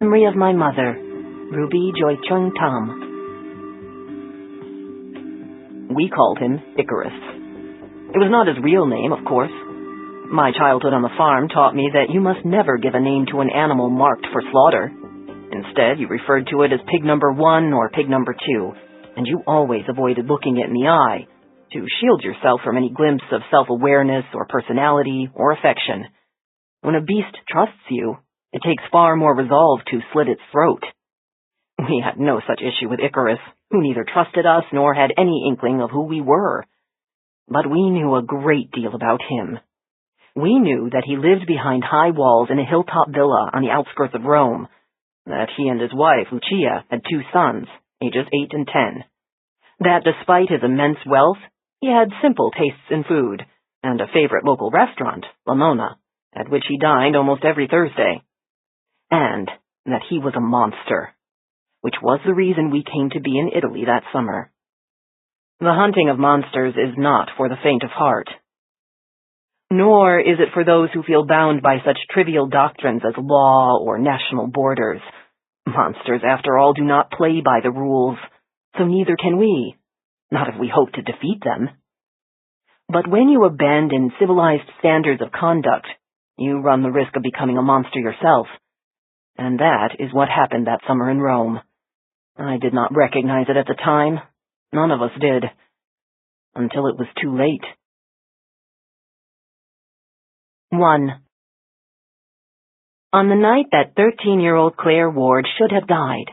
Memory of my mother, Ruby Joy Chung Tam. We called him Icarus. It was not his real name, of course. My childhood on the farm taught me that you must never give a name to an animal marked for slaughter. Instead, you referred to it as pig number 1 or pig number 2, and you always avoided looking it in the eye to shield yourself from any glimpse of self-awareness or personality or affection. When a beast trusts you, it takes far more resolve to slit its throat. We had no such issue with Icarus, who neither trusted us nor had any inkling of who we were. But we knew a great deal about him. We knew that he lived behind high walls in a hilltop villa on the outskirts of Rome, that he and his wife, Lucia, had 2 sons, ages 8 and 10, that despite his immense wealth, he had simple tastes in food, and a favorite local restaurant, La Nonna, at which he dined almost every Thursday, and that he was a monster, which was the reason we came to be in Italy that summer. The hunting of monsters is not for the faint of heart. Nor is it for those who feel bound by such trivial doctrines as law or national borders. Monsters, after all, do not play by the rules, so neither can we, not if we hope to defeat them. But when you abandon civilized standards of conduct, you run the risk of becoming a monster yourself. And that is what happened that summer in Rome. I did not recognize it at the time. None of us did. Until it was too late. 1. On the night that 13-year-old Claire Ward should have died,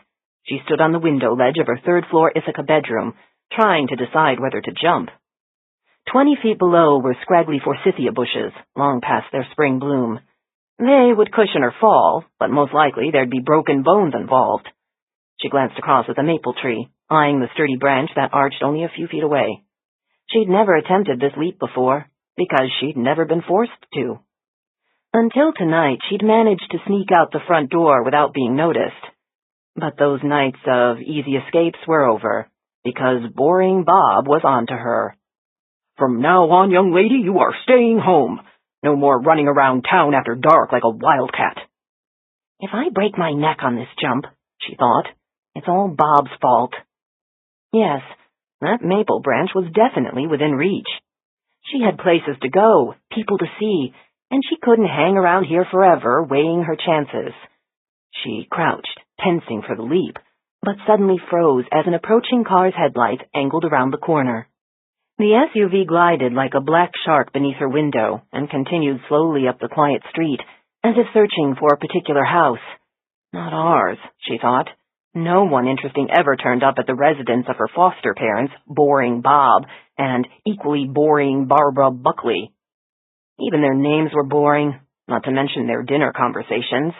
she stood on the window ledge of her third-floor Ithaca bedroom, trying to decide whether to jump. 20 feet below were scraggly forsythia bushes, long past their spring bloom. They would cushion her fall, but most likely there'd be broken bones involved. She glanced across at the maple tree, eyeing the sturdy branch that arched only a few feet away. She'd never attempted this leap before, because she'd never been forced to. Until tonight, she'd managed to sneak out the front door without being noticed. But those nights of easy escapes were over, because boring Bob was on to her. "From now on, young lady, you are staying home. No more running around town after dark like a wildcat." If I break my neck on this jump, she thought, it's all Bob's fault. Yes, that maple branch was definitely within reach. She had places to go, people to see, and she couldn't hang around here forever weighing her chances. She crouched, tensing for the leap, but suddenly froze as an approaching car's headlights angled around the corner. The SUV glided like a black shark beneath her window and continued slowly up the quiet street, as if searching for a particular house. Not ours, she thought. No one interesting ever turned up at the residence of her foster parents, Boring Bob, and equally boring Barbara Buckley. Even their names were boring, not to mention their dinner conversations.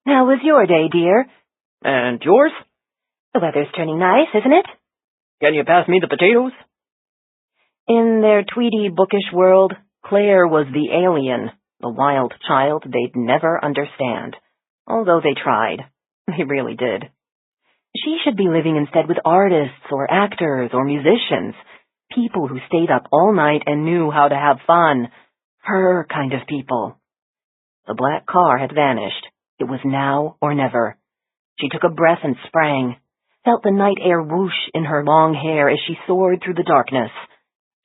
"How was your day, dear?" "And yours?" "The weather's turning nice, isn't it?" "Can you pass me the potatoes?" In their tweedy, bookish world, Claire was the alien, the wild child they'd never understand, although they tried. They really did. She should be living instead with artists or actors or musicians, people who stayed up all night and knew how to have fun. Her kind of people. The black car had vanished. It was now or never. She took a breath and sprang, felt the night air whoosh in her long hair as she soared through the darkness.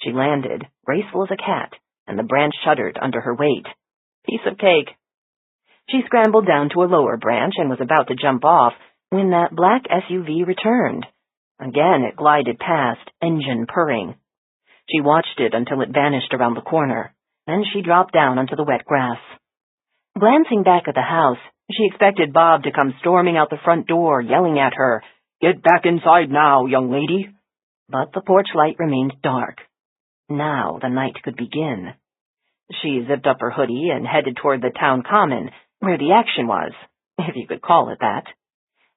She landed, graceful as a cat, and the branch shuddered under her weight. Piece of cake. She scrambled down to a lower branch and was about to jump off when that black SUV returned. Again it glided past, engine purring. She watched it until it vanished around the corner. Then she dropped down onto the wet grass. Glancing back at the house, she expected Bob to come storming out the front door, yelling at her, "Get back inside now, young lady." But the porch light remained dark. Now the night could begin. She zipped up her hoodie and headed toward the town common, where the action was, if you could call it that.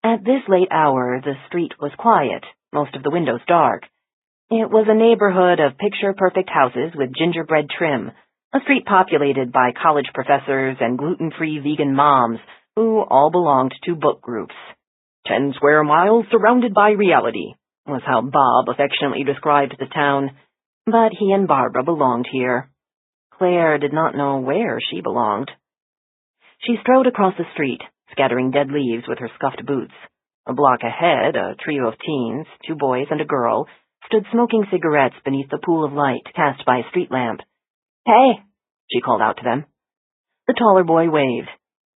At this late hour, the street was quiet, most of the windows dark. It was a neighborhood of picture-perfect houses with gingerbread trim, a street populated by college professors and gluten-free vegan moms who all belonged to book groups. 10 square miles surrounded by reality, was how Bob affectionately described the town. But he and Barbara belonged here. Claire did not know where she belonged. She strode across the street, scattering dead leaves with her scuffed boots. A block ahead, a trio of teens, 2 boys and a girl, stood smoking cigarettes beneath the pool of light cast by a street lamp. "Hey," she called out to them. The taller boy waved.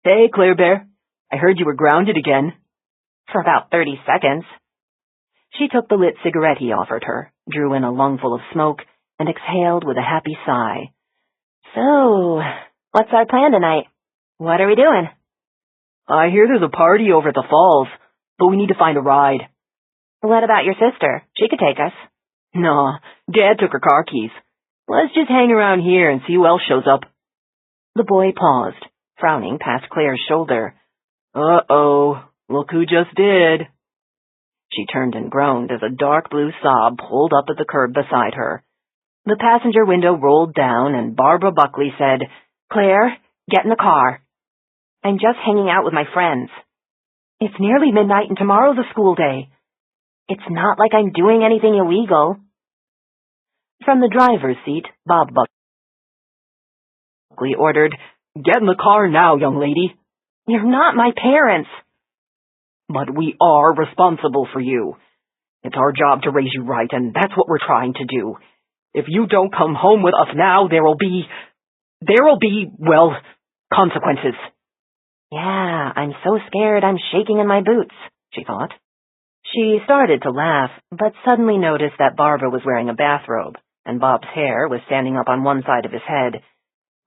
"Hey, Claire Bear. I heard you were grounded again." "For about 30 seconds. She took the lit cigarette he offered her, drew in a lungful of smoke, and exhaled with a happy sigh. "So, what's our plan tonight? What are we doing?" "I hear there's a party over at the falls, but we need to find a ride." "What about your sister? She could take us." "Nah, Dad took her car keys. Let's just hang around here and see who else shows up." The boy paused, frowning past Claire's shoulder. "Uh-oh, look who just did." She turned and groaned as a dark blue sob pulled up at the curb beside her. The passenger window rolled down and Barbara Buckley said, "Claire, get in the car." "I'm just hanging out with my friends." "It's nearly midnight and tomorrow's a school day." "It's not like I'm doing anything illegal." From the driver's seat, Bob Buckley ordered, "Get in the car now, young lady." "You're not my parents." "But we are responsible for you. It's our job to raise you right, and that's what we're trying to do. If you don't come home with us now, there will be, well, consequences." "Yeah, I'm so scared I'm shaking in my boots," she thought. She started to laugh, but suddenly noticed that Barbara was wearing a bathrobe, and Bob's hair was standing up on one side of his head.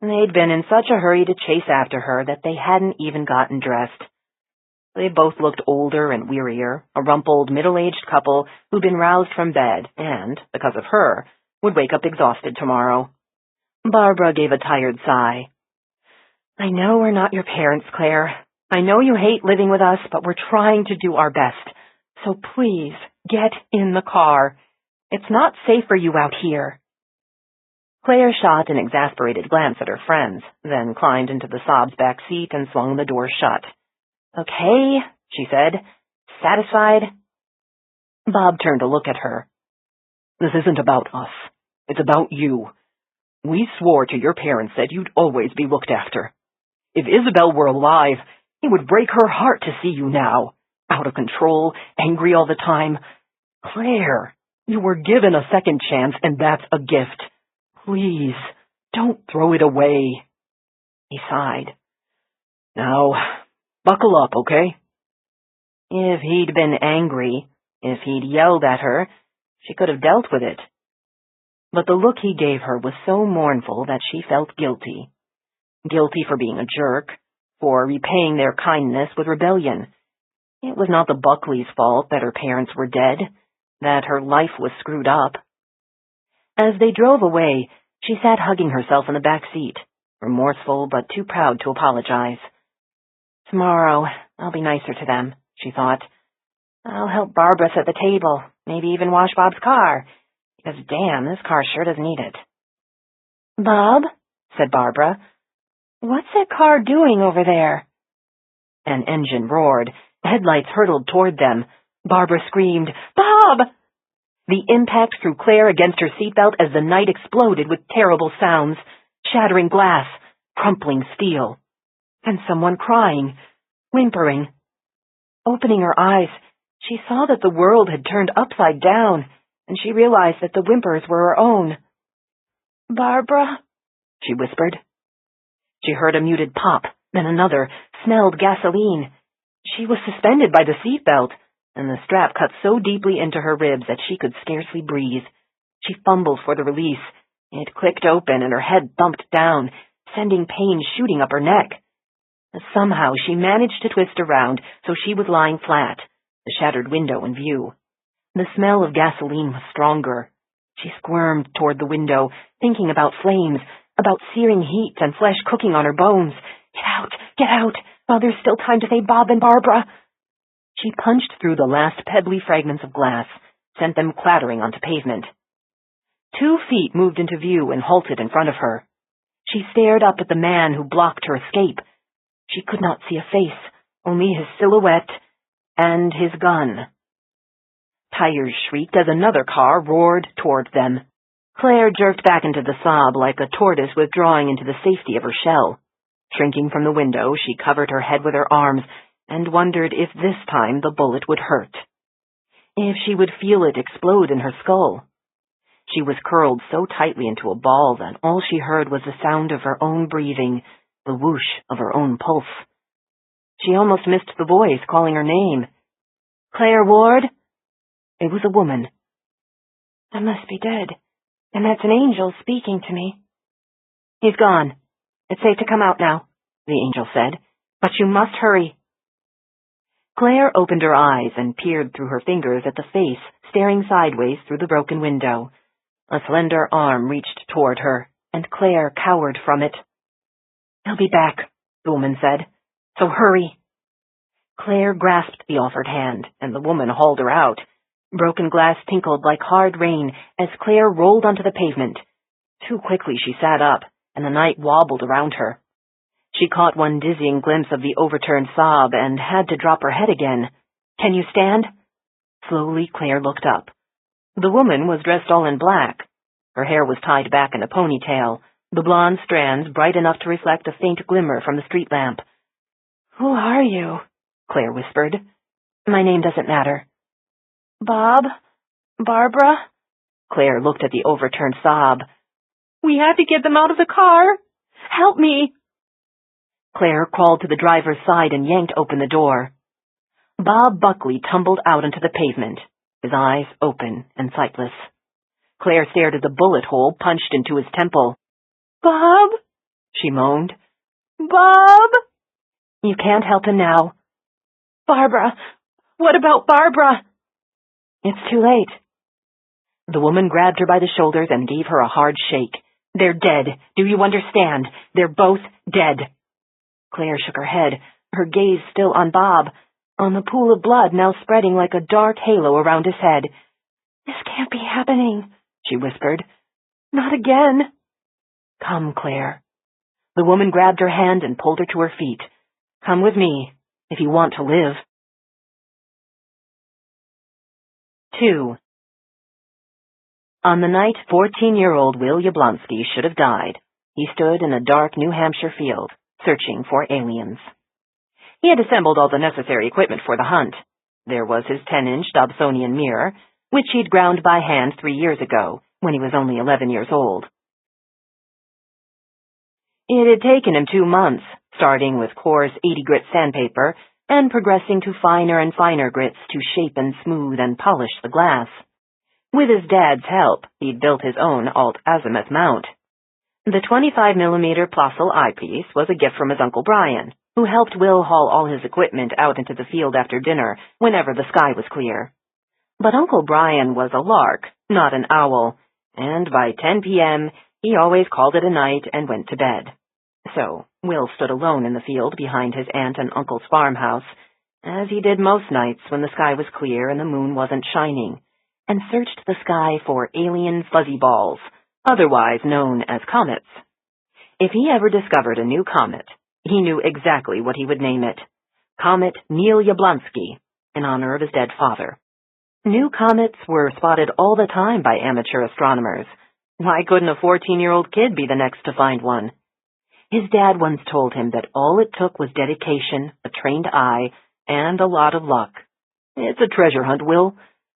They'd been in such a hurry to chase after her that they hadn't even gotten dressed. They both looked older and wearier, a rumpled, middle-aged couple who'd been roused from bed and, because of her, would wake up exhausted tomorrow. Barbara gave a tired sigh. "I know we're not your parents, Claire. I know you hate living with us, but we're trying to do our best. So please, get in the car. It's not safe for you out here." Claire shot an exasperated glance at her friends, then climbed into the sob's back seat and swung the door shut. "Okay," she said. "Satisfied?" Bob turned to look at her. "This isn't about us. It's about you. We swore to your parents that you'd always be looked after. If Isabel were alive, it would break her heart to see you now, out of control, angry all the time. Claire, you were given a second chance, and that's a gift. Please, don't throw it away." He sighed. "Now, buckle up, okay?" If he'd been angry, if he'd yelled at her, she could have dealt with it. But the look he gave her was so mournful that she felt guilty. Guilty for being a jerk, for repaying their kindness with rebellion. It was not the Buckleys' fault that her parents were dead, that her life was screwed up. As they drove away, she sat hugging herself in the back seat, remorseful but too proud to apologize. "Tomorrow, I'll be nicer to them," she thought. "I'll help Barbara set the table, maybe even wash Bob's car, because damn, this car sure does need it." "Bob," said Barbara, "what's that car doing over there?" An engine roared. Headlights hurtled toward them. Barbara screamed, "Bob!" The impact threw Claire against her seatbelt as the night exploded with terrible sounds, shattering glass, crumpling steel, and someone crying, whimpering. Opening her eyes, she saw that the world had turned upside down, and she realized that the whimpers were her own. "Barbara," she whispered. She heard a muted pop, then another, smelled gasoline. She was suspended by the seatbelt, and the strap cut so deeply into her ribs that she could scarcely breathe. She fumbled for the release. It clicked open and her head thumped down, sending pain shooting up her neck. Somehow she managed to twist around so she was lying flat, the shattered window in view. The smell of gasoline was stronger. She squirmed toward the window, thinking about flames, about searing heat and flesh cooking on her bones. Get out, while there's still time to save Bob and Barbara." She punched through the last pebbly fragments of glass, sent them clattering onto pavement. 2 feet moved into view and halted in front of her. She stared up at the man who blocked her escape. She could not see a face, only his silhouette and his gun. Tires shrieked as another car roared toward them. Claire jerked back into the sob like a tortoise withdrawing into the safety of her shell. Shrinking from the window, she covered her head with her arms and wondered if this time the bullet would hurt. If she would feel it explode in her skull. She was curled so tightly into a ball that all she heard was the sound of her own breathing, the whoosh of her own pulse. She almost missed the voice calling her name. "Claire Ward?" It was a woman. "I must be dead, and that's an angel speaking to me." "He's gone. It's safe to come out now," the angel said, "but you must hurry." Claire opened her eyes and peered through her fingers at the face staring sideways through the broken window. A slender arm reached toward her, and Claire cowered from it. "He'll be back," the woman said, "so hurry." Claire grasped the offered hand, and the woman hauled her out. Broken glass tinkled like hard rain as Claire rolled onto the pavement. Too quickly she sat up, and the night wobbled around her. She caught one dizzying glimpse of the overturned Saab and had to drop her head again. "Can you stand?" Slowly Claire looked up. The woman was dressed all in black. Her hair was tied back in a ponytail, the blonde strands bright enough to reflect a faint glimmer from the street lamp. "Who are you?" Claire whispered. "My name doesn't matter." "Bob? Barbara?" Claire looked at the overturned Saab. "We had to get them out of the car. Help me!" Claire crawled to the driver's side and yanked open the door. Bob Buckley tumbled out onto the pavement, his eyes open and sightless. Claire stared at the bullet hole punched into his temple. "Bob?" she moaned. "Bob?" "You can't help him now." "Barbara! What about Barbara?" "It's too late." The woman grabbed her by the shoulders and gave her a hard shake. "They're dead. Do you understand? They're both dead." Claire shook her head, her gaze still on Bob, on the pool of blood now spreading like a dark halo around his head. "This can't be happening," she whispered. "Not again." "Come, Claire." The woman grabbed her hand and pulled her to her feet. "Come with me, if you want to live." 2. On the night 14-year-old Will Yablonsky should have died, he stood in a dark New Hampshire field, searching for aliens. He had assembled all the necessary equipment for the hunt. There was his 10-inch Dobsonian mirror, which he'd ground by hand 3 years ago, when he was only 11 years old. It had taken him 2 months, starting with coarse 80 grit sandpaper and progressing to finer and finer grits to shape and smooth and polish the glass. With his dad's help, he'd built his own alt-azimuth mount. The 25mm Plössl eyepiece was a gift from his Uncle Brian, who helped Will haul all his equipment out into the field after dinner whenever the sky was clear. But Uncle Brian was a lark, not an owl, and by 10 p.m. he always called it a night and went to bed. So Will stood alone in the field behind his aunt and uncle's farmhouse, as he did most nights when the sky was clear and the moon wasn't shining, and searched the sky for alien fuzzy balls, otherwise known as comets. If he ever discovered a new comet, he knew exactly what he would name it: Comet Neil Yablonsky, in honor of his dead father. New comets were spotted all the time by amateur astronomers. Why couldn't a 14-year-old kid be the next to find one? His dad once told him that all it took was dedication, a trained eye, and a lot of luck. It's a treasure hunt, Will.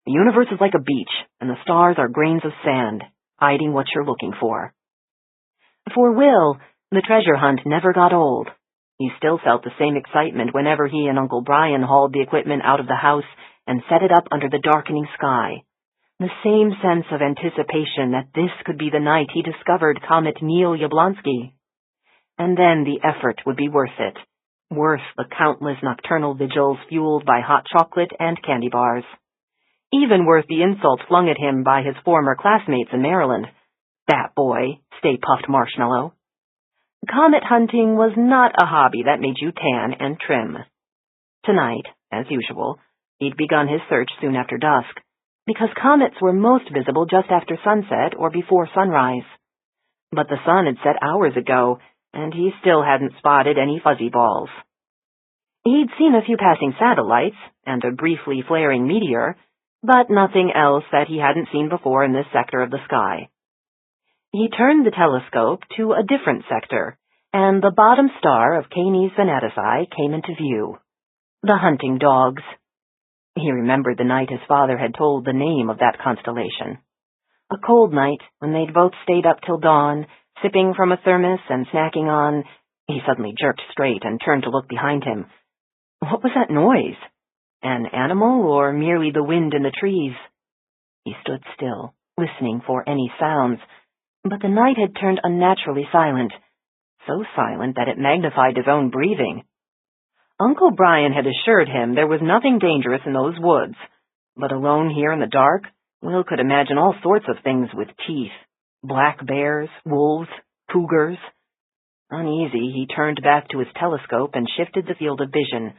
The universe is like a beach, and the stars are grains of sand, hiding what you're looking for. For Will, the treasure hunt never got old. He still felt the same excitement whenever he and Uncle Brian hauled the equipment out of the house and set it up under the darkening sky. The same sense of anticipation that this could be the night he discovered Comet Neil Yablonsky. And then the effort would be worth it, worth the countless nocturnal vigils fueled by hot chocolate and candy bars. Even worth the insults flung at him by his former classmates in Maryland. That boy, Stay Puft Marshmallow. Comet hunting was not a hobby that made you tan and trim. Tonight, as usual, he'd begun his search soon after dusk, because comets were most visible just after sunset or before sunrise. But the sun had set hours ago, and he still hadn't spotted any fuzzy balls. He'd seen a few passing satellites and a briefly flaring meteor, but nothing else that he hadn't seen before in this sector of the sky. He turned the telescope to a different sector and the bottom star of Canis Venatici came into view. The hunting dogs. He remembered the night his father had told the name of that constellation. A cold night, when they'd both stayed up till dawn, sipping from a thermos and snacking on— He suddenly jerked straight and turned to look behind him. What was that noise? An animal, or merely the wind in the trees? He stood still, listening for any sounds, but the night had turned unnaturally silent, so silent that it magnified his own breathing. Uncle Brian had assured him there was nothing dangerous in those woods, but alone here in the dark, Will could imagine all sorts of things with teeth. Black bears, wolves, cougars. Uneasy, he turned back to his telescope and shifted the field of vision.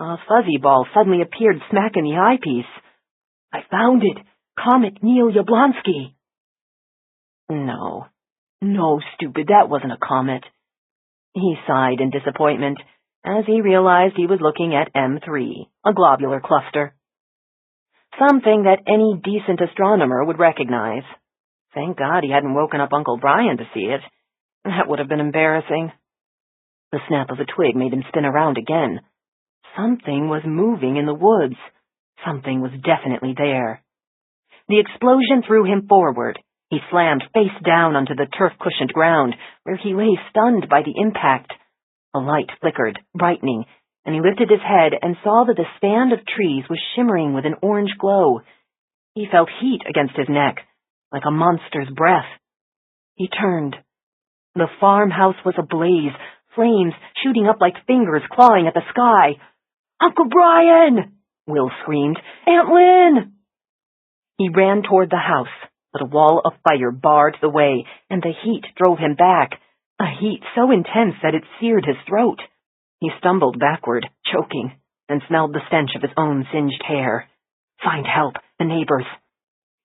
A fuzzy ball suddenly appeared smack in the eyepiece. I found it! Comet Neil Yablonsky! No, stupid, that wasn't a comet. He sighed in disappointment as he realized he was looking at M3, a globular cluster. Something that any decent astronomer would recognize. Thank God he hadn't woken up Uncle Brian to see it. That would have been embarrassing. The snap of a twig made him spin around again. Something was moving in the woods. Something was definitely there. The explosion threw him forward. He slammed face down onto the turf-cushioned ground, where he lay stunned by the impact. A light flickered, brightening, and he lifted his head and saw that the stand of trees was shimmering with an orange glow. He felt heat against his neck, like a monster's breath. He turned. The farmhouse was ablaze, flames shooting up like fingers clawing at the sky. "Uncle Brian!" Will screamed. "Aunt Lynn!" He ran toward the house, but a wall of fire barred the way, and the heat drove him back, a heat so intense that it seared his throat. He stumbled backward, choking, and smelled the stench of his own singed hair. Find help, the neighbors.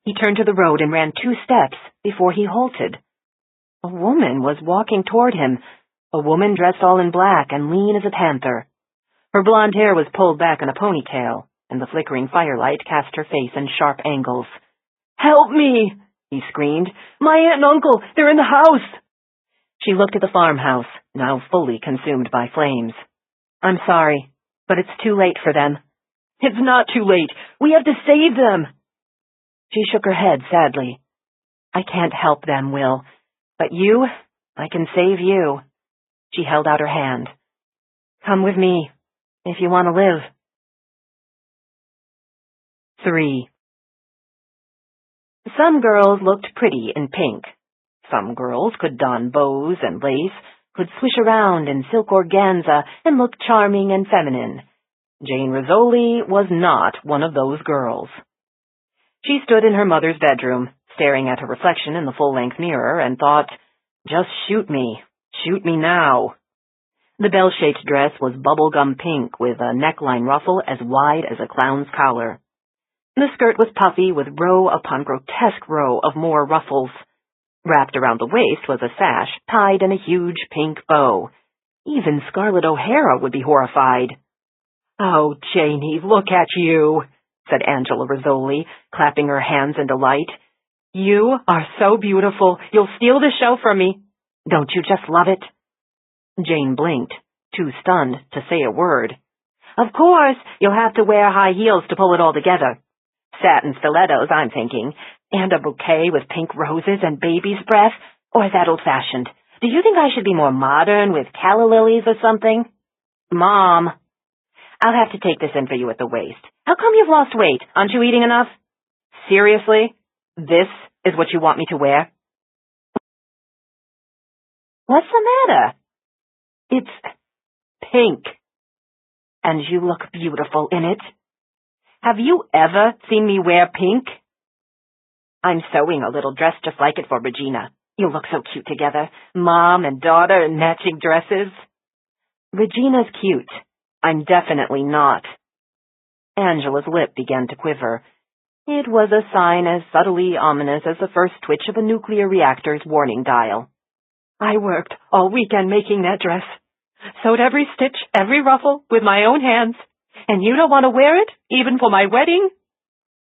He turned to the road and ran 2 steps before he halted. A woman was walking toward him, a woman dressed all in black and lean as a panther. Her blonde hair was pulled back in a ponytail, and the flickering firelight cast her face in sharp angles. "Help me!" he screamed. "My aunt and uncle, they're in the house!" She looked at the farmhouse, now fully consumed by flames. "I'm sorry, but it's too late for them." "It's not too late. We have to save them." She shook her head sadly. "I can't help them, Will. But you, I can save you." She held out her hand. "Come with me, if you want to live." 3. Some girls looked pretty in pink. Some girls could don bows and lace, could swish around in silk organza, and look charming and feminine. Jane Rizzoli was not one of those girls. She stood in her mother's bedroom, staring at her reflection in the full-length mirror, and thought, "Just shoot me now." The bell-shaped dress was bubblegum pink with a neckline ruffle as wide as a clown's collar. The skirt was puffy with row upon grotesque row of more ruffles. Wrapped around the waist was a sash tied in a huge pink bow. Even Scarlett O'Hara would be horrified. "Oh, Janie, look at you," said Angela Rizzoli, clapping her hands in delight. "You are so beautiful. You'll steal the show from me. Don't you just love it?" Jane blinked, too stunned to say a word. "Of course, you'll have to wear high heels to pull it all together. Satin stilettos, I'm thinking, and a bouquet with pink roses and baby's breath, or is that old-fashioned? Do you think I should be more modern with calla lilies or something?" "Mom." "I'll have to take this in for you at the waist. How come you've lost weight? Aren't you eating enough? Seriously? This is what you want me to wear?" "What's the matter?" "It's pink. And you look beautiful in it. Have you ever seen me wear pink?" "I'm sewing a little dress just like it for Regina. You look so cute together, mom and daughter in matching dresses." "Regina's cute. I'm definitely not." Angela's lip began to quiver. It was a sign as subtly ominous as the first twitch of a nuclear reactor's warning dial. "I worked all weekend making that dress. Sewed every stitch, every ruffle, with my own hands. And you don't want to wear it, even for my wedding?"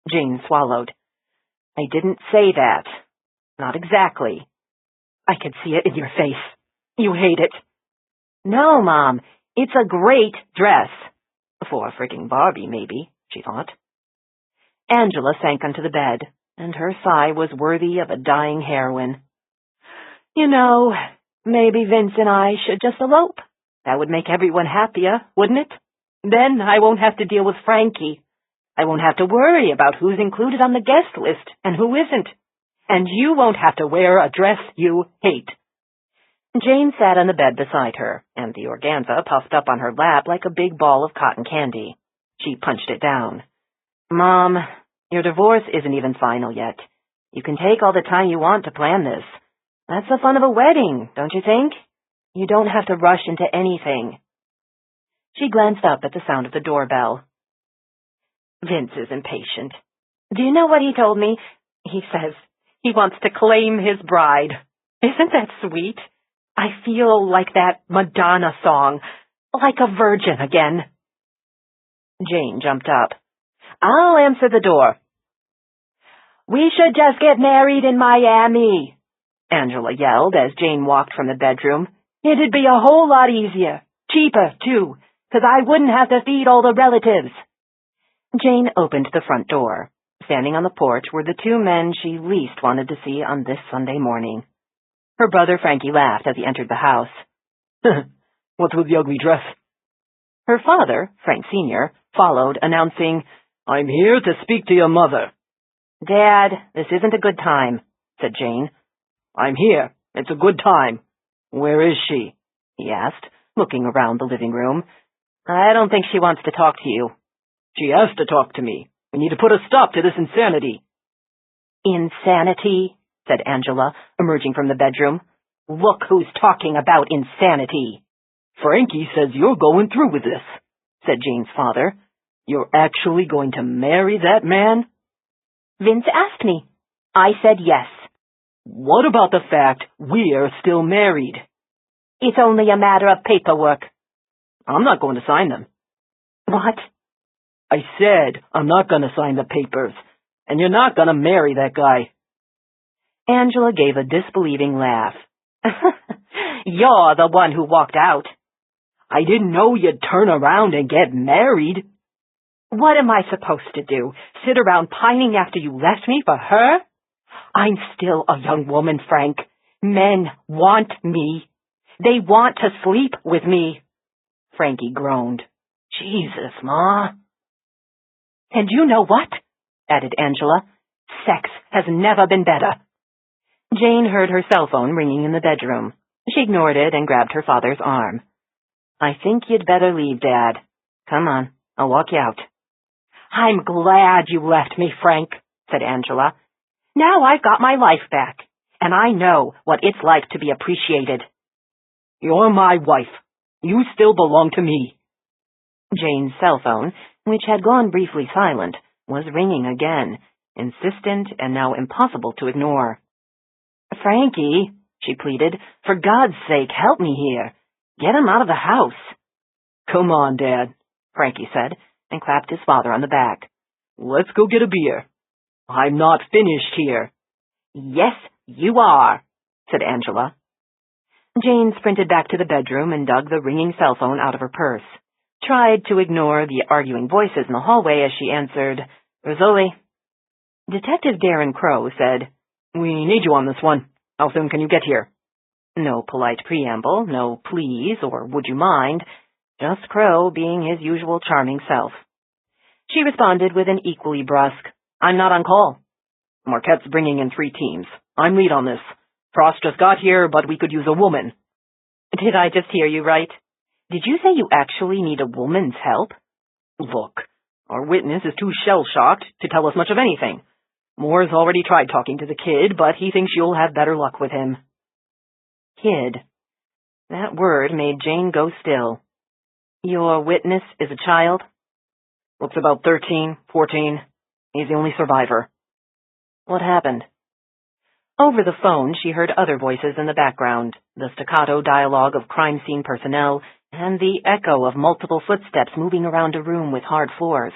Jane swallowed. "I didn't say that. Not exactly." "I could see it in your face. You hate it. No, Mom. It's a great dress. For a freaking Barbie, maybe, she thought. Angela sank onto the bed, and her sigh was worthy of a dying heroine. You know, maybe Vince and I should just elope. That would make everyone happier, wouldn't it? Then I won't have to deal with Frankie. I won't have to worry about who's included on the guest list and who isn't. And you won't have to wear a dress you hate. Jane sat on the bed beside her, and the organza puffed up on her lap like a big ball of cotton candy. She punched it down. Mom, your divorce isn't even final yet. You can take all the time you want to plan this. That's the fun of a wedding, don't you think? You don't have to rush into anything. She glanced up at the sound of the doorbell. Vince is impatient. Do you know what he told me? He says he wants to claim his bride. Isn't that sweet? I feel like that Madonna song, like a virgin again. Jane jumped up. I'll answer the door. We should just get married in Miami, Angela yelled as Jane walked from the bedroom. It'd be a whole lot easier, cheaper, too, 'cause I wouldn't have to feed all the relatives. Jane opened the front door. Standing on the porch were the two men she least wanted to see on this Sunday morning. Her brother Frankie laughed as he entered the house. What's with the ugly dress? Her father, Frank Sr., followed, announcing, I'm here to speak to your mother. Dad, this isn't a good time, said Jane. I'm here. It's a good time. Where is she? He asked, looking around the living room. I don't think she wants to talk to you. She has to talk to me. We need to put a stop to this insanity. Insanity, said Angela, emerging from the bedroom. Look who's talking about insanity. Frankie says you're going through with this, said Jane's father. You're actually going to marry that man? Vince asked me. I said yes. What about the fact we're still married? It's only a matter of paperwork. I'm not going to sign them. What? I said I'm not going to sign the papers, and you're not going to marry that guy. Angela gave a disbelieving laugh. You're the one who walked out. I didn't know you'd turn around and get married. What am I supposed to do? Sit around pining after you left me for her? I'm still a young woman, Frank. Men want me. They want to sleep with me. Frankie groaned. Jesus, Ma. And you know what? Added Angela. Sex has never been better. Jane heard her cell phone ringing in the bedroom. She ignored it and grabbed her father's arm. I think you'd better leave, Dad. Come on, I'll walk you out. I'm glad you left me, Frank, said Angela. Now I've got my life back, and I know what it's like to be appreciated. You're my wife. You still belong to me. Jane's cell phone, which had gone briefly silent, was ringing again, insistent and now impossible to ignore. Frankie, she pleaded, for God's sake, help me here. Get him out of the house. Come on, Dad, Frankie said, and clapped his father on the back. Let's go get a beer. I'm not finished here. Yes, you are, said Angela. Jane sprinted back to the bedroom and dug the ringing cell phone out of her purse, tried to ignore the arguing voices in the hallway as she answered, Rizzoli. Detective Darren Crow said, We need you on this one. How soon can you get here? No polite preamble, no please or would you mind, just Crow being his usual charming self. She responded with an equally brusque, I'm not on call. Marquette's bringing in 3 teams. I'm lead on this. Frost just got here, but we could use a woman. Did I just hear you right? Did you say you actually need a woman's help? Look, our witness is too shell-shocked to tell us much of anything. Moore's already tried talking to the kid, but he thinks you'll have better luck with him. Kid. That word made Jane go still. Your witness is a child? Looks about 13, 14. He's the only survivor. What happened? Over the phone, she heard other voices in the background, the staccato dialogue of crime scene personnel, and the echo of multiple footsteps moving around a room with hard floors.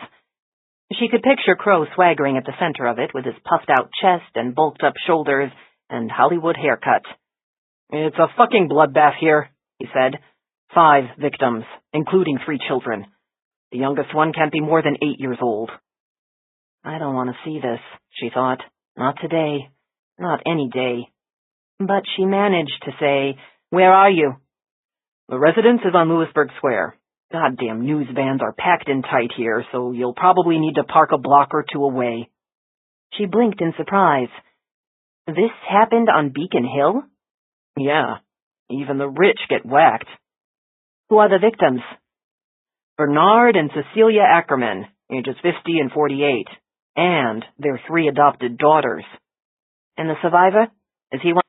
She could picture Crow swaggering at the center of it with his puffed-out chest and bulked-up shoulders and Hollywood haircut. "It's a fucking bloodbath here," he said. 5 victims, including 3 children. The youngest one can't be more than 8 years old. I don't want to see this, she thought. Not today. Not any day. But she managed to say, "Where are you?" "The residence is on Lewisburg Square. Goddamn news vans are packed in tight here, so you'll probably need to park a block or 2 away." She blinked in surprise. This happened on Beacon Hill? Yeah. Even the rich get whacked. Who are the victims? Bernard and Cecilia Ackerman, ages 50 and 48, and their 3 adopted daughters. And the survivor? Is he one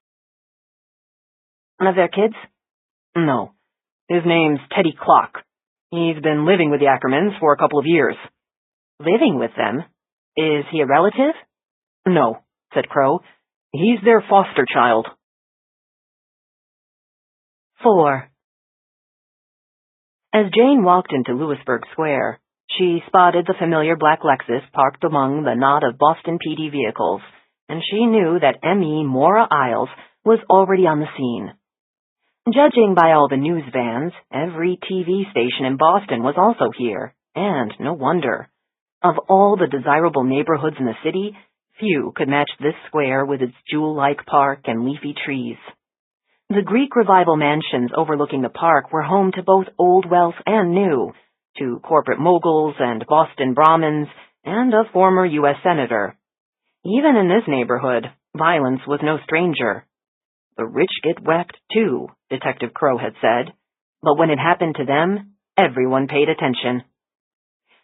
of their kids? No. His name's Teddy Clock. He's been living with the Ackermans for a couple of years. Living with them? Is he a relative? No, said Crow. He's their foster child. 4. As Jane walked into Lewisburg Square, she spotted the familiar black Lexus parked among the knot of Boston PD vehicles, and she knew that M.E. Maura Isles was already on the scene. Judging by all the news vans, every TV station in Boston was also here, and no wonder. Of all the desirable neighborhoods in the city, few could match this square with its jewel-like park and leafy trees. The Greek Revival mansions overlooking the park were home to both old wealth and new, to corporate moguls and Boston Brahmins, and a former U.S. Senator. Even in this neighborhood, violence was no stranger. The rich get whacked, too, Detective Crow had said, but when it happened to them, everyone paid attention.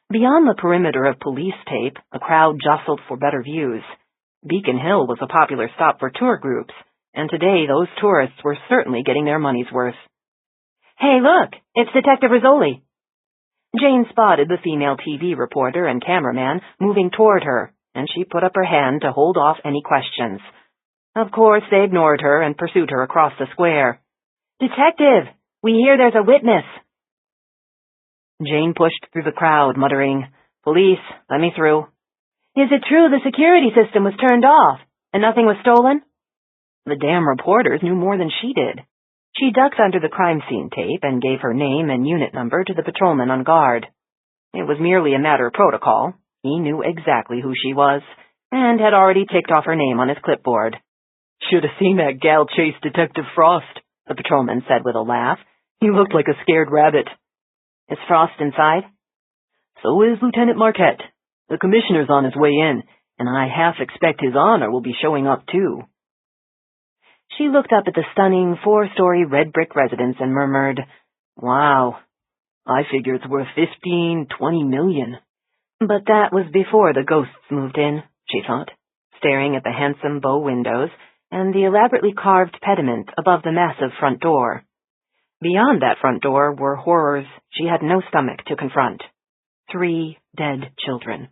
Beyond the perimeter of police tape, a crowd jostled for better views. Beacon Hill was a popular stop for tour groups, and today those tourists were certainly getting their money's worth. "Hey, look, it's Detective Rizzoli." Jane spotted the female TV reporter and cameraman moving toward her, and she put up her hand to hold off any questions. Of course, they ignored her and pursued her across the square. "Detective, we hear there's a witness." Jane pushed through the crowd, muttering, "Police, let me through." "Is it true the security system was turned off and nothing was stolen?" The damn reporters knew more than she did. She ducked under the crime scene tape and gave her name and unit number to the patrolman on guard. It was merely a matter of protocol. He knew exactly who she was, and had already ticked off her name on his clipboard. "Should have seen that gal chase Detective Frost," the patrolman said with a laugh. "He looked like a scared rabbit." "Is Frost inside?" "So is Lieutenant Marquette. The commissioner's on his way in, and I half expect His Honor will be showing up, too." She looked up at the stunning 4-story red brick residence and murmured, "Wow, I figure it's worth 15, 20 million. But that was before the ghosts moved in, she thought, staring at the handsome bow windows and the elaborately carved pediment above the massive front door. Beyond that front door were horrors she had no stomach to confront. 3 dead children.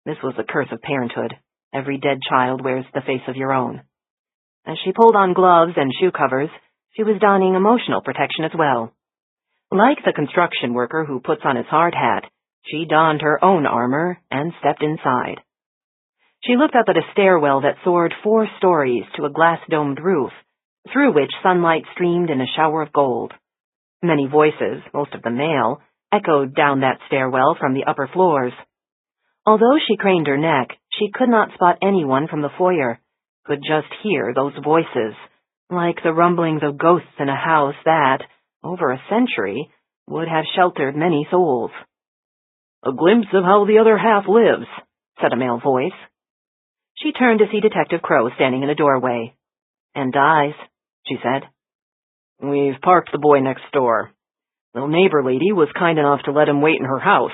This was the curse of parenthood. Every dead child wears the face of your own. As she pulled on gloves and shoe covers, she was donning emotional protection as well. Like the construction worker who puts on his hard hat, she donned her own armor and stepped inside. She looked up at a stairwell that soared 4 stories to a glass-domed roof, through which sunlight streamed in a shower of gold. Many voices, most of them male, echoed down that stairwell from the upper floors. Although she craned her neck, she could not spot anyone from the foyer, could just hear those voices, like the rumblings of ghosts in a house that, over a century, would have sheltered many souls. "A glimpse of how the other half lives," said a male voice. She turned to see Detective Crow standing in a doorway. "And dies," she said. "We've parked the boy next door. The neighbor lady was kind enough to let him wait in her house.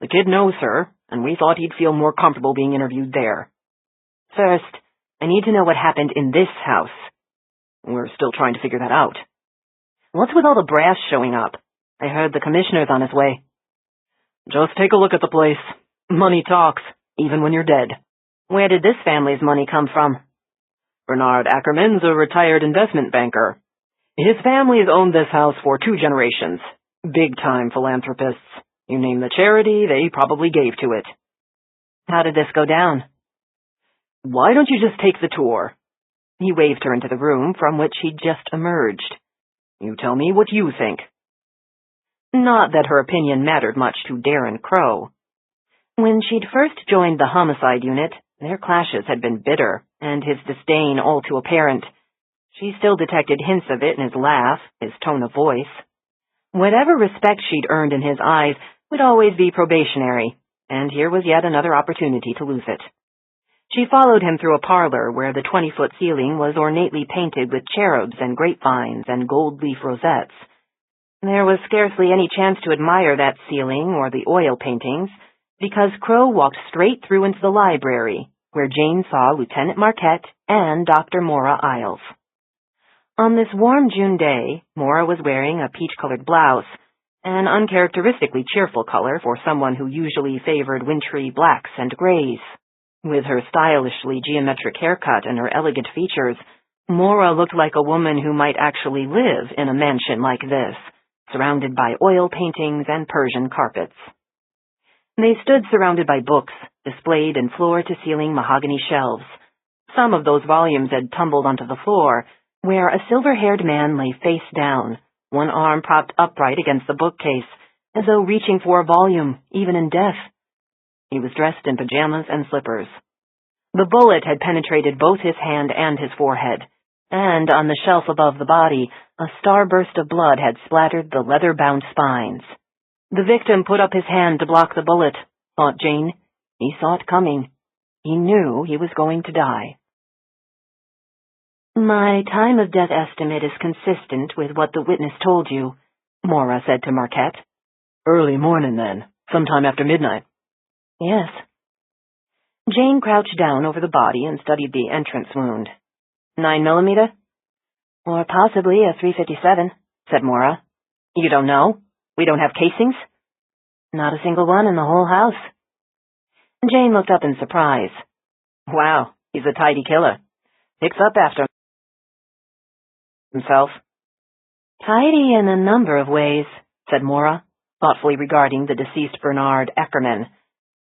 The kid knows her, and we thought he'd feel more comfortable being interviewed there. First, I need to know what happened in this house." "We're still trying to figure that out." "What's with all the brass showing up? I heard the commissioner's on his way." "Just take a look at the place. Money talks, even when you're dead." "Where did this family's money come from?" "Bernard Ackerman's a retired investment banker. His family has owned this house for 2 generations. Big-time philanthropists. You name the charity, they probably gave to it." "How did this go down?" "Why don't you just take the tour?" He waved her into the room from which he'd just emerged. "You tell me what you think." Not that her opinion mattered much to Darren Crow. When she'd first joined the homicide unit, their clashes had been bitter, and his disdain all too apparent. She still detected hints of it in his laugh, his tone of voice. Whatever respect she'd earned in his eyes would always be probationary, and here was yet another opportunity to lose it. She followed him through a parlor where the 20-foot ceiling was ornately painted with cherubs and grapevines and gold leaf rosettes. There was scarcely any chance to admire that ceiling or the oil paintings, because Crow walked straight through into the library, where Jane saw Lieutenant Marquette and Dr. Maura Isles. On this warm June day, Maura was wearing a peach-colored blouse, an uncharacteristically cheerful color for someone who usually favored wintry blacks and grays. With her stylishly geometric haircut and her elegant features, Maura looked like a woman who might actually live in a mansion like this, surrounded by oil paintings and Persian carpets. They stood surrounded by books, displayed in floor-to-ceiling mahogany shelves. Some of those volumes had tumbled onto the floor, where a silver-haired man lay face down, one arm propped upright against the bookcase, as though reaching for a volume, even in death. He was dressed in pajamas and slippers. The bullet had penetrated both his hand and his forehead, and on the shelf above the body, a starburst of blood had splattered the leather-bound spines. The victim put up his hand to block the bullet, thought Jane. He saw it coming. He knew he was going to die. "My time of death estimate is consistent with what the witness told you," Maura said to Marquette. "Early morning, then. Sometime after midnight." "Yes." Jane crouched down over the body and studied the entrance wound. 9mm? "Or possibly a .357, said Maura. "You don't know? We don't have casings?" "Not a single one in the whole house." Jane looked up in surprise. "Wow, he's a tidy killer. Picks up after himself." "Tidy in a number of ways," said Maura, thoughtfully regarding the deceased Bernard Ackerman.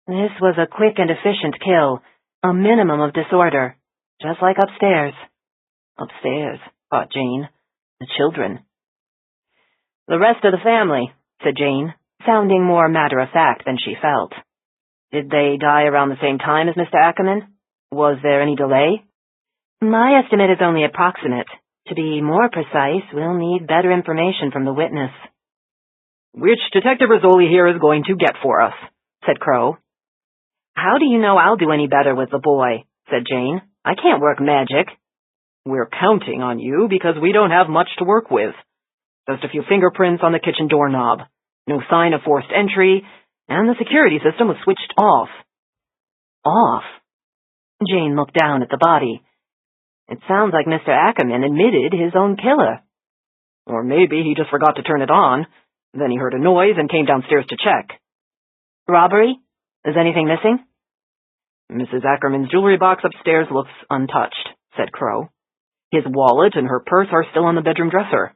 "This was a quick and efficient kill, a minimum of disorder, just like upstairs." Upstairs, thought Jane. The children. "The rest of the family," said Jane, sounding more matter-of-fact than she felt. "Did they die around the same time as Mr. Ackerman? Was there any delay?" "My estimate is only approximate. To be more precise, we'll need better information from the witness." "Which Detective Rizzoli here is going to get for us," said Crow. "How do you know I'll do any better with the boy?" said Jane. "I can't work magic." "We're counting on you because we don't have much to work with. Just a few fingerprints on the kitchen doorknob. No sign of forced entry, and the security system was switched off." "Off?" Jane looked down at the body. "It sounds like Mr. Ackerman admitted his own killer." "Or maybe he just forgot to turn it on. Then he heard a noise and came downstairs to check." "Robbery? Is anything missing?" "Mrs. Ackerman's jewelry box upstairs looks untouched," said Crow. "His wallet and her purse are still on the bedroom dresser."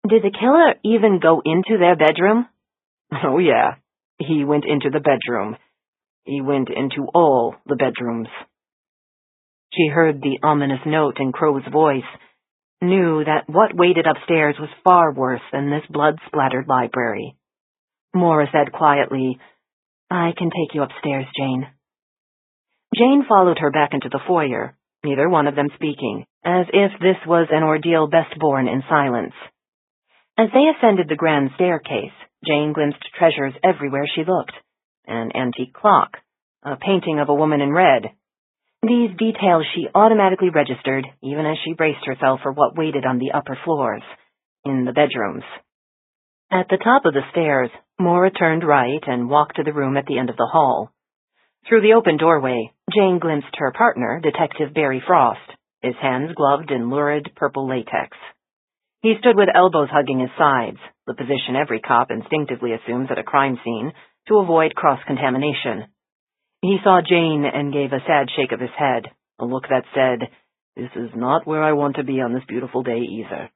"Did the killer even go into their bedroom?" "Oh, yeah. He went into the bedroom. He went into all the bedrooms." She heard the ominous note in Crow's voice, knew that what waited upstairs was far worse than this blood-splattered library. Maura said quietly, "I can take you upstairs, Jane." Jane followed her back into the foyer, neither one of them speaking, as if this was an ordeal best borne in silence. As they ascended the grand staircase, Jane glimpsed treasures everywhere she looked. An antique clock, a painting of a woman in red. These details she automatically registered, even as she braced herself for what waited on the upper floors, in the bedrooms. At the top of the stairs, Maura turned right and walked to the room at the end of the hall. Through the open doorway, Jane glimpsed her partner, Detective Barry Frost, his hands gloved in lurid purple latex. He stood with elbows hugging his sides, the position every cop instinctively assumes at a crime scene to avoid cross-contamination. He saw Jane and gave a sad shake of his head, a look that said, "This is not where I want to be on this beautiful day either."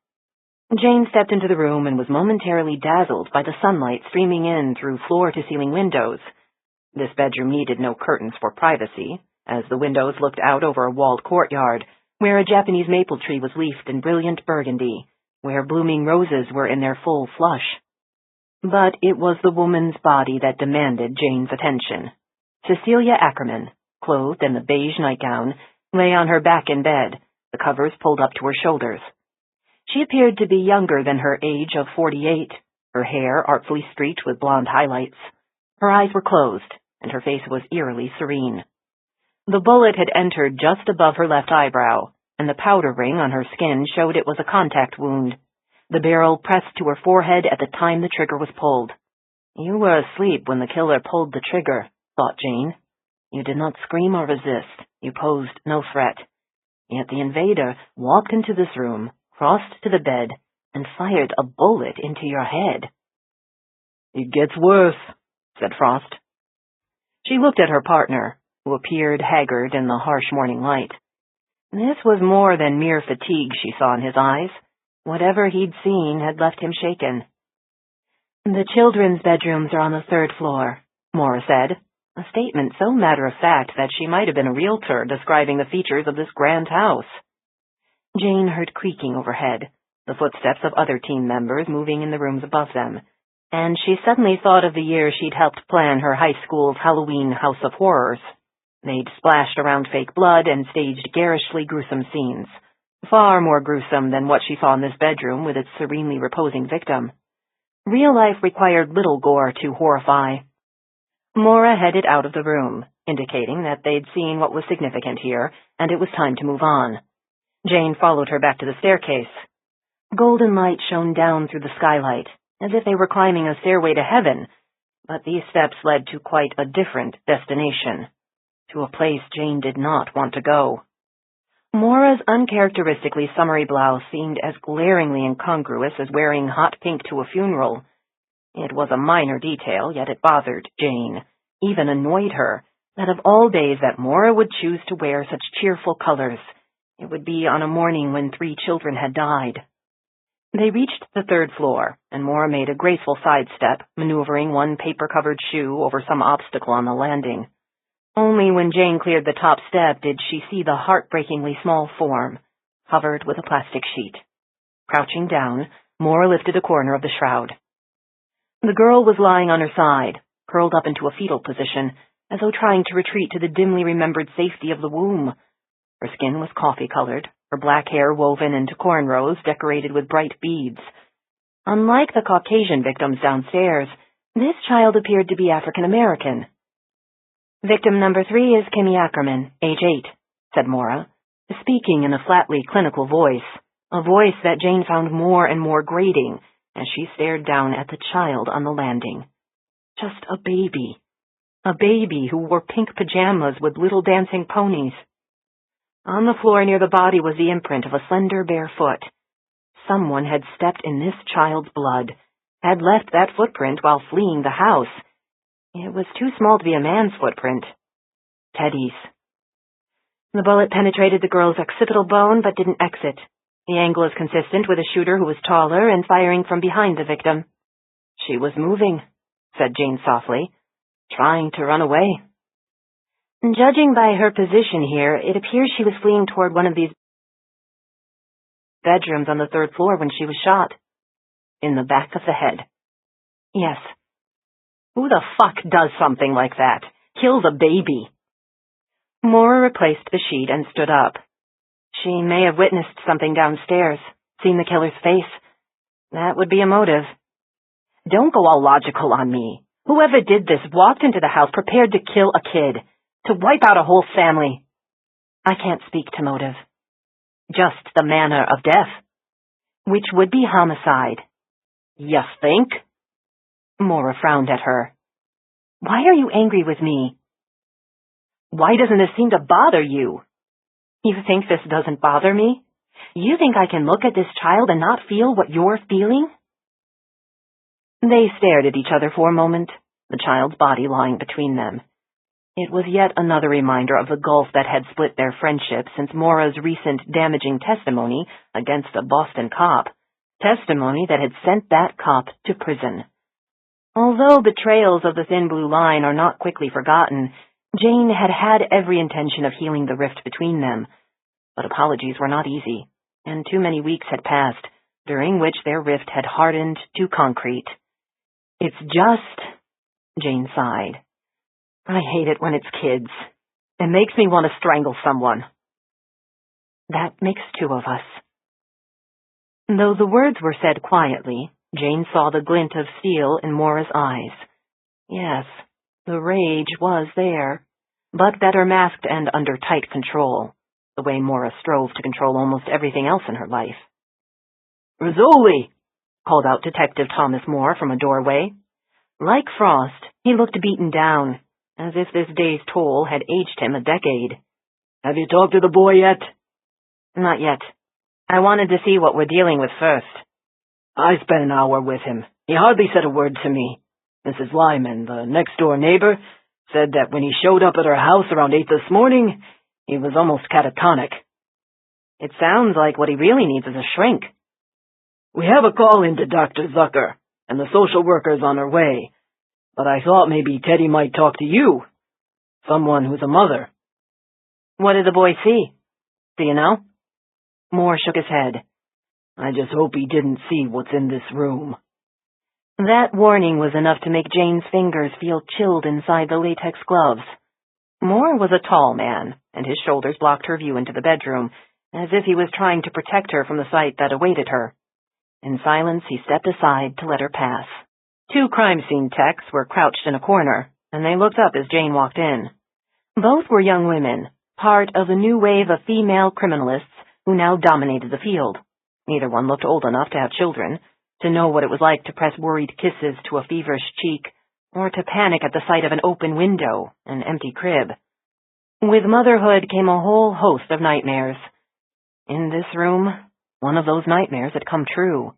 Jane stepped into the room and was momentarily dazzled by the sunlight streaming in through floor-to-ceiling windows. This bedroom needed no curtains for privacy, as the windows looked out over a walled courtyard, where a Japanese maple tree was leafed in brilliant burgundy, where blooming roses were in their full flush. But it was the woman's body that demanded Jane's attention. Cecilia Ackerman, clothed in the beige nightgown, lay on her back in bed, the covers pulled up to her shoulders. She appeared to be younger than her age of 48, her hair artfully streaked with blonde highlights. Her eyes were closed, and her face was eerily serene. The bullet had entered just above her left eyebrow, and the powder ring on her skin showed it was a contact wound. The barrel pressed to her forehead at the time the trigger was pulled. "You were asleep when the killer pulled the trigger," thought Jane. "You did not scream or resist. You posed no threat. Yet the invader walked into this room, crossed to the bed, and fired a bullet into your head." "It gets worse," said Frost. She looked at her partner, who appeared haggard in the harsh morning light. This was more than mere fatigue she saw in his eyes. Whatever he'd seen had left him shaken. "The children's bedrooms are on the 3rd floor, Maura said, a statement so matter-of-fact that she might have been a realtor describing the features of this grand house. Jane heard creaking overhead, the footsteps of other team members moving in the rooms above them, and she suddenly thought of the year she'd helped plan her high school's Halloween House of Horrors. They'd splashed around fake blood and staged garishly gruesome scenes, far more gruesome than what she saw in this bedroom with its serenely reposing victim. Real life required little gore to horrify. Maura headed out of the room, indicating that they'd seen what was significant here, and it was time to move on. Jane followed her back to the staircase. Golden light shone down through the skylight, as if they were climbing a stairway to heaven, but these steps led to quite a different destination, to a place Jane did not want to go. Maura's uncharacteristically summery blouse seemed as glaringly incongruous as wearing hot pink to a funeral. It was a minor detail, yet it bothered Jane, even annoyed her, that of all days that Maura would choose to wear such cheerful colors. It would be on a morning when 3 children had died. They reached the 3rd floor, and Maura made a graceful sidestep, maneuvering one paper-covered shoe over some obstacle on the landing. Only when Jane cleared the top step did she see the heartbreakingly small form, covered with a plastic sheet. Crouching down, Maura lifted a corner of the shroud. The girl was lying on her side, curled up into a fetal position, as though trying to retreat to the dimly remembered safety of the womb. Her skin was coffee-colored, her black hair woven into cornrows decorated with bright beads. Unlike the Caucasian victims downstairs, this child appeared to be African-American. "Victim number 3 is Kimmy Ackerman, age 8, said Maura, speaking in a flatly clinical voice, a voice that Jane found more and more grating as she stared down at the child on the landing. Just a baby who wore pink pajamas with little dancing ponies. On the floor near the body was the imprint of a slender bare foot. Someone had stepped in this child's blood, had left that footprint while fleeing the house. It was too small to be a man's footprint. Teddy's. The bullet penetrated the girl's occipital bone but didn't exit. The angle is consistent with a shooter who was taller and firing from behind the victim. She was moving, said Jane softly, trying to run away. Judging by her position here, it appears she was fleeing toward one of these bedrooms on the 3rd floor when she was shot. In the back of the head. Yes. Who the fuck does something like that? Kills a baby. Maura replaced the sheet and stood up. She may have witnessed something downstairs, seen the killer's face. That would be a motive. Don't go all logical on me. Whoever did this walked into the house prepared to kill a kid, to wipe out a whole family. I can't speak to motive. Just the manner of death, which would be homicide. You think? Maura frowned at her. Why are you angry with me? Why doesn't this seem to bother you? You think this doesn't bother me? You think I can look at this child and not feel what you're feeling? They stared at each other for a moment, the child's body lying between them. It was yet another reminder of the gulf that had split their friendship since Maura's recent damaging testimony against a Boston cop, testimony that had sent that cop to prison. Although betrayals of the thin blue line are not quickly forgotten, Jane had had every intention of healing the rift between them. But apologies were not easy, and too many weeks had passed, during which their rift had hardened to concrete. "It's just," Jane sighed. "I hate it when it's kids. It makes me want to strangle someone." "That makes two of us." Though the words were said quietly, Jane saw the glint of steel in Maura's eyes. Yes, the rage was there, but better masked and under tight control, the way Maura strove to control almost everything else in her life. "Rizzoli!" called out Detective Thomas Moore from a doorway. Like Frost, he looked beaten down, as if this day's toll had aged him a decade. "Have you talked to the boy yet?" "Not yet. I wanted to see what we're dealing with first." "I spent an hour with him. He hardly said a word to me. Mrs. Lyman, the next-door neighbor, said that when he showed up at her house around 8 this morning, he was almost catatonic." "It sounds like what he really needs is a shrink." "We have a call into Dr. Zucker, and the social worker's on her way. But I thought maybe Teddy might talk to you. Someone who's a mother." "What did the boy see? Do you know?" Moore shook his head. "I just hope he didn't see what's in this room." That warning was enough to make Jane's fingers feel chilled inside the latex gloves. Moore was a tall man, and his shoulders blocked her view into the bedroom, as if he was trying to protect her from the sight that awaited her. In silence, he stepped aside to let her pass. Two crime scene techs were crouched in a corner, and they looked up as Jane walked in. Both were young women, part of a new wave of female criminalists who now dominated the field. Neither one looked old enough to have children, to know what it was like to press worried kisses to a feverish cheek, or to panic at the sight of an open window, an empty crib. With motherhood came a whole host of nightmares. In this room, one of those nightmares had come true.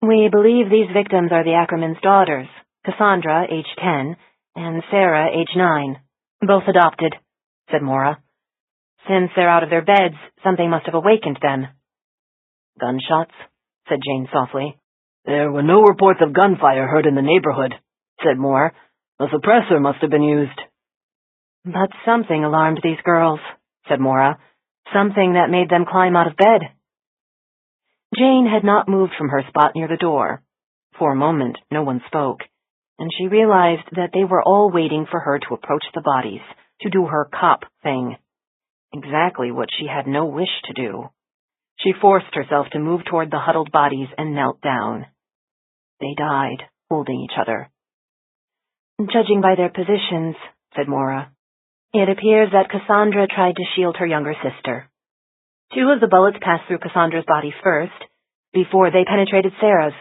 "We believe these victims are the Ackermans' daughters, Cassandra, age 10, and Sarah, age 9. Both adopted," said Maura. "Since they're out of their beds, something must have awakened them." "Gunshots?" said Jane softly. "There were no reports of gunfire heard in the neighborhood," said Moore. "A suppressor must have been used." "But something alarmed these girls," said Maura. "Something that made them climb out of bed." Jane had not moved from her spot near the door. For a moment, no one spoke, and she realized that they were all waiting for her to approach the bodies, to do her cop thing. Exactly what she had no wish to do. She forced herself to move toward the huddled bodies and knelt down. They died, holding each other. "Judging by their positions," said Maura, "it appears that Cassandra tried to shield her younger sister. 2 of the bullets passed through Cassandra's body first, before they penetrated Sarah's.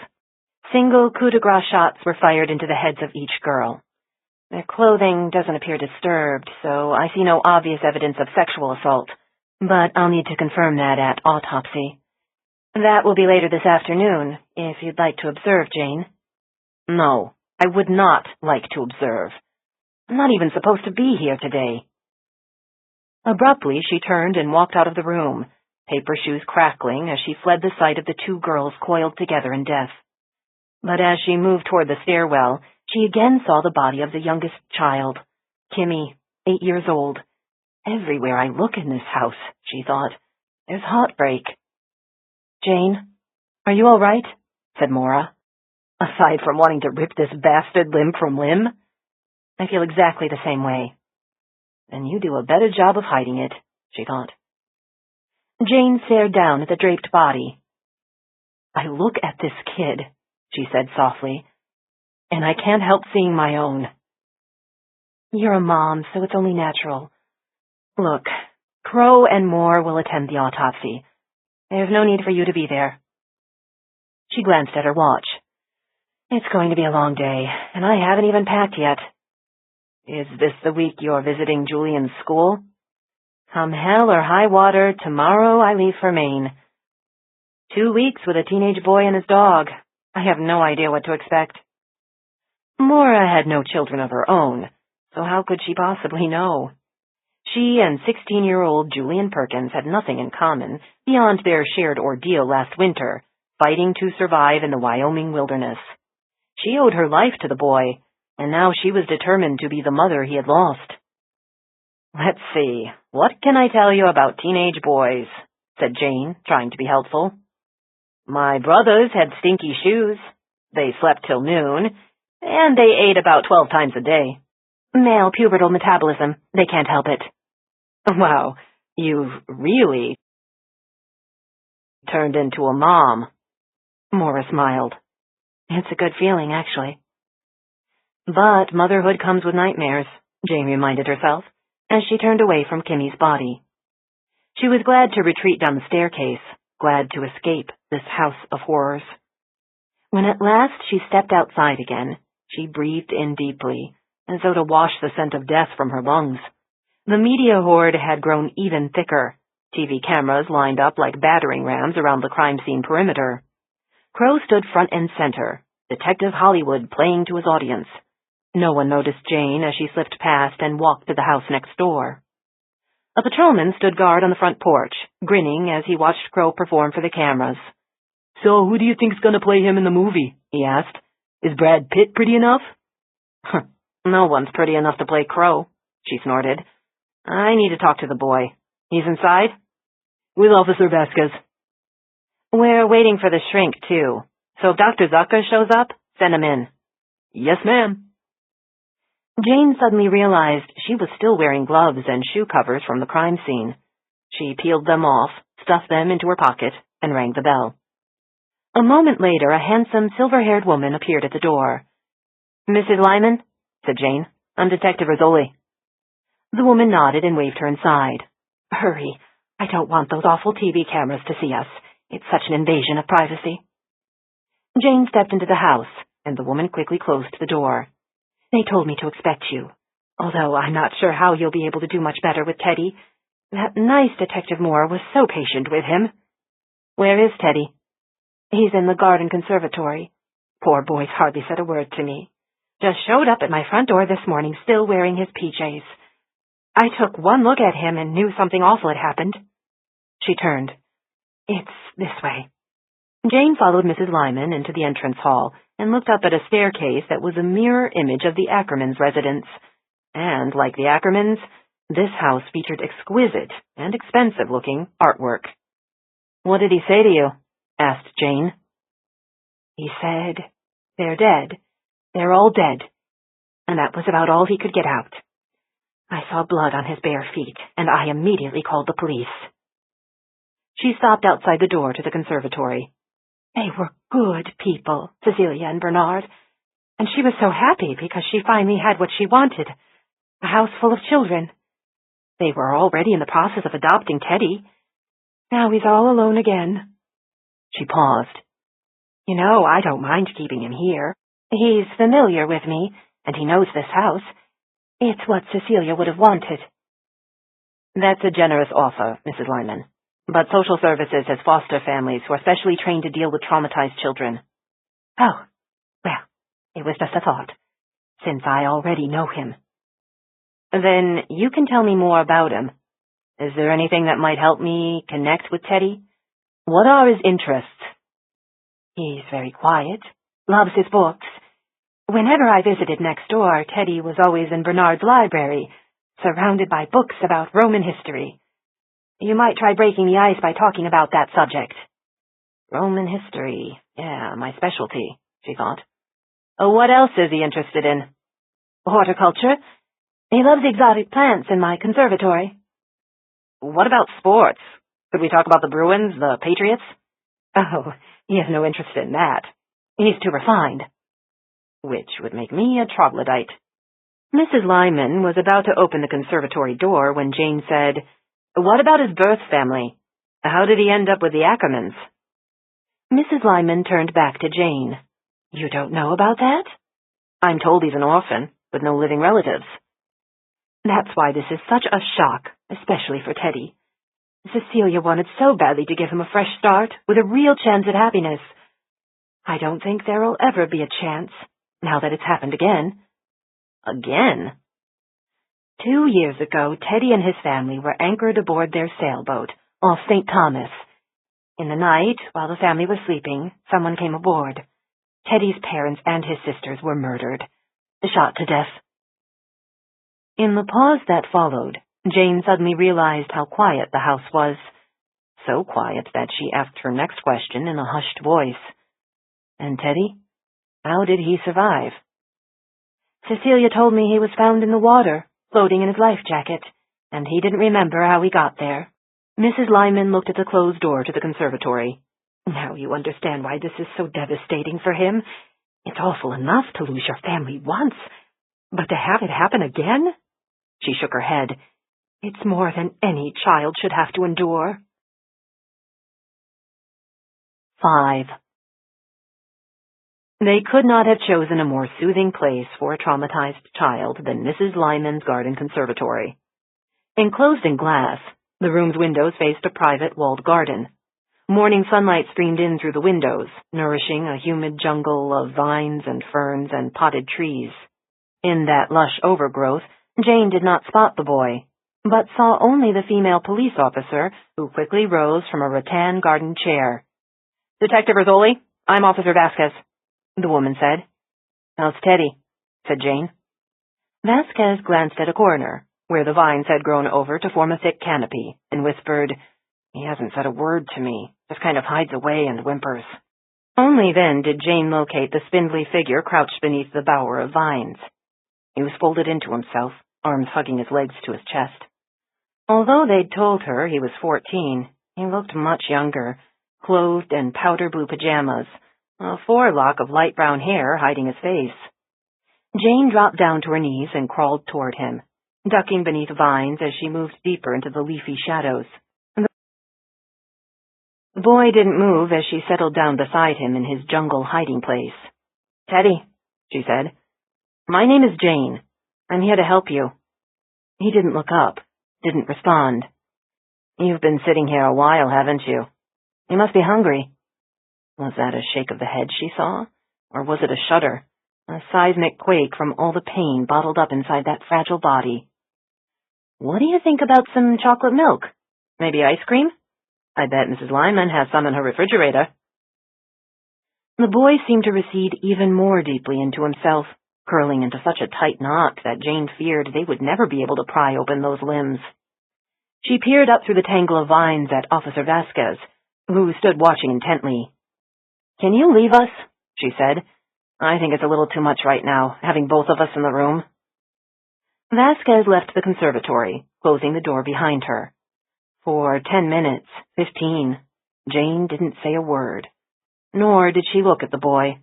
Single coup de grace shots were fired into the heads of each girl. Their clothing doesn't appear disturbed, so I see no obvious evidence of sexual assault, but I'll need to confirm that at autopsy. That will be later this afternoon, if you'd like to observe, Jane." "No, I would not like to observe. I'm not even supposed to be here today." Abruptly, she turned and walked out of the room, paper shoes crackling as she fled the sight of the 2 girls coiled together in death. But as she moved toward the stairwell, she again saw the body of the youngest child, Kimmy, 8 years old. "Everywhere I look in this house," she thought, "there's heartbreak." "Jane, are you all right?" said Maura. "Aside from wanting to rip this bastard limb from limb?" "I feel exactly the same way." "Then you do a better job of hiding it," she thought. Jane stared down at the draped body. "I look at this kid," she said softly, "and I can't help seeing my own." "You're a mom, so it's only natural. Look, Crow and Moore will attend the autopsy. There's no need for you to be there." She glanced at her watch. "It's going to be a long day, and I haven't even packed yet." "Is this the week you're visiting Julian's school?" "Come hell or high water, tomorrow I leave for Maine. 2 weeks with a teenage boy and his dog. I have no idea what to expect." Maura had no children of her own, so how could she possibly know? She and 16-year-old Julian Perkins had nothing in common beyond their shared ordeal last winter, fighting to survive in the Wyoming wilderness. She owed her life to the boy, and now she was determined to be the mother he had lost. "Let's see, "What can I tell you about teenage boys?" said Jane, trying to be helpful. "My brothers had stinky shoes. They slept till noon, and they ate about 12 times a day. Male pubertal metabolism. They can't help it." "Wow, you've really turned into a mom." Maura smiled. "It's a good feeling, actually." But motherhood comes with nightmares, Jane reminded herself, as she turned away from Kimmy's body. She was glad to retreat down the staircase, glad to escape this house of horrors. When at last she stepped outside again, she breathed in deeply, as though to wash the scent of death from her lungs. The media horde had grown even thicker, TV cameras lined up like battering rams around the crime scene perimeter. Crow stood front and center, Detective Hollywood playing to his audience. No one noticed Jane as she slipped past and walked to the house next door. A patrolman stood guard on the front porch, grinning as he watched Crow perform for the cameras. "So who do you think's gonna play him in the movie?" he asked. "Is Brad Pitt pretty enough?" "No one's pretty enough to play Crow," she snorted. "I need to talk to the boy. He's inside?" "With Officer Vasquez." "We're waiting for the shrink, too. So if Dr. Zucker shows up, send him in." "Yes, ma'am." Jane suddenly realized she was still wearing gloves and shoe covers from the crime scene. She peeled them off, stuffed them into her pocket, and rang the bell. A moment later, a handsome, silver-haired woman appeared at the door. "Mrs. Lyman?" said Jane. "I'm Detective Rizzoli." The woman nodded and waved her inside. "Hurry. I don't want those awful TV cameras to see us. It's such an invasion of privacy." Jane stepped into the house, and the woman quickly closed the door. "They told me to expect you, although I'm not sure how you'll be able to do much better with Teddy. That nice Detective Moore was so patient with him." "Where is Teddy?" "He's in the garden conservatory. Poor boy's hardly said a word to me. Just showed up at my front door this morning still wearing his PJs. I took one look at him and knew something awful had happened." She turned. "It's this way." Jane followed Mrs. Lyman into the entrance hall and looked up at a staircase that was a mirror image of the Ackermans' residence. And, like the Ackermans, this house featured exquisite and expensive-looking artwork. "What did he say to you?" asked Jane. "He said, 'They're dead. They're all dead.' And that was about all he could get out. I saw blood on his bare feet, and I immediately called the police." She stopped outside the door to the conservatory. "They were good people, Cecilia and Bernard, and she was so happy because she finally had what she wanted, a house full of children. They were already in the process of adopting Teddy. Now he's all alone again." She paused. "You know, I don't mind keeping him here. He's familiar with me, and he knows this house. It's what Cecilia would have wanted." "That's a generous offer, Mrs. Lyman. But social services has foster families who are specially trained to deal with traumatized children." "Oh, well, it was just a thought, since I already know him." "Then you can tell me more about him. Is there anything that might help me connect with Teddy? What are his interests?" "He's very quiet, loves his books. Whenever I visited next door, Teddy was always in Bernard's library, surrounded by books about Roman history. You might try breaking the ice by talking about that subject." Roman history, yeah, my specialty, she thought. "What else is he interested in?" "Horticulture. He loves exotic plants in my conservatory." "What about sports? Could we talk about the Bruins, the Patriots?" "Oh, he has no interest in that. He's too refined." "Which would make me a troglodyte." Mrs. Lyman was about to open the conservatory door when Jane said, "What about his birth family? How did he end up with the Ackermans?" Mrs. Lyman turned back to Jane. "You don't know about that?" "I'm told he's an orphan, with no living relatives." "That's why this is such a shock, especially for Teddy. Cecilia wanted so badly to give him a fresh start, with a real chance at happiness. I don't think there'll ever be a chance, now that it's happened again." "Again?" 2 years ago, Teddy and his family were anchored aboard their sailboat off St. Thomas. In the night, while the family was sleeping, someone came aboard. Teddy's parents and his sisters were murdered, shot to death. In the pause that followed, Jane suddenly realized how quiet the house was. So quiet that she asked her next question in a hushed voice. "And Teddy? How did he survive?" "Cecilia told me he was found in the water, floating in his life jacket, and he didn't remember how he got there." Mrs. Lyman looked at the closed door to the conservatory. "Now you understand why this is so devastating for him. It's awful enough to lose your family once, but to have it happen again?" She shook her head. "It's more than any child should have to endure." 5. They could not have chosen a more soothing place for a traumatized child than Mrs. Lyman's garden conservatory. Enclosed in glass, the room's windows faced a private walled garden. Morning sunlight streamed in through the windows, nourishing a humid jungle of vines and ferns and potted trees. In that lush overgrowth, Jane did not spot the boy, but saw only the female police officer, who quickly rose from a rattan garden chair. "Detective Rizzoli, I'm Officer Vasquez," the woman said. "How's Teddy?" said Jane. Vasquez glanced at a corner, where the vines had grown over to form a thick canopy, and whispered, "He hasn't said a word to me, just kind of hides away and whimpers." Only then did Jane locate the spindly figure crouched beneath the bower of vines. He was folded into himself, arms hugging his legs to his chest. Although they'd told her he was 14, he looked much younger, clothed in powder blue pajamas, a forelock of light brown hair hiding his face. Jane dropped down to her knees and crawled toward him, ducking beneath vines as she moved deeper into the leafy shadows. The boy didn't move as she settled down beside him in his jungle hiding place. "Teddy," she said, "my name is Jane. I'm here to help you." He didn't look up, didn't respond. "You've been sitting here a while, haven't you? You must be hungry." Was that a shake of the head she saw? Or was it a shudder, a seismic quake from all the pain bottled up inside that fragile body? "What do you think about some chocolate milk? Maybe ice cream? I bet Mrs. Lyman has some in her refrigerator." The boy seemed to recede even more deeply into himself, curling into such a tight knot that Jane feared they would never be able to pry open those limbs. She peered up through the tangle of vines at Officer Vasquez, who stood watching intently. "Can you leave us?" she said. "I think it's a little too much right now, having both of us in the room." Vasquez left the conservatory, closing the door behind her. For 10 minutes, 15, Jane didn't say a word, nor did she look at the boy.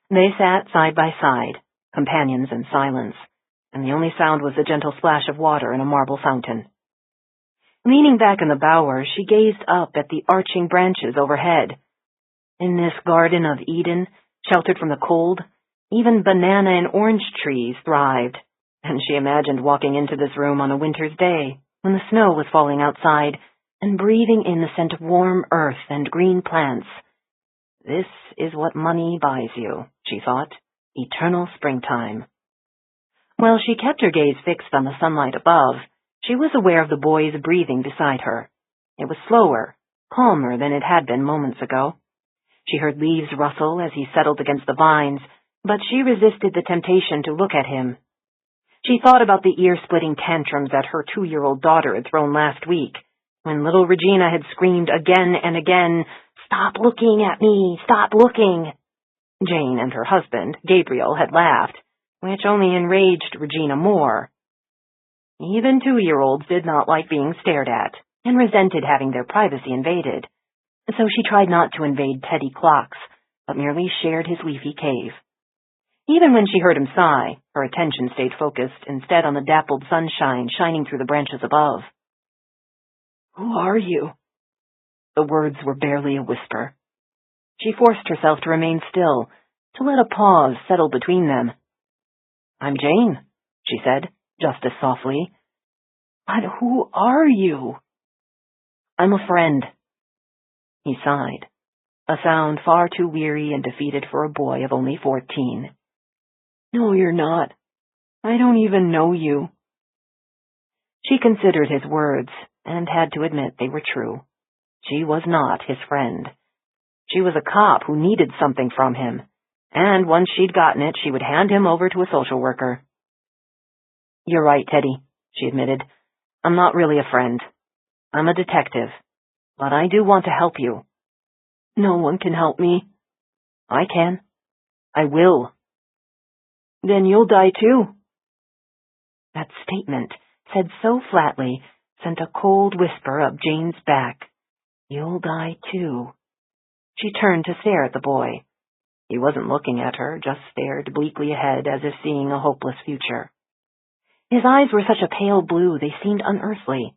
They sat side by side, companions in silence, and the only sound was the gentle splash of water in a marble fountain. Leaning back in the bower, she gazed up at the arching branches overhead. In this Garden of Eden, sheltered from the cold, even banana and orange trees thrived, and she imagined walking into this room on a winter's day, when the snow was falling outside, and breathing in the scent of warm earth and green plants. This is what money buys you, she thought, eternal springtime. While she kept her gaze fixed on the sunlight above, she was aware of the boy's breathing beside her. It was slower, calmer than it had been moments ago. She heard leaves rustle as he settled against the vines, but she resisted the temptation to look at him. She thought about the ear-splitting tantrums that her 2-year-old daughter had thrown last week, when little Regina had screamed again and again, "Stop looking at me! Stop looking!" Jane and her husband, Gabriel, had laughed, which only enraged Regina more. Even 2-year-olds did not like being stared at, and resented having their privacy invaded. So she tried not to invade Teddy Clocks, but merely shared his leafy cave. Even when she heard him sigh, her attention stayed focused instead on the dappled sunshine shining through the branches above. "Who are you?" The words were barely a whisper. She forced herself to remain still, to let a pause settle between them. "I'm Jane," she said, just as softly. "But who are you?" "I'm a friend." He sighed, a sound far too weary and defeated for a boy of only 14. "No, you're not. I don't even know you." She considered his words, and had to admit they were true. She was not his friend. She was a cop who needed something from him, and once she'd gotten it, she would hand him over to a social worker. "You're right, Teddy," she admitted. I'm not really a friend. I'm a detective, but I do want to help you. No one can help me. I can. I will. Then you'll die too. That statement, said so flatly, sent a cold whisper up Jane's back. You'll die too. She turned to stare at the boy. He wasn't looking at her, just stared bleakly ahead as if seeing a hopeless future. His eyes were such a pale blue they seemed unearthly.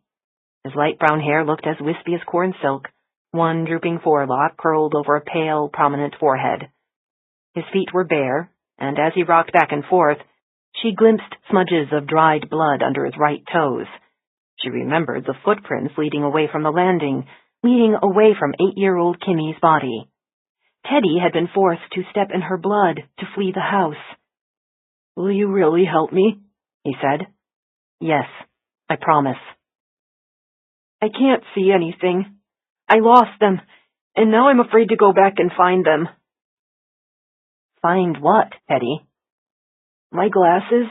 His light brown hair looked as wispy as corn silk, one drooping forelock curled over a pale, prominent forehead. His feet were bare, and as he rocked back and forth, she glimpsed smudges of dried blood under his right toes. She remembered the footprints leading away from the landing, leading away from 8-year-old Kimmy's body. Teddy had been forced to step in her blood to flee the house. Will you really help me? He said. Yes, I promise. I can't see anything. I lost them, and now I'm afraid to go back and find them. Find what, Teddy? My glasses.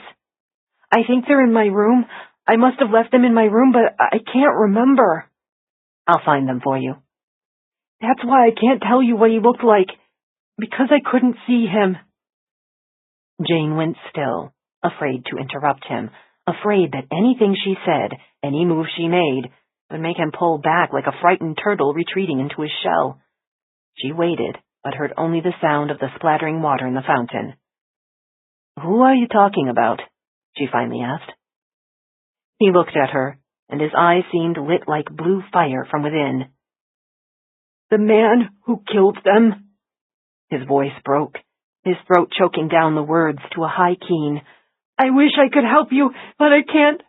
I think they're in my room. I must have left them in my room, but I can't remember. I'll find them for you. That's why I can't tell you what he looked like, because I couldn't see him. Jane went still, afraid to interrupt him, afraid that anything she said, any move she made, would make him pull back like a frightened turtle retreating into his shell. She waited, but heard only the sound of the splattering water in the fountain. Who are you talking about? She finally asked. He looked at her, and his eyes seemed lit like blue fire from within. The man who killed them. His voice broke, his throat choking down the words to a high keen. I wish I could help you, but I can't.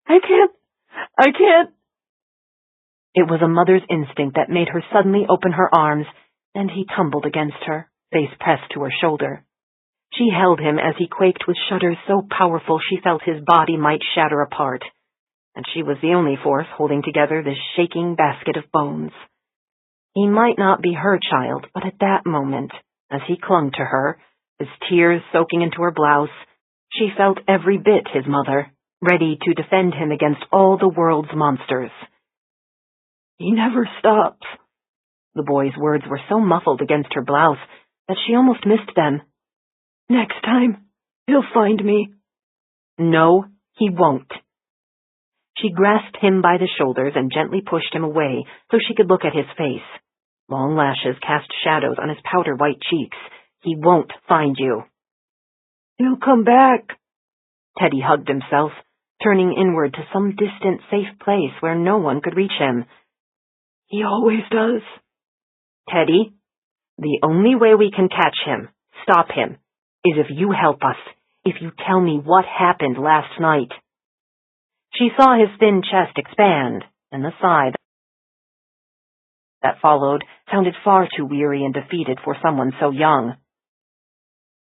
I can't. It was a mother's instinct that made her suddenly open her arms, and he tumbled against her, face pressed to her shoulder. She held him as he quaked with shudders so powerful she felt his body might shatter apart, and she was the only force holding together this shaking basket of bones. He might not be her child, but at that moment, as he clung to her, his tears soaking into her blouse, she felt every bit his mother, ready to defend him against all the world's monsters. He never stops. The boy's words were so muffled against her blouse that she almost missed them. Next time, he'll find me. No, he won't. She grasped him by the shoulders and gently pushed him away so she could look at his face. Long lashes cast shadows on his powder-white cheeks. He won't find you. He'll come back. Teddy hugged himself, turning inward to some distant, safe place where no one could reach him. He always does. Teddy, the only way we can catch him, stop him, is if you help us, if you tell me what happened last night. She saw his thin chest expand, and the sigh that followed sounded far too weary and defeated for someone so young.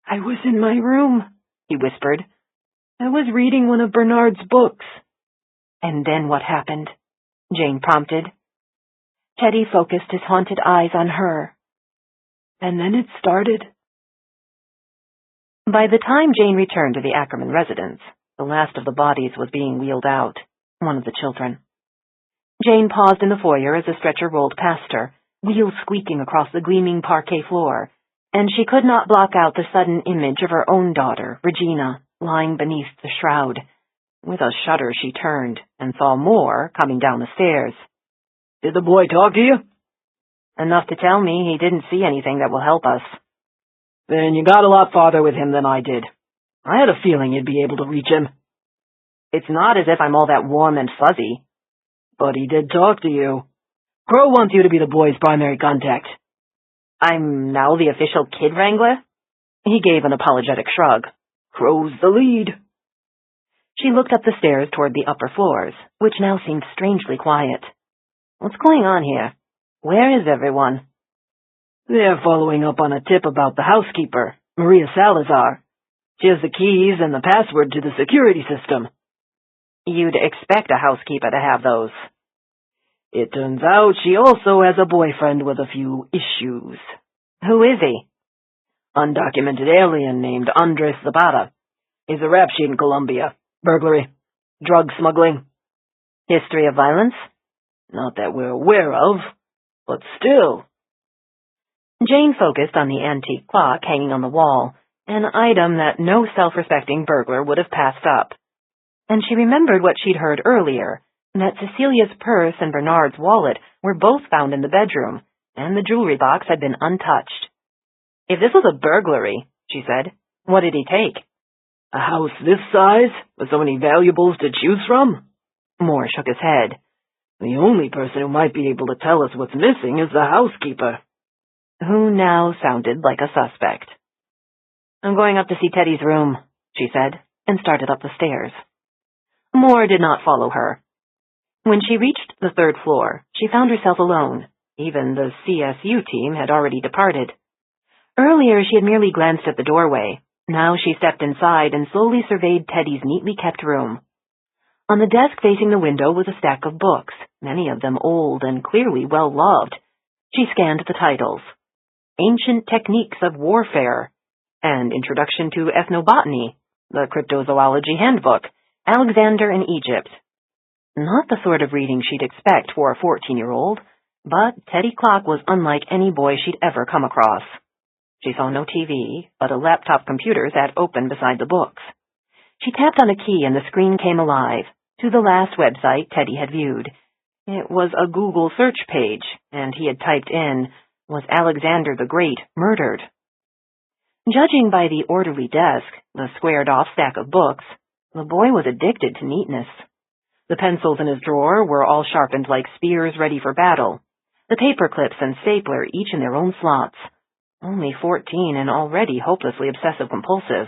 I was in my room, he whispered. I was reading one of Bernard's books. And then what happened? Jane prompted. Teddy focused his haunted eyes on her. And then it started. By the time Jane returned to the Ackerman residence, the last of the bodies was being wheeled out, one of the children. Jane paused in the foyer as the stretcher rolled past her, wheels squeaking across the gleaming parquet floor, and she could not block out the sudden image of her own daughter, Regina, lying beneath the shroud. With a shudder she turned, and saw Moore coming down the stairs. Did the boy talk to you? Enough to tell me he didn't see anything that will help us. Then you got a lot farther with him than I did. I had a feeling you'd be able to reach him. It's not as if I'm all that warm and fuzzy. But he did talk to you. Crow wants you to be the boy's primary contact. I'm now the official kid wrangler? He gave an apologetic shrug. Crow's the lead. She looked up the stairs toward the upper floors, which now seemed strangely quiet. What's going on here? Where is everyone? They're following up on a tip about the housekeeper, Maria Salazar. She has the keys and the password to the security system. You'd expect a housekeeper to have those. It turns out she also has a boyfriend with a few issues. Who is he? Undocumented alien named Andres Zapata. He's a rap sheet in Colombia. Burglary. Drug smuggling. History of violence? Not that we're aware of, but still. Jane focused on the antique clock hanging on the wall, an item that no self-respecting burglar would have passed up. And she remembered what she'd heard earlier, that Cecilia's purse and Bernard's wallet were both found in the bedroom, and the jewelry box had been untouched. If this was a burglary, she said, what did he take? A house this size, with so many valuables to choose from? Moore shook his head. The only person who might be able to tell us what's missing is the housekeeper. Who now sounded like a suspect. I'm going up to see Teddy's room, she said, and started up the stairs. Moore did not follow her. When she reached the third floor, she found herself alone. Even the CSU team had already departed. Earlier, she had merely glanced at the doorway. Now she stepped inside and slowly surveyed Teddy's neatly kept room. On the desk facing the window was a stack of books, many of them old and clearly well-loved. She scanned the titles. Ancient Techniques of Warfare, and Introduction to Ethnobotany, the Cryptozoology Handbook, Alexander in Egypt. Not the sort of reading she'd expect for a 14-year-old, but Teddy Clock was unlike any boy she'd ever come across. She saw no TV, but a laptop computer sat open beside the books. She tapped on a key and the screen came alive, to the last website Teddy had viewed. It was a Google search page, and he had typed in, "Was Alexander the Great murdered?" Judging by the orderly desk, the squared-off stack of books, the boy was addicted to neatness. The pencils in his drawer were all sharpened like spears ready for battle, the paper clips and stapler each in their own slots. Only 14 and already hopelessly obsessive-compulsive.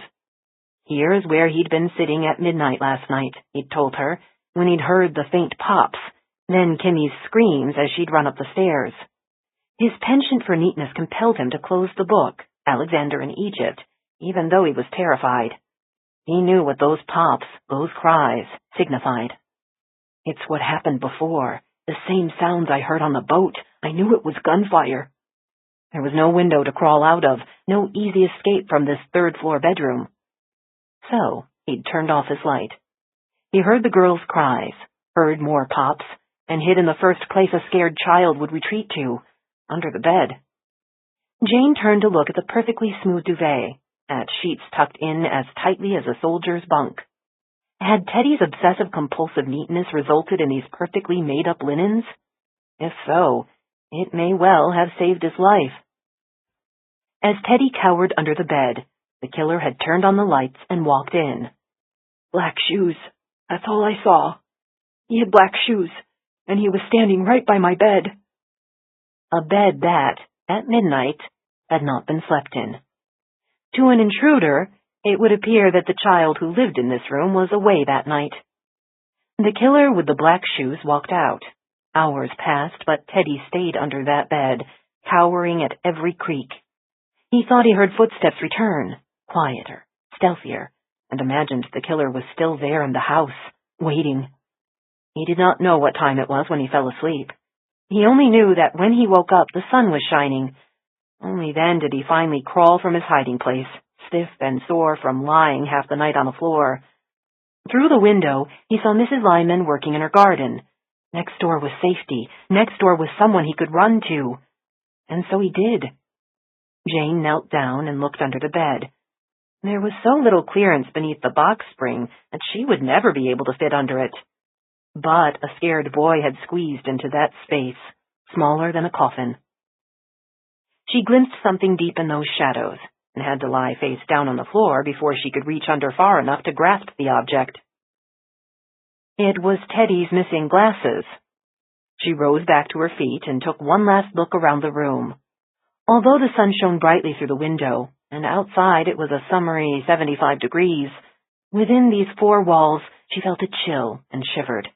Here's where he'd been sitting at midnight last night, he'd told her, when he'd heard the faint pops, then Kimmy's screams as she'd run up the stairs. His penchant for neatness compelled him to close the book, Alexander in Egypt, even though he was terrified. He knew what those pops, those cries, signified. It's what happened before, the same sounds I heard on the boat. I knew it was gunfire. There was no window to crawl out of, no easy escape from this third-floor bedroom. So, he'd turned off his light. He heard the girl's cries, heard more pops, and hid in the first place a scared child would retreat to, under the bed. Jane turned to look at the perfectly smooth duvet, at sheets tucked in as tightly as a soldier's bunk. Had Teddy's obsessive-compulsive neatness resulted in these perfectly made-up linens? If so, it may well have saved his life. As Teddy cowered under the bed, the killer had turned on the lights and walked in. Black shoes. That's all I saw. He had black shoes, and he was standing right by my bed. A bed that, at midnight, had not been slept in. To an intruder, it would appear that the child who lived in this room was away that night. The killer with the black shoes walked out. Hours passed, but Teddy stayed under that bed, cowering at every creak. He thought he heard footsteps return, quieter, stealthier, and imagined the killer was still there in the house, waiting. He did not know what time it was when he fell asleep. He only knew that when he woke up, the sun was shining. Only then did he finally crawl from his hiding place, stiff and sore from lying half the night on the floor. Through the window, he saw Mrs. Lyman working in her garden. Next door was safety. Next door was someone he could run to. And so he did. Jane knelt down and looked under the bed. There was so little clearance beneath the box spring that she would never be able to fit under it. But a scared boy had squeezed into that space, smaller than a coffin. She glimpsed something deep in those shadows, and had to lie face down on the floor before she could reach under far enough to grasp the object. It was Teddy's missing glasses. She rose back to her feet and took one last look around the room. Although the sun shone brightly through the window, and outside it was a summery 75 degrees, within these four walls she felt a chill and shivered.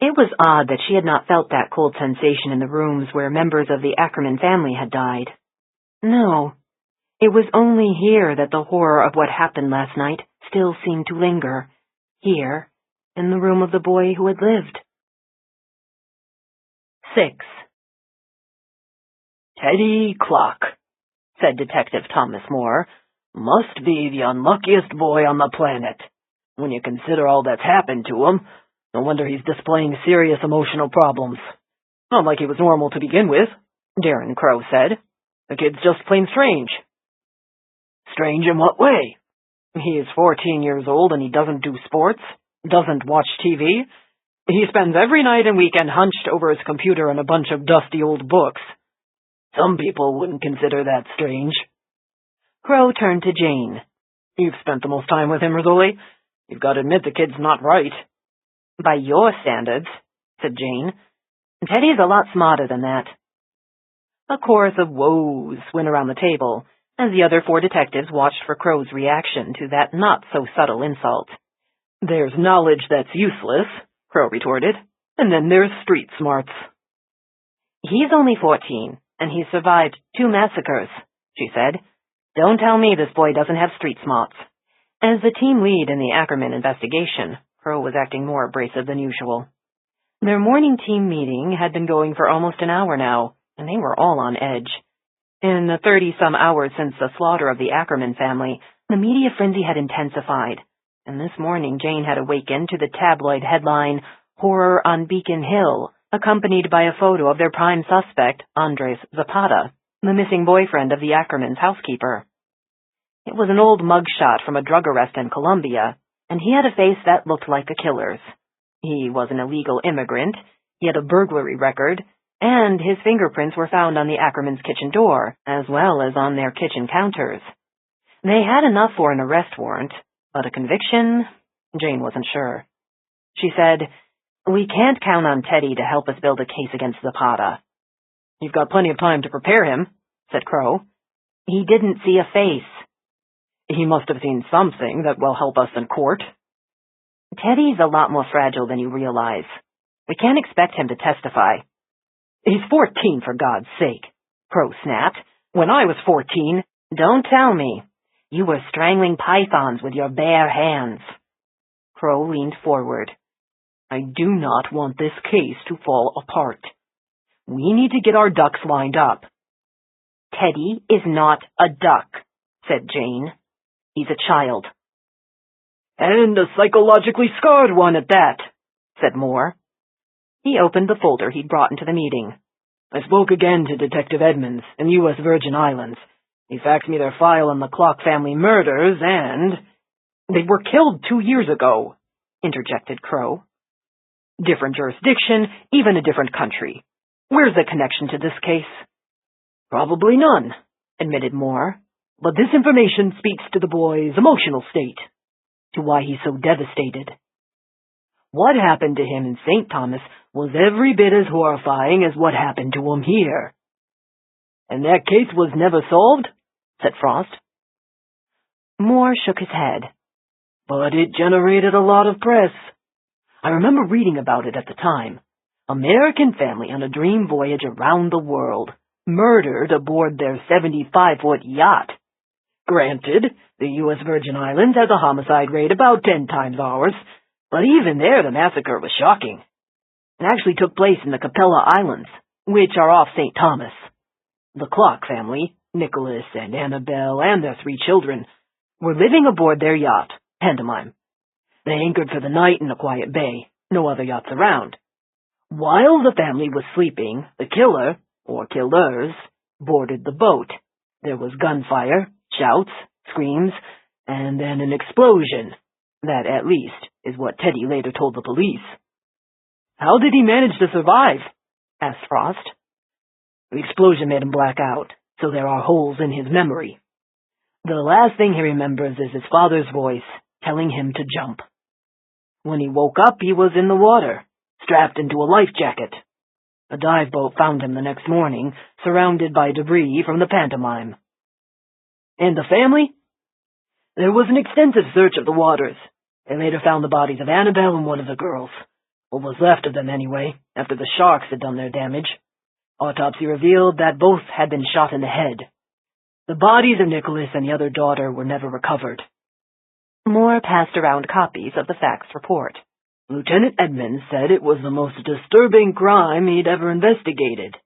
It was odd that she had not felt that cold sensation in the rooms where members of the Ackerman family had died. No, it was only here that the horror of what happened last night still seemed to linger, here, in the room of the boy who had lived. 6. Teddy Clock, said Detective Thomas Moore, must be the unluckiest boy on the planet. When you consider all that's happened to him, No wonder he's displaying serious emotional problems. Not like he was normal to begin with, Darren Crow said. The kid's just plain strange. Strange in what way? He is 14 years old and he doesn't do sports, doesn't watch TV. He spends every night and weekend hunched over his computer and a bunch of dusty old books. Some people wouldn't consider that strange. Crow turned to Jane. You've spent the most time with him, Rizzoli. You've got to admit the kid's not right. By your standards, said Jane. Teddy's a lot smarter than that. A chorus of woes went around the table as the other 4 detectives watched for Crow's reaction to that not-so-subtle insult. There's knowledge that's useless, Crow retorted, and then there's street smarts. He's only 14, and he's survived 2 massacres, she said. Don't tell me this boy doesn't have street smarts. As the team lead in the Ackerman investigation, Crow was acting more abrasive than usual. Their morning team meeting had been going for almost an hour now, and they were all on edge. In the 30-some hours since the slaughter of the Ackerman family, the media frenzy had intensified, and this morning Jane had awakened to the tabloid headline, "Horror on Beacon Hill," accompanied by a photo of their prime suspect, Andres Zapata, the missing boyfriend of the Ackerman's housekeeper. It was an old mugshot from a drug arrest in Colombia, and he had a face that looked like a killer's. He was an illegal immigrant, he had a burglary record, and his fingerprints were found on the Ackerman's kitchen door, as well as on their kitchen counters. They had enough for an arrest warrant, but a conviction? Jane wasn't sure. She said, "We can't count on Teddy to help us build a case against Zapata." "You've got plenty of time to prepare him," said Crow. "He didn't see a face." "He must have seen something that will help us in court." "Teddy's a lot more fragile than you realize. We can't expect him to testify." "He's 14, for God's sake," Crow snapped. "When I was 14... "Don't tell me. You were strangling pythons with your bare hands." Crow leaned forward. "I do not want this case to fall apart. We need to get our ducks lined up." "Teddy is not a duck," said Jane. "He's a child." "And a psychologically scarred one at that," said Moore. He opened the folder he'd brought into the meeting. "I spoke again to Detective Edmonds in the U.S. Virgin Islands. He faxed me their file on the Clock family murders, and—" "They were killed 2 years ago," interjected Crow. "Different jurisdiction, even a different country. Where's the connection to this case?" "Probably none," admitted Moore. "But this information speaks to the boy's emotional state, to why he's so devastated. What happened to him in St. Thomas was every bit as horrifying as what happened to him here." "And that case was never solved?" said Frost. Moore shook his head. "But it generated a lot of press. I remember reading about it at the time. American family on a dream voyage around the world, murdered aboard their 75-foot yacht. Granted, the U.S. Virgin Islands has a homicide rate about 10 times ours, but even there the massacre was shocking. It actually took place in the Capella Islands, which are off St. Thomas. The Clock family, Nicholas and Annabelle and their 3 children, were living aboard their yacht, Pantomime. They anchored for the night in a quiet bay, no other yachts around. While the family was sleeping, the killer, or killers, boarded the boat. There was gunfire, shouts, screams, and then an explosion. That, at least, is what Teddy later told the police." "How did he manage to survive?" asked Frost. "The explosion made him black out, so there are holes in his memory. The last thing he remembers is his father's voice telling him to jump. When he woke up, he was in the water, strapped into a life jacket. A dive boat found him the next morning, surrounded by debris from the Pantomime." "And the family?" "There was an extensive search of the waters. They later found the bodies of Annabelle and one of the girls. What was left of them, anyway, after the sharks had done their damage. Autopsy revealed that both had been shot in the head. The bodies of Nicholas and the other daughter were never recovered." Moore passed around copies of the facts report. "Lieutenant Edmonds said it was the most disturbing crime he'd ever investigated.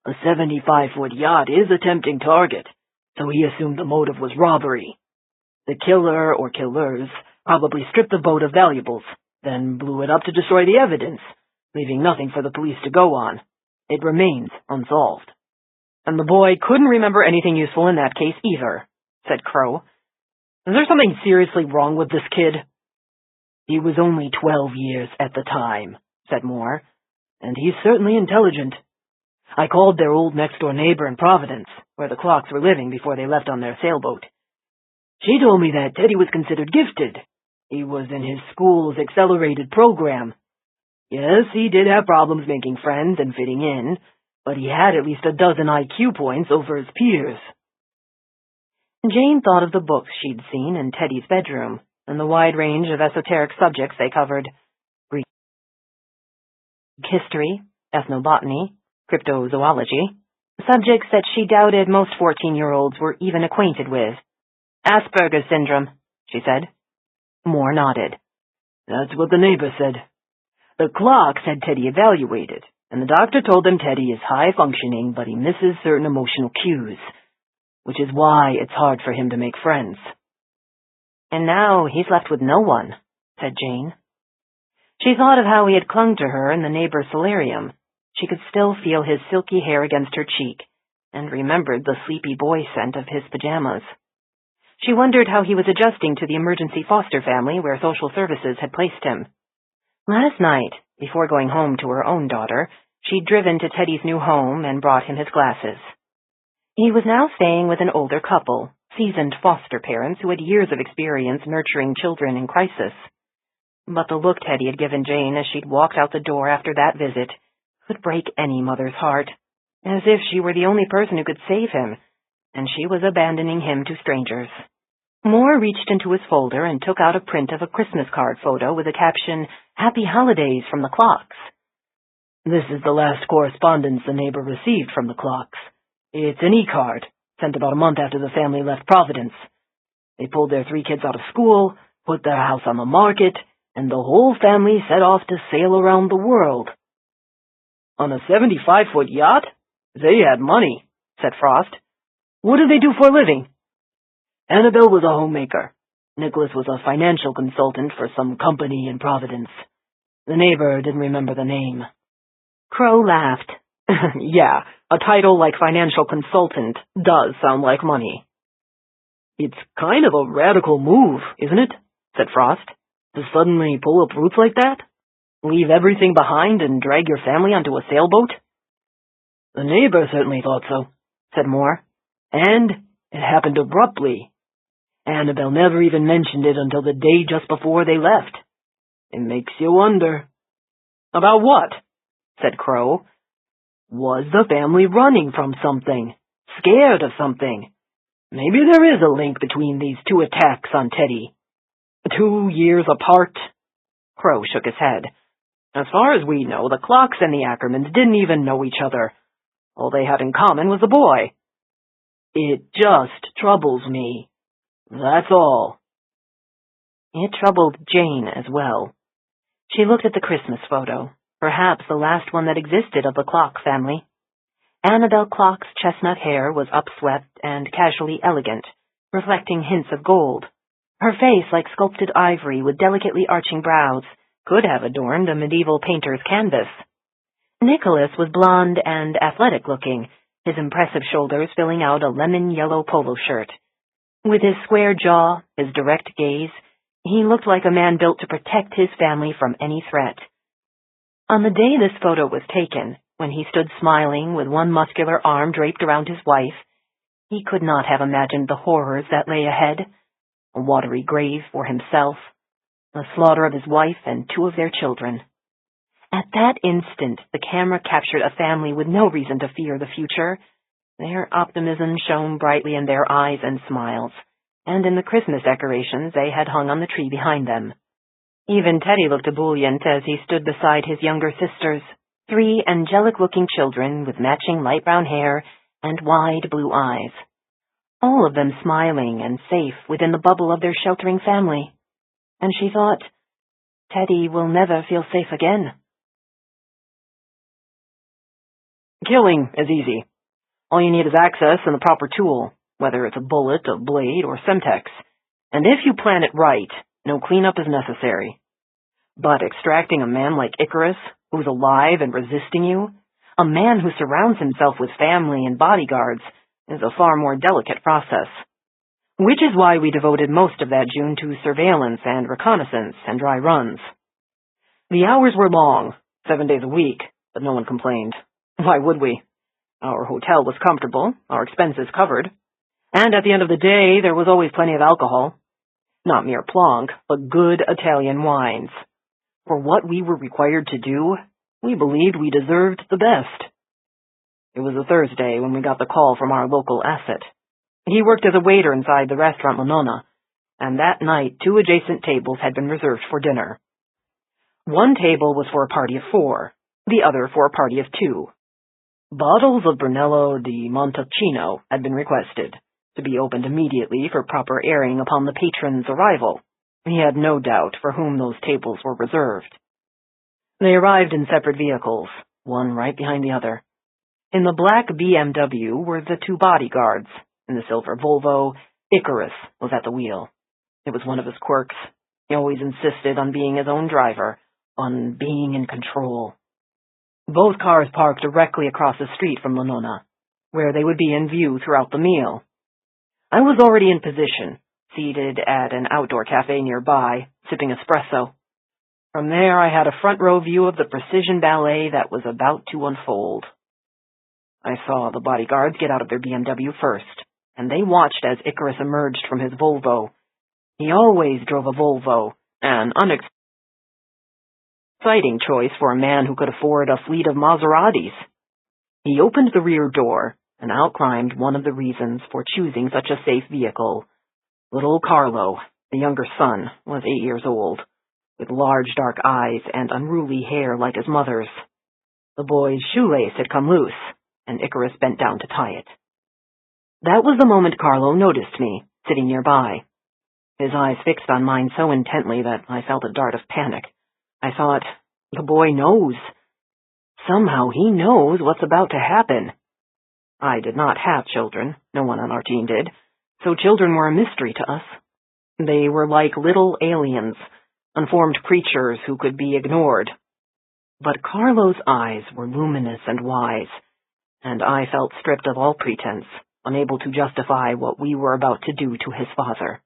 A 75-foot yacht is a tempting target, so he assumed the motive was robbery. The killer or killers probably stripped the boat of valuables, then blew it up to destroy the evidence, leaving nothing for the police to go on. It remains unsolved. And the boy couldn't remember anything useful in that case either, said Crow. Is there something seriously wrong with this kid? He was only 12 years at the time, said Moore, and he's certainly intelligent. I called their old next-door neighbor in Providence, where the Clocks were living before they left on their sailboat. She told me that Teddy was considered gifted. He was in his school's accelerated program. Yes, he did have problems making friends and fitting in, but he had at least a dozen IQ points over his peers. Jane thought of the books she'd seen in Teddy's bedroom, and the wide range of esoteric subjects they covered: Greek history, ethnobotany, cryptozoology, subjects that she doubted most 14-year-olds were even acquainted with. Asperger's syndrome, she said. Moore nodded. That's what the neighbor said. The Clocks had Teddy evaluated, and the doctor told them Teddy is high-functioning, but he misses certain emotional cues, which is why it's hard for him to make friends. And now he's left with no one, said Jane. She thought of how he had clung to her in the neighbor's solarium. She could still feel his silky hair against her cheek, and remembered the sleepy boy scent of his pajamas. She wondered how he was adjusting to the emergency foster family where social services had placed him. Last night, before going home to her own daughter, she'd driven to Teddy's new home and brought him his glasses. He was now staying with an older couple, seasoned foster parents who had years of experience nurturing children in crisis. But the look Teddy had given Jane as she'd walked out the door after that visit could break any mother's heart, as if she were the only person who could save him, and she was abandoning him to strangers. Moore reached into his folder and took out a print of a Christmas card photo with the caption, "Happy Holidays from the Clocks." This is the last correspondence the neighbor received from the Clocks. It's an e-card, sent about a month after the family left Providence. They pulled their 3 kids out of school, put their house on the market, and the whole family set off to sail around the world. On a 75-foot yacht? They had money, said Frost. What did they do for a living? Annabelle was a homemaker. Nicholas was a financial consultant for some company in Providence. The neighbor didn't remember the name. Crow laughed. Yeah, a title like financial consultant does sound like money. It's kind of a radical move, isn't it? Said Frost. To suddenly pull up roots like that? Leave everything behind and drag your family onto a sailboat? The neighbor certainly thought so, said Moore. And it happened abruptly. Annabelle never even mentioned it until the day just before they left. It makes you wonder. About what? Said Crow. Was the family running from something? Scared of something? Maybe there is a link between these 2 attacks on Teddy. 2 years apart? Crow shook his head. As far as we know, the Clocks and the Ackermans didn't even know each other. All they had in common was the boy. It just troubles me. That's all. It troubled Jane as well. She looked at the Christmas photo, perhaps the last one that existed of the Clock family. Annabelle Clock's chestnut hair was upswept and casually elegant, reflecting hints of gold. Her face, like sculpted ivory with delicately arching brows, could have adorned a medieval painter's canvas. Nicholas was blond and athletic-looking, his impressive shoulders filling out a lemon-yellow polo shirt. With his square jaw, his direct gaze, he looked like a man built to protect his family from any threat. On the day this photo was taken, when he stood smiling with one muscular arm draped around his wife, he could not have imagined the horrors that lay ahead. A watery grave for himself, the slaughter of his wife and 2 of their children. At that instant, the camera captured a family with no reason to fear the future. Their optimism shone brightly in their eyes and smiles, and in the Christmas decorations they had hung on the tree behind them. Even Teddy looked ebullient as he stood beside his younger sisters, 3 angelic-looking children with matching light brown hair and wide blue eyes. All of them smiling and safe within the bubble of their sheltering family. And she thought, Teddy will never feel safe again. Killing is easy. All you need is access and the proper tool, whether it's a bullet, a blade, or Semtex. And if you plan it right, no cleanup is necessary. But extracting a man like Icarus, who's alive and resisting you, a man who surrounds himself with family and bodyguards, is a far more delicate process. Which is why we devoted most of that June to surveillance and reconnaissance and dry runs. The hours were long, 7 days a week, but no one complained. Why would we? Our hotel was comfortable, our expenses covered, and at the end of the day there was always plenty of alcohol. Not mere plonk, but good Italian wines. For what we were required to do, we believed we deserved the best. It was a Thursday when we got the call from our local asset. He worked as a waiter inside the restaurant La Nonna, and that night 2 adjacent tables had been reserved for dinner. One table was for a party of 4, the other for a party of 2. Bottles of Brunello di Montalcino had been requested, to be opened immediately for proper airing upon the patron's arrival. He had no doubt for whom those tables were reserved. They arrived in separate vehicles, one right behind the other. In the black BMW were the 2 bodyguards. In the silver Volvo, Icarus was at the wheel. It was one of his quirks. He always insisted on being his own driver, on being in control. Both cars parked directly across the street from La Nonna, where they would be in view throughout the meal. I was already in position, seated at an outdoor cafe nearby, sipping espresso. From there I had a front-row view of the precision ballet that was about to unfold. I saw the bodyguards get out of their BMW first, and they watched as Icarus emerged from his Volvo. He always drove a Volvo, an exciting choice for a man who could afford a fleet of Maseratis. He opened the rear door, and out climbed one of the reasons for choosing such a safe vehicle. Little Carlo, the younger son, was 8 years old, with large dark eyes and unruly hair like his mother's. The boy's shoelace had come loose, and Icarus bent down to tie it. That was the moment Carlo noticed me, sitting nearby. His eyes fixed on mine so intently that I felt a dart of panic. I thought, the boy knows. Somehow he knows what's about to happen. I did not have children, no one on our team did, so children were a mystery to us. They were like little aliens, unformed creatures who could be ignored. But Carlo's eyes were luminous and wise, and I felt stripped of all pretense, unable to justify what we were about to do to his father.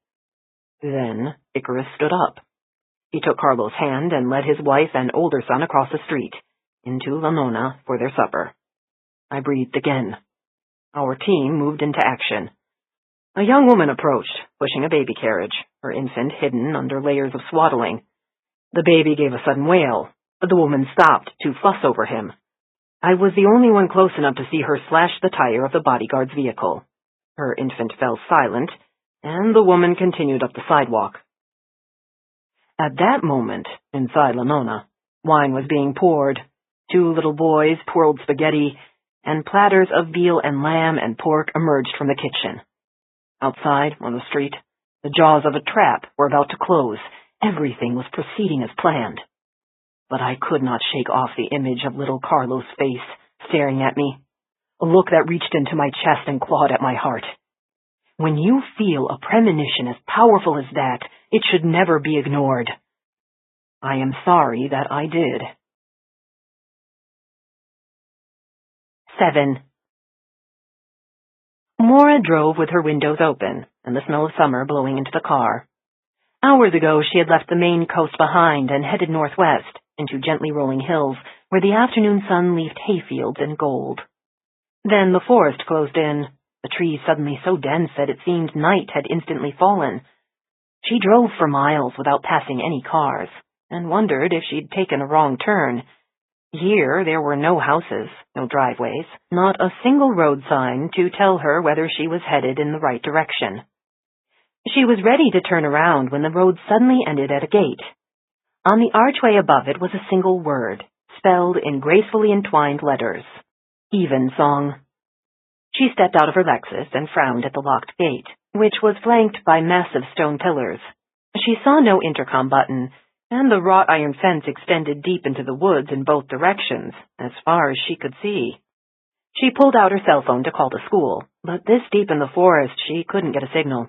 Then Icarus stood up. He took Carlo's hand and led his wife and older son across the street, into La Nonna for their supper. I breathed again. Our team moved into action. A young woman approached, pushing a baby carriage, her infant hidden under layers of swaddling. The baby gave a sudden wail, but the woman stopped to fuss over him. I was the only one close enough to see her slash the tire of the bodyguard's vehicle. Her infant fell silent, and the woman continued up the sidewalk. At that moment, inside La Nonna, wine was being poured. 2 little boys twirled spaghetti, and platters of veal and lamb and pork emerged from the kitchen. Outside, on the street, the jaws of a trap were about to close. Everything was proceeding as planned. But I could not shake off the image of little Carlo's face staring at me, a look that reached into my chest and clawed at my heart. When you feel a premonition as powerful as that, it should never be ignored. I am sorry that I did. 7. Maura drove with her windows open and the smell of summer blowing into the car. Hours ago she had left the Maine coast behind and headed northwest into gently rolling hills where the afternoon sun leafed hayfields in gold. Then the forest closed in, the trees suddenly so dense that it seemed night had instantly fallen. She drove for miles without passing any cars, and wondered if she'd taken a wrong turn. Here there were no houses, no driveways, not a single road sign to tell her whether she was headed in the right direction. She was ready to turn around when the road suddenly ended at a gate. On the archway above it was a single word, spelled in gracefully entwined letters. Evensong. She stepped out of her Lexus and frowned at the locked gate, which was flanked by massive stone pillars. She saw no intercom button, and the wrought iron fence extended deep into the woods in both directions, as far as she could see. She pulled out her cell phone to call the school, but this deep in the forest she couldn't get a signal.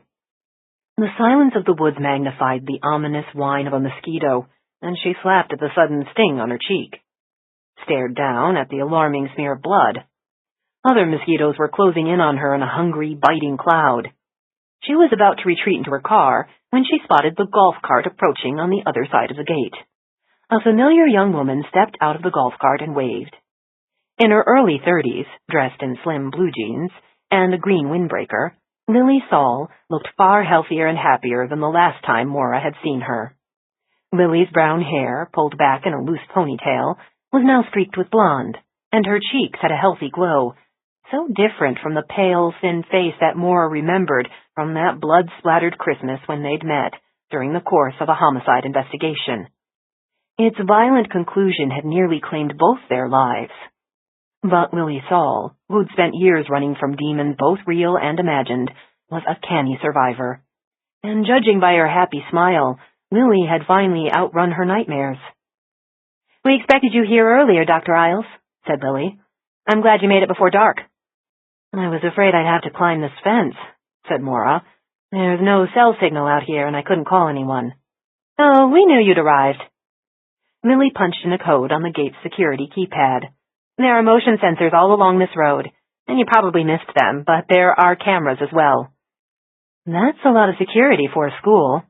The silence of the woods magnified the ominous whine of a mosquito, and she slapped at the sudden sting on her cheek. Stared down at the alarming smear of blood. Other mosquitoes were closing in on her in a hungry, biting cloud. She was about to retreat into her car when she spotted the golf cart approaching on the other side of the gate. A familiar young woman stepped out of the golf cart and waved. In her early 30s, dressed in slim blue jeans and a green windbreaker, Lily Saul looked far healthier and happier than the last time Maura had seen her. Lily's brown hair, pulled back in a loose ponytail, was now streaked with blonde, and her cheeks had a healthy glow, so different from the pale, thin face that Maura remembered from that blood-splattered Christmas when they'd met during the course of a homicide investigation. Its violent conclusion had nearly claimed both their lives. But Lily Saul, who'd spent years running from demons both real and imagined, was a canny survivor. And judging by her happy smile, Lily had finally outrun her nightmares. "We expected you here earlier, Dr. Isles," said Lily. "I'm glad you made it before dark." "I was afraid I'd have to climb this fence," said Maura. "There's no cell signal out here, and I couldn't call anyone." "Oh, we knew you'd arrived." Lily punched in a code on the gate's security keypad. "There are motion sensors all along this road, and you probably missed them, but there are cameras as well." "That's a lot of security for a school."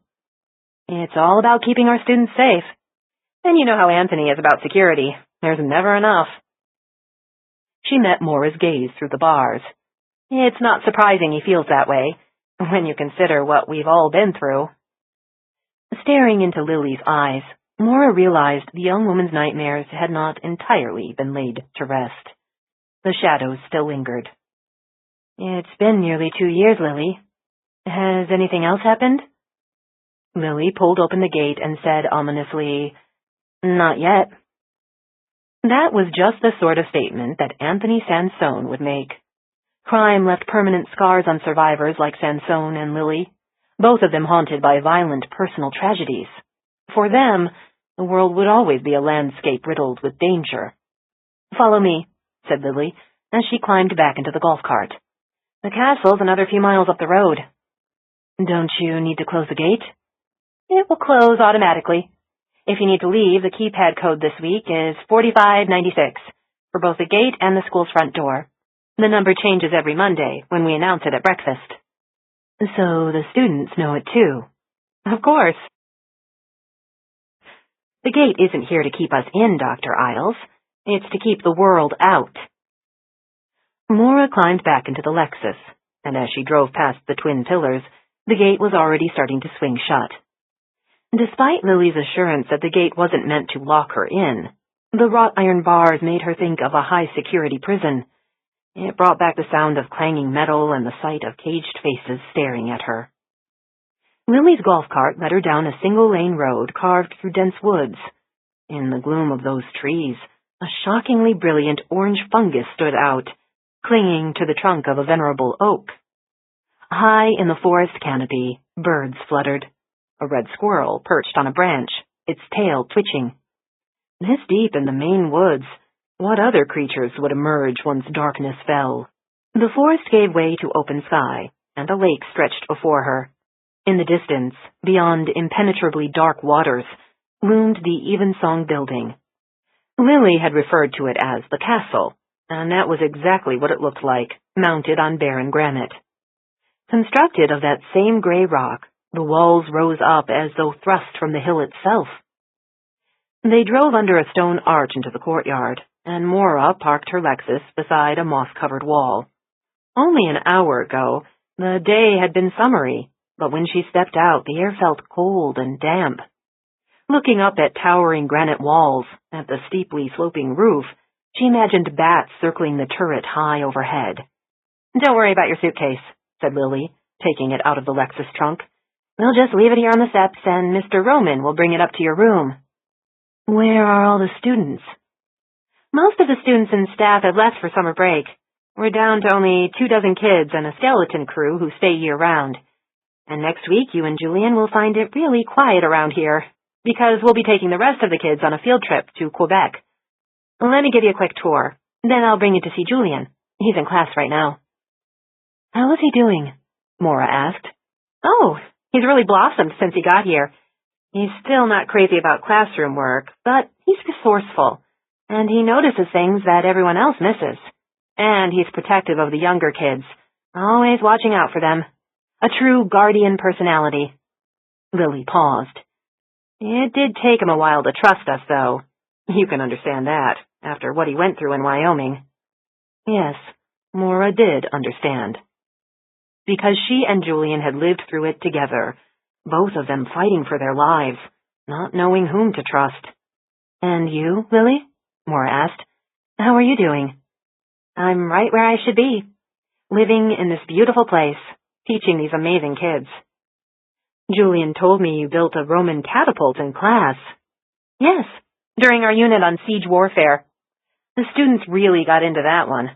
"It's all about keeping our students safe. And you know how Anthony is about security. There's never enough." She met Maura's gaze through the bars. "It's not surprising he feels that way, when you consider what we've all been through." Staring into Lily's eyes, Maura realized the young woman's nightmares had not entirely been laid to rest. The shadows still lingered. "It's been nearly 2 years, Lily. Has anything else happened?" Lily pulled open the gate and said ominously, "Not yet." That was just the sort of statement that Anthony Sansone would make. Crime left permanent scars on survivors like Sansone and Lily, both of them haunted by violent personal tragedies. For them, the world would always be a landscape riddled with danger. "Follow me," said Lily, as she climbed back into the golf cart. "The castle's another few miles up the road." "Don't you need to close the gate?" "It will close automatically. If you need to leave, the keypad code this week is 4596 for both the gate and the school's front door. The number changes every Monday when we announce it at breakfast." "So the students know it too?" "Of course." "The gate isn't here to keep us in, Dr. Isles. It's to keep the world out." Maura climbed back into the Lexus, and as she drove past the twin pillars, the gate was already starting to swing shut. Despite Lily's assurance that the gate wasn't meant to lock her in, the wrought iron bars made her think of a high-security prison. It brought back the sound of clanging metal and the sight of caged faces staring at her. Lily's golf cart led her down a single-lane road carved through dense woods. In the gloom of those trees, a shockingly brilliant orange fungus stood out, clinging to the trunk of a venerable oak. High in the forest canopy, birds fluttered. A red squirrel perched on a branch, its tail twitching. This deep in the Maine woods, what other creatures would emerge once darkness fell? The forest gave way to open sky, and a lake stretched before her. In the distance, beyond impenetrably dark waters, loomed the Evensong building. Lily had referred to it as the castle, and that was exactly what it looked like, mounted on barren granite. Constructed of that same gray rock, the walls rose up as though thrust from the hill itself. They drove under a stone arch into the courtyard, and Maura parked her Lexus beside a moss-covered wall. Only an hour ago, the day had been summery, but when she stepped out, the air felt cold and damp. Looking up at towering granite walls, at the steeply sloping roof, she imagined bats circling the turret high overhead. "Don't worry about your suitcase," said Lily, taking it out of the Lexus trunk. "We'll just leave it here on the steps, and Mr. Roman will bring it up to your room." "Where are all the students?" "Most of the students and staff have left for summer break. We're down to only 24 kids and a skeleton crew who stay year-round. And next week you and Julian will find it really quiet around here, because we'll be taking the rest of the kids on a field trip to Quebec. Let me give you a quick tour, then I'll bring you to see Julian. He's in class right now." "How is he doing?" Maura asked. "Oh, he's really blossomed since he got here. He's still not crazy about classroom work, but he's resourceful, and he notices things that everyone else misses. And he's protective of the younger kids, always watching out for them. A true guardian personality. Lily paused. It did take him a while to trust us, though. You can understand that, after what he went through in Wyoming. Yes, Maura did understand. Because she and Julian had lived through it together, both of them fighting for their lives, not knowing whom to trust. And you, Lily? Maura asked. How are you doing? I'm right where I should be, living in this beautiful place, teaching these amazing kids. Julian told me you built a Roman catapult in class. Yes, during our unit on siege warfare. The students really got into that one.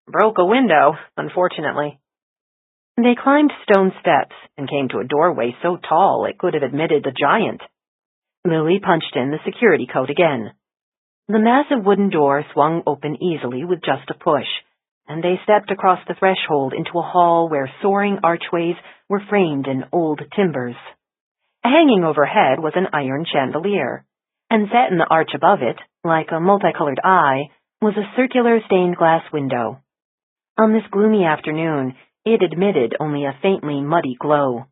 Broke a window, unfortunately. They climbed stone steps and came to a doorway so tall it could have admitted a giant. Lily punched in the security code again. The massive wooden door swung open easily with just a push, and they stepped across the threshold into a hall where soaring archways were framed in old timbers. Hanging overhead was an iron chandelier, and set in the arch above it, like a multicolored eye, was a circular stained glass window. On this gloomy afternoon, it admitted only a faintly muddy glow.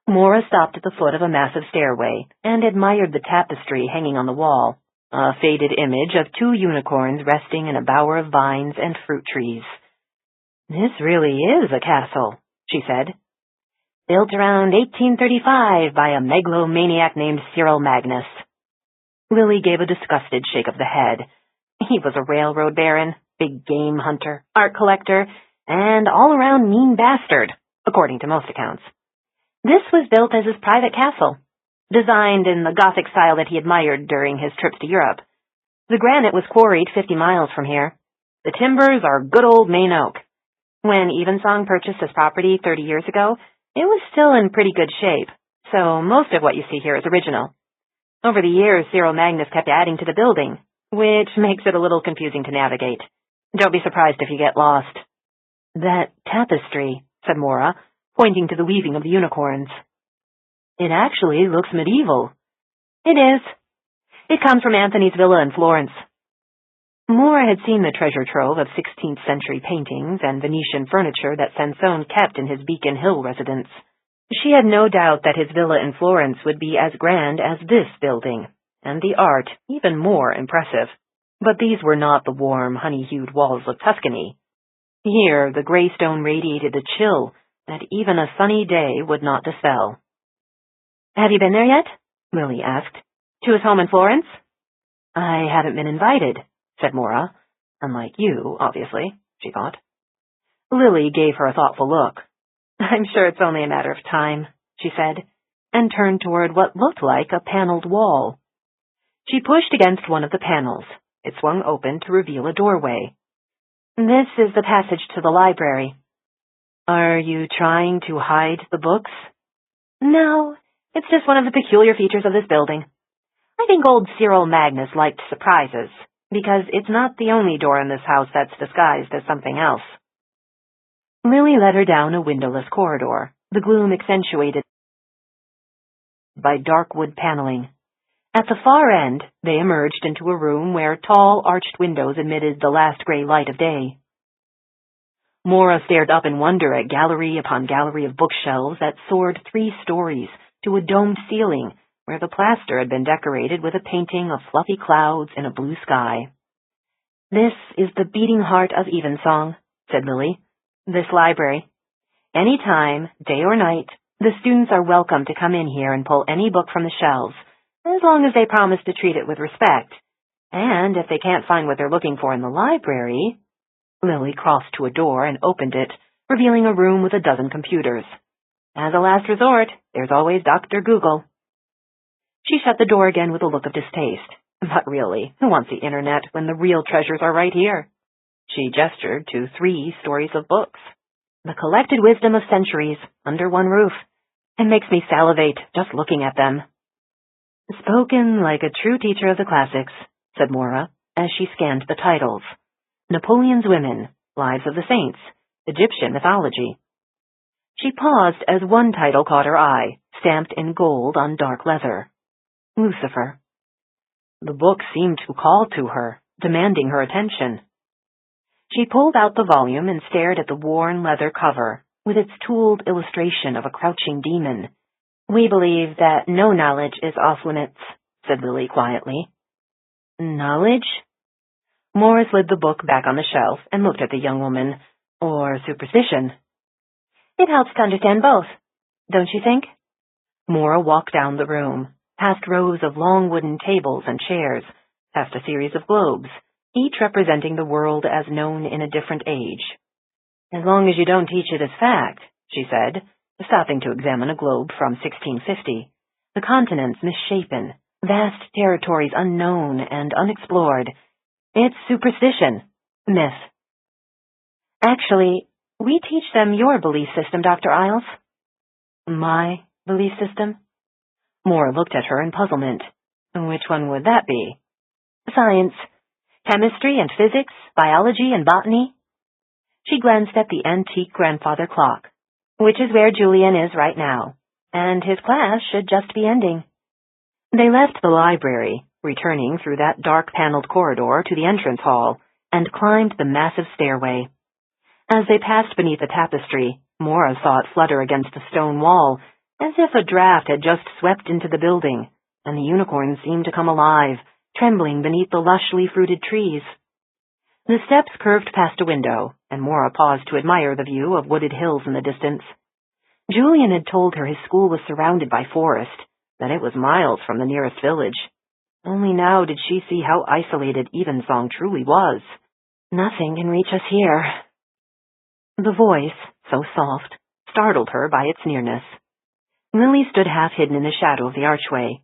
Maura stopped at the foot of a massive stairway and admired the tapestry hanging on the wall, a faded image of two unicorns resting in a bower of vines and fruit trees. This really is a castle, she said. Built around 1835 by a megalomaniac named Cyril Magnus. Lily gave a disgusted shake of the head. He was a railroad baron, big game hunter, art collector, and all-around mean bastard, according to most accounts. This was built as his private castle, designed in the Gothic style that he admired during his trips to Europe. The granite was quarried 50 miles from here. The timbers are good old Maine oak. When Evensong purchased this property 30 years ago, it was still in pretty good shape, so most of what you see here is original. Over the years, Cyril Magnus kept adding to the building, which makes it a little confusing to navigate. Don't be surprised if you get lost. That tapestry, said Maura, pointing to the weaving of the unicorns. It actually looks medieval. It is. It comes from Anthony's villa in Florence. Maura had seen the treasure trove of 16th century paintings and Venetian furniture that Sansone kept in his Beacon Hill residence. She had no doubt that his villa in Florence would be as grand as this building, and the art even more impressive. But these were not the warm, honey-hued walls of Tuscany. Here, the gray stone radiated a chill that even a sunny day would not dispel. Have you been there yet? Lily asked. To his home in Florence? I haven't been invited, said Maura. Unlike you, obviously, she thought. Lily gave her a thoughtful look. I'm sure it's only a matter of time, she said, and turned toward what looked like a paneled wall. She pushed against one of the panels. It swung open to reveal a doorway. This is the passage to the library. Are you trying to hide the books? No, it's just one of the peculiar features of this building. I think old Cyril Magnus liked surprises, because it's not the only door in this house that's disguised as something else. Lily led her down a windowless corridor, the gloom accentuated by dark wood paneling. At the far end, they emerged into a room where tall, arched windows admitted the last gray light of day. Maura stared up in wonder at gallery upon gallery of bookshelves that soared 3 stories to a domed ceiling where the plaster had been decorated with a painting of fluffy clouds in a blue sky. This is the beating heart of Evensong, said Lily. This library. Any time, day or night, the students are welcome to come in here and pull any book from the shelves, as long as they promise to treat it with respect. And if they can't find what they're looking for in the library... Lily crossed to a door and opened it, revealing a room with a dozen computers. As a last resort, there's always Dr. Google. She shut the door again with a look of distaste. But really, who wants the internet when the real treasures are right here? She gestured to 3 stories of books. The collected wisdom of centuries, under one roof. It makes me salivate just looking at them. Spoken like a true teacher of the classics, said Maura, as she scanned the titles. Napoleon's Women, Lives of the Saints, Egyptian Mythology. She paused as one title caught her eye, stamped in gold on dark leather. Lucifer. The book seemed to call to her, demanding her attention. She pulled out the volume and stared at the worn leather cover, with its tooled illustration of a crouching demon. "We believe that no knowledge is off-limits," said Lily quietly. "Knowledge?" Maura slid the book back on the shelf and looked at the young woman. "Or superstition?" "It helps to understand both, don't you think?" Maura walked down the room, past rows of long wooden tables and chairs, past a series of globes, each representing the world as known in a different age. "As long as you don't teach it as fact," she said, stopping to examine a globe from 1650, the continents misshapen, vast territories unknown and unexplored. "It's superstition, myth." "Actually, we teach them your belief system, Dr. Isles." "My belief system?" Maura looked at her in puzzlement. "Which one would that be?" "Science. Chemistry and physics, biology and botany." She glanced at the antique grandfather clock, "Which is where Julian is right now, and his class should just be ending." They left the library, returning through that dark-paneled corridor to the entrance hall, and climbed the massive stairway. As they passed beneath a tapestry, Maura saw it flutter against the stone wall, as if a draft had just swept into the building, and the unicorn seemed to come alive, trembling beneath the lushly fruited trees. The steps curved past a window, and Maura paused to admire the view of wooded hills in the distance. Julian had told her his school was surrounded by forest, that it was miles from the nearest village. Only now did she see how isolated Evensong truly was. "Nothing can reach us here." The voice, so soft, startled her by its nearness. Lily stood half hidden in the shadow of the archway.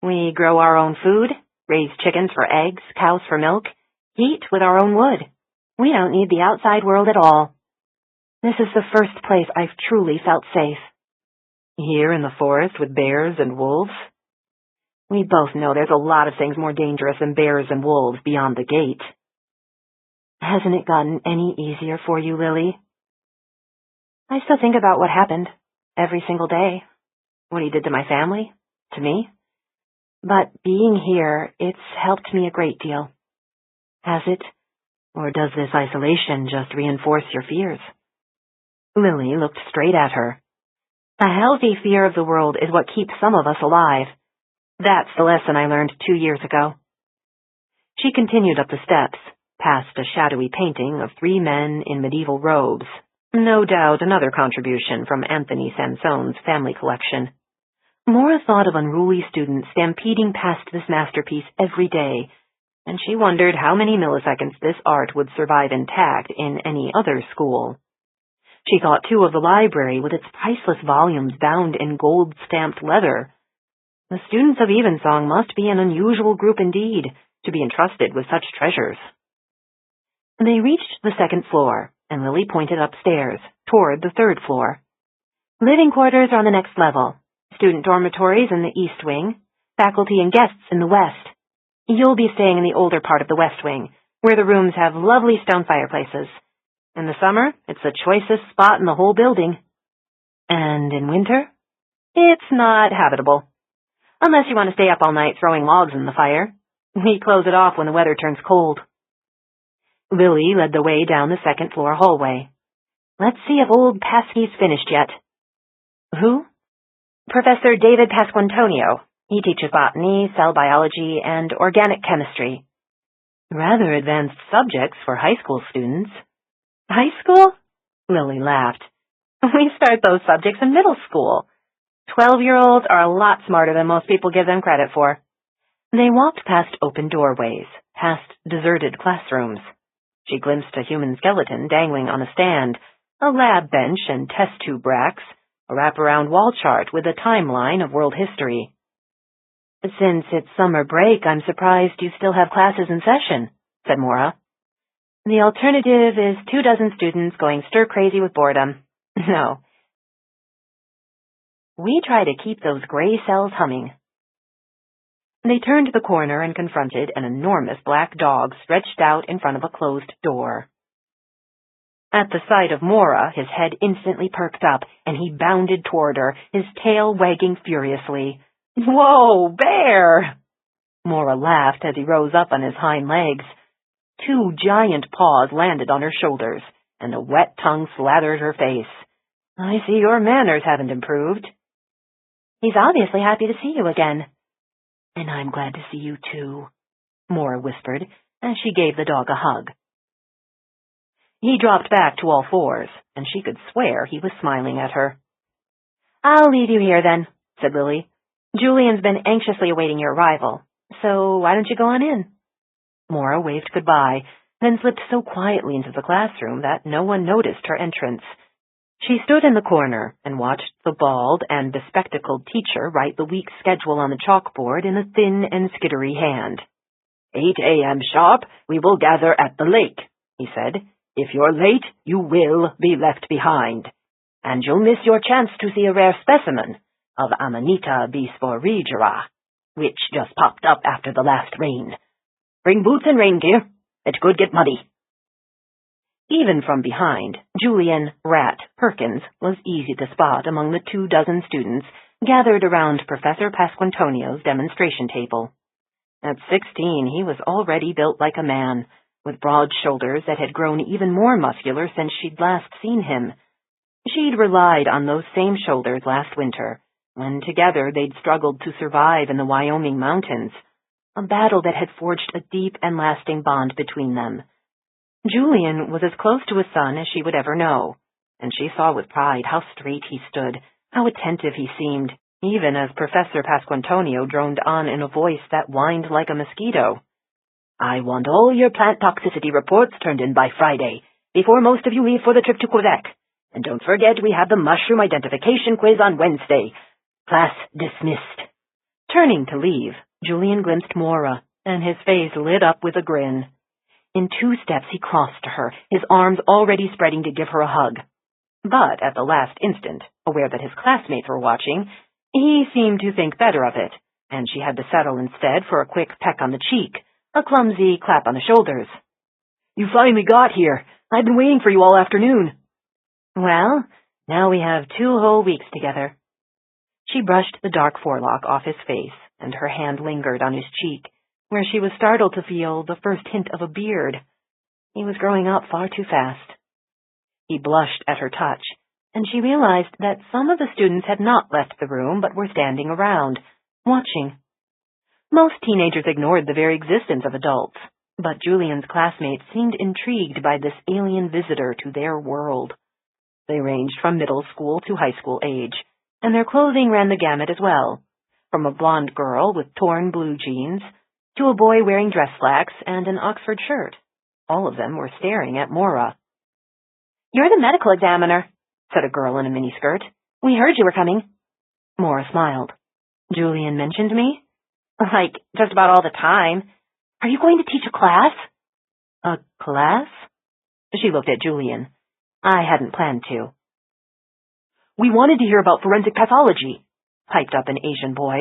"We grow our own food, raise chickens for eggs, cows for milk, heat with our own wood. We don't need the outside world at all. This is the first place I've truly felt safe." "Here in the forest with bears and wolves?" "We both know there's a lot of things more dangerous than bears and wolves beyond the gate." "Hasn't it gotten any easier for you, Lily?" "I still think about what happened, every single day. What he did to my family, to me. But being here, it's helped me a great deal." "Has it? Or does this isolation just reinforce your fears?" Lily looked straight at her. "A healthy fear of the world is what keeps some of us alive. That's the lesson I learned 2 years ago." She continued up the steps, past a shadowy painting of 3 men in medieval robes, no doubt another contribution from Anthony Sansone's family collection. Maura thought of unruly students stampeding past this masterpiece every day, and she wondered how many milliseconds this art would survive intact in any other school. She thought, too, of the library with its priceless volumes bound in gold-stamped leather. The students of Evensong must be an unusual group indeed, to be entrusted with such treasures. They reached the 2nd floor, and Lily pointed upstairs, toward the 3rd floor. "Living quarters are on the next level. Student dormitories in the east wing, faculty and guests in the west. You'll be staying in the older part of the west wing, where the rooms have lovely stone fireplaces. In the summer, it's the choicest spot in the whole building. And in winter, it's not habitable. Unless you want to stay up all night throwing logs in the fire. We close it off when the weather turns cold." Lily led the way down the 2nd floor hallway. "Let's see if old Pasky's finished yet." "Who?" "Professor David Pasquantonio. He teaches botany, cell biology, and organic chemistry." "Rather advanced subjects for high school students." "High school?" Lily laughed. "We start those subjects in middle school. 12-year-olds are a lot smarter than most people give them credit for." They walked past open doorways, past deserted classrooms. She glimpsed a human skeleton dangling on a stand, a lab bench and test tube racks, a wraparound wall chart with a timeline of world history. "Since it's summer break, I'm surprised you still have classes in session," said Maura. "The alternative is 24 students going stir-crazy with boredom. No. We try to keep those gray cells humming." They turned the corner and confronted an enormous black dog stretched out in front of a closed door. At the sight of Maura, his head instantly perked up, and he bounded toward her, his tail wagging furiously. "Whoa, bear!" Maura laughed as he rose up on his hind legs. Two giant paws landed on her shoulders, and a wet tongue slathered her face. "I see your manners haven't improved." "He's obviously happy to see you again." "And I'm glad to see you too," Maura whispered, as she gave the dog a hug. He dropped back to all fours, and she could swear he was smiling at her. "I'll leave you here, then," said Lily. "Julian's been anxiously awaiting your arrival, so why don't you go on in?" Maura waved goodbye, then slipped so quietly into the classroom that no one noticed her entrance. She stood in the corner and watched the bald and bespectacled teacher write the week's schedule on the chalkboard in a thin and skittery hand. 8 a.m. sharp, we will gather at the lake, he said. If you're late, you will be left behind, and you'll miss your chance to see a rare specimen of Amanita bisporigera, which just popped up after the last rain. Bring boots and rain gear. It could get muddy. Even from behind, Julian Rat Perkins was easy to spot among the 24 students gathered around Professor Pasquantonio's demonstration table. At 16, he was already built like a man, with broad shoulders that had grown even more muscular since she'd last seen him. She'd relied on those same shoulders last winter, when together they'd struggled to survive in the Wyoming mountains, a battle that had forged a deep and lasting bond between them. Julian was as close to his son as she would ever know, and she saw with pride how straight he stood, how attentive he seemed, even as Professor Pasquantonio droned on in a voice that whined like a mosquito. I want all your plant toxicity reports turned in by Friday, before most of you leave for the trip to Quebec. And don't forget we have the mushroom identification quiz on Wednesday. Class dismissed. Turning to leave, Julian glimpsed Maura, and his face lit up with a grin. In 2 steps he crossed to her, his arms already spreading to give her a hug. But at the last instant, aware that his classmates were watching, he seemed to think better of it, and she had to settle instead for a quick peck on the cheek, a clumsy clap on the shoulders. You finally got here. I've been waiting for you all afternoon. Well, now we have 2 whole weeks together. She brushed the dark forelock off his face, and her hand lingered on his cheek, where she was startled to feel the first hint of a beard. He was growing up far too fast. He blushed at her touch, and she realized that some of the students had not left the room but were standing around, watching. Most teenagers ignored the very existence of adults, but Julian's classmates seemed intrigued by this alien visitor to their world. They ranged from middle school to high school age, and their clothing ran the gamut as well, from a blonde girl with torn blue jeans to a boy wearing dress slacks and an Oxford shirt. All of them were staring at Maura. You're the medical examiner, said a girl in a miniskirt. We heard you were coming. Maura smiled. Julian mentioned me? Like, just about all the time. Are you going to teach a class? A class? She looked at Julian. I hadn't planned to. We wanted to hear about forensic pathology, piped up an Asian boy.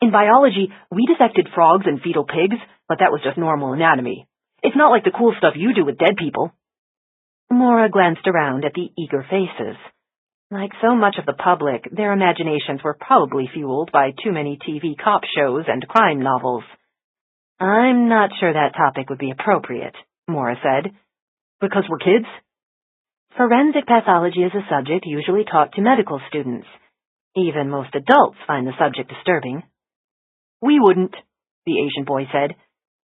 In biology, we dissected frogs and fetal pigs, but that was just normal anatomy. It's not like the cool stuff you do with dead people. Maura glanced around at the eager faces. Like so much of the public, their imaginations were probably fueled by too many TV cop shows and crime novels. I'm not sure that topic would be appropriate, Maura said. Because we're kids? Forensic pathology is a subject usually taught to medical students. Even most adults find the subject disturbing. We wouldn't, the Asian boy said.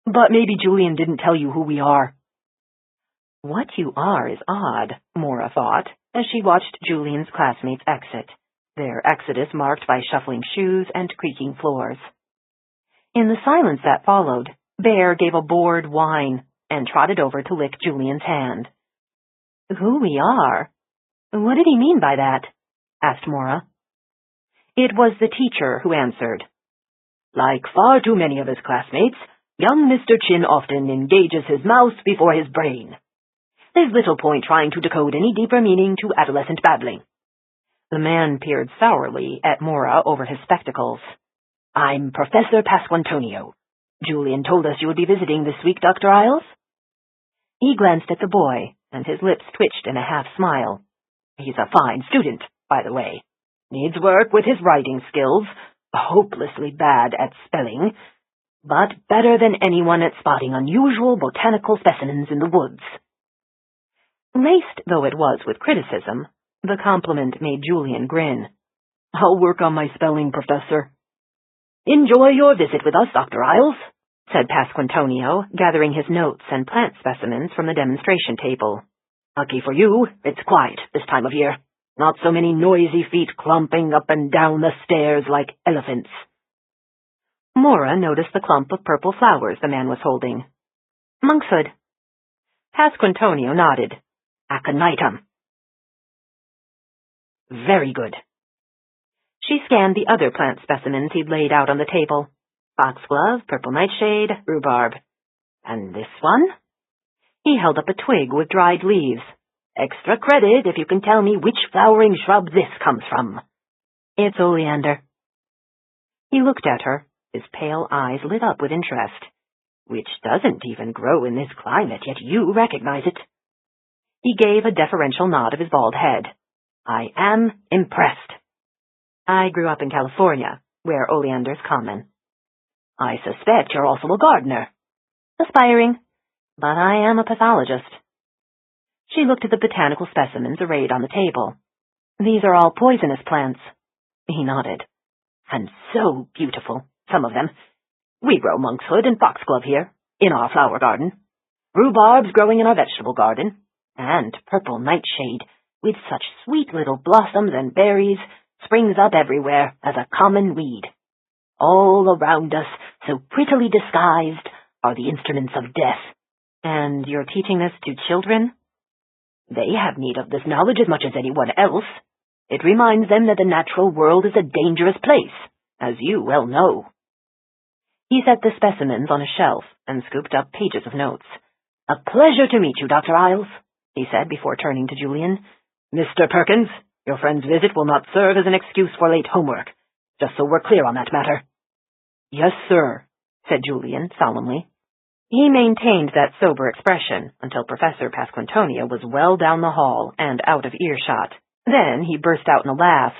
But maybe Julian didn't tell you who we are. What you are is odd, Maura thought, as she watched Julian's classmates exit, their exodus marked by shuffling shoes and creaking floors. In the silence that followed, Bear gave a bored whine and trotted over to lick Julian's hand. Who we are? What did he mean by that? Asked Maura. It was the teacher who answered. Like far too many of his classmates, young Mr. Chin often engages his mouth before his brain. There's little point trying to decode any deeper meaning to adolescent babbling. The man peered sourly at Maura over his spectacles. I'm Professor Pasquantonio. Julian told us you would be visiting this week, Dr. Isles. He glanced at the boy, and his lips twitched in a half-smile. He's a fine student, by the way. Needs work with his writing skills, hopelessly bad at spelling, but better than anyone at spotting unusual botanical specimens in the woods. Laced though it was with criticism, the compliment made Julian grin. I'll work on my spelling, Professor. Enjoy your visit with us, Dr. Isles, said Pasquantonio, gathering his notes and plant specimens from the demonstration table. Lucky for you, it's quiet this time of year. Not so many noisy feet clumping up and down the stairs like elephants. Maura noticed the clump of purple flowers the man was holding. Monkshood. Pasquantonio nodded. Aconitum. Very good. She scanned the other plant specimens he'd laid out on the table. Foxglove, purple nightshade, rhubarb. And this one? He held up a twig with dried leaves. Extra credit if you can tell me which flowering shrub this comes from. It's oleander. He looked at her, his pale eyes lit up with interest. Which doesn't even grow in this climate, yet you recognize it. He gave a deferential nod of his bald head. I am impressed. I grew up in California, where oleander's common. I suspect you're also a gardener. Aspiring, but I am a pathologist. She looked at the botanical specimens arrayed on the table. These are all poisonous plants. He nodded. And so beautiful, some of them. We grow monkshood and foxglove here, in our flower garden. Rhubarb's growing in our vegetable garden. And purple nightshade, with such sweet little blossoms and berries, springs up everywhere as a common weed. All around us, so prettily disguised, are the instruments of death. And you're teaching this to children? They have need of this knowledge as much as anyone else. It reminds them that the natural world is a dangerous place, as you well know. He set the specimens on a shelf and scooped up pages of notes. A pleasure to meet you, Dr. Isles, he said before turning to Julian. Mr. Perkins, your friend's visit will not serve as an excuse for late homework, just so we're clear on that matter. Yes, sir, said Julian solemnly. He maintained that sober expression until Professor Pasquantonio was well down the hall and out of earshot. Then he burst out in a laugh.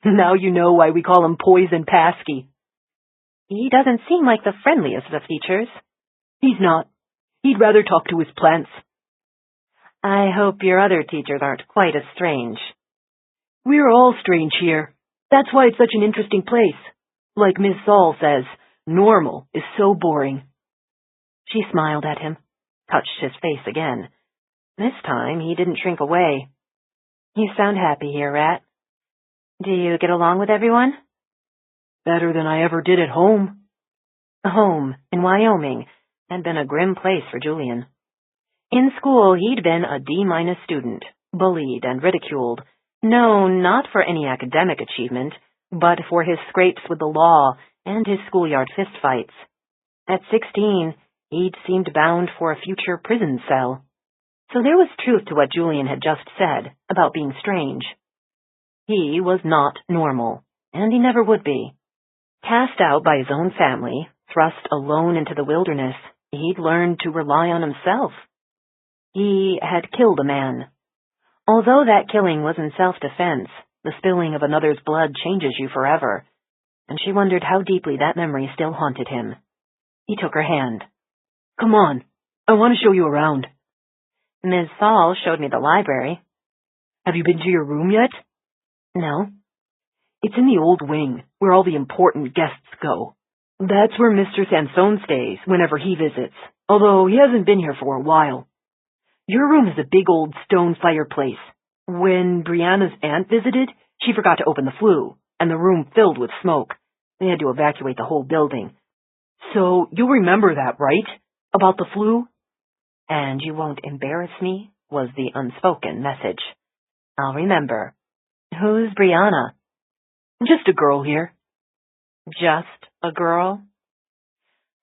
Now you know why we call him Poison Pasky. He doesn't seem like the friendliest of teachers. He's not. He'd rather talk to his plants. I hope your other teachers aren't quite as strange. We're all strange here. That's why it's such an interesting place. Like Miss Saul says, normal is so boring. She smiled at him, touched his face again. This time he didn't shrink away. You sound happy here, Rat. Do you get along with everyone? Better than I ever did at home. Home, in Wyoming, had been a grim place for Julian. In school, he'd been a D- student, bullied and ridiculed, known not for any academic achievement, but for his scrapes with the law and his schoolyard fistfights. At 16, he'd seemed bound for a future prison cell. So there was truth to what Julian had just said about being strange. He was not normal, and he never would be. Cast out by his own family, thrust alone into the wilderness, he'd learned to rely on himself. He had killed a man. Although that killing was in self-defense, the spilling of another's blood changes you forever, and she wondered how deeply that memory still haunted him. He took her hand. Come on, I want to show you around. Ms. Saul showed me the library. Have you been to your room yet? No. It's in the old wing, where all the important guests go. That's where Mr. Sansone stays whenever he visits, although he hasn't been here for a while. Your room is a big old stone fireplace. When Brianna's aunt visited, she forgot to open the flue, and the room filled with smoke. They had to evacuate the whole building. So you'll remember that, right? About the flue? And you won't embarrass me, was the unspoken message. I'll remember. Who's Brianna? Just a girl here. Just a girl?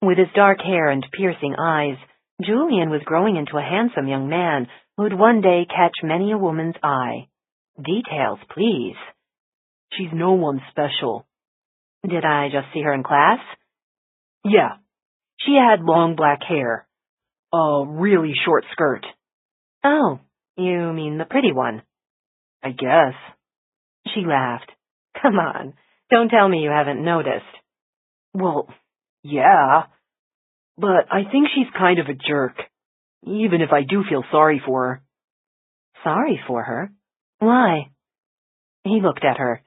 With his dark hair and piercing eyes, Julian was growing into a handsome young man who'd one day catch many a woman's eye. Details, please. She's no one special. Did I just see her in class? Yeah. She had long black hair. A really short skirt. Oh, You mean the pretty one? I guess. She laughed. Come on, don't tell me you haven't noticed. Well, yeah, but I think she's kind of a jerk, even if I do feel sorry for her. Sorry for her? Why? He looked at her.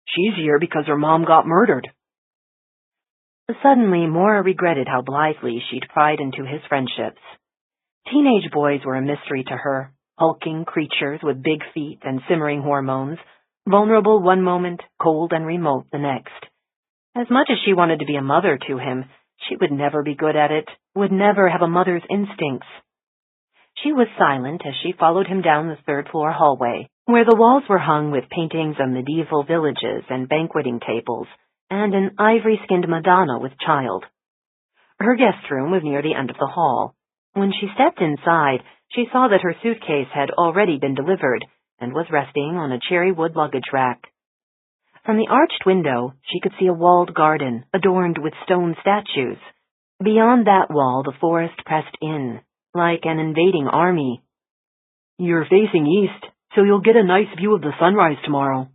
She's here because her mom got murdered. Suddenly, Maura regretted how blithely she'd pried into his friendships. Teenage boys were a mystery to her, hulking creatures with big feet and simmering hormones, vulnerable one moment, cold and remote the next. As much as she wanted to be a mother to him, she would never be good at it, would never have a mother's instincts. She was silent as she followed him down the third-floor hallway, where the walls were hung with paintings of medieval villages and banqueting tables, and an ivory-skinned Madonna with child. Her guest room was near the end of the hall. When she stepped inside, she saw that her suitcase had already been delivered and was resting on a cherry wood luggage rack. From the arched window, she could see a walled garden adorned with stone statues. Beyond that wall, the forest pressed in, like an invading army. You're facing east, so you'll get a nice view of the sunrise tomorrow.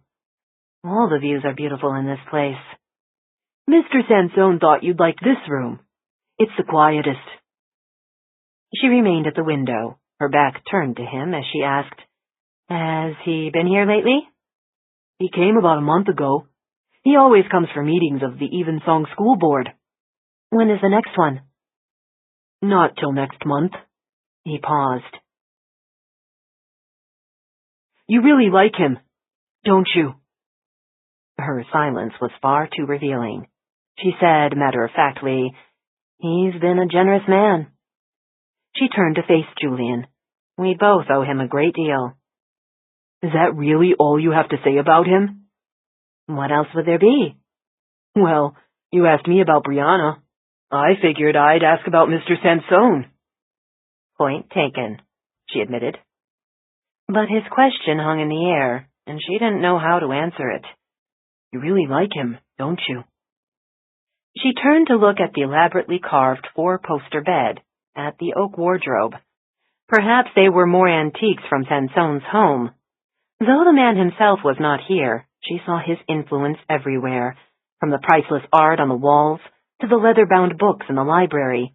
All the views are beautiful in this place. Mr. Sansone thought you'd like this room. It's the quietest. She remained at the window, her back turned to him as she asked, Has he been here lately? He came about a month ago. He always comes for meetings of the Evensong School Board. When is the next one? Not till next month. He paused. You really like him, don't you? Her silence was far too revealing. She said matter-of-factly, He's been a generous man. She turned to face Julian. We both owe him a great deal. Is that really all you have to say about him? What else would there be? Well, you asked me about Brianna. I figured I'd ask about Mr. Sansone. Point taken, she admitted. But his question hung in the air, and she didn't know how to answer it. You really like him, don't you? She turned to look at the elaborately carved four-poster bed, at the oak wardrobe. Perhaps they were more antiques from Sansone's home. Though the man himself was not here, she saw his influence everywhere, from the priceless art on the walls to the leather-bound books in the library.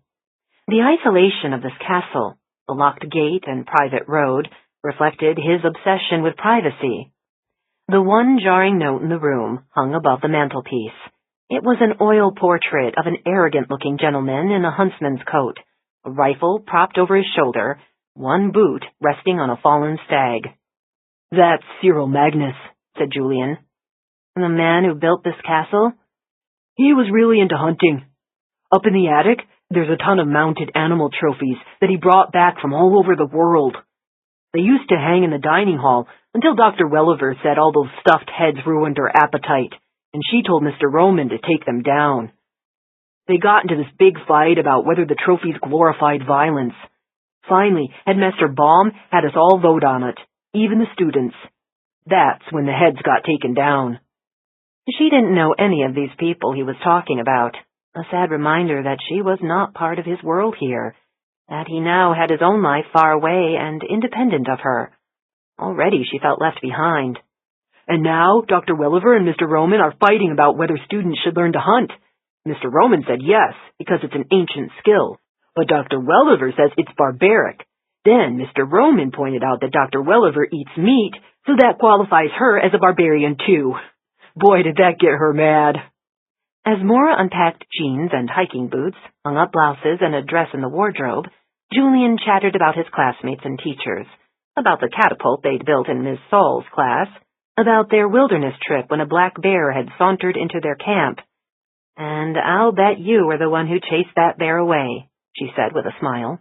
The isolation of this castle, the locked gate and private road, reflected his obsession with privacy. The one jarring note in the room hung above the mantelpiece. It was an oil portrait of an arrogant-looking gentleman in a huntsman's coat, a rifle propped over his shoulder, one boot resting on a fallen stag. That's Cyril Magnus, said Julian. The man who built this castle? He was really into hunting. Up in the attic, there's a ton of mounted animal trophies that he brought back from all over the world. They used to hang in the dining hall until Dr. Welliver said all those stuffed heads ruined her appetite, and she told Mr. Roman to take them down. They got into this big fight about whether the trophies glorified violence. Finally, Headmaster Baum had us all vote on it, even the students. That's when the heads got taken down. She didn't know any of these people he was talking about, a sad reminder that she was not part of his world here, that he now had his own life far away and independent of her. Already she felt left behind. And now Dr. Welliver and Mr. Roman are fighting about whether students should learn to hunt. Mr. Roman said yes, because it's an ancient skill, but Dr. Welliver says it's barbaric. Then Mr. Roman pointed out that Dr. Welliver eats meat, so that qualifies her as a barbarian too. Boy, did that get her mad. As Maura unpacked jeans and hiking boots, hung up blouses and a dress in the wardrobe, Julian chattered about his classmates and teachers, about the catapult they'd built in Miss Saul's class, about their wilderness trip when a black bear had sauntered into their camp. And I'll bet you were the one who chased that bear away, she said with a smile.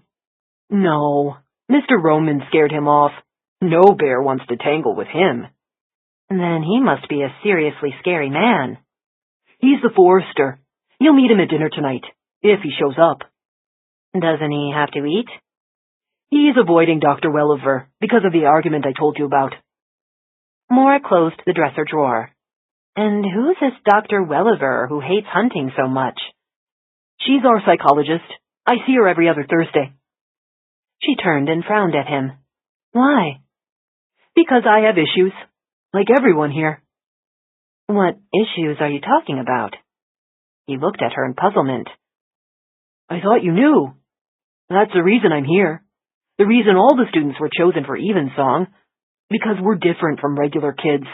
No, Mr. Roman scared him off. No bear wants to tangle with him. Then he must be a seriously scary man. He's the forester. You'll meet him at dinner tonight, if he shows up. Doesn't he have to eat? He's avoiding Dr. Welliver because of the argument I told you about. Maura closed the dresser drawer. And who's this Dr. Welliver who hates hunting so much? She's our psychologist. I see her every other Thursday. She turned and frowned at him. Why? Because I have issues, like everyone here. What issues are you talking about? He looked at her in puzzlement. I thought you knew. That's the reason I'm here. The reason all the students were chosen for Evensong. Because we're different from regular kids.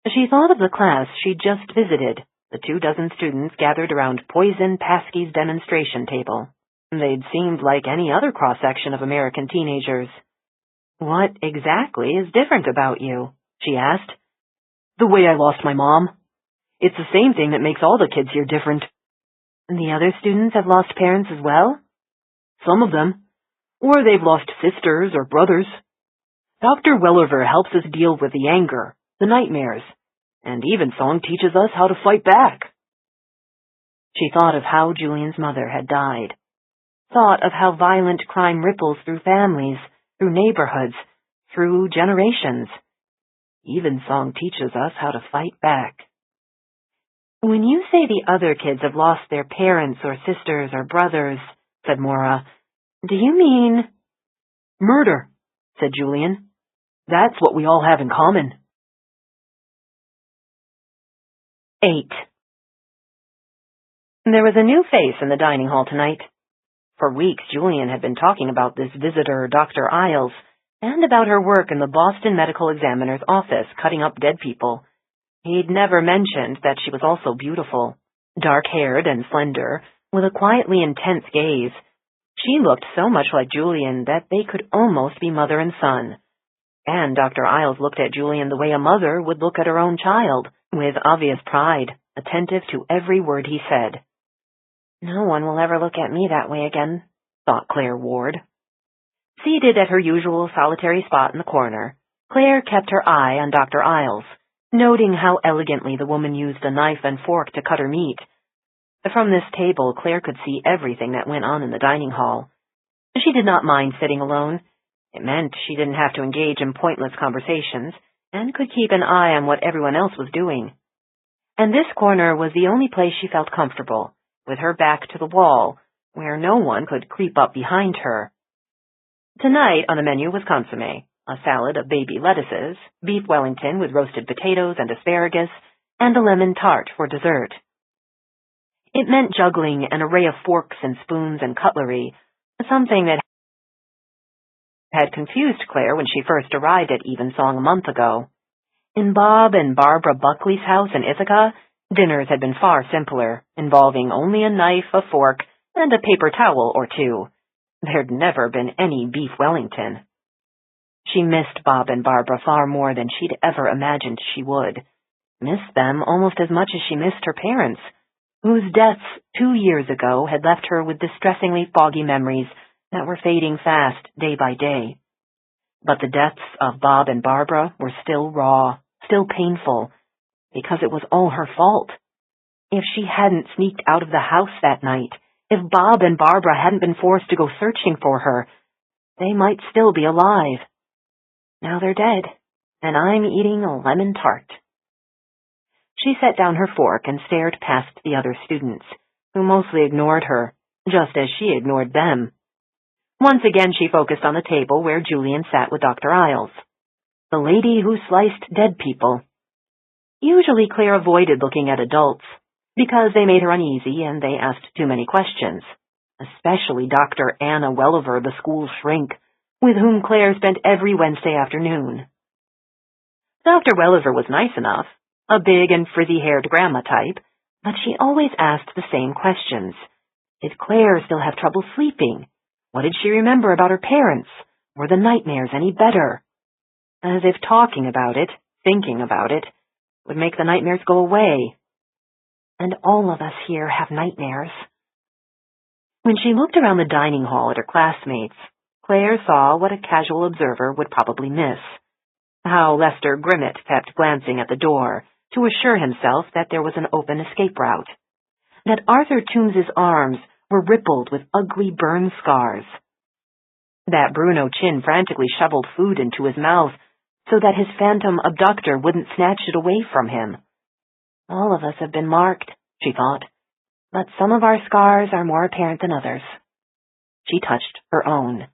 She thought of the class she'd just visited, the 24 students gathered around Poison Paskey's demonstration table. They'd seemed like any other cross-section of American teenagers. What exactly is different about you? She asked. The way I lost my mom. It's the same thing that makes all the kids here different. The other students have lost parents as well? Some of them. Or they've lost sisters or brothers. Dr. Welliver helps us deal with the anger, the nightmares, and Evensong teaches us how to fight back. She thought of how Julian's mother had died. Thought of how violent crime ripples through families, through neighborhoods, through generations. Evensong teaches us how to fight back. When you say the other kids have lost their parents or sisters or brothers, said Maura, do you mean... Murder, said Julian. That's what we all have in common. 8. There was a new face in the dining hall tonight. For weeks, Julian had been talking about this visitor, Dr. Isles, and about her work in the Boston Medical Examiner's office cutting up dead people. He'd never mentioned that she was also beautiful, dark-haired and slender, with a quietly intense gaze. She looked so much like Julian that they could almost be mother and son. And Dr. Isles looked at Julian the way a mother would look at her own child, with obvious pride, attentive to every word he said. No one will ever look at me that way again, thought Claire Ward. Seated at her usual solitary spot in the corner, Claire kept her eye on Dr. Isles, noting how elegantly the woman used a knife and fork to cut her meat. From this table, Claire could see everything that went on in the dining hall. She did not mind sitting alone. It meant she didn't have to engage in pointless conversations, and could keep an eye on what everyone else was doing. And this corner was the only place she felt comfortable, with her back to the wall, where no one could creep up behind her. Tonight on the menu was consommé, a salad of baby lettuces, beef Wellington with roasted potatoes and asparagus, and a lemon tart for dessert. It meant juggling an array of forks and spoons and cutlery, something that had confused Claire when she first arrived at Evensong a month ago. In Bob and Barbara Buckley's house in Ithaca, dinners had been far simpler, involving only a knife, a fork, and a paper towel or two. There'd never been any beef Wellington. She missed Bob and Barbara far more than she'd ever imagined she would. Missed them almost as much as she missed her parents, whose deaths 2 years ago had left her with distressingly foggy memories that were fading fast day by day. But the deaths of Bob and Barbara were still raw, still painful, because it was all her fault. If she hadn't sneaked out of the house that night, if Bob and Barbara hadn't been forced to go searching for her, they might still be alive. Now they're dead, and I'm eating a lemon tart. She set down her fork and stared past the other students, who mostly ignored her, just as she ignored them. Once again she focused on the table where Julian sat with Dr. Isles, the lady who sliced dead people. Usually Claire avoided looking at adults, because they made her uneasy and they asked too many questions, especially Dr. Anna Welliver, the school shrink, with whom Claire spent every Wednesday afternoon. Dr. Welliver was nice enough, a big and frizzy-haired grandma type, but she always asked the same questions. Did Claire still have trouble sleeping? What did she remember about her parents? Were the nightmares any better? As if talking about it, thinking about it, would make the nightmares go away. And all of us here have nightmares. When she looked around the dining hall at her classmates, Claire saw what a casual observer would probably miss. How Lester Grimmett kept glancing at the door to assure himself that there was an open escape route. That Arthur Toombs's arms were rippled with ugly burn scars. That Bruno Chin frantically shoveled food into his mouth so that his phantom abductor wouldn't snatch it away from him. All of us have been marked, she thought, but some of our scars are more apparent than others. She touched her own.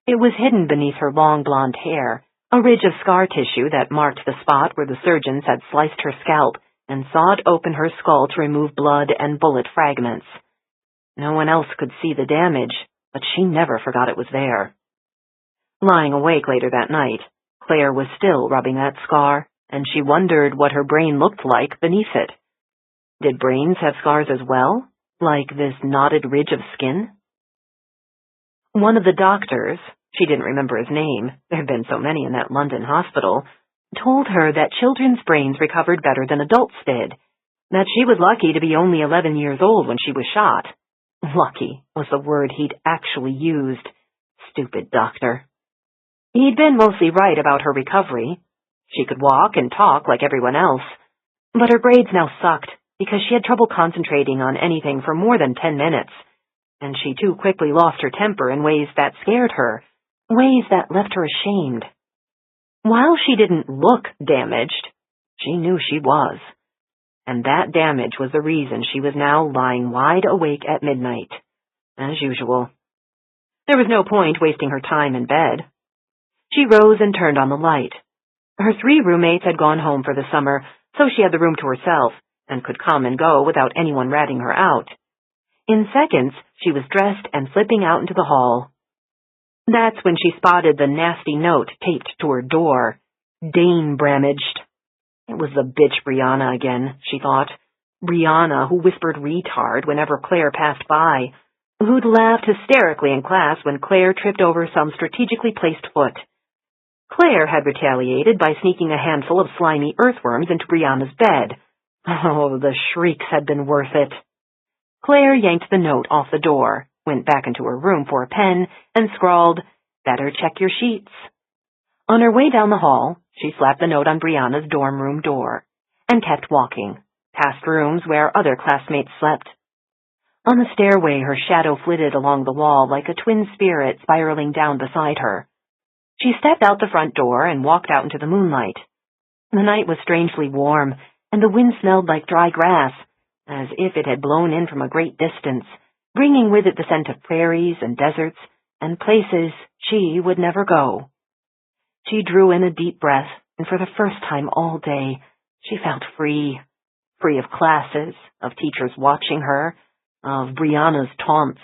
It was hidden beneath her long blonde hair, a ridge of scar tissue that marked the spot where the surgeons had sliced her scalp and sawed open her skull to remove blood and bullet fragments. No one else could see the damage, but she never forgot it was there. Lying awake later that night, Claire was still rubbing that scar, and she wondered what her brain looked like beneath it. Did brains have scars as well, like this knotted ridge of skin? One of the doctors, she didn't remember his name, there had been so many in that London hospital, told her that children's brains recovered better than adults did, that she was lucky to be only 11 years old when she was shot. Lucky was the word he'd actually used. Stupid doctor. He'd been mostly right about her recovery. She could walk and talk like everyone else, but her grades now sucked because she had trouble concentrating on anything for more than 10 minutes, and she too quickly lost her temper in ways that scared her, ways that left her ashamed. While she didn't look damaged, she knew she was, and that damage was the reason she was now lying wide awake at midnight, as usual. There was no point wasting her time in bed. She rose and turned on the light. Her 3 roommates had gone home for the summer, so she had the room to herself and could come and go without anyone ratting her out. In seconds, she was dressed and slipping out into the hall. That's when she spotted the nasty note taped to her door. Dane Bramaged. It was the bitch Brianna again, she thought. Brianna, who whispered retard whenever Claire passed by, who'd laughed hysterically in class when Claire tripped over some strategically placed foot. Claire had retaliated by sneaking a handful of slimy earthworms into Brianna's bed. Oh, the shrieks had been worth it. Claire yanked the note off the door, went back into her room for a pen, and scrawled, "Better check your sheets." On her way down the hall, she slapped the note on Brianna's dorm room door, and kept walking, past rooms where other classmates slept. On the stairway, her shadow flitted along the wall like a twin spirit spiraling down beside her. She stepped out the front door and walked out into the moonlight. The night was strangely warm, and the wind smelled like dry grass, as if it had blown in from a great distance, bringing with it the scent of prairies and deserts and places she would never go. She drew in a deep breath, and for the first time all day, she felt free. Free of classes, of teachers watching her, of Brianna's taunts.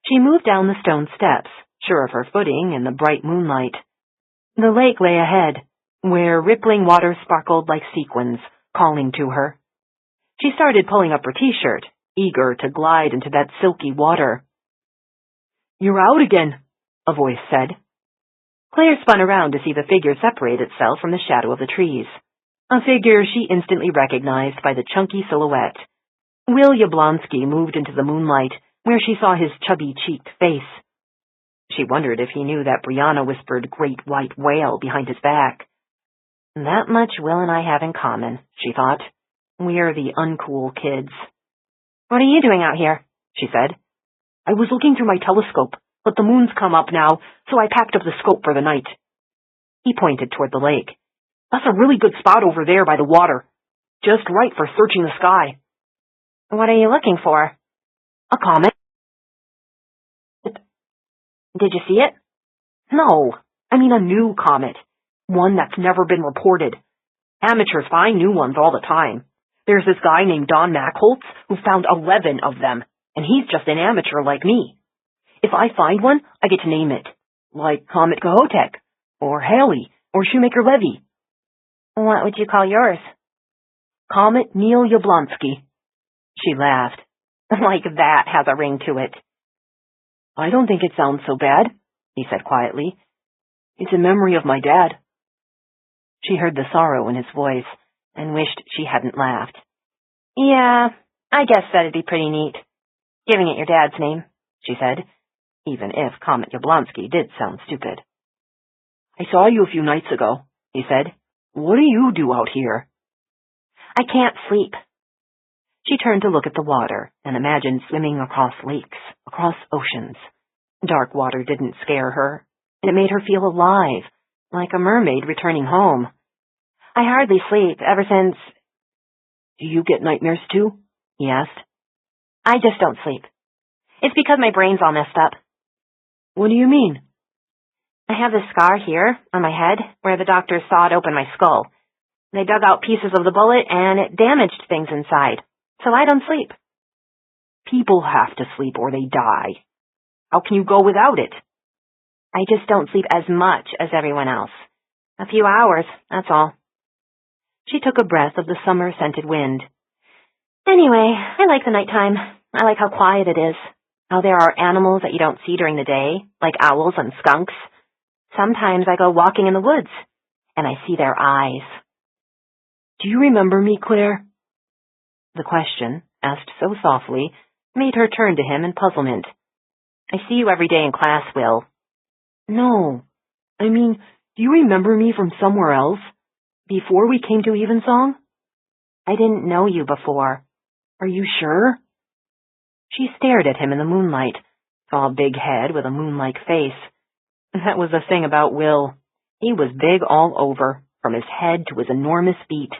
She moved down the stone steps, sure of her footing in the bright moonlight. The lake lay ahead, where rippling water sparkled like sequins, calling to her. She started pulling up her t-shirt, eager to glide into that silky water. "You're out again," a voice said. Claire spun around to see the figure separate itself from the shadow of the trees, a figure she instantly recognized by the chunky silhouette. Will Yablonsky moved into the moonlight, where she saw his chubby-cheeked face. She wondered if he knew that Brianna whispered "great white whale" behind his back. That much Will and I have in common, she thought. We're the uncool kids. "What are you doing out here?" she said. "I was looking through my telescope, but the moon's come up now, so I packed up the scope for the night." He pointed toward the lake. "That's a really good spot over there by the water. Just right for searching the sky." "What are you looking for?" "A comet." "Did you see it?" "No, I mean a new comet. One that's never been reported. Amateurs find new ones all the time. There's this guy named Don Mackholtz who found 11 of them, and he's just an amateur like me. If I find one, I get to name it, like Comet Kohoutek, or Halley, or Shoemaker-Levy." "What would you call yours?" "Comet Neil Yablonsky." She laughed. "Like that has a ring to it." "I don't think it sounds so bad," he said quietly. "It's in memory of my dad." She heard the sorrow in his voice and wished she hadn't laughed. "Yeah, I guess that'd be pretty neat, giving it your dad's name," she said, even if Comet Yablonsky did sound stupid. "I saw you a few nights ago," he said. "What do you do out here?" "I can't sleep." She turned to look at the water and imagined swimming across lakes, across oceans. Dark water didn't scare her, and it made her feel alive, like a mermaid returning home. "I hardly sleep ever since—" "Do you get nightmares too?" he asked. "I just don't sleep. It's because my brain's all messed up." "What do you mean?" I have this scar here on my head where the doctors sawed open my skull. They dug out pieces of the bullet and it damaged things inside, so I don't sleep. People have to sleep or they die. How can you go without it? I just don't sleep as much as everyone else. A few hours, that's all. She took a breath of the summer-scented wind. Anyway, I like the nighttime. I like how quiet it is. How there are animals that you don't see during the day, like owls and skunks. Sometimes I go walking in the woods, and I see their eyes. Do you remember me, Claire? The question, asked so softly, made her turn to him in puzzlement. I see you every day in class, Will. No. I mean, do you remember me from somewhere else? Before we came to Evensong? I didn't know you before. Are you sure? She stared at him in the moonlight, saw a big head with a moon-like face. That was the thing about Will. He was big all over, from his head to his enormous feet,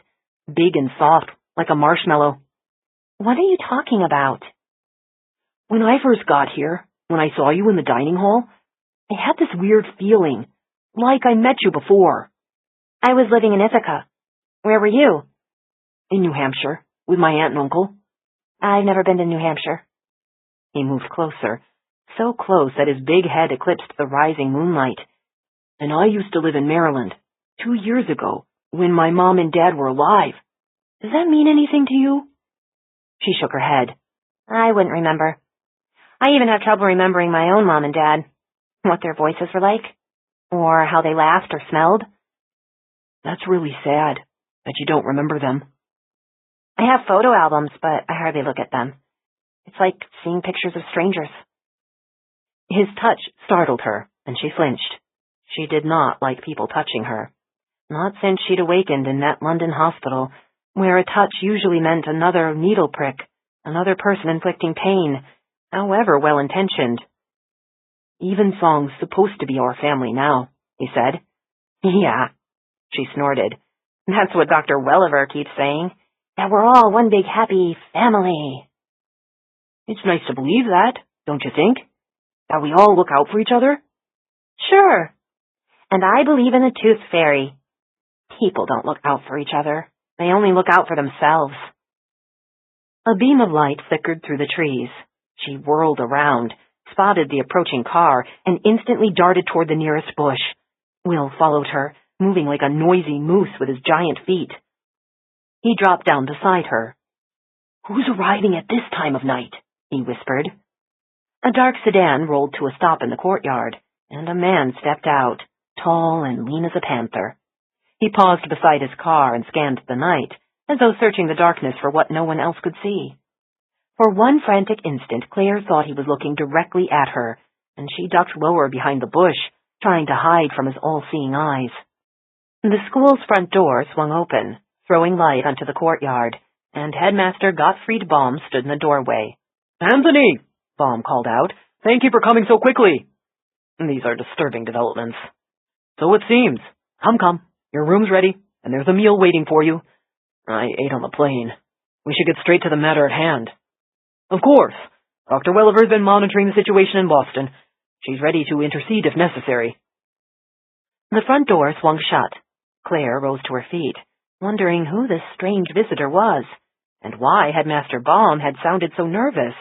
big and soft, like a marshmallow. What are you talking about? When I first got here, when I saw you in the dining hall, I had this weird feeling, like I met you before. I was living in Ithaca. Where were you? In New Hampshire, with my aunt and uncle. I've never been to New Hampshire. He moved closer, so close that his big head eclipsed the rising moonlight. And I used to live in Maryland, 2 years ago, when my mom and dad were alive. Does that mean anything to you? She shook her head. I wouldn't remember. I even have trouble remembering my own mom and dad, what their voices were like, or how they laughed or smelled. That's really sad, that you don't remember them. I have photo albums, but I hardly look at them. It's like seeing pictures of strangers. His touch startled her, and she flinched. She did not like people touching her. Not since she'd awakened in that London hospital, where a touch usually meant another needle prick, another person inflicting pain, however well-intentioned. Evensong's supposed to be our family now, he said. Yeah, she snorted. That's what Dr. Welliver keeps saying, that we're all one big happy family. It's nice to believe that, don't you think? That we all look out for each other? Sure. And I believe in the tooth fairy. People don't look out for each other. They only look out for themselves. A beam of light flickered through the trees. She whirled around, spotted the approaching car, and instantly darted toward the nearest bush. Will followed her, moving like a noisy moose with his giant feet. He dropped down beside her. "Who's arriving at this time of night?" he whispered. A dark sedan rolled to a stop in the courtyard, and a man stepped out, tall and lean as a panther. He paused beside his car and scanned the night, as though searching the darkness for what no one else could see. For one frantic instant, Claire thought he was looking directly at her, and she ducked lower behind the bush, trying to hide from his all-seeing eyes. The school's front door swung open, throwing light onto the courtyard, and Headmaster Gottfried Baum stood in the doorway. "Anthony!" Baum called out. "Thank you for coming so quickly." "These are disturbing developments." "So it seems. Come. Your room's ready, and there's a meal waiting for you. I ate on the plane. We should get straight to the matter at hand." "Of course. Dr. Welliver's been monitoring the situation in Boston. She's ready to intercede if necessary." The front door swung shut. Claire rose to her feet, wondering who this strange visitor was, and why Headmaster Baum had sounded so nervous.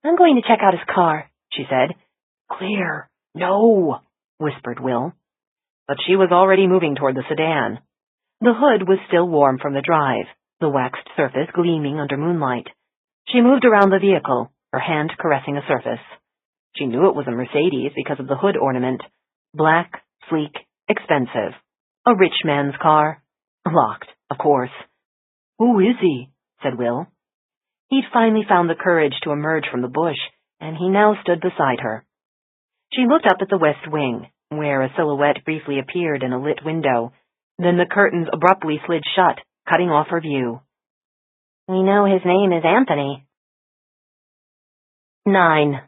"I'm going to check out his car," she said. "Claire, no," whispered Will. But she was already moving toward the sedan. The hood was still warm from the drive, the waxed surface gleaming under moonlight. She moved around the vehicle, her hand caressing the surface. She knew it was a Mercedes because of the hood ornament. Black, sleek, expensive. A rich man's car. Locked, of course. "Who is he?" said Will. He'd finally found the courage to emerge from the bush, and he now stood beside her. She looked up at the west wing, where a silhouette briefly appeared in a lit window. Then the curtains abruptly slid shut, cutting off her view. "We know his name is Anthony." 9.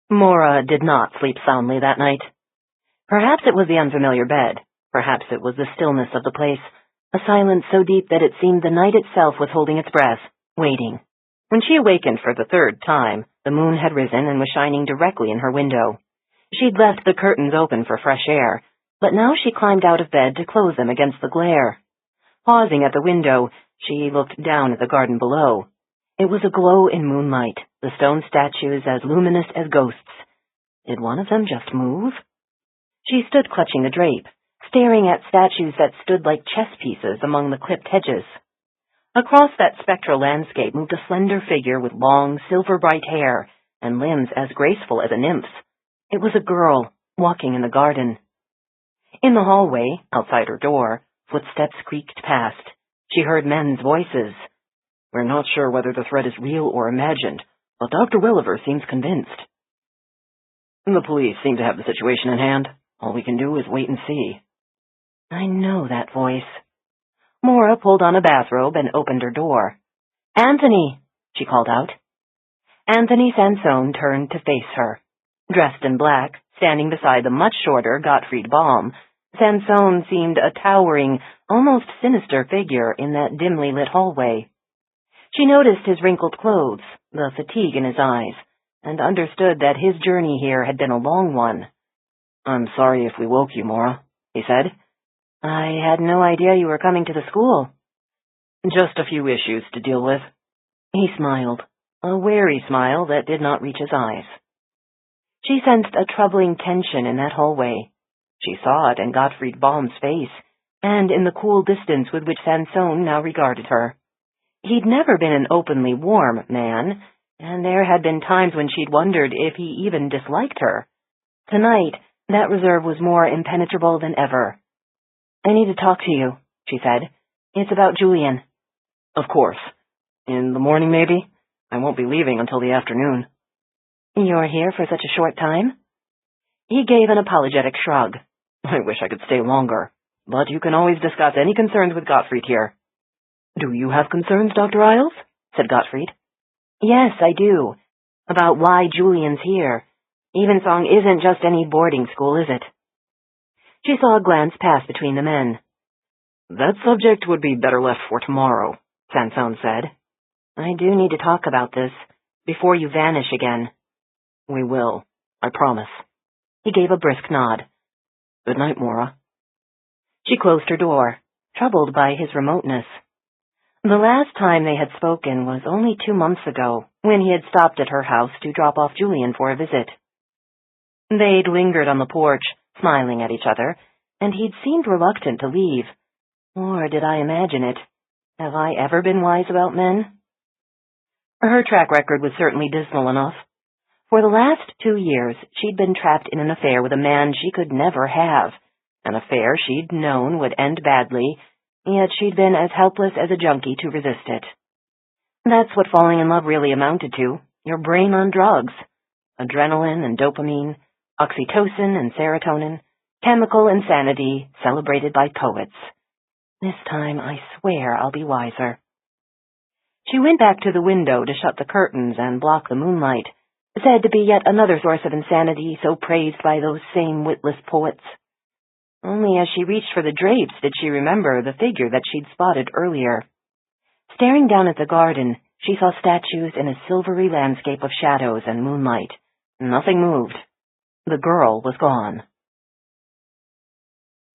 Maura did not sleep soundly that night. Perhaps it was the unfamiliar bed. Perhaps it was the stillness of the place, a silence so deep that it seemed the night itself was holding its breath, waiting. When she awakened for the third time, the moon had risen and was shining directly in her window. She'd left the curtains open for fresh air, but now she climbed out of bed to close them against the glare. Pausing at the window, she looked down at the garden below. It was aglow in moonlight, the stone statues as luminous as ghosts. Did one of them just move? She stood clutching the drape, staring at statues that stood like chess pieces among the clipped hedges. Across that spectral landscape moved a slender figure with long, silver-bright hair and limbs as graceful as a nymph's. It was a girl, walking in the garden. In the hallway, outside her door, footsteps creaked past. She heard men's voices. "We're not sure whether the threat is real or imagined, but Dr. Welliver seems convinced." "The police seem to have the situation in hand. All we can do is wait and see." I know that voice. Maura pulled on a bathrobe and opened her door. "Anthony!" she called out. Anthony Sansone turned to face her. Dressed in black, standing beside the much shorter Gottfried Baum, Sansone seemed a towering, almost sinister figure in that dimly lit hallway. She noticed his wrinkled clothes, the fatigue in his eyes, and understood that his journey here had been a long one. "I'm sorry if we woke you, Maura," he said. "I had no idea you were coming to the school." "Just a few issues to deal with." He smiled, a wary smile that did not reach his eyes. She sensed a troubling tension in that hallway. She saw it in Gottfried Baum's face, and in the cool distance with which Sansone now regarded her. He'd never been an openly warm man, and there had been times when she'd wondered if he even disliked her. Tonight, that reserve was more impenetrable than ever. "I need to talk to you," she said. "It's about Julian." "Of course. In the morning, maybe? I won't be leaving until the afternoon." "You're here for such a short time?" He gave an apologetic shrug. "I wish I could stay longer, but you can always discuss any concerns with Gottfried here." "Do you have concerns, Dr. Isles?" said Gottfried. "Yes, I do. About why Julian's here. Evensong isn't just any boarding school, is it?" She saw a glance pass between the men. "That subject would be better left for tomorrow," Sansone said. "I do need to talk about this, before you vanish again." "We will, I promise." He gave a brisk nod. "Good night, Maura." She closed her door, troubled by his remoteness. The last time they had spoken was only 2 months ago, when he had stopped at her house to drop off Julian for a visit. They'd lingered on the porch, smiling at each other, and he'd seemed reluctant to leave. Or did I imagine it? Have I ever been wise about men? Her track record was certainly dismal enough. For the last 2 years, she'd been trapped in an affair with a man she could never have, an affair she'd known would end badly, yet she'd been as helpless as a junkie to resist it. That's what falling in love really amounted to, your brain on drugs. Adrenaline and dopamine, oxytocin and serotonin, chemical insanity celebrated by poets. This time, I swear I'll be wiser. She went back to the window to shut the curtains and block the moonlight, said to be yet another source of insanity so praised by those same witless poets. Only as she reached for the drapes did she remember the figure that she'd spotted earlier. Staring down at the garden, she saw statues in a silvery landscape of shadows and moonlight. Nothing moved. The girl was gone.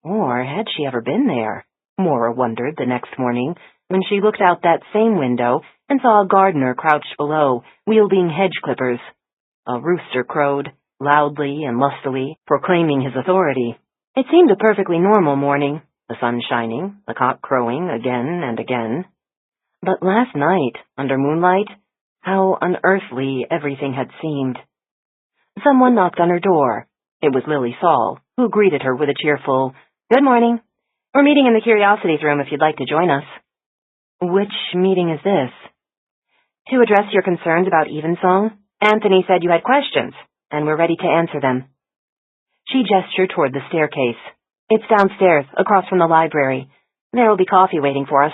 Or had she ever been there? Maura wondered the next morning, when she looked out that same window and saw a gardener crouched below, wielding hedge clippers. A rooster crowed, loudly and lustily, proclaiming his authority. It seemed a perfectly normal morning, the sun shining, the cock crowing again and again. But last night, under moonlight, how unearthly everything had seemed. Someone knocked on her door. It was Lily Saul, who greeted her with a cheerful, "Good morning. We're meeting in the Curiosities room if you'd like to join us." "Which meeting is this?" "To address your concerns about Evensong. Anthony said you had questions, and we're ready to answer them." She gestured toward the staircase. "It's downstairs, across from the library. There'll be coffee waiting for us."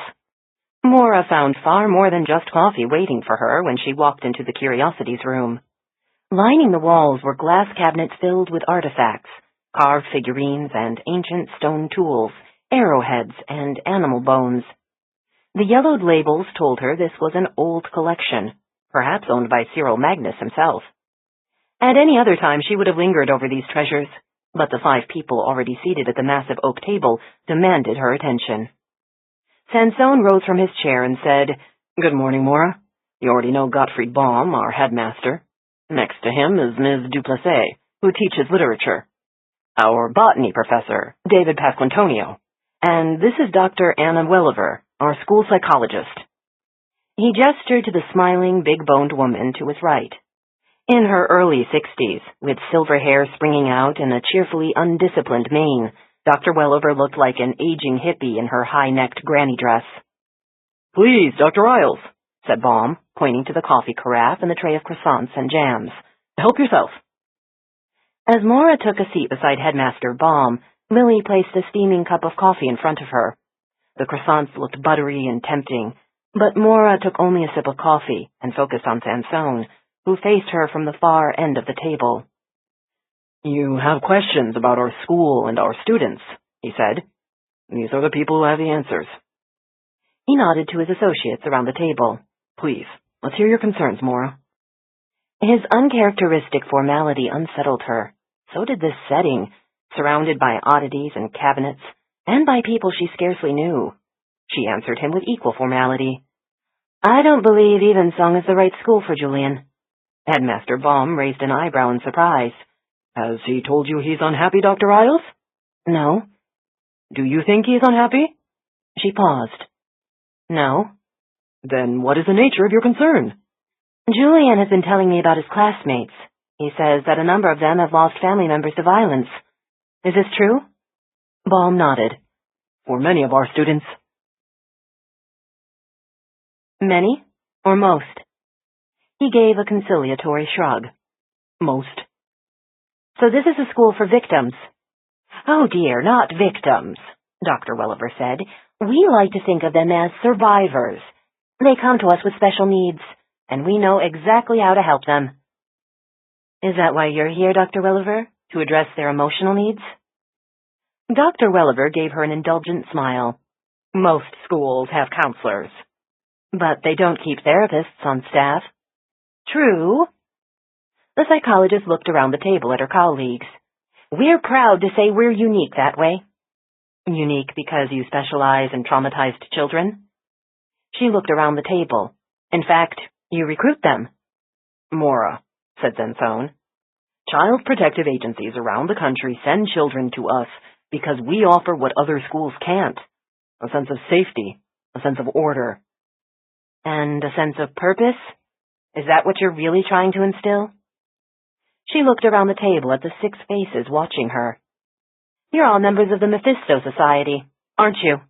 Maura found far more than just coffee waiting for her when she walked into the Curiosities room. Lining the walls were glass cabinets filled with artifacts, carved figurines and ancient stone tools, arrowheads and animal bones. The yellowed labels told her this was an old collection, perhaps owned by Cyril Magnus himself. At any other time she would have lingered over these treasures, but the 5 people already seated at the massive oak table demanded her attention. Sansone rose from his chair and said, "Good morning, Maura. You already know Gottfried Baum, our headmaster. Next to him is Ms. Duplessis, who teaches literature. Our botany professor, David Pasquantonio. And this is Dr. Anna Welliver, our school psychologist." He gestured to the smiling, big-boned woman to his right. In her early 60s, with silver hair springing out and a cheerfully undisciplined mane, Dr. Welliver looked like an aging hippie in her high-necked granny dress. "Please, Dr. Isles," said Baum, pointing to the coffee carafe and the tray of croissants and jams. "Help yourself." As Maura took a seat beside Headmaster Baum, Lily placed a steaming cup of coffee in front of her. The croissants looked buttery and tempting, but Maura took only a sip of coffee and focused on Sansone, who faced her from the far end of the table. "You have questions about our school and our students," he said. "These are the people who have the answers." He nodded to his associates around the table. "Please, let's hear your concerns, Maura." His uncharacteristic formality unsettled her. So did this setting, surrounded by oddities and cabinets, and by people she scarcely knew. She answered him with equal formality. "I don't believe Evensong is the right school for Julian." Headmaster Baum raised an eyebrow in surprise. "Has he told you he's unhappy, Dr. Isles?" "No." "Do you think he's unhappy?" She paused. "No." "Then what is the nature of your concern?" "Julian has been telling me about his classmates. He says that a number of them have lost family members to violence. Is this true?" Baum nodded. "For many of our students." "Many or most?" He gave a conciliatory shrug. "Most." "So this is a school for victims." "Oh dear, not victims," Dr. Welliver said. "We like to think of them as survivors. They come to us with special needs, and we know exactly how to help them." "Is that why you're here, Dr. Welliver? To address their emotional needs?" Dr. Welliver gave her an indulgent smile. "Most schools have counselors. But they don't keep therapists on staff." "True." The psychologist looked around the table at her colleagues. "We're proud to say we're unique that way." "Unique because you specialize in traumatized children?" She looked around the table. "In fact, you recruit them." "Maura," said Sansone, "child protective agencies around the country send children to us because we offer what other schools can't. A sense of safety, a sense of order." "And a sense of purpose? Is that what you're really trying to instill?" She looked around the table at the 6 faces watching her. "You're all members of the Mephisto Society, aren't you?"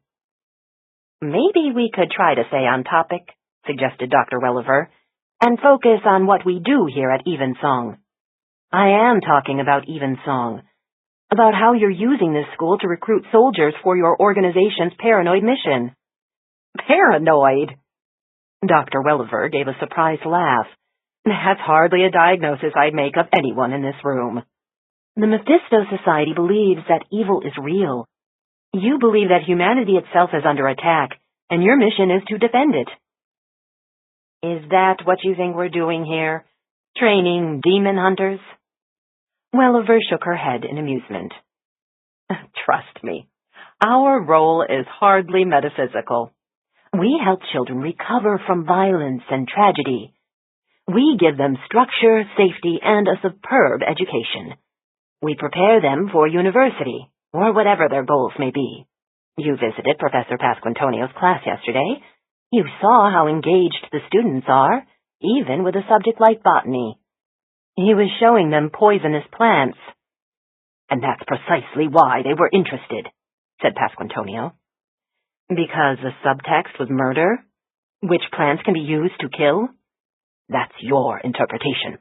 "Maybe we could try to stay on topic," suggested Dr. Welliver, "and focus on what we do here at Evensong. I am talking about Evensong, about how you're using this school to recruit soldiers for your organization's paranoid mission." "Paranoid?" Dr. Welliver gave a surprised laugh. "That's hardly a diagnosis I'd make of anyone in this room. The Mephisto Society believes that evil is real. You believe that humanity itself is under attack, and your mission is to defend it." "Is that what you think we're doing here? Training demon hunters?" Welliver shook her head in amusement. "Trust me, our role is hardly metaphysical. We help children recover from violence and tragedy. We give them structure, safety, and a superb education. We prepare them for university, or whatever their goals may be. You visited Professor Pasquantonio's class yesterday. You saw how engaged the students are, even with a subject like botany. He was showing them poisonous plants." "And that's precisely why they were interested," said Pasquantonio. "Because the subtext was murder? Which plants can be used to kill?" "That's your interpretation.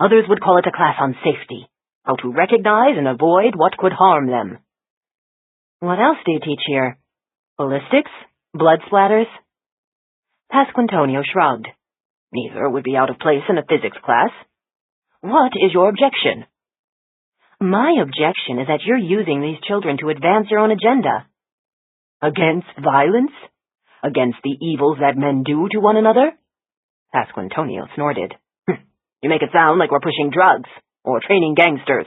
Others would call it a class on safety, how to recognize and avoid what could harm them." "What else do you teach here? Ballistics? Blood splatters?" Pasquantonio shrugged. "Neither would be out of place in a physics class. What is your objection?" "My objection is that you're using these children to advance your own agenda." "Against violence? Against the evils that men do to one another?" Pasquantonio snorted. You make it sound like we're pushing drugs or training gangsters.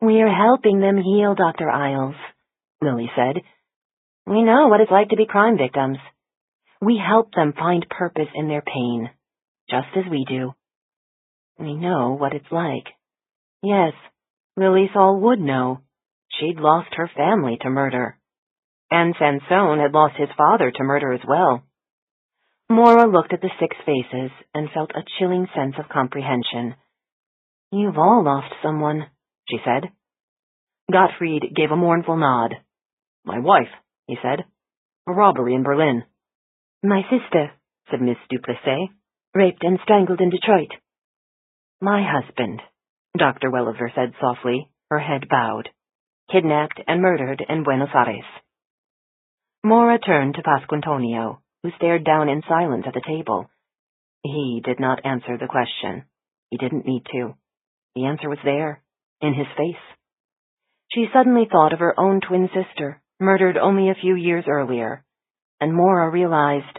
We're helping them heal, Dr. Isles, Lily said. We know what it's like to be crime victims. We help them find purpose in their pain, just as we do. We know what it's like. Yes, Lily Saul would know. She'd lost her family to murder. And Sansone had lost his father to murder as well. Maura looked at the 6 faces and felt a chilling sense of comprehension. You've all lost someone, she said. Gottfried gave a mournful nod. My wife, he said. A robbery in Berlin. My sister, said Miss Duplessis, raped and strangled in Detroit. My husband, Dr. Welliver said softly, her head bowed. Kidnapped and murdered in Buenos Aires. Maura turned to Pasquantonio, who stared down in silence at the table. He did not answer the question. He didn't need to. The answer was there, in his face. She suddenly thought of her own twin sister, murdered only a few years earlier, and Maura realized,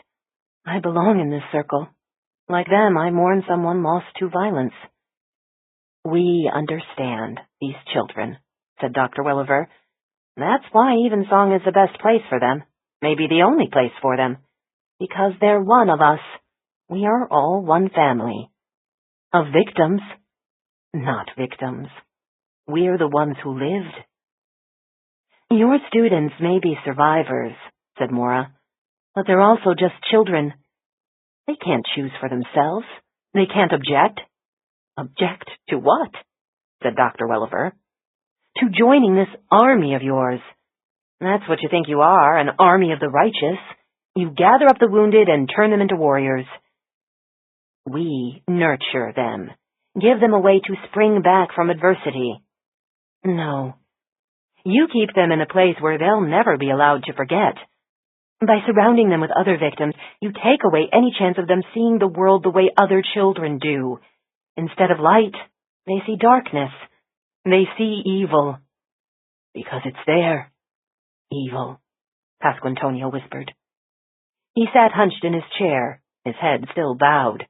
I belong in this circle. Like them, I mourn someone lost to violence. We understand these children, said Dr. Welliver. That's why Evensong is the best place for them, maybe the only place for them, because they're one of us. We are all one family. Of victims, not victims. We're the ones who lived. Your students may be survivors, said Maura, but they're also just children. They can't choose for themselves. They can't object. Object to what? Said Dr. Welliver. To joining this army of yours. That's what you think you are, an army of the righteous. You gather up the wounded and turn them into warriors. We nurture them, give them a way to spring back from adversity. No. You keep them in a place where they'll never be allowed to forget. By surrounding them with other victims, you take away any chance of them seeing the world the way other children do. Instead of light, they see darkness. They see evil. Because it's there. Evil, Pasquantonio whispered. He sat hunched in his chair, his head still bowed.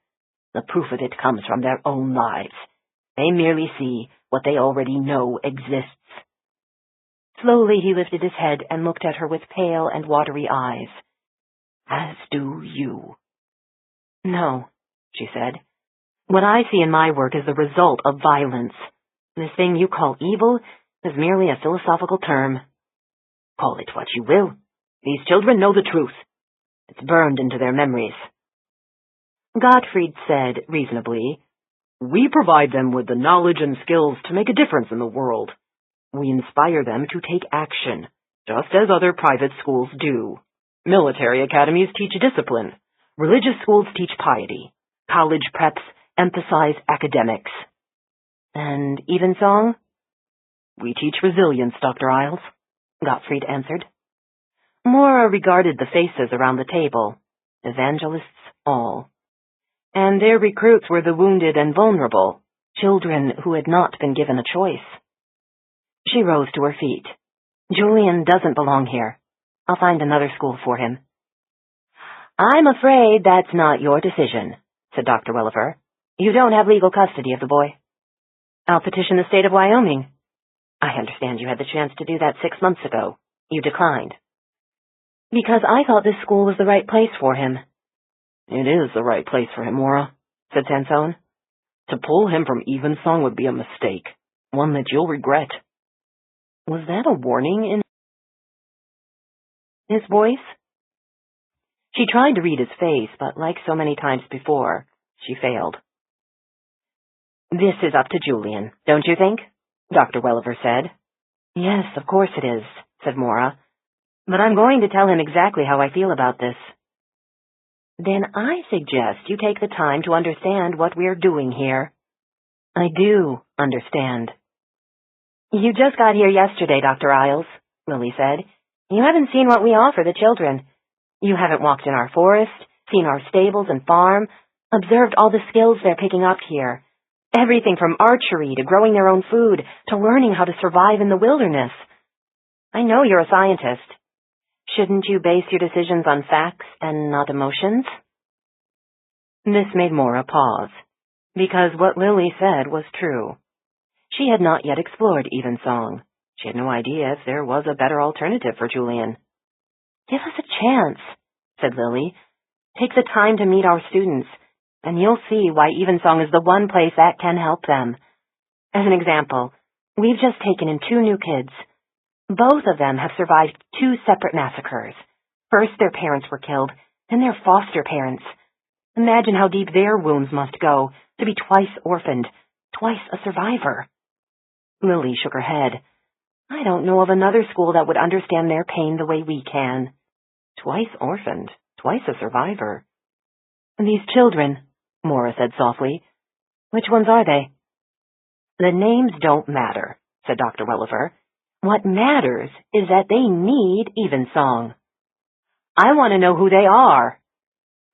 The proof of it comes from their own lives. They merely see what they already know exists. Slowly he lifted his head and looked at her with pale and watery eyes. As do you. No, she said. What I see in my work is the result of violence. This thing you call evil is merely a philosophical term. Call it what you will. These children know the truth. It's burned into their memories. Gottfried said, reasonably, We provide them with the knowledge and skills to make a difference in the world. We inspire them to take action, just as other private schools do. Military academies teach discipline. Religious schools teach piety. College preps emphasize academics. And Evensong? We teach resilience, Dr. Isles, Gottfried answered. Maura regarded the faces around the table, evangelists all. And their recruits were the wounded and vulnerable, children who had not been given a choice. She rose to her feet. Julian doesn't belong here. I'll find another school for him. I'm afraid that's not your decision, said Dr. Welliver. You don't have legal custody of the boy. I'll petition the state of Wyoming. I understand you had the chance to do that 6 months ago. You declined. Because I thought this school was the right place for him. It is the right place for him, Maura, said Sansone. To pull him from Evensong would be a mistake, one that you'll regret. Was that a warning in his voice? She tried to read his face, but like so many times before, she failed. This is up to Julian, don't you think? Dr. Welliver said. Yes, of course it is, said Maura. But I'm going to tell him exactly how I feel about this. Then I suggest you take the time to understand what we're doing here. I do understand. You just got here yesterday, Dr. Isles, Lily said. You haven't seen what we offer the children. You haven't walked in our forest, seen our stables and farm, observed all the skills they're picking up here. Everything from archery to growing their own food to learning how to survive in the wilderness. I know you're a scientist. Shouldn't you base your decisions on facts and not emotions? This made Maura pause. Because what Lily said was true. She had not yet explored Evensong. She had no idea if there was a better alternative for Julian. "Give us a chance," said Lily. "Take the time to meet our students, and you'll see why Evensong is the one place that can help them. As an example, we've just taken in 2 new kids. Both of them have survived 2 separate massacres. First their parents were killed, then their foster parents. Imagine how deep their wounds must go, to be twice orphaned, twice a survivor." Lily shook her head. "I don't know of another school that would understand their pain the way we can." "Twice orphaned, twice a survivor." "These children," Maura said softly. "Which ones are they?" "The names don't matter," said Dr. Welliver. "What matters is that they need Evensong." "I want to know who they are."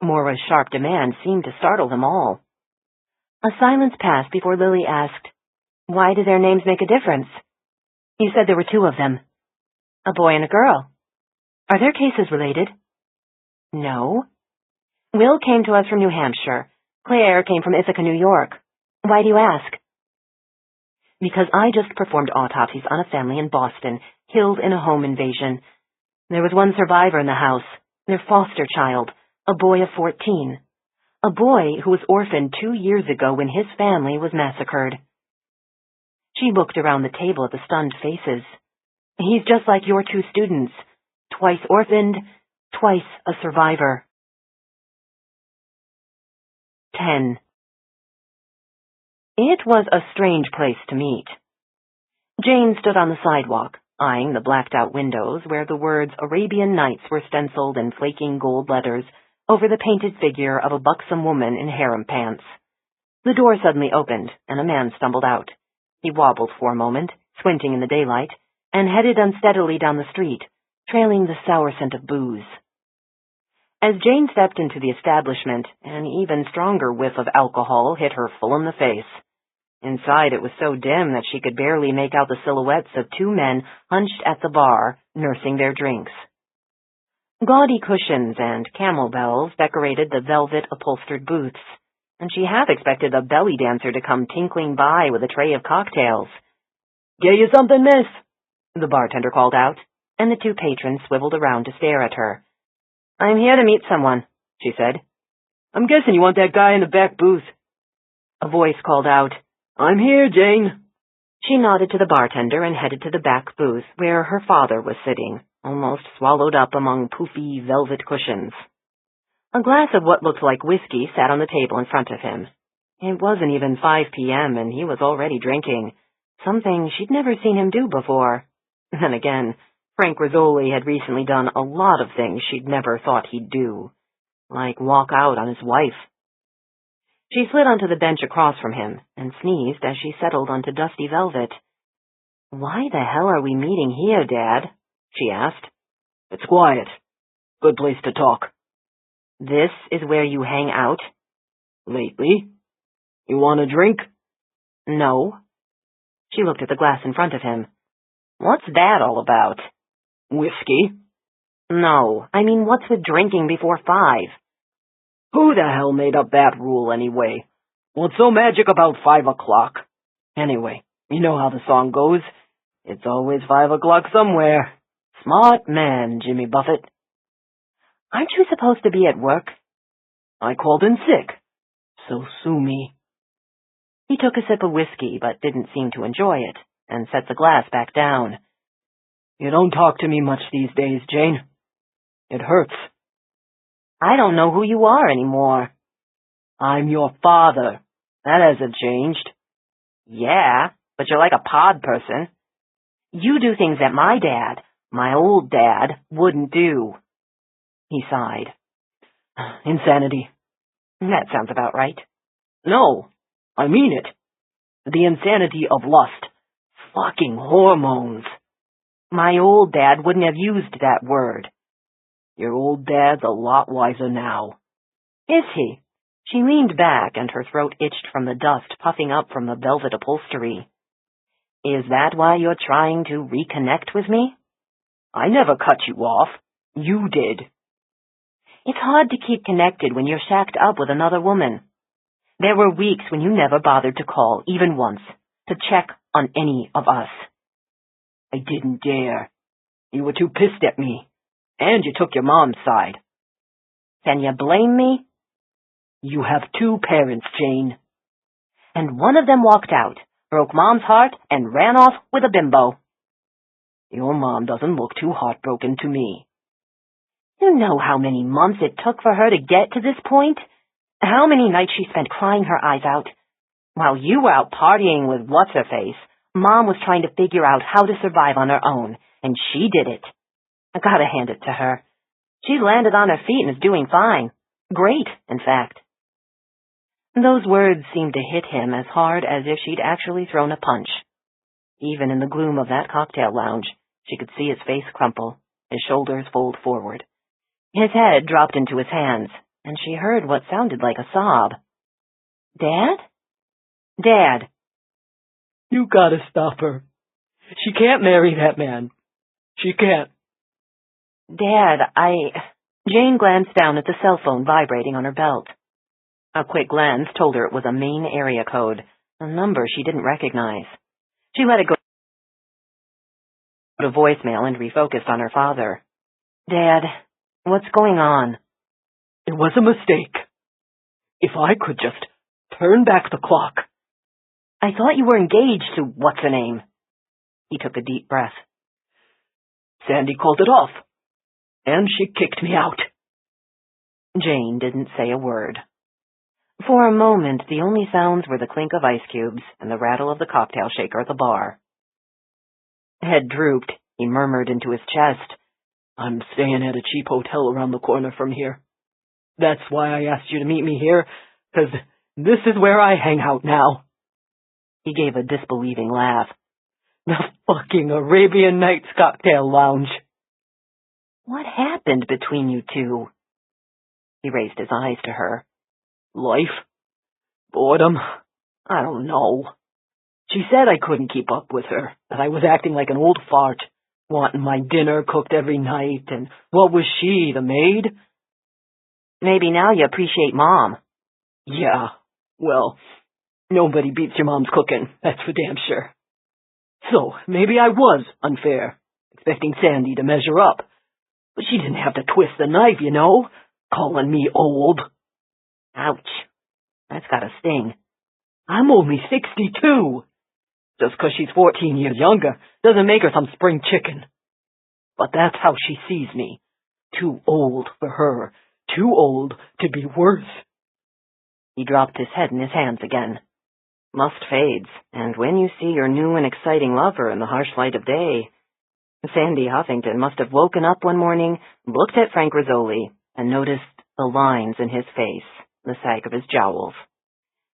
Maura's sharp demand seemed to startle them all. A silence passed before Lily asked, "Why do their names make a difference?" "You said there were 2 of them. A boy and a girl. Are their cases related?" "No. Will came to us from New Hampshire. Claire came from Ithaca, New York. Why do you ask?" "Because I just performed autopsies on a family in Boston, killed in a home invasion. There was 1 survivor in the house, their foster child, a boy of 14. A boy who was orphaned 2 years ago when his family was massacred." She looked around the table at the stunned faces. "He's just like your 2 students. Twice orphaned, twice a survivor." 10. It was a strange place to meet. Jane stood on the sidewalk, eyeing the blacked-out windows where the words Arabian Nights were stenciled in flaking gold letters over the painted figure of a buxom woman in harem pants. The door suddenly opened, and a man stumbled out. He wobbled for a moment, squinting in the daylight, and headed unsteadily down the street, trailing the sour scent of booze. As Jane stepped into the establishment, an even stronger whiff of alcohol hit her full in the face. Inside it was so dim that she could barely make out the silhouettes of 2 men hunched at the bar, nursing their drinks. Gaudy cushions and camel bells decorated the velvet-upholstered booths, and she half expected a belly dancer to come tinkling by with a tray of cocktails. "Get you something, miss?" the bartender called out, and the 2 patrons swiveled around to stare at her. "I'm here to meet someone," she said. "I'm guessing you want that guy in the back booth." A voice called out, "I'm here, Jane." She nodded to the bartender and headed to the back booth where her father was sitting, almost swallowed up among poofy velvet cushions. A glass of what looked like whiskey sat on the table in front of him. It wasn't even 5 p.m. and he was already drinking, something she'd never seen him do before. Then again, Frank Rizzoli had recently done a lot of things she'd never thought he'd do, like walk out on his wife. She slid onto the bench across from him and sneezed as she settled onto dusty velvet. "Why the hell are we meeting here, Dad?" she asked. "It's quiet. Good place to talk." "This is where you hang out?" "Lately. You want a drink?" "No." She looked at the glass in front of him. "What's that all about?" "Whiskey." "No, I mean what's with drinking before 5? Who the hell made up that rule anyway? What's so magic about 5 o'clock? Anyway, you know how the song goes. It's always 5 o'clock somewhere. Smart man, Jimmy Buffett." "Aren't you supposed to be at work?" "I called in sick, so sue me." He took a sip of whiskey but didn't seem to enjoy it, and set the glass back down. "You don't talk to me much these days, Jane. It hurts." "I don't know who you are anymore." "I'm your father. That hasn't changed." "Yeah, but you're like a pod person. You do things that my old dad, wouldn't do." He sighed. "Insanity." "That sounds about right." "No, I mean it. The insanity of lust. Fucking hormones." "My old dad wouldn't have used that word." "Your old dad's a lot wiser now." "Is he?" She leaned back and her throat itched from the dust puffing up from the velvet upholstery. "Is that why you're trying to reconnect with me?" "I never cut you off. You did." "It's hard to keep connected when you're shacked up with another woman." There were weeks when you never bothered to call, even once, to check on any of us. I didn't dare. You were too pissed at me, and you took your mom's side. Can you blame me? You have two parents, Jane. And one of them walked out, broke Mom's heart, and ran off with a bimbo. Your mom doesn't look too heartbroken to me. You know how many months it took for her to get to this point? How many nights she spent crying her eyes out? While you were out partying with what's-her-face, Mom was trying to figure out how to survive on her own, and she did it. I gotta hand it to her. She's landed on her feet and is doing fine. Great, in fact. Those words seemed to hit him as hard as if she'd actually thrown a punch. Even in the gloom of that cocktail lounge, she could see his face crumple, his shoulders fold forward. His head dropped into his hands, and she heard what sounded like a sob. Dad? Dad. You gotta stop her. She can't marry that man. She can't. Dad, Jane glanced down at the cell phone vibrating on her belt. A quick glance told her it was a main area code, a number she didn't recognize. She let it go to voicemail and refocused on her father. Dad, what's going on? It was a mistake. If I could just turn back the clock. I thought you were engaged to what's-her-name. He took a deep breath. Sandy called it off, and she kicked me out. Jane didn't say a word. For a moment, the only sounds were the clink of ice cubes and the rattle of the cocktail shaker at the bar. Head drooped, he murmured into his chest. I'm staying at a cheap hotel around the corner from here. That's why I asked you to meet me here, 'cause this is where I hang out now. He gave a disbelieving laugh. The fucking Arabian Nights cocktail lounge. What happened between you two? He raised his eyes to her. Life? Boredom? I don't know. She said I couldn't keep up with her, that I was acting like an old fart, wanting my dinner cooked every night, and what was she, the maid? Maybe now you appreciate Mom. Yeah, well, nobody beats your mom's cooking, that's for damn sure. So, maybe I was unfair, expecting Sandy to measure up. But she didn't have to twist the knife, you know, calling me old. Ouch. That's gotta sting. I'm only 62. Just 'cause she's 14 years younger doesn't make her some spring chicken. But that's how she sees me. Too old for her. Too old to be worth. He dropped his head in his hands again. Lust fades, and when you see your new and exciting lover in the harsh light of day... Sandy Huffington must have woken up one morning, looked at Frank Rizzoli, and noticed the lines in his face, the sag of his jowls.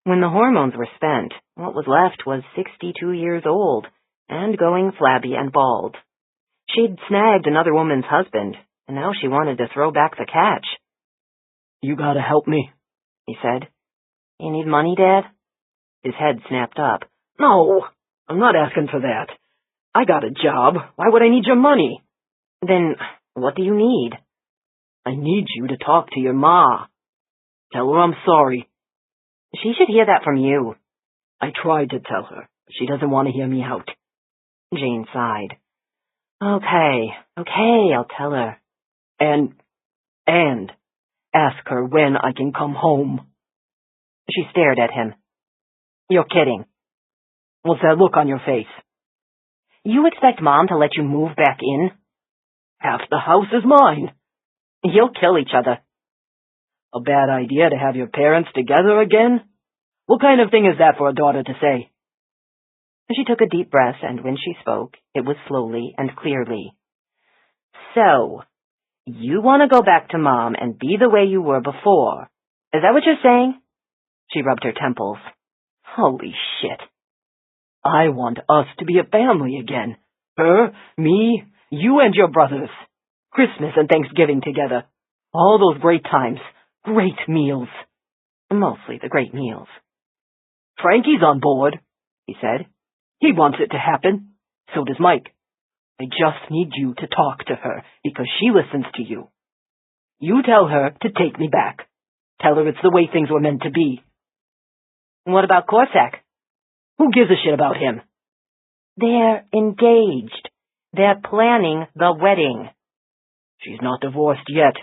When the hormones were spent, what was left was 62 years old, and going flabby and bald. She'd snagged another woman's husband, and now she wanted to throw back the catch. You gotta help me, he said. You need money, Dad? His head snapped up. No, I'm not asking for that. I got a job. Why would I need your money? Then what do you need? I need you to talk to your ma. Tell her I'm sorry. She should hear that from you. I tried to tell her, but she doesn't want to hear me out. Jane sighed. Okay, I'll tell her. And ask her when I can come home. She stared at him. You're kidding. What's that look on your face? You expect Mom to let you move back in? Half the house is mine. You'll kill each other. A bad idea to have your parents together again? What kind of thing is that for a daughter to say? She took a deep breath, and when she spoke, it was slowly and clearly. So, you want to go back to Mom and be the way you were before. Is that what you're saying? She rubbed her temples. Holy shit. I want us to be a family again. Her, me, you and your brothers. Christmas and Thanksgiving together. All those great times. Great meals. Mostly the great meals. Frankie's on board, he said. He wants it to happen. So does Mike. I just need you to talk to her because she listens to you. You tell her to take me back. Tell her it's the way things were meant to be. What about Corsac? Who gives a shit about him? They're engaged. They're planning the wedding. She's not divorced yet.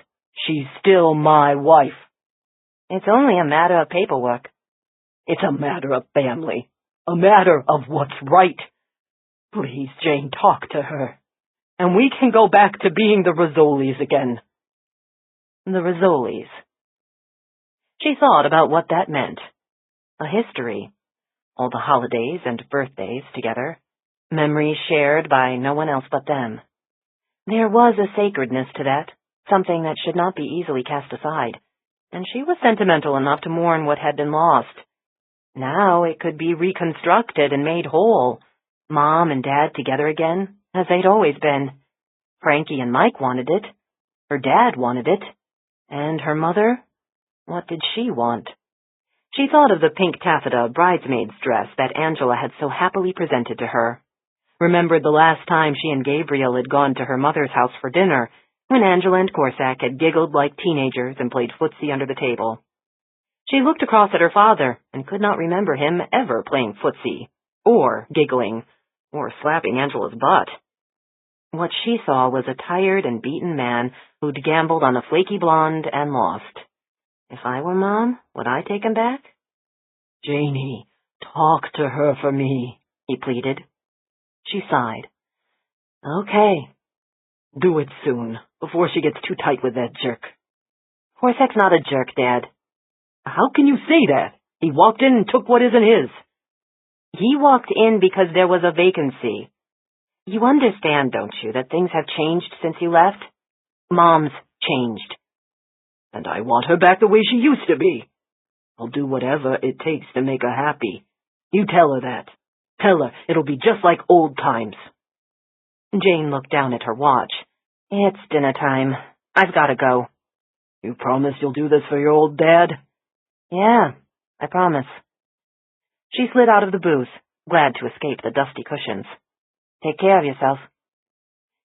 She's still my wife. It's only a matter of paperwork. It's a matter of family. A matter of what's right. Please, Jane, talk to her. And we can go back to being the Rizzolis again. The Rizzolis. She thought about what that meant. A history. All the holidays and birthdays together. Memories shared by no one else but them. There was a sacredness to that, something that should not be easily cast aside, and she was sentimental enough to mourn what had been lost. Now it could be reconstructed and made whole. Mom and Dad together again, as they'd always been. Frankie and Mike wanted it. Her dad wanted it. And her mother? What did she want? She thought of the pink taffeta bridesmaid's dress that Angela had so happily presented to her. Remembered the last time she and Gabriel had gone to her mother's house for dinner, when Angela and Corsac had giggled like teenagers and played footsie under the table. She looked across at her father and could not remember him ever playing footsie, or giggling, or slapping Angela's butt. What she saw was a tired and beaten man who'd gambled on a flaky blonde and lost. If I were Mom, would I take him back? Janie, talk to her for me, he pleaded. She sighed. Okay. Do it soon, before she gets too tight with that jerk. Corsac's not a jerk, Dad. How can you say that? He walked in and took what isn't his. He walked in because there was a vacancy. You understand, don't you, that things have changed since you left? Mom's changed. And I want her back the way she used to be. I'll do whatever it takes to make her happy. You tell her that. Tell her it'll be just like old times. Jane looked down at her watch. It's dinner time. I've got to go. You promise you'll do this for your old dad? Yeah, I promise. She slid out of the booth, glad to escape the dusty cushions. Take care of yourself.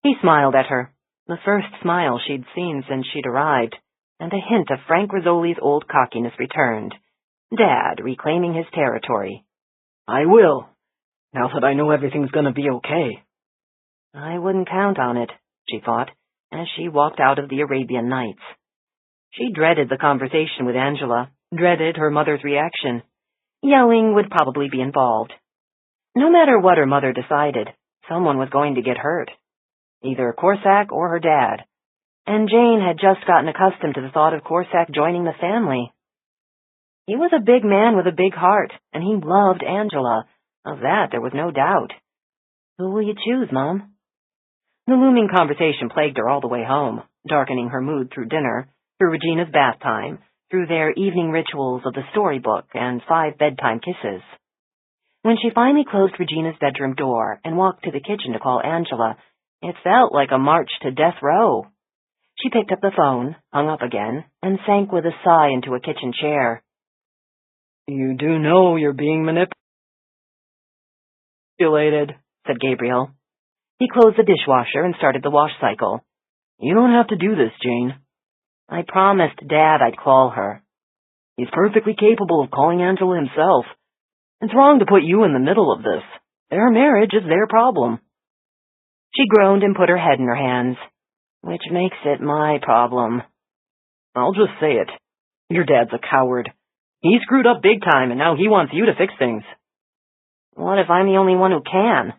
He smiled at her, the first smile she'd seen since she'd arrived, and a hint of Frank Rizzoli's old cockiness returned. Dad reclaiming his territory. I will, now that I know everything's gonna be okay. I wouldn't count on it, she thought, as she walked out of the Arabian Nights. She dreaded the conversation with Angela, dreaded her mother's reaction. Yelling would probably be involved. No matter what her mother decided, someone was going to get hurt. Either Corsac or her dad. And Jane had just gotten accustomed to the thought of Corsac joining the family. He was a big man with a big heart, and he loved Angela. Of that there was no doubt. Who will you choose, Mom? The looming conversation plagued her all the way home, darkening her mood through dinner, through Regina's bath time, through their evening rituals of the storybook and 5 bedtime kisses. When she finally closed Regina's bedroom door and walked to the kitchen to call Angela, it felt like a march to death row. She picked up the phone, hung up again, and sank with a sigh into a kitchen chair. You do know you're being manipulated, said Gabriel. He closed the dishwasher and started the wash cycle. You don't have to do this, Jane. I promised Dad I'd call her. He's perfectly capable of calling Angela himself. It's wrong to put you in the middle of this. Their marriage is their problem. She groaned and put her head in her hands. Which makes it my problem. I'll just say it. Your dad's a coward. He screwed up big time, and now he wants you to fix things. What if I'm the only one who can?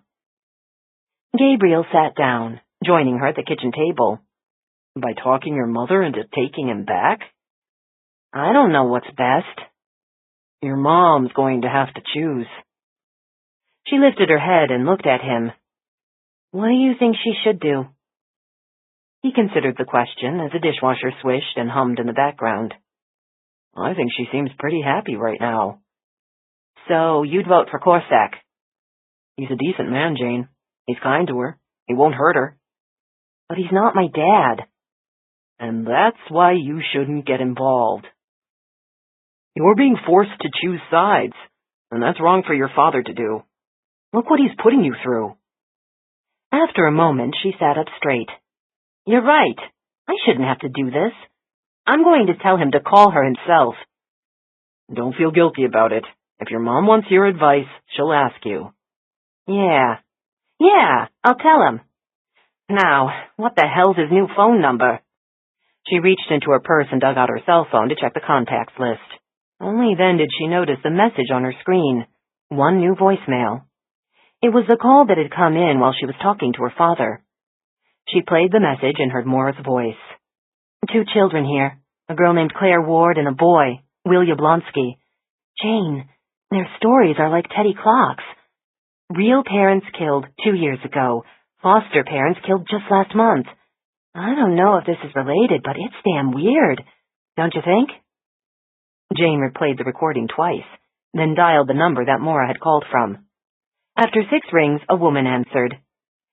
Gabriel sat down, joining her at the kitchen table. By talking your mother into taking him back? I don't know what's best. Your mom's going to have to choose. She lifted her head and looked at him. What do you think she should do? He considered the question as the dishwasher swished and hummed in the background. I think she seems pretty happy right now. So you'd vote for Corsac? He's a decent man, Jane. He's kind to her. He won't hurt her. But he's not my dad. And that's why you shouldn't get involved. You're being forced to choose sides, and that's wrong for your father to do. Look what he's putting you through. After a moment, she sat up straight. You're right. I shouldn't have to do this. I'm going to tell him to call her himself. Don't feel guilty about it. If your mom wants your advice, she'll ask you. Yeah, I'll tell him. Now, what the hell's his new phone number? She reached into her purse and dug out her cell phone to check the contacts list. Only then did she notice the message on her screen. One new voicemail. It was the call that had come in while she was talking to her father. She played the message and heard Maura's voice. 2 children here, a girl named Claire Ward and a boy, Will Yablonsky. Jane, their stories are like Teddy Clock's. Real parents killed 2 years ago. Foster parents killed just last month. I don't know if this is related, but it's damn weird. Don't you think? Jane replayed the recording twice, then dialed the number that Maura had called from. After 6 rings, a woman answered.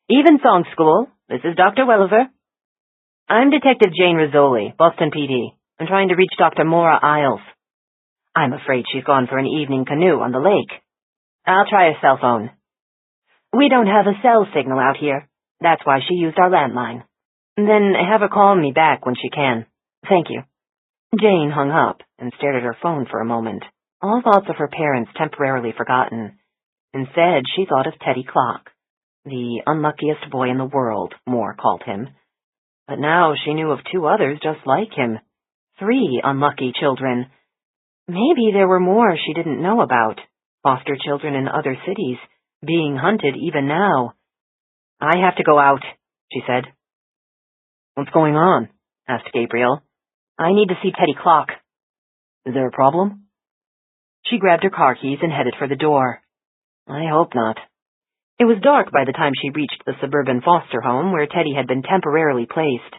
Evensong School, this is Dr. Welliver. I'm Detective Jane Rizzoli, Boston PD. I'm trying to reach Dr. Maura Isles. I'm afraid she's gone for an evening canoe on the lake. I'll try a cell phone. We don't have a cell signal out here. That's why she used our landline. Then have her call me back when she can. Thank you. Jane hung up and stared at her phone for a moment, all thoughts of her parents temporarily forgotten. Instead, she thought of Teddy Clock, the unluckiest boy in the world, Moore called him. But now she knew of 2 others just like him. 3 unlucky children. Maybe there were more she didn't know about. Foster children in other cities, being hunted even now. I have to go out, she said. What's going on? Asked Gabriel. I need to see Teddy Clock. Is there a problem? She grabbed her car keys and headed for the door. I hope not. It was dark by the time she reached the suburban foster home where Teddy had been temporarily placed.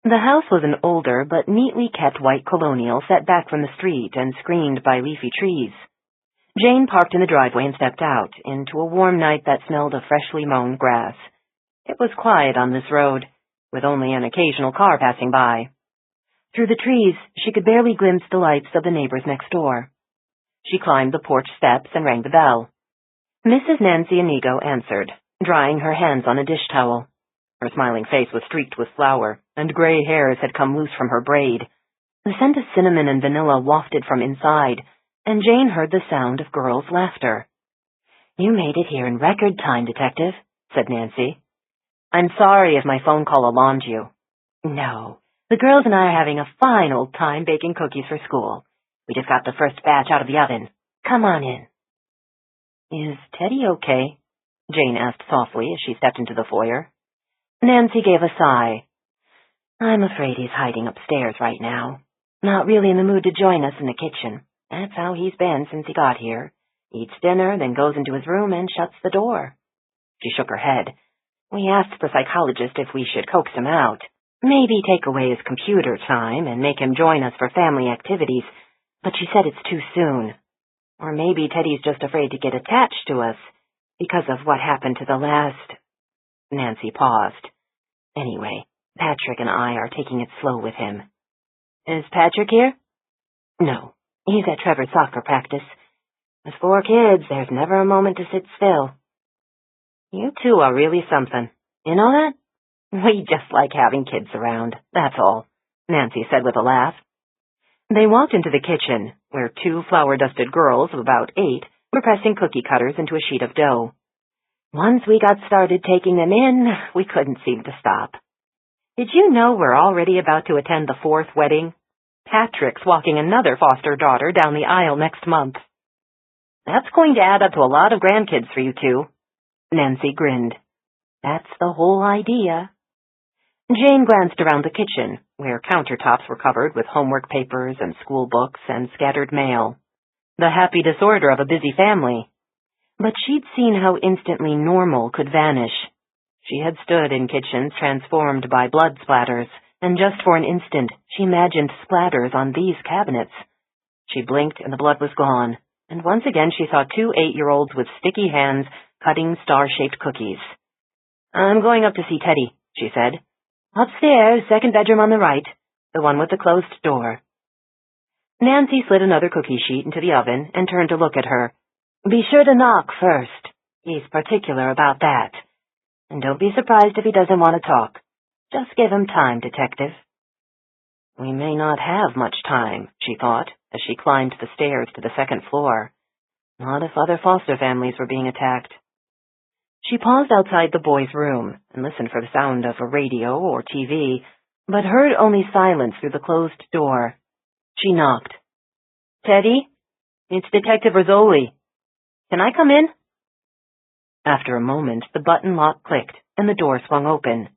The house was an older but neatly kept white colonial set back from the street and screened by leafy trees. Jane parked in the driveway and stepped out into a warm night that smelled of freshly mown grass. It was quiet on this road, with only an occasional car passing by. Through the trees, she could barely glimpse the lights of the neighbors next door. She climbed the porch steps and rang the bell. Mrs. Nancy Inigo answered, drying her hands on a dish towel. Her smiling face was streaked with flour, and gray hairs had come loose from her braid. The scent of cinnamon and vanilla wafted from inside, and Jane heard the sound of girls' laughter. You made it here in record time, Detective, said Nancy. I'm sorry if my phone call alarmed you. No, the girls and I are having a fine old time baking cookies for school. We just got the first batch out of the oven. Come on in. Is Teddy okay? Jane asked softly as she stepped into the foyer. Nancy gave a sigh. I'm afraid he's hiding upstairs right now. Not really in the mood to join us in the kitchen. That's how he's been since he got here. Eats dinner, then goes into his room and shuts the door. She shook her head. We asked the psychologist if we should coax him out. Maybe take away his computer time and make him join us for family activities, but she said it's too soon. Or maybe Teddy's just afraid to get attached to us because of what happened to the last... Nancy paused. Anyway, Patrick and I are taking it slow with him. Is Patrick here? No, he's at Trevor's soccer practice. With 4 kids, there's never a moment to sit still. You 2 are really something. You know that? We just like having kids around, that's all, Nancy said with a laugh. They walked into the kitchen, where 2 flour-dusted girls of about 8 were pressing cookie cutters into a sheet of dough. Once we got started taking them in, we couldn't seem to stop. Did you know we're already about to attend the 4th wedding? Patrick's walking another foster daughter down the aisle next month. That's going to add up to a lot of grandkids for you 2. Nancy grinned. That's the whole idea. Jane glanced around the kitchen, where countertops were covered with homework papers and school books and scattered mail. The happy disorder of a busy family. But she'd seen how instantly normal could vanish. She had stood in kitchens transformed by blood splatters, and just for an instant she imagined splatters on these cabinets. She blinked and the blood was gone, and once again she saw 2 8-year-olds with sticky hands cutting star-shaped cookies. I'm going up to see Teddy, she said. Upstairs, 2nd bedroom on the right, the one with the closed door. Nancy slid another cookie sheet into the oven and turned to look at her. Be sure to knock first. He's particular about that. And don't be surprised if he doesn't want to talk. Just give him time, Detective. We may not have much time, she thought, as she climbed the stairs to the 2nd floor. Not if other foster families were being attacked. She paused outside the boy's room and listened for the sound of a radio or TV, but heard only silence through the closed door. She knocked. "Teddy? It's Detective Rizzoli. Can I come in?" After a moment, the button lock clicked and the door swung open.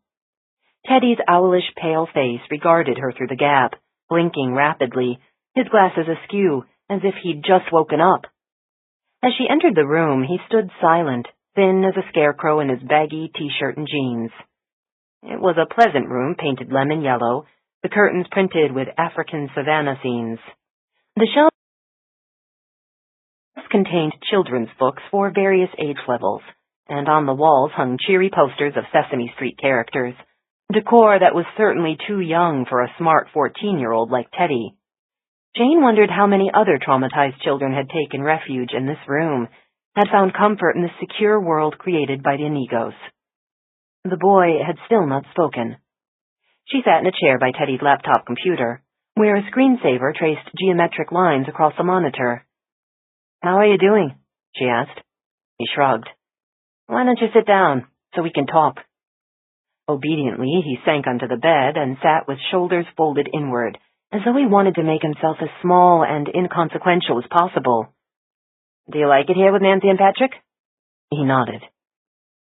Teddy's owlish pale face regarded her through the gap, blinking rapidly, his glasses askew, as if he'd just woken up. As she entered the room, he stood silent, thin as a scarecrow in his baggy t-shirt and jeans. It was a pleasant room, painted lemon yellow, the curtains printed with African savanna scenes. The shelves contained children's books for various age levels, and on the walls hung cheery posters of Sesame Street characters, decor that was certainly too young for a smart 14-year-old like Teddy. Jane wondered how many other traumatized children had taken refuge in this room, had found comfort in the secure world created by the Inigos. The boy had still not spoken. She sat in a chair by Teddy's laptop computer, where a screensaver traced geometric lines across the monitor. "How are you doing?" she asked. He shrugged. "Why don't you sit down, so we can talk?" Obediently, he sank onto the bed and sat with shoulders folded inward, as though he wanted to make himself as small and inconsequential as possible. "Do you like it here with Nancy and Patrick?" He nodded.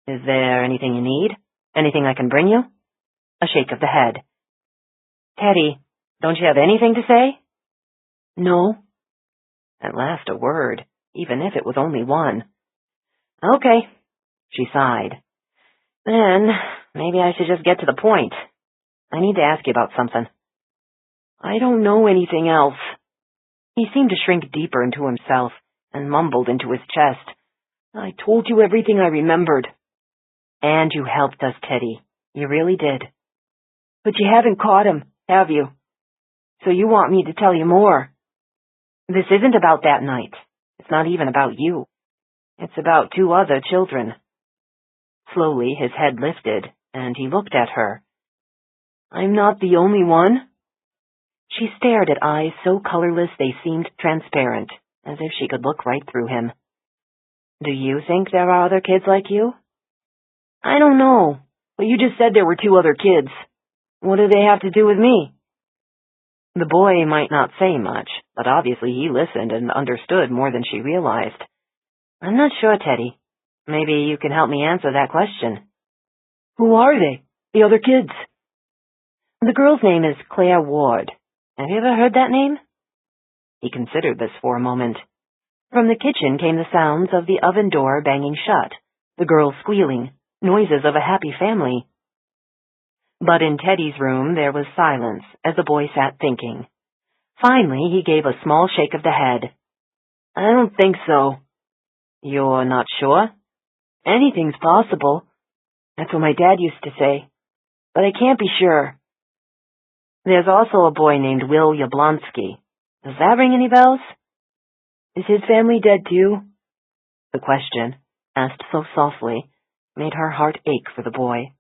"Is there anything you need? Anything I can bring you?" A shake of the head. "Teddy, don't you have anything to say?" "No." At last a word, even if it was only one. "Okay," she sighed. "Then maybe I should just get to the point. I need to ask you about something." "I don't know anything else." He seemed to shrink deeper into himself and mumbled into his chest. "I told you everything I remembered." "And you helped us, Teddy. You really did." "But you haven't caught him, have you? So you want me to tell you more?" "This isn't about that night. It's not even about you. It's about 2 other children." Slowly his head lifted, and he looked at her. "I'm not the only one?" She stared at eyes so colorless they seemed transparent, as if she could look right through him. "Do you think there are other kids like you?" "I don't know, but you just said there were 2 other kids. What do they have to do with me?" The boy might not say much, but obviously he listened and understood more than she realized. "I'm not sure, Teddy. Maybe you can help me answer that question." "Who are they, the other kids?" "The girl's name is Claire Ward. Have you ever heard that name?" He considered this for a moment. From the kitchen came the sounds of the oven door banging shut, the girl squealing, noises of a happy family. But in Teddy's room there was silence as the boy sat thinking. Finally he gave a small shake of the head. "I don't think so." "You're not sure?" "Anything's possible. That's what my dad used to say. But I can't be sure." "There's also a boy named Will Yablonsky. Does that ring any bells?" "Is his family dead too?" The question, asked so softly, made her heart ache for the boy.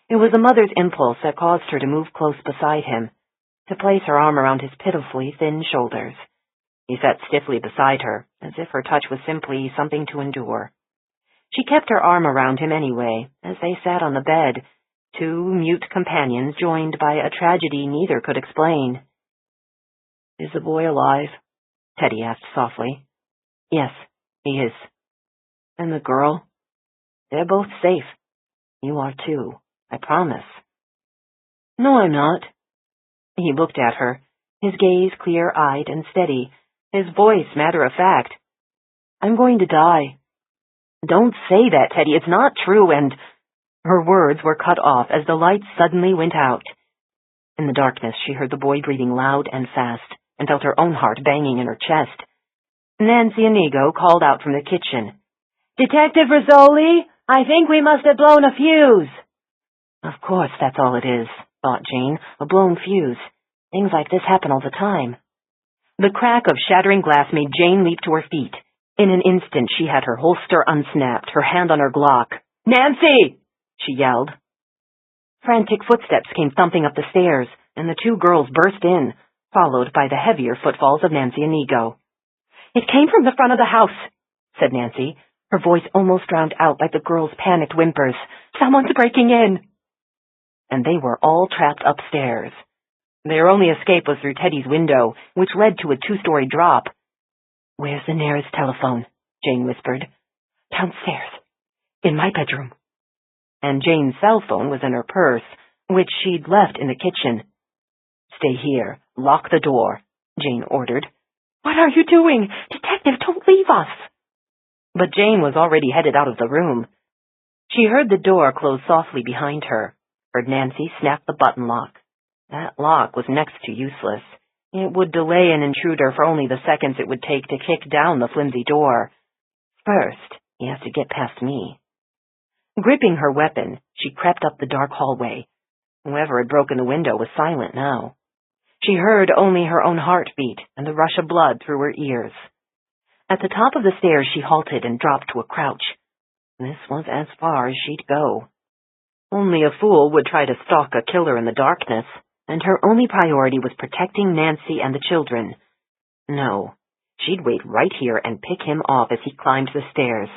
It was a mother's impulse that caused her to move close beside him, to place her arm around his pitifully thin shoulders. He sat stiffly beside her, as if her touch was simply something to endure. She kept her arm around him anyway, as they sat on the bed, 2 mute companions joined by a tragedy neither could explain. "Is the boy alive?" Teddy asked softly. "Yes, he is." "And the girl?" "They're both safe. You are too, I promise." "No, I'm not." He looked at her, his gaze clear-eyed and steady, his voice matter-of-fact. "I'm going to die." "Don't say that, Teddy. It's not true, and—" Her words were cut off as the lights suddenly went out. In the darkness, she heard the boy breathing loud and fast, and felt her own heart banging in her chest. Nancy Inigo called out from the kitchen. "Detective Rizzoli, I think we must have blown a fuse." Of course, that's all it is, thought Jane, a blown fuse. Things like this happen all the time. The crack of shattering glass made Jane leap to her feet. In an instant, she had her holster unsnapped, her hand on her Glock. "Nancy!" she yelled. Frantic footsteps came thumping up the stairs, and the 2 girls burst in, followed by the heavier footfalls of Nancy Inigo. It came from the front of the house, said Nancy, her voice almost drowned out by the girls' panicked whimpers. Someone's breaking in. And they were all trapped upstairs. Their only escape was through Teddy's window, which led to a 2-story drop. Where's the nearest telephone? Jane whispered. Downstairs. In my bedroom. And Jane's cell phone was in her purse, which she'd left in the kitchen. Stay here. Lock the door, Jane ordered. What are you doing? Detective, don't leave us. But Jane was already headed out of the room. She heard the door close softly behind her, heard Nancy snap the button lock. That lock was next to useless. It would delay an intruder for only the seconds it would take to kick down the flimsy door. First, he has to get past me. Gripping her weapon, she crept up the dark hallway. Whoever had broken the window was silent now. She heard only her own heartbeat and the rush of blood through her ears. At the top of the stairs, she halted and dropped to a crouch. This was as far as she'd go. Only a fool would try to stalk a killer in the darkness, and her only priority was protecting Nancy and the children. No, she'd wait right here and pick him off as he climbed the stairs.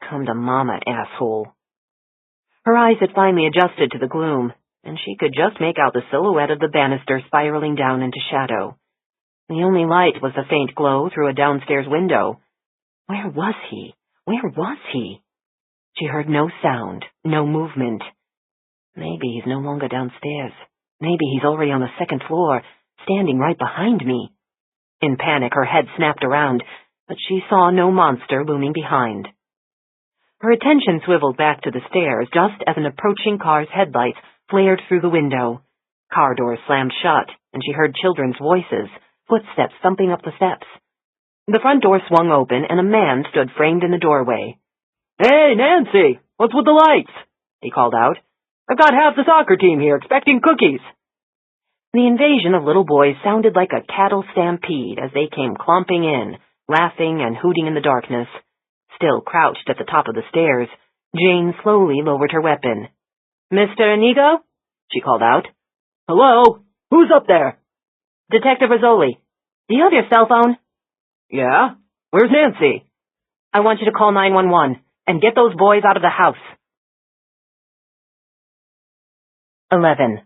Come to mama, asshole. Her eyes had finally adjusted to the gloom, and she could just make out the silhouette of the banister spiraling down into shadow. The only light was the faint glow through a downstairs window. Where was he? Where was he? She heard no sound, no movement. Maybe he's no longer downstairs. Maybe he's already on the 2nd floor, standing right behind me. In panic, her head snapped around, but she saw no monster looming behind. Her attention swiveled back to the stairs just as an approaching car's headlights flared through the window. Car doors slammed shut, and she heard children's voices, footsteps thumping up the steps. The front door swung open, and a man stood framed in the doorway. Hey, Nancy! What's with the lights? He called out. I've got half the soccer team here expecting cookies. The invasion of little boys sounded like a cattle stampede as they came clomping in, laughing and hooting in the darkness. Still crouched at the top of the stairs, Jane slowly lowered her weapon. Mr. Inigo? She called out. Hello? Who's up there? Detective Rizzoli. Do you have your cell phone? Yeah? Where's Nancy? I want you to call 911 and get those boys out of the house. 11.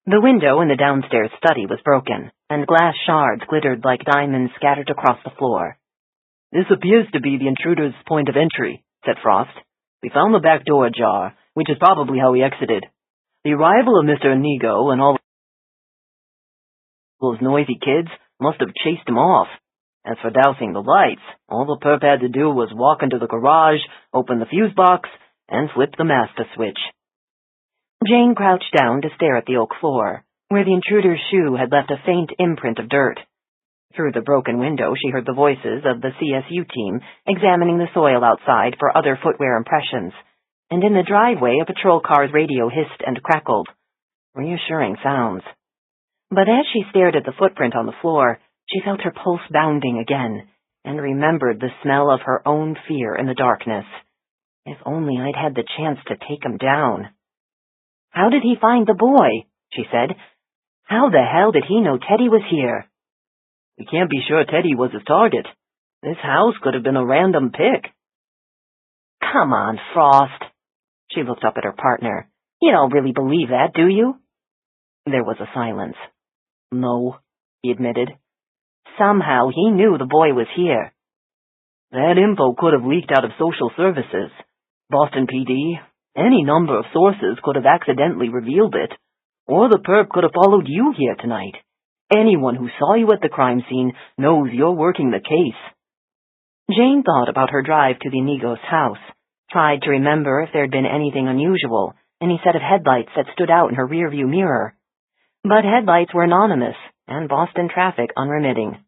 The window in the downstairs study was broken, and glass shards glittered like diamonds scattered across the floor. This appears to be the intruder's point of entry, said Frost. We found the back door ajar, which is probably how he exited. The arrival of Mr. Inigo and all those noisy kids must have chased him off. As for dousing the lights, all the perp had to do was walk into the garage, open the fuse box, and flip the master switch. Jane crouched down to stare at the oak floor, where the intruder's shoe had left a faint imprint of dirt. Through the broken window, she heard the voices of the CSU team examining the soil outside for other footwear impressions, and in the driveway a patrol car's radio hissed and crackled. Reassuring sounds. But as she stared at the footprint on the floor, she felt her pulse bounding again, and remembered the smell of her own fear in the darkness. If only I'd had the chance to take him down. How did he find the boy? She said. How the hell did he know Teddy was here? We can't be sure Teddy was his target. This house could have been a random pick. Come on, Frost. She looked up at her partner. You don't really believe that, do you? There was a silence. No, he admitted. Somehow he knew the boy was here. That info could have leaked out of social services. Boston PD, any number of sources could have accidentally revealed it. Or the perp could have followed you here tonight. Anyone who saw you at the crime scene knows you're working the case. Jane thought about her drive to the Inigo's house, tried to remember if there had been anything unusual, any set of headlights that stood out in her rearview mirror. But headlights were anonymous, and Boston traffic unremitting.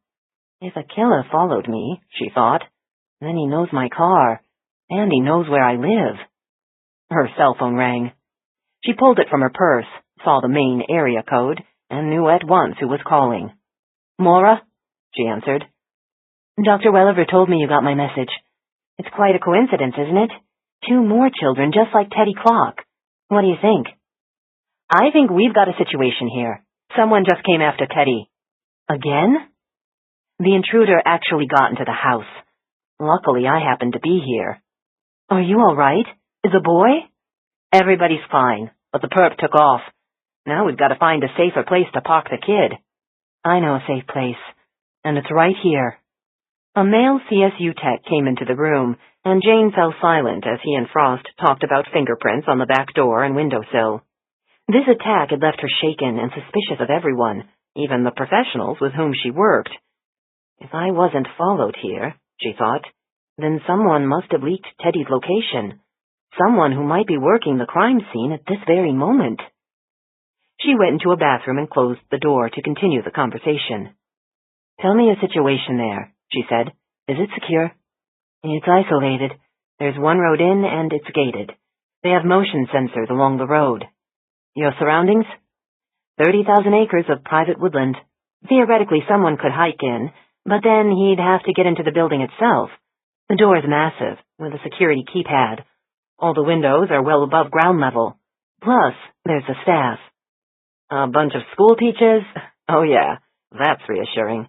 If a killer followed me, she thought, then he knows my car, and he knows where I live. Her cell phone rang. She pulled it from her purse, saw the main area code, and knew at once who was calling. Maura? She answered. Dr. Welliver told me you got my message. It's quite a coincidence, isn't it? 2 more children just like Teddy Clock. What do you think? I think we've got a situation here. Someone just came after Teddy. Again? The intruder actually got into the house. Luckily, I happened to be here. Are you all right? Is a boy? Everybody's fine, but the perp took off. Now we've got to find a safer place to park the kid. I know a safe place, and it's right here. A male CSU tech came into the room, and Jane fell silent as he and Frost talked about fingerprints on the back door and windowsill. This attack had left her shaken and suspicious of everyone, even the professionals with whom she worked. If I wasn't followed here, she thought, then someone must have leaked Teddy's location. Someone who might be working the crime scene at this very moment. She went into a bathroom and closed the door to continue the conversation. Tell me a situation there, she said. Is it secure? It's isolated. There's one road in and it's gated. They have motion sensors along the road. Your surroundings? 30,000 acres of private woodland. Theoretically, someone could hike in, but then he'd have to get into the building itself. The door is massive, with a security keypad. All the windows are well above ground level. Plus, there's the staff. A bunch of school teachers? Oh yeah, that's reassuring.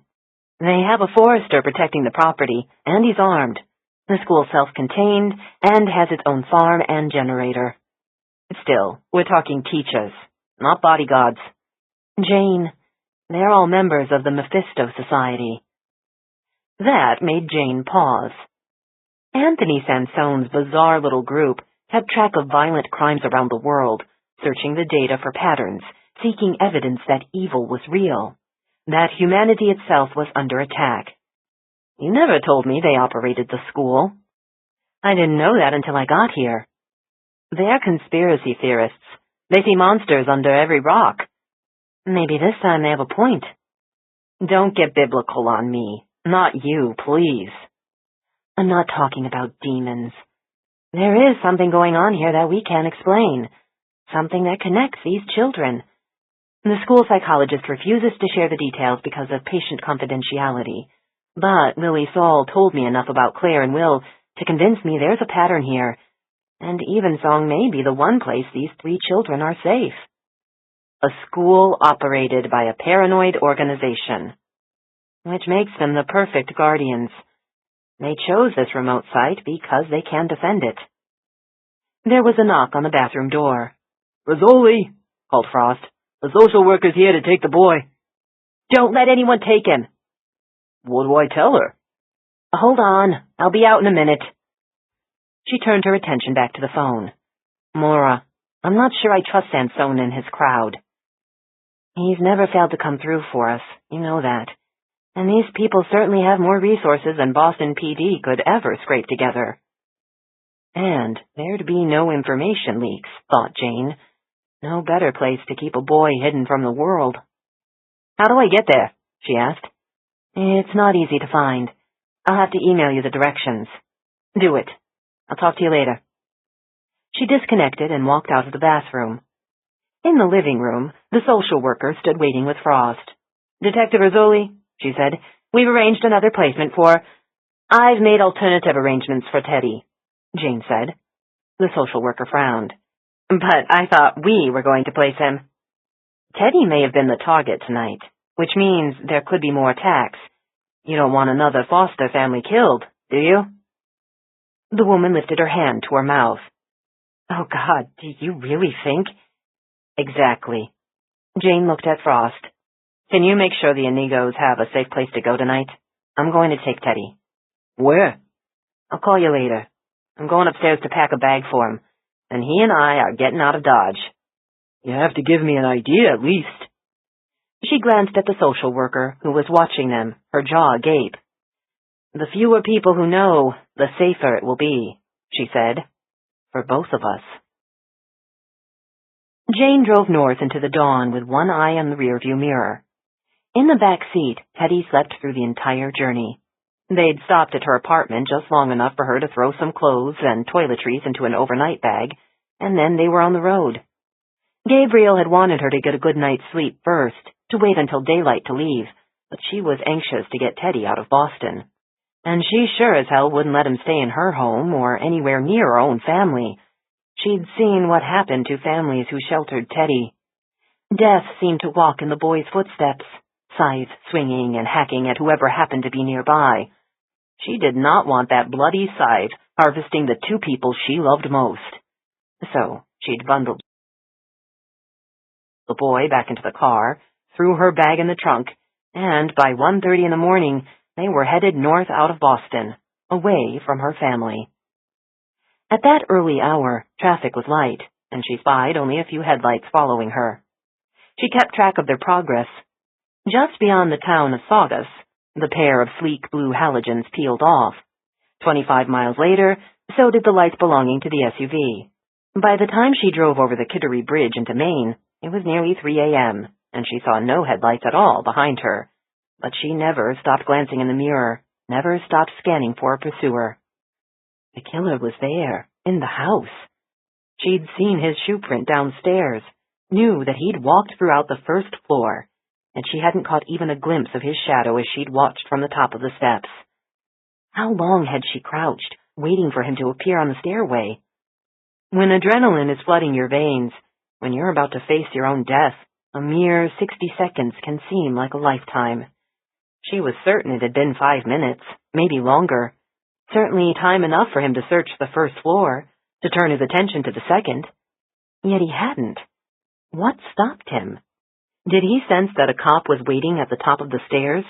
They have a forester protecting the property, and he's armed. The school's self-contained, and has its own farm and generator. Still, we're talking teachers, not bodyguards. Jane, they're all members of the Mephisto Society. That made Jane pause. Anthony Sansone's bizarre little group kept track of violent crimes around the world, searching the data for patterns, seeking evidence that evil was real, that humanity itself was under attack. You never told me they operated the school. I didn't know that until I got here. They're conspiracy theorists. They see monsters under every rock. Maybe this time they have a point. Don't get biblical on me. Not you, please. I'm not talking about demons. There is something going on here that we can't explain. Something that connects these children. The school psychologist refuses to share the details because of patient confidentiality. But Lily Saul told me enough about Claire and Will to convince me there's a pattern here. And Evensong may be the one place these 3 children are safe. A school operated by a paranoid organization, which makes them the perfect guardians. They chose this remote site because they can defend it. There was a knock on the bathroom door. Rizzoli, called Frost. The social worker's here to take the boy. Don't let anyone take him. What do I tell her? Hold on, I'll be out in a minute. She turned her attention back to the phone. Maura, I'm not sure I trust Sansone and his crowd. He's never failed to come through for us, you know that. And these people certainly have more resources than Boston PD could ever scrape together. And there'd be no information leaks, thought Jane. No better place to keep a boy hidden from the world. How do I get there? She asked. It's not easy to find. I'll have to email you the directions. Do it. I'll talk to you later. She disconnected and walked out of the bathroom. In the living room, the social worker stood waiting with Frost. Detective Rizzoli, she said, we've arranged another placement for... I've made alternative arrangements for Teddy, Jane said. The social worker frowned. But I thought we were going to place him. Teddy may have been the target tonight, which means there could be more attacks. You don't want another foster family killed, do you? The woman lifted her hand to her mouth. Oh, God, do you really think? Exactly. Jane looked at Frost. Can you make sure the Inigos have a safe place to go tonight? I'm going to take Teddy. Where? I'll call you later. I'm going upstairs to pack a bag for him, and he and I are getting out of Dodge. You have to give me an idea, at least. She glanced at the social worker, who was watching them, her jaw agape. The fewer people who know, the safer it will be, she said. For both of us. Jane drove north into the dawn with one eye on the rearview mirror. In the back seat, Teddy slept through the entire journey. They'd stopped at her apartment just long enough for her to throw some clothes and toiletries into an overnight bag, and then they were on the road. Gabriel had wanted her to get a good night's sleep first, to wait until daylight to leave, but she was anxious to get Teddy out of Boston. And she sure as hell wouldn't let him stay in her home or anywhere near her own family. She'd seen what happened to families who sheltered Teddy. Death seemed to walk in the boy's footsteps, scythe swinging and hacking at whoever happened to be nearby. She did not want that bloody scythe harvesting the two people she loved most. So she'd bundled the boy back into the car, threw her bag in the trunk, and by 1:30 in the morning, they were headed north out of Boston, away from her family. At that early hour, traffic was light, and she spied only a few headlights following her. She kept track of their progress. Just beyond the town of Saugus, the pair of sleek blue halogens peeled off. 25 miles later, so did the lights belonging to the SUV. By the time she drove over the Kittery Bridge into Maine, it was nearly 3 a.m., and she saw no headlights at all behind her. But she never stopped glancing in the mirror, never stopped scanning for a pursuer. The killer was there, in the house. She'd seen his shoe print downstairs, knew that he'd walked throughout the first floor, and she hadn't caught even a glimpse of his shadow as she'd watched from the top of the steps. How long had she crouched, waiting for him to appear on the stairway? When adrenaline is flooding your veins, when you're about to face your own death, a mere 60 seconds can seem like a lifetime. She was certain it had been 5 minutes, maybe longer. Certainly time enough for him to search the first floor, to turn his attention to the second. Yet he hadn't. What stopped him? Did he sense that a cop was waiting at the top of the stairs?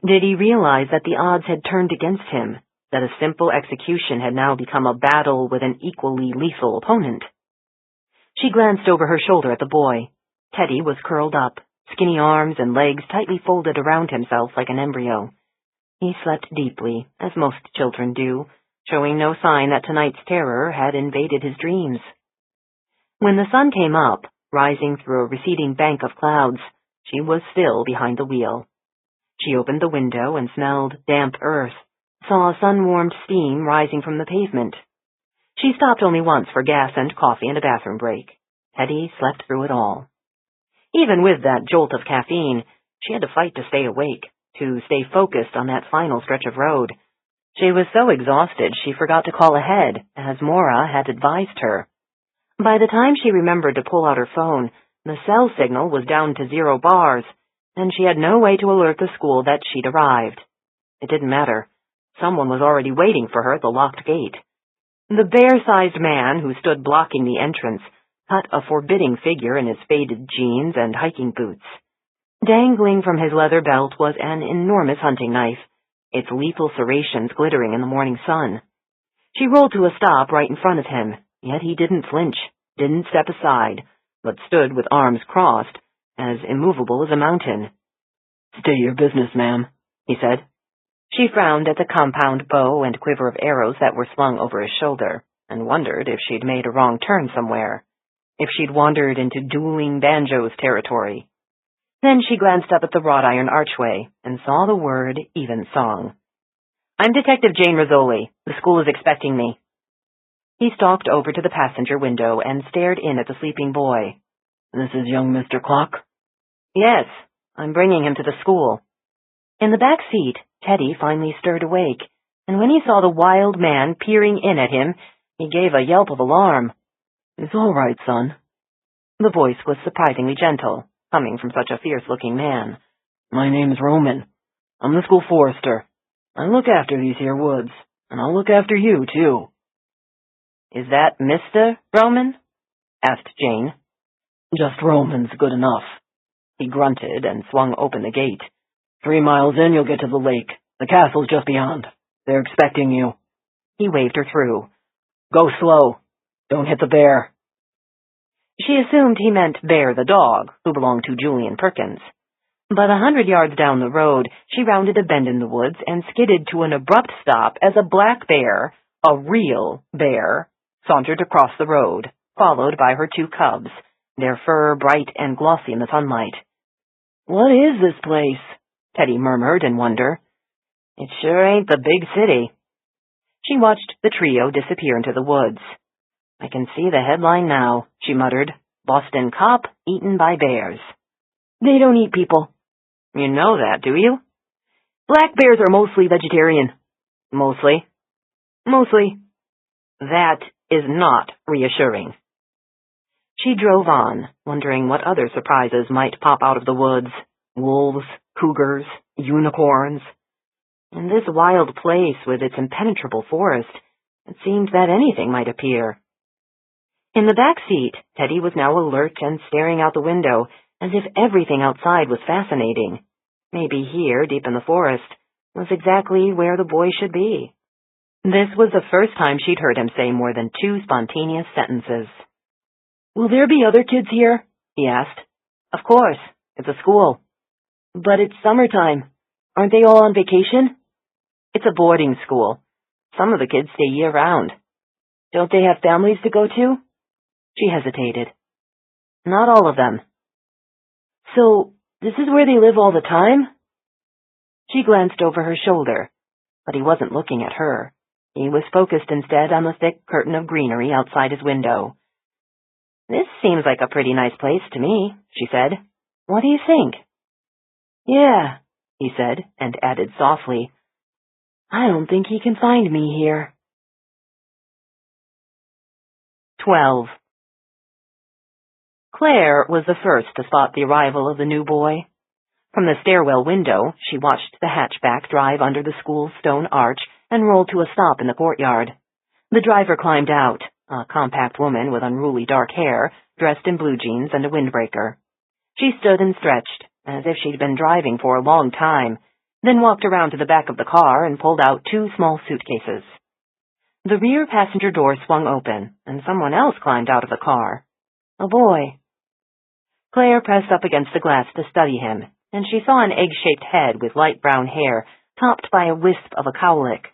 Did he realize that the odds had turned against him, that a simple execution had now become a battle with an equally lethal opponent? She glanced over her shoulder at the boy. Teddy was curled up, skinny arms and legs tightly folded around himself like an embryo. He slept deeply, as most children do, showing no sign that tonight's terror had invaded his dreams. When the sun came up, rising through a receding bank of clouds, she was still behind the wheel. She opened the window and smelled damp earth, saw sun-warmed steam rising from the pavement. She stopped only once for gas and coffee and a bathroom break. Teddy slept through it all. Even with that jolt of caffeine, she had to fight to stay awake, to stay focused on that final stretch of road. She was so exhausted she forgot to call ahead, as Maura had advised her. By the time she remembered to pull out her phone, the cell signal was down to 0 bars, and she had no way to alert the school that she'd arrived. It didn't matter. Someone was already waiting for her at the locked gate. The bear-sized man who stood blocking the entrance cut a forbidding figure in his faded jeans and hiking boots. Dangling from his leather belt was an enormous hunting knife, its lethal serrations glittering in the morning sun. She rolled to a stop right in front of him, yet he didn't flinch, didn't step aside, but stood with arms crossed, as immovable as a mountain. "State your business, ma'am," he said. She frowned at the compound bow and quiver of arrows that were slung over his shoulder, and wondered if she'd made a wrong turn somewhere, if she'd wandered into dueling banjos territory. Then she glanced up at the wrought iron archway and saw the word Evensong. "I'm Detective Jane Rizzoli. The school is expecting me." He stalked over to the passenger window and stared in at the sleeping boy. "This is young Mr. Clock?" "Yes, I'm bringing him to the school." In the back seat, Teddy finally stirred awake, and when he saw the wild man peering in at him, he gave a yelp of alarm. "It's all right, son." The voice was surprisingly gentle, coming from such a fierce-looking man. "My name's Roman. I'm the school forester. I look after these here woods, and I'll look after you, too." "Is that Mr. Roman?" asked Jane. "Just Roman's good enough." He grunted and swung open the gate. 3 miles in, you'll get to the lake. The castle's just beyond. They're expecting you. He waved her through. "Go slow. Don't hit the bear." She assumed he meant Bear the dog, who belonged to Julian Perkins. But 100 yards down the road, she rounded a bend in the woods and skidded to an abrupt stop as a black bear, a real bear, sauntered across the road, followed by her 2 cubs, their fur bright and glossy in the sunlight. "What is this place?" Teddy murmured in wonder. "It sure ain't the big city." She watched the trio disappear into the woods. "I can see the headline now," she muttered. "Boston cop eaten by bears." "They don't eat people." "You know that, do you?" "Black bears are mostly vegetarian." "Mostly?" "Mostly." That is not reassuring. She drove on, wondering what other surprises might pop out of the woods. Wolves, cougars, unicorns. In this wild place with its impenetrable forest, it seemed that anything might appear. In the back seat, Teddy was now alert and staring out the window, as if everything outside was fascinating. Maybe here, deep in the forest, was exactly where the boy should be. This was the first time she'd heard him say more than 2 spontaneous sentences. "Will there be other kids here?" he asked. "Of course. It's a school." "But it's summertime. Aren't they all on vacation?" "It's a boarding school. Some of the kids stay year-round." "Don't they have families to go to?" She hesitated. "Not all of them." "So, this is where they live all the time?" She glanced over her shoulder, but he wasn't looking at her. He was focused instead on the thick curtain of greenery outside his window. "This seems like a pretty nice place to me," she said. "What do you think?" "Yeah," he said, and added softly, "I don't think he can find me here." 12. Claire was the first to spot the arrival of the new boy. From the stairwell window, she watched the hatchback drive under the school's stone arch and roll to a stop in the courtyard. The driver climbed out, a compact woman with unruly dark hair, dressed in blue jeans and a windbreaker. She stood and stretched, as if she'd been driving for a long time, then walked around to the back of the car and pulled out 2 small suitcases. The rear passenger door swung open, and someone else climbed out of the car. A boy. Claire pressed up against the glass to study him, and she saw an egg-shaped head with light brown hair, topped by a wisp of a cowlick.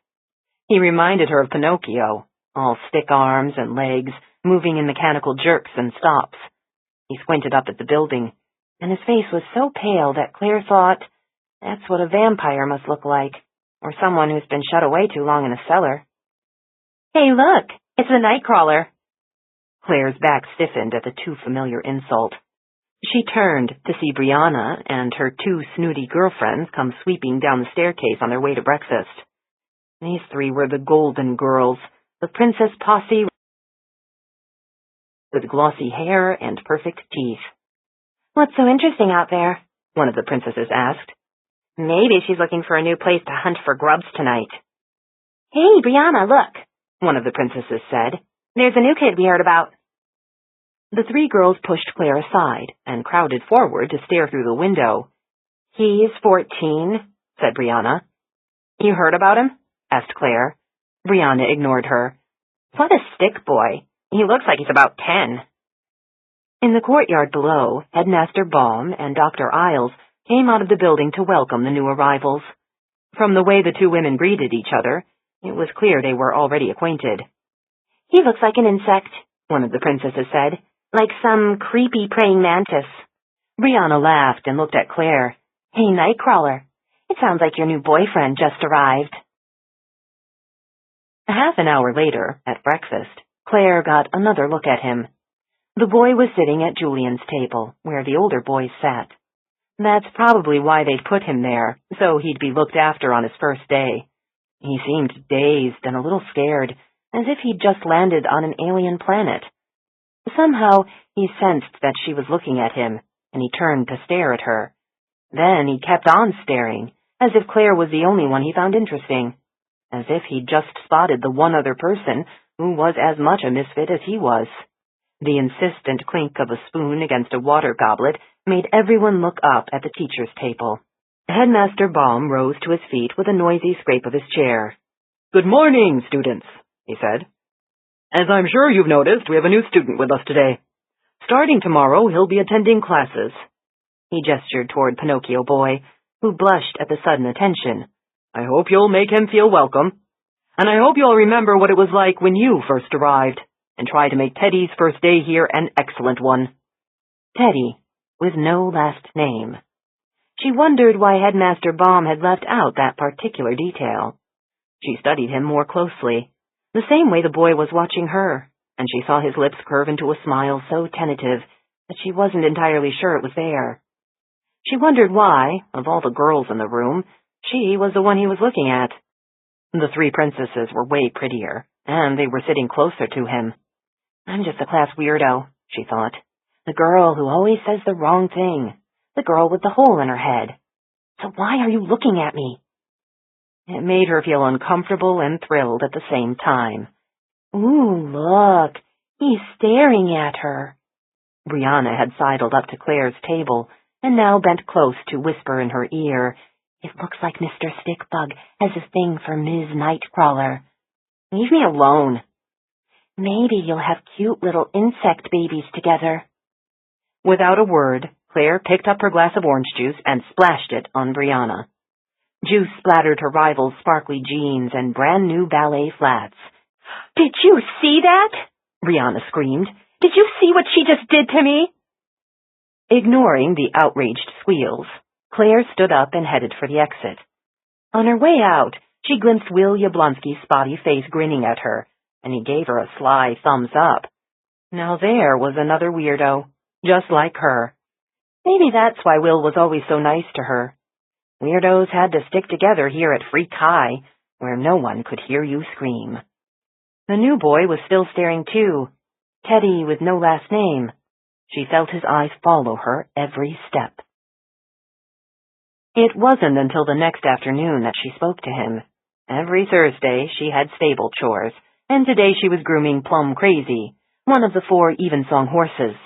He reminded her of Pinocchio, all stick arms and legs, moving in mechanical jerks and stops. He squinted up at the building, and his face was so pale that Claire thought, that's what a vampire must look like, or someone who's been shut away too long in a cellar. "Hey, look! It's the Nightcrawler!" Claire's back stiffened at the too familiar insult. She turned to see Brianna and her 2 snooty girlfriends come sweeping down the staircase on their way to breakfast. These 3 were the Golden Girls, the princess posse with glossy hair and perfect teeth. "What's so interesting out there?" one of the princesses asked. "Maybe she's looking for a new place to hunt for grubs tonight." "Hey, Brianna, look," one of the princesses said. "There's a new kid we heard about." The 3 girls pushed Claire aside and crowded forward to stare through the window. "He's 14, said Brianna. "You heard about him?" asked Claire. Brianna ignored her. "What a stick boy. He looks like he's about 10. In the courtyard below, Headmaster Baum and Dr. Isles came out of the building to welcome the new arrivals. From the way the 2 women greeted each other, it was clear they were already acquainted. "He looks like an insect," one of the princesses said. "Like some creepy praying mantis." Brianna laughed and looked at Claire. "Hey, Nightcrawler, it sounds like your new boyfriend just arrived." A half an hour later, at breakfast, Claire got another look at him. The boy was sitting at Julian's table, where the older boys sat. That's probably why they'd put him there, so he'd be looked after on his first day. He seemed dazed and a little scared, as if he'd just landed on an alien planet. Somehow, he sensed that she was looking at him, and he turned to stare at her. Then he kept on staring, as if Claire was the only one he found interesting, as if he'd just spotted the one other person who was as much a misfit as he was. The insistent clink of a spoon against a water goblet made everyone look up at the teacher's table. Headmaster Baum rose to his feet with a noisy scrape of his chair. "Good morning, students," he said. "As I'm sure you've noticed, we have a new student with us today. Starting tomorrow, he'll be attending classes." He gestured toward Pinocchio Boy, who blushed at the sudden attention. "I hope you'll make him feel welcome. And I hope you'll remember what it was like when you first arrived, and try to make Teddy's first day here an excellent one." Teddy, with no last name. She wondered why Headmaster Baum had left out that particular detail. She studied him more closely, the same way the boy was watching her, and she saw his lips curve into a smile so tentative that she wasn't entirely sure it was there. She wondered why, of all the girls in the room, she was the one he was looking at. The 3 princesses were way prettier, and they were sitting closer to him. I'm just a class weirdo, she thought. The girl who always says the wrong thing. The girl with the hole in her head. So why are you looking at me? It made her feel uncomfortable and thrilled at the same time. Ooh, look, he's staring at her. Brianna had sidled up to Claire's table and now bent close to whisper in her ear, It looks like Mr. Stickbug has a thing for Ms. Nightcrawler. Leave me alone. Maybe you'll have cute little insect babies together. Without a word, Claire picked up her glass of orange juice and splashed it on Brianna. Juice splattered her rival's sparkly jeans and brand-new ballet flats. Did you see that? Brianna screamed. Did you see what she just did to me? Ignoring the outraged squeals, Claire stood up and headed for the exit. On her way out, she glimpsed Will Yablonsky's spotty face grinning at her, and he gave her a sly thumbs up. Now there was another weirdo, just like her. Maybe that's why Will was always so nice to her. Weirdos had to stick together here at Freak High, where no one could hear you scream. The new boy was still staring too, Teddy with no last name. She felt his eyes follow her every step. It wasn't until the next afternoon that she spoke to him. Every Thursday she had stable chores, and today she was grooming Plum Crazy, one of the 4 Evensong horses.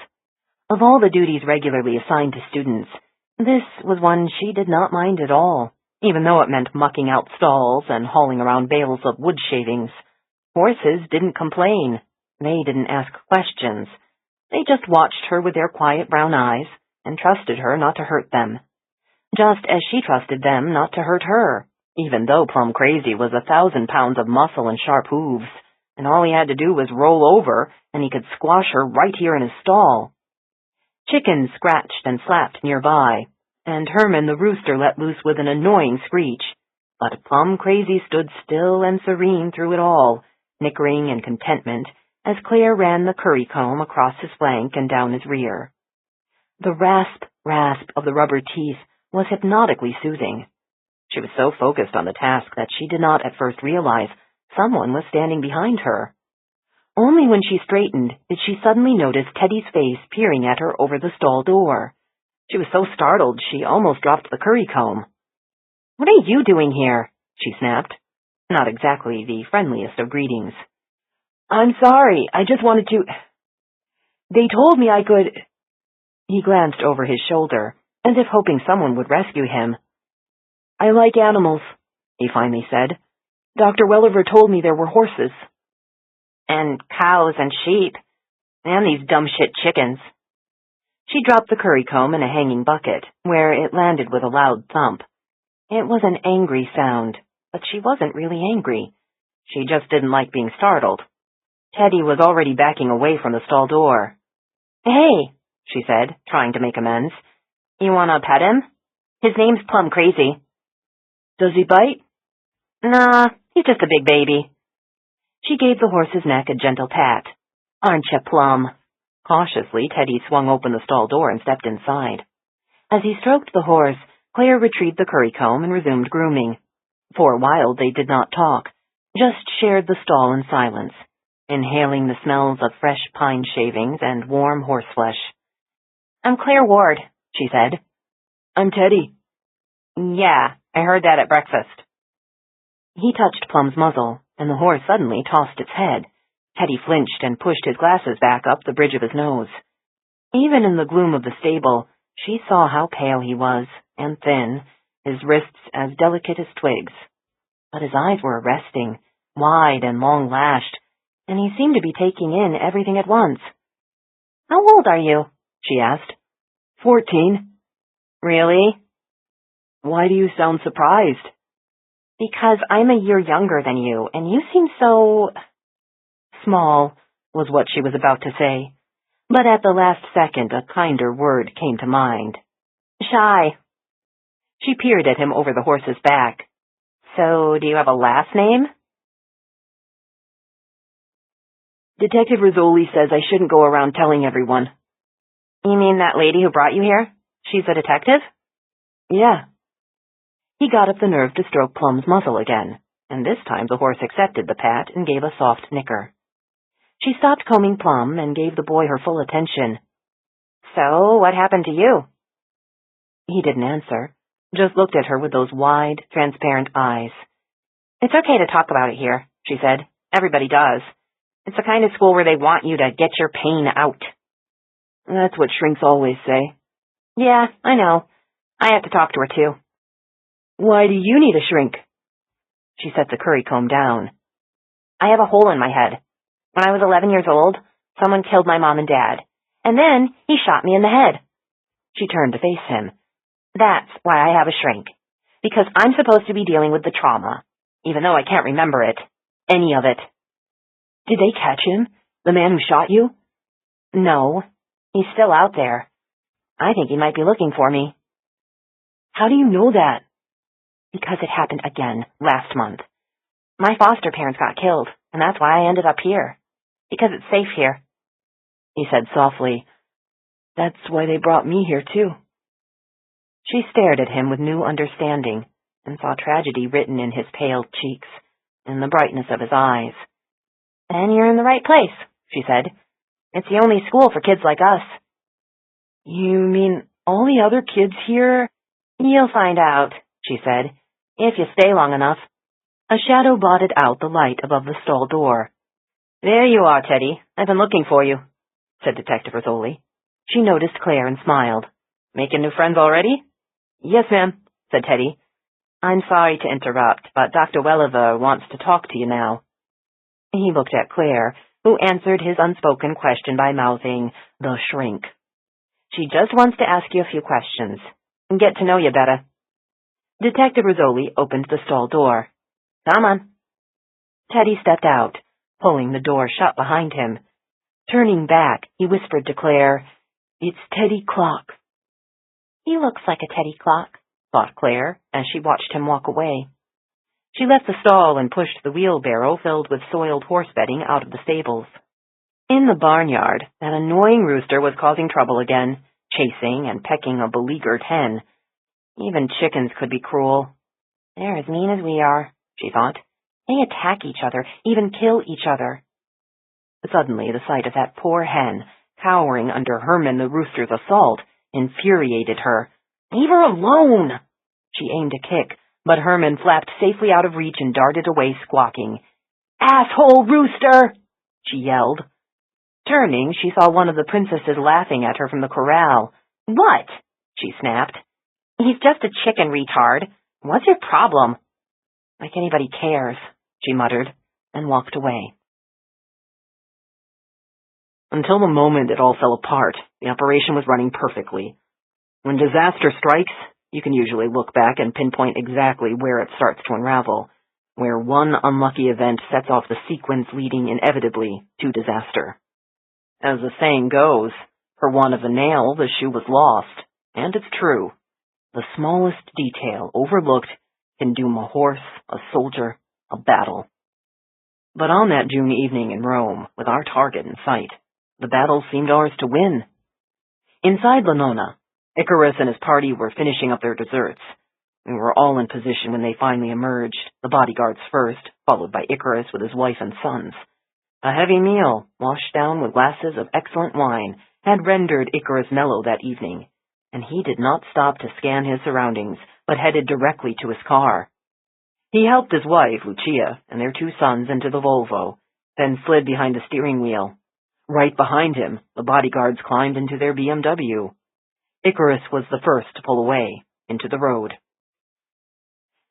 Of all the duties regularly assigned to students, this was one she did not mind at all, even though it meant mucking out stalls and hauling around bales of wood shavings. Horses didn't complain. They didn't ask questions. They just watched her with their quiet brown eyes and trusted her not to hurt them. Just as she trusted them not to hurt her, even though Plum Crazy was 1,000 pounds of muscle and sharp hooves, and all he had to do was roll over and he could squash her right here in his stall. Chickens scratched and flapped nearby, and Herman the rooster let loose with an annoying screech, but Plum Crazy stood still and serene through it all, nickering in contentment as Claire ran the curry comb across his flank and down his rear. The rasp of the rubber teeth was hypnotically soothing. She was so focused on the task that she did not at first realize someone was standing behind her. Only when she straightened did she suddenly notice Teddy's face peering at her over the stall door. She was so startled she almost dropped the curry comb. "What are you doing here?" she snapped. Not exactly the friendliest of greetings. "I'm sorry, I just wanted to... They told me I could..." He glanced over his shoulder, as if hoping someone would rescue him. "I like animals," he finally said. "Dr. Welliver told me there were horses." "And cows and sheep. And these dumb shit chickens." She dropped the curry comb in a hanging bucket, where it landed with a loud thump. It was an angry sound, but she wasn't really angry. She just didn't like being startled. Teddy was already backing away from the stall door. "Hey," she said, trying to make amends. "You wanna pet him? His name's Plum Crazy." "Does he bite?" "Nah, he's just a big baby." She gave the horse's neck a gentle pat. "Aren't you, Plum?" Cautiously, Teddy swung open the stall door and stepped inside. As he stroked the horse, Claire retrieved the curry comb and resumed grooming. For a while they did not talk, just shared the stall in silence, inhaling the smells of fresh pine shavings and warm horseflesh. "I'm Claire Ward," she said. "I'm Teddy." "Yeah, I heard that at breakfast." He touched Plum's muzzle, and the horse suddenly tossed its head. Teddy flinched and pushed his glasses back up the bridge of his nose. Even in the gloom of the stable, she saw how pale he was, and thin, his wrists as delicate as twigs. But his eyes were arresting, wide and long-lashed, and he seemed to be taking in everything at once. "How old are you?" she asked. 14. "Really? Why do you sound surprised?" "Because I'm a year younger than you, and you seem so... small," was what she was about to say. But at the last second, a kinder word came to mind. "Shy." She peered at him over the horse's back. "So, do you have a last name?" "Detective Rizzoli says I shouldn't go around telling everyone." "You mean that lady who brought you here? She's a detective?" "Yeah." He got up the nerve to stroke Plum's muzzle again, and this time the horse accepted the pat and gave a soft nicker. She stopped combing Plum and gave the boy her full attention. "So, what happened to you?" He didn't answer. just looked at her with those wide, transparent eyes. "It's okay to talk about it here," she said. "Everybody does. It's the kind of school where they want you to get your pain out." "That's what shrinks always say." "Yeah, I know. I have to talk to her, too." "Why do you need a shrink?" She set the curry comb down. "I have a hole in my head. When I was 11 years old, someone killed my mom and dad, and then he shot me in the head." She turned to face him. "That's why I have a shrink. Because I'm supposed to be dealing with the trauma, even though I can't remember it. Any of it." "Did they catch him? The man who shot you?" "No. He's still out there. I think he might be looking for me." "How do you know that?" "Because it happened again last month. My foster parents got killed, and that's why I ended up here. Because it's safe here." He said softly, "That's why they brought me here, too." She stared at him with new understanding, and saw tragedy written in his pale cheeks, in the brightness of his eyes. "Then you're in the right place," she said. "It's the only school for kids like us." "You mean all the other kids here?" "You'll find out," she said, "if you stay long enough." A shadow blotted out the light above the stall door. "There you are, Teddy. I've been looking for you," said Detective Rizzoli. She noticed Claire and smiled. "Making new friends already?" "Yes, ma'am," said Teddy. "I'm sorry to interrupt, but Dr. Welliver wants to talk to you now." He looked at Claire, who answered his unspoken question by mouthing, "The shrink." "She just wants to ask you a few questions, and get to know you better." Detective Rizzoli opened the stall door. "Come on." Teddy stepped out, pulling the door shut behind him. Turning back, he whispered to Claire, "It's Teddy Clock." "He looks like a Teddy Clock," thought Claire, as she watched him walk away. She left the stall and pushed the wheelbarrow filled with soiled horse bedding out of the stables. In the barnyard, that annoying rooster was causing trouble again, chasing and pecking a beleaguered hen. Even chickens could be cruel. "They're as mean as we are," she thought. "They attack each other, even kill each other." Suddenly, the sight of that poor hen, cowering under Herman the rooster's assault, infuriated her. "Leave her alone!" She aimed a kick, but Herman flapped safely out of reach and darted away squawking. "Asshole rooster!" she yelled. Turning, she saw one of the princesses laughing at her from the corral. "What?" she snapped. "He's just a chicken, retard. What's your problem?" "Like anybody cares," she muttered, and walked away. Until the moment it all fell apart, the operation was running perfectly. When disaster strikes, you can usually look back and pinpoint exactly where it starts to unravel, where one unlucky event sets off the sequence leading inevitably to disaster. As the saying goes, for want of a nail, the shoe was lost, and it's true. The smallest detail overlooked can doom a horse, a soldier, a battle. But on that June evening in Rome, with our target in sight, the battle seemed ours to win. Inside Lanona, Icarus and his party were finishing up their desserts. We were all in position when they finally emerged, the bodyguards first, followed by Icarus with his wife and sons. A heavy meal, washed down with glasses of excellent wine, had rendered Icarus mellow that evening, and he did not stop to scan his surroundings, but headed directly to his car. He helped his wife, Lucia, and their 2 sons into the Volvo, then slid behind the steering wheel. Right behind him, the bodyguards climbed into their BMW. Icarus was the first to pull away, into the road.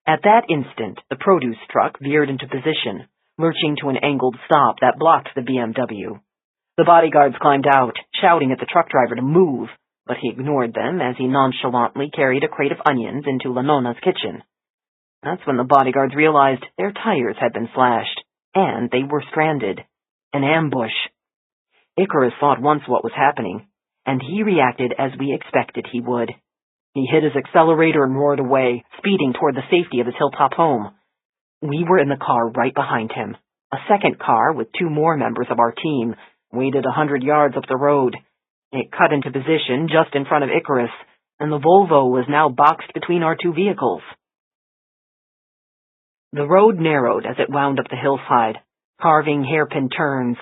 At that instant, the produce truck veered into position, lurching to an angled stop that blocked the BMW. The bodyguards climbed out, shouting at the truck driver to move, but he ignored them as he nonchalantly carried a crate of onions into Lanona's kitchen. That's when the bodyguards realized their tires had been slashed, and they were stranded. An ambush. Icarus thought once what was happening, and he reacted as we expected he would. He hit his accelerator and roared away, speeding toward the safety of his hilltop home. We were in the car right behind him. A second car, with 2 more members of our team, waited 100 yards up the road. It cut into position just in front of Icarus, and the Volvo was now boxed between our 2 vehicles. The road narrowed as it wound up the hillside, carving hairpin turns.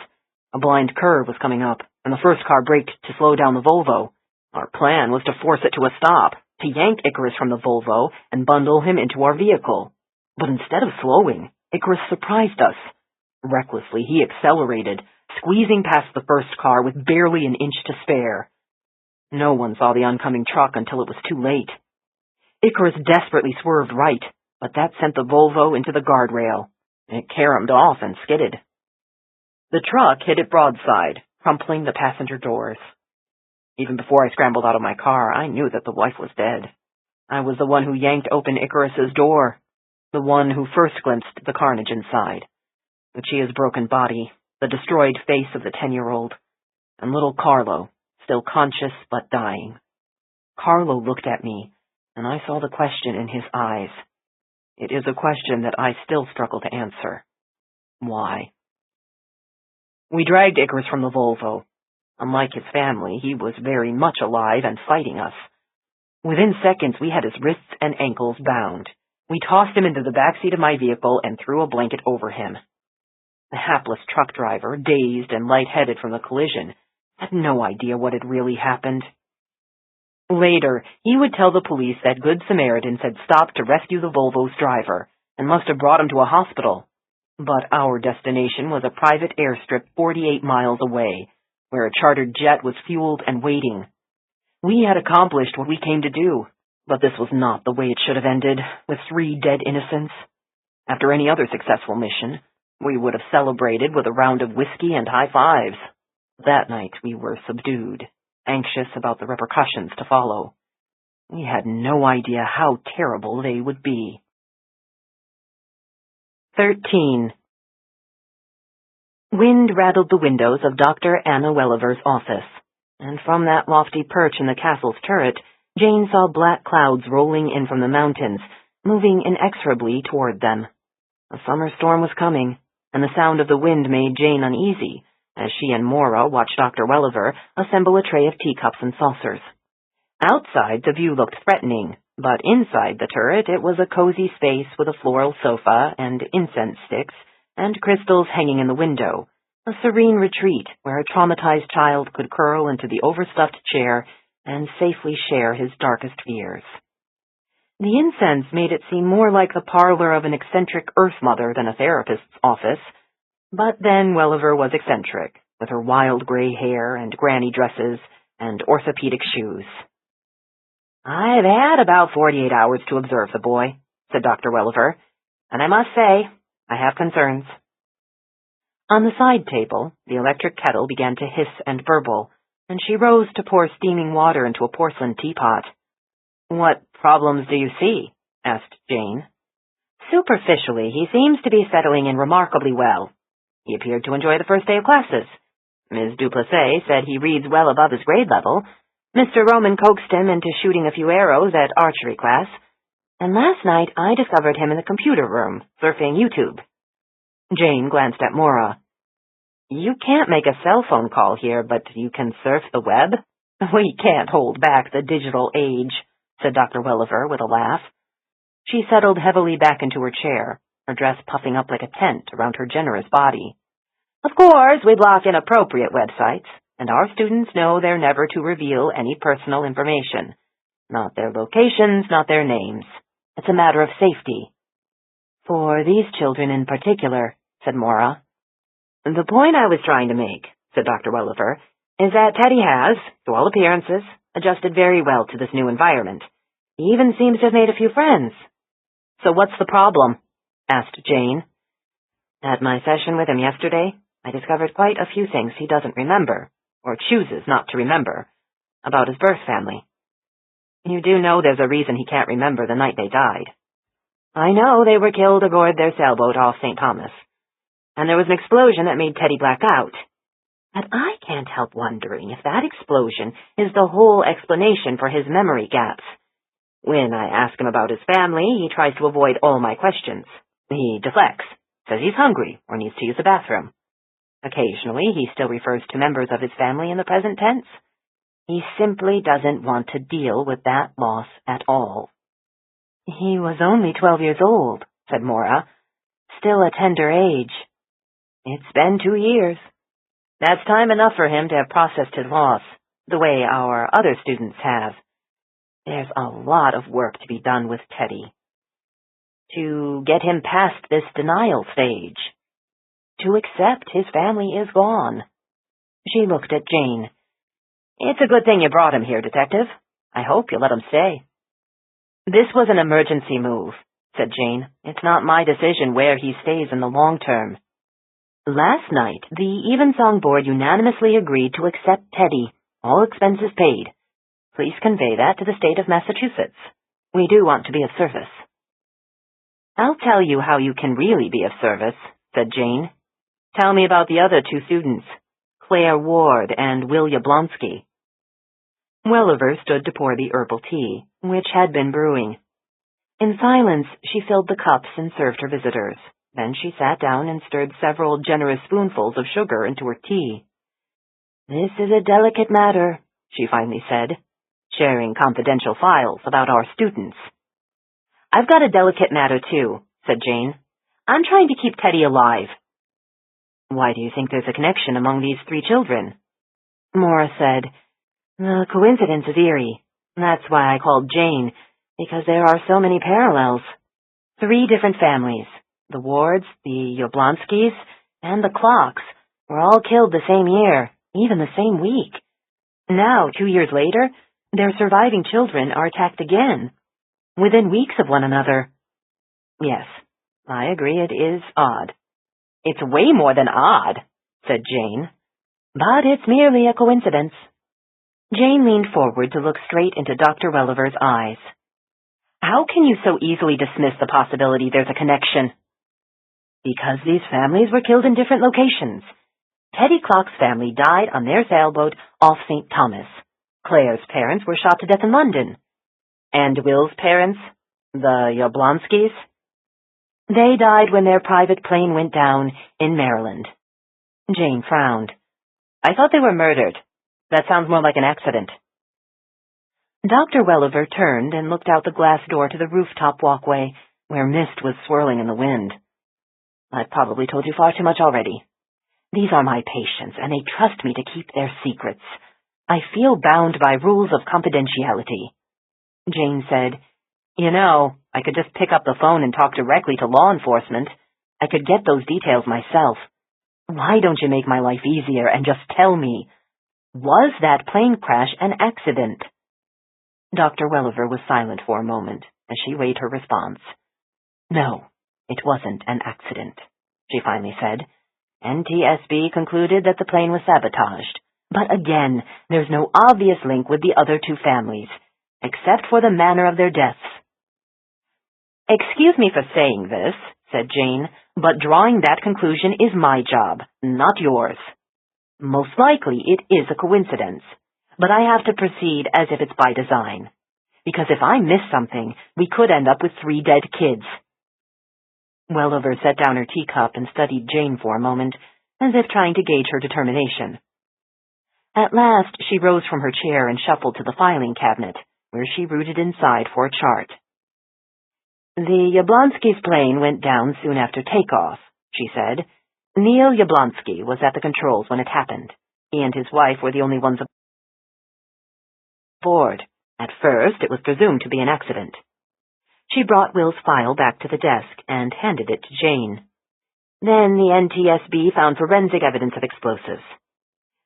A blind curve was coming up, and the first car braked to slow down the Volvo. Our plan was to force it to a stop, to yank Icarus from the Volvo and bundle him into our vehicle. But instead of slowing, Icarus surprised us. Recklessly, he accelerated, squeezing past the first car with barely an inch to spare. No one saw the oncoming truck until it was too late. Icarus desperately swerved right, but that sent the Volvo into the guardrail. It caromed off and skidded. The truck hit it broadside, crumpling the passenger doors. Even before I scrambled out of my car, I knew that the wife was dead. I was the one who yanked open Icarus's door, the one who first glimpsed the carnage inside. Lucia's broken body, the destroyed face of the 10-year-old, and little Carlo, still conscious but dying. Carlo looked at me, and I saw the question in his eyes. It is a question that I still struggle to answer. Why? We dragged Icarus from the Volvo. Unlike his family, he was very much alive and fighting us. Within seconds, we had his wrists and ankles bound. We tossed him into the backseat of my vehicle and threw a blanket over him. The hapless truck driver, dazed and lightheaded from the collision, had no idea what had really happened. Later, he would tell the police that Good Samaritans had stopped to rescue the Volvo's driver and must have brought him to a hospital. But our destination was a private airstrip 48 miles away, where a chartered jet was fueled and waiting. We had accomplished what we came to do, but this was not the way it should have ended, with 3 dead innocents. After any other successful mission, we would have celebrated with a round of whiskey and high fives. That night we were subdued, anxious about the repercussions to follow. We had no idea how terrible they would be. 13. Wind rattled the windows of Dr. Anna Welliver's office, and from that lofty perch in the castle's turret, Jane saw black clouds rolling in from the mountains, moving inexorably toward them. A summer storm was coming, and the sound of the wind made Jane uneasy, as she and Maura watched Dr. Welliver assemble a tray of teacups and saucers. Outside, the view looked threatening, but inside the turret it was a cozy space with a floral sofa and incense sticks and crystals hanging in the window, a serene retreat where a traumatized child could curl into the overstuffed chair and safely share his darkest fears. The incense made it seem more like the parlor of an eccentric Earth Mother than a therapist's office, but then Welliver was eccentric, with her wild gray hair and granny dresses and orthopedic shoes. "I've had about 48 hours to observe the boy," said Dr. Welliver, "and I must say, I have concerns." On the side table, the electric kettle began to hiss and burble, and she rose to pour steaming water into a porcelain teapot. "What problems do you see?" asked Jane. "Superficially, he seems to be settling in remarkably well. He appeared to enjoy the first day of classes. Ms. Duplessis said he reads well above his grade level. Mr. Roman coaxed him into shooting a few arrows at archery class. And last night I discovered him in the computer room, surfing YouTube." Jane glanced at Maura. "You can't make a cell phone call here, but you can surf the web? We can't hold back the digital age," said Dr. Welliver with a laugh. She settled heavily back into her chair, her dress puffing up like a tent around her generous body. "Of course, we block inappropriate websites, and our students know they're never to reveal any personal information. Not their locations, not their names. It's a matter of safety." "For these children in particular," said Maura. "The point I was trying to make," said Dr. Welliver, "is that Teddy has, to all appearances, adjusted very well to this new environment. He even seems to have made a few friends." "So what's the problem?" asked Jane. "At my session with him yesterday, I discovered quite a few things he doesn't remember, or chooses not to remember, about his birth family. You do know there's a reason he can't remember the night they died. I know they were killed aboard their sailboat off St. Thomas, and there was an explosion that made Teddy black out. But I can't help wondering if that explosion is the whole explanation for his memory gaps. When I ask him about his family, he tries to avoid all my questions. He deflects, says he's hungry or needs to use the bathroom. Occasionally, he still refers to members of his family in the present tense. He simply doesn't want to deal with that loss at all." "He was only 12 years old," said Maura. "Still a tender age." "It's been 2 years. That's time enough for him to have processed his loss, the way our other students have. There's a lot of work to be done with Teddy. To get him past this denial stage. To accept his family is gone. She looked at Jane. It's a good thing you brought him here, Detective. I hope you'll let him stay. This was an emergency move, said Jane. It's not my decision where he stays in the long term. Last night, the Evensong Board unanimously agreed to accept Teddy, all expenses paid. Please convey that to the state of Massachusetts. We do want to be of service. I'll tell you how you can really be of service, said Jane. Tell me about the other two students, Claire Ward and Will Yablonsky. Welliver stood to pour the herbal tea, which had been brewing. In silence, she filled the cups and served her visitors. Then she sat down and stirred several generous spoonfuls of sugar into her tea. This is a delicate matter, she finally said, sharing confidential files about our students. I've got a delicate matter, too, said Jane. I'm trying to keep Teddy alive. Why do you think there's a connection among these three children? Maura said, The coincidence is eerie. That's why I called Jane, because there are so many parallels. 3 different families, the Wards, the Yablonskys, and the Clocks, were all killed the same year, even the same week. Now, 2 years later, their surviving children are attacked again, within weeks of one another. Yes, I agree it is odd. It's way more than odd, said Jane. But it's merely a coincidence. Jane leaned forward to look straight into Dr. Welliver's eyes. How can you so easily dismiss the possibility there's a connection? Because these families were killed in different locations. Teddy Clock's family died on their sailboat off St. Thomas. Claire's parents were shot to death in London. And Will's parents, the Yablonskys? They died when their private plane went down in Maryland. Jane frowned. I thought they were murdered. That sounds more like an accident. Dr. Welliver turned and looked out the glass door to the rooftop walkway, where mist was swirling in the wind. I've probably told you far too much already. These are my patients, and they trust me to keep their secrets. I feel bound by rules of confidentiality. Jane said, You know, I could just pick up the phone and talk directly to law enforcement. I could get those details myself. Why don't you make my life easier and just tell me? Was that plane crash an accident? Dr. Welliver was silent for a moment as she weighed her response. No, it wasn't an accident, she finally said. NTSB concluded that the plane was sabotaged. But again, there's no obvious link with the other 2 families, except for the manner of their deaths. Excuse me for saying this, said Jane, but drawing that conclusion is my job, not yours. Most likely it is a coincidence, but I have to proceed as if it's by design. Because if I miss something, we could end up with 3 dead kids. Welliver set down her teacup and studied Jane for a moment, as if trying to gauge her determination. At last, she rose from her chair and shuffled to the filing cabinet, where she rooted inside for a chart. The Yablonsky's plane went down soon after takeoff, she said. Neil Yablonsky was at the controls when it happened. He and his wife were the only ones aboard. At first, it was presumed to be an accident. She brought Will's file back to the desk and handed it to Jane. Then the NTSB found forensic evidence of explosives.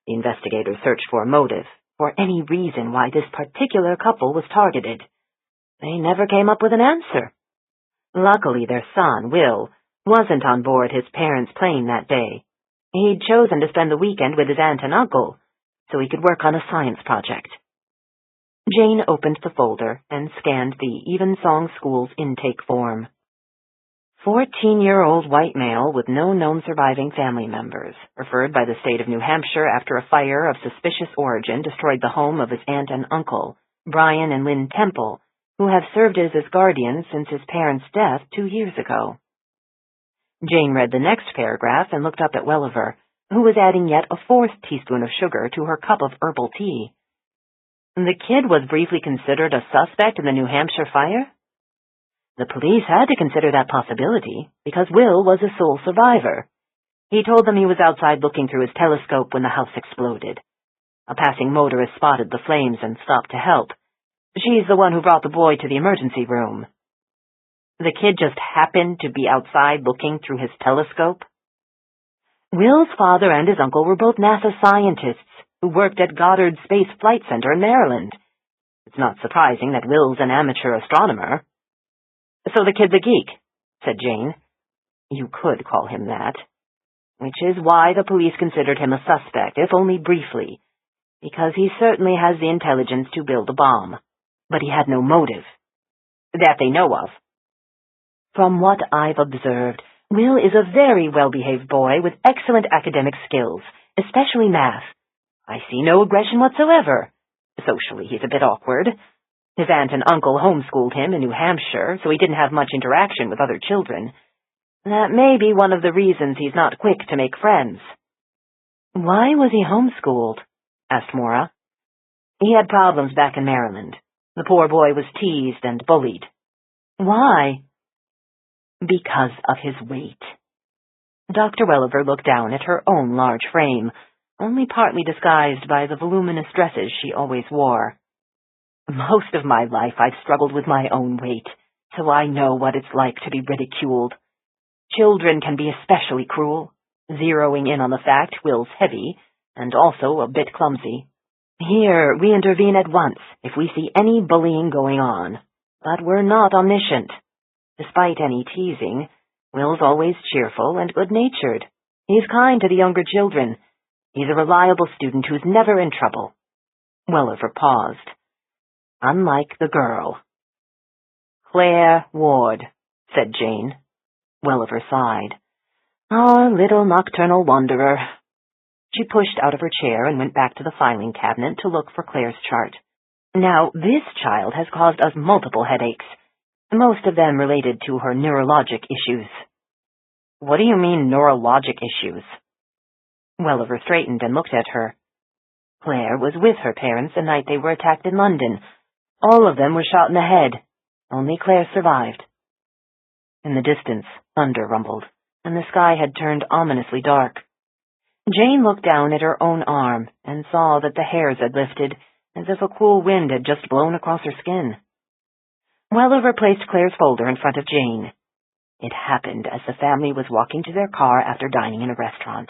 The investigators searched for a motive, for any reason why this particular couple was targeted. They never came up with an answer. Luckily, their son, Will, wasn't on board his parents' plane that day. He'd chosen to spend the weekend with his aunt and uncle, so he could work on a science project. Jane opened the folder and scanned the Evensong School's intake form. 14-year-old white male with no known surviving family members, referred by the state of New Hampshire after a fire of suspicious origin destroyed the home of his aunt and uncle, Brian and Lynn Temple, who have served as his guardians since his parents' death 2 years ago. Jane read the next paragraph and looked up at Welliver, who was adding yet a 4th teaspoon of sugar to her cup of herbal tea. The kid was briefly considered a suspect in the New Hampshire fire? The police had to consider that possibility, because Will was a sole survivor. He told them he was outside looking through his telescope when the house exploded. A passing motorist spotted the flames and stopped to help. She's the one who brought the boy to the emergency room. The kid just happened to be outside looking through his telescope? Will's father and his uncle were both NASA scientists who worked at Goddard Space Flight Center in Maryland. It's not surprising that Will's an amateur astronomer. So the kid's a geek, said Jane. You could call him that. Which is why the police considered him a suspect, if only briefly, because he certainly has the intelligence to build a bomb. But he had no motive. That they know of. From what I've observed, Will is a very well-behaved boy with excellent academic skills, especially math. I see no aggression whatsoever. Socially, he's a bit awkward. His aunt and uncle homeschooled him in New Hampshire, so he didn't have much interaction with other children. That may be one of the reasons he's not quick to make friends. Why was he homeschooled? Asked Maura. He had problems back in Maryland. The poor boy was teased and bullied. Why? Because of his weight. Dr. Welliver looked down at her own large frame, only partly disguised by the voluminous dresses she always wore. Most of my life I've struggled with my own weight, so I know what it's like to be ridiculed. Children can be especially cruel, zeroing in on the fact Will's heavy, and also a bit clumsy. Here, we intervene at once if we see any bullying going on, but we're not omniscient. Despite any teasing, Will's always cheerful and good-natured. He's kind to the younger children. He's a reliable student who's never in trouble. Welliver paused. Unlike the girl. Claire Ward, said Jane. Welliver sighed. Oh, little nocturnal wanderer. She pushed out of her chair and went back to the filing cabinet to look for Claire's chart. Now, this child has caused us multiple headaches, most of them related to her neurologic issues. What do you mean, neurologic issues? Welliver straightened and looked at her. Claire was with her parents the night they were attacked in London. All of them were shot in the head. Only Claire survived. In the distance, thunder rumbled, and the sky had turned ominously dark. Jane looked down at her own arm and saw that the hairs had lifted, as if a cool wind had just blown across her skin. Welliver placed Claire's folder in front of Jane. It happened as the family was walking to their car after dining in a restaurant.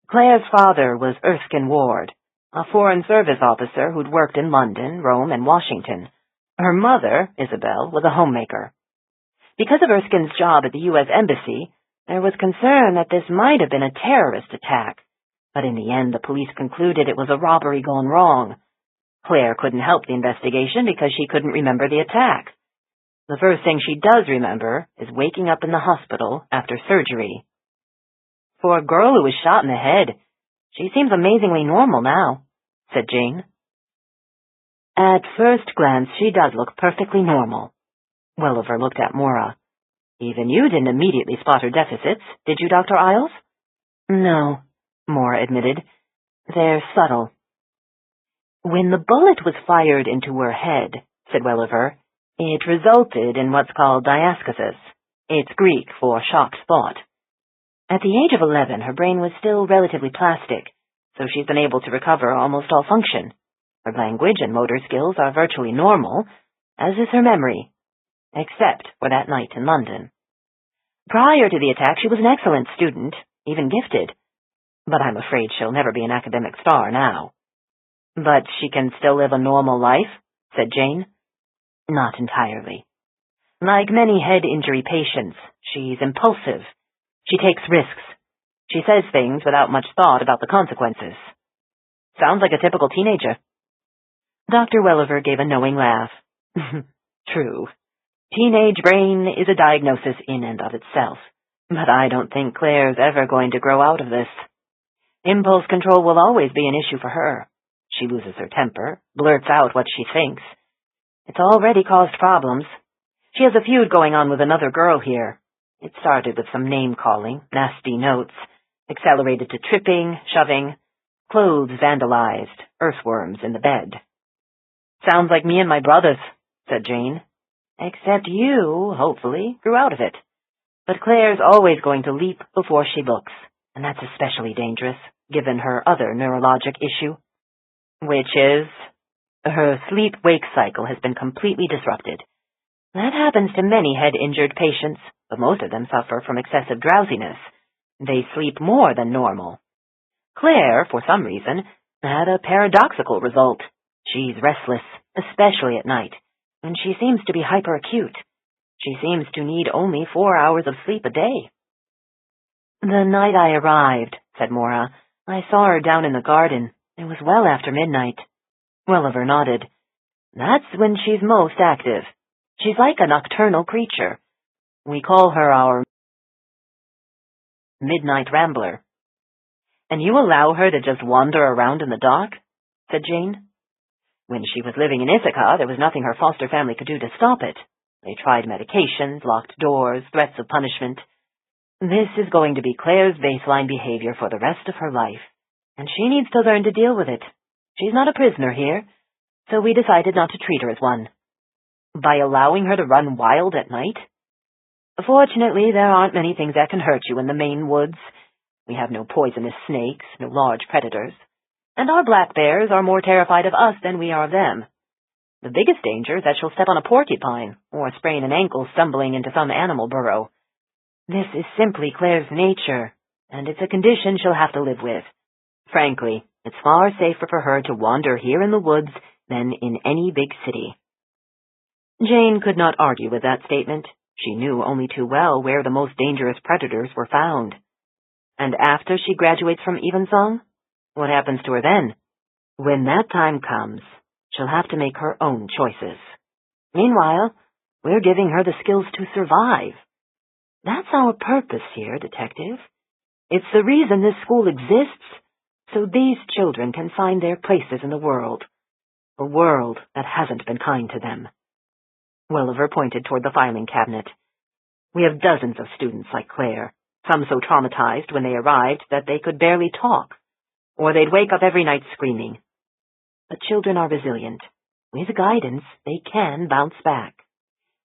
Claire's father was Erskine Ward, a Foreign Service officer who'd worked in London, Rome, and Washington. Her mother, Isabel, was a homemaker. Because of Erskine's job at the U.S. Embassy, there was concern that this might have been a terrorist attack, but in the end the police concluded it was a robbery gone wrong. Claire couldn't help the investigation because she couldn't remember the attack. The first thing she does remember is waking up in the hospital after surgery. For a girl who was shot in the head, she seems amazingly normal now, said Jane. At first glance, she does look perfectly normal. Welliver looked at Maura. Even you didn't immediately spot her deficits, did you, Dr. Isles? No, Maura admitted. They're subtle. When the bullet was fired into her head, said Welliver, it resulted in what's called diascasis. It's Greek for shocked thought. At the age of 11, her brain was still relatively plastic, so she's been able to recover almost all function. Her language and motor skills are virtually normal, as is her memory, except for that night in London. Prior to the attack, she was an excellent student, even gifted, but I'm afraid she'll never be an academic star now. But she can still live a normal life, said Jane. Not entirely. Like many head injury patients, she's impulsive. She takes risks. She says things without much thought about the consequences. Sounds like a typical teenager. Dr. Welliver gave a knowing laugh. True. Teenage brain is a diagnosis in and of itself, but I don't think Claire's ever going to grow out of this. Impulse control will always be an issue for her. She loses her temper, blurts out what she thinks. It's already caused problems. She has a feud going on with another girl here. It started with some name-calling, nasty notes, accelerated to tripping, shoving, clothes vandalized, earthworms in the bed. Sounds like me and my brothers, said Jane. Except you, hopefully, grew out of it. But Claire's always going to leap before she looks, and that's especially dangerous, given her other neurologic issue. Which is? Her sleep-wake cycle has been completely disrupted. That happens to many head-injured patients, but most of them suffer from excessive drowsiness. They sleep more than normal. Claire, for some reason, had a paradoxical result. She's restless, especially at night, and she seems to be hyperacute. She seems to need only 4 hours of sleep a day. "The night I arrived," said Maura, "I saw her down in the garden. It was well after midnight." Welliver nodded. "That's when she's most active. She's like a nocturnal creature. We call her our midnight rambler." "And you allow her to just wander around in the dark?" said Jane. "When she was living in Ithaca, there was nothing her foster family could do to stop it. They tried medications, locked doors, threats of punishment. This is going to be Claire's baseline behavior for the rest of her life, and she needs to learn to deal with it. She's not a prisoner here, so we decided not to treat her as one." "By allowing her to run wild at night?" "Fortunately, there aren't many things that can hurt you in the Maine woods. We have no poisonous snakes, no large predators, and our black bears are more terrified of us than we are of them. The biggest danger is that she'll step on a porcupine or sprain an ankle stumbling into some animal burrow. This is simply Claire's nature, and it's a condition she'll have to live with. Frankly, it's far safer for her to wander here in the woods than in any big city." Jane could not argue with that statement. She knew only too well where the most dangerous predators were found. And after she graduates from Evensong, what happens to her then? When that time comes, she'll have to make her own choices. Meanwhile, we're giving her the skills to survive. That's our purpose here, Detective. It's the reason this school exists, so these children can find their places in the world. A world that hasn't been kind to them. Welliver pointed toward the filing cabinet. "We have dozens of students like Claire, some so traumatized when they arrived that they could barely talk, or they'd wake up every night screaming. But children are resilient. With guidance, they can bounce back."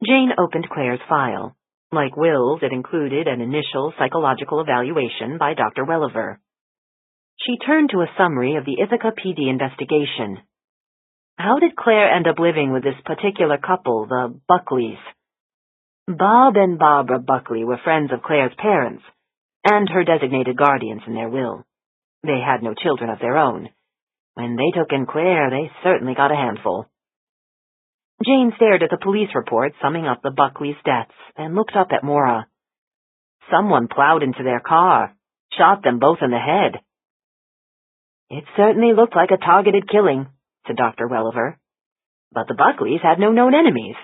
Jane opened Claire's file. Like Will's, it included an initial psychological evaluation by Dr. Welliver. She turned to a summary of the Ithaca PD investigation. "How did Claire end up living with this particular couple, the Buckleys?" "Bob and Barbara Buckley were friends of Claire's parents, and her designated guardians in their will. They had no children of their own. When they took in Claire, they certainly got a handful." Jane stared at the police report summing up the Buckleys' deaths and looked up at Maura. "Someone plowed into their car, shot them both in the head." "It certainly looked like a targeted killing," said Dr. Welliver. "But the Buckleys had no known enemies,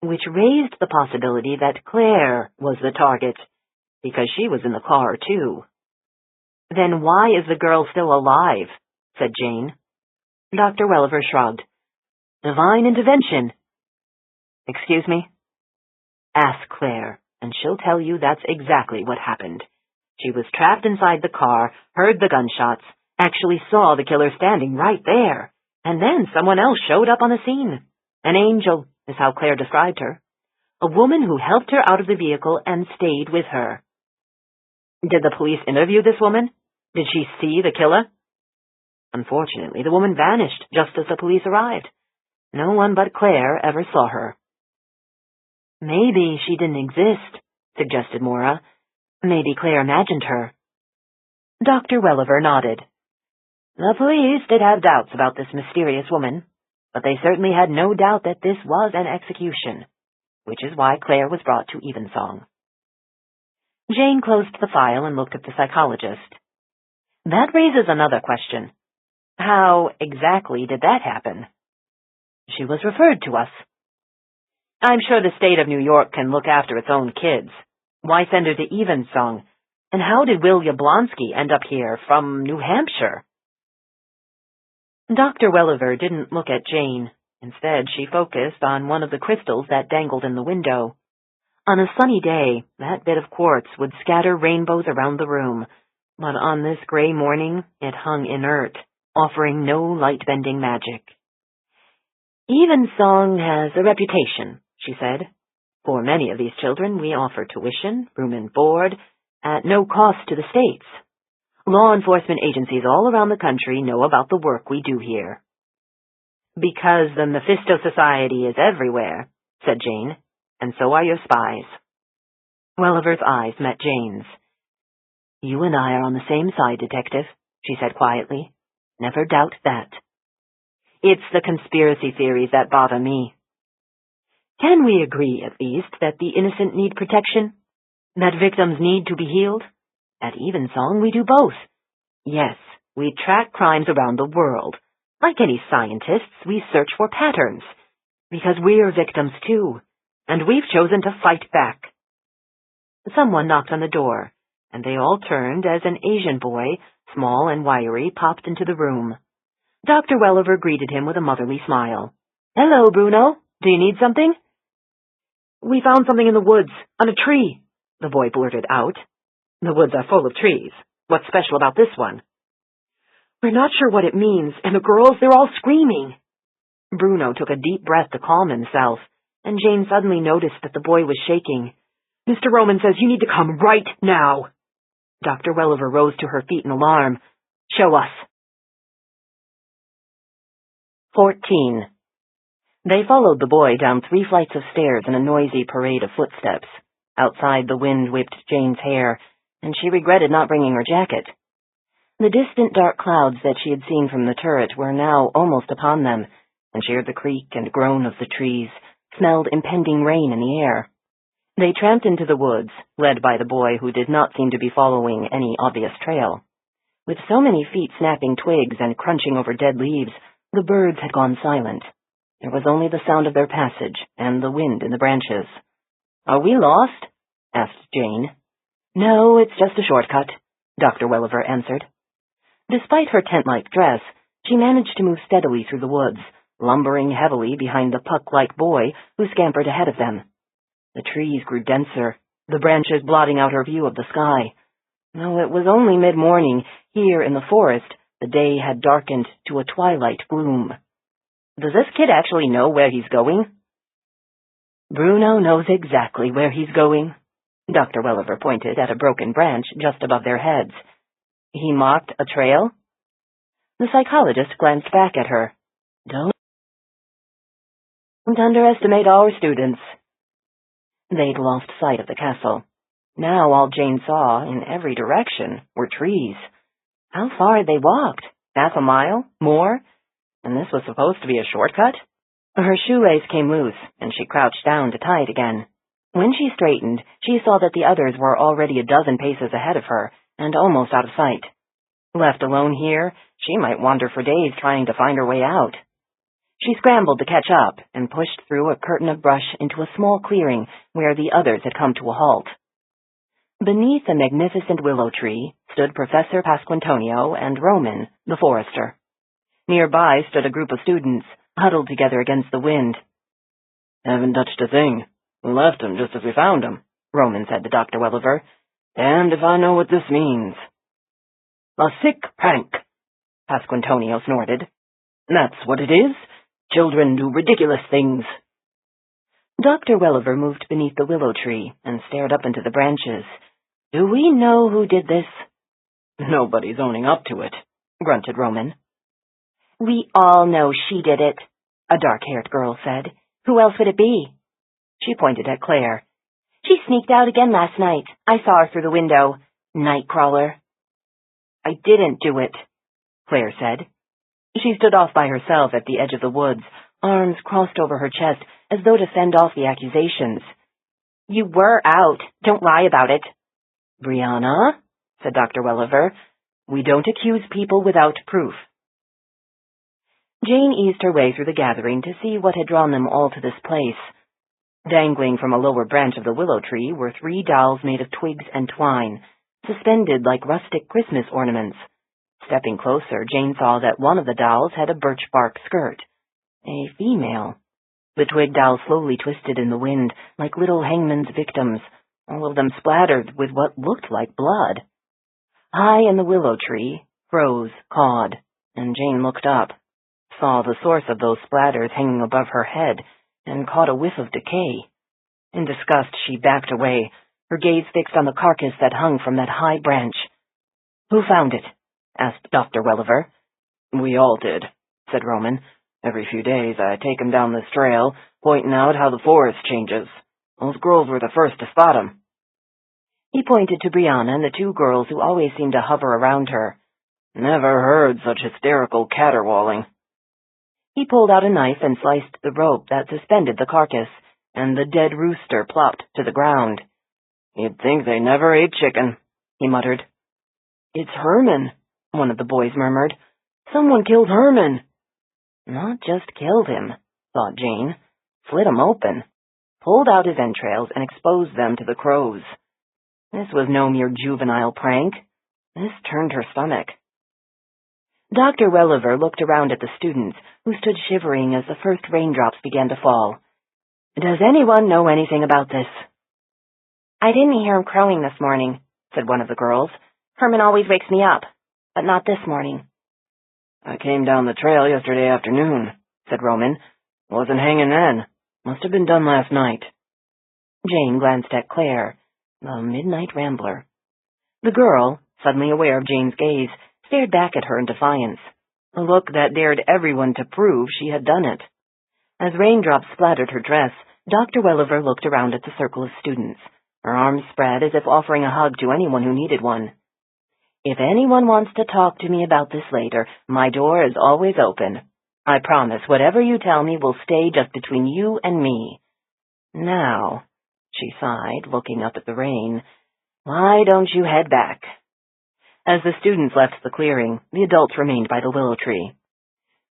which raised the possibility that Claire was the target, because she was in the car, too." "Then why is the girl still alive?" said Jane. Dr. Welliver shrugged. "Divine intervention." "Excuse me?" "Ask Claire, and she'll tell you that's exactly what happened. She was trapped inside the car, heard the gunshots, actually saw the killer standing right there, and then someone else showed up on the scene. An angel, is how Claire described her. A woman who helped her out of the vehicle and stayed with her." "Did the police interview this woman? Did she see the killer?" "Unfortunately, the woman vanished just as the police arrived. No one but Claire ever saw her." "Maybe she didn't exist," suggested Maura. "Maybe Claire imagined her." Dr. Welliver nodded. "The police did have doubts about this mysterious woman, but they certainly had no doubt that this was an execution, which is why Claire was brought to Evensong." Jane closed the file and looked at the psychologist. "That raises another question. How exactly did that happen?" "She was referred to us." "I'm sure the state of New York can look after its own kids. Why send her to Evensong? And how did Will Yablonsky end up here from New Hampshire?" Dr. Welliver didn't look at Jane. Instead, she focused on one of the crystals that dangled in the window. On a sunny day, that bit of quartz would scatter rainbows around the room, but on this gray morning, it hung inert, offering no light-bending magic. "Evensong has a reputation," she said. "For many of these children, we offer tuition, room and board, at no cost to the states. Law enforcement agencies all around the country know about the work we do here." Because the Mephisto Society is everywhere, said Jane, and so are your spies. Welliver's eyes met Jane's. You and I are on the same side, Detective, she said quietly. Never doubt that. It's the conspiracy theories that bother me. Can we agree, at least, that the innocent need protection? That victims need to be healed? At Evensong, we do both. Yes, we track crimes around the world. Like any scientists, we search for patterns. Because we're victims, too, and we've chosen to fight back. Someone knocked on the door, and they all turned as an Asian boy, small and wiry, popped into the room. Dr. Welliver greeted him with a motherly smile. Hello, Bruno. Do you need something? We found something in the woods, on a tree, the boy blurted out. The woods are full of trees. What's special about this one? We're not sure what it means, and the girls, they're all screaming. Bruno took a deep breath to calm himself, and Jane suddenly noticed that the boy was shaking. Mr. Roman says you need to come right now. Dr. Welliver rose to her feet in alarm. Show us. 14. They followed the boy down 3 flights of stairs in a noisy parade of footsteps. Outside, the wind whipped Jane's hair, and she regretted not bringing her jacket. The distant dark clouds that she had seen from the turret were now almost upon them, and she heard the creak and groan of the trees, smelled impending rain in the air. They tramped into the woods, led by the boy who did not seem to be following any obvious trail. With so many feet snapping twigs and crunching over dead leaves, the birds had gone silent. There was only the sound of their passage and the wind in the branches. Are we lost? Asked Jane. No, it's just a shortcut, Dr. Welliver answered. Despite her tent-like dress, she managed to move steadily through the woods, lumbering heavily behind the puck-like boy who scampered ahead of them. The trees grew denser, the branches blotting out her view of the sky. Though it was only mid-morning, here in the forest, the day had darkened to a twilight gloom. Does this kid actually know where he's going? Bruno knows exactly where he's going. Dr. Welliver pointed at a broken branch just above their heads. He marked a trail? The psychologist glanced back at her. Don't underestimate our students. They'd lost sight of the castle. Now all Jane saw, in every direction, were trees. How far had they walked? Half a mile? More? And this was supposed to be a shortcut? Her shoelace came loose, and she crouched down to tie it again. When she straightened, she saw that the others were already a dozen paces ahead of her, and almost out of sight. Left alone here, she might wander for days trying to find her way out. She scrambled to catch up, and pushed through a curtain of brush into a small clearing where the others had come to a halt. Beneath a magnificent willow tree stood Professor Pasquantonio and Roman, the forester. Nearby stood a group of students, huddled together against the wind. Haven't touched a thing. We left him just as we found him, Roman said to Dr. Welliver. Damned if I know what this means. A sick prank, Pasquantonio snorted. That's what it is. Children do ridiculous things. Dr. Welliver moved beneath the willow tree and stared up into the branches. Do we know who did this? Nobody's owning up to it, grunted Roman. We all know she did it, a dark-haired girl said. Who else would it be? She pointed at Claire. She sneaked out again last night. I saw her through the window. Nightcrawler. I didn't do it, Claire said. She stood off by herself at the edge of the woods, arms crossed over her chest as though to fend off the accusations. You were out. Don't lie about it. Brianna, said Dr. Welliver, we don't accuse people without proof. Jane eased her way through the gathering to see what had drawn them all to this place. Dangling from a lower branch of the willow tree were 3 dolls made of twigs and twine, suspended like rustic Christmas ornaments. Stepping closer, Jane saw that one of the dolls had a birch bark skirt. A female. The twig dolls slowly twisted in the wind, like little hangman's victims, all of them splattered with what looked like blood. High in the willow tree, crows cawed, and Jane looked up, saw the source of those splatters hanging above her head, and caught a whiff of decay. In disgust, she backed away, her gaze fixed on the carcass that hung from that high branch. Who found it? Asked Dr. Welliver. We all did, said Roman. Every few days I take 'em down this trail, pointing out how the forest changes. Those girls were the first to spot 'em." He pointed to Brianna and the two girls who always seemed to hover around her. "Never heard such hysterical caterwauling." He pulled out a knife and sliced the rope that suspended the carcass, and the dead rooster plopped to the ground. "You'd think they never ate chicken," he muttered. "It's Herman," one of the boys murmured. "Someone killed Herman." Not just killed him, thought Jane. Slit him open, pulled out his entrails, and exposed them to the crows. This was no mere juvenile prank. This turned her stomach. Dr. Welliver looked around at the students, who stood shivering as the first raindrops began to fall. "Does anyone know anything about this?" "I didn't hear him crowing this morning," said one of the girls. "Herman always wakes me up, but not this morning." "I came down the trail yesterday afternoon," said Roman. "Wasn't hanging then. Must have been done last night." Jane glanced at Claire, the midnight rambler. The girl, suddenly aware of Jane's gaze, stared back at her in defiance, a look that dared everyone to prove she had done it. As raindrops splattered her dress, Dr. Welliver looked around at the circle of students, her arms spread as if offering a hug to anyone who needed one. "If anyone wants to talk to me about this later, my door is always open. I promise whatever you tell me will stay just between you and me. Now," she sighed, looking up at the rain, "why don't you head back?" As the students left the clearing, the adults remained by the willow tree.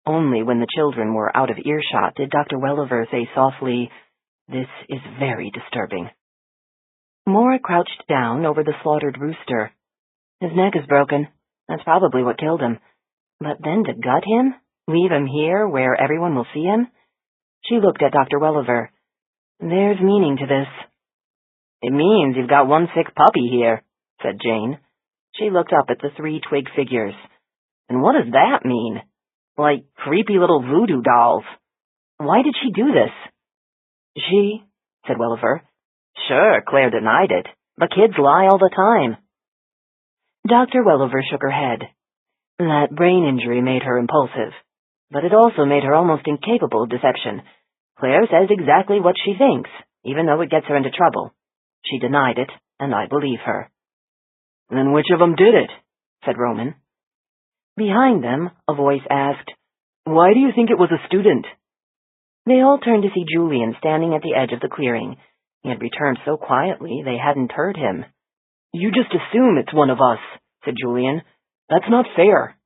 Only when the children were out of earshot did Dr. Welliver say softly, "This is very disturbing." Maura crouched down over the slaughtered rooster. "His neck is broken. That's probably what killed him. But then to gut him? Leave him here where everyone will see him?" She looked at Dr. Welliver. "There's meaning to this." "It means you've got one sick puppy here," said Jane. She looked up at the 3 twig figures. "And what does that mean? Like creepy little voodoo dolls. Why did she do this?" "She?" said Welliver. "Sure, Claire denied it. But kids lie all the time." Dr. Welliver shook her head. That brain injury made her impulsive, but it also made her almost incapable of deception. Claire says exactly what she thinks, even though it gets her into trouble. She denied it, and I believe her. "Then which of them did it?" said Roman. Behind them, a voice asked, "Why do you think it was a student?" They all turned to see Julian standing at the edge of the clearing. He had returned so quietly they hadn't heard him. "You just assume it's one of us," said Julian. "That's not fair."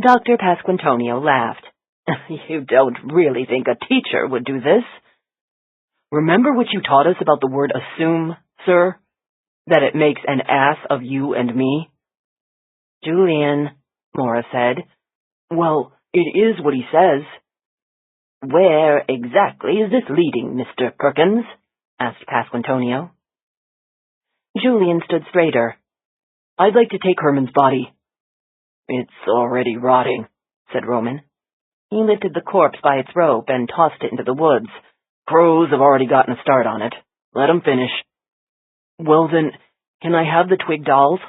Dr. Pasquantonio laughed. "You don't really think a teacher would do this?" "Remember what you taught us about the word assume, sir? That it makes an ass of you and me?" "Julian," Maura said. "Well, it is what he says." "Where exactly is this leading, Mr. Perkins?" asked Pasquantonio. Julian stood straighter. "I'd like to take Herman's body." "It's already rotting," said Roman. He lifted the corpse by its rope and tossed it into the woods. "Crows have already gotten a start on it. Let 'em finish." "Well then, can I have the twig dolls?"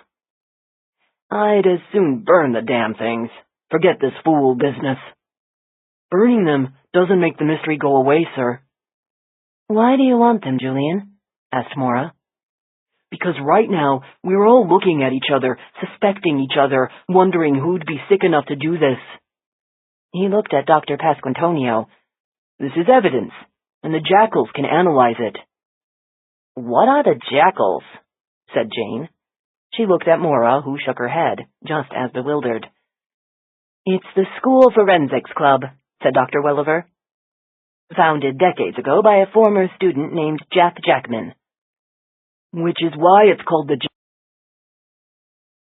"I'd as soon burn the damn things. Forget this fool business." "Burning them doesn't make the mystery go away, sir." "Why do you want them, Julian?" asked Maura. "Because right now we're all looking at each other, suspecting each other, wondering who'd be sick enough to do this." He looked at Dr. Pasquantonio. "This is evidence, and the jackals can analyze it." "What are the jackals?" said Jane. She looked at Maura, who shook her head, just as bewildered. "It's the School Forensics Club," said Dr. Welliver. "Founded decades ago by a former student named Jack Jackman." "Which is why it's called the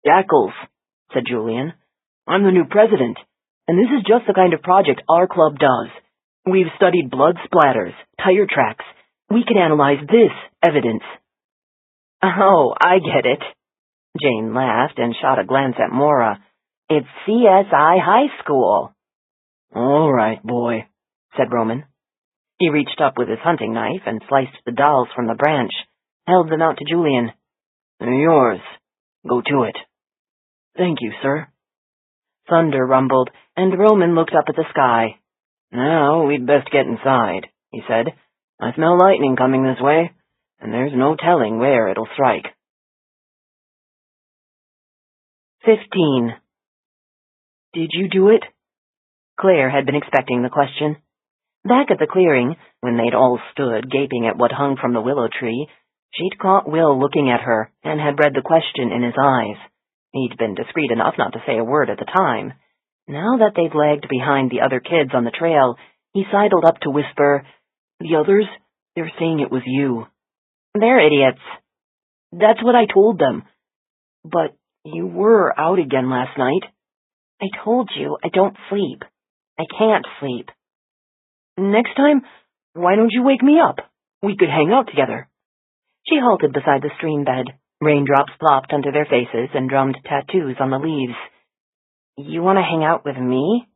Jackals," said Julian. "I'm the new president, and this is just the kind of project our club does. We've studied blood splatters, tire tracks. We can analyze this evidence." "Oh, I get it." Jane laughed and shot a glance at Maura. "It's CSI High School." "All right, boy," said Roman. He reached up with his hunting knife and sliced the dolls from the branch, held them out to Julian. "They're yours. Go to it." "Thank you, sir." Thunder rumbled, and Roman looked up at the sky. "Now we'd best get inside," he said. "I smell lightning coming this way, and there's no telling where it'll strike." 15. "Did you do it?" Claire had been expecting the question. Back at the clearing, when they'd all stood gaping at what hung from the willow tree, she'd caught Will looking at her and had read the question in his eyes. He'd been discreet enough not to say a word at the time. Now that they'd lagged behind the other kids on the trail, he sidled up to whisper, "The others, they're saying it was you." "They're idiots." "That's what I told them." "But you were out again last night." "I told you I don't sleep. I can't sleep." "Next time, why don't you wake me up? We could hang out together." She halted beside the stream bed. Raindrops plopped onto their faces and drummed tattoos on the leaves. "You want to hang out with me?"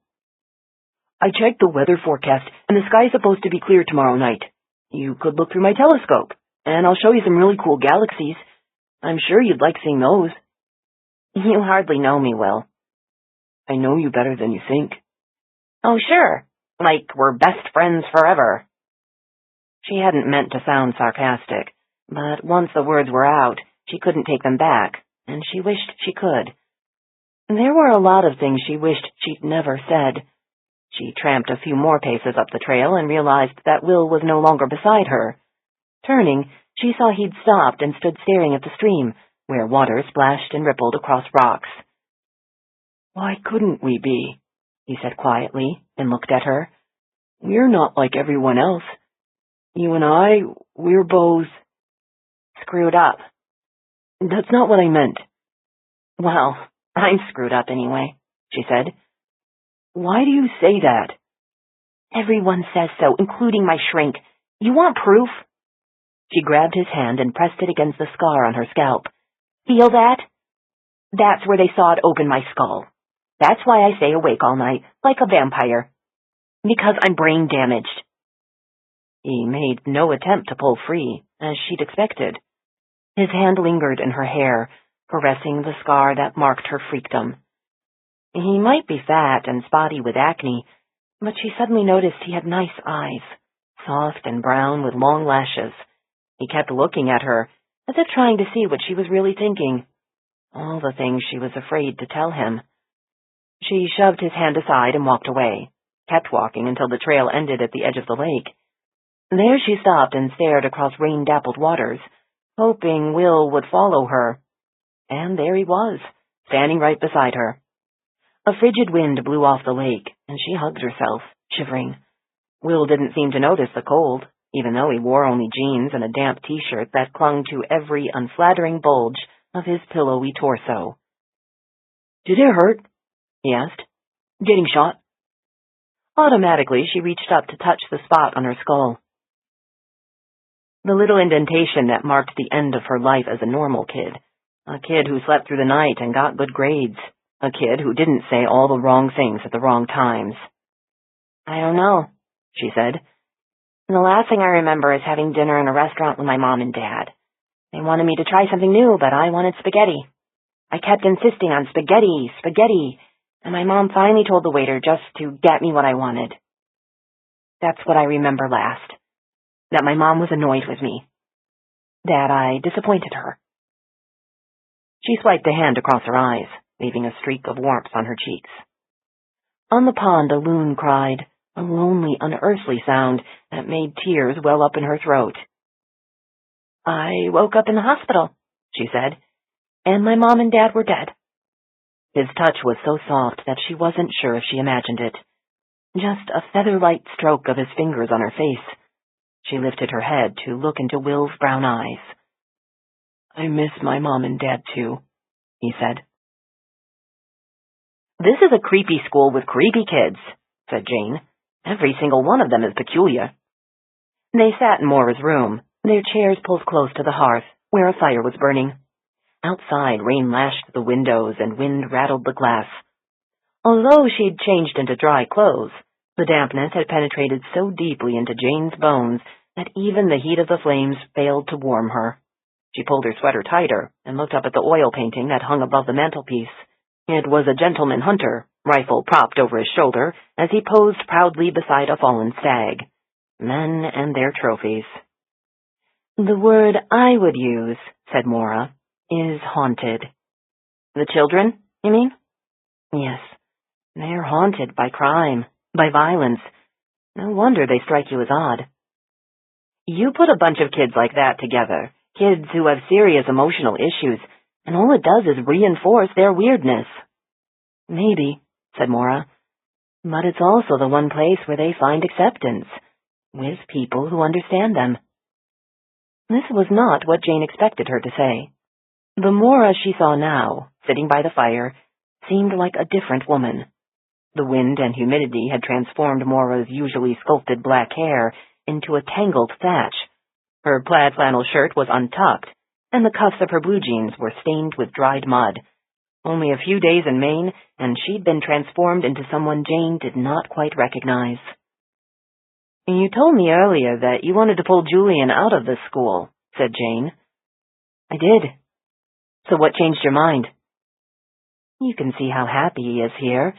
"I checked the weather forecast, and the sky's supposed to be clear tomorrow night. You could look through my telescope, and I'll show you some really cool galaxies. I'm sure you'd like seeing those." "You hardly know me, Will." "I know you better than you think." "Oh, sure. Like we're best friends forever." She hadn't meant to sound sarcastic, but once the words were out, she couldn't take them back, and she wished she could. There were a lot of things she wished she'd never said. She tramped a few more paces up the trail and realized that Will was no longer beside her. Turning, she saw he'd stopped and stood staring at the stream, where water splashed and rippled across rocks. "Why couldn't we be?" he said quietly, and looked at her. "We're not like everyone else. You and I, we're both screwed up." "That's not what I meant." "Well, I'm screwed up anyway," she said. "Why do you say that?" "Everyone says so, including my shrink. You want proof?" She grabbed his hand and pressed it against the scar on her scalp. "Feel that? That's where they sawed open my skull. That's why I stay awake all night, like a vampire. Because I'm brain damaged." He made no attempt to pull free, as she'd expected. His hand lingered in her hair, caressing the scar that marked her freakdom. He might be fat and spotty with acne, but she suddenly noticed he had nice eyes, soft and brown with long lashes. He kept looking at her, as if trying to see what she was really thinking. All the things she was afraid to tell him. She shoved his hand aside and walked away, kept walking until the trail ended at the edge of the lake. There she stopped and stared across rain-dappled waters, hoping Will would follow her. And there he was, standing right beside her. A frigid wind blew off the lake, and she hugged herself, shivering. Will didn't seem to notice the cold, even though he wore only jeans and a damp t-shirt that clung to every unflattering bulge of his pillowy torso. "Did it hurt?" he asked. "Getting shot?" Automatically, she reached up to touch the spot on her skull. The little indentation that marked the end of her life as a normal kid. A kid who slept through the night and got good grades. A kid who didn't say all the wrong things at the wrong times. "I don't know," she said. "The last thing I remember is having dinner in a restaurant with my mom and dad. They wanted me to try something new, but I wanted spaghetti. I kept insisting on spaghetti, spaghetti, and my mom finally told the waiter just to get me what I wanted. That's what I remember last. That my mom was annoyed with me. That I disappointed her." She swiped a hand across her eyes, leaving a streak of warmth on her cheeks. On the pond, a loon cried, a lonely, unearthly sound that made tears well up in her throat. "I woke up in the hospital," she said, "and my mom and dad were dead." His touch was so soft that she wasn't sure if she imagined it. Just a feather-light stroke of his fingers on her face. She lifted her head to look into Will's brown eyes. "I miss my mom and dad, too," he said. "This is a creepy school with creepy kids," said Jane. "Every single one of them is peculiar." They sat in Maura's room, their chairs pulled close to the hearth, where a fire was burning. Outside, rain lashed the windows and wind rattled the glass. Although she'd changed into dry clothes, the dampness had penetrated so deeply into Jane's bones that even the heat of the flames failed to warm her. She pulled her sweater tighter and looked up at the oil painting that hung above the mantelpiece. It was a gentleman hunter, rifle propped over his shoulder as he posed proudly beside a fallen stag. Men and their trophies. "The word I would use," said Maura, "is haunted." "The children, you mean?" "Yes. They're haunted by crime, by violence. No wonder they strike you as odd." "You put a bunch of kids like that together, kids who have serious emotional issues, and all it does is reinforce their weirdness." "Maybe," said Maura, "but it's also the one place where they find acceptance, with people who understand them." This was not what Jane expected her to say. The Maura she saw now, sitting by the fire, seemed like a different woman. The wind and humidity had transformed Maura's usually sculpted black hair into a tangled thatch. Her plaid flannel shirt was untucked, and the cuffs of her blue jeans were stained with dried mud. Only a few days in Maine, and she'd been transformed into someone Jane did not quite recognize. "You told me earlier that you wanted to pull Julian out of this school," said Jane. "I did. So what changed your mind?" "You can see how happy he is here,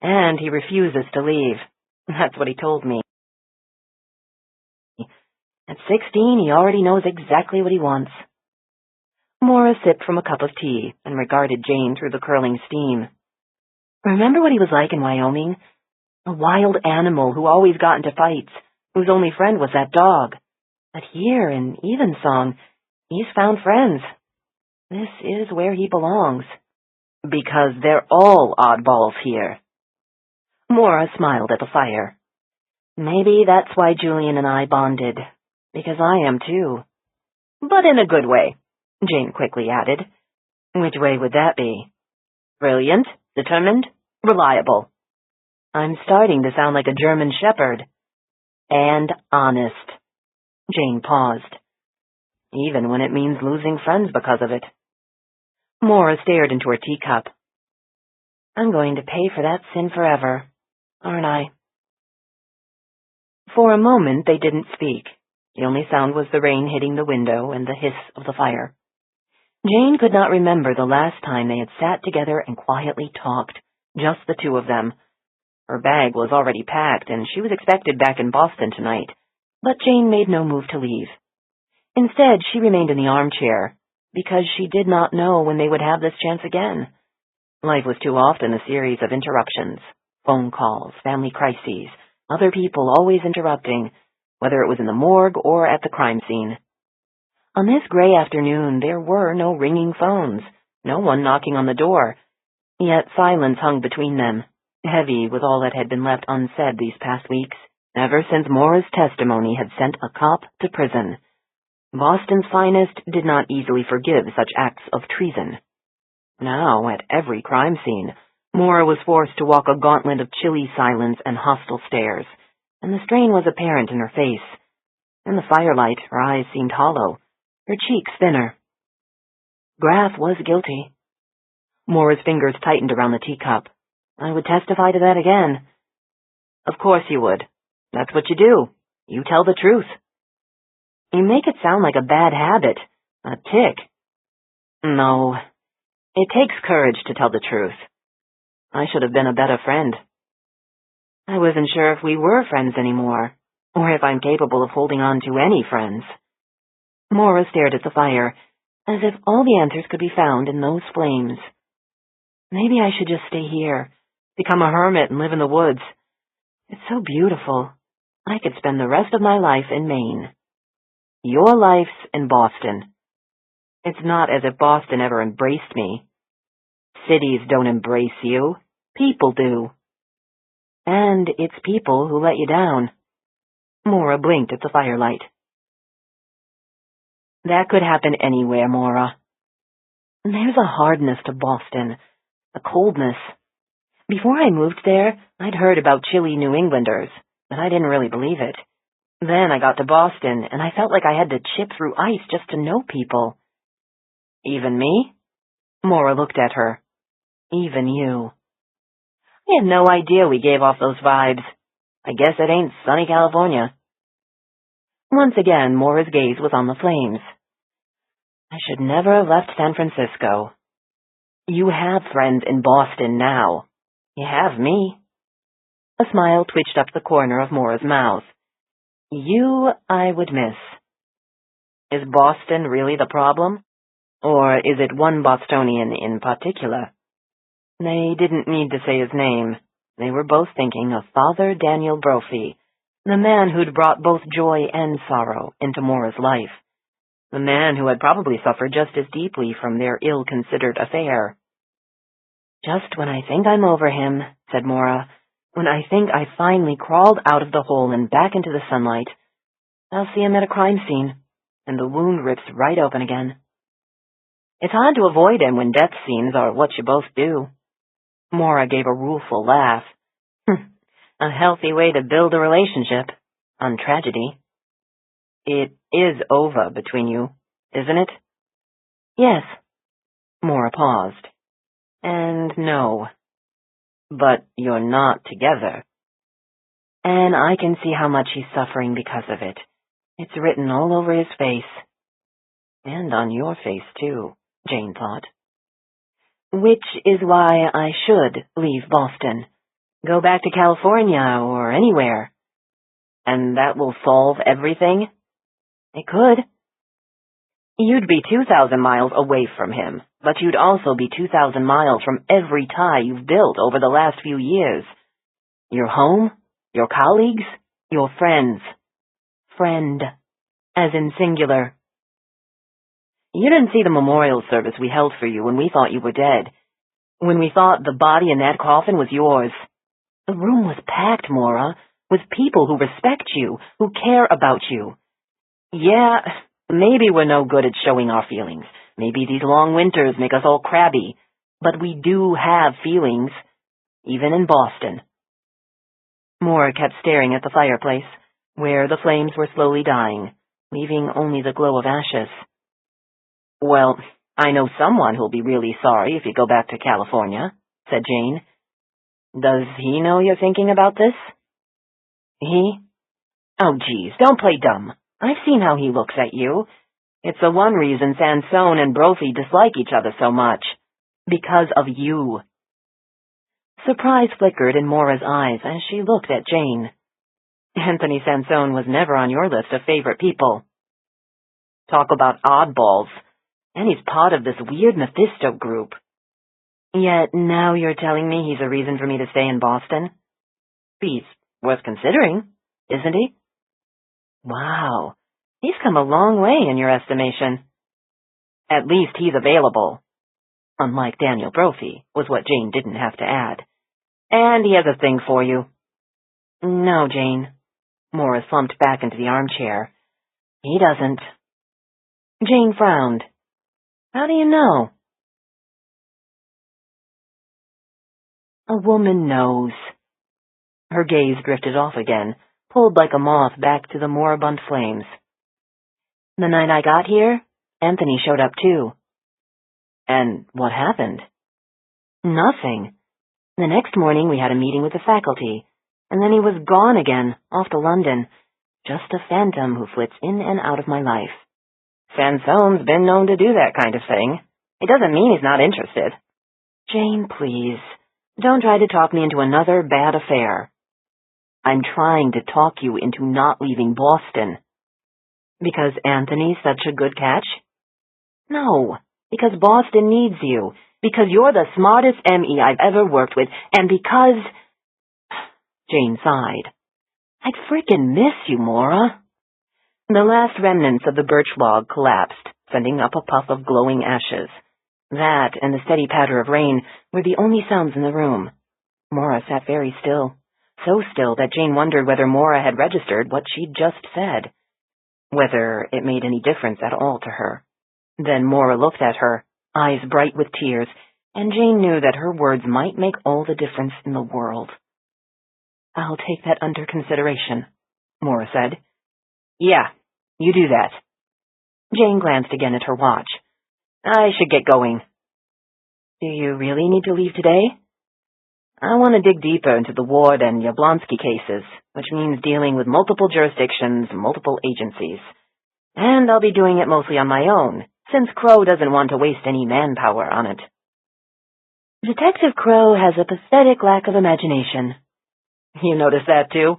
and he refuses to leave. That's what he told me. At 16, he already knows exactly what he wants." Maura sipped from a cup of tea and regarded Jane through the curling steam. "Remember what he was like in Wyoming? A wild animal who always got into fights, whose only friend was that dog. But here in Evensong, he's found friends. This is where he belongs." "Because they're all oddballs here." Maura smiled at the fire. "Maybe that's why Julian and I bonded. Because I am too." "But in a good way," Jane quickly added. "Which way would that be?" "Brilliant, determined, reliable." "I'm starting to sound like a German shepherd." "And honest." Jane paused. "Even when it means losing friends because of it." Maura stared into her teacup. "I'm going to pay for that sin forever, aren't I?" For a moment they didn't speak. The only sound was the rain hitting the window and the hiss of the fire. Jane could not remember the last time they had sat together and quietly talked, just the two of them. Her bag was already packed, and she was expected back in Boston tonight, but Jane made no move to leave. Instead, she remained in the armchair, because she did not know when they would have this chance again. Life was too often a series of interruptions, phone calls, family crises, other people always interrupting, whether it was in the morgue or at the crime scene. On this gray afternoon, there were no ringing phones, no one knocking on the door, yet silence hung between them, heavy with all that had been left unsaid these past weeks, ever since Maura's testimony had sent a cop to prison. Boston's finest did not easily forgive such acts of treason. Now, at every crime scene, Maura was forced to walk a gauntlet of chilly silence and hostile stares, and the strain was apparent in her face. In the firelight, her eyes seemed hollow, her cheeks thinner. Graff was guilty. Maura's fingers tightened around the teacup. "I would testify to that again." "Of course you would. That's what you do. You tell the truth." "You make it sound like a bad habit, a tic." "No, it takes courage to tell the truth. I should have been a better friend." "I wasn't sure if we were friends anymore, or if I'm capable of holding on to any friends." Maura stared at the fire, as if all the answers could be found in those flames. "Maybe I should just stay here, become a hermit and live in the woods. It's so beautiful. I could spend the rest of my life in Maine." "Your life's in Boston. It's not as if Boston ever embraced me. Cities don't embrace you. People do. And it's people who let you down." Maura blinked at the firelight. "That could happen anywhere, Maura. There's a hardness to Boston, a coldness. Before I moved there, I'd heard about chilly New Englanders, but I didn't really believe it. Then I got to Boston, and I felt like I had to chip through ice just to know people." "Even me?" Maura looked at her. "Even you. I had no idea we gave off those vibes. I guess it ain't sunny California." Once again, Maura's gaze was on the flames. "I should never have left San Francisco." "You have friends in Boston now." You have me. A smile twitched up the corner of Maura's mouth. You I would miss. Is Boston really the problem? Or is it one Bostonian in particular? They didn't need to say his name. They were both thinking of Father Daniel Brophy, the man who'd brought both joy and sorrow into Maura's life. The man who had probably suffered just as deeply from their ill-considered affair. Just when I think I'm over him, said Maura, when I think I finally crawled out of the hole and back into the sunlight, I'll see him at a crime scene, and the wound rips right open again. It's hard to avoid him when death scenes are what you both do. Maura gave a rueful laugh. A healthy way to build a relationship, on tragedy. It is over between you, isn't it? Yes. Maura paused. And no. But you're not together. And I can see how much he's suffering because of it. It's written all over his face. And on your face, too, Jane thought. Which is why I should leave Boston. Go back to California or anywhere. And that will solve everything? It could. You'd be 2,000 miles away from him, but you'd also be 2,000 miles from every tie you've built over the last few years. Your home, your colleagues, your friends. Friend, as in singular. You didn't see the memorial service we held for you when we thought you were dead. When we thought the body in that coffin was yours. The room was packed, Maura, with people who respect you, who care about you. Yeah, maybe we're no good at showing our feelings. Maybe these long winters make us all crabby. But we do have feelings, even in Boston. Maura kept staring at the fireplace, where the flames were slowly dying, leaving only the glow of ashes. Well, I know someone who'll be really sorry if you go back to California, said Jane. Does he know you're thinking about this? He? Oh, geez, don't play dumb. I've seen how he looks at you. It's the one reason Sansone and Brophy dislike each other so much. Because of you. Surprise flickered in Maura's eyes as she looked at Jane. Anthony Sansone was never on your list of favorite people. Talk about oddballs. And he's part of this weird Mephisto group. Yet now you're telling me he's a reason for me to stay in Boston? He's worth considering, isn't he? Wow, he's come a long way in your estimation. At least he's available. Unlike Daniel Brophy, was what Jane didn't have to add. And he has a thing for you. No, Jane. Maura slumped back into the armchair. He doesn't. Jane frowned. How do you know? A woman knows. Her gaze drifted off again, pulled like a moth back to the moribund flames. The night I got here, Anthony showed up too. And what happened? Nothing. The next morning we had a meeting with the faculty, and then he was gone again, off to London. Just a phantom who flits in and out of my life. Sansone's been known to do that kind of thing. It doesn't mean he's not interested. Jane, please, don't try to talk me into another bad affair. I'm trying to talk you into not leaving Boston. Because Anthony's such a good catch? No, because Boston needs you. Because you're the smartest ME I've ever worked with, and because... Jane sighed. I'd frickin' miss you, Maura. The last remnants of the birch log collapsed, sending up a puff of glowing ashes. That and the steady patter of rain were the only sounds in the room. Maura sat very still, so still that Jane wondered whether Maura had registered what she'd just said, whether it made any difference at all to her. Then Maura looked at her, eyes bright with tears, and Jane knew that her words might make all the difference in the world. I'll take that under consideration, Maura said. Yeah, you do that. Jane glanced again at her watch. I should get going. Do you really need to leave today? I want to dig deeper into the Ward and Yablonsky cases, which means dealing with multiple jurisdictions, multiple agencies. And I'll be doing it mostly on my own, since Crow doesn't want to waste any manpower on it. Detective Crow has a pathetic lack of imagination. You notice that too?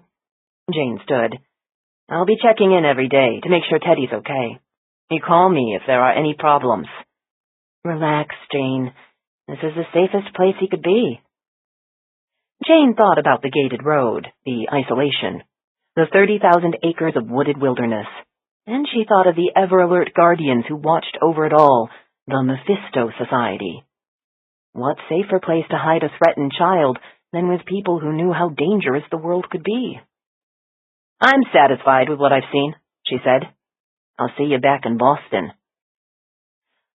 Jane stood. I'll be checking in every day to make sure Teddy's okay. You call me if there are any problems. Relax, Jane. This is the safest place he could be. Jane thought about the gated road, the isolation, the 30,000 acres of wooded wilderness, and she thought of the ever-alert guardians who watched over it all, the Mephisto Society. What safer place to hide a threatened child than with people who knew how dangerous the world could be? I'm satisfied with what I've seen, she said. I'll see you back in Boston.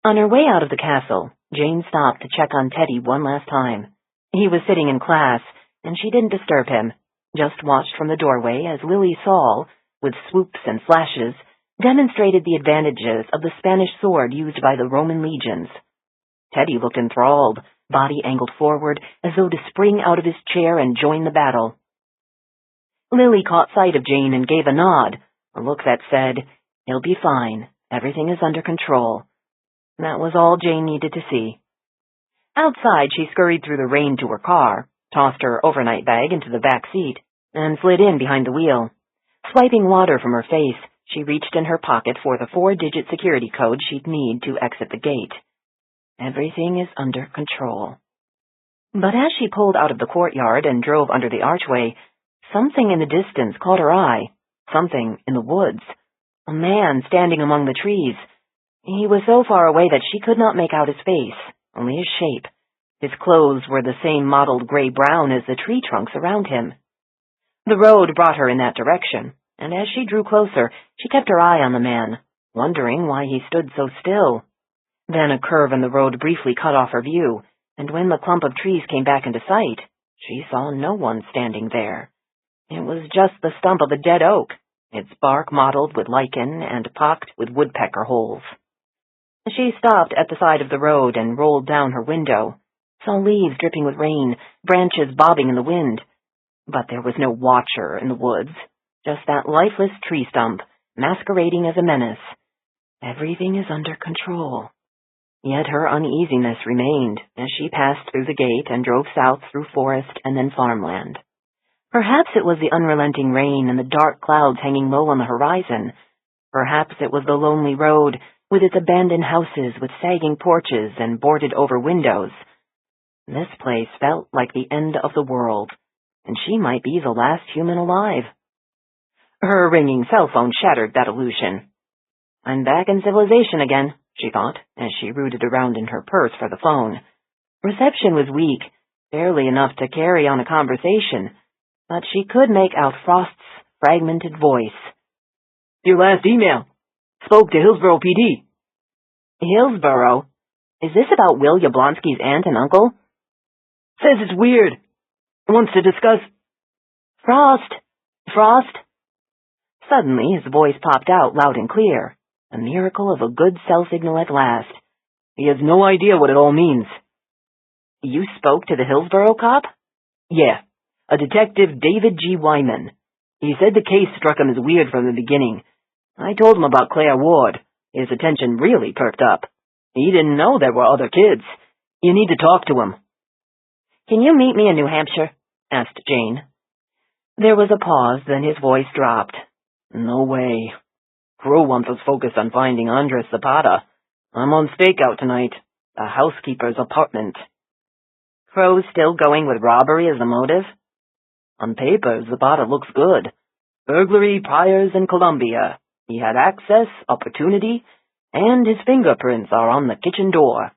On her way out of the castle, Jane stopped to check on Teddy one last time. He was sitting in class, and she didn't disturb him, just watched from the doorway as Lily Saul, with swoops and flashes, demonstrated the advantages of the Spanish sword used by the Roman legions. Teddy looked enthralled, body angled forward, as though to spring out of his chair and join the battle. Lily caught sight of Jane and gave a nod, a look that said, "He'll be fine. Everything is under control." That was all Jane needed to see. Outside, she scurried through the rain to her car, tossed her overnight bag into the back seat, and slid in behind the wheel. Swiping water from her face, she reached in her pocket for the 4-digit security code she'd need to exit the gate. Everything is under control. But as she pulled out of the courtyard and drove under the archway, something in the distance caught her eye, something in the woods. A man standing among the trees. He was so far away that she could not make out his face, only his shape. His clothes were the same mottled gray-brown as the tree trunks around him. The road brought her in that direction, and as she drew closer, she kept her eye on the man, wondering why he stood so still. Then a curve in the road briefly cut off her view, and when the clump of trees came back into sight, she saw no one standing there. It was just the stump of a dead oak, its bark mottled with lichen and pocked with woodpecker holes. She stopped at the side of the road and rolled down her window, saw leaves dripping with rain, branches bobbing in the wind. But there was no watcher in the woods, just that lifeless tree stump, masquerading as a menace. Everything is under control. Yet her uneasiness remained as she passed through the gate and drove south through forest and then farmland. Perhaps it was the unrelenting rain and the dark clouds hanging low on the horizon. Perhaps it was the lonely road with its abandoned houses with sagging porches and boarded-over windows. This place felt like the end of the world, and she might be the last human alive. Her ringing cell phone shattered that illusion. I'm back in civilization again, she thought, as she rooted around in her purse for the phone. Reception was weak, barely enough to carry on a conversation, but she could make out Frost's fragmented voice. Your last email. Spoke to Hillsborough PD. Hillsborough? Is this about Will Yablonsky's aunt and uncle? Says it's weird. Wants to discuss... Frost! Frost! Suddenly his voice popped out loud and clear. A miracle of a good cell signal at last. He has no idea what it all means. You spoke to the Hillsborough cop? Yeah, a detective, David G. Wyman. He said the case struck him as weird from the beginning. I told him about Claire Ward. His attention really perked up. He didn't know there were other kids. You need to talk to him. Can you meet me in New Hampshire? Asked Jane. There was a pause, then his voice dropped. No way. Crow wants us focused on finding Andres Zapata. I'm on stakeout tonight. The housekeeper's apartment. Crow's still going with robbery as the motive? On paper, Zapata looks good. Burglary, priors, and Columbia. He had access, opportunity, and his fingerprints are on the kitchen door.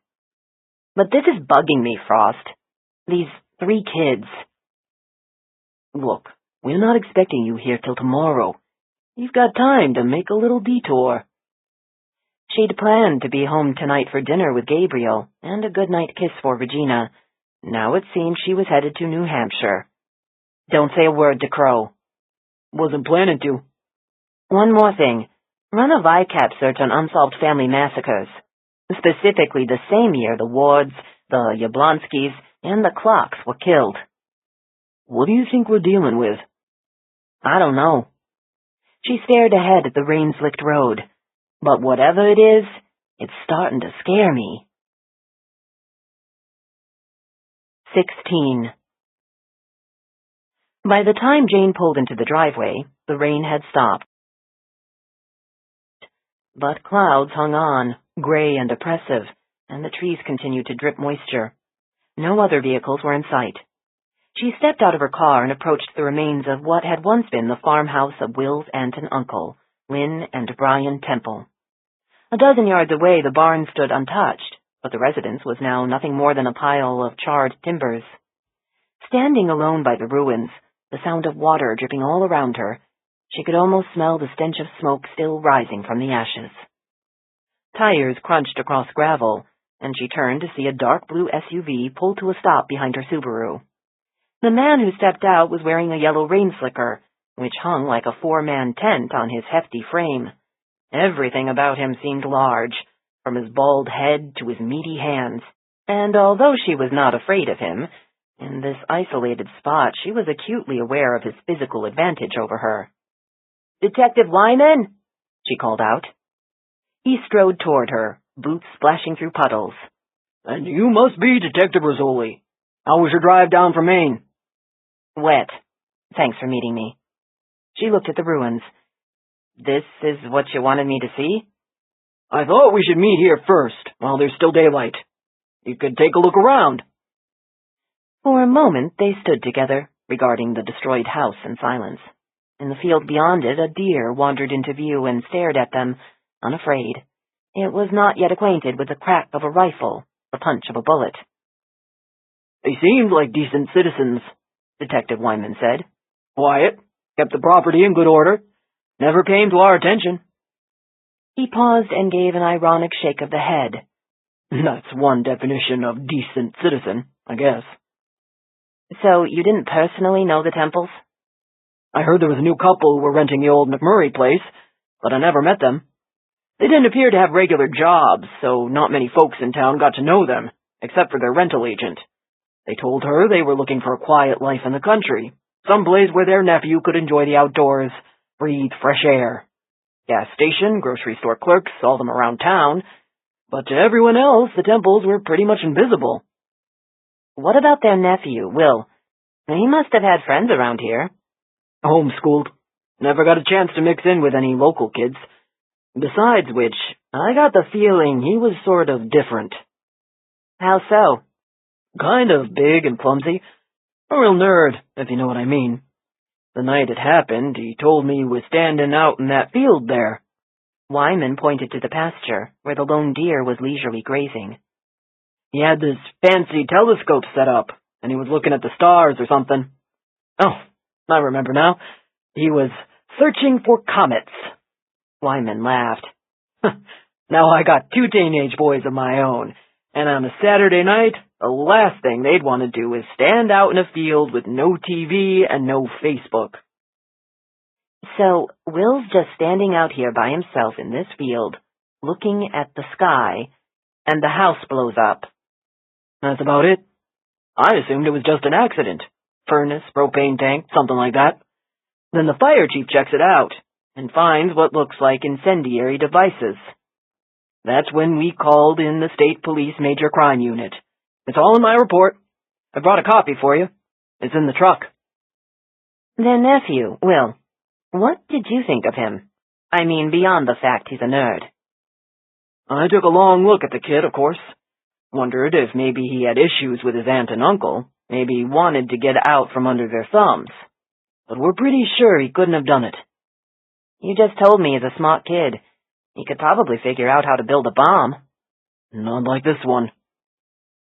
But this is bugging me, Frost. These 3 kids. Look, we're not expecting you here till tomorrow. You've got time to make a little detour. She'd planned to be home tonight for dinner with Gabriel and a goodnight kiss for Regina. Now it seemed she was headed to New Hampshire. Don't say a word to Crow. Wasn't planning to. One more thing. Run a VICAP search on unsolved family massacres. Specifically the same year the Wards, the Yablonskys, and the Clocks were killed. What do you think we're dealing with? I don't know. She stared ahead at the rain-slicked road. But whatever it is, it's starting to scare me. 16. By the time Jane pulled into the driveway, the rain had stopped. But clouds hung on, gray and oppressive, and the trees continued to drip moisture. No other vehicles were in sight. She stepped out of her car and approached the remains of what had once been the farmhouse of Will's aunt and uncle, Lynn and Brian Temple. A dozen yards away the barn stood untouched, but the residence was now nothing more than a pile of charred timbers. Standing alone by the ruins, the sound of water dripping all around her, she could almost smell the stench of smoke still rising from the ashes. Tires crunched across gravel, and she turned to see a dark blue SUV pull to a stop behind her Subaru. The man who stepped out was wearing a yellow rain slicker, which hung like a four-man tent on his hefty frame. Everything about him seemed large, from his bald head to his meaty hands, and although she was not afraid of him, in this isolated spot she was acutely aware of his physical advantage over her. "Detective Wyman?" she called out. He strode toward her, boots splashing through puddles. "And you must be Detective Rizzoli. How was your drive down from Maine?" "Wet. Thanks for meeting me." She looked at the ruins. "This is what you wanted me to see?" "I thought we should meet here first, while there's still daylight. You could take a look around." For a moment they stood together, regarding the destroyed house in silence. In the field beyond it, a deer wandered into view and stared at them, unafraid. It was not yet acquainted with the crack of a rifle, the punch of a bullet. "They seemed like decent citizens," Detective Wyman said. "Quiet, kept the property in good order, never came to our attention." He paused and gave an ironic shake of the head. "That's one definition of decent citizen, I guess." "So you didn't personally know the Temples?" "I heard there was a new couple who were renting the old McMurray place, but I never met them. They didn't appear to have regular jobs, so not many folks in town got to know them, except for their rental agent. They told her they were looking for a quiet life in the country, someplace where their nephew could enjoy the outdoors, breathe fresh air. Gas station, grocery store clerks saw them around town, but to everyone else the Temples were pretty much invisible." "What about their nephew, Will? He must have had friends around here." "Homeschooled. Never got a chance to mix in with any local kids. Besides which, I got the feeling he was sort of different." "How so?" "Kind of big and clumsy. A real nerd, if you know what I mean. The night it happened, he told me he was standing out in that field there." Wyman pointed to the pasture, where the lone deer was leisurely grazing. "He had this fancy telescope set up, and he was looking at the stars or something. Oh, I remember now. He was searching for comets." Wyman laughed. "Now I got two teenage boys of my own, and on a Saturday night, the last thing they'd want to do is stand out in a field with no TV and no Facebook." "So Will's just standing out here by himself in this field, looking at the sky, and the house blows up." "That's about it. I assumed it was just an accident. Furnace, propane tank, something like that. Then the fire chief checks it out and finds what looks like incendiary devices. That's when we called in the state police major crime unit. It's all in my report. I brought a copy for you. It's in the truck." "Their nephew, Will. What did you think of him? I mean, beyond the fact he's a nerd." "I took a long look at the kid, of course. Wondered if maybe he had issues with his aunt and uncle, maybe he wanted to get out from under their thumbs. But we're pretty sure he couldn't have done it." "You just told me he's a smart kid. He could probably figure out how to build a bomb." "Not like this one."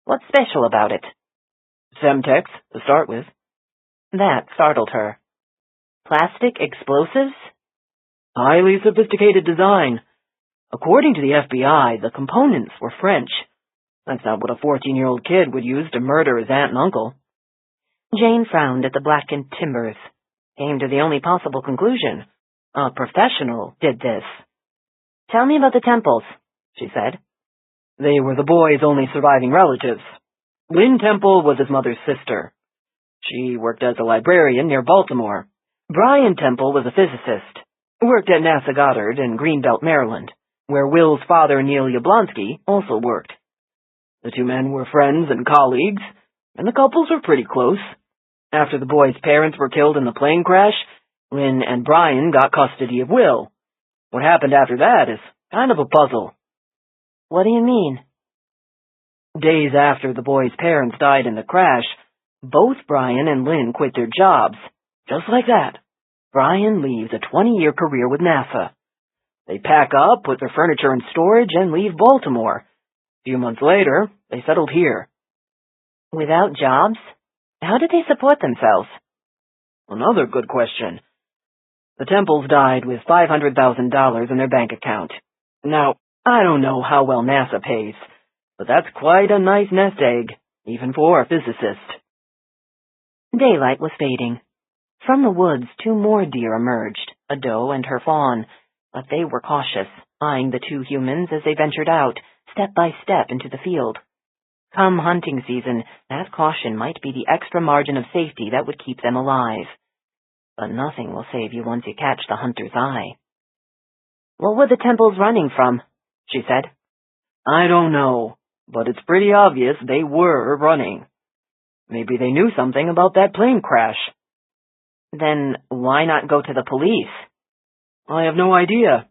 "What's special about it?" "Semtex, to start with." That startled her. "Plastic explosives?" "Highly sophisticated design. According to the FBI, the components were French. That's not what a 14-year-old kid would use to murder his aunt and uncle." Jane frowned at the blackened timbers, came to the only possible conclusion. A professional did this. "Tell me about the Temples," she said. "They were the boy's only surviving relatives. Lynn Temple was his mother's sister. She worked as a librarian near Baltimore. Brian Temple was a physicist. Worked at NASA Goddard in Greenbelt, Maryland, where Will's father, Neil Yablonsky, also worked. The two men were friends and colleagues, and the couples were pretty close. After the boy's parents were killed in the plane crash, Lynn and Brian got custody of Will. What happened after that is kind of a puzzle. What do you mean? Days after the boy's parents died in the crash, both Brian and Lynn quit their jobs. Just like that. Brian leaves a 20-year career with NASA. They pack up, put their furniture in storage, and leave Baltimore. A few months later, they settled here. Without jobs? How did they support themselves? Another good question. The Temples died with $500,000 in their bank account. Now, I don't know how well NASA pays, but that's quite a nice nest egg, even for a physicist. Daylight was fading. From the woods, 2 more deer emerged, a doe and her fawn, but they were cautious, eyeing the 2 humans as they ventured out, step by step, into the field. Come hunting season, that caution might be the extra margin of safety that would keep them alive. But nothing will save you once you catch the hunter's eye. What were the Temples running from? She said. I don't know, but it's pretty obvious they were running. Maybe they knew something about that plane crash. Then why not go to the police? I have no idea.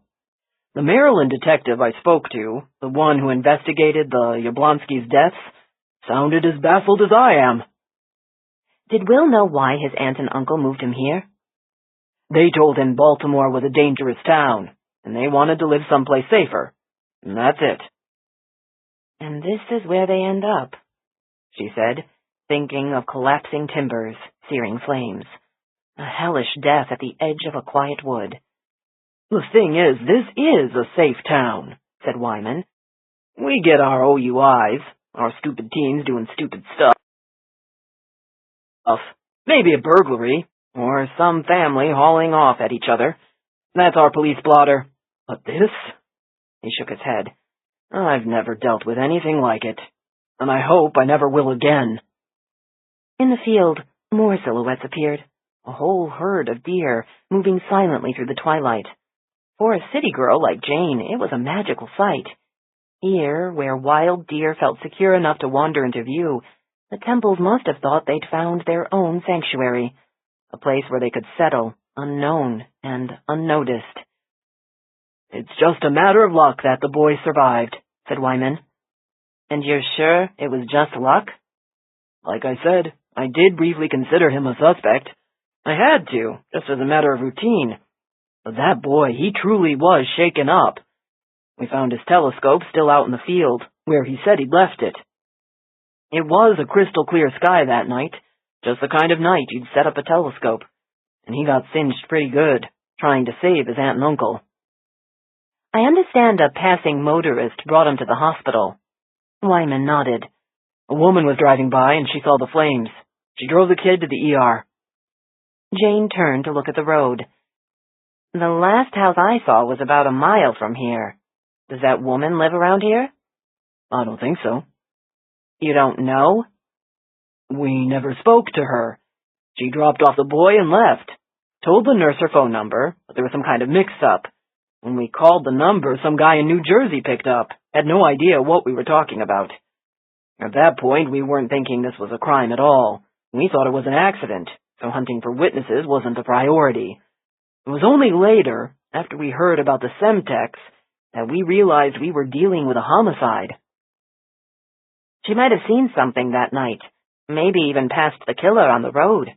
The Maryland detective I spoke to, the one who investigated the Yablonsky's deaths, sounded as baffled as I am. Did Will know why his aunt and uncle moved him here? They told him Baltimore was a dangerous town, and they wanted to live someplace safer. And that's it. And this is where they end up, she said, thinking of collapsing timbers, searing flames. A hellish death at the edge of a quiet wood. The thing is, this is a safe town, said Wyman. We get our OUIs, our stupid teens doing stupid stuff. Maybe a burglary, or some family hauling off at each other. That's our police blotter. But this? He shook his head. I've never dealt with anything like it, and I hope I never will again. In the field, more silhouettes appeared. A whole herd of deer, moving silently through the twilight. For a city girl like Jane, it was a magical sight. Here, where wild deer felt secure enough to wander into view, the Temples must have thought they'd found their own sanctuary, a place where they could settle, unknown and unnoticed. It's just a matter of luck that the boys survived, said Wyman. And you're sure it was just luck? Like I said, I did briefly consider him a suspect. I had to, just as a matter of routine. But that boy, he truly was shaken up. We found his telescope still out in the field, where he said he'd left it. It was a crystal clear sky that night, just the kind of night you'd set up a telescope, and he got singed pretty good, trying to save his aunt and uncle. I understand a passing motorist brought him to the hospital. Wyman nodded. A woman was driving by and she saw the flames. She drove the kid to the ER. Jane turned to look at the road. The last house I saw was about a mile from here. Does that woman live around here? I don't think so. You don't know? We never spoke to her. She dropped off the boy and left. Told the nurse her phone number, but there was some kind of mix-up. When we called the number, some guy in New Jersey picked up. Had no idea what we were talking about. At that point, we weren't thinking this was a crime at all. We thought it was an accident, so hunting for witnesses wasn't a priority. It was only later, after we heard about the Semtex, that we realized we were dealing with a homicide. She might have seen something that night, maybe even passed the killer on the road.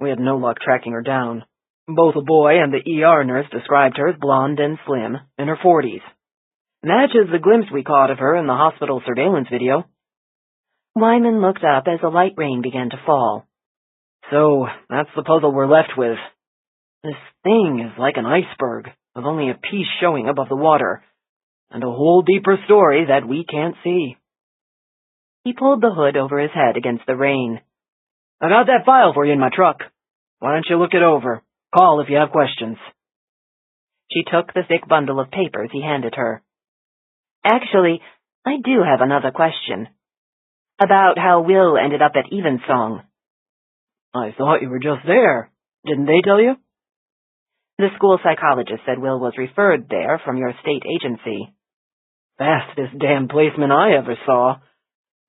We had no luck tracking her down. Both the boy and the ER nurse described her as blonde and slim, in her 40s. Matches the glimpse we caught of her in the hospital surveillance video. Wyman looked up as the light rain began to fall. So, that's the puzzle we're left with. This thing is like an iceberg, with only a piece showing above the water, and a whole deeper story that we can't see. He pulled the hood over his head against the rain. I got that file for you in my truck. Why don't you look it over? Call if you have questions. She took the thick bundle of papers he handed her. Actually, I do have another question. About how Will ended up at Evensong. I thought you were just there. Didn't they tell you? The school psychologist said Will was referred there from your state agency. Fastest damn placement I ever saw.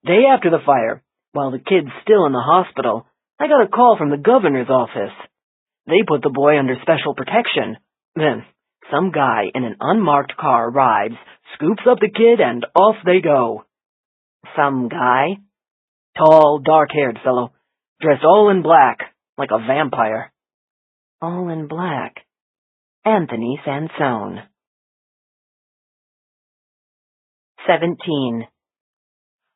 Day after the fire, While the kid's still in the hospital, I got a call from the governor's office. They put the boy under special protection. Then, some guy in an unmarked car arrives, scoops up the kid, and off they go. Some guy? Tall, dark-haired fellow, dressed all in black, like a vampire. All in black. Anthony Sansone. 17.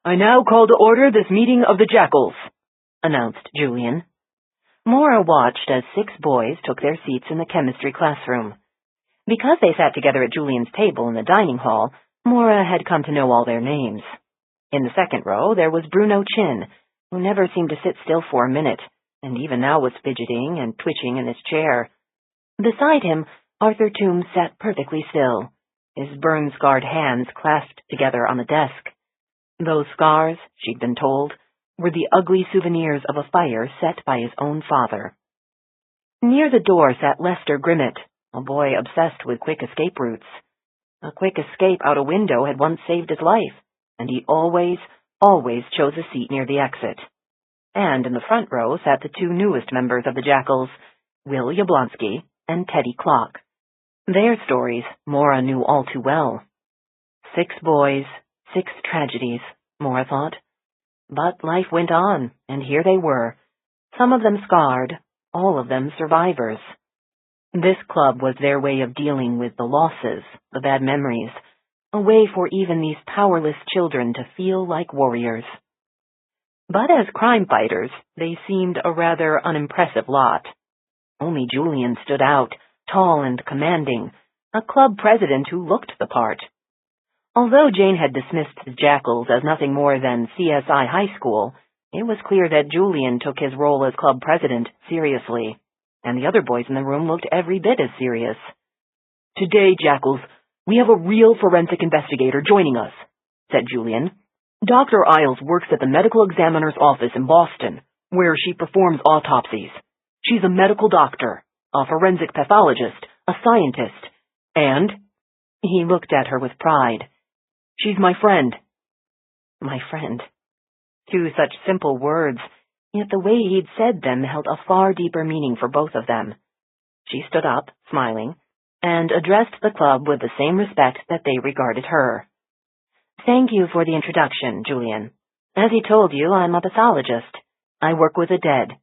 I now call to order this meeting of the Jackals, announced Julian. Maura watched as 6 boys took their seats in the chemistry classroom. Because they sat together at Julian's table in the dining hall, Maura had come to know all their names. In the second row, there was Bruno Chin, who never seemed to sit still for a minute, and even now was fidgeting and twitching in his chair. Beside him, Arthur Toombs sat perfectly still, his burn-scarred hands clasped together on the desk. Those scars, she'd been told, were the ugly souvenirs of a fire set by his own father. Near the door sat Lester Grimmett, a boy obsessed with quick escape routes. A quick escape out a window had once saved his life, and he always chose a seat near the exit. And in the front row sat the 2 newest members of the Jackals, Will Yablonsky and Teddy Clock. Their stories Maura knew all too well. 6 boys, 6 tragedies, Maura thought. But life went on, and here they were, some of them scarred, all of them survivors. This club was their way of dealing with the losses, the bad memories, a way for even these powerless children to feel like warriors. But as crime fighters, they seemed a rather unimpressive lot. Only Julian stood out, tall and commanding, a club president who looked the part. Although Jane had dismissed the Jackals as nothing more than CSI High School, it was clear that Julian took his role as club president seriously, and the other boys in the room looked every bit as serious. Today, Jackals, we have a real forensic investigator joining us, said Julian. Dr. Isles works at the medical examiner's office in Boston, where she performs autopsies. She's a medical doctor, a forensic pathologist, a scientist, and he looked at her with pride. She's my friend. My friend. 2 such simple words, yet the way he'd said them held a far deeper meaning for both of them. She stood up, smiling, and addressed the club with the same respect that they regarded her. Thank you for the introduction, Julian. As he told you, I'm a pathologist. I work with the dead.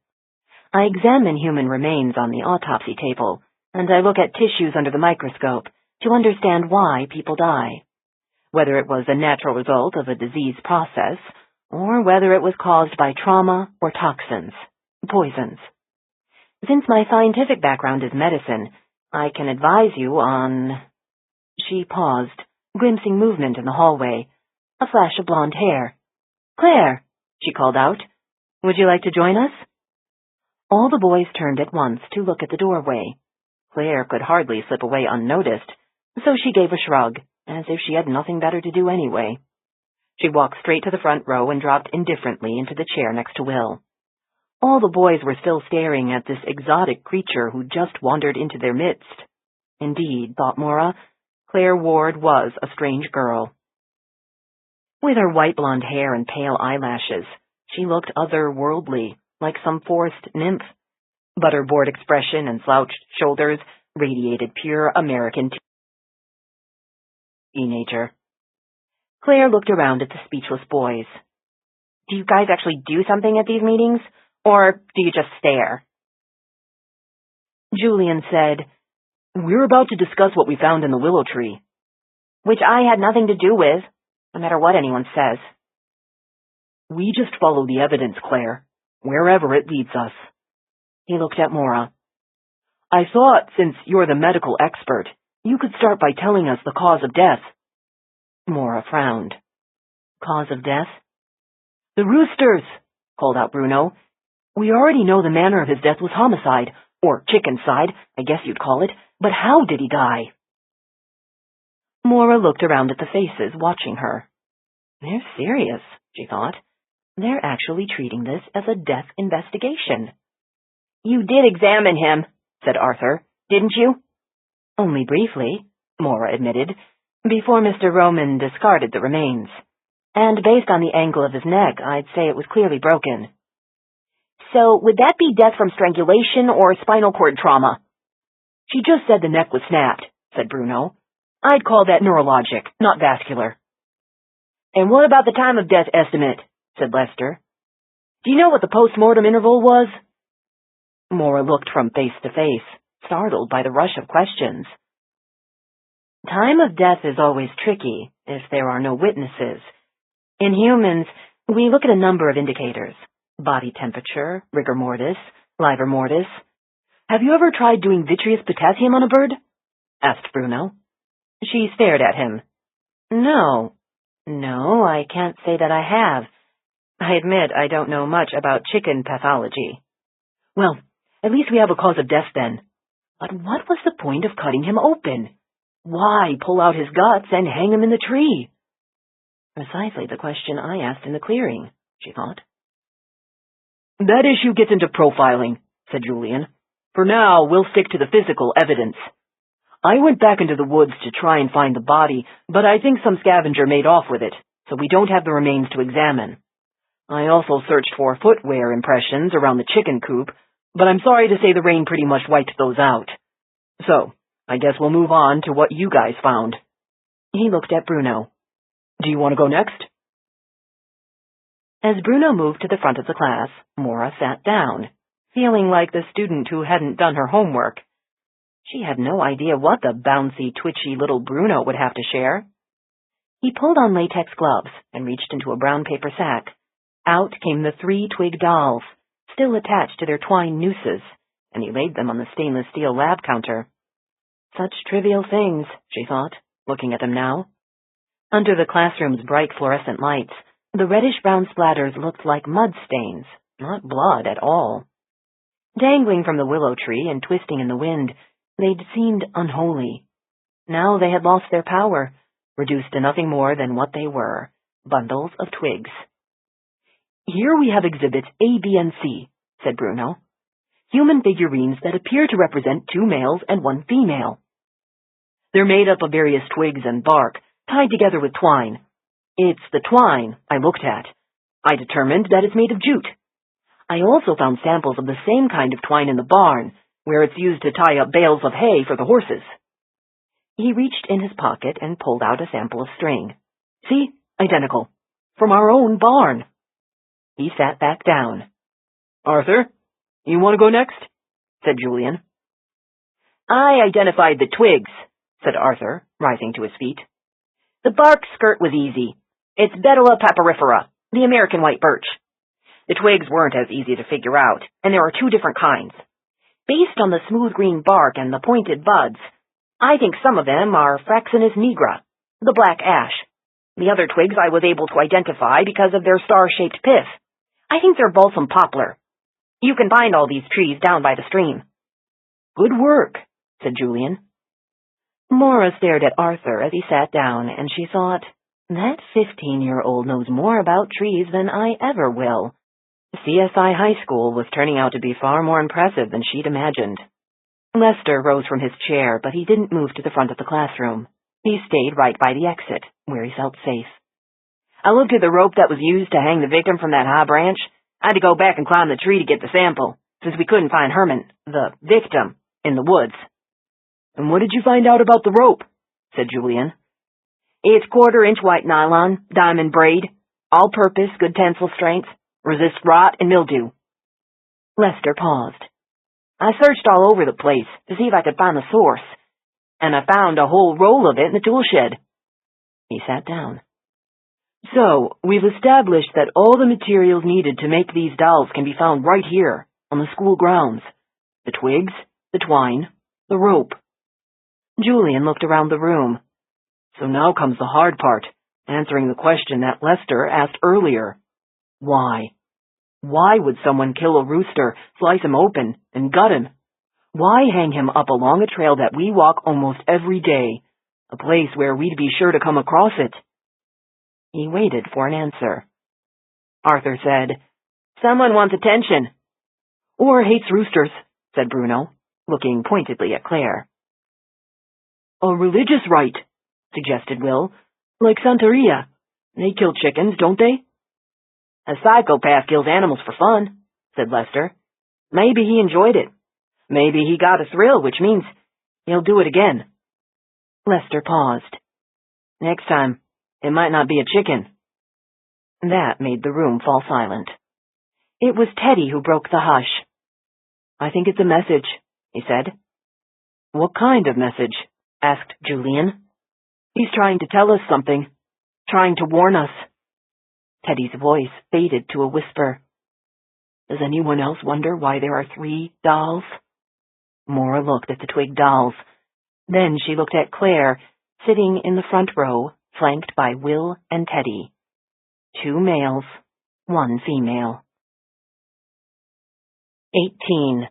I examine human remains on the autopsy table, and I look at tissues under the microscope to understand why people die. Whether it was a natural result of a disease process, or whether it was caused by trauma or toxins, poisons. Since my scientific background is medicine, I can advise you on... She paused, glimpsing movement in the hallway, a flash of blonde hair. Claire, she called out, would you like to join us? All the boys turned at once to look at the doorway. Claire could hardly slip away unnoticed, so she gave a shrug, as if she had nothing better to do anyway. She walked straight to the front row and dropped indifferently into the chair next to Will. All the boys were still staring at this exotic creature who just wandered into their midst. Indeed, thought Maura, Claire Ward was a strange girl. With her white blonde hair and pale eyelashes, she looked otherworldly, like some forest nymph. But her bored expression and slouched shoulders radiated pure American teenager. Claire looked around at the speechless boys. Do you guys actually do something at these meetings, or do you just stare? Julian said, We're about to discuss what we found in the willow tree. Which I had nothing to do with, no matter what anyone says. We just follow the evidence, Claire, wherever it leads us. He looked at Maura. I thought, since you're the medical expert, you could start by telling us the cause of death. Maura frowned. Cause of death? The roosters, called out Bruno. We already know the manner of his death was homicide, or chickencide, I guess you'd call it, but how did he die? Maura looked around at the faces watching her. They're serious, she thought. They're actually treating this as a death investigation. You did examine him, said Arthur, didn't you? Only briefly, Maura admitted, before Mr. Roman discarded the remains. and based on the angle of his neck, I'd say it was clearly broken. So, would that be death from strangulation or spinal cord trauma? She just said the neck was snapped, said Bruno. I'd call that neurologic, not vascular. And what about the time of death estimate? Said Lester. Do you know what the post-mortem interval was? Maura looked from face to face, startled by the rush of questions. Time of death is always tricky if there are no witnesses. In humans, we look at a number of indicators. Body temperature, rigor mortis, livor mortis. Have you ever tried doing vitreous potassium on a bird? Asked Bruno. She stared at him. No, I can't say that I have. I admit I don't know much about chicken pathology. Well, at least we have a cause of death then. But what was the point of cutting him open? Why pull out his guts and hang him in the tree? Precisely the question I asked in the clearing, she thought. That issue gets into profiling, said Julian. For now, we'll stick to the physical evidence. I went back into the woods to try and find the body, but I think some scavenger made off with it, so we don't have the remains to examine. I also searched for footwear impressions around the chicken coop, but I'm sorry to say the rain pretty much wiped those out. So, I guess we'll move on to what you guys found. He looked at Bruno. Do you want to go next? As Bruno moved to the front of the class, Maura sat down, feeling like the student who hadn't done her homework. She had no idea what the bouncy, twitchy little Bruno would have to share. He pulled on latex gloves and reached into a brown paper sack. Out came the 3 twig dolls, still attached to their twine nooses, and he laid them on the stainless steel lab counter. Such trivial things, she thought, looking at them now. Under the classroom's bright fluorescent lights, the reddish-brown splatters looked like mud stains, not blood at all. Dangling from the willow tree and twisting in the wind, they'd seemed unholy. Now they had lost their power, reduced to nothing more than what they were, bundles of twigs. Here we have exhibits A, B, and C, said Bruno. Human figurines that appear to represent 2 males and 1 female. They're made up of various twigs and bark, tied together with twine. It's the twine I looked at. I determined that it's made of jute. I also found samples of the same kind of twine in the barn, where it's used to tie up bales of hay for the horses. He reached in his pocket and pulled out a sample of string. See? Identical. From our own barn. He sat back down. Arthur, you want to go next? Said Julian. I identified the twigs, said Arthur, rising to his feet. The bark skirt was easy. It's Betula papyrifera, the American white birch. The twigs weren't as easy to figure out, and there are 2 different kinds. Based on the smooth green bark and the pointed buds, I think some of them are Fraxinus nigra, the black ash. The other twigs I was able to identify because of their star-shaped pith. I think they're balsam poplar. You can find all these trees down by the stream. Good work, said Julian. Maura stared at Arthur as he sat down, and she thought, that 15-year-old knows more about trees than I ever will. CSI High School was turning out to be far more impressive than she'd imagined. Lester rose from his chair, but he didn't move to the front of the classroom. He stayed right by the exit, where he felt safe. I looked at the rope that was used to hang the victim from that high branch. I had to go back and climb the tree to get the sample, since we couldn't find Herman, the victim, in the woods. And what did you find out about the rope? Said Julian. It's 1/4-inch white nylon, diamond braid, all-purpose, good tensile strength, resist rot and mildew. Lester paused. I searched all over the place to see if I could find the source, and I found a whole roll of it in the tool shed. He sat down. So, we've established that all the materials needed to make these dolls can be found right here, on the school grounds. The twigs, the twine, the rope. Julian looked around the room. So now comes the hard part, answering the question that Lester asked earlier. Why? Why would someone kill a rooster, slice him open, and gut him? Why hang him up along a trail that we walk almost every day, a place where we'd be sure to come across it? He waited for an answer. Arthur said, Someone wants attention. Or hates roosters, said Bruno, looking pointedly at Claire. A religious rite, suggested Will, like Santeria. They kill chickens, don't they? A psychopath kills animals for fun, said Lester. Maybe he enjoyed it. Maybe he got a thrill, which means he'll do it again. Lester paused. Next time, it might not be a chicken. That made the room fall silent. It was Teddy who broke the hush. I think it's a message, he said. What kind of message? Asked Julian. He's trying to tell us something. Trying to warn us. Teddy's voice faded to a whisper. Does anyone else wonder why there are 3 dolls? Maura looked at the twig dolls. Then she looked at Claire, sitting in the front row, flanked by Will and Teddy. 2 males, 1 female. 18.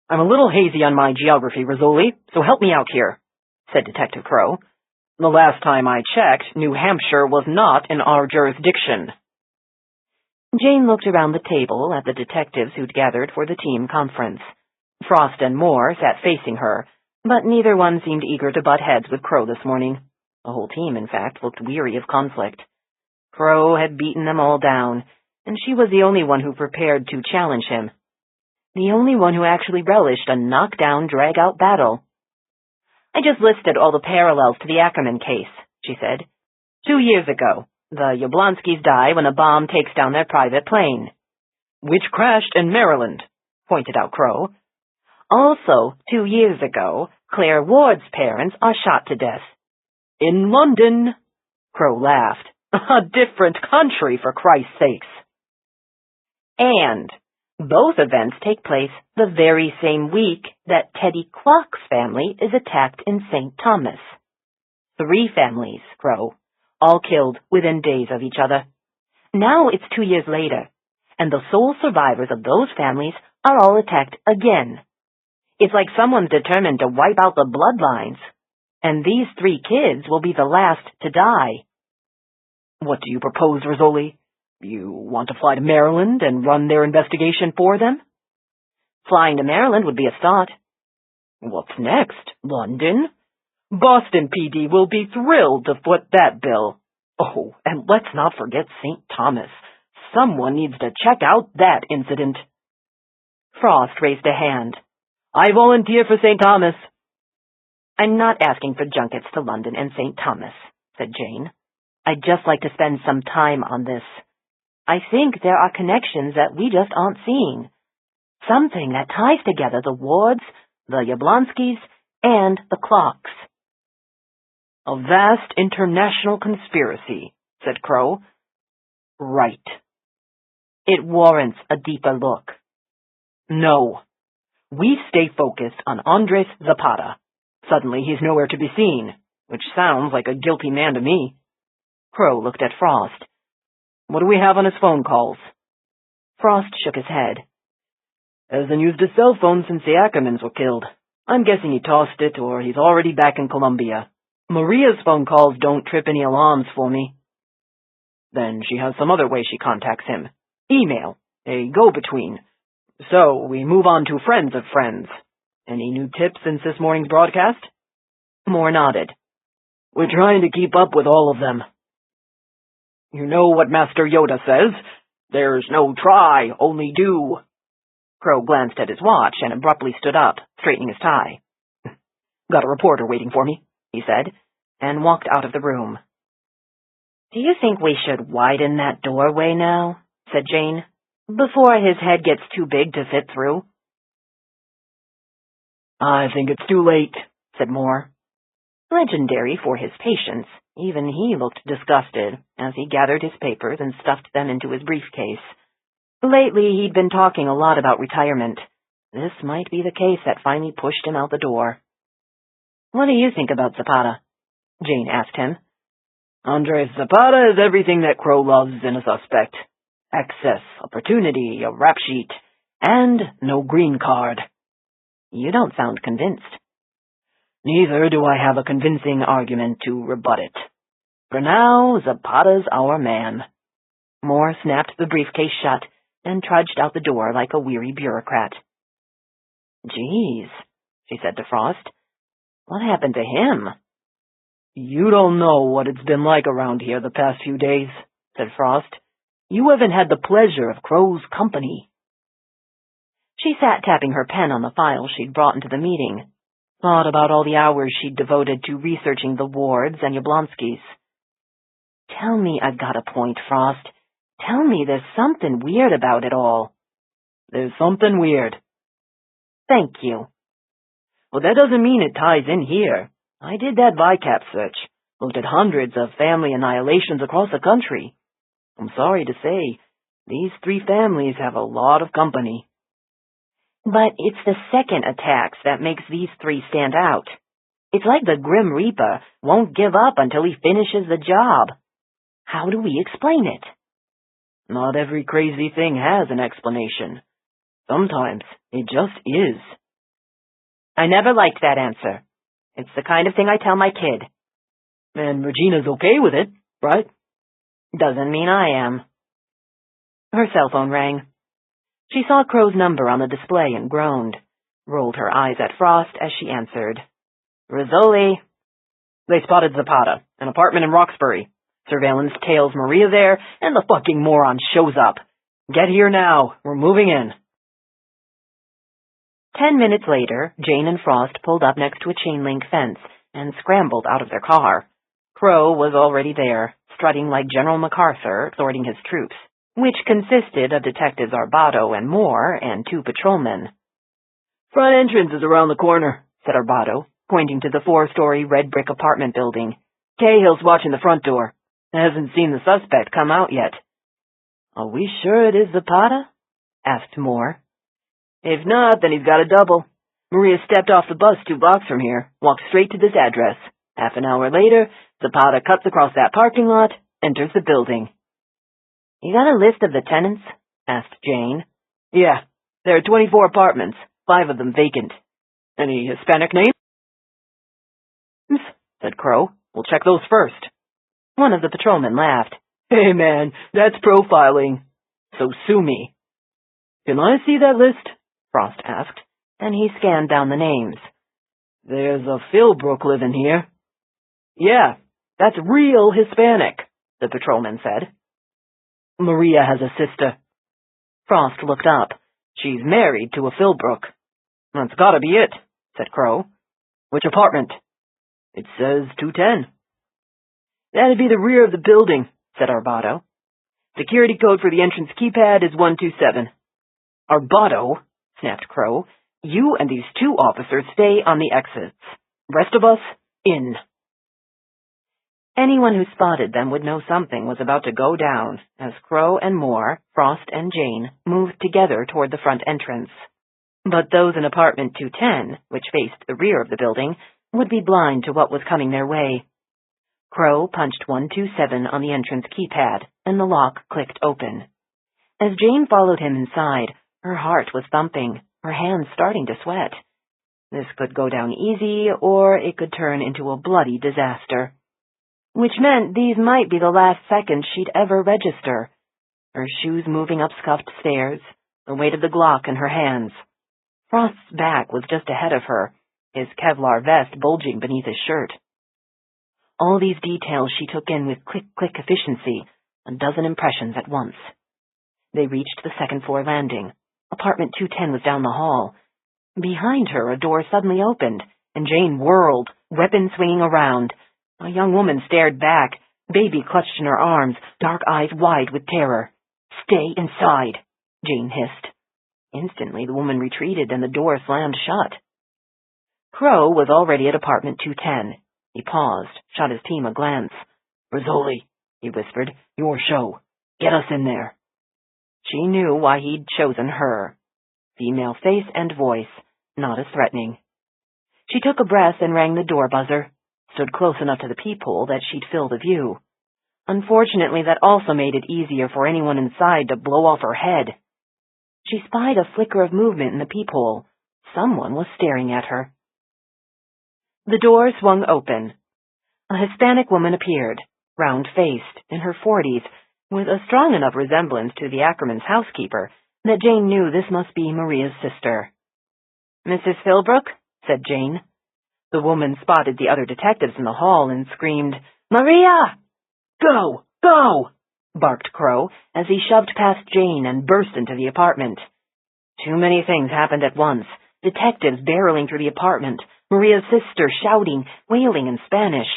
I'm a little hazy on my geography, Rizzoli, so help me out here, said Detective Crow. The last time I checked, New Hampshire was not in our jurisdiction. Jane looked around the table at the detectives who'd gathered for the team conference. Frost and Moore sat facing her, but neither one seemed eager to butt heads with Crow this morning. The whole team, in fact, looked weary of conflict. Crow had beaten them all down, and she was the only one who prepared to challenge him. The only one who actually relished a knockdown, drag-out battle. I just listed all the parallels to the Ackerman case, she said. 2 years ago, the Yablonskys die when a bomb takes down their private plane. Which crashed in Maryland, pointed out Crow. Also, 2 years ago, Claire Ward's parents are shot to death. In London, Crow laughed. A different country, for Christ's sakes. And both events take place the very same week that Teddy Clock's family is attacked in St. Thomas. 3 families, Crow, all killed within days of each other. Now it's 2 years later, and the sole survivors of those families are all attacked again. It's like someone's determined to wipe out the bloodlines, and these 3 kids will be the last to die. What do you propose, Rizzoli? You want to fly to Maryland and run their investigation for them? Flying to Maryland would be a start. What's next? London? Boston PD will be thrilled to foot that bill. Oh, and let's not forget St. Thomas. Someone needs to check out that incident. Frost raised a hand. I volunteer for St. Thomas. I'm not asking for junkets to London and St. Thomas, said Jane. I'd just like to spend some time on this. I think there are connections that we just aren't seeing. Something that ties together the Wards, the Yablonskys, and the Clocks. A vast international conspiracy, said Crow. Right. It warrants a deeper look. No. We stay focused on Andres Zapata. Suddenly he's nowhere to be seen, which sounds like a guilty man to me. Crow looked at Frost. What do we have on his phone calls? Frost shook his head. Hasn't used his cell phone since the Ackermans were killed. I'm guessing he tossed it or he's already back in Columbia. Maria's phone calls don't trip any alarms for me. Then she has some other way she contacts him. Email. A go-between. So we move on to friends of friends. Any new tips since this morning's broadcast? Moore nodded. We're trying to keep up with all of them. You know what Master Yoda says? There's no try, only do. Crow glanced at his watch and abruptly stood up, straightening his tie. Got a reporter waiting for me, he said, and walked out of the room. Do you think we should widen that doorway now? Said Jane, before his head gets too big to fit through. I think it's too late, said Moore. Legendary for his patience, even he looked disgusted as he gathered his papers and stuffed them into his briefcase. Lately, he'd been talking a lot about retirement. This might be the case that finally pushed him out the door. What do you think about Zapata? Jane asked him. Andres Zapata is everything that Crow loves in a suspect. Access, opportunity, a rap sheet, and no green card. You don't sound convinced. Neither do I have a convincing argument to rebut it. For now, Zapata's our man. Moore snapped the briefcase shut and trudged out the door like a weary bureaucrat. Geez, she said to Frost. What happened to him? You don't know what it's been like around here the past few days, said Frost. You haven't had the pleasure of Crow's company. She sat tapping her pen on the file she'd brought into the meeting, thought about all the hours she'd devoted to researching the wards and Yablonskys. Tell me I've got a point, Frost. Tell me there's something weird about it all. There's something weird. Thank you. Well, that doesn't mean it ties in here. I did that VICAP search, looked at hundreds of family annihilations across the country. I'm sorry to say, these 3 families have a lot of company. But it's the second attacks that makes these 3 stand out. It's like the Grim Reaper won't give up until he finishes the job. How do we explain it? Not every crazy thing has an explanation. Sometimes it just is. I never liked that answer. It's the kind of thing I tell my kid. And Regina's okay with it, right? Doesn't mean I am. Her cell phone rang. She saw Crow's number on the display and groaned, rolled her eyes at Frost as she answered. Rizzoli. They spotted Zapata, an apartment in Roxbury. Surveillance tails Maria there, and the fucking moron shows up. Get here now. We're moving in. 10 minutes later, Jane and Frost pulled up next to a chain-link fence and scrambled out of their car. Crow was already there, strutting like General MacArthur exhorting his troops, which consisted of Detectives Arbato and Moore and 2 patrolmen. Front entrance is around the corner, said Arbato, pointing to the 4-story red brick apartment building. Cahill's watching the front door. Hasn't seen the suspect come out yet. Are we sure it is Zapata? Asked Moore. If not, then he's got a double. Maria stepped off the bus 2 blocks from here, walked straight to this address. Half an hour later, Zapata cuts across that parking lot, enters the building. You got a list of the tenants? Asked Jane. Yeah, there are 24 apartments, 5 of them vacant. Any Hispanic names? Said Crow. We'll check those first. One of the patrolmen laughed. Hey man, that's profiling. So sue me. Can I see that list? Frost asked, and he scanned down the names. There's a Philbrook living here. Yeah, that's real Hispanic, the patrolman said. Maria has a sister. Frost looked up. She's married to a Philbrook. That's gotta be it, said Crow. Which apartment? It says 210. That'd be the rear of the building, said Arbato. Security code for the entrance keypad is 127. Arbato, snapped Crow, you and these 2 officers stay on the exits. Rest of us, in. Anyone who spotted them would know something was about to go down as Crow and Moore, Frost and Jane moved together toward the front entrance. But those in apartment 210, which faced the rear of the building, would be blind to what was coming their way. Crow punched 127 on the entrance keypad, and the lock clicked open. As Jane followed him inside, her heart was thumping, her hands starting to sweat. This could go down easy, or it could turn into a bloody disaster. Which meant these might be the last seconds she'd ever register. Her shoes moving up scuffed stairs, the weight of the Glock in her hands. Frost's back was just ahead of her, his Kevlar vest bulging beneath his shirt. All these details she took in with click-click efficiency, a dozen impressions at once. They reached the second-floor landing. Apartment 210 was down the hall. Behind her, a door suddenly opened, and Jane whirled, weapon swinging around. A young woman stared back, baby clutched in her arms, dark eyes wide with terror. "Stay inside," Jane hissed. Instantly, the woman retreated and the door slammed shut. Crow was already at apartment 210. He paused, shot his team a glance. "Rizzoli," he whispered, "your show. Get us in there." She knew why he'd chosen her. Female face and voice, not as threatening. She took a breath and rang the door buzzer, stood close enough to the peephole that she'd fill the view. Unfortunately, that also made it easier for anyone inside to blow off her head. She spied a flicker of movement in the peephole. Someone was staring at her. The door swung open. A Hispanic woman appeared, round-faced, in her 40s, with a strong enough resemblance to the Ackermans' housekeeper that Jane knew this must be Maria's sister. "Mrs. Philbrook?" said Jane. The woman spotted the other detectives in the hall and screamed, "Maria!" "Go! Go!" barked Crow as he shoved past Jane and burst into the apartment. Too many things happened at once. Detectives barreling through the apartment, Maria's sister shouting, wailing in Spanish.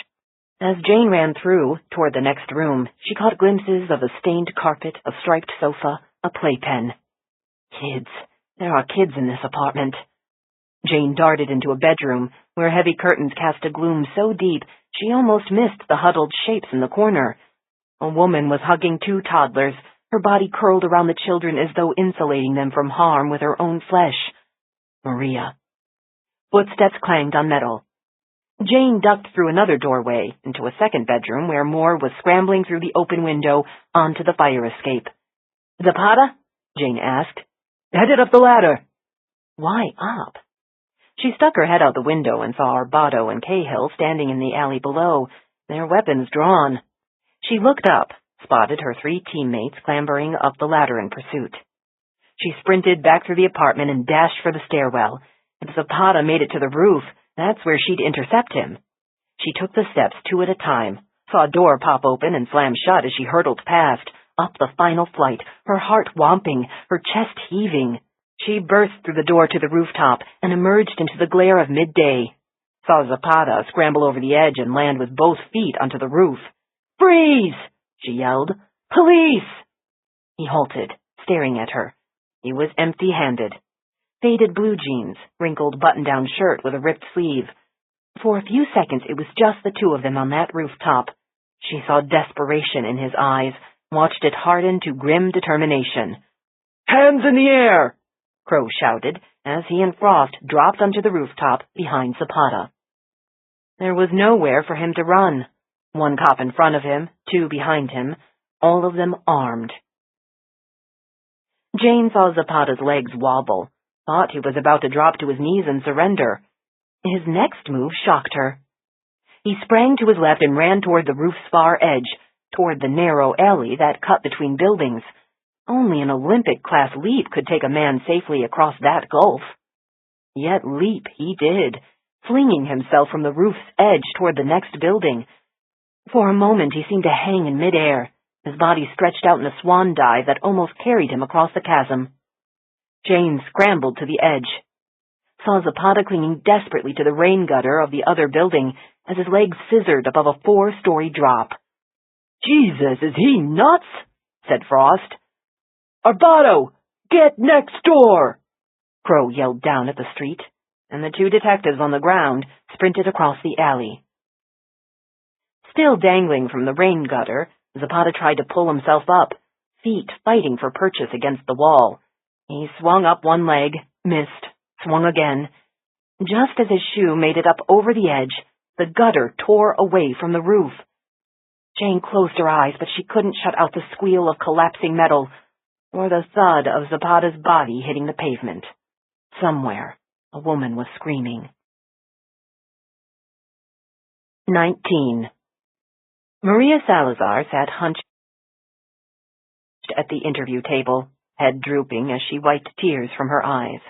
As Jane ran through, toward the next room, she caught glimpses of a stained carpet, a striped sofa, a playpen. Kids. There are kids in this apartment. Jane darted into a bedroom, where heavy curtains cast a gloom so deep she almost missed the huddled shapes in the corner. A woman was hugging 2 toddlers, her body curled around the children as though insulating them from harm with her own flesh. Maria. Footsteps clanged on metal. Jane ducked through another doorway into a second bedroom where Moore was scrambling through the open window onto the fire escape. "Zapata?" Jane asked. "Headed up the ladder." "Why up?" She stuck her head out the window and saw Arbato and Cahill standing in the alley below, their weapons drawn. She looked up, spotted her 3 teammates clambering up the ladder in pursuit. She sprinted back through the apartment and dashed for the stairwell. If Zapata made it to the roof, that's where she'd intercept him. She took the steps 2 at a time, saw a door pop open and slam shut as she hurtled past, up the final flight, her heart whomping, her chest heaving. She burst through the door to the rooftop and emerged into the glare of midday. Saw Zapata scramble over the edge and land with both feet onto the roof. "Freeze!" she yelled. "Police!" He halted, staring at her. He was empty-handed. Faded blue jeans, wrinkled button-down shirt with a ripped sleeve. For a few seconds it was just the 2 of them on that rooftop. She saw desperation in his eyes, watched it harden to grim determination. "Hands in the air!" Crow shouted as he and Frost dropped onto the rooftop behind Zapata. There was nowhere for him to run. 1 cop in front of him, 2 behind him, all of them armed. Jane saw Zapata's legs wobble, thought he was about to drop to his knees and surrender. His next move shocked her. He sprang to his left and ran toward the roof's far edge, toward the narrow alley that cut between buildings. Only an Olympic-class leap could take a man safely across that gulf. Yet leap he did, flinging himself from the roof's edge toward the next building. For a moment he seemed to hang in midair, his body stretched out in a swan dive that almost carried him across the chasm. Jane scrambled to the edge, saw Zapata clinging desperately to the rain gutter of the other building as his legs scissored above a 4-story drop. "Jesus, is he nuts?" said Frost. "Arbato, get next door!" Crow yelled down at the street, and the 2 detectives on the ground sprinted across the alley. Still dangling from the rain gutter, Zapata tried to pull himself up, feet fighting for purchase against the wall. He swung up 1 leg, missed, swung again. Just as his shoe made it up over the edge, the gutter tore away from the roof. Jane closed her eyes, but she couldn't shut out the squeal of collapsing metal, or the thud of Zapata's body hitting the pavement. Somewhere, a woman was screaming. 19. Maria Salazar sat hunched at the interview table, head drooping as she wiped tears from her eyes.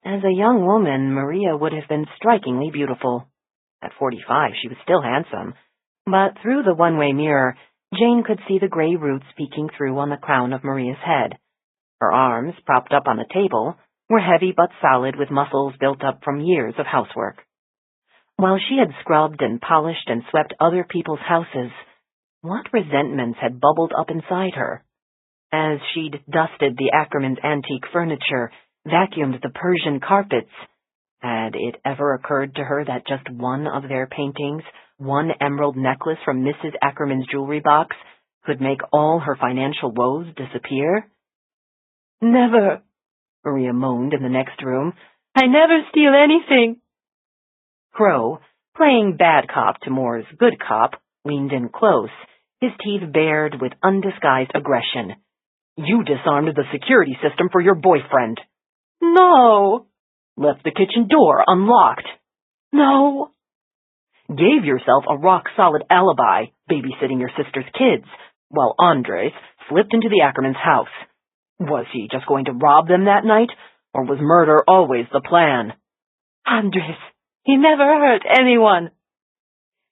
As a young woman, Maria would have been strikingly beautiful. At 45, she was still handsome, but through the one-way mirror, Jane could see the gray roots peeking through on the crown of Maria's head. Her arms, propped up on the table, were heavy but solid with muscles built up from years of housework. While she had scrubbed and polished and swept other people's houses, what resentments had bubbled up inside her? As she'd dusted the Ackermans' antique furniture, vacuumed the Persian carpets, had it ever occurred to her that just one of their paintings, 1 emerald necklace from Mrs. Ackerman's jewelry box, could make all her financial woes disappear? "Never," Maria moaned in the next room. "I never steal anything." Crow, playing bad cop to Moore's good cop, leaned in close, his teeth bared with undisguised aggression. "You disarmed the security system for your boyfriend." "No." "Left the kitchen door unlocked." "No." "Gave yourself a rock-solid alibi, babysitting your sister's kids, while Andres slipped into the Ackermans' house. Was he just going to rob them that night, or was murder always the plan?" "Andres," He never hurt anyone.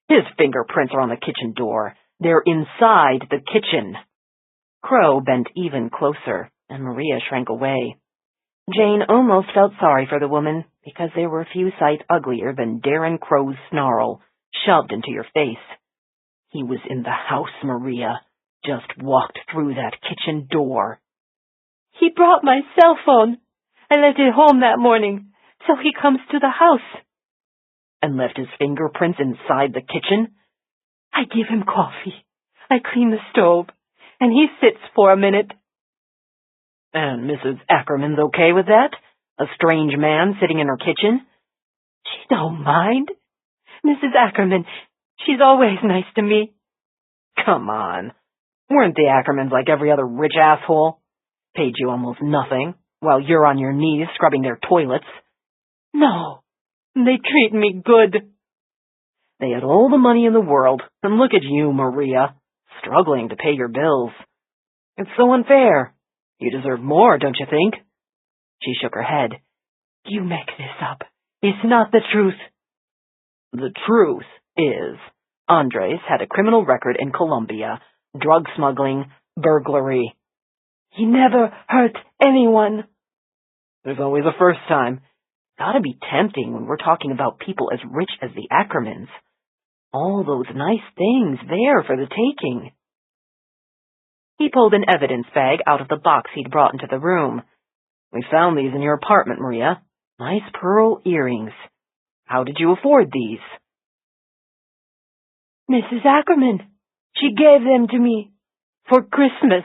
His fingerprints are on the kitchen door. They're inside the kitchen. Crow bent even closer, and Maria shrank away. Jane almost felt sorry for the woman, because there were few sights uglier than Darren Crow's snarl, shoved into your face. He was in the house, Maria. Just walked through that kitchen door. He brought my cell phone. I left it home that morning, so he comes to the house. And left his fingerprints inside the kitchen? I give him coffee. I clean the stove, and he sits for a minute. And Mrs. Ackerman's okay with that? A strange man sitting in her kitchen? She don't mind. Mrs. Ackerman, she's always nice to me. Come on. Weren't the Ackermans like every other rich asshole? Paid you almost nothing, while you're on your knees scrubbing their toilets. No, they treat me good. They had all the money in the world, and look at you, Maria, struggling to pay your bills. It's so unfair. You deserve more, don't you think? She shook her head. You make this up. It's not the truth. The truth is, Andres had a criminal record in Colombia, drug smuggling, burglary. He never hurt anyone. There's always a first time. Gotta be tempting when we're talking about people as rich as the Ackermans. All those nice things there for the taking. He pulled an evidence bag out of the box he'd brought into the room. We found these in your apartment, Maria. Nice pearl earrings. How did you afford these? Mrs. Ackerman. She gave them to me. For Christmas.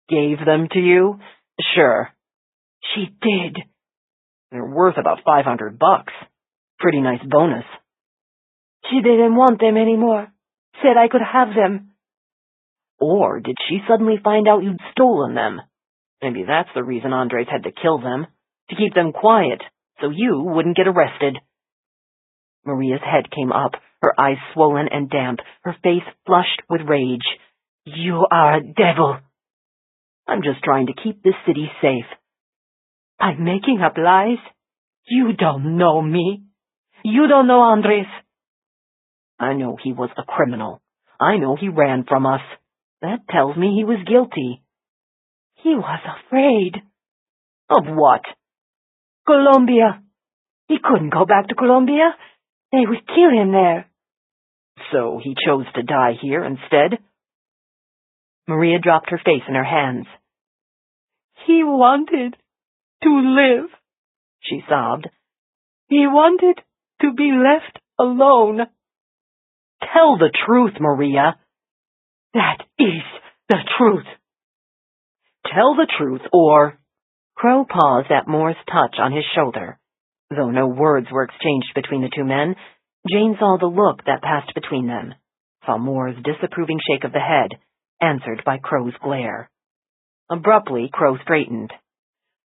Gave them to you? Sure. She did. They're worth about $500. Pretty nice bonus. She didn't want them anymore. Said I could have them. Or did she suddenly find out you'd stolen them? Maybe that's the reason Andres had to kill them. To keep them quiet, so you wouldn't get arrested. Maria's head came up, her eyes swollen and damp, her face flushed with rage. You are a devil. I'm just trying to keep this city safe. I'm making up lies? You don't know me. You don't know Andres. I know he was a criminal. I know he ran from us. That tells me he was guilty. He was afraid. Of what? Colombia. He couldn't go back to Colombia. They would kill him there. So he chose to die here instead? Maria dropped her face in her hands. He wanted to live, she sobbed. He wanted to be left alone. Tell the truth, Maria. That is the truth. Tell the truth, or... Crow paused at Moore's touch on his shoulder. Though no words were exchanged between the two men, Jane saw the look that passed between them, saw Moore's disapproving shake of the head, answered by Crow's glare. Abruptly, Crow straightened.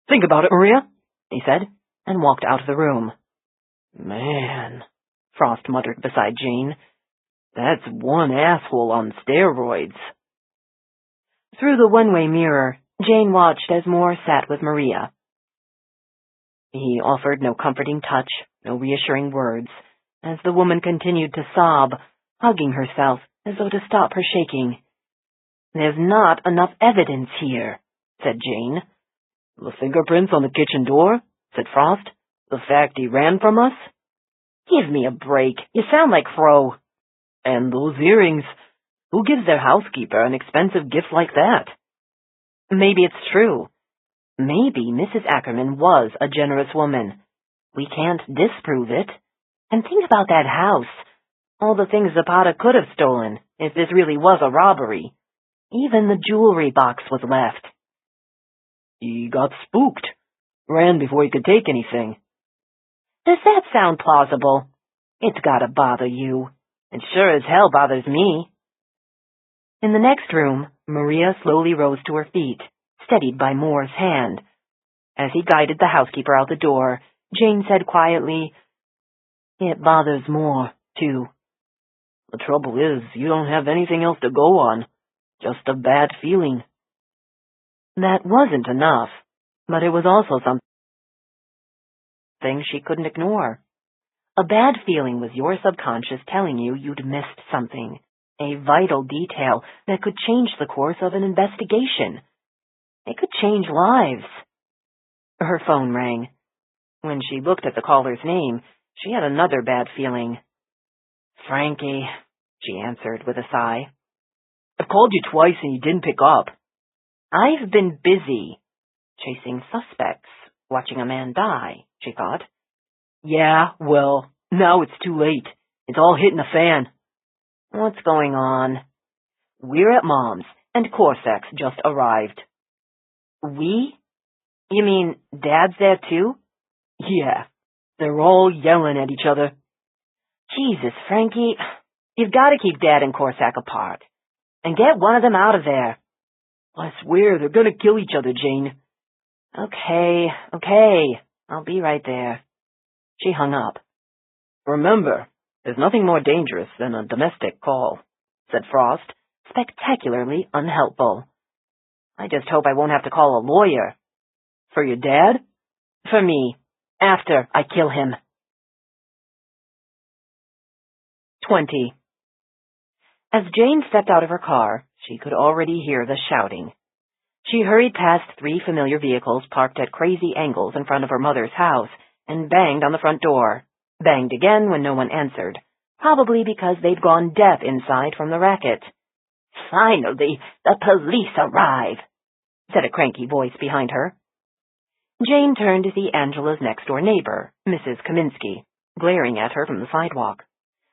Think about it, Maria, he said, and walked out of the room. Man, Frost muttered beside Jane. That's one asshole on steroids. Through the one-way mirror, Jane watched as Moore sat with Maria. He offered no comforting touch, no reassuring words, as the woman continued to sob, hugging herself as though to stop her shaking. "There's not enough evidence here," said Jane. "The fingerprints on the kitchen door?" said Frost. "The fact he ran from us?" "Give me a break. You sound like Crow." "And those earrings. Who gives their housekeeper an expensive gift like that?" "Maybe it's true. Maybe Mrs. Ackerman was a generous woman. We can't disprove it. And think about that house. All the things Zapata could have stolen, if this really was a robbery. Even the jewelry box was left." "He got spooked. Ran before he could take anything." "Does that sound plausible? It's gotta bother you. It sure as hell bothers me." In the next room, Maria slowly rose to her feet, steadied by Moore's hand. As he guided the housekeeper out the door, Jane said quietly, "It bothers Moore, too." "The trouble is, you don't have anything else to go on. Just a bad feeling." That wasn't enough, but it was also something she couldn't ignore. A bad feeling was your subconscious telling you you'd missed something, a vital detail that could change the course of an investigation. It could change lives. Her phone rang. When she looked at the caller's name, she had another bad feeling. "Frankie," she answered with a sigh. "I've called you twice and you didn't pick up." "I've been busy chasing suspects, watching a man die," she thought. "Yeah, well, now it's too late. It's all hitting the fan." "What's going on?" "We're at Mom's, and Corsac's just arrived." "We? You mean Dad's there too?" "Yeah, they're all yelling at each other." "Jesus, Frankie, you've got to keep Dad and Corsac apart. And get one of them out of there." "I swear they're gonna kill each other, Jane." Okay, I'll be right there." She hung up. "Remember, there's nothing more dangerous than a domestic call," said Frost, spectacularly unhelpful. "I just hope I won't have to call a lawyer." "For your dad?" "For me, after I kill him." 20. As Jane stepped out of her car, she could already hear the shouting. She hurried past 3 familiar vehicles parked at crazy angles in front of her mother's house and banged on the front door, banged again when no one answered, probably because they'd gone deaf inside from the racket. "Finally, the police arrive," said a cranky voice behind her. Jane turned to see Angela's next-door neighbor, Mrs. Kaminsky, glaring at her from the sidewalk.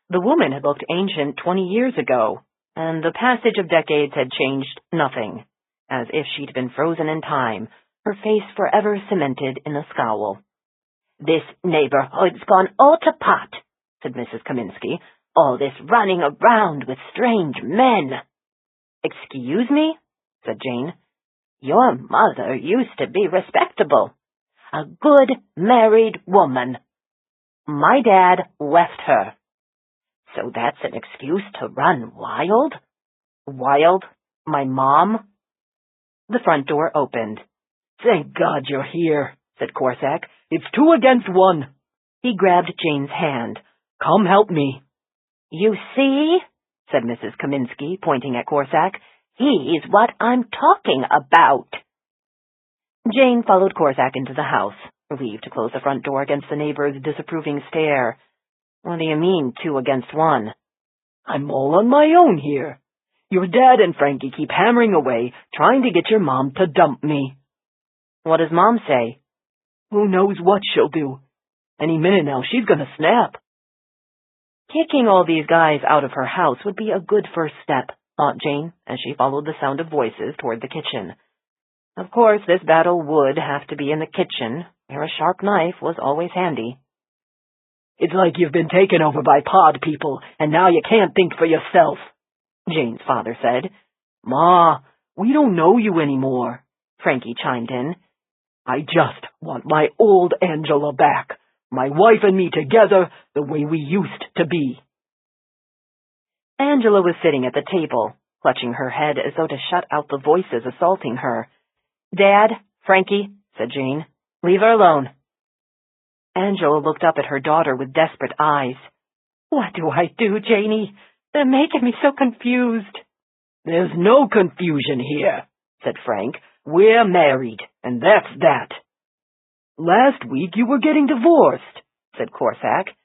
The woman had looked ancient 20 years ago, and the passage of decades had changed nothing, as if she'd been frozen in time, her face forever cemented in a scowl. "This neighborhood's gone all to pot," said Mrs. Kaminsky. "All this running around with strange men." "Excuse me?" said Jane. "Your mother used to be respectable. A good married woman. My dad left her. So that's an excuse to run wild?" "Wild? My mom?" The front door opened. "Thank God you're here," said Corsac. "It's 2 against 1. He grabbed Jane's hand. "Come help me." "You see," said Mrs. Kaminsky, pointing at Corsac. "He's what I'm talking about." Jane followed Corsac into the house, relieved to close the front door against the neighbor's disapproving stare. "What do you mean, 2 against 1? "I'm all on my own here. Your dad and Frankie keep hammering away, trying to get your mom to dump me." "What does Mom say?" "Who knows what she'll do? Any minute now she's gonna snap." Kicking all these guys out of her house would be a good first step, thought Jane, as she followed the sound of voices toward the kitchen. Of course, this battle would have to be in the kitchen, where a sharp knife was always handy. "It's like you've been taken over by pod people, and now you can't think for yourself," Jane's father said. "Ma, we don't know you anymore," Frankie chimed in. "I just want my old Angela back, my wife and me together the way we used to be." Angela was sitting at the table, clutching her head as though to shut out the voices assaulting her. "Dad, Frankie," said Jane, "leave her alone." Angela looked up at her daughter with desperate eyes. "What do I do, Janie? They're making me so confused." "There's no confusion here," said Frank. "We're married, and that's that." "Last week you were getting divorced," said Corsac.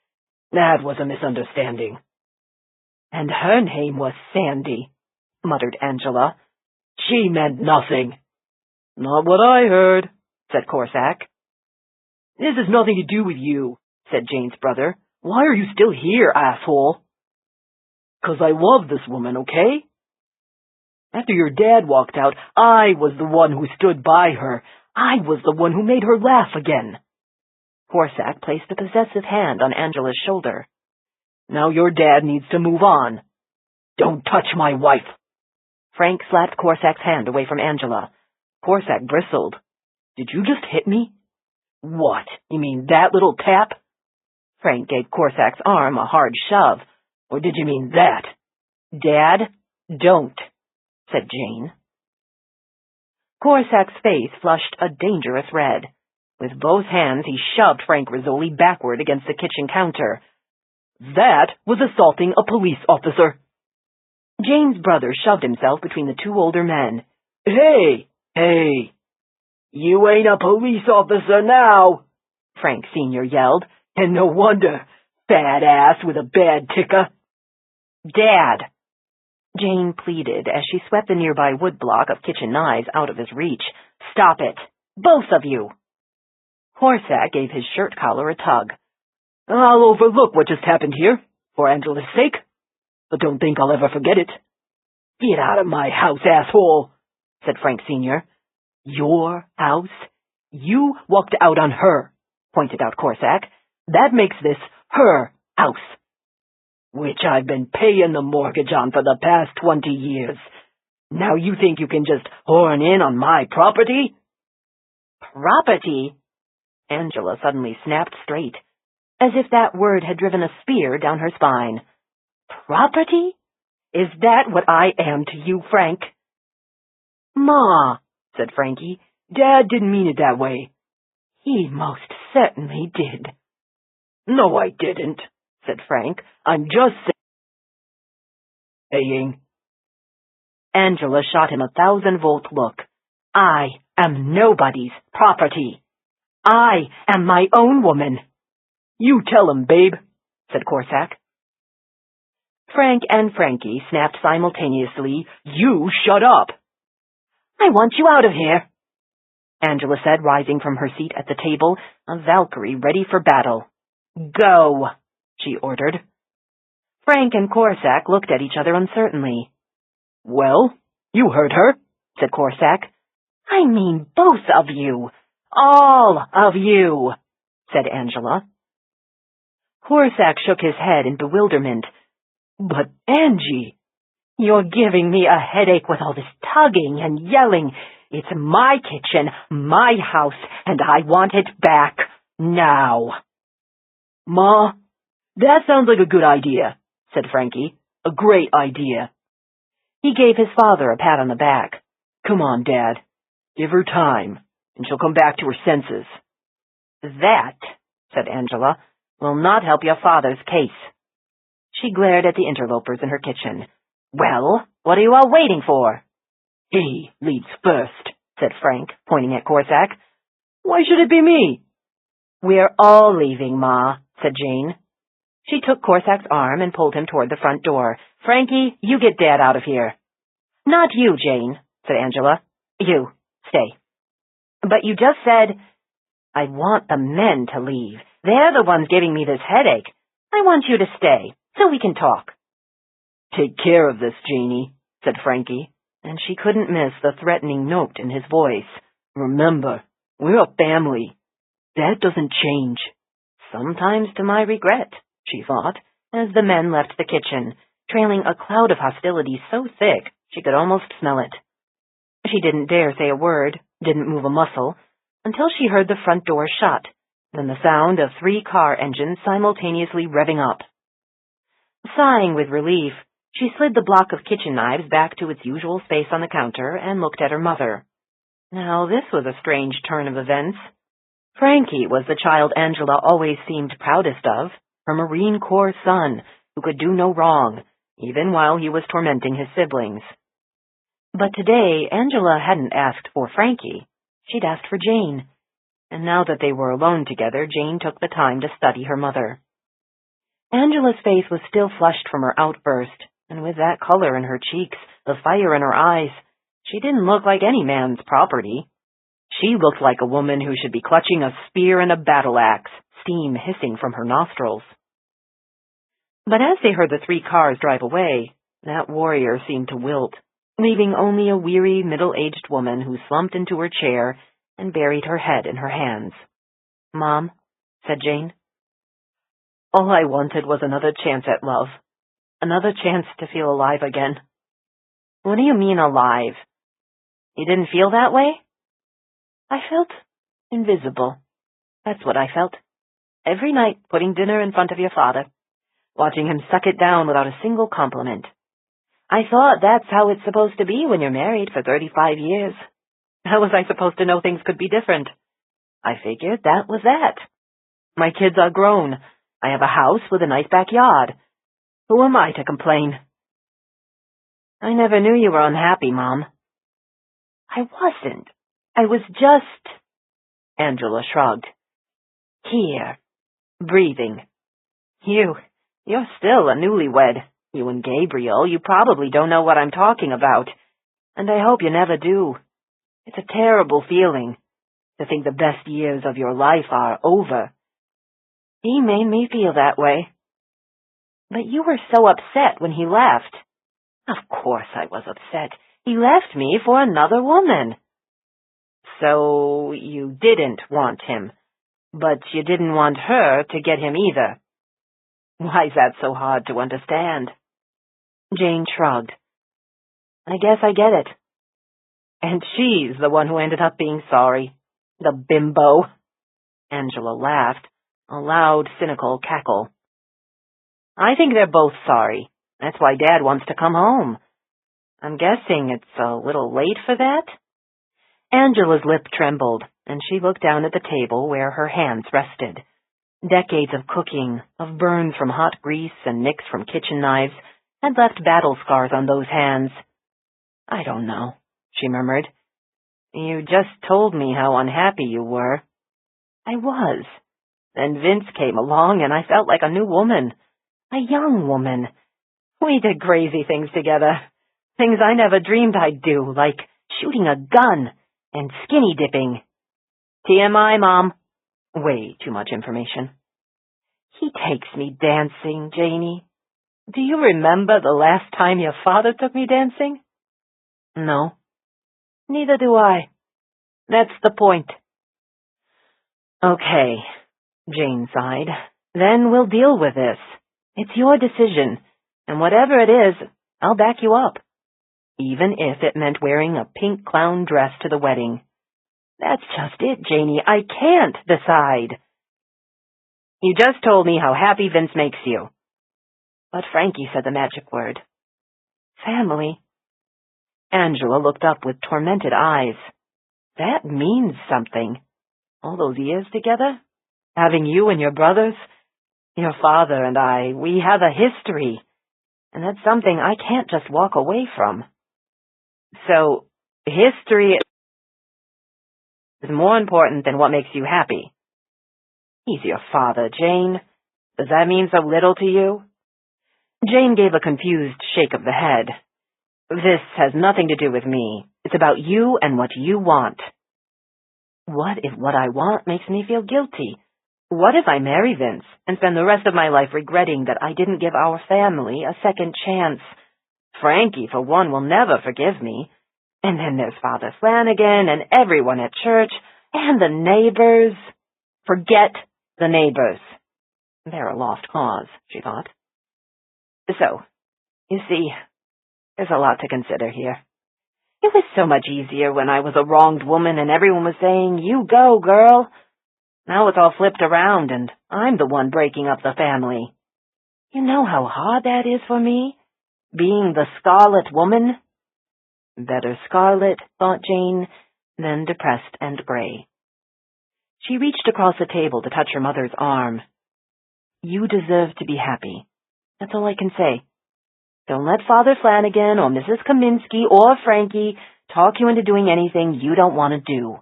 "That was a misunderstanding." "And her name was Sandy," muttered Angela. "She meant nothing." "Not what I heard," said Corsac. "This has nothing to do with you," said Jane's brother. "Why are you still here, asshole?" "'Cause I love this woman, okay? After your dad walked out, I was the one who stood by her. I was the one who made her laugh again." Corsac placed a possessive hand on Angela's shoulder. "Now your dad needs to move on. Don't touch my wife." Frank slapped Corsac's hand away from Angela. Corsac bristled. "Did you just hit me?" "What, you mean that little tap?" Frank gave Corsac's arm a hard shove. "Or did you mean that?" "Dad, don't," said Jane. Corsac's face flushed a dangerous red. With both hands, he shoved Frank Rizzoli backward against the kitchen counter, That was assaulting a police officer. Jane's brother shoved himself between the two older men. Hey! You ain't a police officer now, Frank Sr. yelled, and no wonder, fat ass with a bad ticker. Dad! Jane pleaded as she swept the nearby woodblock of kitchen knives out of his reach. Stop it! Both of you! Corsac gave his shirt collar a tug. I'll overlook what just happened here, for Angela's sake, but don't think I'll ever forget it. Get out of my house, asshole, said Frank Sr. Your house? You walked out on her, pointed out Corsac. That makes this her house, which I've been paying the mortgage on for the past 20 years. Now you think you can just horn in on my property? Property? Angela suddenly snapped straight, as if that word had driven a spear down her spine. Property? Is that what I am to you, Frank? Ma, said Frankie, Dad didn't mean it that way. He most certainly did. No, I didn't, said Frank. I'm just saying. Angela shot him a 1,000-volt look. I am nobody's property. I am my own woman. You tell him, babe, said Corsac. Frank and Frankie snapped simultaneously. You shut up. I want you out of here, Angela said, rising from her seat at the table, a Valkyrie ready for battle. Go, she ordered. Frank and Corsac looked at each other uncertainly. Well, you heard her, said Corsac. I mean both of you. All of you, said Angela. Corsac shook his head in bewilderment. But, Angie, you're giving me a headache with all this tugging and yelling. It's my kitchen, my house, and I want it back now. Ma, that sounds like a good idea, said Frankie. A great idea. He gave his father a pat on the back. Come on, Dad. Give her time, and she'll come back to her senses. That, said Angela, will not help your father's case. She glared at the interlopers in her kitchen. Well, what are you all waiting for? He leads first, said Frank, pointing at Corsac. Why should it be me? We're all leaving, Ma, said Jane. She took Corsac's arm and pulled him toward the front door. Frankie, you get Dad out of here. Not you, Jane, said Angela. You, stay. But you just said, I want the men to leave. They're the ones giving me this headache. I want you to stay, so we can talk. Take care of this, Janie, said Frankie, and she couldn't miss the threatening note in his voice. Remember, we're a family. That doesn't change. Sometimes to my regret, she thought, as the men left the kitchen, trailing a cloud of hostility so thick she could almost smell it. She didn't dare say a word, didn't move a muscle, until she heard the front door shut, then the sound of 3 car engines simultaneously revving up. Sighing with relief, she slid the block of kitchen knives back to its usual space on the counter and looked at her mother. Now this was a strange turn of events. Frankie was the child Angela always seemed proudest of, her Marine Corps son, who could do no wrong, even while he was tormenting his siblings. But today Angela hadn't asked for Frankie. She'd asked for Jane. And now that they were alone together, Jane took the time to study her mother. Angela's face was still flushed from her outburst, and with that color in her cheeks, the fire in her eyes, she didn't look like any man's property. She looked like a woman who should be clutching a spear and a battle axe, steam hissing from her nostrils. But as they heard the 3 cars drive away, that warrior seemed to wilt, leaving only a weary, middle-aged woman who slumped into her chair and buried her head in her hands. Mom, said Jane. All I wanted was another chance at love. Another chance to feel alive again. What do you mean alive? You didn't feel that way? I felt invisible. That's what I felt. Every night, putting dinner in front of your father, watching him suck it down without a single compliment. I thought that's how it's supposed to be when you're married for 35 years. How was I supposed to know things could be different? I figured that was that. My kids are grown. I have a house with a nice backyard. Who am I to complain? I never knew you were unhappy, Mom. I wasn't. I was just... Angela shrugged. Here. Breathing. You're still a newlywed. You and Gabriel, you probably don't know what I'm talking about. And I hope you never do. It's a terrible feeling to think the best years of your life are over. He made me feel that way. But you were so upset when he left. Of course I was upset. He left me for another woman. So you didn't want him, but you didn't want her to get him either. Why is that so hard to understand? Jane shrugged. I guess I get it. And she's the one who ended up being sorry. The bimbo. Angela laughed, a loud, cynical cackle. I think they're both sorry. That's why Dad wants to come home. I'm guessing it's a little late for that? Angela's lip trembled, and she looked down at the table where her hands rested. Decades of cooking, of burns from hot grease and nicks from kitchen knives, had left battle scars on those hands. I don't know, she murmured. You just told me how unhappy you were. I was. Then Vince came along, and I felt like a new woman. A young woman. We did crazy things together. Things I never dreamed I'd do, like shooting a gun and skinny dipping. TMI, Mom. Way too much information. He takes me dancing, Janie. Do you remember the last time your father took me dancing? No. Neither do I. That's the point. Okay, Jane sighed. Then we'll deal with this. It's your decision, and whatever it is, I'll back you up. Even if it meant wearing a pink clown dress to the wedding. That's just it, Janie. I can't decide. You just told me how happy Vince makes you. But Frankie said the magic word. Family. Angela looked up with tormented eyes. That means something. All those years together? Having you and your brothers? Your father and I, we have a history. And that's something I can't just walk away from. So, history is more important than what makes you happy. He's your father, Jane. Does that mean so little to you? Jane gave a confused shake of the head. This has nothing to do with me. It's about you and what you want. What if what I want makes me feel guilty? What if I marry Vince and spend the rest of my life regretting that I didn't give our family a second chance? Frankie, for one, will never forgive me. And then there's Father Flanagan and everyone at church and the neighbors. Forget the neighbors. They're a lost cause, she thought. So, you see, there's a lot to consider here. It was so much easier when I was a wronged woman and everyone was saying, you go, girl. Now it's all flipped around and I'm the one breaking up the family. You know how hard that is for me? Being the Scarlet Woman? Better Scarlet, thought Jane, than depressed and gray. She reached across the table to touch her mother's arm. You deserve to be happy. That's all I can say. Don't let Father Flanagan or Mrs. Kaminsky or Frankie talk you into doing anything you don't want to do.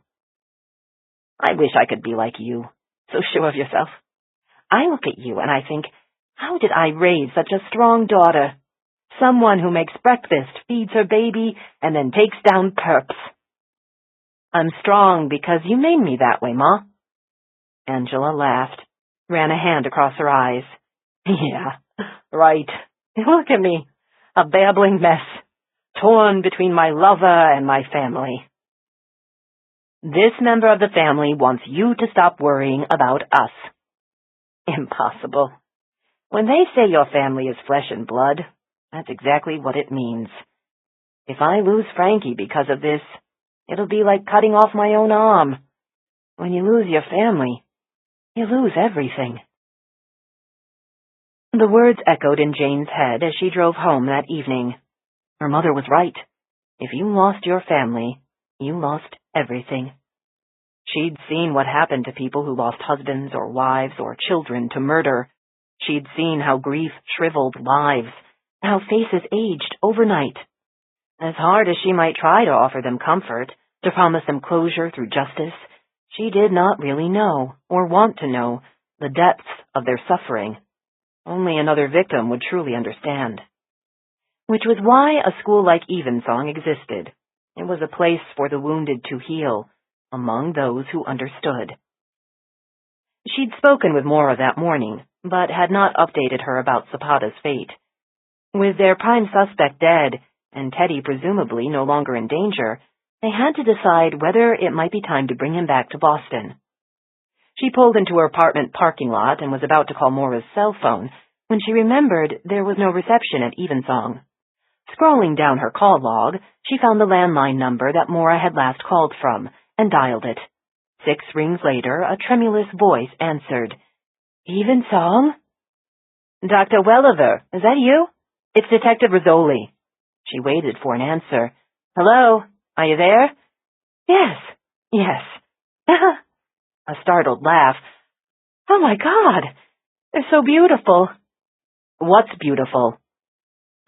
I wish I could be like you, so sure of yourself. I look at you and I think, how did I raise such a strong daughter? Someone who makes breakfast, feeds her baby, and then takes down perps. I'm strong because you made me that way, Ma. Angela laughed, ran a hand across her eyes. Yeah, right. Look at me, a babbling mess, torn between my lover and my family. This member of the family wants you to stop worrying about us. Impossible. When they say your family is flesh and blood, that's exactly what it means. If I lose Frankie because of this, it'll be like cutting off my own arm. When you lose your family, you lose everything. The words echoed in Jane's head as she drove home that evening. Her mother was right. If you lost your family, you lost everything. She'd seen what happened to people who lost husbands or wives or children to murder, She'd seen how grief shriveled lives, how faces aged overnight. As hard as she might try to offer them comfort, to promise them closure through justice, she did not really know, or want to know, the depths of their suffering. Only another victim would truly understand. Which was why a school like Evensong existed. It was a place for the wounded to heal, among those who understood. She'd spoken with Maura that morning, but had not updated her about Zapata's fate. With their prime suspect dead, and Teddy presumably no longer in danger, they had to decide whether it might be time to bring him back to Boston. She pulled into her apartment parking lot and was about to call Maura's cell phone when she remembered there was no reception at Evensong. Scrolling down her call log, she found the landline number that Maura had last called from and dialed it. 6 rings later, a tremulous voice answered. "Evensong?" "Dr. Welliver, is that you? It's Detective Rizzoli." She waited for an answer. "Hello, are you there?" Yes. A startled laugh. "Oh my God, they're so beautiful." "What's beautiful?"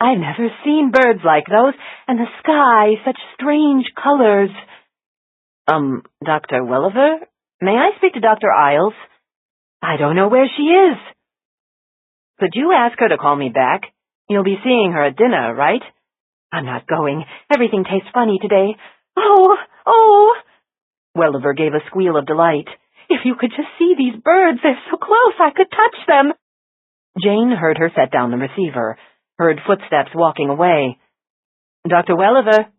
"I've never seen birds like those, and the sky, such strange colors." Dr. Welliver? May I speak to Dr. Isles?" "I don't know where she is." "Could you ask her to call me back? You'll be seeing her at dinner, right?" "I'm not going. Everything tastes funny today." Oh! Welliver gave a squeal of delight. "If you could just see these birds, they're so close I could touch them." Jane heard her set down the receiver, heard footsteps walking away. "Dr. Welliver?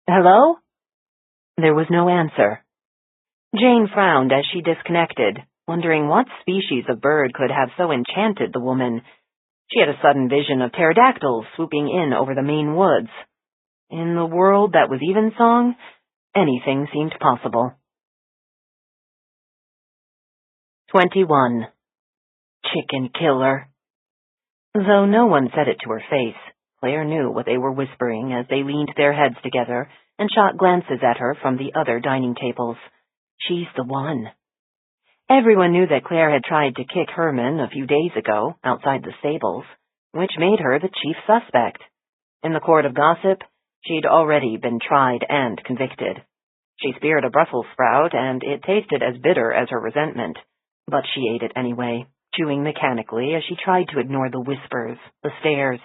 Hello?" There was no answer. Jane frowned as she disconnected, wondering what species of bird could have so enchanted the woman. She had a sudden vision of pterodactyls swooping in over the Maine woods. In the world that was Evensong, anything seemed possible. 21. Chicken killer. Though no one said it to her face, Claire knew what they were whispering as they leaned their heads together and shot glances at her from the other dining tables. She's the one. Everyone knew that Claire had tried to kick Herman a few days ago outside the stables, which made her the chief suspect. In the court of gossip, she'd already been tried and convicted. She speared a Brussels sprout, and it tasted as bitter as her resentment, but she ate it anyway, chewing mechanically as she tried to ignore the whispers, the stares.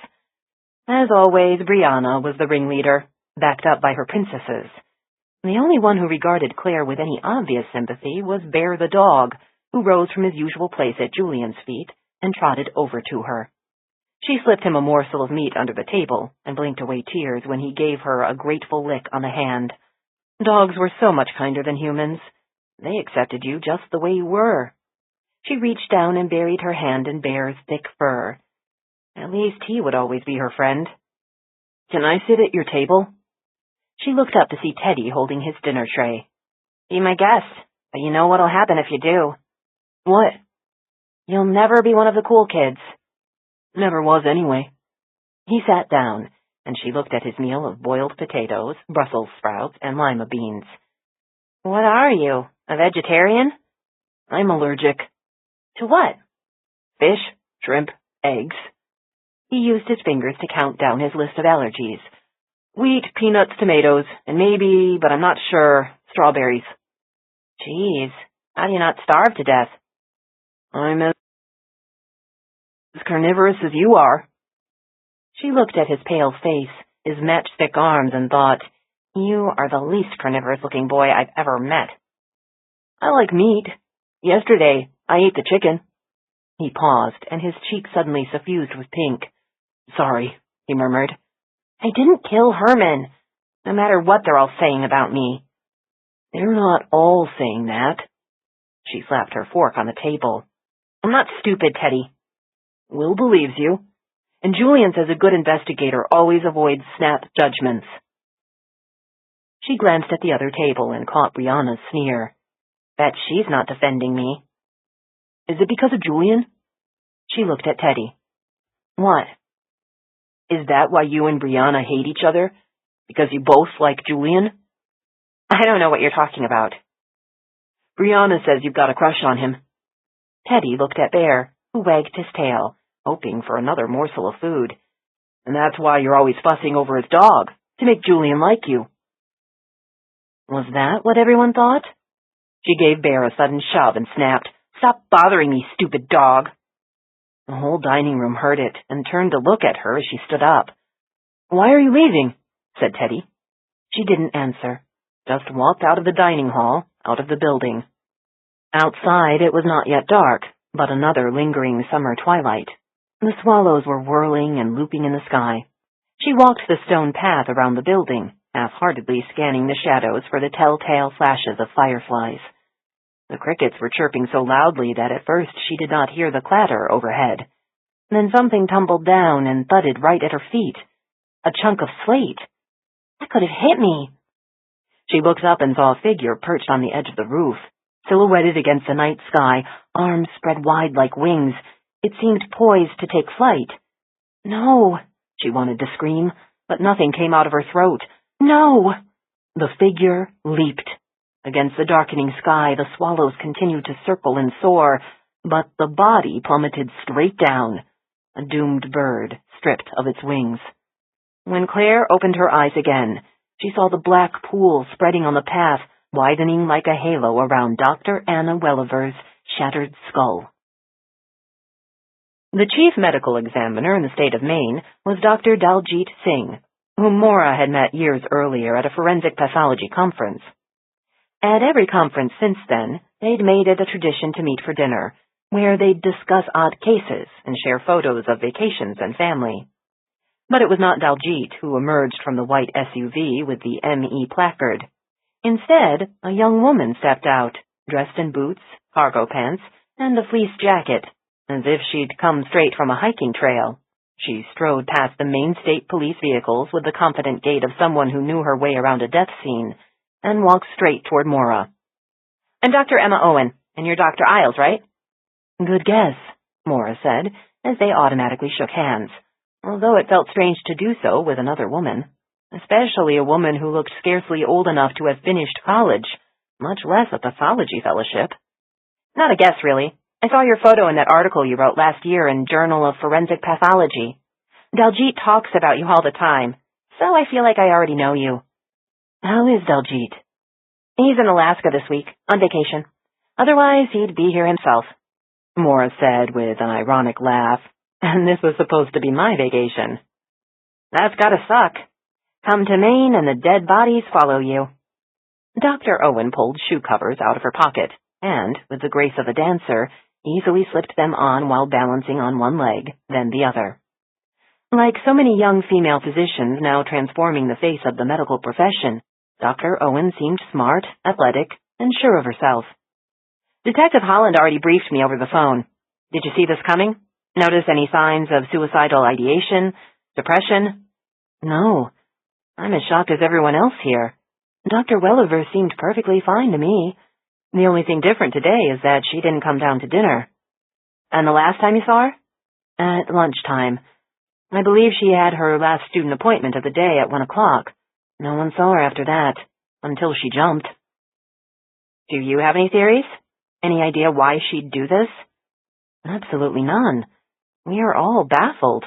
As always, Brianna was the ringleader, backed up by her princesses. The only one who regarded Claire with any obvious sympathy was Bear the dog, who rose from his usual place at Julian's feet and trotted over to her. She slipped him a morsel of meat under the table and blinked away tears when he gave her a grateful lick on the hand. Dogs were so much kinder than humans. They accepted you just the way you were. She reached down and buried her hand in Bear's thick fur. At least he would always be her friend. "Can I sit at your table?" She looked up to see Teddy holding his dinner tray. "Be my guest, but you know what'll happen if you do." "What?" "You'll never be one of the cool kids." "Never was anyway." He sat down, and she looked at his meal of boiled potatoes, Brussels sprouts, and lima beans. "What are you, a vegetarian?" "I'm allergic." "To what?" "Fish, shrimp, eggs." He used his fingers to count down his list of allergies. "Wheat, peanuts, tomatoes, and maybe, but I'm not sure, strawberries." "Geez, how do you not starve to death?" "I'm as carnivorous as you are." She looked at his pale face, his matchstick arms, and thought, "You are the least carnivorous-looking boy I've ever met." "I like meat. Yesterday, I ate the chicken." He paused, and his cheeks suddenly suffused with pink. "Sorry," he murmured. "I didn't kill Herman, no matter what they're all saying about me." "They're not all saying that." She slapped her fork on the table. "I'm not stupid, Teddy." "Will believes you. And Julian says a good investigator always avoids snap judgments." She glanced at the other table and caught Brianna's sneer. "Bet she's not defending me." "Is it because of Julian?" She looked at Teddy. "What?" "Is that why you and Brianna hate each other? Because you both like Julian?" "I don't know what you're talking about." "Brianna says you've got a crush on him." Teddy looked at Bear. who wagged his tail, hoping for another morsel of food. And that's why you're always fussing over his dog, to make Julian like you. Was that what everyone thought? She gave Bear a sudden shove and snapped, "Stop bothering me, stupid dog." The whole dining room heard it and turned to look at her as she stood up. "Why are you leaving?" said Teddy. She didn't answer, just walked out of the dining hall, out of the building. Outside it was not yet dark, but another lingering summer twilight. The swallows were whirling and looping in the sky. She walked the stone path around the building, half-heartedly scanning the shadows for the telltale flashes of fireflies. The crickets were chirping so loudly that at first she did not hear the clatter overhead. Then something tumbled down and thudded right at her feet. A chunk of slate. That could have hit me. She looked up and saw a figure perched on the edge of the roof, silhouetted against the night sky, arms spread wide like wings. It seemed poised to take flight. No, she wanted to scream, but nothing came out of her throat. No! The figure leaped. Against the darkening sky, the swallows continued to circle and soar, but the body plummeted straight down, a doomed bird stripped of its wings. When Claire opened her eyes again, she saw the black pool spreading on the path, widening like a halo around Dr. Anna Welliver's shattered skull. The chief medical examiner in the state of Maine was Dr. Daljit Singh, whom Maura had met years earlier at a forensic pathology conference. At every conference since then, they'd made it a tradition to meet for dinner, where they'd discuss odd cases and share photos of vacations and family. But it was not Daljit who emerged from the white SUV with the ME placard. Instead, a young woman stepped out, dressed in boots, cargo pants, and a fleece jacket, as if she'd come straight from a hiking trail. She strode past the Maine State Police vehicles with the confident gait of someone who knew her way around a death scene, and walked straight toward Maura. "I'm Dr. Emma Owen, and you're Dr. Isles, right?" "Good guess," Maura said, as they automatically shook hands, although it felt strange to do so with another woman, especially a woman who looked scarcely old enough to have finished college, much less a pathology fellowship. "Not a guess, really. I saw your photo in that article you wrote last year in Journal of Forensic Pathology. Daljit talks about you all the time, so I feel like I already know you." "How is Daljit?" "He's in Alaska this week, on vacation. Otherwise, he'd be here himself," Maura said with an ironic laugh. "And this was supposed to be my vacation." "That's gotta suck. Come to Maine and the dead bodies follow you." Dr. Owen pulled shoe covers out of her pocket and, with the grace of a dancer, easily slipped them on while balancing on one leg, then the other. Like so many young female physicians now transforming the face of the medical profession, Dr. Owen seemed smart, athletic, and sure of herself. "Detective Holland already briefed me over the phone. Did you see this coming? Notice any signs of suicidal ideation, depression?" "No. I'm as shocked as everyone else here. Dr. Welliver seemed perfectly fine to me. The only thing different today is that she didn't come down to dinner." "And the last time you saw her?" "At lunchtime. I believe she had her last student appointment of the day at 1 o'clock. No one saw her after that, until she jumped." "Do you have any theories? Any idea why she'd do this?" "Absolutely none. We are all baffled."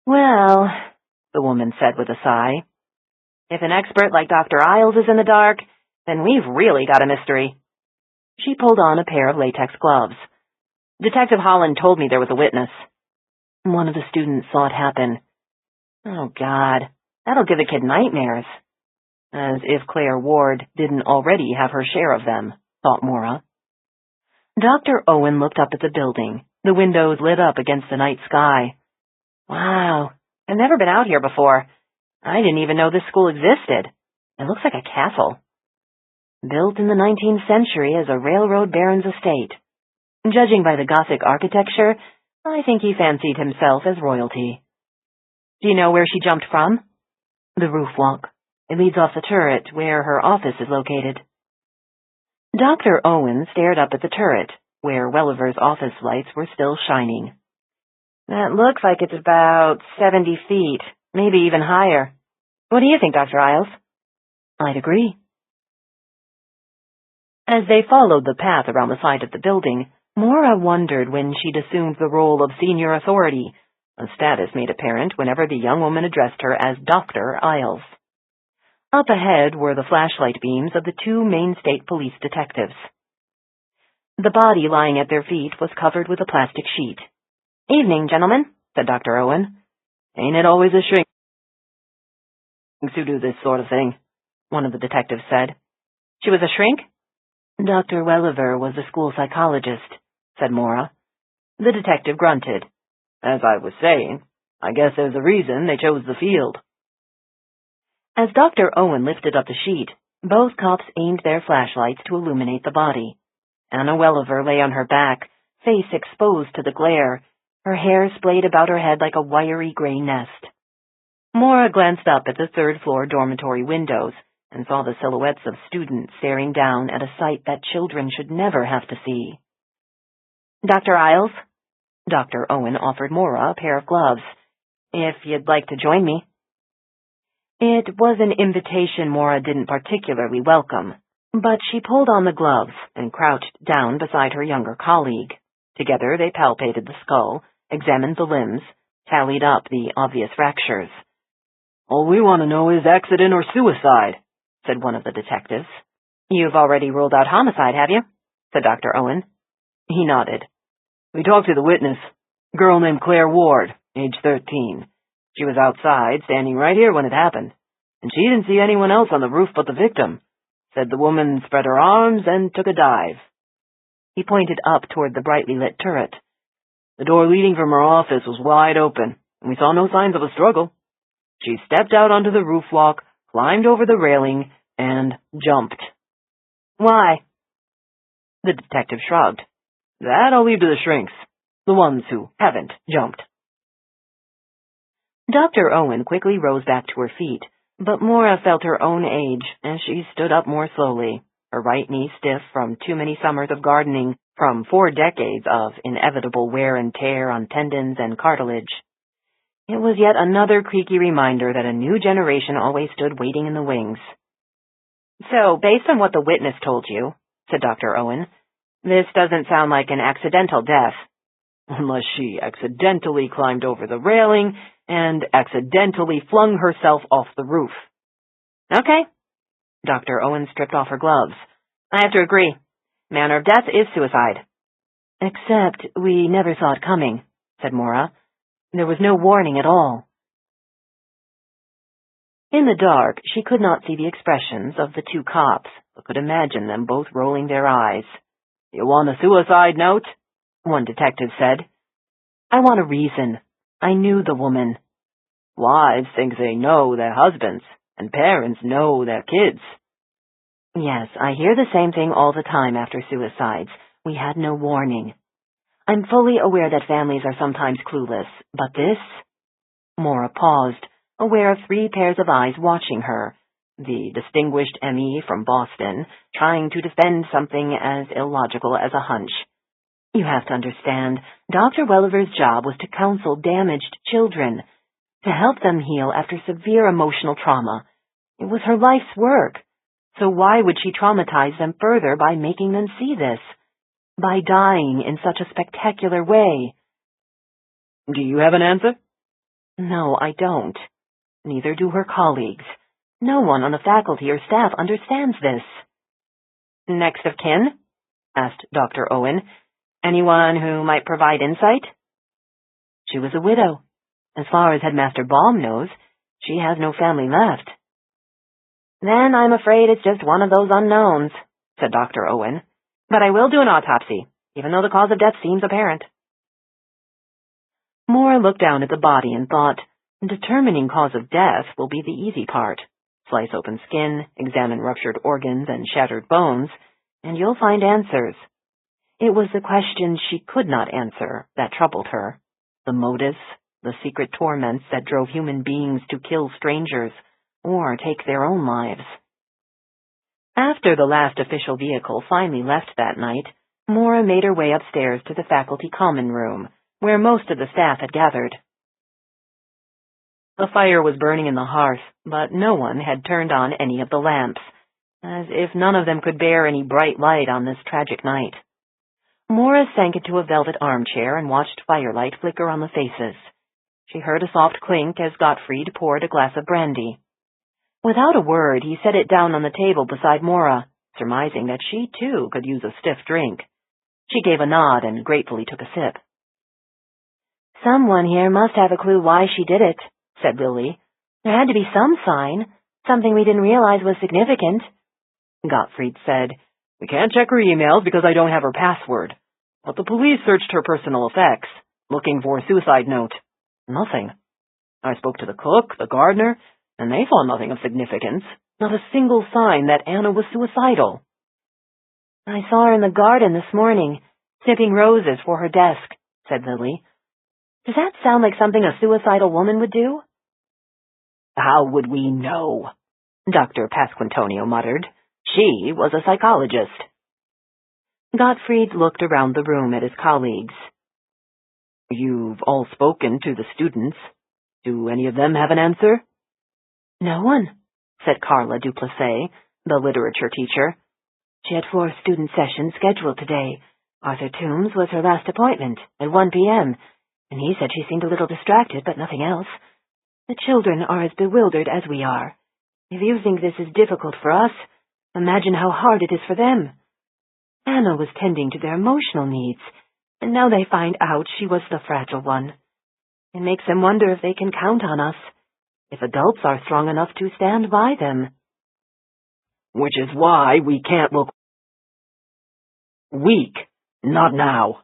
"Well," the woman said with a sigh, "if an expert like Dr. Isles is in the dark, then we've really got a mystery." She pulled on a pair of latex gloves. "Detective Holland told me there was a witness." "One of the students saw it happen." "Oh, God, that'll give a kid nightmares." As if Claire Ward didn't already have her share of them, thought Maura. Dr. Owen looked up at the building, the windows lit up against the night sky. "Wow, I've never been out here before. I didn't even know this school existed. It looks like a castle." "Built in the 19th century as a railroad baron's estate. Judging by the Gothic architecture, I think he fancied himself as royalty." "Do you know where she jumped from?" "The roof walk. It leads off the turret where her office is located." Dr. Owen stared up at the turret, where Welliver's office lights were still shining. "That looks like it's about 70 feet, maybe even higher. What do you think, Dr. Isles?" "I'd agree." As they followed the path around the side of the building, Maura wondered when she'd assumed the role of senior authority, a status made apparent whenever the young woman addressed her as Dr. Isles. Up ahead were the flashlight beams of the two Maine State Police detectives. The body lying at their feet was covered with a plastic sheet. "Evening, gentlemen," said Dr. Owen. "Ain't it always a shrink who do this sort of thing?" one of the detectives said. "She was a shrink?" "Dr. Welliver was a school psychologist," said Maura. The detective grunted. "As I was saying, I guess there's a reason they chose the field." As Dr. Owen lifted up the sheet, both cops aimed their flashlights to illuminate the body. Anna Welliver lay on her back, face exposed to the glare, her hair splayed about her head like a wiry gray nest. Maura glanced up at the third-floor dormitory windows and saw the silhouettes of students staring down at a sight that children should never have to see. "Dr. Isles?" Dr. Owen offered Maura a pair of gloves. "If you'd like to join me." It was an invitation Maura didn't particularly welcome, but she pulled on the gloves and crouched down beside her younger colleague. Together they palpated the skull, examined the limbs, tallied up the obvious fractures. "All we want to know is accident or suicide," said one of the detectives. "You've already ruled out homicide, have you?" said Dr. Owen. He nodded. "We talked to the witness, a girl named Claire Ward, age 13. She was outside, standing right here when it happened, and she didn't see anyone else on the roof but the victim. Said the woman spread her arms and took a dive." He pointed up toward the brightly lit turret. "The door leading from her office was wide open, and we saw no signs of a struggle. She stepped out onto the roof walk, climbed over the railing, and jumped." "Why?" The detective shrugged. "That I'll leave to the shrinks, the ones who haven't jumped." Dr. Owen quickly rose back to her feet, but Maura felt her own age as she stood up more slowly, her right knee stiff from too many summers of gardening, from 4 decades of inevitable wear and tear on tendons and cartilage. It was yet another creaky reminder that a new generation always stood waiting in the wings. "So, based on what the witness told you," said Dr. Owen, "this doesn't sound like an accidental death." "Unless she accidentally climbed over the railing and accidentally flung herself off the roof." "Okay." Dr. Owen stripped off her gloves. "I have to agree. Manner of death is suicide." "Except we never saw it coming," said Maura. "There was no warning at all." In the dark, she could not see the expressions of the two cops, but could imagine them both rolling their eyes. "You want a suicide note?" one detective said. "I want a reason. I knew the woman." "Wives think they know their husbands, and parents know their kids." "Yes, I hear the same thing all the time after suicides. We had no warning. I'm fully aware that families are sometimes clueless, but this—" Maura paused, aware of 3 pairs of eyes watching her, the distinguished M.E. from Boston, trying to defend something as illogical as a hunch. "You have to understand, Dr. Welliver's job was to counsel damaged children, to help them heal after severe emotional trauma. It was her life's work. So why would she traumatize them further by making them see this? By dying in such a spectacular way?" "Do you have an answer?" "No, I don't. Neither do her colleagues. No one on the faculty or staff understands this." "Next of kin?" asked Dr. Owen. "Anyone who might provide insight?" "She was a widow. As far as Headmaster Baum knows, she has no family left." "Then I'm afraid it's just one of those unknowns," said Dr. Owen. "But I will do an autopsy, even though the cause of death seems apparent." Maura looked down at the body and thought, determining cause of death will be the easy part. Slice open skin, examine ruptured organs and shattered bones, and you'll find answers. It was the questions she could not answer that troubled her. The motives, the secret torments that drove human beings to kill strangers or take their own lives. After the last official vehicle finally left that night, Maura made her way upstairs to the faculty common room, where most of the staff had gathered. The fire was burning in the hearth, but no one had turned on any of the lamps, as if none of them could bear any bright light on this tragic night. Maura sank into a velvet armchair and watched firelight flicker on the faces. She heard a soft clink as Gottfried poured a glass of brandy. Without a word, he set it down on the table beside Maura, surmising that she, too, could use a stiff drink. She gave a nod and gratefully took a sip. "Someone here must have a clue why she did it," said Lily. "There had to be some sign, something we didn't realize was significant." Gottfried said, "We can't check her emails because I don't have her password. But the police searched her personal effects, looking for a suicide note. Nothing. I spoke to the cook, the gardener, and they saw nothing of significance, not a single sign that Anna was suicidal." "I saw her in the garden this morning, snipping roses for her desk," said Lily. "Does that sound like something a suicidal woman would do?" "How would we know?" Dr. Pasquantonio muttered. "She was a psychologist." Gottfried looked around the room at his colleagues. "You've all spoken to the students. Do any of them have an answer?" "No one," said Carla Duplessis, the literature teacher. "She had 4 student sessions scheduled today. Arthur Toombs was her last appointment at 1 p.m., and he said she seemed a little distracted, but nothing else. The children are as bewildered as we are. If you think this is difficult for us, imagine how hard it is for them. Anna was tending to their emotional needs, and now they find out she was the fragile one. It makes them wonder if they can count on us, if adults are strong enough to stand by them." "Which is why we can't look weak. Not now."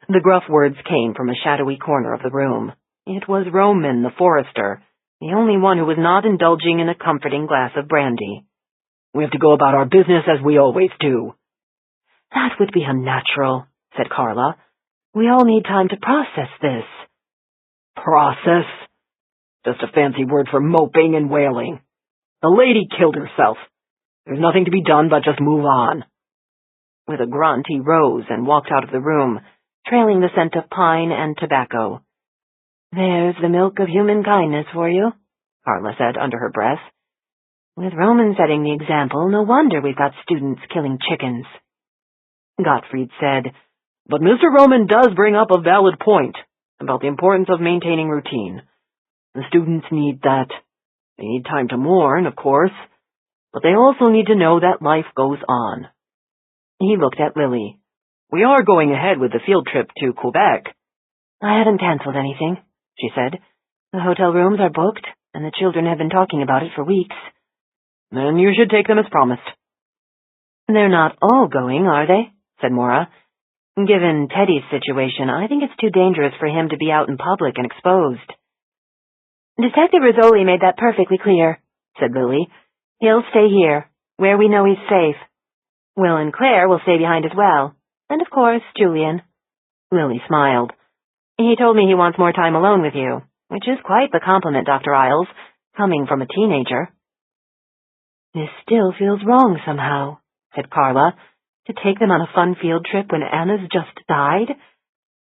The gruff words came from a shadowy corner of the room. It was Roman, the forester, the only one who was not indulging in a comforting glass of brandy. "We have to go about our business as we always do." "That would be unnatural," said Carla. "We all need time to process this." "Process? Just a fancy word for moping and wailing. The lady killed herself. There's nothing to be done but just move on." With a grunt, he rose and walked out of the room, trailing the scent of pine and tobacco. "There's the milk of human kindness for you," Carla said under her breath. "With Roman setting the example, no wonder we've got students killing chickens." Gottfried said, "But Mr. Roman does bring up a valid point about the importance of maintaining routine. The students need that. They need time to mourn, of course, but they also need to know that life goes on." He looked at Lily. "We are going ahead with the field trip to Quebec." "I haven't canceled anything," she said. "The hotel rooms are booked, and the children have been talking about it for weeks." "Then you should take them as promised." "They're not all going, are they?" said Maura. "Given Teddy's situation, I think it's too dangerous for him to be out in public and exposed." "Detective Rizzoli made that perfectly clear," said Lily. "He'll stay here, where we know he's safe. Will and Claire will stay behind as well. And, of course, Julian." Lily smiled. "He told me he wants more time alone with you, which is quite the compliment, Dr. Isles, coming from a teenager." "This still feels wrong somehow," said Carla. "To take them on a fun field trip when Anna's just died?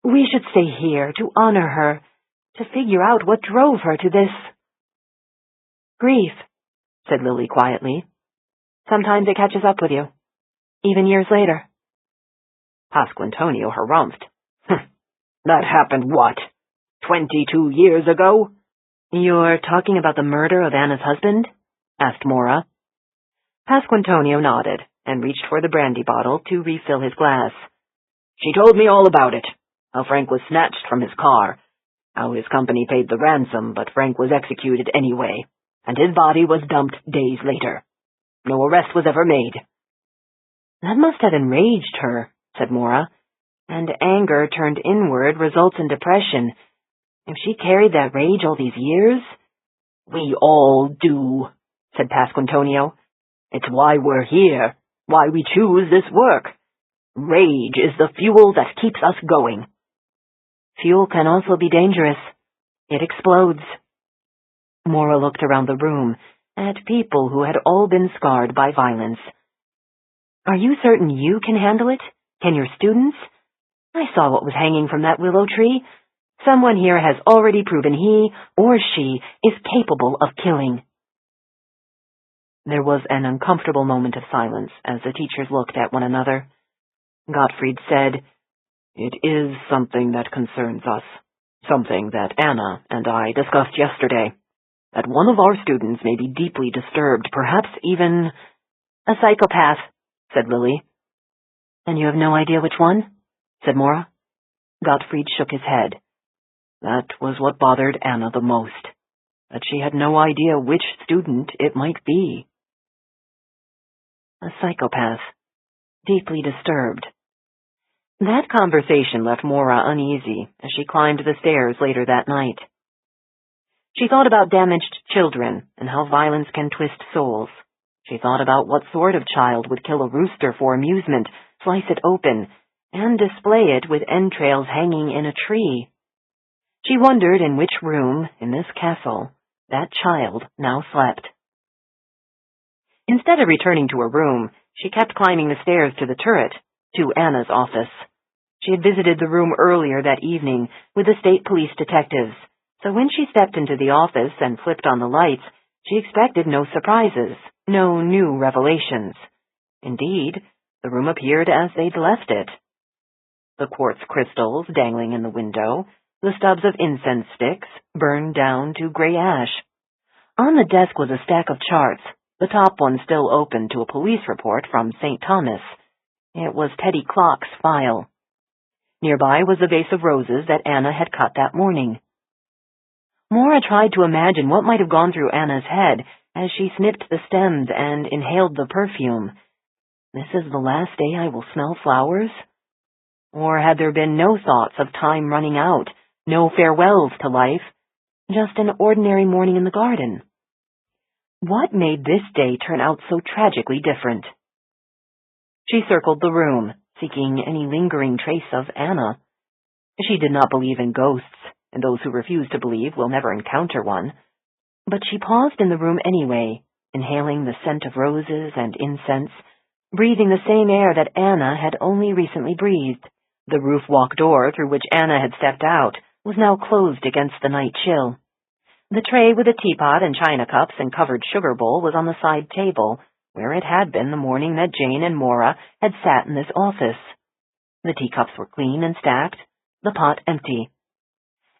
We should stay here to honor her, to figure out what drove her to this." "Grief," said Lily quietly. "Sometimes it catches up with you, even years later." Pasquantonio harumphed. "That happened, what, 22 years ago?" "You're talking about the murder of Anna's husband?" asked Maura. Pasquantonio nodded and reached for the brandy bottle to refill his glass. "She told me all about it, how Frank was snatched from his car, how his company paid the ransom, but Frank was executed anyway, and his body was dumped days later. No arrest was ever made." "That must have enraged her," said Maura. "And anger turned inward results in depression. If she carried that rage all these years—" "We all do," said Pasquantonio. "It's why we're here, why we choose this work. Rage is the fuel that keeps us going." "Fuel can also be dangerous. It explodes." Maura looked around the room at people who had all been scarred by violence. "Are you certain you can handle it? Can your students? I saw what was hanging from that willow tree. Someone here has already proven he or she is capable of killing." There was an uncomfortable moment of silence as the teachers looked at one another. Gottfried said, It is something that concerns us. Something that Anna and I discussed yesterday. That one of our students may be deeply disturbed, perhaps even... A psychopath, said Lily. And you have no idea which one? Said Maura. Gottfried shook his head. That was what bothered Anna the most. That she had no idea which student it might be. A psychopath. Deeply disturbed. That conversation left Maura uneasy as she climbed the stairs later that night. She thought about damaged children and how violence can twist souls. She thought about what sort of child would kill a rooster for amusement, slice it open, and display it with entrails hanging in a tree. She wondered in which room, in this castle, that child now slept. Instead of returning to her room, she kept climbing the stairs to the turret, to Anna's office. She had visited the room earlier that evening with the state police detectives, so when she stepped into the office and flipped on the lights, she expected no surprises, no new revelations. Indeed, the room appeared as they'd left it. The quartz crystals dangling in the window, the stubs of incense sticks burned down to gray ash. On the desk was a stack of charts, the top one still open to a police report from St. Thomas. It was Teddy Clock's file. Nearby was a vase of roses that Anna had cut that morning. Maura tried to imagine what might have gone through Anna's head as she snipped the stems and inhaled the perfume. This is the last day I will smell flowers? Or had there been no thoughts of time running out, no farewells to life, just an ordinary morning in the garden? What made this day turn out so tragically different? She circled the room, seeking any lingering trace of Anna. She did not believe in ghosts, and those who refuse to believe will never encounter one. But she paused in the room anyway, inhaling the scent of roses and incense, breathing the same air that Anna had only recently breathed. The roof walk door through which Anna had stepped out was now closed against the night chill. The tray with a teapot and china cups and covered sugar bowl was on the side table, where it had been the morning that Jane and Maura had sat in this office. The teacups were clean and stacked, the pot empty.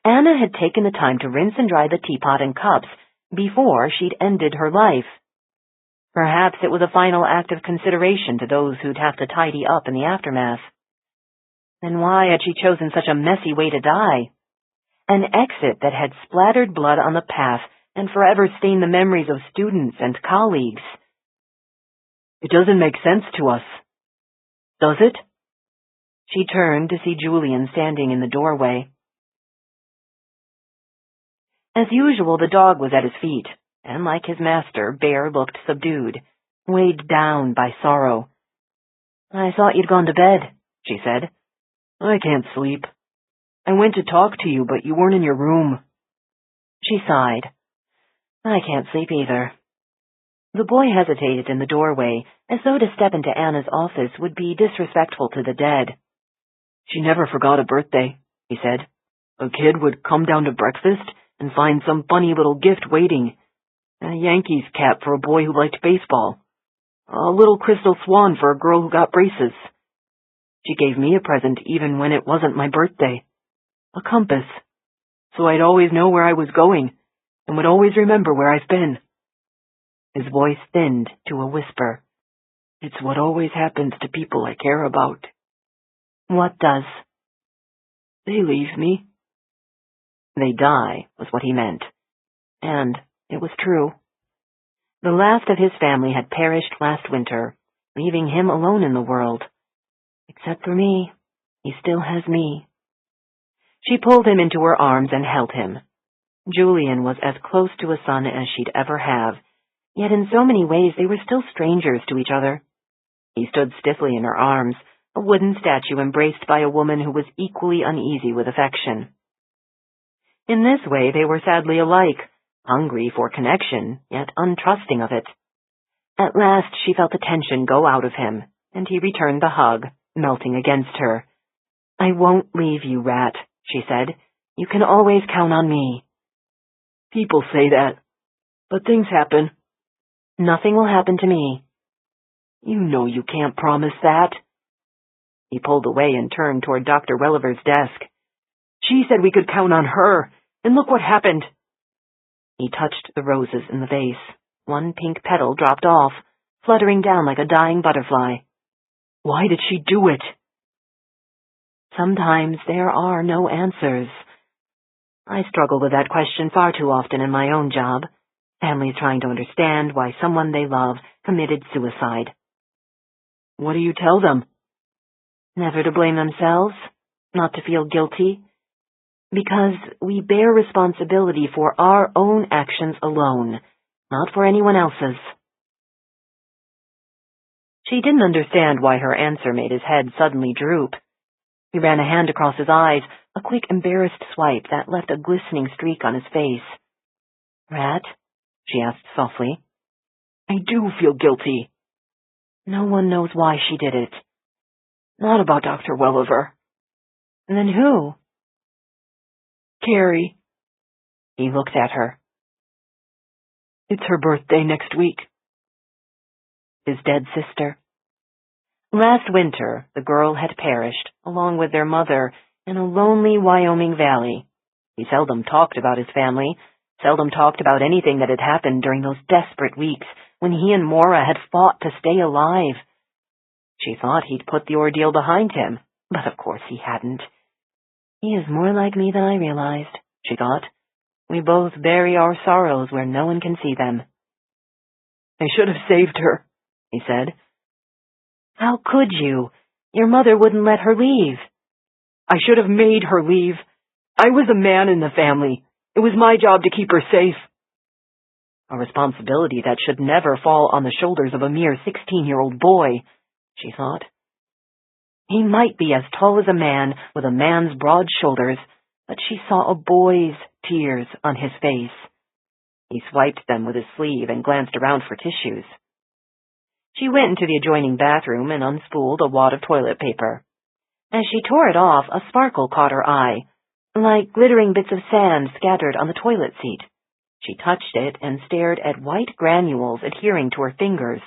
Anna had taken the time to rinse and dry the teapot and cups before she'd ended her life. Perhaps it was a final act of consideration to those who'd have to tidy up in the aftermath. Then why had she chosen such a messy way to die? An exit that had splattered blood on the path and forever stained the memories of students and colleagues. It doesn't make sense to us. Does it? She turned to see Julian standing in the doorway. As usual, the dog was at his feet, and like his master, Bear looked subdued, weighed down by sorrow. "I thought you'd gone to bed," she said. "I can't sleep. I went to talk to you, but you weren't in your room." She sighed. "I can't sleep either." The boy hesitated in the doorway, as though to step into Anna's office would be disrespectful to the dead. "She never forgot a birthday," he said. "A kid would come down to breakfast and find some funny little gift waiting. A Yankees cap for a boy who liked baseball. A little crystal swan for a girl who got braces. She gave me a present even when it wasn't my birthday. A compass. So I'd always know where I was going and would always remember where I've been." His voice thinned to a whisper. "It's what always happens to people I care about." "What does?" "They leave me." They die, was what he meant. And it was true. The last of his family had perished last winter, leaving him alone in the world. Except for me, he still has me. She pulled him into her arms and held him. Julian was as close to a son as she'd ever have, yet in so many ways they were still strangers to each other. He stood stiffly in her arms, a wooden statue embraced by a woman who was equally uneasy with affection. In this way they were sadly alike, hungry for connection, yet untrusting of it. At last she felt the tension go out of him, and he returned the hug, melting against her. "I won't leave you, Rat," she said. "You can always count on me." "People say that, but things happen." "Nothing will happen to me." "You know you can't promise that." He pulled away and turned toward Dr. Welliver's desk. "She said we could count on her, and look what happened." He touched the roses in the vase. One pink petal dropped off, fluttering down like a dying butterfly. "Why did she do it?" Sometimes there are no answers. I struggle with that question far too often in my own job. Families trying to understand why someone they love committed suicide. "What do you tell them?" Never to blame themselves, not to feel guilty, because we bear responsibility for our own actions alone, not for anyone else's. She didn't understand why her answer made his head suddenly droop. He ran a hand across his eyes, a quick, embarrassed swipe that left a glistening streak on his face. "Rat?" she asked softly. "I do feel guilty." "No one knows why she did it." "Not about Dr. Welliver." "Then who?" "Carrie." He looked at her. "It's her birthday next week." His dead sister. Last winter, the girl had perished, along with their mother, in a lonely Wyoming valley. He seldom talked about his family, seldom talked about anything that had happened during those desperate weeks when he and Maura had fought to stay alive. She thought he'd put the ordeal behind him, but of course he hadn't. He is more like me than I realized, she thought. We both bury our sorrows where no one can see them. "I should have saved her," he said. "How could you? Your mother wouldn't let her leave." "I should have made her leave. I was a man in the family. It was my job to keep her safe." A responsibility that should never fall on the shoulders of a mere 16-year-old boy, she thought. He might be as tall as a man with a man's broad shoulders, but she saw a boy's tears on his face. He swiped them with his sleeve and glanced around for tissues. She went into the adjoining bathroom and unspooled a wad of toilet paper. As she tore it off, a sparkle caught her eye, like glittering bits of sand scattered on the toilet seat. She touched it and stared at white granules adhering to her fingers.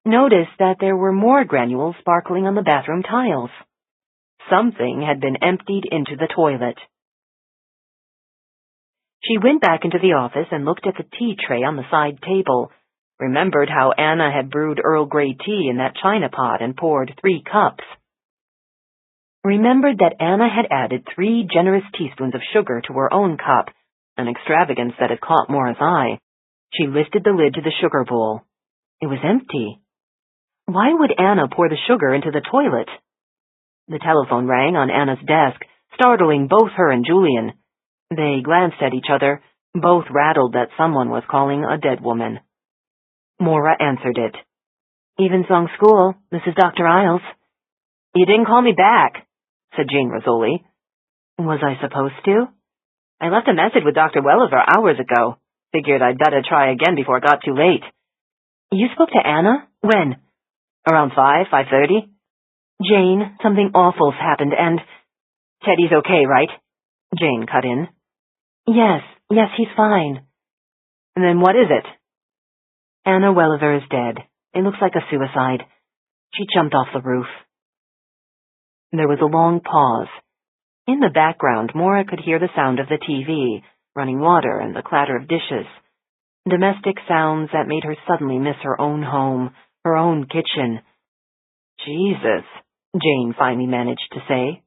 Noticed that there were more granules sparkling on the bathroom tiles. Something had been emptied into the toilet. She went back into the office and looked at the tea tray on the side table, remembered how Anna had brewed Earl Grey tea in that china pot and poured 3 cups. Remembered that Anna had added 3 generous teaspoons of sugar to her own cup, an extravagance that had caught Maura's eye. She lifted the lid to the sugar bowl. It was empty. Why would Anna pour the sugar into the toilet? The telephone rang on Anna's desk, startling both her and Julian. They glanced at each other, both rattled that someone was calling a dead woman. Maura answered it. "Evensong School, this is Dr. Isles." "You didn't call me back," said Jane Rizzoli. "Was I supposed to?" "I left a message with Dr. Welliver hours ago. Figured I'd better try again before it got too late." "You spoke to Anna? When?" "Around 5:30. "Jane, something awful's happened and—" "Teddy's okay, right?" Jane cut in. Yes, he's fine." "And then what is it?" "Anna Welliver is dead. It looks like a suicide. She jumped off the roof." There was a long pause. In the background, Maura could hear the sound of the TV, running water and the clatter of dishes. Domestic sounds that made her suddenly miss her own home, her own kitchen. "Jesus," Jane finally managed to say.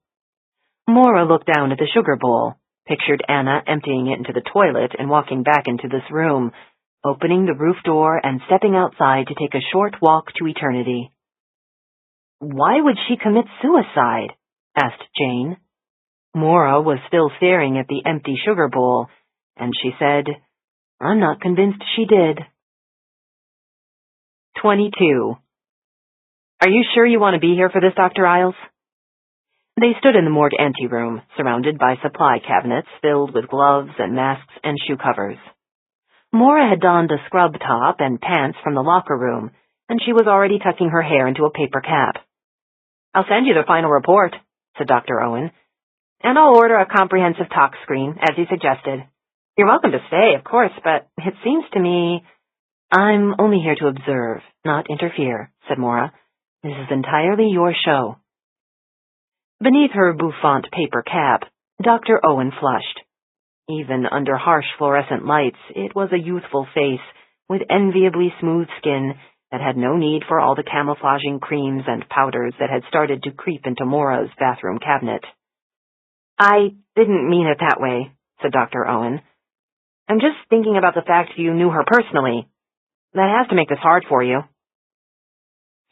Maura looked down at the sugar bowl, pictured Anna emptying it into the toilet and walking back into this room, opening the roof door and stepping outside to take a short walk to eternity. "Why would she commit suicide?" asked Jane. Maura was still staring at the empty sugar bowl, and she said, "I'm not convinced she did." 22. "Are you sure you want to be here for this, Dr. Isles?" They stood in the morgue anteroom, surrounded by supply cabinets filled with gloves and masks and shoe covers. Maura had donned a scrub top and pants from the locker room, and she was already tucking her hair into a paper cap. "I'll send you the final report," said Dr. Owen, "and I'll order a comprehensive tox screen, as you suggested. You're welcome to stay, of course, but it seems to me—" "I'm only here to observe, not interfere," said Maura. "This is entirely your show." Beneath her bouffant paper cap, Dr. Owen flushed. Even under harsh fluorescent lights, it was a youthful face with enviably smooth skin that had no need for all the camouflaging creams and powders that had started to creep into Maura's bathroom cabinet. "I didn't mean it that way," said Dr. Owen. "I'm just thinking about the fact you knew her personally. That has to make this hard for you."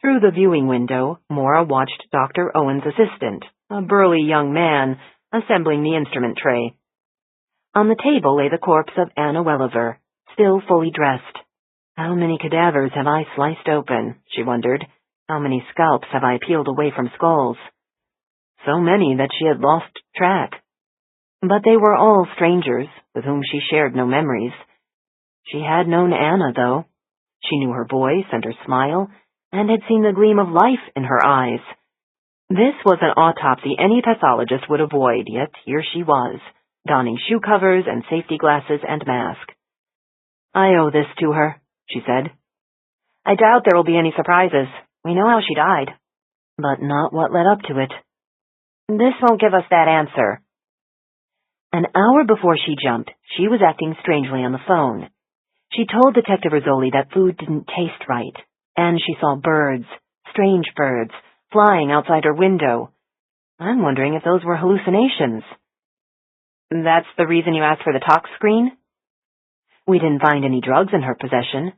Through the viewing window, Maura watched Dr. Owen's assistant, a burly young man, assembling the instrument tray. On the table lay the corpse of Anna Welliver, still fully dressed. How many cadavers have I sliced open, she wondered. How many scalps have I peeled away from skulls? So many that she had lost track. But they were all strangers, with whom she shared no memories. She had known Anna, though. She knew her voice and her smile, and had seen the gleam of life in her eyes. This was an autopsy any pathologist would avoid, yet here she was, donning shoe covers and safety glasses and mask. "I owe this to her," she said. "I doubt there will be any surprises. We know how she died." "But not what led up to it." "This won't give us that answer." An hour before she jumped, she was acting strangely on the phone. She told Detective Rizzoli that food didn't taste right, and she saw birds, strange birds, flying outside her window. I'm wondering if those were hallucinations. "That's the reason you asked for the tox screen?" "We didn't find any drugs in her possession,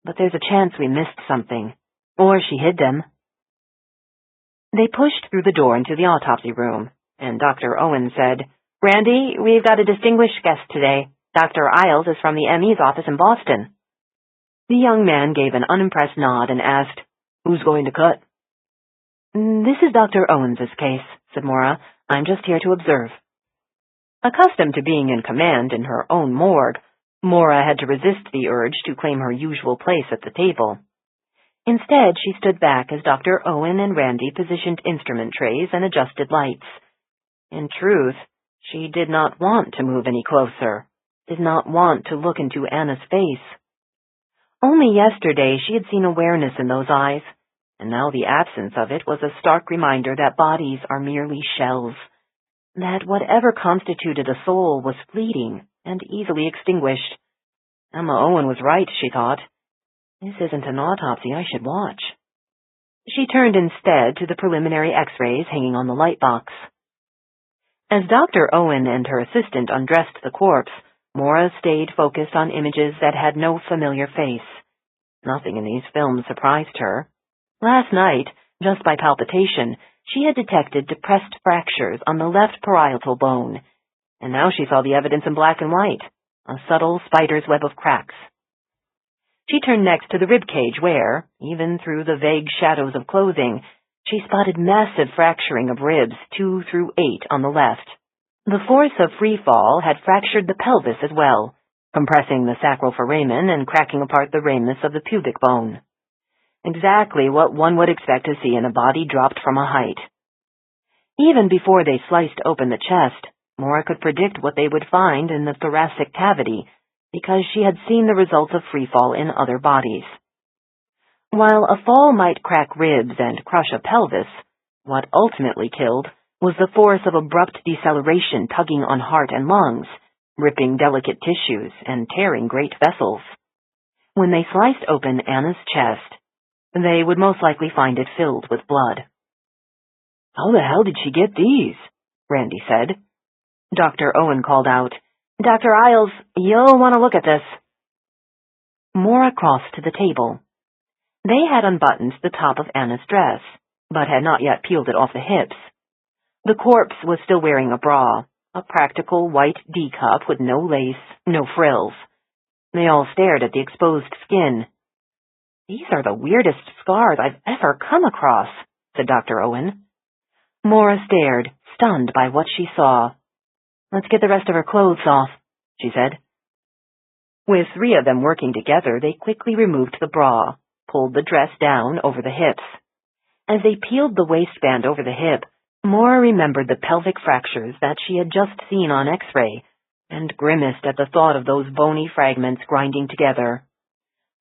but there's a chance we missed something, or she hid them." They pushed through the door into the autopsy room, and Dr. Owen said, "Randy, we've got a distinguished guest today. Dr. Isles is from the ME's office in Boston." The young man gave an unimpressed nod and asked, "Who's going to cut?" "This is Dr. Owens' case," said Maura. "I'm just here to observe." Accustomed to being in command in her own morgue, Maura had to resist the urge to claim her usual place at the table. Instead, she stood back as Dr. Owen and Randy positioned instrument trays and adjusted lights. In truth, she did not want to move any closer, did not want to look into Anna's face. Only yesterday she had seen awareness in those eyes, and now the absence of it was a stark reminder that bodies are merely shells, that whatever constituted a soul was fleeting and easily extinguished. Emma Owen was right, she thought. This isn't an autopsy I should watch. She turned instead to the preliminary x-rays hanging on the light box. As Dr. Owen and her assistant undressed the corpse, Maura stayed focused on images that had no familiar face. Nothing in these films surprised her. Last night, just by palpation, she had detected depressed fractures on the left parietal bone, and now she saw the evidence in black and white, a subtle spider's web of cracks. She turned next to the rib cage where, even through the vague shadows of clothing, she spotted massive fracturing of ribs 2 through 8 on the left. The force of free fall had fractured the pelvis as well, compressing the sacral foramen and cracking apart the ramus of the pubic bone. Exactly what one would expect to see in a body dropped from a height. Even before they sliced open the chest, Maura could predict what they would find in the thoracic cavity, because she had seen the results of free fall in other bodies. While a fall might crack ribs and crush a pelvis, what ultimately killed was the force of abrupt deceleration tugging on heart and lungs, ripping delicate tissues and tearing great vessels. When they sliced open Anna's chest, they would most likely find it filled with blood. "How the hell did she get these?" Randy said. Dr. Owen called out, "Dr. Isles, you'll want to look at this." Maura crossed to the table. They had unbuttoned the top of Anna's dress, but had not yet peeled it off the hips. The corpse was still wearing a bra, a practical white D-cup with no lace, no frills. They all stared at the exposed skin. "These are the weirdest scars I've ever come across," said Dr. Owen. Maura stared, stunned by what she saw. "Let's get the rest of her clothes off," she said. With 3 of them working together, they quickly removed the bra, pulled the dress down over the hips. As they peeled the waistband over the hip, Maura remembered the pelvic fractures that she had just seen on X-ray, and grimaced at the thought of those bony fragments grinding together.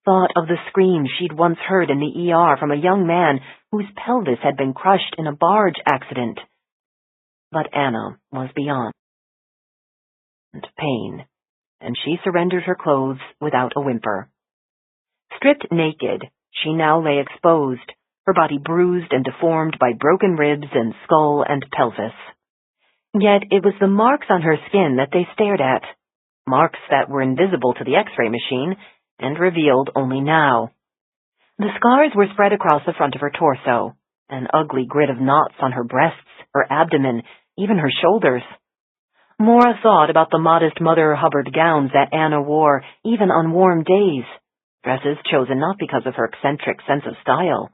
Thought of the screams she'd once heard in the ER from a young man whose pelvis had been crushed in a barge accident. But Anna was beyond pain, and she surrendered her clothes without a whimper. Stripped naked, she now lay exposed, her body bruised and deformed by broken ribs and skull and pelvis. Yet it was the marks on her skin that they stared at, marks that were invisible to the X-ray machine and revealed only now. The scars were spread across the front of her torso, an ugly grid of knots on her breasts, her abdomen, even her shoulders. Maura thought about the modest Mother Hubbard gowns that Anna wore even on warm days, dresses chosen not because of her eccentric sense of style,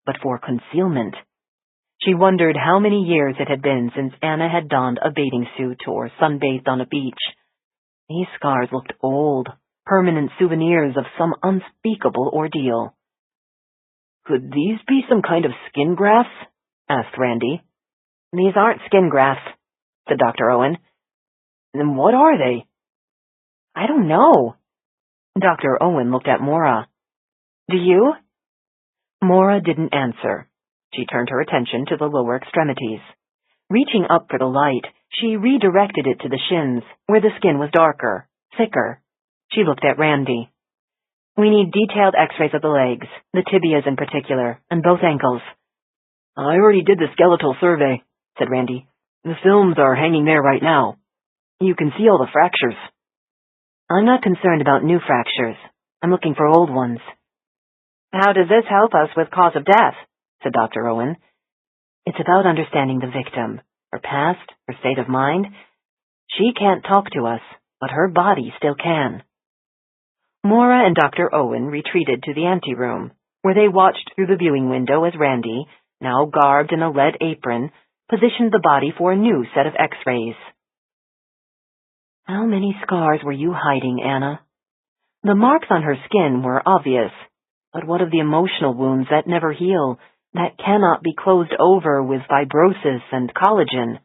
but for concealment. She wondered how many years it had been since Anna had donned a bathing suit or sunbathed on a beach. These scars looked old, permanent souvenirs of some unspeakable ordeal. "Could these be some kind of skin grafts?" asked Randy. "These aren't skin grafts," said Dr. Owen. "Then what are they?" "I don't know." Dr. Owen looked at Maura. "Do you?" Maura didn't answer. She turned her attention to the lower extremities. Reaching up for the light, she redirected it to the shins, where the skin was darker, thicker. She looked at Randy. "We need detailed x-rays of the legs, the tibias in particular, and both ankles." "I already did the skeletal survey," said Randy. "The films are hanging there right now. You can see all the fractures." "I'm not concerned about new fractures. I'm looking for old ones." "How does this help us with cause of death?" said Dr. Owen. "It's about understanding the victim, her past, her state of mind. She can't talk to us, but her body still can." Maura and Dr. Owen retreated to the anteroom, where they watched through the viewing window as Randy, now garbed in a lead apron, positioned the body for a new set of x-rays. "How many scars were you hiding, Anna?" The marks on her skin were obvious, but what of the emotional wounds that never heal, that cannot be closed over with fibrosis and collagen?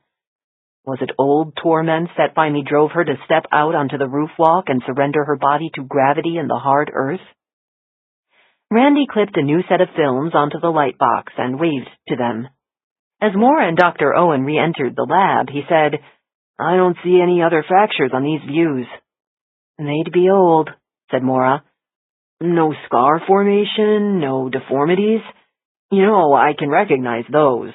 Was it old torments that finally drove her to step out onto the roof walk and surrender her body to gravity and the hard earth? Randy clipped a new set of films onto the light box and waved to them. As Maura and Dr. Owen re-entered the lab, he said, "I don't see any other fractures on these views." "They'd be old," said Maura. "No scar formation, no deformities. I can recognize those."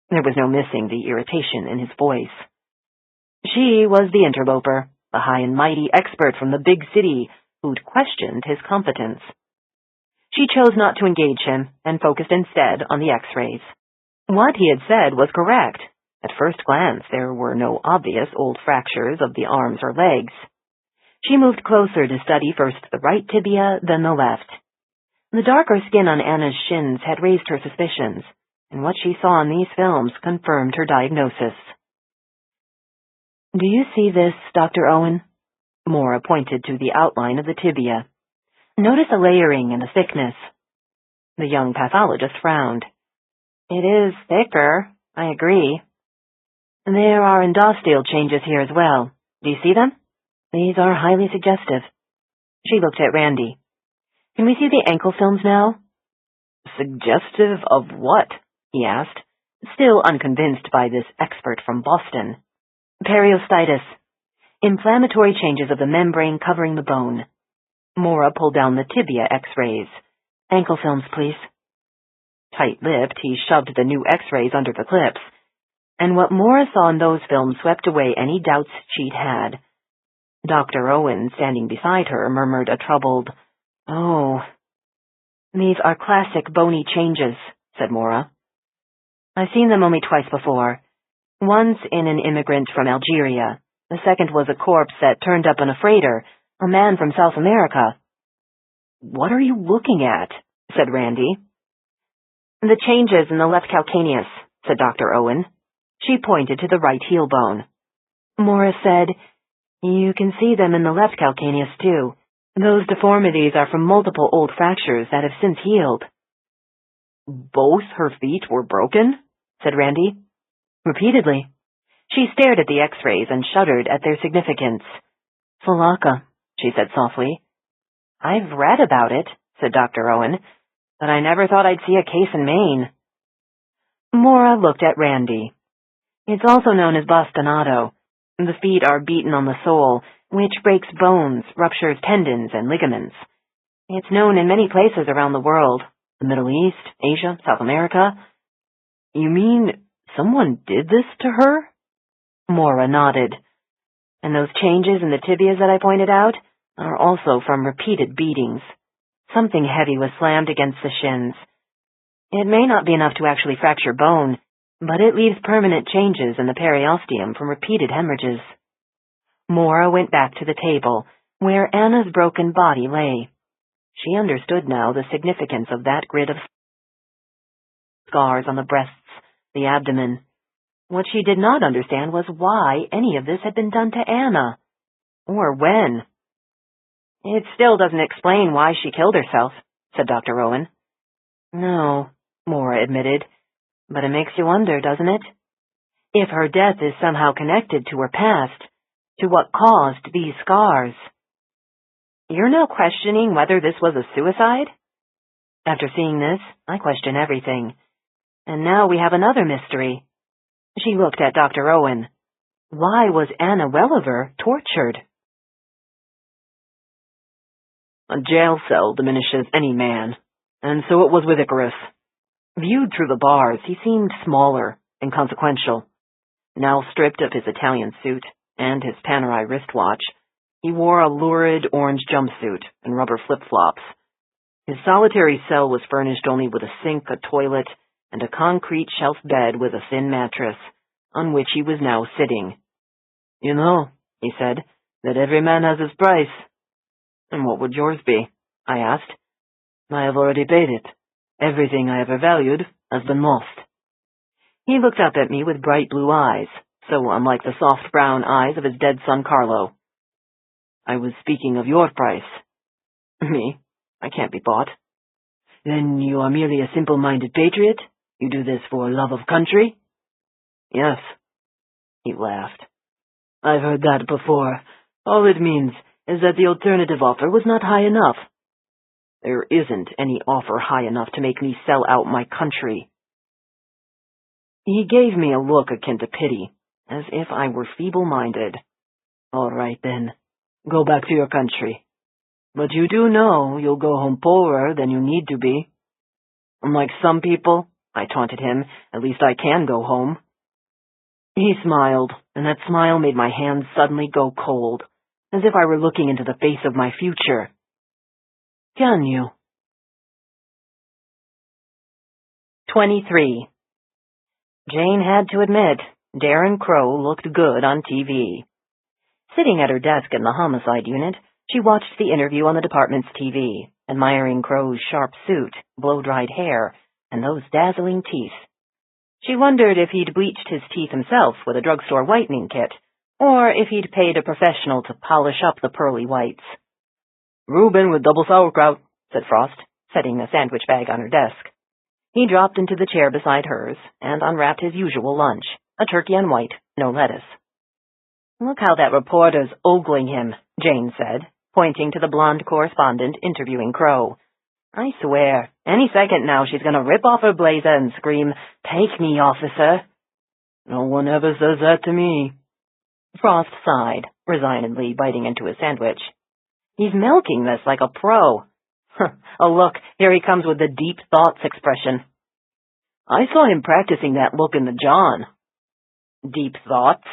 There was no missing the irritation in his voice. She was the interloper, the high and mighty expert from the big city who'd questioned his competence. She chose not to engage him and focused instead on the x-rays. What he had said was correct. At first glance, there were no obvious old fractures of the arms or legs. She moved closer to study first the right tibia, then the left. The darker skin on Anna's shins had raised her suspicions, and what she saw in these films confirmed her diagnosis. "Do you see this, Dr. Owen?" Maura pointed to the outline of the tibia. "Notice a layering and a thickness." The young pathologist frowned. "It is thicker, I agree. There are endosteal changes here as well. Do you see them? These are highly suggestive." She looked at Randy. "Can we see the ankle films now?" "Suggestive of what?" he asked, still unconvinced by this expert from Boston. "Periostitis. Inflammatory changes of the membrane covering the bone." Maura pulled down the tibia x-rays. "Ankle films, please." Tight-lipped, he shoved the new x-rays under the clips, and what Maura saw in those films swept away any doubts she'd had. Dr. Owen, standing beside her, murmured a troubled, "Oh." "These are classic bony changes," said Maura. "I've seen them only twice before. Once in an immigrant from Algeria. The second was a corpse that turned up on a freighter, a man from South America." "What are you looking at?" said Randy. "The changes in the left calcaneus," said Dr. Owen. She pointed to the right heel bone. Maura said, "You can see them in the left calcaneus, too. Those deformities are from multiple old fractures that have since healed." "Both her feet were broken?" said Randy. "Repeatedly." She stared at the x-rays and shuddered at their significance. "Falaka," she said softly. "I've read about it," said Dr. Owen, "but I never thought I'd see a case in Maine." Maura looked at Randy. It's also known as bastonado. The feet are beaten on the sole, which breaks bones, ruptures tendons, and ligaments. It's known in many places around the world. The Middle East, Asia, South America. You mean someone did this to her? Maura nodded. And those changes in the tibias that I pointed out are also from repeated beatings. Something heavy was slammed against the shins. It may not be enough to actually fracture bone, but it leaves permanent changes in the periosteum from repeated hemorrhages. Maura went back to the table, where Anna's broken body lay. She understood now the significance of that grid of scars on the breasts, the abdomen. What she did not understand was why any of this had been done to Anna. Or when. It still doesn't explain why she killed herself, said Dr. Rowan. No, Maura admitted, but it makes you wonder, doesn't it? If her death is somehow connected to her past, to what caused these scars. You're now questioning whether this was a suicide? After seeing this, I question everything. And now we have another mystery. She looked at Dr. Owen. Why was Anna Welliver tortured? A jail cell diminishes any man, and so it was with Icarus. Viewed through the bars, he seemed smaller, inconsequential. Now stripped of his Italian suit and his Panerai wristwatch, he wore a lurid orange jumpsuit and rubber flip-flops. His solitary cell was furnished only with a sink, a toilet, and a concrete shelf bed with a thin mattress, on which he was now sitting. You know, he said, that every man has his price. And what would yours be? I asked. I have already paid it. Everything I ever valued has been lost. He looked up at me with bright blue eyes, so unlike the soft brown eyes of his dead son Carlo. I was speaking of your price. Me? I can't be bought. Then you are merely a simple-minded patriot? You do this for love of country? Yes. He laughed. I've heard that before. All it means is that the alternative offer was not high enough. There isn't any offer high enough to make me sell out my country. He gave me a look akin to pity, as if I were feeble-minded. All right, then. Go back to your country. But you do know you'll go home poorer than you need to be. Unlike some people, I taunted him, at least I can go home. He smiled, and that smile made my hands suddenly go cold, as if I were looking into the face of my future. Can you? 23. Jane had to admit, Darren Crow looked good on TV. Sitting at her desk in the homicide unit, she watched the interview on the department's TV, admiring Crow's sharp suit, blow-dried hair, and those dazzling teeth. She wondered if he'd bleached his teeth himself with a drugstore whitening kit, or if he'd paid a professional to polish up the pearly whites. Reuben with double sauerkraut, said Frost, setting a sandwich bag on her desk. He dropped into the chair beside hers and unwrapped his usual lunch, a turkey on white, no lettuce. Look how that reporter's ogling him, Jane said, pointing to the blonde correspondent interviewing Crow. I swear, any second now she's going to rip off her blazer and scream, "Take me, officer." No one ever says that to me. Frost sighed, resignedly biting into his sandwich. He's milking this like a pro. Oh, look, here he comes with the deep thoughts expression. I saw him practicing that look in the John. Deep thoughts?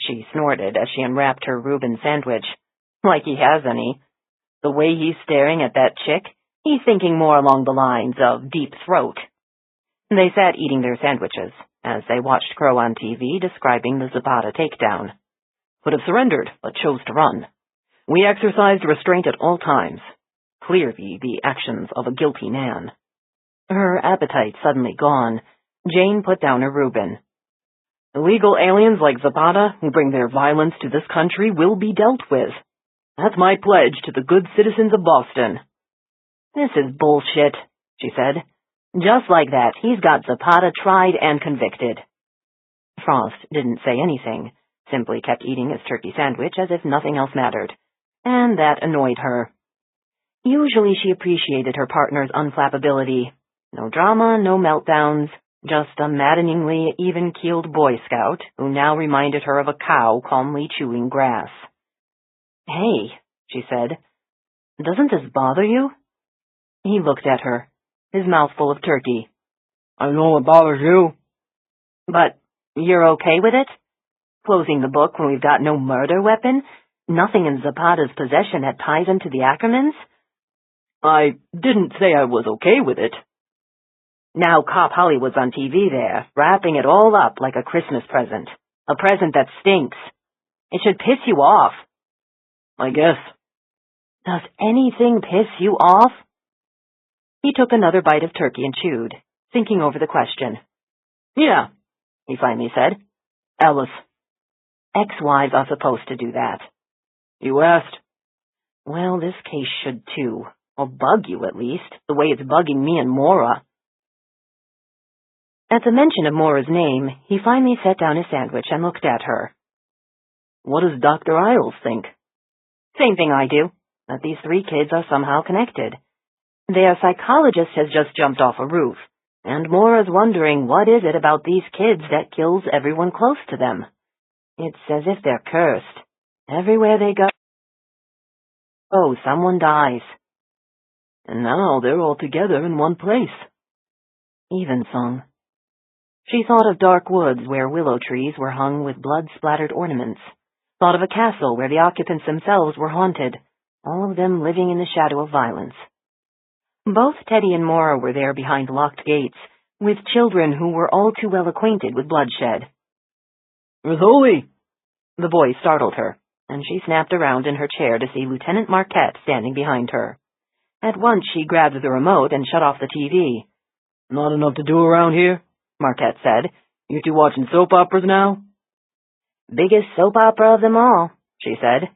She snorted as she unwrapped her Reuben sandwich. Like he has any. The way he's staring at that chick, he's thinking more along the lines of deep throat. They sat eating their sandwiches as they watched Crow on TV describing the Zapata takedown. Could have surrendered, but chose to run. We exercised restraint at all times. Clearly the actions of a guilty man. Her appetite suddenly gone, Jane put down her Reuben. Illegal aliens like Zapata who bring their violence to this country will be dealt with. That's my pledge to the good citizens of Boston. This is bullshit, she said. Just like that, he's got Zapata tried and convicted. Frost didn't say anything, simply kept eating his turkey sandwich as if nothing else mattered, and that annoyed her. Usually she appreciated her partner's unflappability. No drama, no meltdowns, Just a maddeningly even-keeled Boy Scout who now reminded her of a cow calmly chewing grass. "Hey," she said, "doesn't this bother you?" He looked at her, his mouth full of turkey. "I know it bothers you." "But you're okay with it? Closing the book when we've got no murder weapon? Nothing in Zapata's possession that ties him to the Ackermans?" "I didn't say I was okay with it." Now Cop Hollywood's on TV there, wrapping it all up like a Christmas present. A present that stinks. It should piss you off. "I guess." "Does anything piss you off?" He took another bite of turkey and chewed, thinking over the question. "Yeah," he finally said. "Alice." "Ex-wives are supposed to do that." "You asked." "Well, this case should too. Or bug you, at least, the way it's bugging me and Maura." At the mention of Maura's name, he finally set down his sandwich and looked at her. "What does Dr. Isles think?" "Same thing I do, that these 3 kids are somehow connected. Their psychologist has just jumped off a roof, and Maura's wondering what is it about these kids that kills everyone close to them. It's as if they're cursed. Everywhere they go, someone dies. And now they're all together in one place." Evensong. She thought of dark woods where willow trees were hung with blood-splattered ornaments, thought of a castle where the occupants themselves were haunted, all of them living in the shadow of violence. Both Teddy and Maura were there behind locked gates, with children who were all too well acquainted with bloodshed. "Rizzoli!" The boy startled her, and she snapped around in her chair to see Lieutenant Marquette standing behind her. At once she grabbed the remote and shut off the TV. "Not enough to do around here?" Marquette said. "You 2 watching soap operas now?" "Biggest soap opera of them all," she said.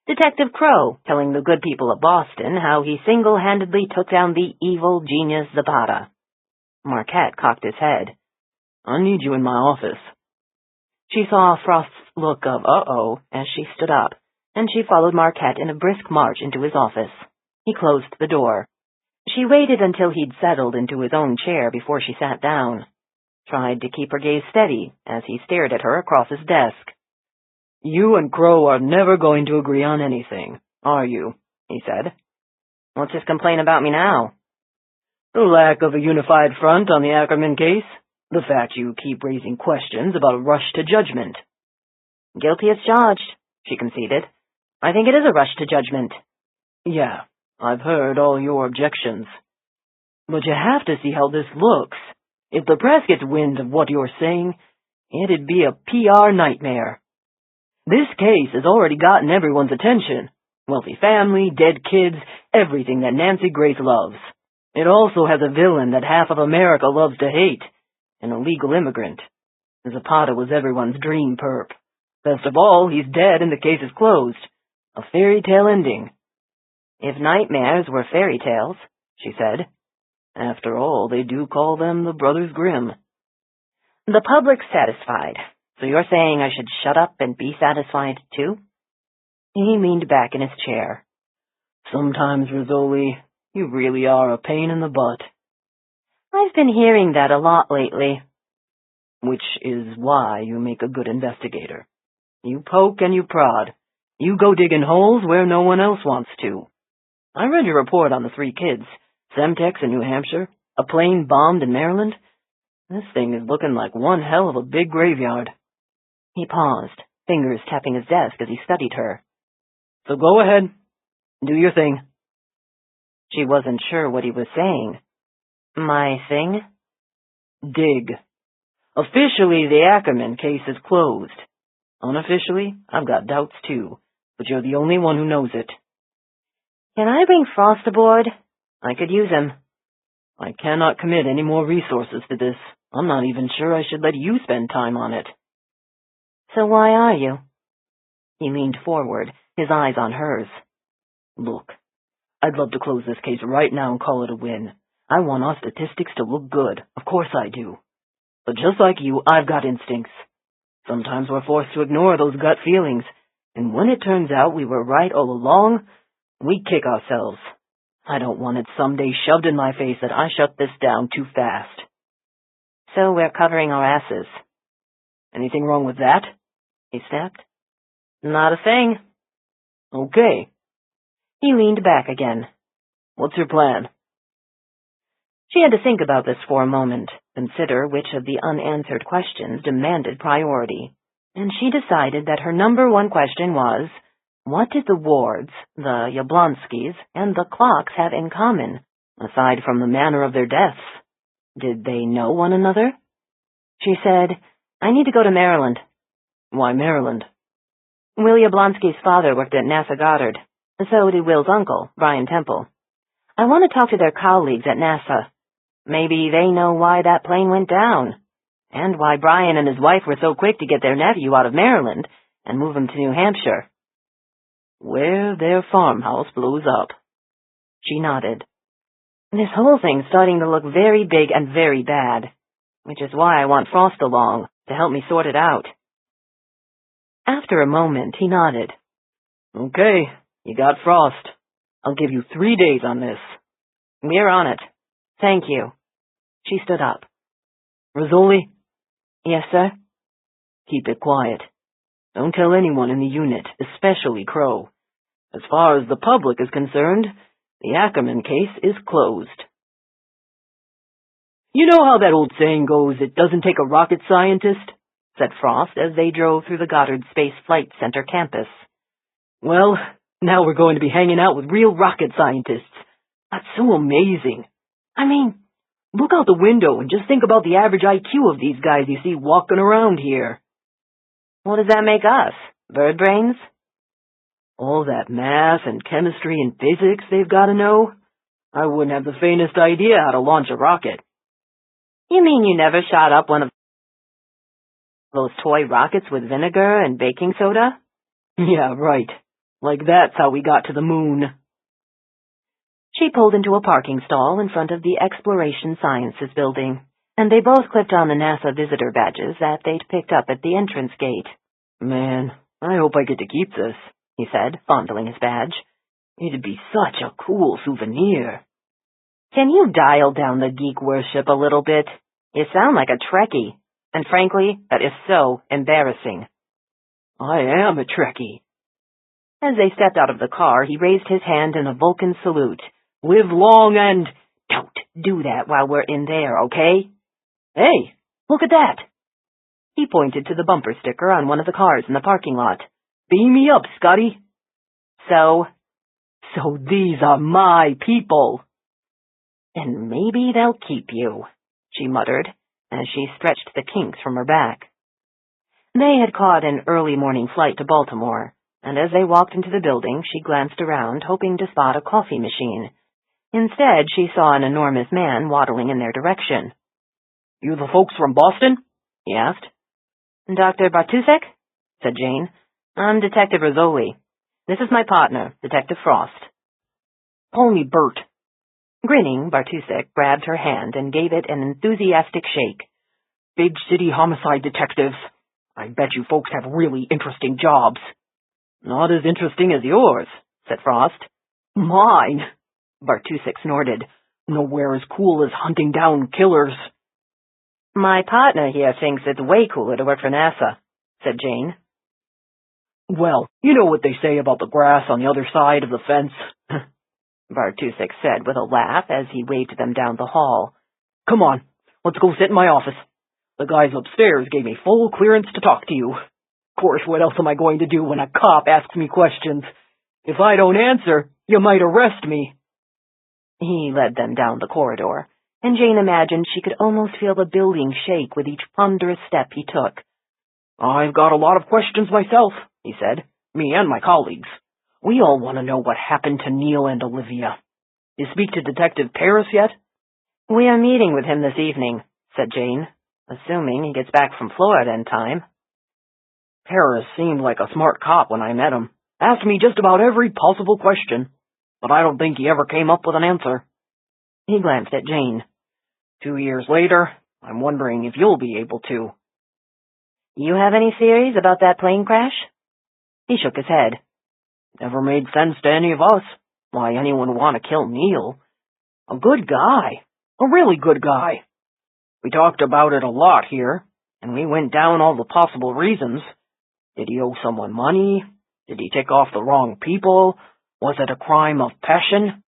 "Detective Crow telling the good people of Boston how he single-handedly took down the evil genius Zapata." Marquette cocked his head. "I need you in my office." She saw Frost's look of uh-oh as she stood up, and she followed Marquette in a brisk march into his office. He closed the door. She waited until he'd settled into his own chair before she sat down. Tried to keep her gaze steady as he stared at her across his desk. "You and Crow are never going to agree on anything, are you?" he said. "What's his complaint about me now?" "The lack of a unified front on the Ackerman case. The fact you keep raising questions about a rush to judgment." "Guilty as charged," she conceded. "I think it is a rush to judgment." "Yeah, I've heard all your objections. But you have to see how this looks. If the press gets wind of what you're saying, it'd be a PR nightmare. This case has already gotten everyone's attention. Wealthy family, dead kids, everything that Nancy Grace loves. It also has a villain that half of America loves to hate, an illegal immigrant. Zapata was everyone's dream perp. Best of all, he's dead and the case is closed. A fairy tale ending." "If nightmares were fairy tales," she said. "After all, they do call them the Brothers Grimm." "The public's satisfied. So you're saying I should shut up and be satisfied, too?" He leaned back in his chair. "Sometimes, Rizzoli, you really are a pain in the butt." "I've been hearing that a lot lately." "Which is why you make a good investigator. You poke and you prod. You go digging holes where no one else wants to. I read your report on the 3 kids, Semtex in New Hampshire, a plane bombed in Maryland. This thing is looking like one hell of a big graveyard." He paused, fingers tapping his desk as he studied her. "So go ahead. Do your thing." She wasn't sure what he was saying. "My thing?" "Dig. Officially, the Ackerman case is closed. Unofficially, I've got doubts too, but you're the only one who knows it." "Can I bring Frost aboard? I could use him." "I cannot commit any more resources to this. I'm not even sure I should let you spend time on it." "So why are you?" He leaned forward, his eyes on hers. "Look, I'd love to close this case right now and call it a win. I want our statistics to look good. Of course I do. But just like you, I've got instincts. Sometimes we're forced to ignore those gut feelings, and when it turns out we were right all along, we kick ourselves. I don't want it someday shoved in my face that I shut this down too fast." So we're covering our asses. Anything wrong with that? He snapped. Not a thing. Okay. He leaned back again. What's your plan? She had to think about this for a moment, consider which of the unanswered questions demanded priority, and she decided that her number one question was, what did the Wards, the Yablonskys, and the Clocks have in common, aside from the manner of their deaths? Did they know one another? She said, I need to go to Maryland. Why Maryland? Will Yablonsky's father worked at NASA Goddard. So did Will's uncle, Brian Temple. I want to talk to their colleagues at NASA. Maybe they know why that plane went down, and why Brian and his wife were so quick to get their nephew out of Maryland and move him to New Hampshire. Where their farmhouse blows up. She nodded. This whole thing's starting to look very big and very bad, which is why I want Frost along, to help me sort it out. After a moment, he nodded. Okay, you got Frost. I'll give you 3 days on this. We're on it. Thank you. She stood up. Rizzoli? Yes, sir? Keep it quiet. Don't tell anyone in the unit, especially Crow. As far as the public is concerned, the Ackerman case is closed. You know how that old saying goes, it doesn't take a rocket scientist? Said Frost as they drove through the Goddard Space Flight Center campus. Well, now we're going to be hanging out with real rocket scientists. That's so amazing. I mean, look out the window and just think about the average IQ of these guys you see walking around here. What does that make us? Bird brains? All that math and chemistry and physics they've got to know? I wouldn't have the faintest idea how to launch a rocket. You mean you never shot up one of those toy rockets with vinegar and baking soda? Yeah, right. Like that's how we got to the moon. She pulled into a parking stall in front of the Exploration Sciences building, and they both clipped on the NASA visitor badges that they'd picked up at the entrance gate. Man, I hope I get to keep this, he said, fondling his badge. It'd be such a cool souvenir. Can you dial down the geek worship a little bit? You sound like a Trekkie, and frankly, that is so embarrassing. I am a Trekkie. As they stepped out of the car, he raised his hand in a Vulcan salute. Live long and... Don't do that while we're in there, okay? Hey, look at that! He pointed to the bumper sticker on one of the cars in the parking lot. Beam me up, Scotty. So these are my people. And maybe they'll keep you, she muttered, as she stretched the kinks from her back. They had caught an early morning flight to Baltimore, and as they walked into the building, she glanced around, hoping to spot a coffee machine. Instead, she saw an enormous man waddling in their direction. You the folks from Boston? He asked. Dr. Bartusek? Said Jane. I'm Detective Rizzoli. This is my partner, Detective Frost. Call me Bert. Grinning, Bartusek grabbed her hand and gave it an enthusiastic shake. Big city homicide detectives. I bet you folks have really interesting jobs. Not as interesting as yours, said Frost. Mine, Bartusek snorted. Nowhere as cool as hunting down killers. My partner here thinks it's way cooler to work for NASA, said Jane. Well, you know what they say about the grass on the other side of the fence, Bartusek said with a laugh as he waved them down the hall. Come on, let's go sit in my office. The guys upstairs gave me full clearance to talk to you. Of course, what else am I going to do when a cop asks me questions? If I don't answer, you might arrest me. He led them down the corridor, and Jane imagined she could almost feel the building shake with each ponderous step he took. I've got a lot of questions myself, he said. Me and my colleagues. We all want to know what happened to Neil and Olivia. You speak to Detective Paris yet? We are meeting with him this evening, said Jane, assuming he gets back from Florida in time. Paris seemed like a smart cop when I met him. Asked me just about every possible question, but I don't think he ever came up with an answer. He glanced at Jane. 2 years later, I'm wondering if you'll be able to. You have any theories about that plane crash? He shook his head. Never made sense to any of us. Why anyone would want to kill Neil. A good guy. A really good guy. We talked about it a lot here, and we went down all the possible reasons. Did he owe someone money? Did he tick off the wrong people? Was it a crime of passion?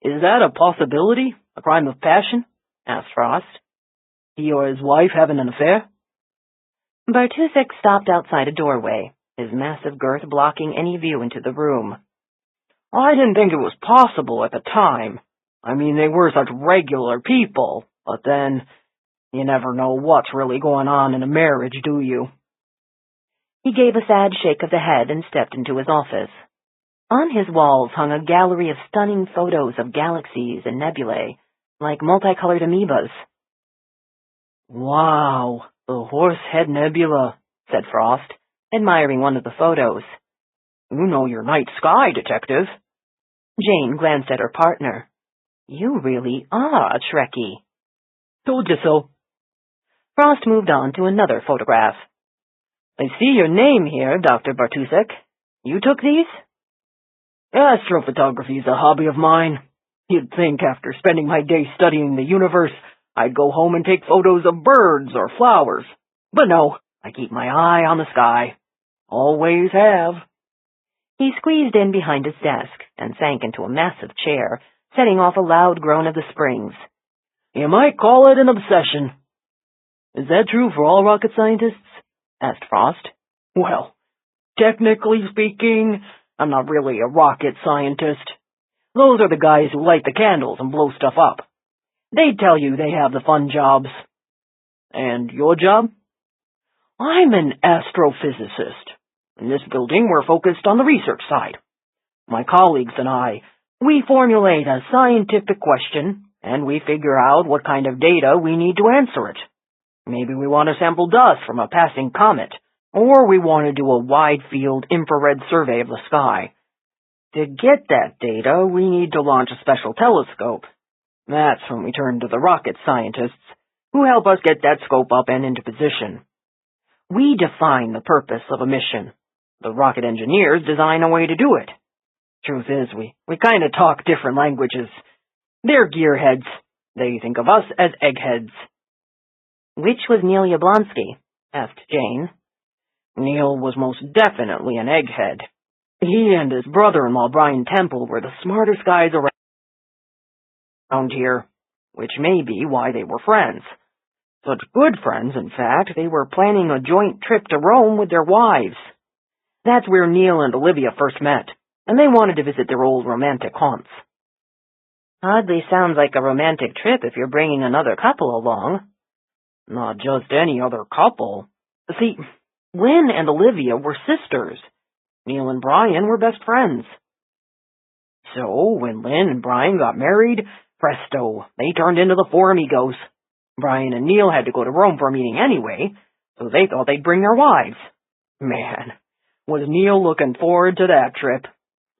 Is that a possibility? A crime of passion? Asked Frost. He or his wife having an affair? Bartusek stopped outside a doorway, his massive girth blocking any view into the room. I didn't think it was possible at the time. I mean, they were such regular people, but then you never know what's really going on in a marriage, do you? He gave a sad shake of the head and stepped into his office. On his walls hung a gallery of stunning photos of galaxies and nebulae, like multicolored amoebas. Wow, the Horsehead Nebula, said Frost, admiring one of the photos. You know your night sky, detective. Jane glanced at her partner. You really are a Trekkie. Told you so. Frost moved on to another photograph. I see your name here, Dr. Bartusek. You took these? Astrophotography is a hobby of mine. You'd think after spending my day studying the universe, I'd go home and take photos of birds or flowers. But no, I keep my eye on the sky. Always have. He squeezed in behind his desk and sank into a massive chair, setting off a loud groan of the springs. You might call it an obsession. Is that true for all rocket scientists? Asked Frost. Well, technically speaking, I'm not really a rocket scientist. Those are the guys who light the candles and blow stuff up. They tell you they have the fun jobs. And your job? I'm an astrophysicist. In this building, we're focused on the research side. My colleagues and I, we formulate a scientific question, and we figure out what kind of data we need to answer it. Maybe we want to sample dust from a passing comet, or we want to do a wide-field infrared survey of the sky. To get that data, we need to launch a special telescope. That's when we turn to the rocket scientists, who help us get that scope up and into position. We define the purpose of a mission. The rocket engineers design a way to do it. Truth is, we kind of talk different languages. They're gearheads. They think of us as eggheads. Which was Neil Yablonsky? Asked Jane. Neil was most definitely an egghead. He and his brother-in-law Brian Temple were the smartest guys around here, which may be why they were friends. Such good friends, in fact, they were planning a joint trip to Rome with their wives. That's where Neil and Olivia first met, and they wanted to visit their old romantic haunts. Hardly sounds like a romantic trip if you're bringing another couple along. Not just any other couple. See, Lynn and Olivia were sisters. Neil and Brian were best friends. So, when Lynn and Brian got married, presto, they turned into the four amigos. Brian and Neil had to go to Rome for a meeting anyway, so they thought they'd bring their wives. Man, was Neil looking forward to that trip.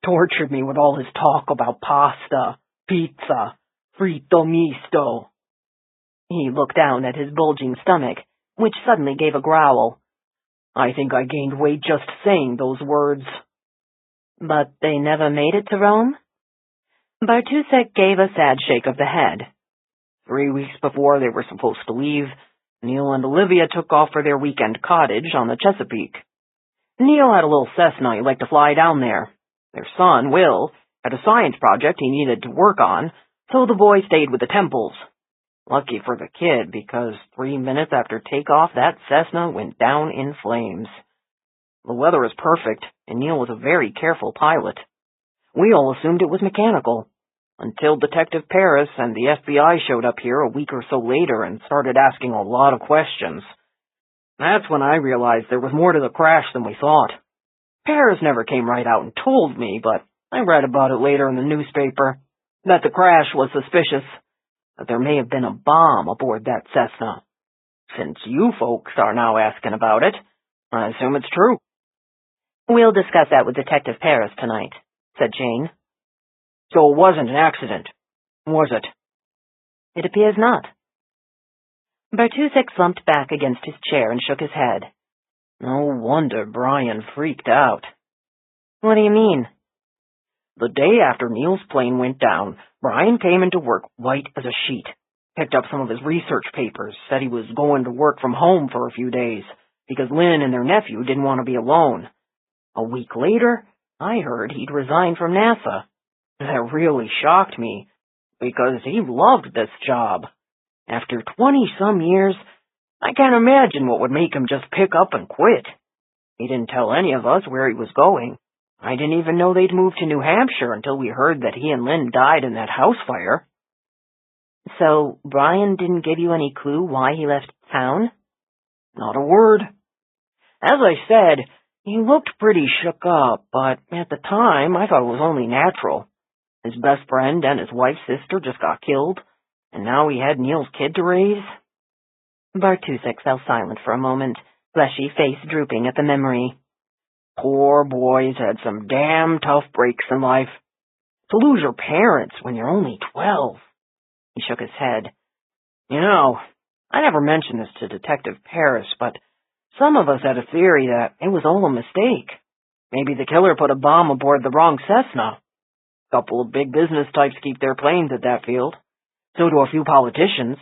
Tortured me with all his talk about pasta, pizza, frito misto. He looked down at his bulging stomach, which suddenly gave a growl. I think I gained weight just saying those words. But they never made it to Rome? Bartusek gave a sad shake of the head. 3 weeks before they were supposed to leave, Neil and Olivia took off for their weekend cottage on the Chesapeake. Neil had a little Cessna he liked to fly down there. Their son, Will, had a science project he needed to work on, so the boy stayed with the Temples. Lucky for the kid, because 3 minutes after takeoff, that Cessna went down in flames. The weather was perfect, and Neil was a very careful pilot. We all assumed it was mechanical, until Detective Paris and the FBI showed up here a week or so later and started asking a lot of questions. That's when I realized there was more to the crash than we thought. Paris never came right out and told me, but I read about it later in the newspaper, that the crash was suspicious, that there may have been a bomb aboard that Cessna. Since you folks are now asking about it, I assume it's true. We'll discuss that with Detective Paris tonight, said Jane. So it wasn't an accident, was it? It appears not. Bartusek slumped back against his chair and shook his head. No wonder Brian freaked out. What do you mean? The day after Neil's plane went down, Brian came into work white as a sheet. Picked up some of his research papers, said he was going to work from home for a few days, because Lynn and their nephew didn't want to be alone. A week later, I heard he'd resigned from NASA. That really shocked me, because he loved this job. After 20-some years, I can't imagine what would make him just pick up and quit. He didn't tell any of us where he was going. I didn't even know they'd moved to New Hampshire until we heard that he and Lynn died in that house fire. So Brian didn't give you any clue why he left town? Not a word. As I said, he looked pretty shook up, but at the time I thought it was only natural. His best friend and his wife's sister just got killed, and now he had Neil's kid to raise. Bartusek fell silent for a moment, fleshy face drooping at the memory. Poor boy's had some damn tough breaks in life. To lose your parents when you're only 12. He shook his head. You know, I never mentioned this to Detective Paris, but some of us had a theory that it was all a mistake. Maybe the killer put a bomb aboard the wrong Cessna. A couple of big business types keep their planes at that field. So do a few politicians.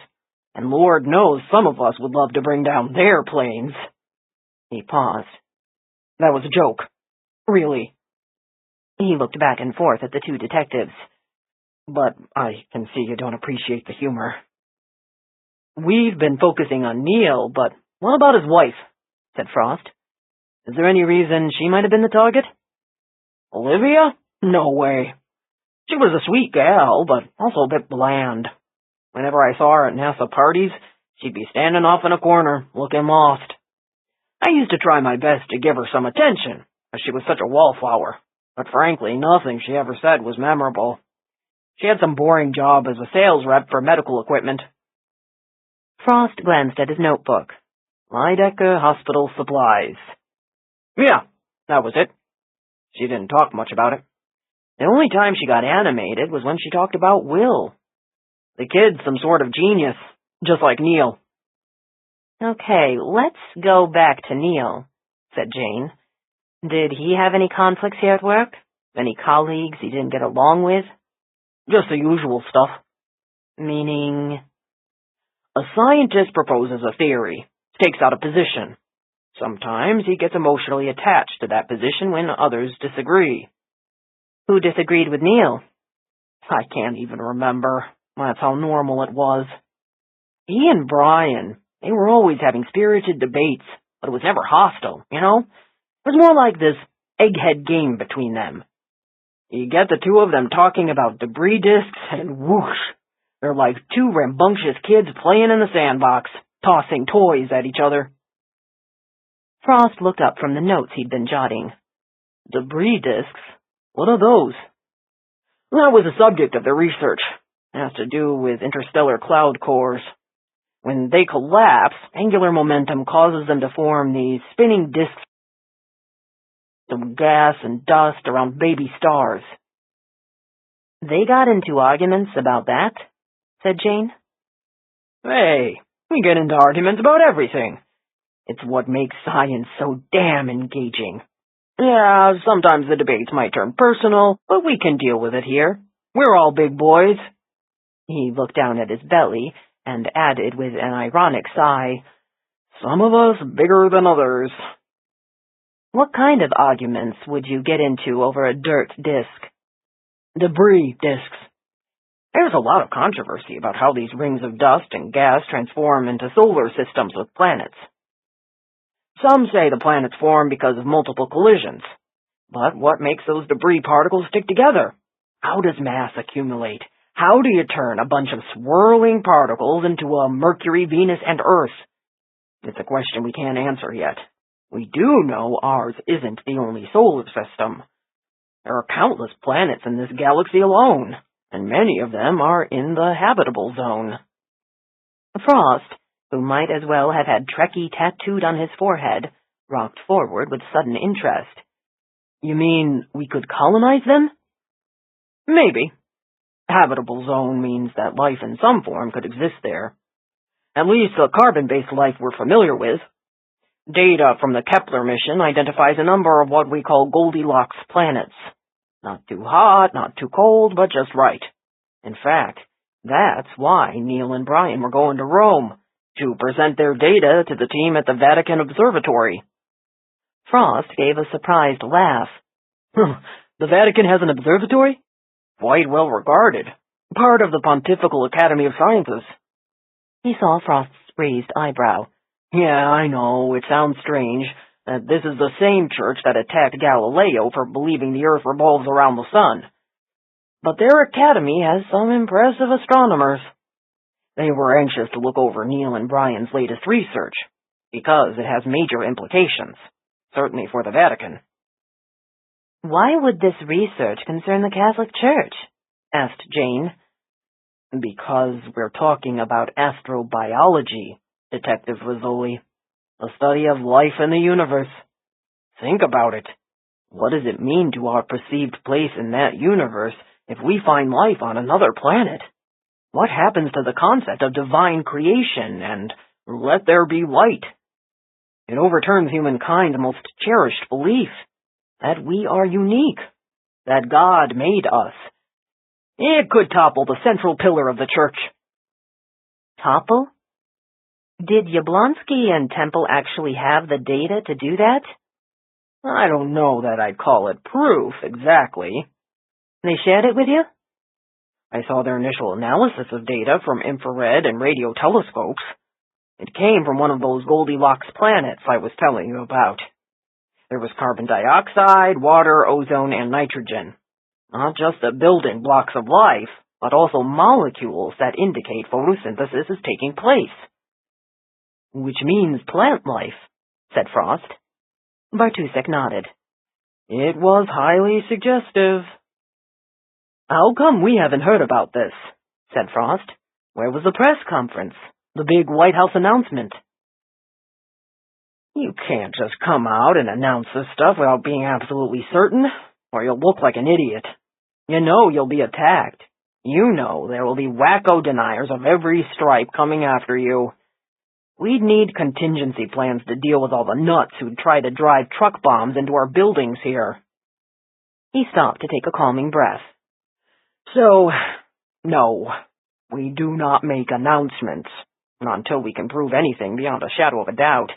And Lord knows some of us would love to bring down their planes. He paused. That was a joke. Really. He looked back and forth at the two detectives. But I can see you don't appreciate the humor. We've been focusing on Neil, but what about his wife? Said Frost. Is there any reason she might have been the target? Olivia? No way. She was a sweet gal, but also a bit bland. Whenever I saw her at NASA parties, she'd be standing off in a corner, looking lost. I used to try my best to give her some attention, as she was such a wallflower, but frankly, nothing she ever said was memorable. She had some boring job as a sales rep for medical equipment. Frost glanced at his notebook. Lydecker Hospital Supplies. Yeah, that was it. She didn't talk much about it. The only time she got animated was when she talked about Will. The kid's some sort of genius, just like Neil. Okay, let's go back to Neil, said Jane. Did he have any conflicts here at work? Any colleagues he didn't get along with? Just the usual stuff. Meaning? A scientist proposes a theory, takes out a position. Sometimes he gets emotionally attached to that position when others disagree. Who disagreed with Neil? I can't even remember. That's how normal it was. He and Brian, they were always having spirited debates, but it was never hostile, you know? It was more like this egghead game between them. You get the two of them talking about debris discs, and whoosh, they're like two rambunctious kids playing in the sandbox, tossing toys at each other. Frost looked up from the notes he'd been jotting. Debris discs? What are those? That was the subject of their research. It has to do with interstellar cloud cores. When they collapse, angular momentum causes them to form these spinning disks of gas and dust around baby stars. They got into arguments about that, said Jane. Hey, we get into arguments about everything. It's what makes science so damn engaging. Yeah, sometimes the debates might turn personal, but we can deal with it here. We're all big boys. He looked down at his belly and added with an ironic sigh, some of us bigger than others. What kind of arguments would you get into over a dirt disk? Debris disks. There's a lot of controversy about how these rings of dust and gas transform into solar systems with planets. Some say the planets form because of multiple collisions. But what makes those debris particles stick together? How does mass accumulate? How do you turn a bunch of swirling particles into a Mercury, Venus, and Earth? It's a question we can't answer yet. We do know ours isn't the only solar system. There are countless planets in this galaxy alone, and many of them are in the habitable zone. Frost, who might as well have had Trekkie tattooed on his forehead, rocked forward with sudden interest. You mean we could colonize them? Maybe. Habitable zone means that life in some form could exist there. At least the carbon-based life we're familiar with. Data from the Kepler mission identifies a number of what we call Goldilocks planets. Not too hot, not too cold, but just right. In fact, That's why Neil and Brian were going to Rome, to present their data to the team at the Vatican Observatory. Frost gave a surprised laugh. The Vatican has an observatory? Quite well regarded. Part of the Pontifical Academy of Sciences. He saw Frost's raised eyebrow. Yeah, I know, it sounds strange. This is the same church that attacked Galileo for believing the Earth revolves around the sun. But their academy has some impressive astronomers. They were anxious to look over Neil and Brian's latest research, because it has major implications, certainly for the Vatican. Why would this research concern the Catholic Church? Asked Jane. Because we're talking about astrobiology, Detective Rizzoli. The study of life in the universe. Think about it. What does it mean to our perceived place in that universe if we find life on another planet? What happens to the concept of divine creation and let there be light? It overturns humankind's most cherished belief, that we are unique, that God made us. It could topple the central pillar of the church. Topple? Did Yablonsky and Temple actually have the data to do that? I don't know that I'd call it proof, exactly. They shared it with you? I saw their initial analysis of data from infrared and radio telescopes. It came from one of those Goldilocks planets I was telling you about. There was carbon dioxide, water, ozone, and nitrogen. Not just the building blocks of life, but also molecules that indicate photosynthesis is taking place. Which means plant life, said Frost. Bartusek nodded. It was highly suggestive. How come we haven't heard about this? Said Frost. Where was the press conference? The big White House announcement? You can't just come out and announce this stuff without being absolutely certain, or you'll look like an idiot. You know you'll be attacked. You know there will be wacko deniers of every stripe coming after you. We'd need contingency plans to deal with all the nuts who'd try to drive truck bombs into our buildings here. He stopped to take a calming breath. So, no, we do not make announcements, not until we can prove anything beyond a shadow of a doubt.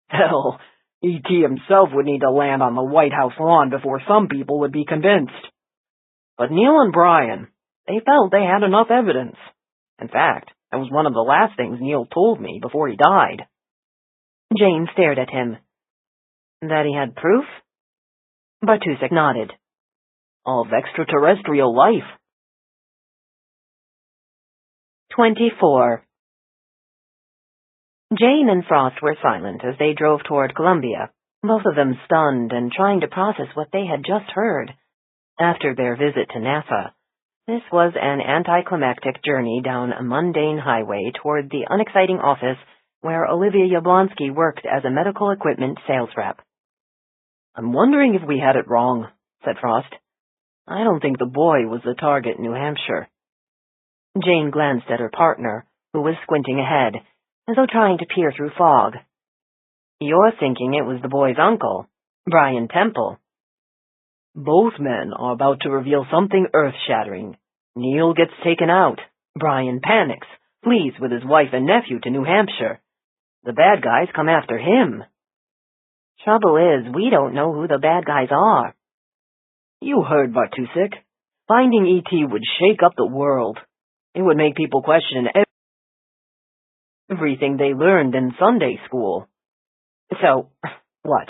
Hell, E.T. himself would need to land on the White House lawn before some people would be convinced. But Neil and Brian, they felt they had enough evidence. In fact, that was one of the last things Neil told me before he died. Jane stared at him. That he had proof? Bartusek nodded. Of extraterrestrial life. 24. Jane and Frost were silent as they drove toward Columbia, both of them stunned and trying to process what they had just heard. After their visit to NASA, this was an anticlimactic journey down a mundane highway toward the unexciting office where Olivia Yablonsky worked as a medical equipment sales rep. I'm wondering if we had it wrong, said Frost. I don't think the boy was the target in New Hampshire. Jane glanced at her partner, who was squinting ahead, as though trying to peer through fog. You're thinking it was the boy's uncle, Brian Temple. Both men are about to reveal something earth-shattering. Neil gets taken out. Brian panics, flees with his wife and nephew to New Hampshire. The bad guys come after him. Trouble is, we don't know who the bad guys are. You heard Bartusek. Finding E.T. would shake up the world. It would make people question everything they learned in Sunday school. So, what?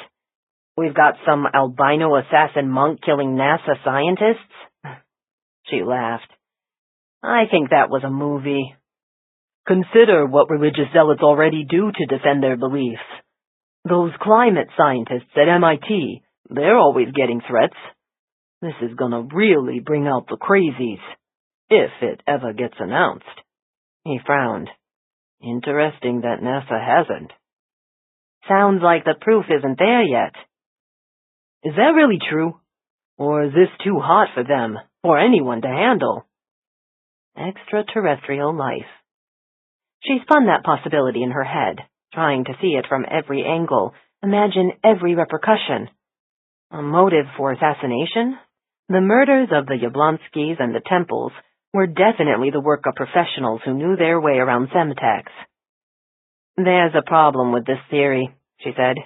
We've got some albino assassin monk killing NASA scientists? She laughed. I think that was a movie. Consider what religious zealots already do to defend their beliefs. Those climate scientists at MIT, they're always getting threats. This is gonna really bring out the crazies, if it ever gets announced. He frowned. Interesting that NASA hasn't. Sounds like the proof isn't there yet. Is that really true? Or is this too hot for them, or anyone to handle? Extraterrestrial life. She spun that possibility in her head, trying to see it from every angle, imagine every repercussion. A motive for assassination? The murders of the Yablonskys and the Temples were definitely the work of professionals who knew their way around Semtex. "There's a problem with this theory," she said.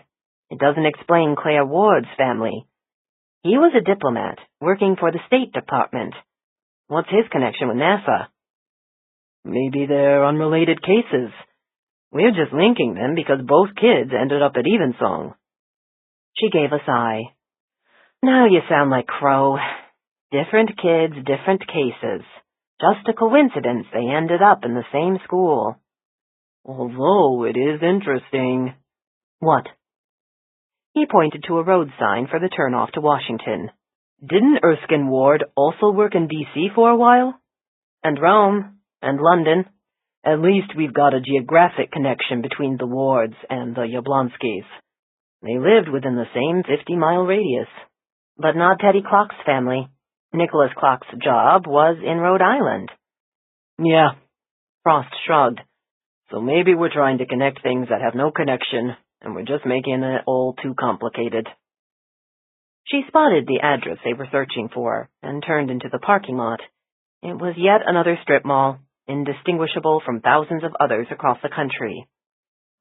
"It doesn't explain Claire Ward's family. He was a diplomat, working for the State Department. What's his connection with NASA?" "Maybe they're unrelated cases. We're just linking them because both kids ended up at Evensong." She gave a sigh. "Now you sound like Crow. Different kids, different cases. Just a coincidence they ended up in the same school." "Although it is interesting." "What?" He pointed to a road sign for the turnoff to Washington. "Didn't Erskine Ward also work in D.C. for a while?" "And Rome. And London. At least we've got a geographic connection between the Wards and the Yablonskys. They lived within the same 50-mile radius." "But not Teddy Clock's family. Nicholas Clock's job was in Rhode Island." "Yeah." Frost shrugged. "So maybe we're trying to connect things that have no connection, and we're just making it all too complicated." She spotted the address they were searching for and turned into the parking lot. It was yet another strip mall, indistinguishable from thousands of others across the country.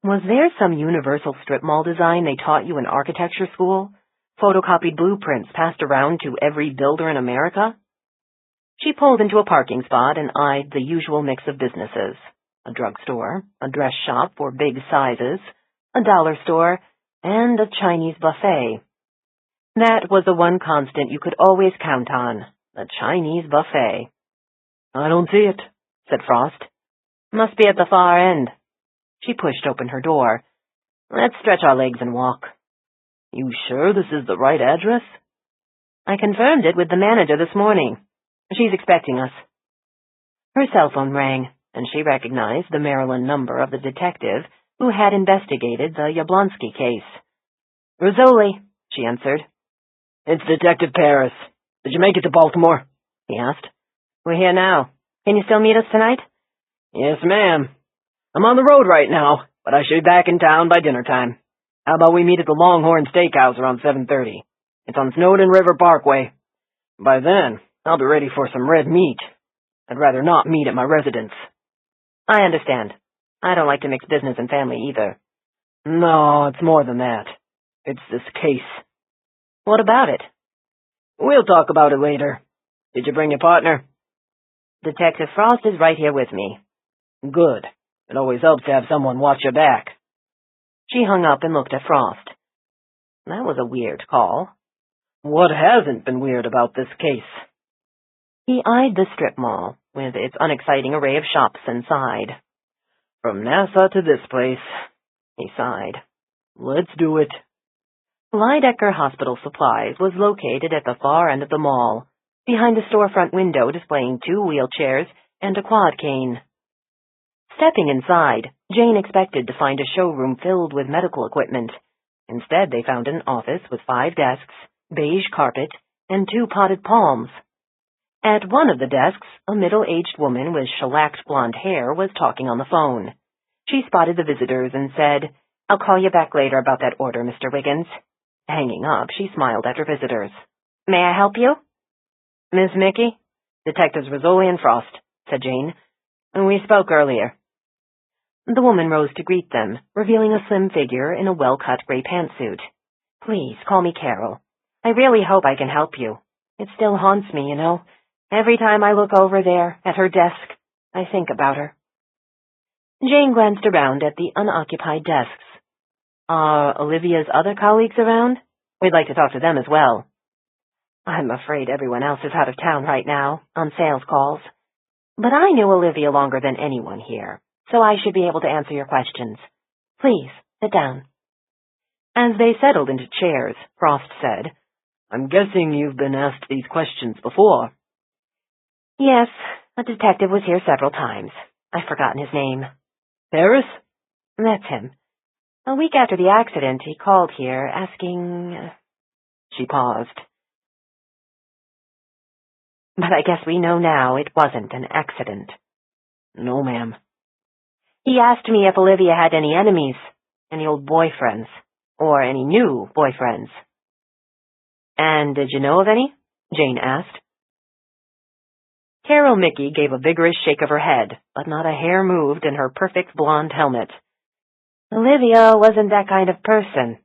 Was there some universal strip mall design they taught you in architecture school? Photocopied blueprints passed around to every builder in America? She pulled into a parking spot and eyed the usual mix of businesses. A drugstore, a dress shop for big sizes, a dollar store, and a Chinese buffet. That was the one constant you could always count on, the Chinese buffet. "I don't see it," said Frost. "Must be at the far end." She pushed open her door. "Let's stretch our legs and walk." "You sure this is the right address?" "I confirmed it with the manager this morning. She's expecting us." Her cell phone rang, and she recognized the Maryland number of the detective who had investigated the Yablonsky case. "Rizzoli," she answered. "It's Detective Paris. Did you make it to Baltimore?" he asked. "We're here now. Can you still meet us tonight?" "Yes, ma'am. I'm on the road right now, but I should be back in town by dinner time. How about we meet at the Longhorn Steakhouse around 7:30? It's on Snowden River Parkway. By then, I'll be ready for some red meat. I'd rather not meet at my residence." "I understand. I don't like to mix business and family either." "No, it's more than that. It's this case." "What about it?" "We'll talk about it later. Did you bring your partner?" "Detective Frost is right here with me." "Good. It always helps to have someone watch your back." She hung up and looked at Frost. That was a weird call. "What hasn't been weird about this case?" He eyed the strip mall, with its unexciting array of shops, and sighed. "From NASA to this place," he sighed. "Let's do it." Lydecker Hospital Supplies was located at the far end of the mall, behind a storefront window displaying 2 wheelchairs and a quad cane. Stepping inside, Jane expected to find a showroom filled with medical equipment. Instead, they found an office with 5 desks, beige carpet, and 2 potted palms. At one of the desks, a middle-aged woman with shellacked blonde hair was talking on the phone. She spotted the visitors and said, "I'll call you back later about that order, Mr. Wiggins." Hanging up, she smiled at her visitors. "May I help you?" "Miss Mickey? Detectives Rizzoli and Frost," said Jane. "We spoke earlier." The woman rose to greet them, revealing a slim figure in a well-cut gray pantsuit. "Please, call me Carol. I really hope I can help you. It still haunts me, you know. Every time I look over there, at her desk, I think about her." Jane glanced around at the unoccupied desks. "Are Olivia's other colleagues around? We'd like to talk to them as well." "I'm afraid everyone else is out of town right now, on sales calls. But I knew Olivia longer than anyone here, so I should be able to answer your questions. Please, sit down." As they settled into chairs, Frost said, "I'm guessing you've been asked these questions before." "Yes, a detective was here several times. I've forgotten his name." "Paris?" "That's him. A week after the accident, he called here asking—" She paused. "But I guess we know now it wasn't an accident." "No, ma'am." "He asked me if Olivia had any enemies, any old boyfriends, or any new boyfriends." "And did you know of any?" Jane asked. Carol Mickey gave a vigorous shake of her head, but not a hair moved in her perfect blonde helmet. Olivia wasn't that kind of person.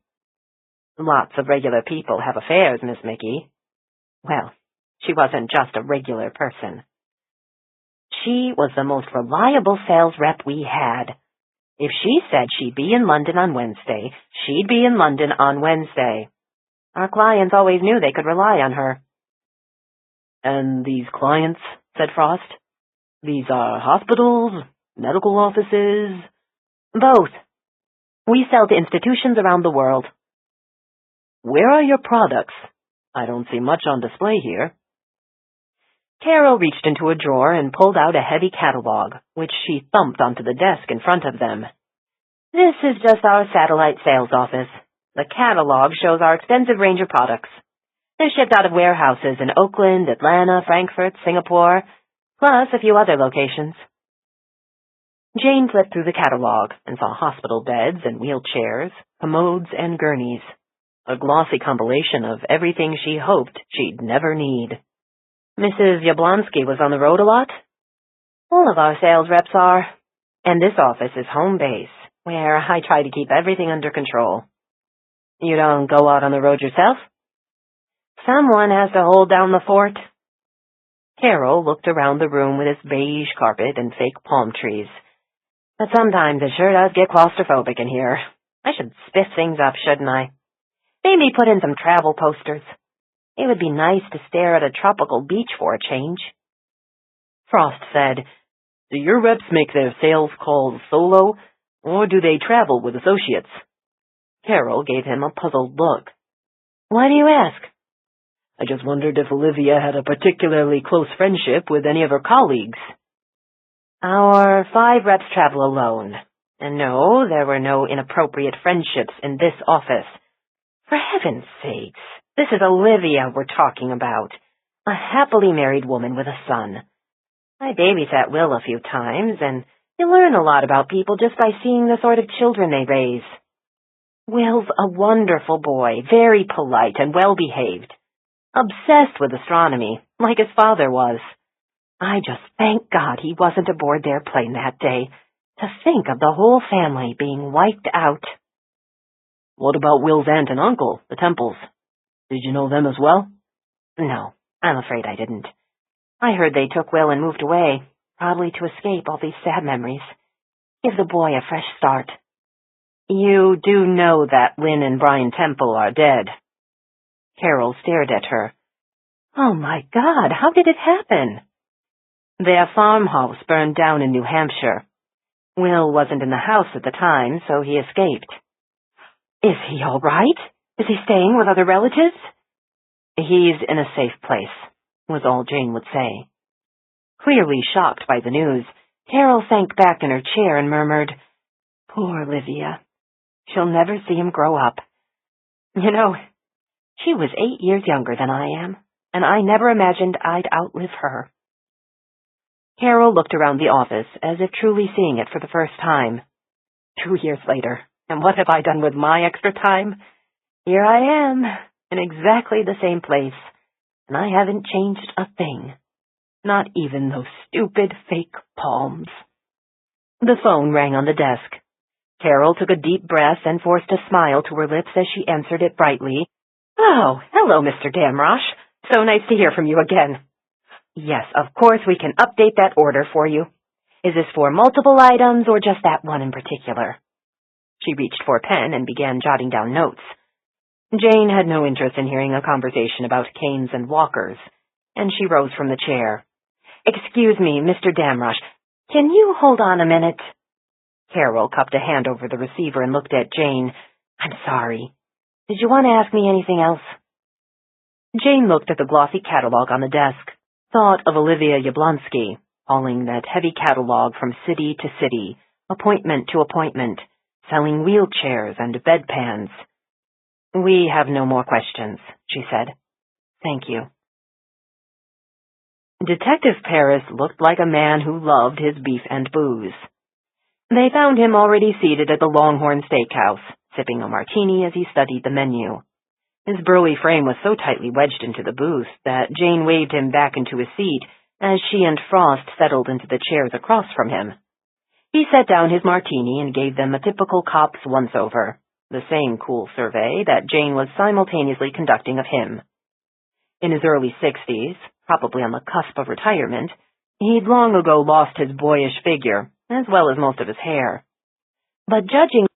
Lots of regular people have affairs, Miss Mickey. Well, she wasn't just a regular person. She was the most reliable sales rep we had. If she said she'd be in London on Wednesday, she'd be in London on Wednesday. Our clients always knew they could rely on her. And these clients, said Frost, these are hospitals, medical offices? Both. We sell to institutions around the world. Where are your products? I don't see much on display here. Carol reached into a drawer and pulled out a heavy catalog, which she thumped onto the desk in front of them. This is just our satellite sales office. The catalog shows our extensive range of products. They're shipped out of warehouses in Oakland, Atlanta, Frankfurt, Singapore, plus a few other locations. Jane flipped through the catalog and saw hospital beds and wheelchairs, commodes and gurneys, a glossy compilation of everything she hoped she'd never need. Mrs. Yablonsky was on the road a lot? All of our sales reps are. And this office is home base, where I try to keep everything under control. You don't go out on the road yourself? Someone has to hold down the fort. Carol looked around the room with its beige carpet and fake palm trees. But sometimes it sure does get claustrophobic in here. I should spiff things up, shouldn't I? Maybe put in some travel posters. It would be nice to stare at a tropical beach for a change. Frost said, Do your reps make their sales calls solo, or do they travel with associates? Carol gave him a puzzled look. Why do you ask? I just wondered if Olivia had a particularly close friendship with any of her colleagues. Our 5 reps travel alone. And no, there were no inappropriate friendships in this office. For heaven's sakes, this is Olivia we're talking about. A happily married woman with a son. I babysat Will a few times, and you learn a lot about people just by seeing the sort of children they raise. Will's a wonderful boy, very polite and well-behaved. Obsessed with astronomy, like his father was. I just thank God he wasn't aboard their plane that day. To think of the whole family being wiped out. What about Will's aunt and uncle, the Temples? Did you know them as well? No, I'm afraid I didn't. I heard they took Will and moved away, probably to escape all these sad memories. Give the boy a fresh start. You do know that Lynn and Brian Temple are dead. Carol stared at her. Oh my God, how did it happen? Their farmhouse burned down in New Hampshire. Will wasn't in the house at the time, so he escaped. Is he all right? Is he staying with other relatives? He's in a safe place, was all Jane would say. Clearly shocked by the news, Carol sank back in her chair and murmured, Poor Olivia. She'll never see him grow up. You know, she was 8 years younger than I am, and I never imagined I'd outlive her. Carol looked around the office as if truly seeing it for the first time. 2 years later, and what have I done with my extra time? Here I am, in exactly the same place, and I haven't changed a thing. Not even those stupid fake palms. The phone rang on the desk. Carol took a deep breath and forced a smile to her lips as she answered it brightly. Oh, hello, Mr. Damrosch. So nice to hear from you again. Yes, of course we can update that order for you. Is this for multiple items or just that one in particular? She reached for a pen and began jotting down notes. Jane had no interest in hearing a conversation about canes and walkers, and she rose from the chair. Excuse me, Mr. Damrosch, can you hold on a minute? Carol cupped a hand over the receiver and looked at Jane. I'm sorry. Did you want to ask me anything else? Jane looked at the glossy catalog on the desk, thought of Olivia Yablonsky, hauling that heavy catalog from city to city, appointment to appointment, selling wheelchairs and bedpans. We have no more questions, she said. Thank you. Detective Paris looked like a man who loved his beef and booze. They found him already seated at the Longhorn Steakhouse, sipping a martini as he studied the menu. His burly frame was so tightly wedged into the booth that Jane waved him back into his seat as she and Frost settled into the chairs across from him. He set down his martini and gave them a typical cop's once-over, the same cool survey that Jane was simultaneously conducting of him. In his early 60s, probably on the cusp of retirement, he'd long ago lost his boyish figure, as well as most of his hair. But judging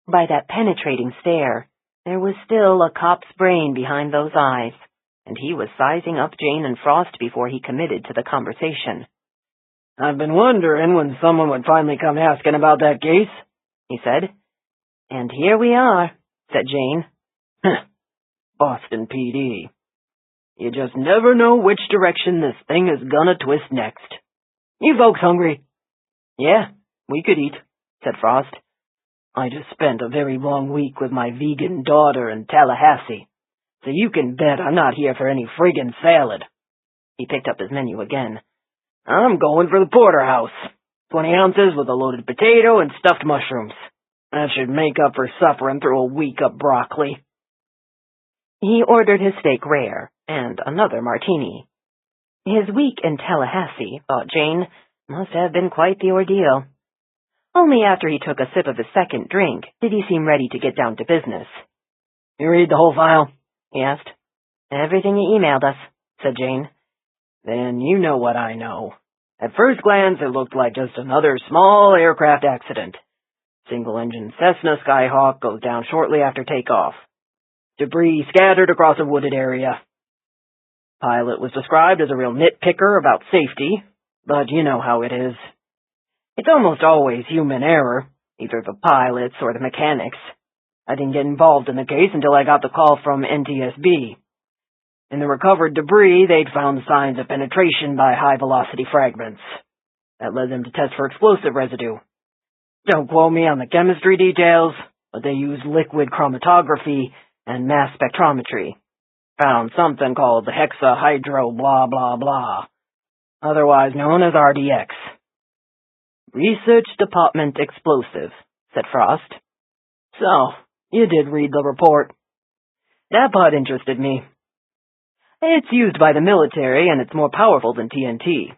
by that penetrating stare, there was still a cop's brain behind those eyes, and he was sizing up Jane and Frost before he committed to the conversation. "I've been wondering when someone would finally come asking about that case," he said. "And here we are," said Jane. Boston PD. You just never know which direction this thing is gonna twist next. You folks hungry?" "Yeah, we could eat," said Frost. "I just spent a very long week with my vegan daughter in Tallahassee, so you can bet I'm not here for any friggin' salad." He picked up his menu again. "I'm going for the porterhouse. 20 ounces with a loaded potato and stuffed mushrooms. That should make up for suffering through a week of broccoli." He ordered his steak rare and another martini. His week in Tallahassee, thought Jane, must have been quite the ordeal. Only after he took a sip of his second drink did he seem ready to get down to business. "You read the whole file?" he asked. "Everything he emailed us," said Jane. "Then you know what I know. At first glance, it looked like just another small aircraft accident. Single-engine Cessna Skyhawk goes down shortly after takeoff. Debris scattered across a wooded area. Pilot was described as a real nitpicker about safety, but you know how it is. It's almost always human error, either the pilots or the mechanics. I didn't get involved in the case until I got the call from NTSB. In the recovered debris, they'd found signs of penetration by high-velocity fragments. That led them to test for explosive residue. Don't quote me on the chemistry details, but they used liquid chromatography and mass spectrometry. Found something called the hexahydro blah blah blah, otherwise known as RDX. "Research Department explosive," said Frost. "So, you did read the report." "That part interested me. It's used by the military, and it's more powerful than TNT.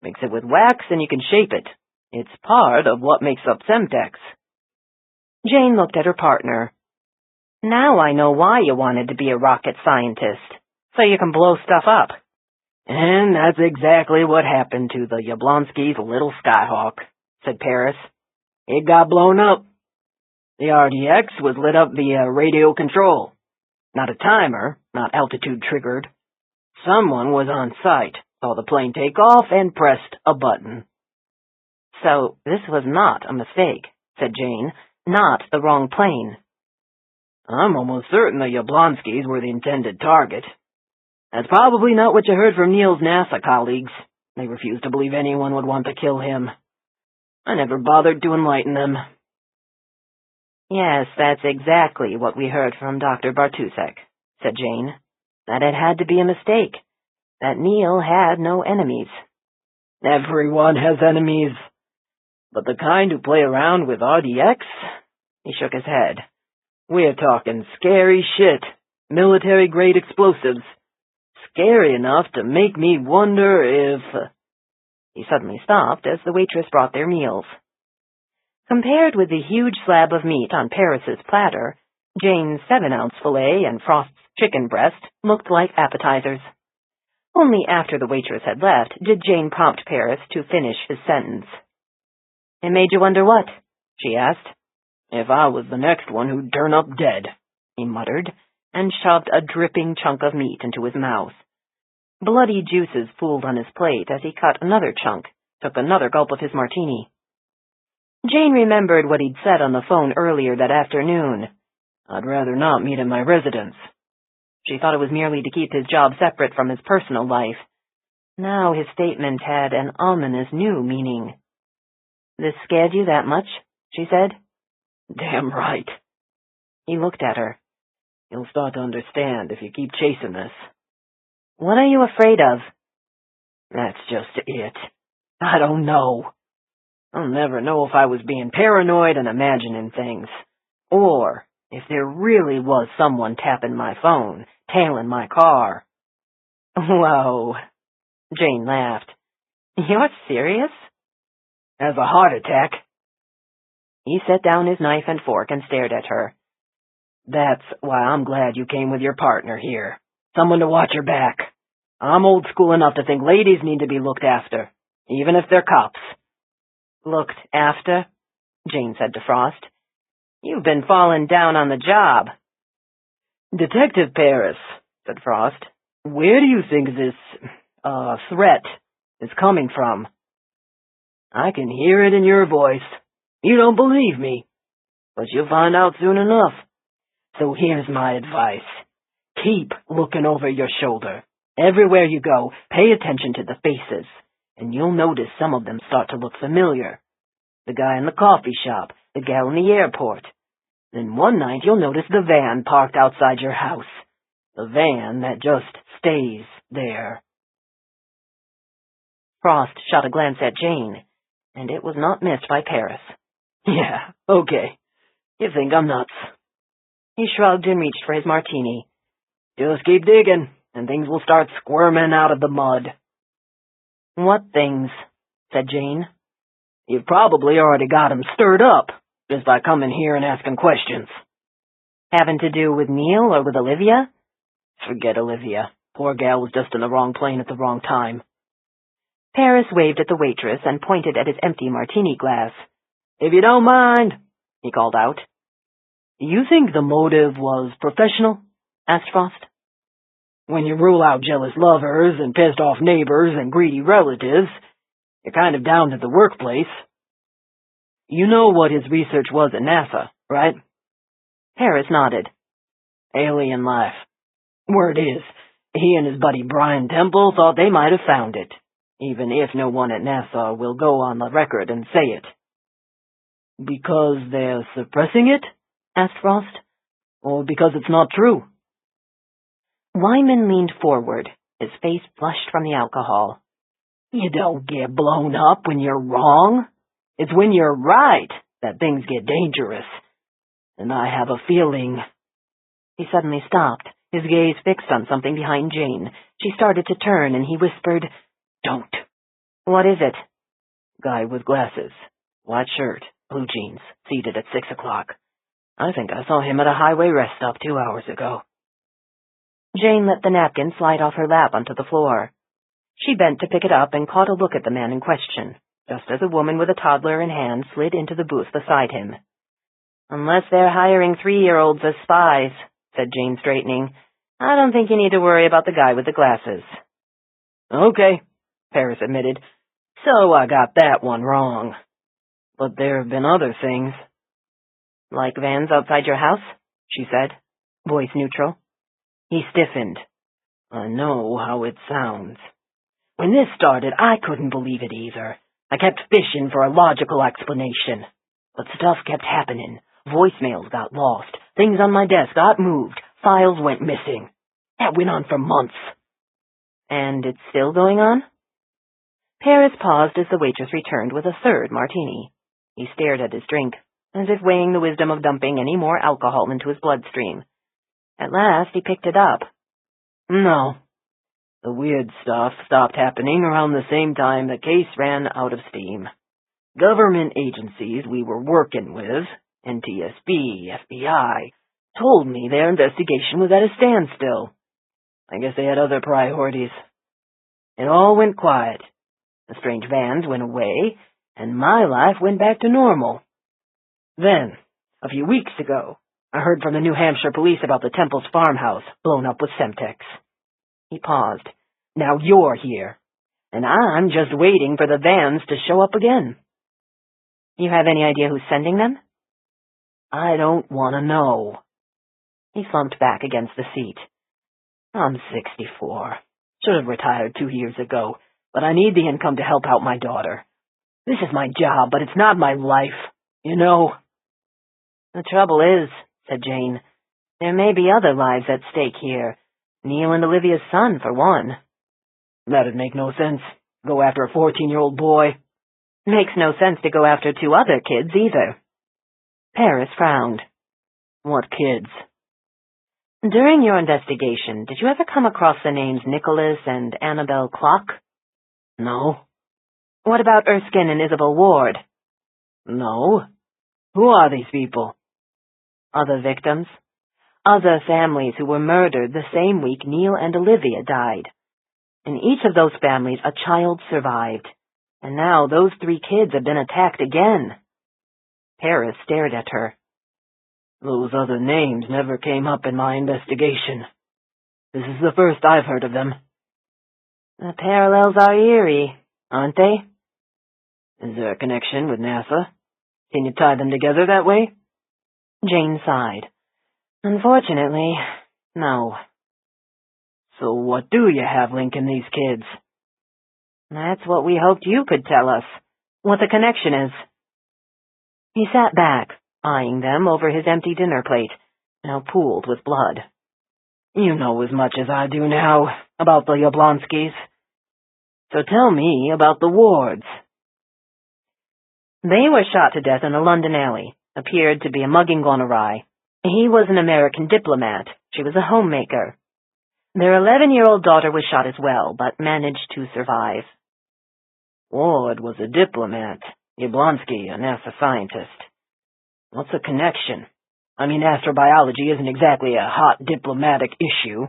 Mix it with wax, and you can shape it. It's part of what makes up Semtex." Jane looked at her partner. "Now I know why you wanted to be a rocket scientist, so you can blow stuff up." "And that's exactly what happened to the Yablonsky's little Skyhawk," said Paris. "It got blown up. The RDX was lit up via radio control. Not a timer, not altitude triggered. Someone was on site, saw the plane take off, and pressed a button." "So this was not a mistake," said Jane. "Not the wrong plane." "I'm almost certain the Yablonskys were the intended target. That's probably not what you heard from Neil's NASA colleagues. They refused to believe anyone would want to kill him. I never bothered to enlighten them." "Yes, that's exactly what we heard from Dr. Bartusek," said Jane. "That it had to be a mistake. That Neil had no enemies." "Everyone has enemies. But the kind who play around with RDX?" He shook his head. "We're talking scary shit. Military-grade explosives. Scary enough to make me wonder if—" He suddenly stopped as the waitress brought their meals. Compared with the huge slab of meat on Paris's platter, Jane's 7-ounce fillet and Frost's chicken breast looked like appetizers. Only after the waitress had left did Jane prompt Paris to finish his sentence. "It made you wonder what?" she asked. "If I was the next one who'd turn up dead," he muttered, and shoved a dripping chunk of meat into his mouth. Bloody juices pooled on his plate as he cut another chunk, took another gulp of his martini. Jane remembered what he'd said on the phone earlier that afternoon. "I'd rather not meet at my residence." She thought it was merely to keep his job separate from his personal life. Now his statement had an ominous new meaning. "This scared you that much?" she said. "Damn right." He looked at her. "You'll start to understand if you keep chasing this." "What are you afraid of?" "That's just it. I don't know. I'll never know if I was being paranoid and imagining things, or if there really was someone tapping my phone, tailing my car." "Whoa," Jane laughed. You're serious? Has a heart attack. He set down his knife and fork and stared at her. That's why I'm glad you came with your partner here. Someone to watch your back. I'm old school enough to think ladies need to be looked after, even if they're cops. Looked after? Jane said to Frost. You've been falling down on the job. Detective Paris, said Frost, where do you think this, threat is coming from? I can hear it in your voice. You don't believe me, but you'll find out soon enough. So here's my advice. Keep looking over your shoulder. Everywhere you go, pay attention to the faces, and you'll notice some of them start to look familiar. The guy in the coffee shop, the gal in the airport. Then one night you'll notice the van parked outside your house. The van that just stays there. Frost shot a glance at Jane, and it was not missed by Paris. Yeah, okay. You think I'm nuts. He shrugged and reached for his martini. Just keep digging, and things will start squirming out of the mud. What things? Said Jane. You've probably already got 'em stirred up, just by coming here and asking questions. Having to do with Neil or with Olivia? Forget Olivia. Poor gal was just in the wrong plane at the wrong time. Paris waved at the waitress and pointed at his empty martini glass. If you don't mind, he called out. You think the motive was professional? Asked Frost. When you rule out jealous lovers and pissed off neighbors and greedy relatives, you're kind of down to the workplace. You know what his research was at NASA, right? Paris nodded. Alien life. Word is, he and his buddy Brian Temple thought they might have found it, even if no one at NASA will go on the record and say it. Because they're suppressing it? Asked Frost. Or because it's not true? Wyman leaned forward, his face flushed from the alcohol. You don't get blown up when you're wrong. It's when you're right that things get dangerous. And I have a feeling... He suddenly stopped, his gaze fixed on something behind Jane. She started to turn, and he whispered, Don't. What is it? Guy with glasses, white shirt, blue jeans, seated at 6 o'clock. I think I saw him at a highway rest stop 2 hours ago. Jane let the napkin slide off her lap onto the floor. She bent to pick it up and caught a look at the man in question, just as a woman with a toddler in hand slid into the booth beside him. Unless they're hiring 3-year-olds as spies, said Jane, straightening, I don't think you need to worry about the guy with the glasses. Okay, Paris admitted. So I got that one wrong. But there have been other things. Like vans outside your house? She said, voice neutral. He stiffened. I know how it sounds. When this started, I couldn't believe it either. I kept fishing for a logical explanation. But stuff kept happening. Voicemails got lost. Things on my desk got moved. Files went missing. That went on for months. And it's still going on? Paris paused as the waitress returned with a third martini. He stared at his drink, as if weighing the wisdom of dumping any more alcohol into his bloodstream. At last he picked it up. No. The weird stuff stopped happening around the same time the case ran out of steam. Government agencies we were working with, NTSB, FBI, told me their investigation was at a standstill. I guess they had other priorities. It all went quiet. The strange vans went away, and my life went back to normal. Then, a few weeks ago, I heard from the New Hampshire police about the Temple's farmhouse blown up with Semtex. He paused. Now you're here, and I'm just waiting for the vans to show up again. You have any idea who's sending them? I don't want to know. He slumped back against the seat. I'm 64. Should have retired 2 years ago, but I need the income to help out my daughter. This is my job, but it's not my life, you know. The trouble is, said Jane, there may be other lives at stake here. Neil and Olivia's son, for one. That'd make no sense. Go after a 14-year-old boy. Makes no sense to go after 2 other kids, either. Paris frowned. What kids? During your investigation, did you ever come across the names Nicholas and Annabelle Clock? No. What about Erskine and Isabel Ward? No. Who are these people? Other victims. Other families who were murdered the same week Neil and Olivia died. In each of those families, a child survived. And now those 3 kids have been attacked again. Paris stared at her. Those other names never came up in my investigation. This is the first I've heard of them. The parallels are eerie, aren't they? Is there a connection with NASA? Can you tie them together that way? Jane sighed. Unfortunately, no. So what do you have linking these kids? That's what we hoped you could tell us, what the connection is. He sat back, eyeing them over his empty dinner plate, now pooled with blood. You know as much as I do now about the Yablonskys. So tell me about the Wards. They were shot to death in a London alley. Appeared to be a mugging gone awry. He was an American diplomat. She was a homemaker. Their 11-year-old daughter was shot as well, but managed to survive. Ward was a diplomat. Yablonsky, a NASA scientist. What's the connection? I mean, astrobiology isn't exactly a hot diplomatic issue.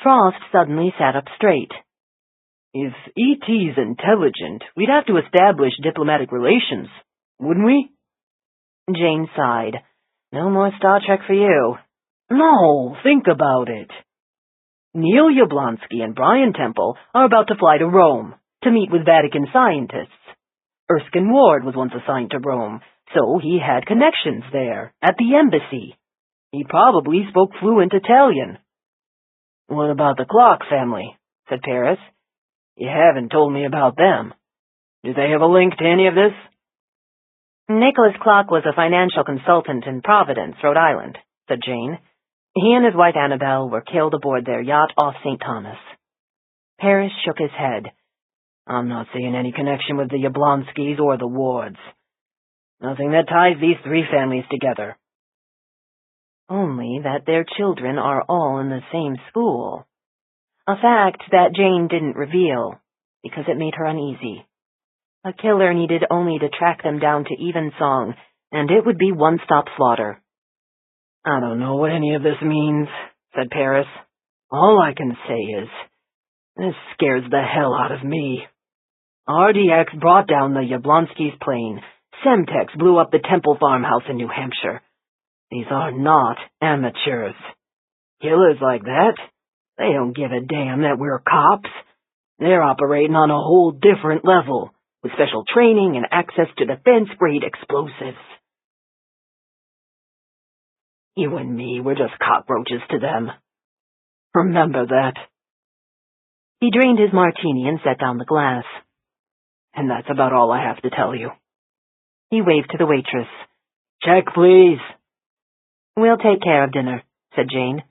Frost suddenly sat up straight. If E.T.'s intelligent, we'd have to establish diplomatic relations, wouldn't we? Jane sighed. No more Star Trek for you. No, think about it. Neil Yablonsky and Brian Temple are about to fly to Rome to meet with Vatican scientists. Erskine Ward was once assigned to Rome, so he had connections there, at the embassy. He probably spoke fluent Italian. What about the Clark family? Said Paris. You haven't told me about them. Do they have a link to any of this? Nicholas Clark was a financial consultant in Providence, Rhode Island, said Jane. He and his wife Annabelle were killed aboard their yacht off St. Thomas. Paris shook his head. I'm not seeing any connection with the Yablonskys or the Wards. Nothing that ties these 3 families together. Only that their children are all in the same school. A fact that Jane didn't reveal, because it made her uneasy. A killer needed only to track them down to Evensong, and it would be one-stop slaughter. I don't know what any of this means, said Paris. All I can say is, this scares the hell out of me. RDX brought down the Yablonskys' plane. Semtex blew up the Temple farmhouse in New Hampshire. These are not amateurs. Killers like that, they don't give a damn that we're cops. They're operating on a whole different level, with special training and access to defense-grade explosives. You and me, we're just cockroaches to them. Remember that. He drained his martini and set down the glass. And that's about all I have to tell you. He waved to the waitress. Check, please. We'll take care of dinner, said Jane.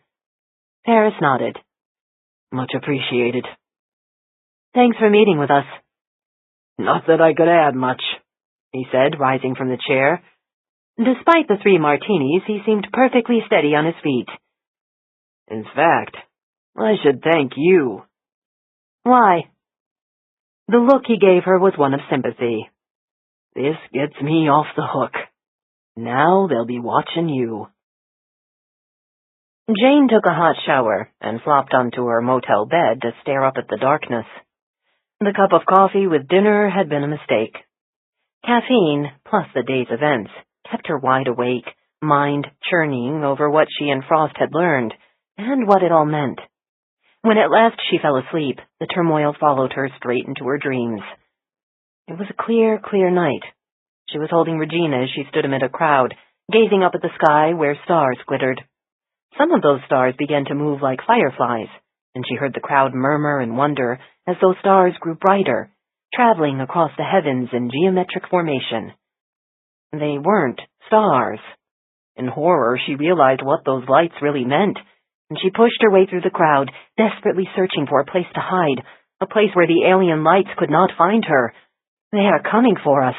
Paris nodded. Much appreciated. Thanks for meeting with us. Not that I could add much, he said, rising from the chair. Despite the 3 martinis, he seemed perfectly steady on his feet. In fact, I should thank you. Why? The look he gave her was one of sympathy. This gets me off the hook. Now they'll be watching you. Jane took a hot shower and flopped onto her motel bed to stare up at the darkness. The cup of coffee with dinner had been a mistake. Caffeine, plus the day's events, kept her wide awake, mind churning over what she and Frost had learned, and what it all meant. When at last she fell asleep, the turmoil followed her straight into her dreams. It was a clear, clear night. She was holding Regina as she stood amid a crowd, gazing up at the sky where stars glittered. Some of those stars began to move like fireflies, and she heard the crowd murmur in wonder as those stars grew brighter, traveling across the heavens in geometric formation. They weren't stars. In horror, she realized what those lights really meant, and she pushed her way through the crowd, desperately searching for a place to hide, a place where the alien lights could not find her. They are coming for us.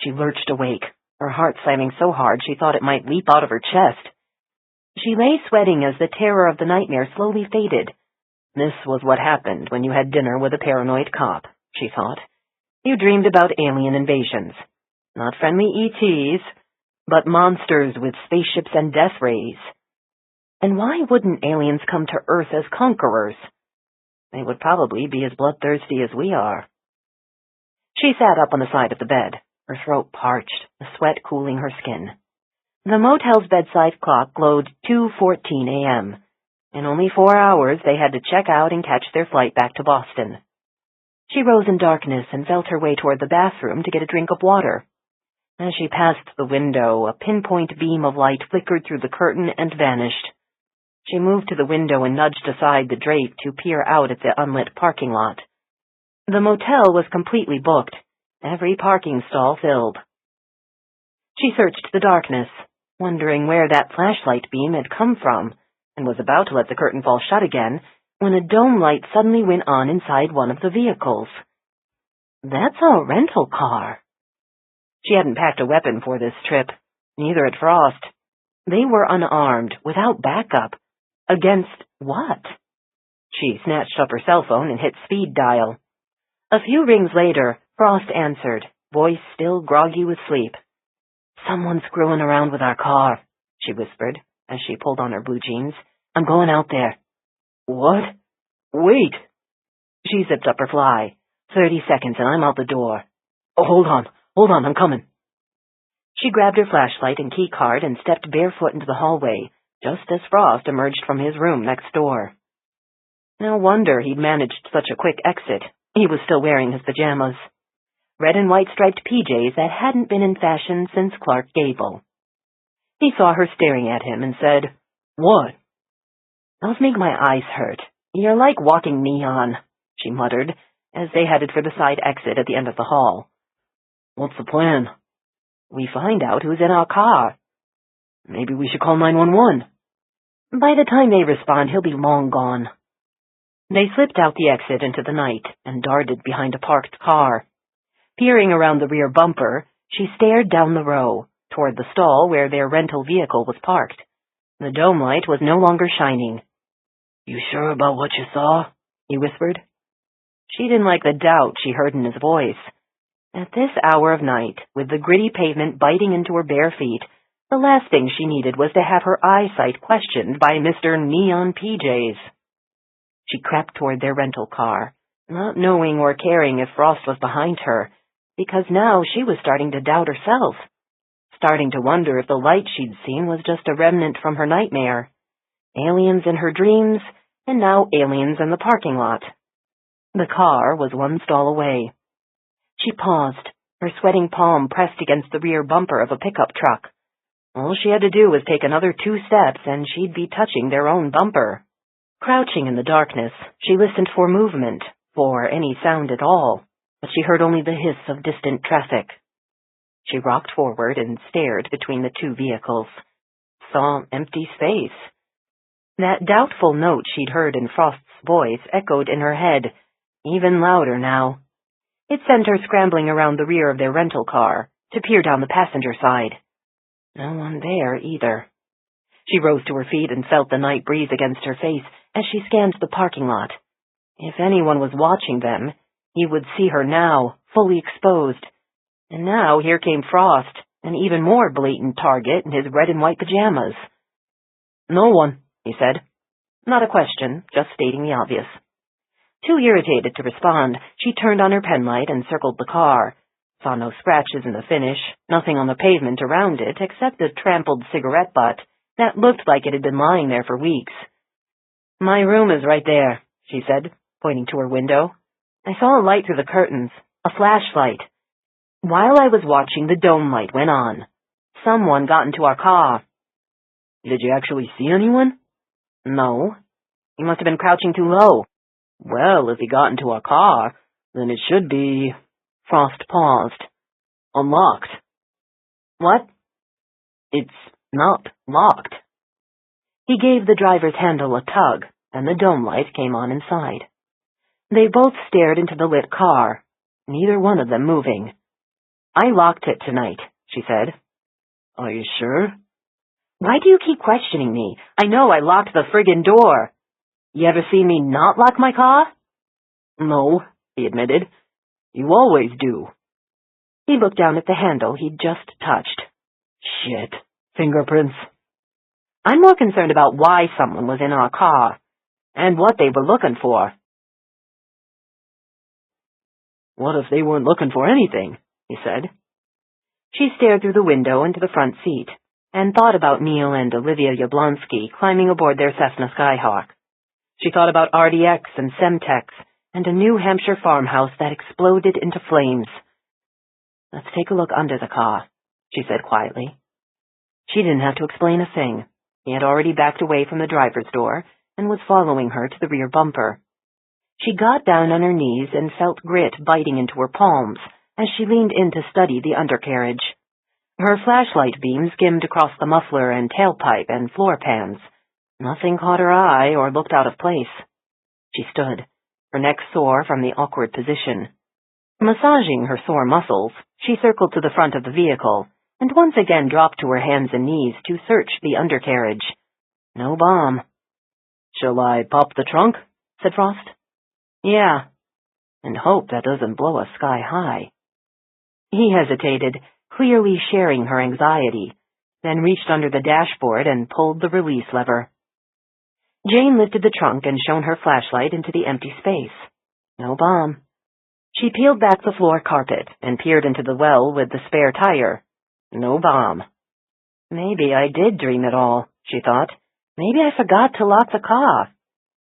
She lurched awake, her heart slamming so hard she thought it might leap out of her chest. She lay sweating as the terror of the nightmare slowly faded. This was what happened when you had dinner with a paranoid cop, she thought. You dreamed about alien invasions. Not friendly ETs, but monsters with spaceships and death rays. And why wouldn't aliens come to Earth as conquerors? They would probably be as bloodthirsty as we are. She sat up on the side of the bed, her throat parched, the sweat cooling her skin. The motel's bedside clock glowed 2:14 a.m. In only 4 hours, they had to check out and catch their flight back to Boston. She rose in darkness and felt her way toward the bathroom to get a drink of water. As she passed the window, a pinpoint beam of light flickered through the curtain and vanished. She moved to the window and nudged aside the drape to peer out at the unlit parking lot. The motel was completely booked, every parking stall filled. She searched the darkness, wondering where that flashlight beam had come from, and was about to let the curtain fall shut again when a dome light suddenly went on inside one of the vehicles. That's a rental car. She hadn't packed a weapon for this trip, neither had Frost. They were unarmed, without backup. Against what? She snatched up her cell phone and hit speed dial. A few rings later, Frost answered, voice still groggy with sleep. "Someone's screwing around with our car," she whispered, as she pulled on her blue jeans. "I'm going out there." "What? Wait." She zipped up her fly. 30 seconds and I'm out the door. "Oh, hold on, I'm coming." She grabbed her flashlight and key card and stepped barefoot into the hallway, just as Frost emerged from his room next door. No wonder he'd managed such a quick exit. He was still wearing his pajamas. Red and white striped PJs that hadn't been in fashion since Clark Gable. He saw her staring at him and said, "What?" "Those make my eyes hurt. You're like walking neon," she muttered, as they headed for the side exit at the end of the hall. "What's the plan?" "We find out who's in our car." "Maybe we should call 911. "By the time they respond, he'll be long gone." They slipped out the exit into the night and darted behind a parked car. Peering around the rear bumper, she stared down the row, toward the stall where their rental vehicle was parked. The dome light was no longer shining. "You sure about what you saw?" he whispered. She didn't like the doubt she heard in his voice. At this hour of night, with the gritty pavement biting into her bare feet, the last thing she needed was to have her eyesight questioned by Mr. Neon PJs. She crept toward their rental car, not knowing or caring if Frost was behind her, because now she was starting to doubt herself, starting to wonder if the light she'd seen was just a remnant from her nightmare. Aliens in her dreams, and now aliens in the parking lot. The car was one stall away. She paused, her sweating palm pressed against the rear bumper of a pickup truck. All she had to do was take another 2 steps and she'd be touching their own bumper. Crouching in the darkness, she listened for movement, for any sound at all, but she heard only the hiss of distant traffic. She rocked forward and stared between the 2 vehicles. Saw empty space. That doubtful note she'd heard in Frost's voice echoed in her head, even louder now. It sent her scrambling around the rear of their rental car, to peer down the passenger side. No one there, either. She rose to her feet and felt the night breeze against her face as she scanned the parking lot. If anyone was watching them, he would see her now, fully exposed. And now here came Frost, an even more blatant target in his red and white pajamas. "No one," he said. Not a question, just stating the obvious. Too irritated to respond, she turned on her penlight and circled the car. Saw no scratches in the finish, nothing on the pavement around it except a trampled cigarette butt that looked like it had been lying there for weeks. "My room is right there," she said, pointing to her window. "I saw a light through the curtains, a flashlight. While I was watching, the dome light went on. Someone got into our car." "Did you actually see anyone?" "No. He must have been crouching too low." "Well, if he got into our car, then it should be—" Frost paused. "Unlocked." "What?" "It's not locked." He gave the driver's handle a tug, and the dome light came on inside. They both stared into the lit car, neither one of them moving. "I locked it tonight," she said. "Are you sure?" "Why do you keep questioning me? I know I locked the friggin' door." You ever see me not lock my car?" "No," he admitted. "You always do." He looked down at the handle he'd just touched. "Shit. Fingerprints." "I'm more concerned about why someone was in our car, and what they were looking for." "What if they weren't looking for anything?" he said. She stared through the window into the front seat, and thought about Neil and Olivia Yablonsky climbing aboard their Cessna Skyhawk. She thought about RDX and Semtex, and a New Hampshire farmhouse that exploded into flames. "Let's take a look under the car," she said quietly. She didn't have to explain a thing. He had already backed away from the driver's door and was following her to the rear bumper. She got down on her knees and felt grit biting into her palms as she leaned in to study the undercarriage. Her flashlight beam skimmed across the muffler and tailpipe and floor pans. Nothing caught her eye or looked out of place. She stood, her neck sore from the awkward position. Massaging her sore muscles, she circled to the front of the vehicle and once again dropped to her hands and knees to search the undercarriage. No bomb. "Shall I pop the trunk?" said Frost. "Yeah, and hope that doesn't blow us sky high." He hesitated, clearly sharing her anxiety, then reached under the dashboard and pulled the release lever. Jane lifted the trunk and shone her flashlight into the empty space. No bomb. She peeled back the floor carpet and peered into the well with the spare tire. No bomb. Maybe I did dream it all, she thought. Maybe I forgot to lock the car.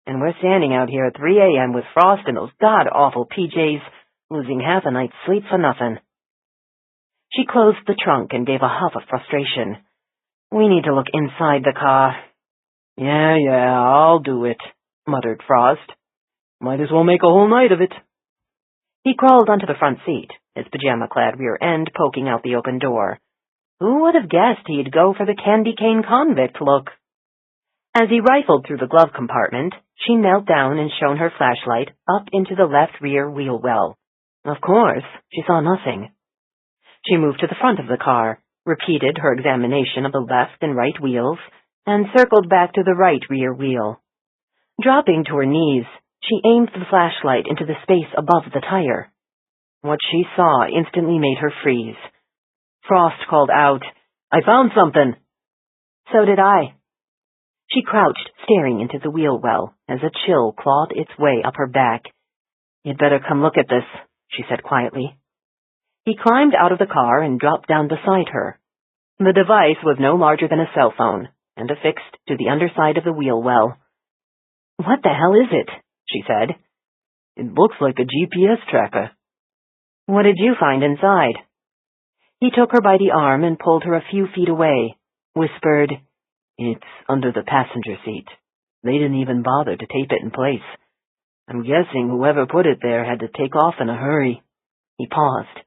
And we're standing out here at 3 a.m. with Frost in those god-awful PJs, losing half a night's sleep for nothing. She closed the trunk and gave a huff of frustration. We need to look inside the car. Yeah, I'll do it, muttered Frost. Might as well make a whole night of it. He crawled onto the front seat, his pajama-clad rear end poking out the open door. Who would have guessed he'd go for the candy cane convict look? As he rifled through the glove compartment, she knelt down and shone her flashlight up into the left rear wheel well. Of course, she saw nothing. She moved to the front of the car, repeated her examination of the left and right wheels, and circled back to the right rear wheel. Dropping to her knees, she aimed the flashlight into the space above the tire. What she saw instantly made her freeze. Frost called out, "I found something!" So did I. She crouched, staring into the wheel well, as a chill clawed its way up her back. "You'd better come look at this," she said quietly. He climbed out of the car and dropped down beside her. The device was no larger than a cell phone, and affixed to the underside of the wheel well. "What the hell is it?" she said. "It looks like a GPS tracker." "What did you find inside?" He took her by the arm and pulled her a few feet away, whispered, "It's under the passenger seat. They didn't even bother to tape it in place. I'm guessing whoever put it there had to take off in a hurry." He paused.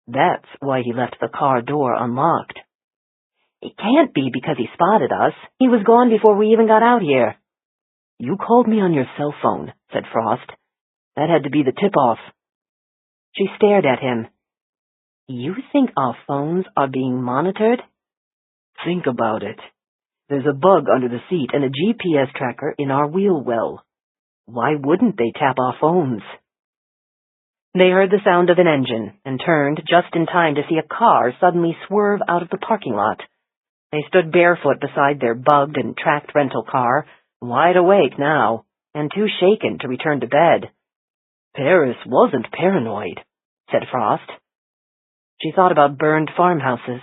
"That's why he left the car door unlocked." "It can't be because he spotted us. He was gone before we even got out here." "You called me on your cell phone," said Frost. "That had to be the tip-off." She stared at him. "You think our phones are being monitored?" "Think about it. There's a bug under the seat and a GPS tracker in our wheel well. Why wouldn't they tap our phones?" They heard the sound of an engine and turned just in time to see a car suddenly swerve out of the parking lot. They stood barefoot beside their bugged and tracked rental car, wide awake now, and too shaken to return to bed. "Paris wasn't paranoid," said Frost. She thought about burned farmhouses,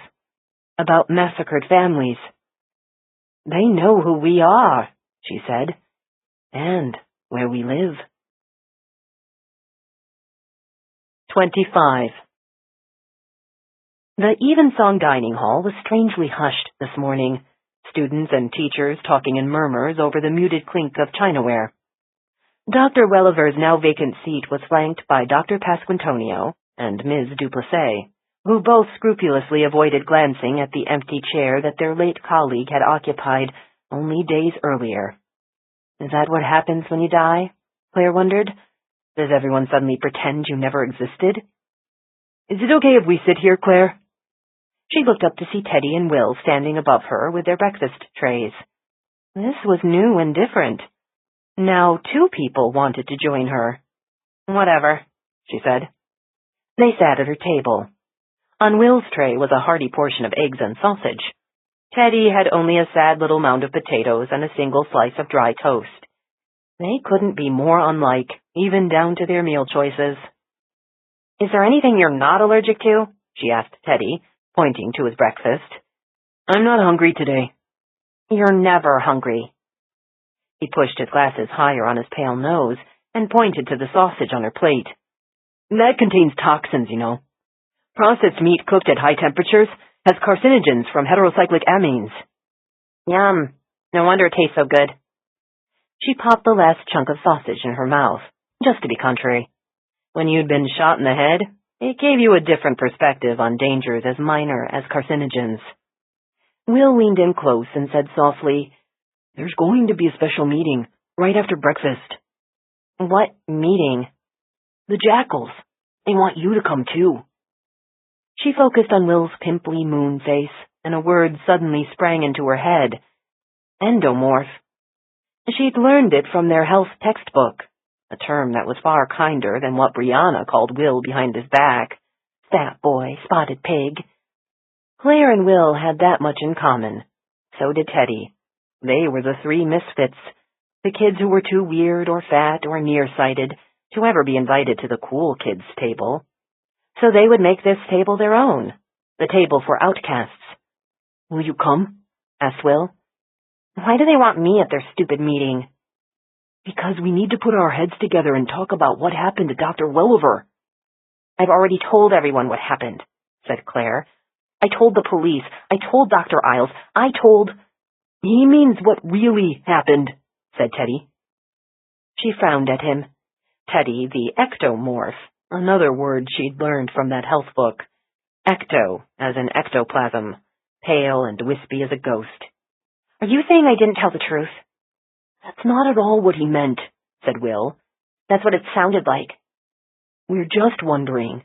about massacred families. "They know who we are," she said, "and where we live." 25. The Evensong dining hall was strangely hushed this morning, students and teachers talking in murmurs over the muted clink of chinaware. Dr. Welliver's now vacant seat was flanked by Dr. Pasquantonio and Ms. Duplessis, who both scrupulously avoided glancing at the empty chair that their late colleague had occupied only days earlier. Is that what happens when you die? Claire wondered. Does everyone suddenly pretend you never existed? "Is it okay if we sit here, Claire?" She looked up to see Teddy and Will standing above her with their breakfast trays. This was new and different. Now 2 people wanted to join her. "Whatever," she said. They sat at her table. On Will's tray was a hearty portion of eggs and sausage. Teddy had only a sad little mound of potatoes and a single slice of dry toast. They couldn't be more unlike, even down to their meal choices. "Is there anything you're not allergic to?" she asked Teddy, pointing to his breakfast. "I'm not hungry today." "You're never hungry." He pushed his glasses higher on his pale nose and pointed to the sausage on her plate. "That contains toxins, you know. Processed meat cooked at high temperatures has carcinogens from heterocyclic amines." "Yum. No wonder it tastes so good." She popped the last chunk of sausage in her mouth, just to be contrary. When you'd been shot in the head, it gave you a different perspective on dangers as minor as carcinogens. Will leaned in close and said softly, "There's going to be a special meeting right after breakfast." "What meeting?" "The Jackals. They want you to come too." She focused on Will's pimply moon face, and a word suddenly sprang into her head. Endomorph. She'd learned it from their health textbook, a term that was far kinder than what Brianna called Will behind his back. Fat boy, spotted pig. Claire and Will had that much in common. So did Teddy. They were the 3 misfits, the kids who were too weird or fat or nearsighted to ever be invited to the cool kids' table. So they would make this table their own, the table for outcasts. "Will you come?" asked Will. "Why do they want me at their stupid meeting?" "Because we need to put our heads together and talk about what happened to Dr. Welliver." "I've already told everyone what happened," said Claire. "I told the police. I told Dr. Isles. I told—" "He means what really happened," said Teddy. She frowned at him. Teddy, the ectomorph, another word she'd learned from that health book. Ecto, as in ectoplasm, pale and wispy as a ghost. "Are you saying I didn't tell the truth?" "That's not at all what he meant," said Will. "That's what it sounded like." "We're just wondering.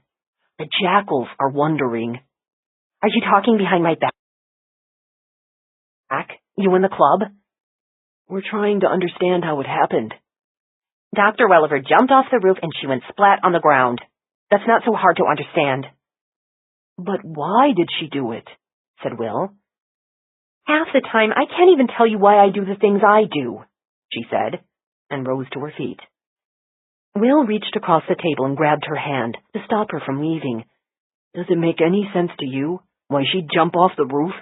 The Jackals are wondering." "Are you talking behind my back? You and the club?" "We're trying to understand how it happened." "Dr. Welliver jumped off the roof and she went splat on the ground. That's not so hard to understand." "But why did she do it?" said Will. "Half the time, I can't even tell you why I do the things I do," she said, and rose to her feet. Will reached across the table and grabbed her hand to stop her from leaving. "Does it make any sense to you why she'd jump off the roof?"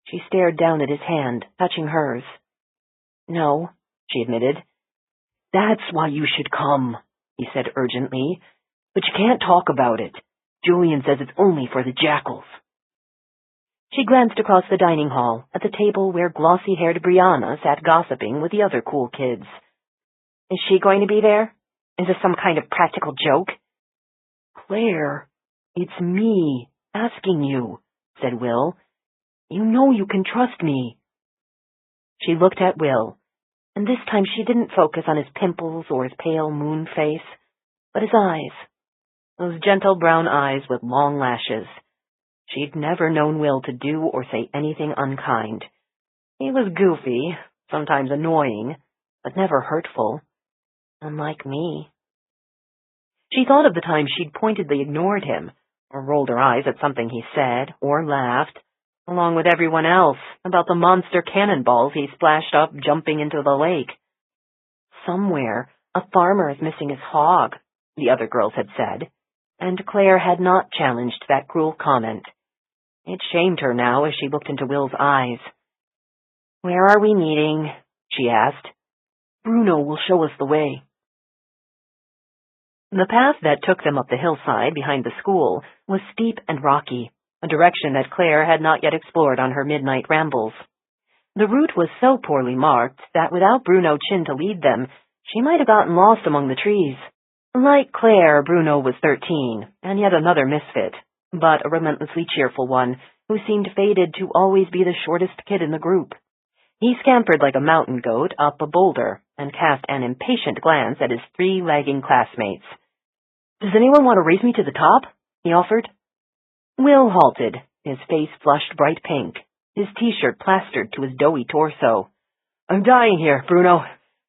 She stared down at his hand, touching hers. "No," she admitted. "That's why you should come," he said urgently. "But you can't talk about it. Julian says it's only for the Jackals." She glanced across the dining hall at the table where glossy-haired Brianna sat gossiping with the other cool kids. "Is she going to be there? Is this some kind of practical joke?" "Claire, it's me asking you," said Will. "You know you can trust me." She looked at Will, and this time she didn't focus on his pimples or his pale moon face, but his eyes. Those gentle brown eyes with long lashes. She'd never known Will to do or say anything unkind. He was goofy, sometimes annoying, but never hurtful. Unlike me. She thought of the time she'd pointedly ignored him, or rolled her eyes at something he said, or laughed, along with everyone else, about the monster cannonballs he splashed up jumping into the lake. Somewhere, a farmer is missing his hog, the other girls had said, and Claire had not challenged that cruel comment. It shamed her now as she looked into Will's eyes. "Where are we meeting?" she asked. "Bruno will show us the way." The path that took them up the hillside behind the school was steep and rocky, a direction that Claire had not yet explored on her midnight rambles. The route was so poorly marked that without Bruno Chin to lead them, she might have gotten lost among the trees. Like Claire, Bruno was 13, and yet another misfit, but a relentlessly cheerful one who seemed fated to always be the shortest kid in the group. He scampered like a mountain goat up a boulder and cast an impatient glance at his 3 lagging classmates. "Does anyone want to race me to the top?" he offered. Will halted, his face flushed bright pink, his t-shirt plastered to his doughy torso. "I'm dying here, Bruno.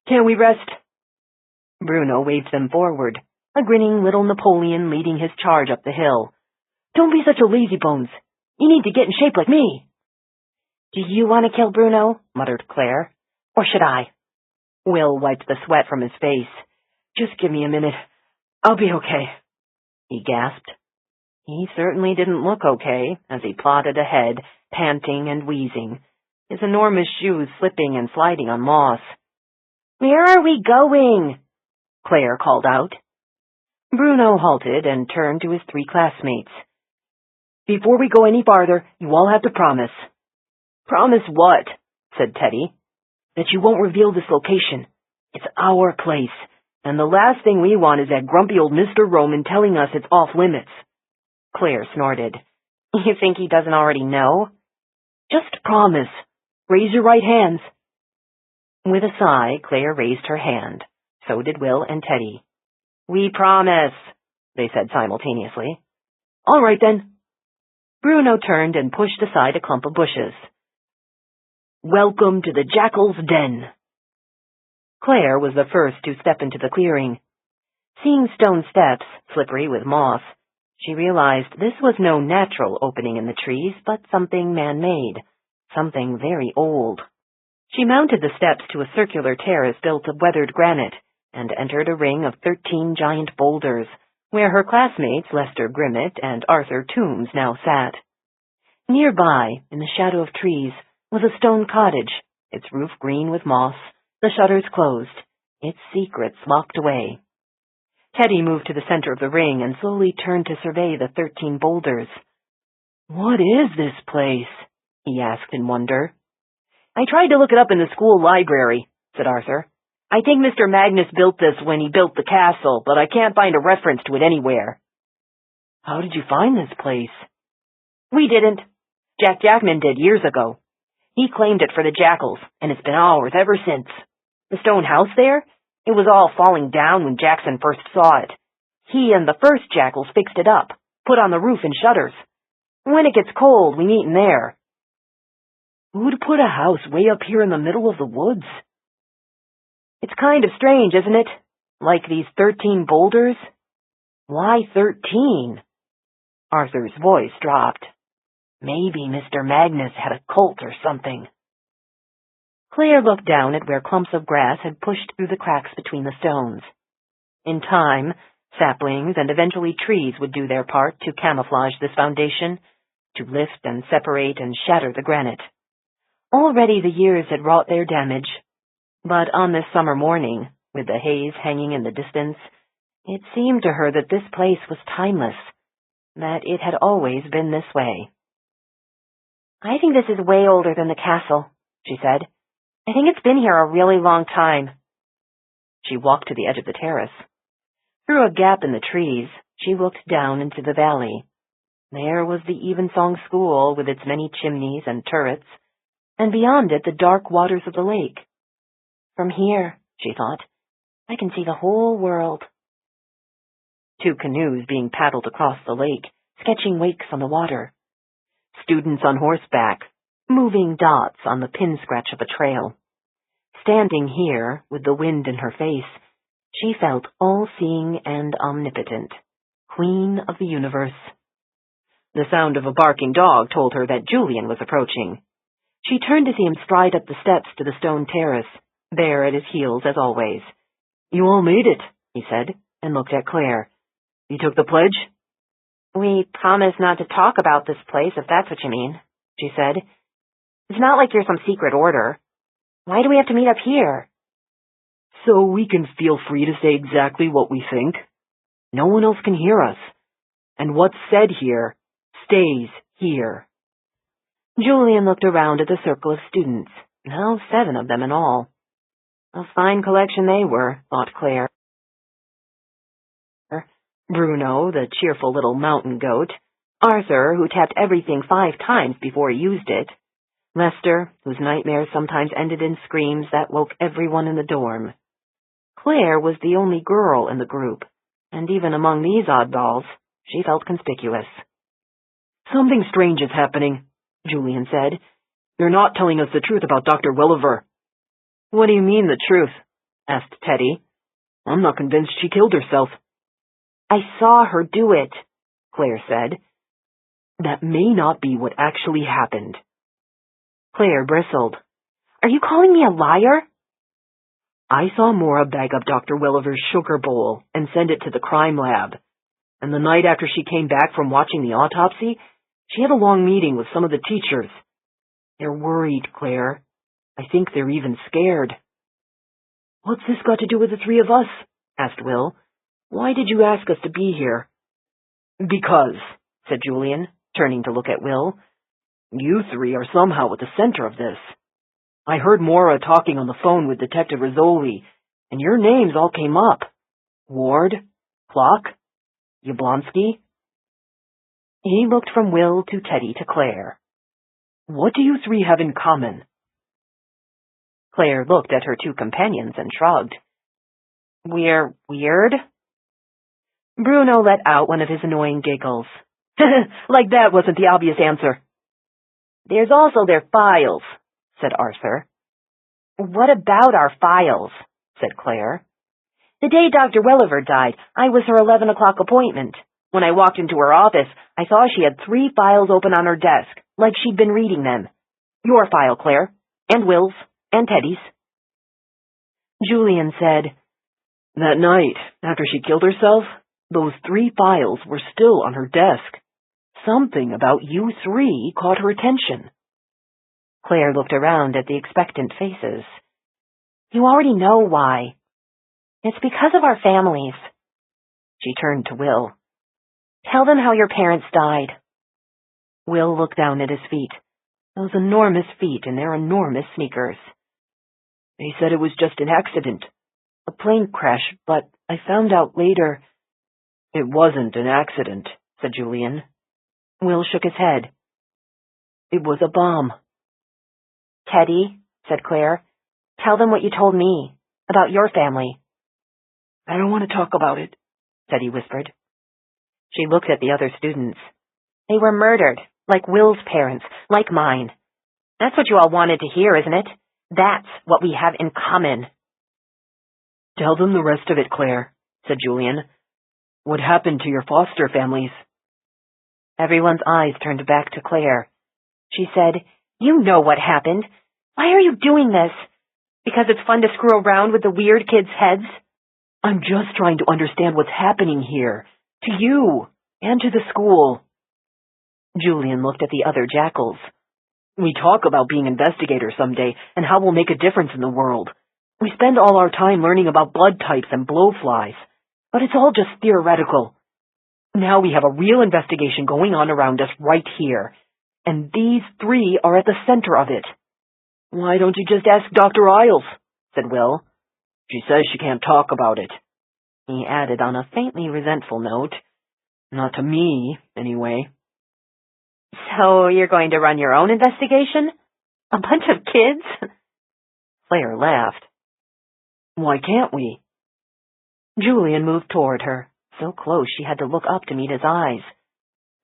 Can we rest? Bruno waved them forward, a grinning little Napoleon leading his charge up the hill. Don't be such a lazybones. You need to get in shape like me. Do you want to kill Bruno? Muttered Claire. Or should I? Will wiped the sweat from his face. Just give me a minute. I'll be okay. He gasped. He certainly didn't look okay as he plodded ahead, panting and wheezing, his enormous shoes slipping and sliding on moss. Where are we going? Claire called out. Bruno halted and turned to his 3 classmates. Before we go any farther, you all have to promise. Promise what? Said Teddy. That you won't reveal this location. It's our place, and the last thing we want is that grumpy old Mr. Roman telling us it's off limits. Claire snorted. You think he doesn't already know? Just promise. Raise your right hands. With a sigh, Claire raised her hand. So did Will and Teddy. We promise, they said simultaneously. All right, then. Bruno turned and pushed aside a clump of bushes. Welcome to the Jackal's Den. Claire was the first to step into the clearing. Seeing stone steps, slippery with moss, she realized this was no natural opening in the trees, but something man-made, something very old. She mounted the steps to a circular terrace built of weathered granite, and entered a ring of 13 giant boulders, where her classmates Lester Grimmett and Arthur Toombs now sat. Nearby, in the shadow of trees, was a stone cottage, its roof green with moss, the shutters closed, its secrets locked away. Teddy moved to the center of the ring and slowly turned to survey the 13 boulders. What is this place? He asked in wonder. I tried to look it up in the school library, said Arthur. I think Mr. Magnus built this when he built the castle, but I can't find a reference to it anywhere. How did you find this place? We didn't. Jack Jackman did years ago. He claimed it for the Jackals, and it's been ours ever since. The stone house there? It was all falling down when Jackson first saw it. He and the first Jackals fixed it up, put on the roof and shutters. When it gets cold, we meet in there. Who'd put a house way up here in the middle of the woods? It's kind of strange, isn't it? Like these 13 boulders? Why 13? Arthur's voice dropped. Maybe Mr. Magnus had a cult or something. Claire looked down at where clumps of grass had pushed through the cracks between the stones. In time, saplings and eventually trees would do their part to camouflage this foundation, to lift and separate and shatter the granite. Already the years had wrought their damage, but on this summer morning, with the haze hanging in the distance, it seemed to her that this place was timeless, that it had always been this way. I think this is way older than the castle, she said. I think it's been here a really long time. She walked to the edge of the terrace. Through a gap in the trees, she looked down into the valley. There was the Evensong School with its many chimneys and turrets, and beyond it the dark waters of the lake. From here, she thought, I can see the whole world. 2 canoes being paddled across the lake, sketching wakes on the water. Students on horseback, moving dots on the pin-scratch of a trail. Standing here, with the wind in her face, she felt all-seeing and omnipotent, queen of the universe. The sound of a barking dog told her that Julian was approaching. She turned to see him stride up the steps to the stone terrace, there at his heels as always. You all made it, he said, and looked at Claire. You took the pledge? We promised not to talk about this place, if that's what you mean, she said. It's not like you're some secret order. Why do we have to meet up here? So we can feel free to say exactly what we think. No one else can hear us. And what's said here stays here. Julian looked around at the circle of students, now 7 of them in all. A fine collection they were, thought Claire. Bruno, the cheerful little mountain goat. Arthur, who tapped everything 5 times before he used it. Lester, whose nightmares sometimes ended in screams that woke everyone in the dorm. Claire was the only girl in the group, and even among these oddballs, she felt conspicuous. Something strange is happening, Julian said. You're not telling us the truth about Dr. Welliver. What do you mean, the truth? asked Teddy. I'm not convinced she killed herself. I saw her do it, Claire said. That may not be what actually happened. Claire bristled. Are you calling me a liar? I saw Maura bag up Dr. Welliver's sugar bowl and send it to the crime lab. And the night after she came back from watching the autopsy, she had a long meeting with some of the teachers. They're worried, Claire. I think they're even scared. What's this got to do with the three of us? Asked Will. Why did you ask us to be here? Because, said Julian, turning to look at Will, you three are somehow at the center of this. I heard Maura talking on the phone with Detective Rizzoli, and your names all came up. Ward, Clock, Yablonsky. He looked from Will to Teddy to Claire. What do you three have in common? Claire looked at her two companions and shrugged. We're weird? Bruno let out one of his annoying giggles. Like that wasn't the obvious answer. There's also their files, said Arthur. What about our files? Said Claire. The day Dr. Welliver died, I was her 11 o'clock appointment. When I walked into her office, I saw she had 3 files open on her desk, like she'd been reading them. Your file, Claire, and Will's, and Teddy's. Julian said, that night, after she killed herself, those 3 files were still on her desk. Something about you 3 caught her attention. Claire looked around at the expectant faces. You already know why. It's because of our families. She turned to Will. Tell them how your parents died. Will looked down at his feet. Those enormous feet in their enormous sneakers. They said it was just an accident. A plane crash, but I found out later. It wasn't an accident, said Julian. Will shook his head. It was a bomb. Teddy, said Claire, tell them what you told me, about your family. I don't want to talk about it, Teddy whispered. She looked at the other students. They were murdered, like Will's parents, like mine. That's what you all wanted to hear, isn't it? That's what we have in common. Tell them the rest of it, Claire, said Julian. What happened to your foster families? Everyone's eyes turned back to Claire. She said, You know what happened. Why are you doing this? Because it's fun to screw around with the weird kids' heads? I'm just trying to understand what's happening here. To you, and to the school. Julian looked at the other jackals. We talk about being investigators someday, and how we'll make a difference in the world. We spend all our time learning about blood types and blowflies, but it's all just theoretical. Now we have a real investigation going on around us right here, and these 3 are at the center of it. Why don't you just ask Dr. Isles? Said Will. She says she can't talk about it. He added on a faintly resentful note. Not to me, anyway. So you're going to run your own investigation? A bunch of kids? Claire laughed. Why can't we? Julian moved toward her, so close she had to look up to meet his eyes.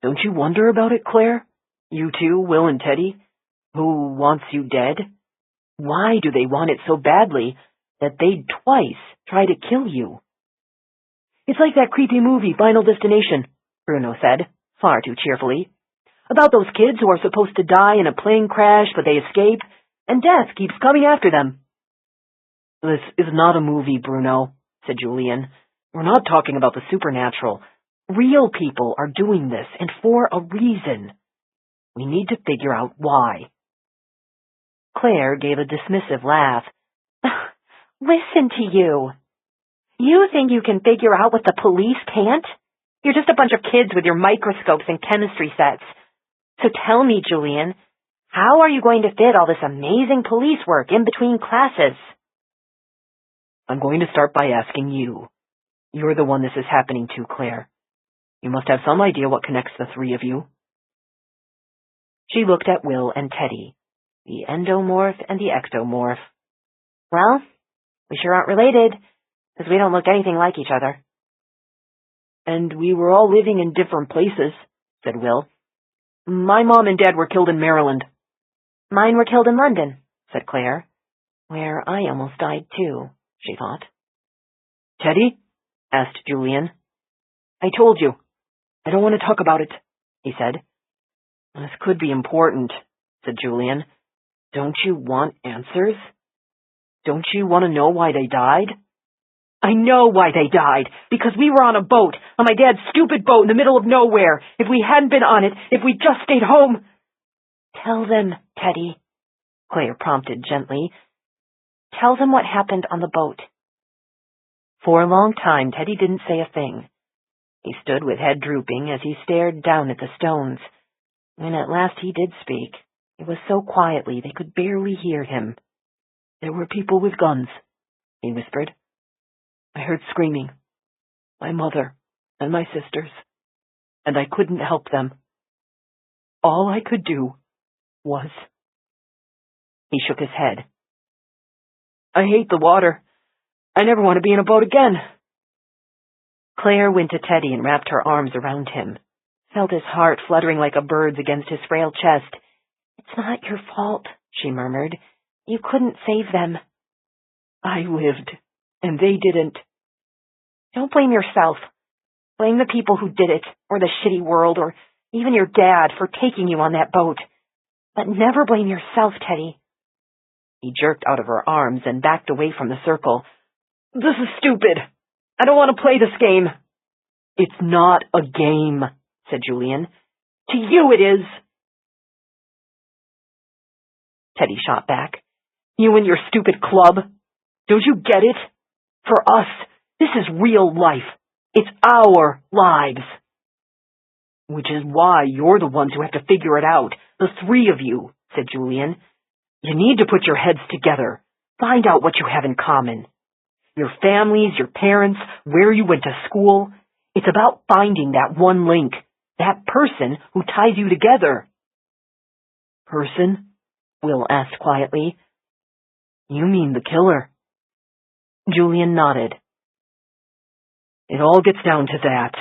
Don't you wonder about it, Claire? You two, Will and Teddy? Who wants you dead? Why do they want it so badly that they'd twice try to kill you? It's like that creepy movie, Final Destination, Bruno said, far too cheerfully. About those kids who are supposed to die in a plane crash, but they escape, and death keeps coming after them. This is not a movie, Bruno, said Julian. We're not talking about the supernatural. Real people are doing this, and for a reason. We need to figure out why. Claire gave a dismissive laugh. Listen to you. You think you can figure out what the police can't? You're just a bunch of kids with your microscopes and chemistry sets. So tell me, Julian, how are you going to fit all this amazing police work in between classes? I'm going to start by asking you. You're the one this is happening to, Claire. You must have some idea what connects the 3 of you. She looked at Will and Teddy, the endomorph and the ectomorph. Well, we sure aren't related, because we don't look anything like each other. And we were all living in different places, said Will. My mom and dad were killed in Maryland. Mine were killed in London, said Claire. Where I almost died too, she thought. Teddy? Asked Julian. I told you. I don't want to talk about it, he said. This could be important, said Julian. Don't you want answers? Don't you want to know why they died? I know why they died, because we were on a boat, on my dad's stupid boat in the middle of nowhere. If we hadn't been on it, if we just stayed home. Tell them, Teddy, Claire prompted gently. Tell them what happened on the boat. For a long time, Teddy didn't say a thing. He stood with head drooping as he stared down at the stones. When at last he did speak, it was so quietly they could barely hear him. There were people with guns, he whispered. I heard screaming. My mother and my sisters. And I couldn't help them. All I could do was... He shook his head. I hate the water. I never want to be in a boat again. Claire went to Teddy and wrapped her arms around him, felt his heart fluttering like a bird's against his frail chest. It's not your fault, she murmured. You couldn't save them. I lived, and they didn't. Don't blame yourself. Blame the people who did it, or the shitty world, or even your dad for taking you on that boat. But never blame yourself, Teddy. He jerked out of her arms and backed away from the circle. This is stupid. I don't want to play this game. It's not a game, said Julian. To you it is. Teddy shot back. You and your stupid club. Don't you get it? For us, this is real life. It's our lives. Which is why you're the ones who have to figure it out, the three of you, said Julian. You need to put your heads together. Find out what you have in common. Your families, your parents, where you went to school. It's about finding that one link, that person who ties you together. Person? Will asked quietly. You mean the killer? Julian nodded. It all gets down to that.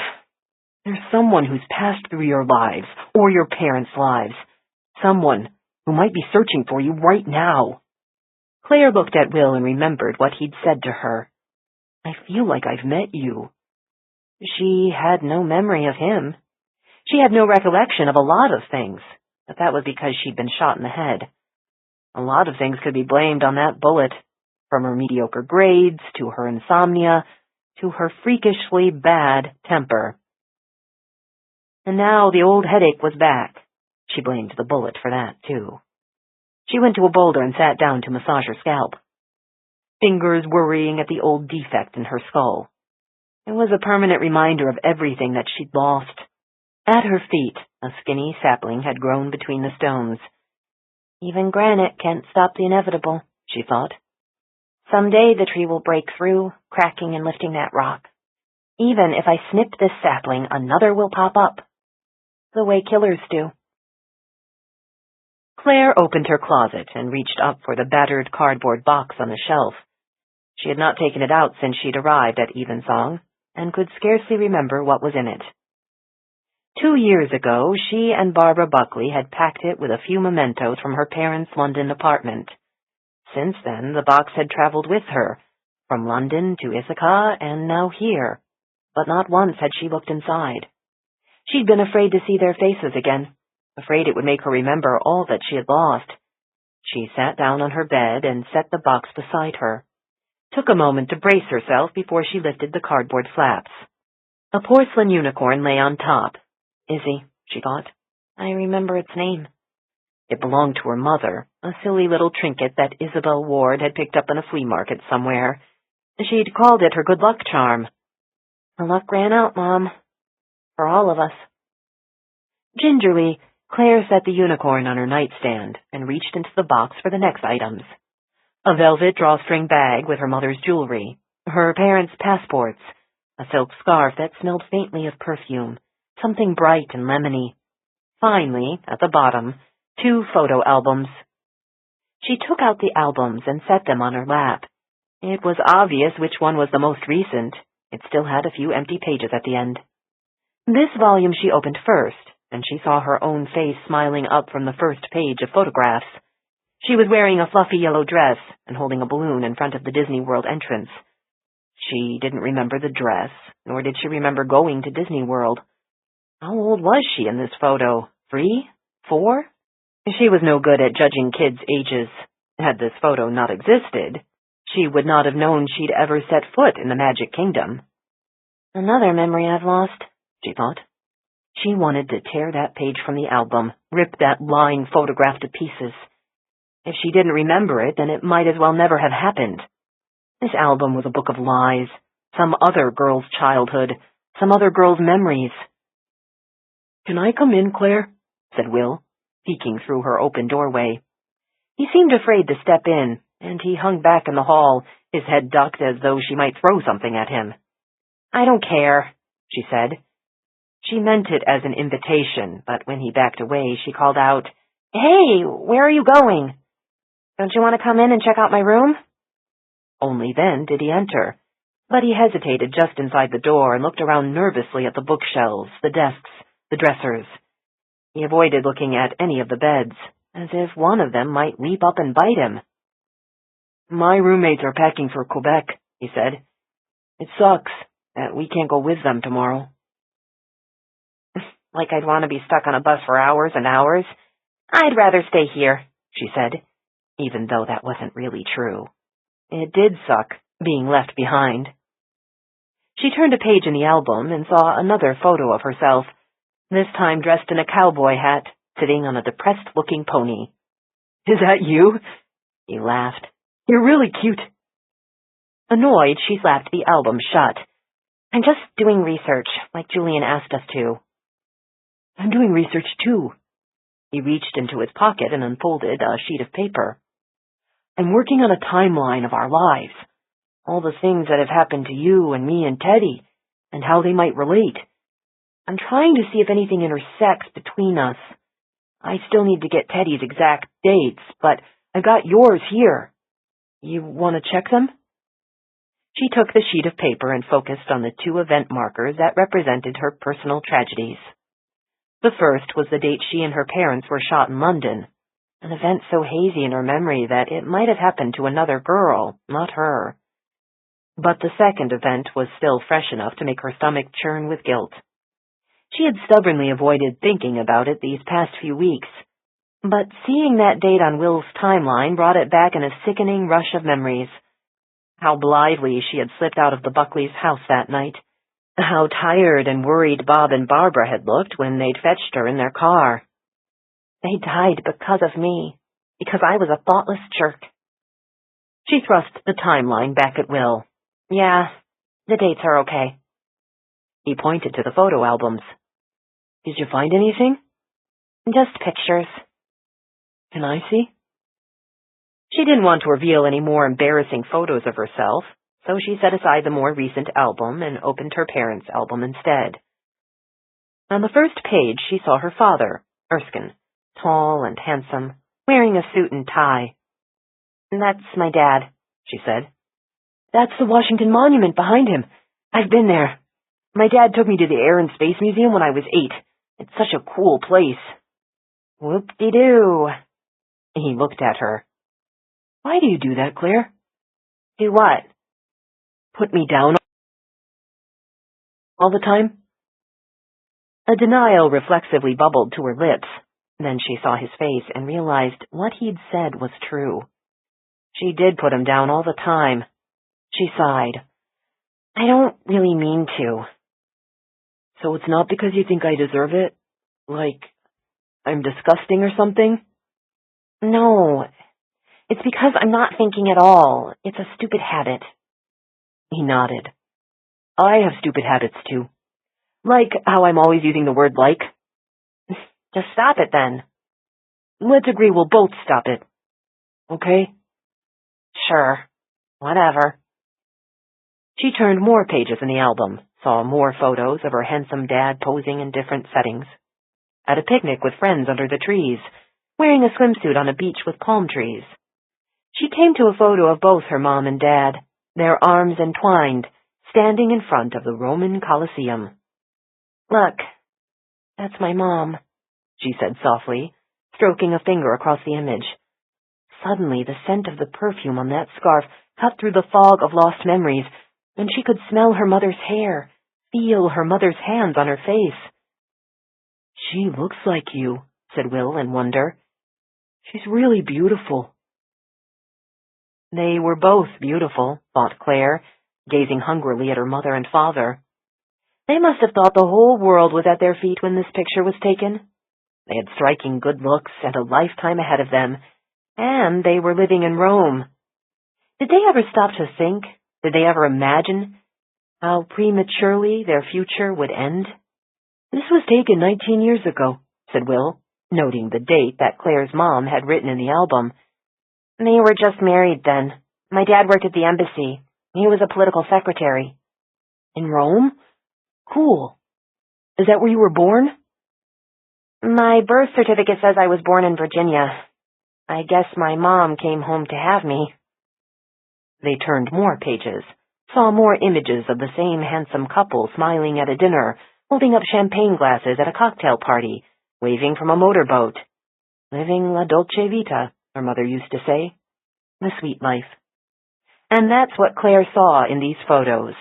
There's someone who's passed through your lives, or your parents' lives. Someone who might be searching for you right now. Claire looked at Will and remembered what he'd said to her. I feel like I've met you. She had no memory of him. She had no recollection of a lot of things, but that was because she'd been shot in the head. A lot of things could be blamed on that bullet, from her mediocre grades, to her insomnia, to her freakishly bad temper. And now the old headache was back. She blamed the bullet for that, too. She went to a boulder and sat down to massage her scalp, fingers worrying at the old defect in her skull. It was a permanent reminder of everything that she'd lost. At her feet, a skinny sapling had grown between the stones. Even granite can't stop the inevitable, she thought. Someday the tree will break through, cracking and lifting that rock. Even if I snip this sapling, another will pop up. The way killers do. Claire opened her closet and reached up for the battered cardboard box on the shelf. She had not taken it out since she'd arrived at Evensong, and could scarcely remember what was in it. 2 years ago, she and Barbara Buckley had packed it with a few mementos from her parents' London apartment. Since then, the box had traveled with her, from London to Ithaca and now here, but not once had she looked inside. She'd been afraid to see their faces again, afraid it would make her remember all that she had lost. She sat down on her bed and set the box beside her, took a moment to brace herself before she lifted the cardboard flaps. A porcelain unicorn lay on top. Izzy, she thought. I remember its name. It belonged to her mother, a silly little trinket that Isabel Ward had picked up in a flea market somewhere. She'd called it her good luck charm. The luck ran out, Mom. For all of us. Gingerly, Claire set the unicorn on her nightstand and reached into the box for the next items. A velvet drawstring bag with her mother's jewelry, her parents' passports, a silk scarf that smelled faintly of perfume, something bright and lemony. Finally, at the bottom, 2 photo albums. She took out the albums and set them on her lap. It was obvious which one was the most recent. It still had a few empty pages at the end. This volume she opened first, and she saw her own face smiling up from the first page of photographs. She was wearing a fluffy yellow dress and holding a balloon in front of the Disney World entrance. She didn't remember the dress, nor did she remember going to Disney World. How old was she in this photo? 3? 4? She was no good at judging kids' ages. Had this photo not existed, she would not have known she'd ever set foot in the Magic Kingdom. Another memory I've lost, she thought. She wanted to tear that page from the album, rip that lying photograph to pieces. If she didn't remember it, then it might as well never have happened. This album was a book of lies, some other girl's childhood, some other girl's memories. "Can I come in, Claire?" said Will, peeking through her open doorway. He seemed afraid to step in, and he hung back in the hall, his head ducked as though she might throw something at him. "I don't care," she said. She meant it as an invitation, but when he backed away, she called out, "Hey, where are you going? Don't you want to come in and check out my room?" Only then did he enter, but he hesitated just inside the door and looked around nervously at the bookshelves, the desks, the dressers. He avoided looking at any of the beds, as if one of them might leap up and bite him. "My roommates are packing for Quebec," he said. "It sucks that we can't go with them tomorrow." "Like I'd want to be stuck on a bus for hours and hours? I'd rather stay here," she said, even though that wasn't really true. It did suck, being left behind. She turned a page in the album and saw another photo of herself, this time dressed in a cowboy hat, sitting on a depressed-looking pony. "Is that you?" He laughed. "You're really cute." Annoyed, she slapped the album shut. "I'm just doing research, like Julian asked us to." "I'm doing research, too." He reached into his pocket and unfolded a sheet of paper. "I'm working on a timeline of our lives, all the things that have happened to you and me and Teddy, and how they might relate. I'm trying to see if anything intersects between us. I still need to get Teddy's exact dates, but I've got yours here. You want to check them?" She took the sheet of paper and focused on the 2 event markers that represented her personal tragedies. The first was the date she and her parents were shot in London, an event so hazy in her memory that it might have happened to another girl, not her. But the second event was still fresh enough to make her stomach churn with guilt. She had stubbornly avoided thinking about it these past few weeks, but seeing that date on Will's timeline brought it back in a sickening rush of memories. How blithely she had slipped out of the Buckleys' house that night. How tired and worried Bob and Barbara had looked when they'd fetched her in their car. They died because of me, because I was a thoughtless jerk. She thrust the timeline back at Will. "Yeah, the dates are okay." He pointed to the photo albums. "Did you find anything?" "Just pictures." "Can I see?" She didn't want to reveal any more embarrassing photos of herself, so she set aside the more recent album and opened her parents' album instead. On the first page, she saw her father, Erskine, tall and handsome, wearing a suit and tie. "That's my dad," she said. "That's the Washington Monument behind him. I've been there. My dad took me to the Air and Space Museum when I was 8. It's such a cool place." "Whoop-de-doo." He looked at her. "Why do you do that, Claire?" "Do what?" "Put me down all the time?" A denial reflexively bubbled to her lips. Then she saw his face and realized what he'd said was true. She did put him down all the time. She sighed. "I don't really mean to." "So it's not because you think I deserve it? Like, I'm disgusting or something?" "No. It's because I'm not thinking at all. It's a stupid habit." He nodded. "I have stupid habits, too. Like how I'm always using the word like." "Just stop it, then." "Let's agree we'll both stop it. Okay?" "Sure. Whatever." She turned more pages in the album, saw more photos of her handsome dad posing in different settings. At a picnic with friends under the trees, wearing a swimsuit on a beach with palm trees. She came to a photo of both her mom and dad, their arms entwined, standing in front of the Roman Colosseum. "Look, that's my mom," she said softly, stroking a finger across the image. Suddenly, the scent of the perfume on that scarf cut through the fog of lost memories, and she could smell her mother's hair, feel her mother's hands on her face. "She looks like you," said Will in wonder. "She's really beautiful." They were both beautiful, thought Claire, gazing hungrily at her mother and father. They must have thought the whole world was at their feet when this picture was taken. They had striking good looks and a lifetime ahead of them, and they were living in Rome. Did they ever stop to think? Did they ever imagine how prematurely their future would end? "This was taken 19 years ago," said Will, noting the date that Claire's mom had written in the album. They were just married then. My dad worked at the embassy. He was a political secretary. "In Rome? Cool. Is that where you were born?" My birth certificate says I was born in Virginia. I guess my mom came home to have me." They turned more pages, saw more images of the same handsome couple smiling at a dinner, holding up champagne glasses at a cocktail party, waving from a motorboat. Living la dolce vita, her mother used to say. The sweet life. And that's what Claire saw in these photos.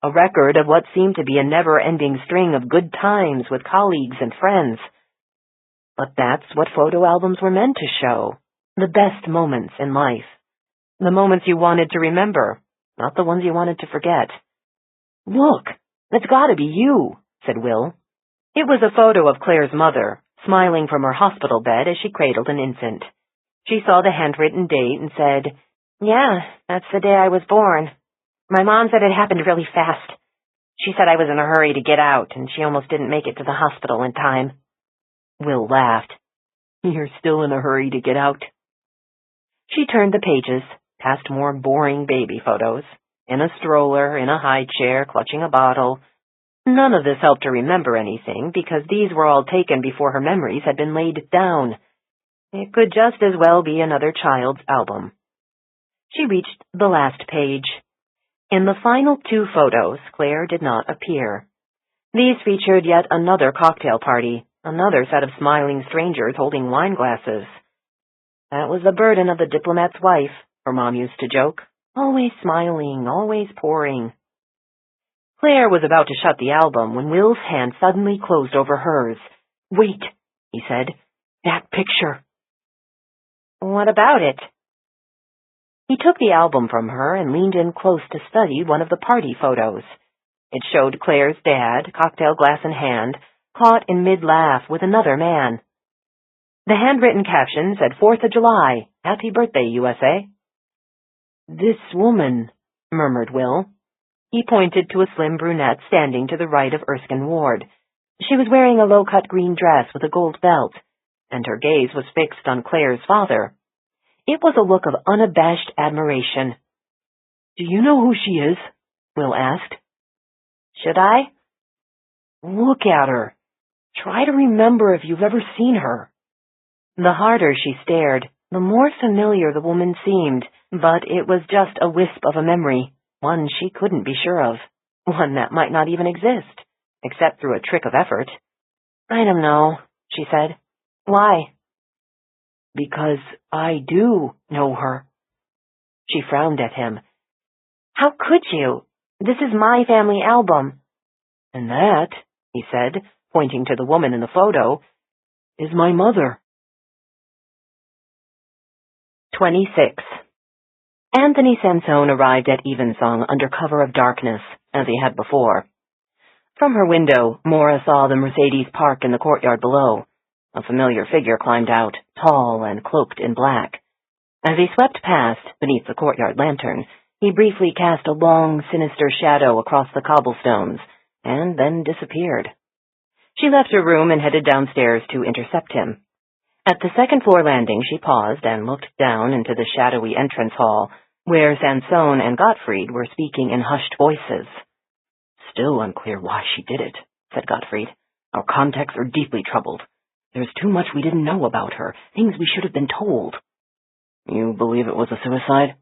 A record of what seemed to be a never-ending string of good times with colleagues and friends. But that's what photo albums were meant to show. The best moments in life. The moments you wanted to remember, not the ones you wanted to forget. "Look, that's gotta be you," said Will. It was a photo of Claire's mother, smiling from her hospital bed as she cradled an infant. She saw the handwritten date and said, "Yeah, that's the day I was born. My mom said it happened really fast. She said I was in a hurry to get out, and she almost didn't make it to the hospital in time." Will laughed. "You're still in a hurry to get out." She turned the pages, past more boring baby photos, in a stroller, in a high chair, clutching a bottle. None of this helped her remember anything, because these were all taken before her memories had been laid down. It could just as well be another child's album. She reached the last page. In the final 2 photos, Claire did not appear. These featured yet another cocktail party, another set of smiling strangers holding wine glasses. That was the burden of the diplomat's wife, her mom used to joke. Always smiling, always pouring. Claire was about to shut the album when Will's hand suddenly closed over hers. "Wait," he said. "That picture." "What about it?" He took the album from her and leaned in close to study one of the party photos. It showed Claire's dad, cocktail glass in hand, caught in mid-laugh with another man. The handwritten caption said 4th of July, Happy Birthday, USA. "This woman," murmured Will. He pointed to a slim brunette standing to the right of Erskine Ward. She was wearing a low-cut green dress with a gold belt, and her gaze was fixed on Claire's father. It was a look of unabashed admiration. "Do you know who she is?" Will asked. "Should I?" "Look at her. Try to remember if you've ever seen her." The harder she stared, the more familiar the woman seemed, but it was just a wisp of a memory, one she couldn't be sure of, one that might not even exist, except through a trick of effort. "I don't know," she said. "Why?" "Because I do know her." She frowned at him. "How could you? This is my family album." "And that," he said, pointing to the woman in the photo, "is my mother." 26. Anthony Sansone arrived at Evensong under cover of darkness, as he had before. From her window, Maura saw the Mercedes park in the courtyard below. A familiar figure climbed out, tall and cloaked in black. As he swept past, beneath the courtyard lantern, he briefly cast a long, sinister shadow across the cobblestones, and then disappeared. She left her room and headed downstairs to intercept him. At the second-floor landing, she paused and looked down into the shadowy entrance hall, where Sansone and Gottfried were speaking in hushed voices. "Still unclear why she did it," said Gottfried. "Our contacts are deeply troubled. There's too much we didn't know about her, things we should have been told." "You believe it was a suicide?"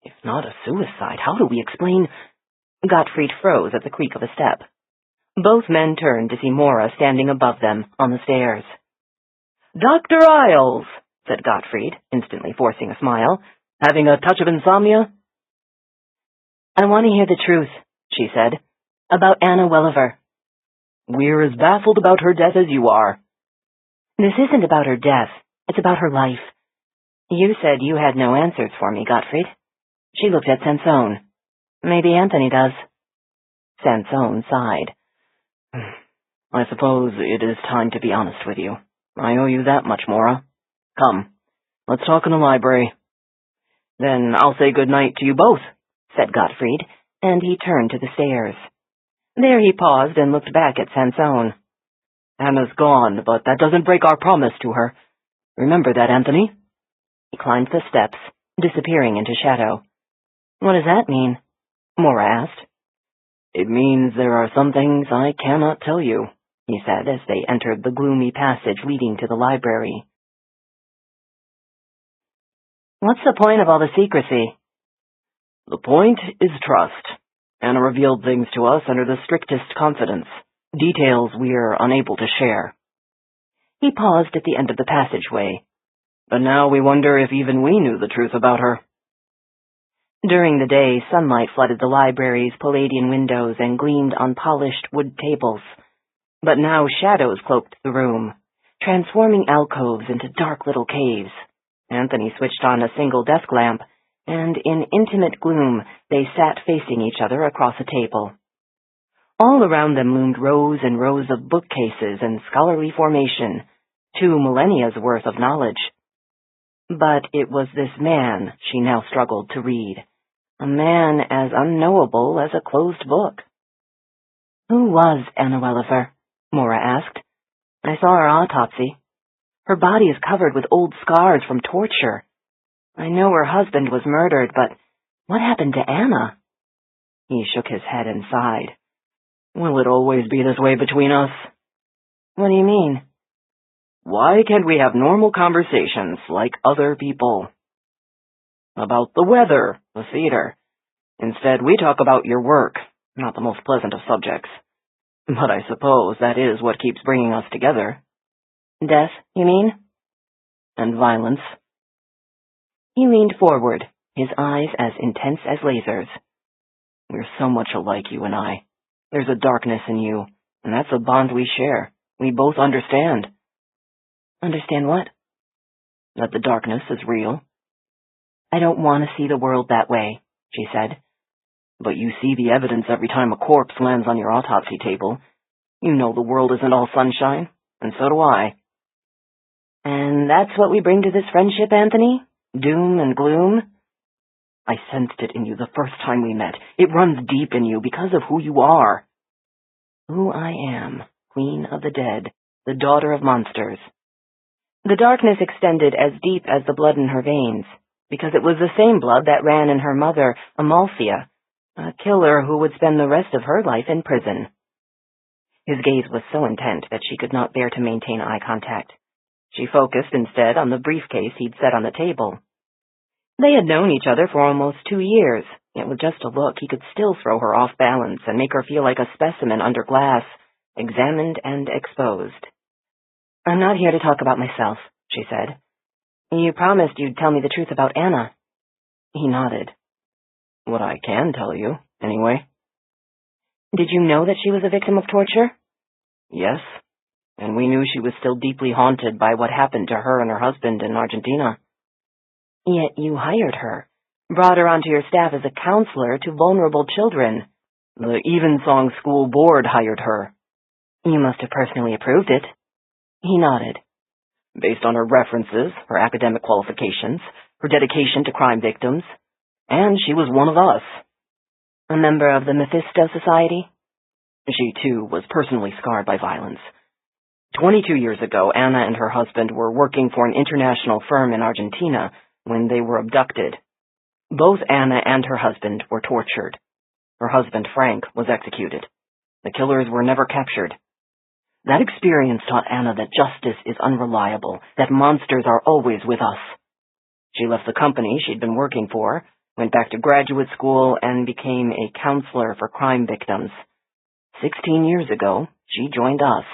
"If not a suicide, how do we explain—" Gottfried froze at the creak of a step. Both men turned to see Maura standing above them on the stairs. "Dr. Isles," said Gottfried, instantly forcing a smile. Having a touch of insomnia? I want to hear the truth, she said, about Anna Welliver. We're as baffled about her death as you are. This isn't about her death. It's about her life. You said you had no answers for me, Gottfried. She looked at Sansone. Maybe Anthony does. Sansone sighed. I suppose it is time to be honest with you. I owe you that much, Maura. Come, let's talk in the library. Then I'll say good night to you both, said Gottfried, and he turned to the stairs. There he paused and looked back at Sansone. Anna's gone, but that doesn't break our promise to her. Remember that, Anthony? He climbed the steps, disappearing into shadow. What does that mean? Maura asked. It means there are some things I cannot tell you, he said as they entered the gloomy passage leading to the library. What's the point of all the secrecy? The point is trust. Anna revealed things to us under the strictest confidence, details we're unable to share. He paused at the end of the passageway. But now we wonder if even we knew the truth about her. During the day, sunlight flooded the library's Palladian windows and gleamed on polished wood tables. But now shadows cloaked the room, transforming alcoves into dark little caves. Anthony switched on a single desk lamp, and in intimate gloom they sat facing each other across a table. All around them loomed rows and rows of bookcases in scholarly formation, 2 millennia's worth of knowledge. But it was this man she now struggled to read, a man as unknowable as a closed book. Who was Anna Welliver? Maura asked. I saw her autopsy. Her body is covered with old scars from torture. I know her husband was murdered, but what happened to Anna? He shook his head and sighed. Will it always be this way between us? What do you mean? Why can't we have normal conversations like other people? About the weather, the theater. Instead, we talk about your work, not the most pleasant of subjects. But I suppose that is what keeps bringing us together. Death, you mean? And violence. He leaned forward, his eyes as intense as lasers. We're so much alike, you and I. There's a darkness in you, and that's a bond we share. We both understand. Understand what? That the darkness is real. I don't want to see the world that way, she said. But you see the evidence every time a corpse lands on your autopsy table. You know the world isn't all sunshine, and so do I. And that's what we bring to this friendship, Anthony? Doom and gloom? I sensed it in you the first time we met. It runs deep in you because of who you are. Who I am, Queen of the Dead, the daughter of monsters. The darkness extended as deep as the blood in her veins, because it was the same blood that ran in her mother, Amalthea, a killer who would spend the rest of her life in prison. His gaze was so intent that she could not bear to maintain eye contact. She focused instead on the briefcase he'd set on the table. They had known each other for almost 2 years, yet with just a look he could still throw her off balance and make her feel like a specimen under glass, examined and exposed. I'm not here to talk about myself, she said. You promised you'd tell me the truth about Anna. He nodded. What I can tell you, anyway. Did you know that she was a victim of torture? Yes, and we knew she was still deeply haunted by what happened to her and her husband in Argentina. Yet you hired her, brought her onto your staff as a counselor to vulnerable children. The Evensong School Board hired her. You must have personally approved it. He nodded. Based on her references, her academic qualifications, her dedication to crime victims, and she was one of us. A member of the Mephisto Society? She, too, was personally scarred by violence. 22 years ago, Anna and her husband were working for an international firm in Argentina when they were abducted. Both Anna and her husband were tortured. Her husband, Frank, was executed. The killers were never captured. That experience taught Anna that justice is unreliable, that monsters are always with us. She left the company she'd been working for, went back to graduate school, and became a counselor for crime victims. 16 years ago, she joined us.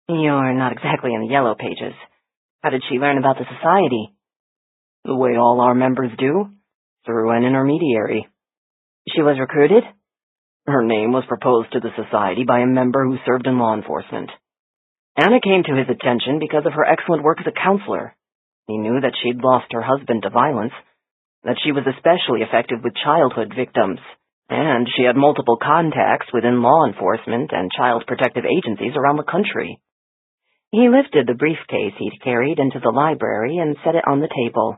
You're not exactly in the yellow pages. How did she learn about the society? The way all our members do, through an intermediary. She was recruited? Her name was proposed to the society by a member who served in law enforcement. Anna came to his attention because of her excellent work as a counselor. He knew that she'd lost her husband to violence, that she was especially effective with childhood victims, and she had multiple contacts within law enforcement and child protective agencies around the country. He lifted the briefcase he'd carried into the library and set it on the table.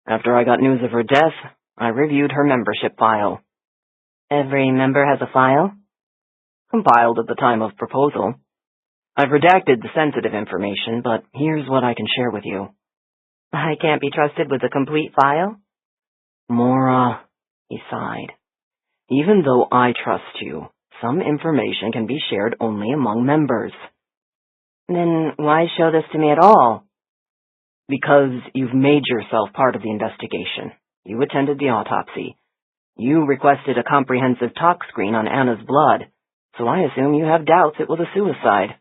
After I got news of her death, I reviewed her membership file. Every member has a file? Compiled at the time of proposal. I've redacted the sensitive information, but here's what I can share with you. I can't be trusted with a complete file? Maura, he sighed. Even though I trust you, some information can be shared only among members. Then why show this to me at all? Because you've made yourself part of the investigation. You attended the autopsy. You requested a comprehensive tox screen on Anna's blood, so I assume you have doubts it was a suicide.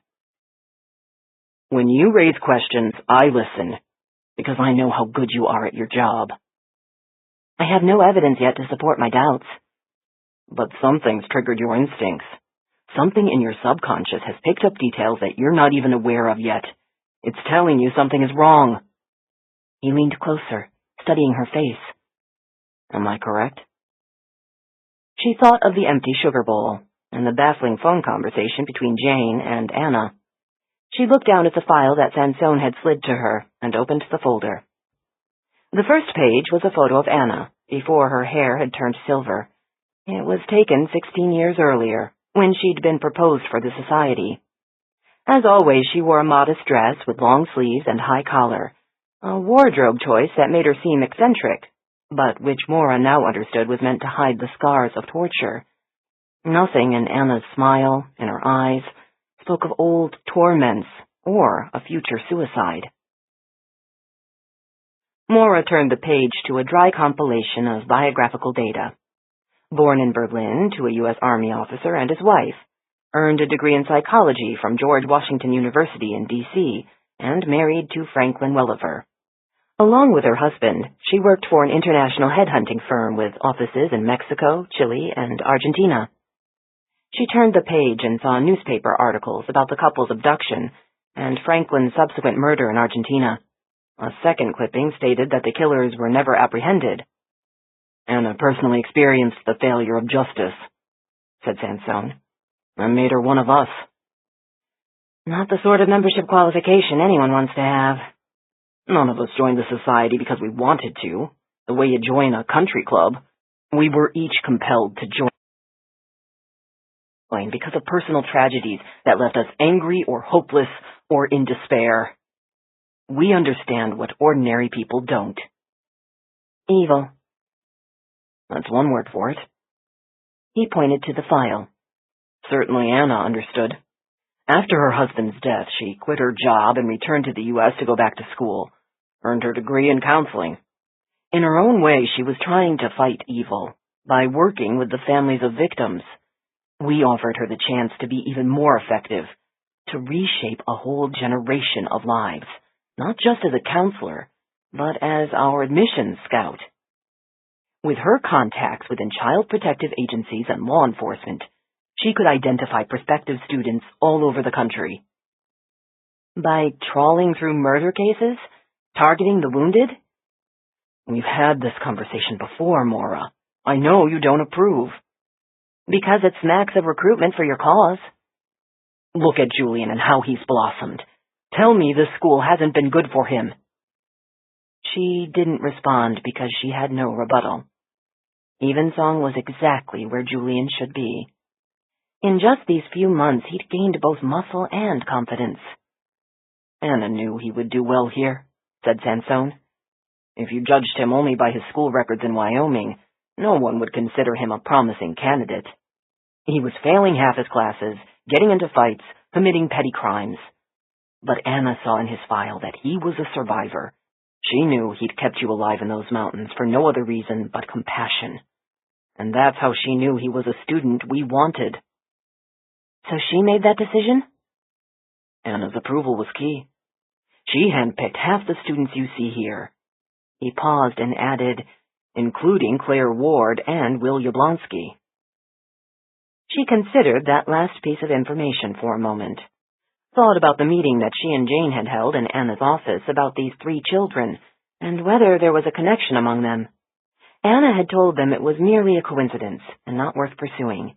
When you raise questions, I listen, because I know how good you are at your job. I have no evidence yet to support my doubts. But something's triggered your instincts. Something in your subconscious has picked up details that you're not even aware of yet. It's telling you something is wrong. He leaned closer, studying her face. Am I correct? She thought of the empty sugar bowl and the baffling phone conversation between Jane and Anna. She looked down at the file that Sansone had slid to her and opened the folder. The first page was a photo of Anna, before her hair had turned silver. It was taken 16 years earlier, when she'd been proposed for the society. As always, she wore a modest dress with long sleeves and high collar, a wardrobe choice that made her seem eccentric, but which Maura now understood was meant to hide the scars of torture. Nothing in Anna's smile, in her eyes, spoke of old torments or a future suicide. Maura turned the page to a dry compilation of biographical data. Born in Berlin to a U.S. Army officer and his wife, earned a degree in psychology from George Washington University in D.C., and married to Franklin Welliver. Along with her husband, she worked for an international headhunting firm with offices in Mexico, Chile, and Argentina. She turned the page and saw newspaper articles about the couple's abduction and Franklin's subsequent murder in Argentina. A second clipping stated that the killers were never apprehended. Anna personally experienced the failure of justice, said Sansone. I made her one of us. Not the sort of membership qualification anyone wants to have. None of us joined the society because we wanted to, the way you join a country club. We were each compelled to join because of personal tragedies that left us angry or hopeless or in despair. We understand what ordinary people don't. Evil. That's one word for it. He pointed to the file. Certainly Anna understood. After her husband's death, she quit her job and returned to the U.S. to go back to school, earned her degree in counseling. In her own way, she was trying to fight evil by working with the families of victims. We offered her the chance to be even more effective, to reshape a whole generation of lives, not just as a counselor, but as our admissions scout. With her contacts within child protective agencies and law enforcement, she could identify prospective students all over the country. By trawling through murder cases? Targeting the wounded? We've had this conversation before, Maura. I know you don't approve. Because it smacks of recruitment for your cause. Look at Julian and how he's blossomed. Tell me this school hasn't been good for him. She didn't respond because she had no rebuttal. Evensong was exactly where Julian should be. In just these few months, he'd gained both muscle and confidence. Anna knew he would do well here, said Sansone. If you judged him only by his school records in Wyoming, no one would consider him a promising candidate. He was failing half his classes, getting into fights, committing petty crimes. But Anna saw in his file that he was a survivor. She knew he'd kept you alive in those mountains for no other reason but compassion. And that's how she knew he was a student we wanted. So she made that decision? Anna's approval was key. She handpicked half the students you see here." He paused and added, "including Claire Ward and Will Yablonsky." She considered that last piece of information for a moment, thought about the meeting that she and Jane had held in Anna's office about these 3 children, and whether there was a connection among them. Anna had told them it was merely a coincidence and not worth pursuing.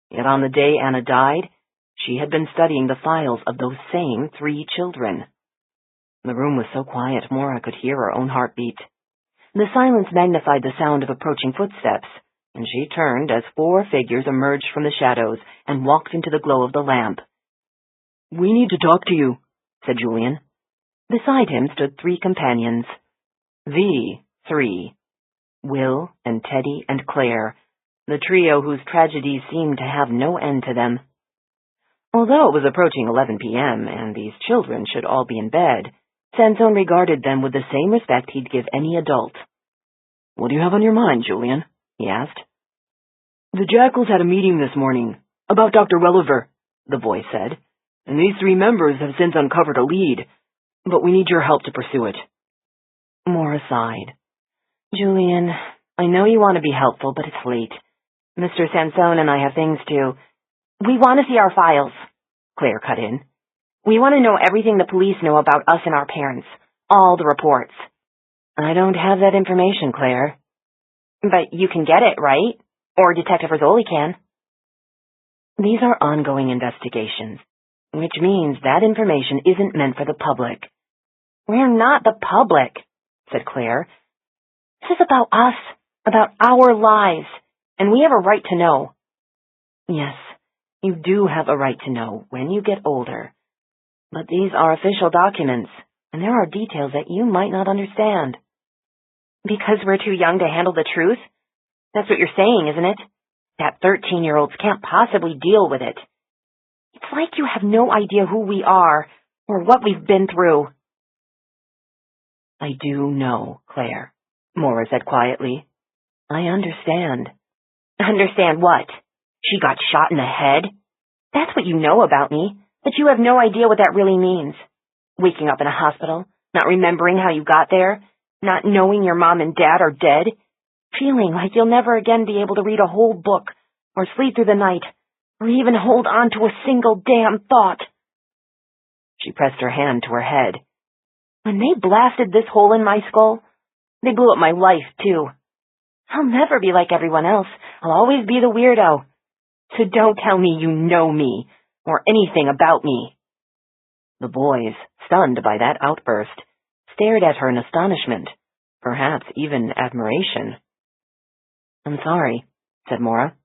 Yet on the day Anna died, she had been studying the files of those same 3 children. The room was so quiet Maura could hear her own heartbeat. The silence magnified the sound of approaching footsteps, and she turned as 4 figures emerged from the shadows and walked into the glow of the lamp. "We need to talk to you," said Julian. Beside him stood 3 companions. The 3. Will and Teddy and Claire, the trio whose tragedies seemed to have no end to them. Although it was approaching 11 p.m. and these children should all be in bed, Sansone regarded them with the same respect he'd give any adult. "What do you have on your mind, Julian?" he asked. "The Jackals had a meeting this morning, about Dr. Welliver," the voice said, "and these 3 members have since uncovered a lead, but we need your help to pursue it." Maura sighed. "Julian, I know you want to be helpful, but it's late. Mr. Sansone and I have things to—" "We want to see our files," Claire cut in. "We want to know everything the police know about us and our parents. All the reports." "I don't have that information, Claire." "But you can get it, right? Or Detective Rizzoli can." "These are ongoing investigations, which means that information isn't meant for the public." "We're not the public," said Claire. "This is about us, about our lives, and we have a right to know." "Yes, you do have a right to know when you get older. But these are official documents, and there are details that you might not understand." "Because we're too young to handle the truth? That's what you're saying, isn't it? That 13-year-olds can't possibly deal with it. It's like you have no idea who we are, or what we've been through." "I do know, Claire," Maura said quietly. "I understand." "Understand what? She got shot in the head? That's what you know about me, but you have no idea what that really means. Waking up in a hospital, not remembering how you got there, not knowing your mom and dad are dead, feeling like you'll never again be able to read a whole book, or sleep through the night, or even hold on to a single damn thought." She pressed her hand to her head. "When they blasted this hole in my skull, they blew up my life, too. I'll never be like everyone else. I'll always be the weirdo. So don't tell me you know me, or anything about me." The boys, stunned by that outburst, stared at her in astonishment, perhaps even admiration. "I'm sorry," said Maura.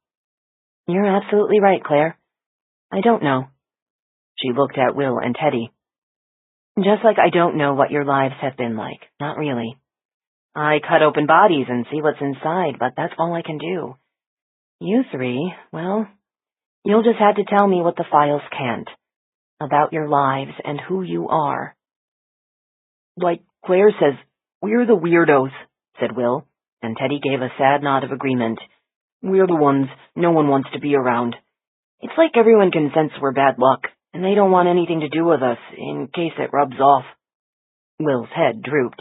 "You're absolutely right, Claire. I don't know." She looked at Will and Teddy. "Just like I don't know what your lives have been like, not really. I cut open bodies and see what's inside, but that's all I can do. You 3, well, you'll just have to tell me what the files can't, about your lives and who you are." "Like Claire says, we're the weirdos," said Will, and Teddy gave a sad nod of agreement. "We're the ones no one wants to be around. It's like everyone can sense we're bad luck, and they don't want anything to do with us, in case it rubs off." Will's head drooped.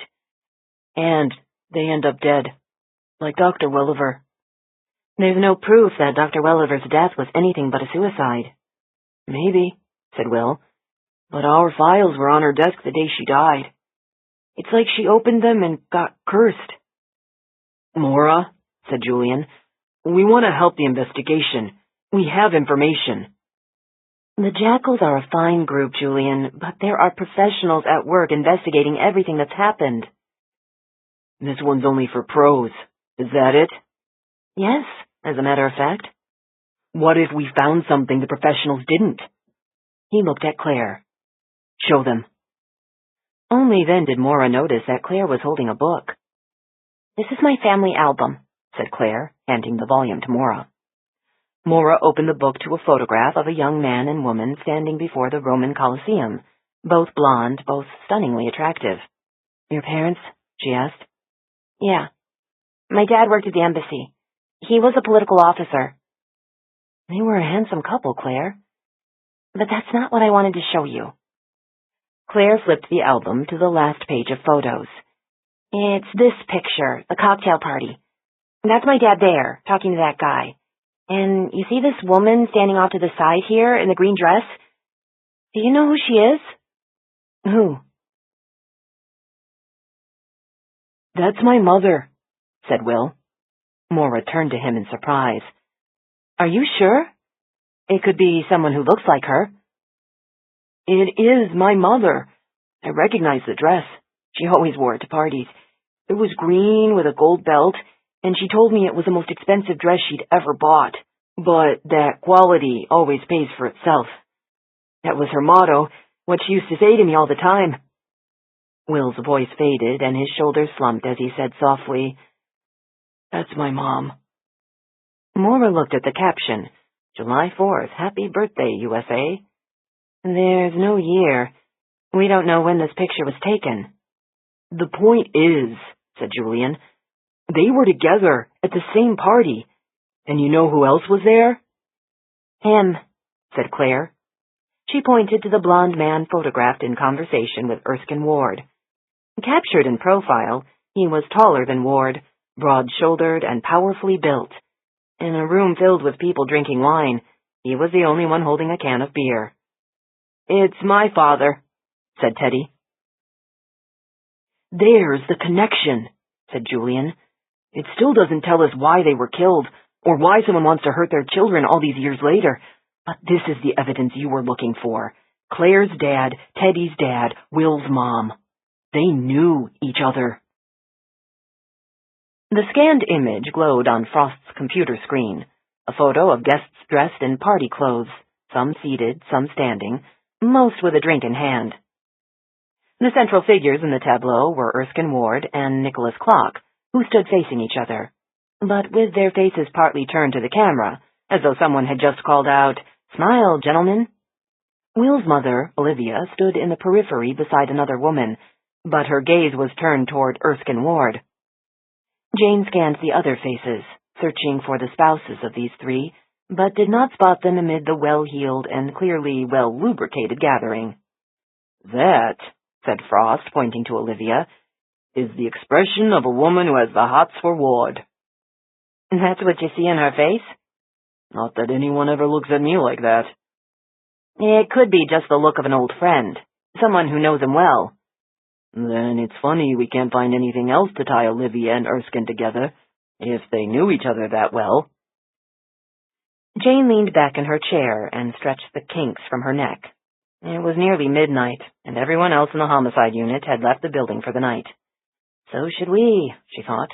"And they end up dead, like Dr. Welliver." "There's no proof that Dr. Welliver's death was anything but a suicide." "Maybe," said Will, "but our files were on her desk the day she died. It's like she opened them and got cursed." "Maura," said Julian, "we want to help the investigation. We have information." "The Jackals are a fine group, Julian, but there are professionals at work investigating everything that's happened." "This one's only for pros. Is that it?" "Yes, as a matter of fact." "What if we found something the professionals didn't?" He looked at Claire. "Show them." Only then did Maura notice that Claire was holding a book. "This is my family album," said Claire, handing the volume to Maura. Maura opened the book to a photograph of a young man and woman standing before the Roman Colosseum, both blonde, both stunningly attractive. "Your parents?" she asked. "Yeah. My dad worked at the embassy. He was a political officer." "They were a handsome couple, Claire." "But that's not what I wanted to show you." Claire flipped the album to the last page of photos. It's this picture, the cocktail party. That's my dad there, talking to that guy. And you see this woman standing off to the side here in the green dress? Do you know who she is? Who? That's my mother, said Will. Maura turned to him in surprise. Are you sure? It could be someone who looks like her. It is my mother. I recognize the dress. She always wore it to parties. It was green with a gold belt, and she told me it was the most expensive dress she'd ever bought, but that quality always pays for itself. That was her motto, what she used to say to me all the time. Will's voice faded, and his shoulders slumped as he said softly, That's my mom. Maura looked at the caption, July 4th, Happy Birthday, USA. There's no year. We don't know when this picture was taken. The point is, said Julian, they were together at the same party. And you know who else was there? Him, said Claire. She pointed to the blond man photographed in conversation with Erskine Ward. Captured in profile, he was taller than Ward, broad-shouldered and powerfully built. In a room filled with people drinking wine, he was the only one holding a can of beer. It's my father, said Teddy. There's the connection, said Julian. It still doesn't tell us why they were killed, or why someone wants to hurt their children all these years later. But this is the evidence you were looking for. Claire's dad, Teddy's dad, Will's mom. They knew each other. The scanned image glowed on Frost's computer screen. A photo of guests dressed in party clothes, some seated, some standing, most with a drink in hand. The central figures in the tableau were Erskine Ward and Nicholas Clock, who stood facing each other, but with their faces partly turned to the camera, as though someone had just called out, Smile, gentlemen. Will's mother, Olivia, stood in the periphery beside another woman, but her gaze was turned toward Erskine Ward. Jane scanned the other faces, searching for the spouses of these three, but did not spot them amid the well-heeled and clearly well-lubricated gathering. That, said Frost, pointing to Olivia, is the expression of a woman who has the hots for Ward. That's what you see in her face? Not that anyone ever looks at me like that. It could be just the look of an old friend, someone who knows him well. Then it's funny we can't find anything else to tie Olivia and Erskine together, if they knew each other that well. Jane leaned back in her chair and stretched the kinks from her neck. It was nearly midnight, and everyone else in the homicide unit had left the building for the night. So should we, she thought.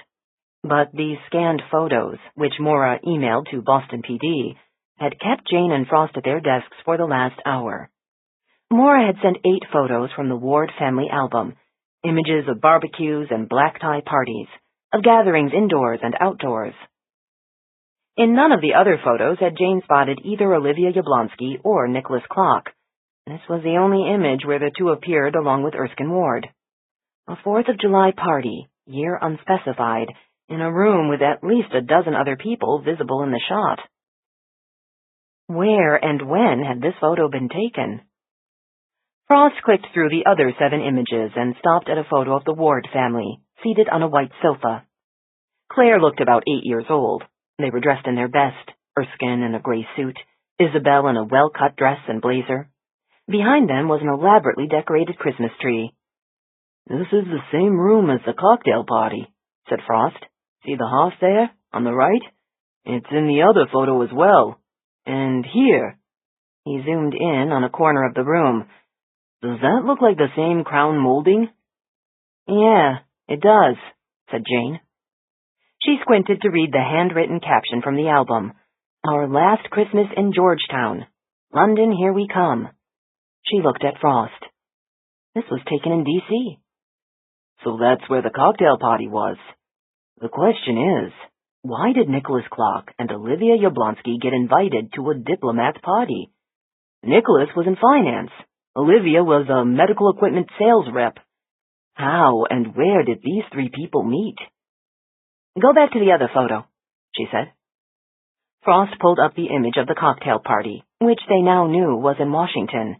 But these scanned photos, which Maura emailed to Boston PD, had kept Jane and Frost at their desks for the last hour. Maura had sent 8 photos from the Ward family album, images of barbecues and black-tie parties, of gatherings indoors and outdoors. In none of the other photos had Jane spotted either Olivia Yablonsky or Nicholas Clock. This was the only image where the two appeared along with Erskine Ward. A 4th of July party, year unspecified, in a room with at least a dozen other people visible in the shot. Where and when had this photo been taken? Frost clicked through the other 7 images and stopped at a photo of the Ward family, seated on a white sofa. Claire looked about 8 years old. They were dressed in their best, Erskine in a gray suit, Isabel in a well-cut dress and blazer. Behind them was an elaborately decorated Christmas tree. This is the same room as the cocktail party, said Frost. See the house there, on the right? It's in the other photo as well. And here. He zoomed in on a corner of the room. Does that look like the same crown molding? Yeah, it does, said Jane. She squinted to read the handwritten caption from the album. Our last Christmas in Georgetown. London, here we come. She looked at Frost. This was taken in D.C. So that's where the cocktail party was. The question is, why did Nicholas Clock and Olivia Yablonsky get invited to a diplomat party? Nicholas was in finance. Olivia was a medical equipment sales rep. How and where did these 3 people meet? Go back to the other photo, she said. Frost pulled up the image of the cocktail party, which they now knew was in Washington.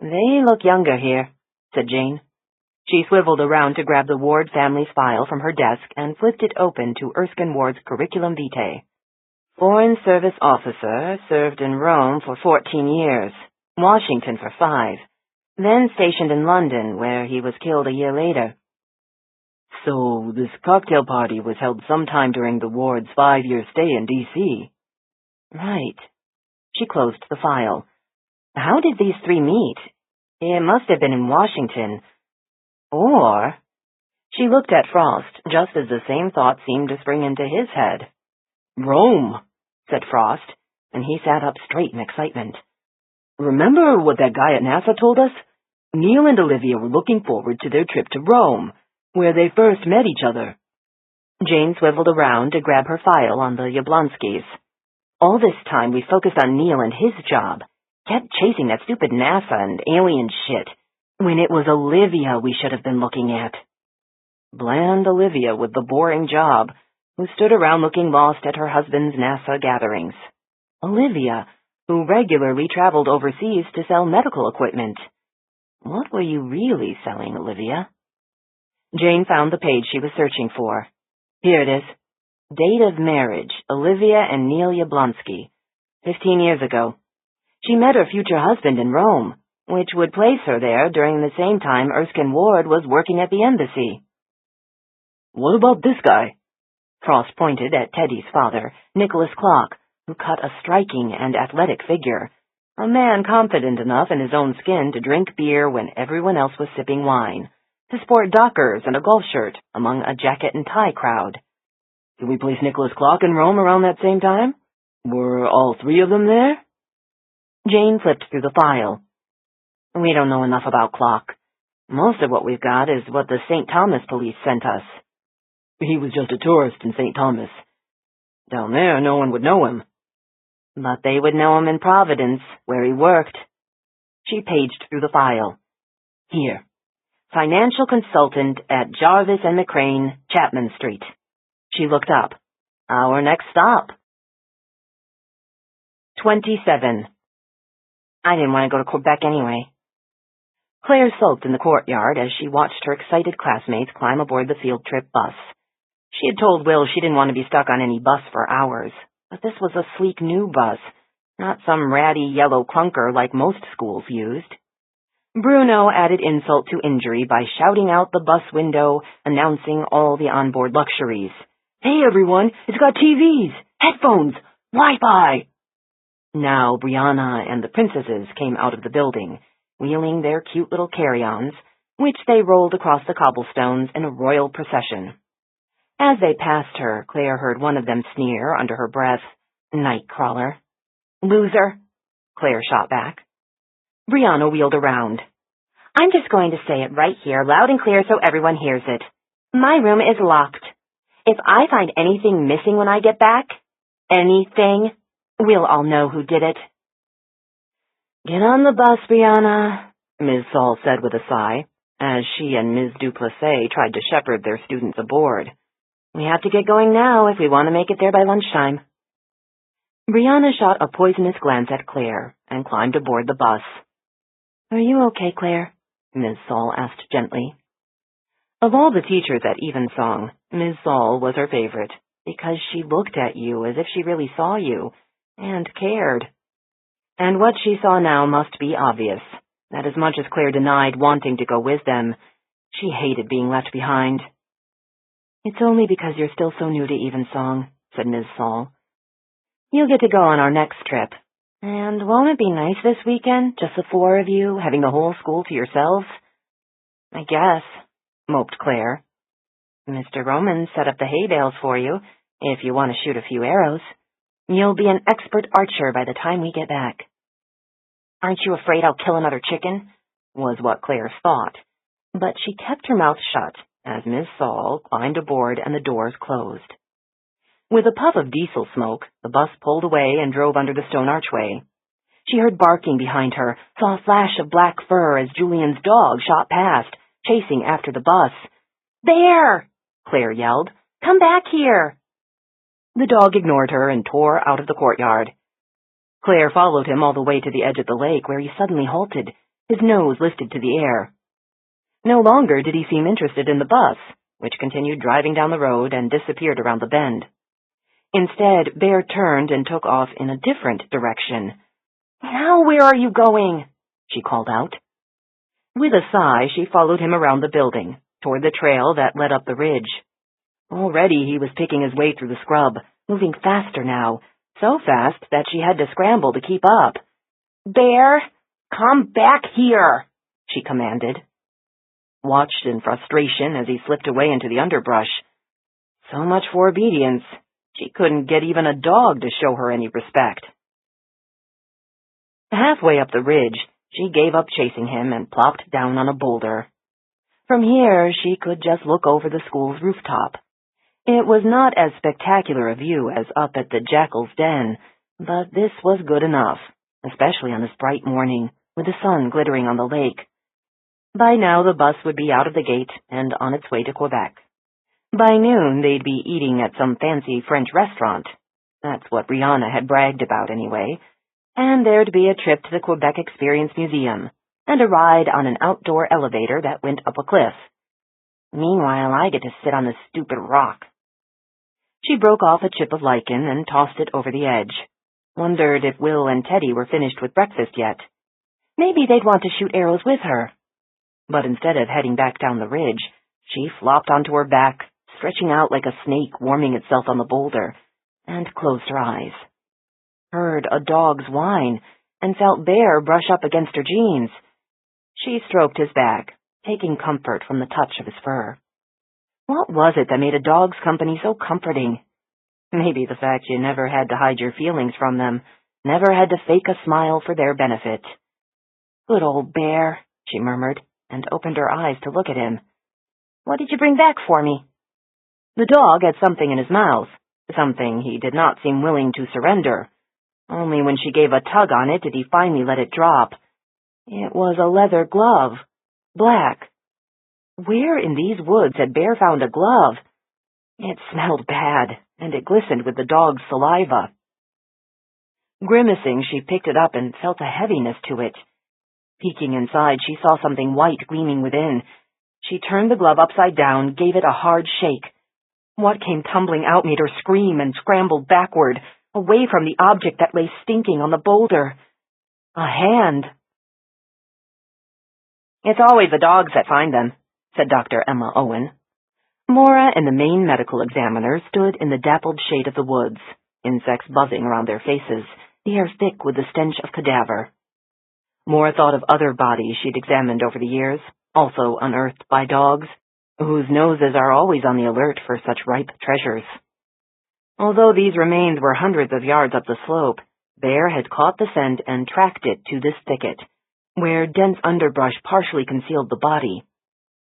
They look younger here, said Jane. She swiveled around to grab the Ward family's file from her desk and flipped it open to Erskine Ward's curriculum vitae. Foreign Service officer, served in Rome for 14 years, Washington for 5, then stationed in London, where he was killed a year later. So this cocktail party was held sometime during the Ward's 5-year stay in D.C. Right. She closed the file. How did these three meet? It must have been in Washington. Or... She looked at Frost, just as the same thought seemed to spring into his head. Rome, said Frost, and he sat up straight in excitement. Remember what that guy at NASA told us? Neil and Olivia were looking forward to their trip to Rome, where they first met each other. Jane swiveled around to grab her file on the Yablonskis. All this time we focused on Neil and his job, kept chasing that stupid NASA and alien shit, when it was Olivia we should have been looking at. Bland Olivia with the boring job, who stood around looking lost at her husband's NASA gatherings. Olivia, who regularly traveled overseas to sell medical equipment. What were you really selling, Olivia? Jane found the page she was searching for. Here it is. Date of marriage, Olivia and Neil Yablonsky, 15 years ago. She met her future husband in Rome, which would place her there during the same time Erskine Ward was working at the embassy. What about this guy? Frost pointed at Teddy's father, Nicholas Clock, who cut a striking and athletic figure, a man confident enough in his own skin to drink beer when everyone else was sipping wine, to sport dockers and a golf shirt among a jacket and tie crowd. Did we place Nicholas Clock in Rome around that same time? Were all three of them there? Jane flipped through the file. We don't know enough about Clock. Most of what we've got is what the St. Thomas police sent us. He was just a tourist in St. Thomas. Down there, no one would know him. But they would know him in Providence, where he worked. She paged through the file. Here. Financial consultant at Jarvis and McCrane, Chapman Street. She looked up. Our next stop. 27. I didn't want to go to Quebec anyway. Claire sulked in the courtyard as she watched her excited classmates climb aboard the field trip bus. She had told Will she didn't want to be stuck on any bus for hours, but this was a sleek new bus, not some ratty yellow clunker like most schools used. Bruno added insult to injury by shouting out the bus window, announcing all the onboard luxuries. Hey everyone, it's got TVs, headphones, Wi-Fi! Now Brianna and the princesses came out of the building, wheeling their cute little carry-ons, which they rolled across the cobblestones in a royal procession. As they passed her, Claire heard one of them sneer under her breath, "Nightcrawler." "Loser," Claire shot back. Brianna wheeled around. "I'm just going to say it right here, loud and clear so everyone hears it. My room is locked. If I find anything missing when I get back, anything, we'll all know who did it." "Get on the bus, Brianna," Ms. Saul said with a sigh, as she and Ms. Duplessis tried to shepherd their students aboard. "We have to get going now if we want to make it there by lunchtime." Brianna shot a poisonous glance at Claire and climbed aboard the bus. "Are you okay, Claire?" Ms. Saul asked gently. Of all the teachers at Evensong, Ms. Saul was her favorite, because she looked at you as if she really saw you, and cared. And what she saw now must be obvious, that as much as Claire denied wanting to go with them, she hated being left behind. "It's only because you're still so new to Evensong," said Ms. Saul. "You'll get to go on our next trip. And won't it be nice this weekend, just the 4 of you, having the whole school to yourselves?" "I guess," moped Claire. "Mr. Roman set up the hay bales for you, if you want to shoot a few arrows. You'll be an expert archer by the time we get back." "Aren't you afraid I'll kill another chicken?" was what Claire thought, but she kept her mouth shut as Ms. Saul climbed aboard and the doors closed. With a puff of diesel smoke, the bus pulled away and drove under the stone archway. She heard barking behind her, saw a flash of black fur as Julian's dog shot past, chasing after the bus. "There!" Claire yelled. "Come back here!" The dog ignored her and tore out of the courtyard. Claire followed him all the way to the edge of the lake, where he suddenly halted, his nose lifted to the air. No longer did he seem interested in the bus, which continued driving down the road and disappeared around the bend. Instead, Bear turned and took off in a different direction. "Now where are you going?" she called out. With a sigh, she followed him around the building, toward the trail that led up the ridge. Already he was picking his way through the scrub, moving faster now, so fast that she had to scramble to keep up. "Bear, come back here," she commanded. Watched in frustration as he slipped away into the underbrush. So much for obedience. She couldn't get even a dog to show her any respect. Halfway up the ridge, she gave up chasing him and plopped down on a boulder. From here, she could just look over the school's rooftop. It was not as spectacular a view as up at the Jackal's Den, but this was good enough, especially on this bright morning, with the sun glittering on the lake. By now, the bus would be out of the gate and on its way to Quebec. By noon, they'd be eating at some fancy French restaurant. That's what Rihanna had bragged about anyway. And there'd be a trip to the Quebec Experience Museum, and a ride on an outdoor elevator that went up a cliff. Meanwhile, I get to sit on this stupid rock. She broke off a chip of lichen and tossed it over the edge. Wondered if Will and Teddy were finished with breakfast yet. Maybe they'd want to shoot arrows with her. But instead of heading back down the ridge, she flopped onto her back, stretching out like a snake warming itself on the boulder, and closed her eyes. Heard a dog's whine, and felt Bear brush up against her jeans. She stroked his back, taking comfort from the touch of his fur. What was it that made a dog's company so comforting? Maybe the fact you never had to hide your feelings from them, never had to fake a smile for their benefit. "Good old Bear," she murmured, and opened her eyes to look at him. "What did you bring back for me?" The dog had something in his mouth, something he did not seem willing to surrender. Only when she gave a tug on it did he finally let it drop. It was a leather glove, black. Where in these woods had Bear found a glove? It smelled bad, and it glistened with the dog's saliva. Grimacing, she picked it up and felt a heaviness to it. Peeking inside, she saw something white gleaming within. She turned the glove upside down, gave it a hard shake. What came tumbling out made her scream and scramble backward, away from the object that lay stinking on the boulder. A hand. "It's always the dogs that find them," said Dr. Emma Owen. Maura and the main medical examiner stood in the dappled shade of the woods, insects buzzing around their faces, the air thick with the stench of cadaver. Maura thought of other bodies she'd examined over the years, also unearthed by dogs, whose noses are always on the alert for such ripe treasures. Although these remains were hundreds of yards up the slope, Bear had caught the scent and tracked it to this thicket, where dense underbrush partially concealed the body.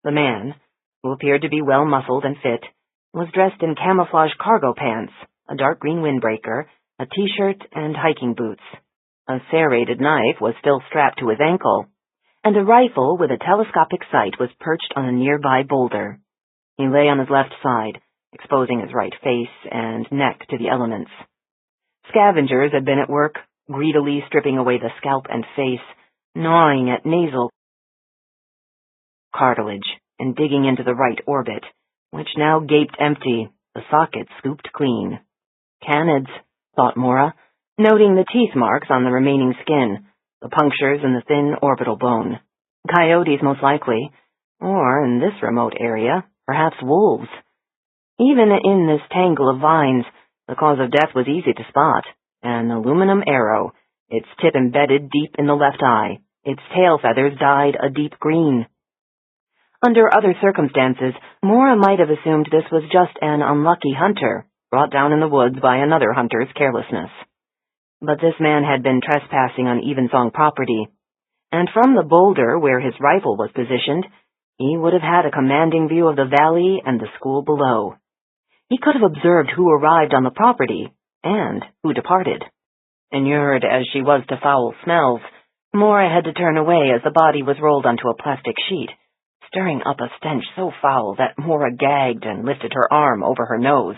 The man, who appeared to be well-muscled and fit, was dressed in camouflage cargo pants, a dark green windbreaker, a t-shirt, and hiking boots. A serrated knife was still strapped to his ankle, and a rifle with a telescopic sight was perched on a nearby boulder. He lay on his left side, exposing his right face and neck to the elements. Scavengers had been at work, greedily stripping away the scalp and face, gnawing at nasal cartilage, and digging into the right orbit, which now gaped empty, the socket scooped clean. Canids, thought Maura, noting the teeth marks on the remaining skin, the punctures in the thin orbital bone. Coyotes most likely, or, in this remote area, perhaps wolves. Even in this tangle of vines, the cause of death was easy to spot, an aluminum arrow, its tip embedded deep in the left eye, its tail feathers dyed a deep green. Under other circumstances, Maura might have assumed this was just an unlucky hunter, brought down in the woods by another hunter's carelessness. But this man had been trespassing on Evensong property, and from the boulder where his rifle was positioned, he would have had a commanding view of the valley and the school below. He could have observed who arrived on the property, and who departed. Inured as she was to foul smells, Maura had to turn away as the body was rolled onto a plastic sheet, stirring up a stench so foul that Maura gagged and lifted her arm over her nose.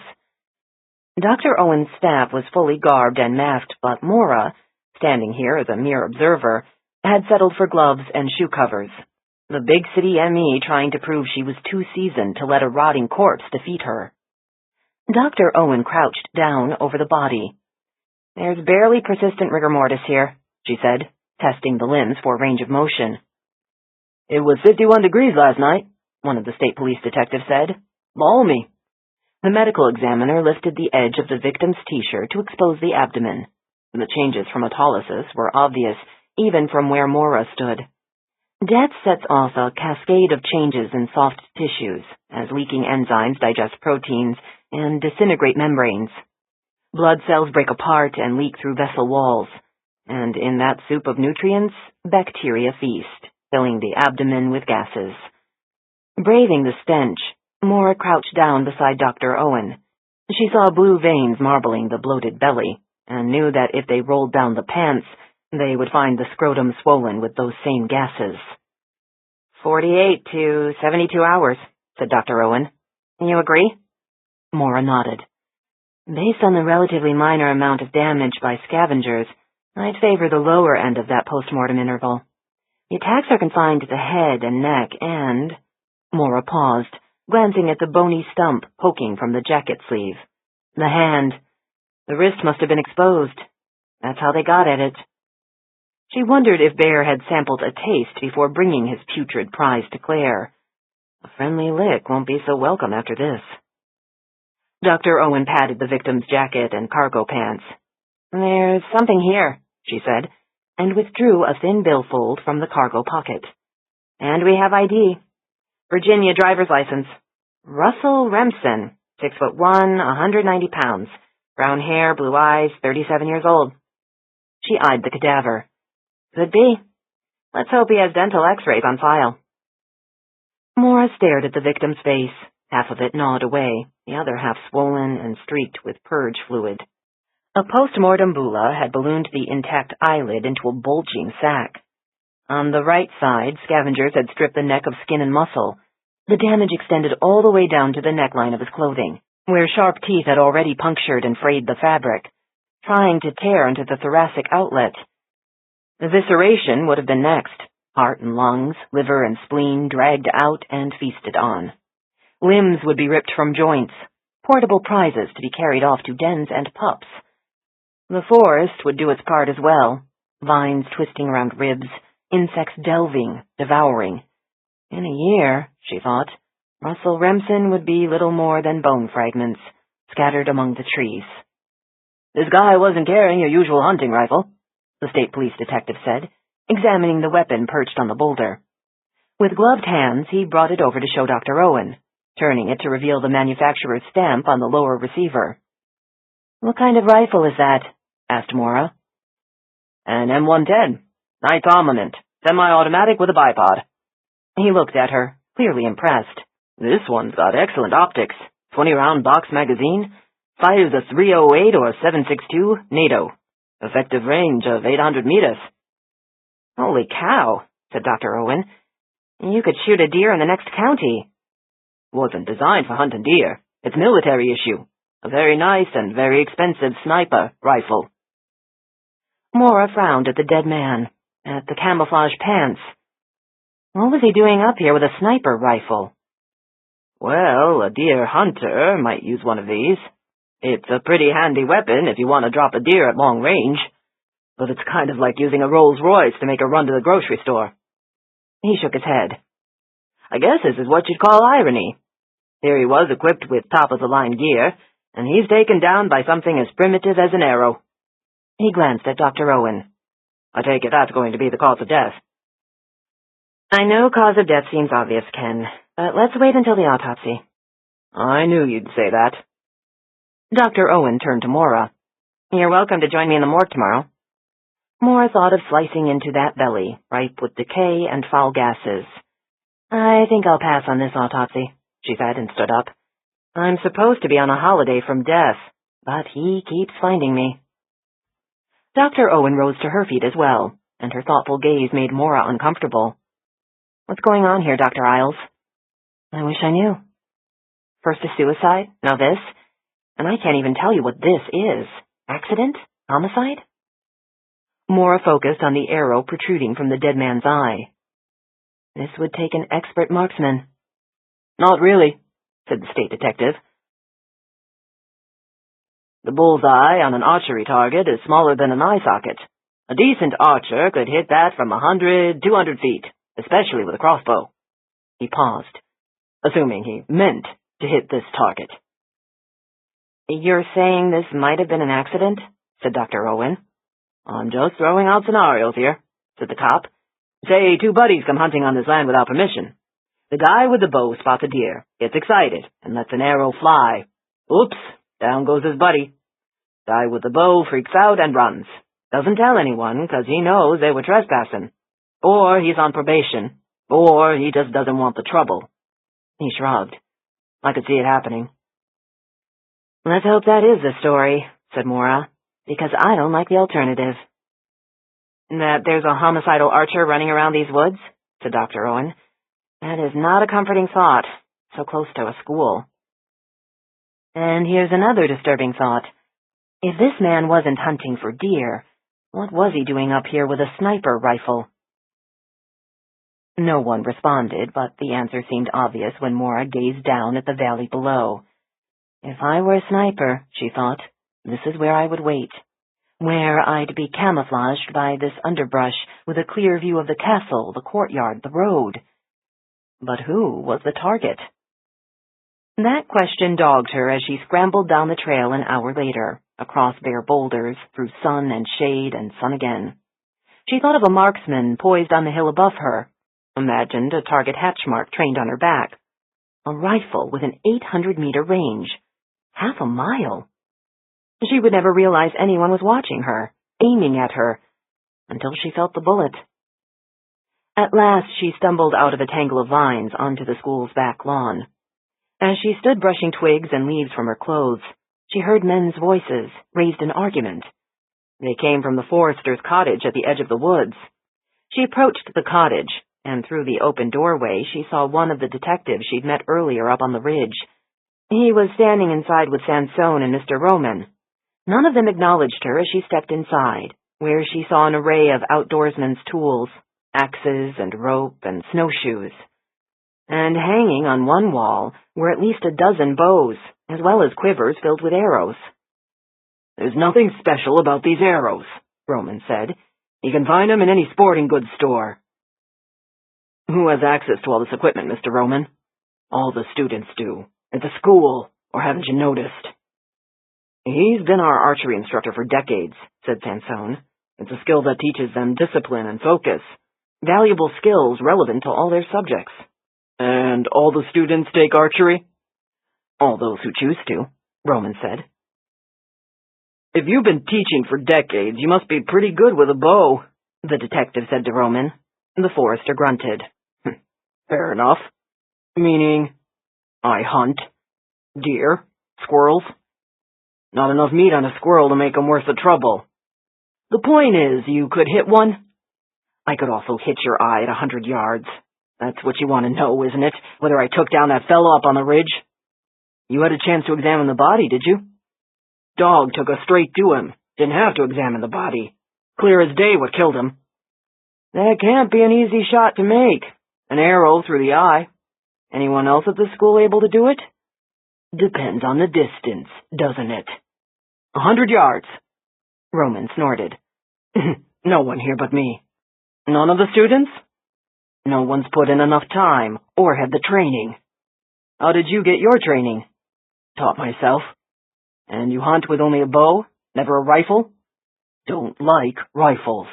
Dr. Owen's staff was fully garbed and masked, but Maura, standing here as a mere observer, had settled for gloves and shoe covers. The big city ME trying to prove she was too seasoned to let a rotting corpse defeat her. Dr. Owen crouched down over the body. "There's barely persistent rigor mortis here," she said, testing the limbs for range of motion. "It was 51 degrees last night," one of the state police detectives said. "Balmy." The medical examiner lifted the edge of the victim's t-shirt to expose the abdomen. The changes from autolysis were obvious, even from where Maura stood. Death sets off a cascade of changes in soft tissues, as leaking enzymes digest proteins and disintegrate membranes. Blood cells break apart and leak through vessel walls, and in that soup of nutrients, bacteria feast, filling the abdomen with gases. Braving the stench, Maura crouched down beside Dr. Owen. She saw blue veins marbling the bloated belly, and knew that if they rolled down the pants, they would find the scrotum swollen with those same gases. 48 to 72 hours, said Dr. Owen. You agree? Maura nodded. Based on the relatively minor amount of damage by scavengers, I'd favor the lower end of that post-mortem interval. The attacks are confined to the head and neck and... Maura paused, glancing at the bony stump poking from the jacket sleeve. The hand. The wrist must have been exposed. That's how they got at it. She wondered if Bear had sampled a taste before bringing his putrid prize to Claire. A friendly lick won't be so welcome after this. Dr. Owen patted the victim's jacket and cargo pants. There's something here, she said, and withdrew a thin billfold from the cargo pocket. And we have ID. Virginia driver's license. Russell Remsen, 6'1", 190 pounds. Brown hair, blue eyes, 37 years old. She eyed the cadaver. Could be. Let's hope he has dental x-rays on file. Maura stared at the victim's face, half of it gnawed away, the other half swollen and streaked with purge fluid. A post-mortem bulla had ballooned the intact eyelid into a bulging sac. On the right side, scavengers had stripped the neck of skin and muscle. The damage extended all the way down to the neckline of his clothing, where sharp teeth had already punctured and frayed the fabric, trying to tear into the thoracic outlet. Evisceration would have been next. Heart and lungs, liver and spleen dragged out and feasted on. Limbs would be ripped from joints, portable prizes to be carried off to dens and pups. The forest would do its part as well, vines twisting around ribs, insects delving, devouring. In a year, she thought, Russell Remsen would be little more than bone fragments, scattered among the trees. This guy wasn't carrying your usual hunting rifle, the state police detective said, examining the weapon perched on the boulder. With gloved hands, he brought it over to show Dr. Owen, turning it to reveal the manufacturer's stamp on the lower receiver. What kind of rifle is that? Asked Maura. An M110, Knight's Armament, semi-automatic with a bipod. He looked at her, clearly impressed. This one's got excellent optics, 20-round box magazine, fires a 308 or 7.62 NATO. Effective range of 800 meters. Holy cow, said Dr. Owen. You could shoot a deer in the next county. Wasn't designed for hunting deer. It's military issue. A very nice and very expensive sniper rifle. Maura frowned at the dead man, at the camouflage pants. What was he doing up here with a sniper rifle? Well, a deer hunter might use one of these. It's a pretty handy weapon if you want to drop a deer at long range, but it's kind of like using a Rolls Royce to make a run to the grocery store. He shook his head. I guess this is what you'd call irony. Here he was equipped with top-of-the-line gear, and he's taken down by something as primitive as an arrow. He glanced at Dr. Owen. I take it that's going to be the cause of death. I know cause of death seems obvious, Ken, but let's wait until the autopsy. I knew you'd say that. Dr. Owen turned to Maura. You're welcome to join me in the morgue tomorrow. Maura thought of slicing into that belly, ripe with decay and foul gases. I think I'll pass on this autopsy, she said and stood up. I'm supposed to be on a holiday from death, but he keeps finding me. Dr. Owen rose to her feet as well, and her thoughtful gaze made Maura uncomfortable. What's going on here, Dr. Isles? I wish I knew. First a suicide, now this, and I can't even tell you what this is. Accident? Homicide? Maura focused on the arrow protruding from the dead man's eye. This would take an expert marksman. Not really, said the state detective. The bullseye on an archery target is smaller than an eye socket. A decent archer could hit that from 100, 200 feet, especially with a crossbow. He paused, assuming he meant to hit this target. You're saying this might have been an accident? Said Dr. Owen. I'm just throwing out scenarios here, said the cop. Say 2 buddies come hunting on this land without permission. The guy with the bow spots a deer, gets excited, and lets an arrow fly. Oops, down goes his buddy. Guy with the bow freaks out and runs. Doesn't tell anyone because he knows they were trespassing. Or he's on probation. Or he just doesn't want the trouble. He shrugged. I could see it happening. Let's hope that is the story, said Maura, because I don't like the alternative. That there's a homicidal archer running around these woods, said Dr. Owen. That is not a comforting thought, so close to a school. And here's another disturbing thought. If this man wasn't hunting for deer, what was he doing up here with a sniper rifle? No one responded, but the answer seemed obvious when Maura gazed down at the valley below. If I were a sniper, she thought, this is where I would wait. Where I'd be camouflaged by this underbrush with a clear view of the castle, the courtyard, the road. But who was the target? That question dogged her as she scrambled down the trail an hour later, across bare boulders, through sun and shade and sun again. She thought of a marksman poised on the hill above her, imagined a target hatch mark trained on her back. A rifle with an 800-meter range. Half a mile. She would never realize anyone was watching her, aiming at her, until she felt the bullet. At last she stumbled out of a tangle of vines onto the school's back lawn. As she stood brushing twigs and leaves from her clothes, she heard men's voices, raised in argument. They came from the forester's cottage at the edge of the woods. She approached the cottage, and through the open doorway she saw one of the detectives she'd met earlier up on the ridge. He was standing inside with Sansone and Mr. Roman. None of them acknowledged her as she stepped inside, where she saw an array of outdoorsmen's tools, axes and rope and snowshoes. And hanging on one wall were at least a dozen bows, as well as quivers filled with arrows. There's nothing special about these arrows, Roman said. You can find them in any sporting goods store. Who has access to all this equipment, Mr. Roman? All the students do. At the school, or haven't you noticed? He's been our archery instructor for decades, said Sansone. It's a skill that teaches them discipline and focus. Valuable skills relevant to all their subjects. And all the students take archery? All those who choose to, Roman said. If you've been teaching for decades, you must be pretty good with a bow, the detective said to Roman. The forester grunted. Fair enough. Meaning, I hunt. Deer. Squirrels. Not enough meat on a squirrel to make 'em worth the trouble. The point is, you could hit one. I could also hit your eye at 100 yards. That's what you want to know, isn't it? Whether I took down that fellow up on the ridge? You had a chance to examine the body, did you? Dog took us straight to him. Didn't have to examine the body. Clear as day what killed him. That can't be an easy shot to make. An arrow through the eye. Anyone else at the school able to do it? Depends on the distance, doesn't it? 100 yards. Roman snorted. No one here but me. None of the students? No one's put in enough time, or had the training. How did you get your training? Taught myself. And you hunt with only a bow? Never a rifle? Don't like rifles.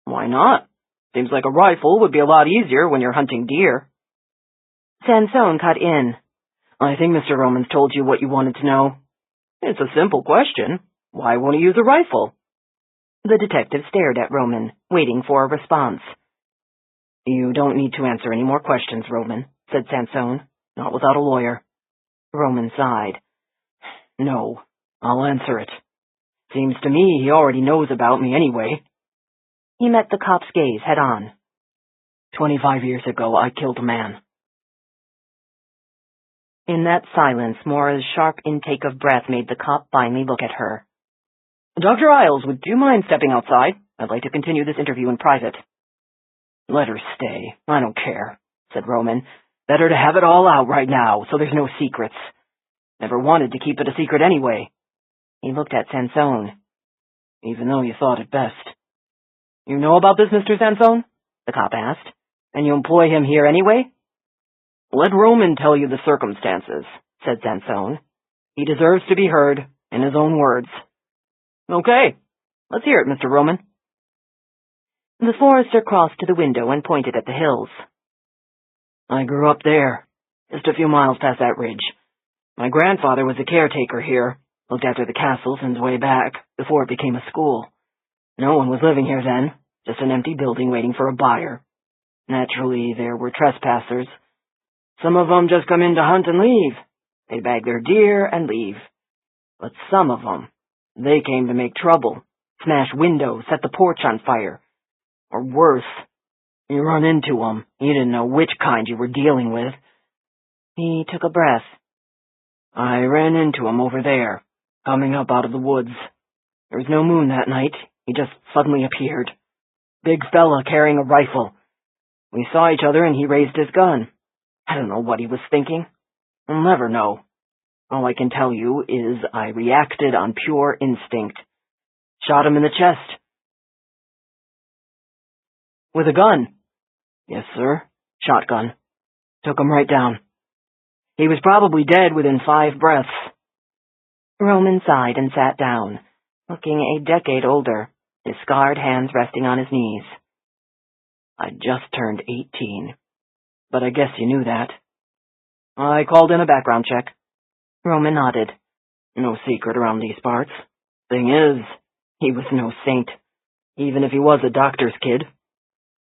Why not? Seems like a rifle would be a lot easier when you're hunting deer. Sansone cut in. I think Mr. Roman's told you what you wanted to know. It's a simple question. Why won't he use a rifle? The detective stared at Roman, waiting for a response. You don't need to answer any more questions, Roman, said Sansone. Not without a lawyer. Roman sighed. No, I'll answer it. Seems to me he already knows about me anyway. He met the cop's gaze head on. 25 years ago, I killed a man. In that silence, Maura's sharp intake of breath made the cop finally look at her. Dr. Isles, would you mind stepping outside? I'd like to continue this interview in private. Let her stay. I don't care, said Roman. Better to have it all out right now, so there's no secrets. Never wanted to keep it a secret anyway. He looked at Sansone. Even though you thought it best. You know about this, Mr. Sansone? The cop asked. And you employ him here anyway? Let Roman tell you the circumstances, said Sansone. He deserves to be heard, in his own words. Okay, let's hear it, Mr. Roman. The forester crossed to the window and pointed at the hills. I grew up there, just a few miles past that ridge. My grandfather was a caretaker here, looked after the castle since way back, before it became a school. No one was living here then, just an empty building waiting for a buyer. Naturally, there were trespassers. Some of them just come in to hunt and leave. They bag their deer and leave. But some of them, they came to make trouble, smash windows, set the porch on fire. Or worse, you run into them, you didn't know which kind you were dealing with. He took a breath. I ran into him over there, coming up out of the woods. There was no moon that night, he just suddenly appeared. Big fella carrying a rifle. We saw each other and he raised his gun. I don't know what he was thinking. I'll never know. All I can tell you is I reacted on pure instinct. Shot him in the chest. With a gun? Yes, sir. Shotgun. Took him right down. He was probably dead within 5 breaths. Roman sighed and sat down, looking a decade older, his scarred hands resting on his knees. I just turned 18. But I guess you knew that. I called in a background check. Roman nodded. No secret around these parts. Thing is, he was no saint, even if he was a doctor's kid.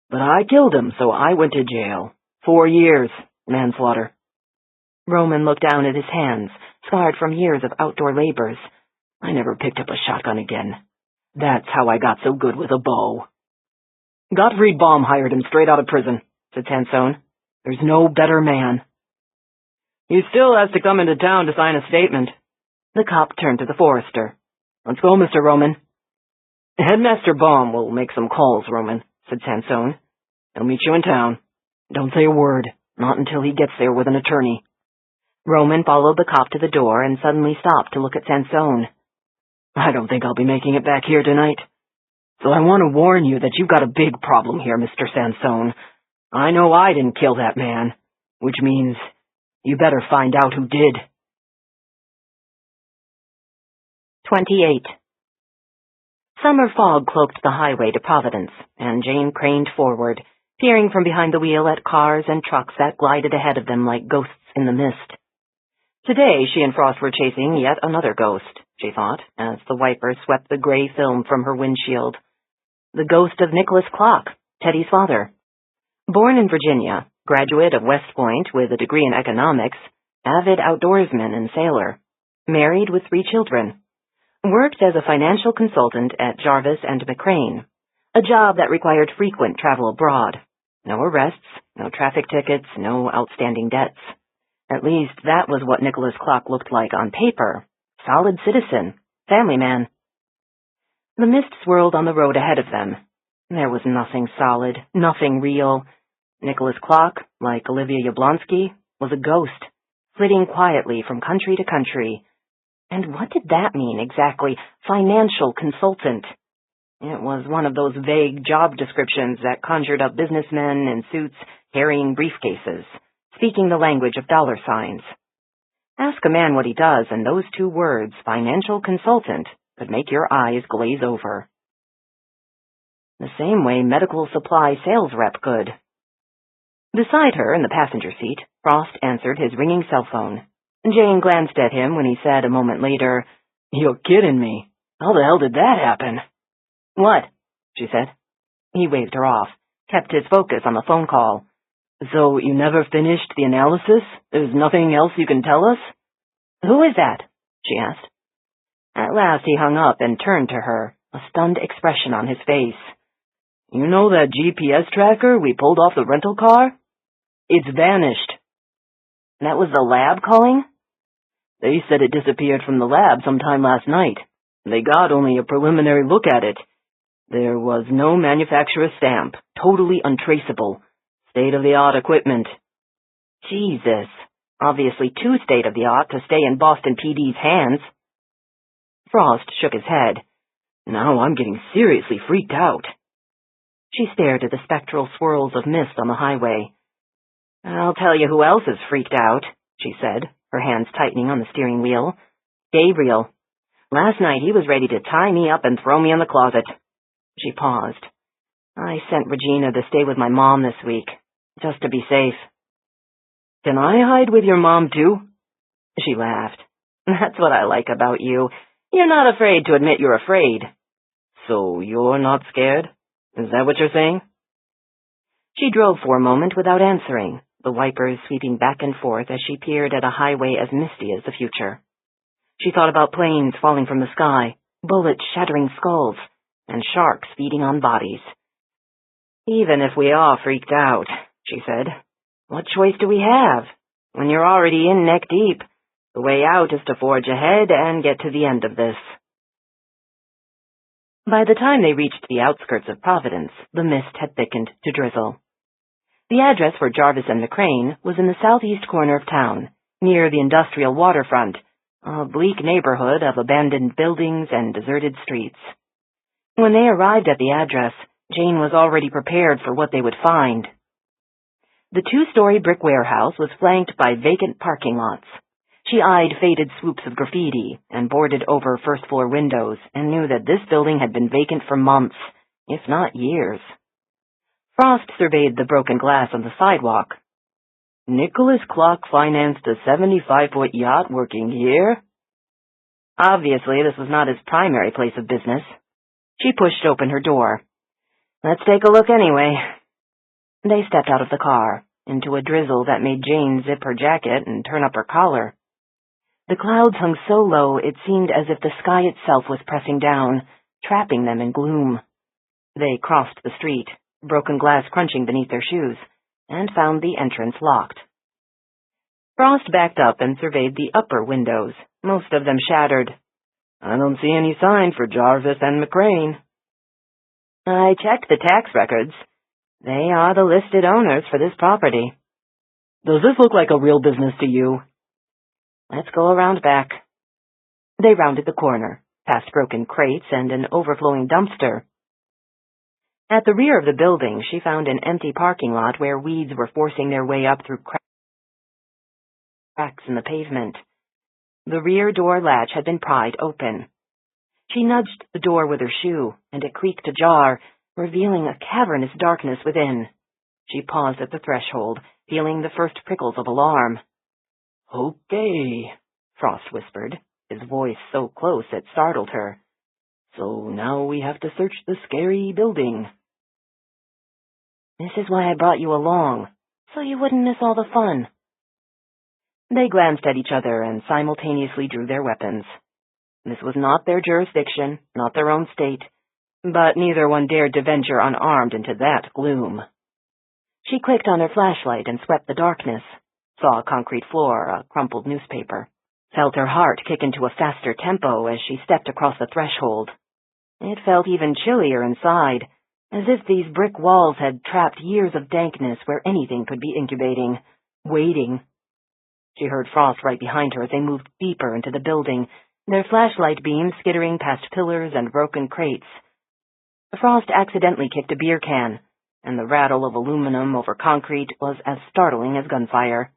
But I killed him, so I went to jail. 4 years, manslaughter. Roman looked down at his hands, scarred from years of outdoor labors. I never picked up a shotgun again. That's how I got so good with a bow. Gottfried Baum hired him straight out of prison, said Sansone. There's no better man. He still has to come into town to sign a statement. The cop turned to the forester. Let's go, Mr. Roman. Headmaster Baum will make some calls, Roman, said Sansone. He'll meet you in town. Don't say a word, not until he gets there with an attorney. Roman followed the cop to the door and suddenly stopped to look at Sansone. I don't think I'll be making it back here tonight. So I want to warn you that you've got a big problem here, Mr. Sansone. I know I didn't kill that man, which means you better find out who did. 28. Summer fog cloaked the highway to Providence, and Jane craned forward, peering from behind the wheel at cars and trucks that glided ahead of them like ghosts in the mist. Today she and Frost were chasing yet another ghost, she thought, as the wiper swept the gray film from her windshield. The ghost of Nicholas Clock, Teddy's father. Born in Virginia, graduate of West Point with a degree in economics, avid outdoorsman and sailor. Married with 3 children. Worked as a financial consultant at Jarvis and McCrane, a job that required frequent travel abroad. No arrests, no traffic tickets, no outstanding debts. At least that was what Nicholas Clock looked like on paper. Solid citizen, family man. The mist swirled on the road ahead of them. There was nothing solid, nothing real. Nicholas Clock, like Olivia Yablonsky, was a ghost, flitting quietly from country to country. And what did that mean exactly? Financial consultant. It was one of those vague job descriptions that conjured up businessmen in suits carrying briefcases, speaking the language of dollar signs. Ask a man what he does, and those 2 words, financial consultant, could make your eyes glaze over. The same way medical supply sales rep could. Beside her, in the passenger seat, Frost answered his ringing cell phone. Jane glanced at him when he said a moment later, "You're kidding me. How the hell did that happen?" "What?" she said. He waved her off, kept his focus on the phone call. "So you never finished the analysis? There's nothing else you can tell us?" "Who is that?" she asked. At last he hung up and turned to her, a stunned expression on his face. "You know that GPS tracker we pulled off the rental car? It's vanished." "That was the lab calling?" "They said it disappeared from the lab sometime last night. They got only a preliminary look at it. There was no manufacturer's stamp, totally untraceable. State-of-the-art equipment. Jesus. Obviously too state-of-the-art to stay in Boston PD's hands. Frost shook his head. Now I'm getting seriously freaked out. She stared at the spectral swirls of mist on the highway. I'll tell you who else is freaked out, she said, her hands tightening on the steering wheel. Gabriel. Last night he was ready to tie me up and throw me in the closet. She paused. I sent Regina to stay with my mom this week, just to be safe. Can I hide with your mom too? She laughed. That's what I like about you. You're not afraid to admit you're afraid. So you're not scared? Is that what you're saying? She drove for a moment without answering, the wipers sweeping back and forth as she peered at a highway as misty as the future. She thought about planes falling from the sky, bullets shattering skulls, and sharks feeding on bodies. Even if we are freaked out, she said, what choice do we have? When you're already in neck deep, the way out is to forge ahead and get to the end of this. By the time they reached the outskirts of Providence, the mist had thickened to drizzle. The address for Jarvis and McCrane was in the southeast corner of town, near the industrial waterfront, a bleak neighborhood of abandoned buildings and deserted streets. When they arrived at the address, Jane was already prepared for what they would find. The two-story brick warehouse was flanked by vacant parking lots. She eyed faded swoops of graffiti and boarded-over first-floor windows and knew that this building had been vacant for months, if not years. Frost surveyed the broken glass on the sidewalk. Nicholas Clock financed a 75-foot yacht working here? Obviously, this was not his primary place of business. She pushed open her door. Let's take a look anyway. They stepped out of the car, into a drizzle that made Jane zip her jacket and turn up her collar. The clouds hung so low it seemed as if the sky itself was pressing down, trapping them in gloom. They crossed the street, broken glass crunching beneath their shoes, and found the entrance locked. Frost backed up and surveyed the upper windows, most of them shattered. I don't see any sign for Jarvis and McCrane. I checked the tax records. They are the listed owners for this property. Does this look like a real business to you? Let's go around back. They rounded the corner, past broken crates and an overflowing dumpster. At the rear of the building, she found an empty parking lot where weeds were forcing their way up through cracks in the pavement. The rear door latch had been pried open. She nudged the door with her shoe, and it creaked ajar, revealing a cavernous darkness within. She paused at the threshold, feeling the first prickles of alarm. Okay, Frost whispered, his voice so close it startled her. So now we have to search the scary building. This is why I brought you along, so you wouldn't miss all the fun. They glanced at each other and simultaneously drew their weapons. This was not their jurisdiction, not their own state, but neither one dared to venture unarmed into that gloom. She clicked on her flashlight and swept the darkness, saw a concrete floor, a crumpled newspaper, felt her heart kick into a faster tempo as she stepped across the threshold. It felt even chillier inside, as if these brick walls had trapped years of dankness where anything could be incubating, waiting. She heard Frost right behind her as they moved deeper into the building, their flashlight beams skittering past pillars and broken crates. Frost accidentally kicked a beer can, and the rattle of aluminum over concrete was as startling as gunfire.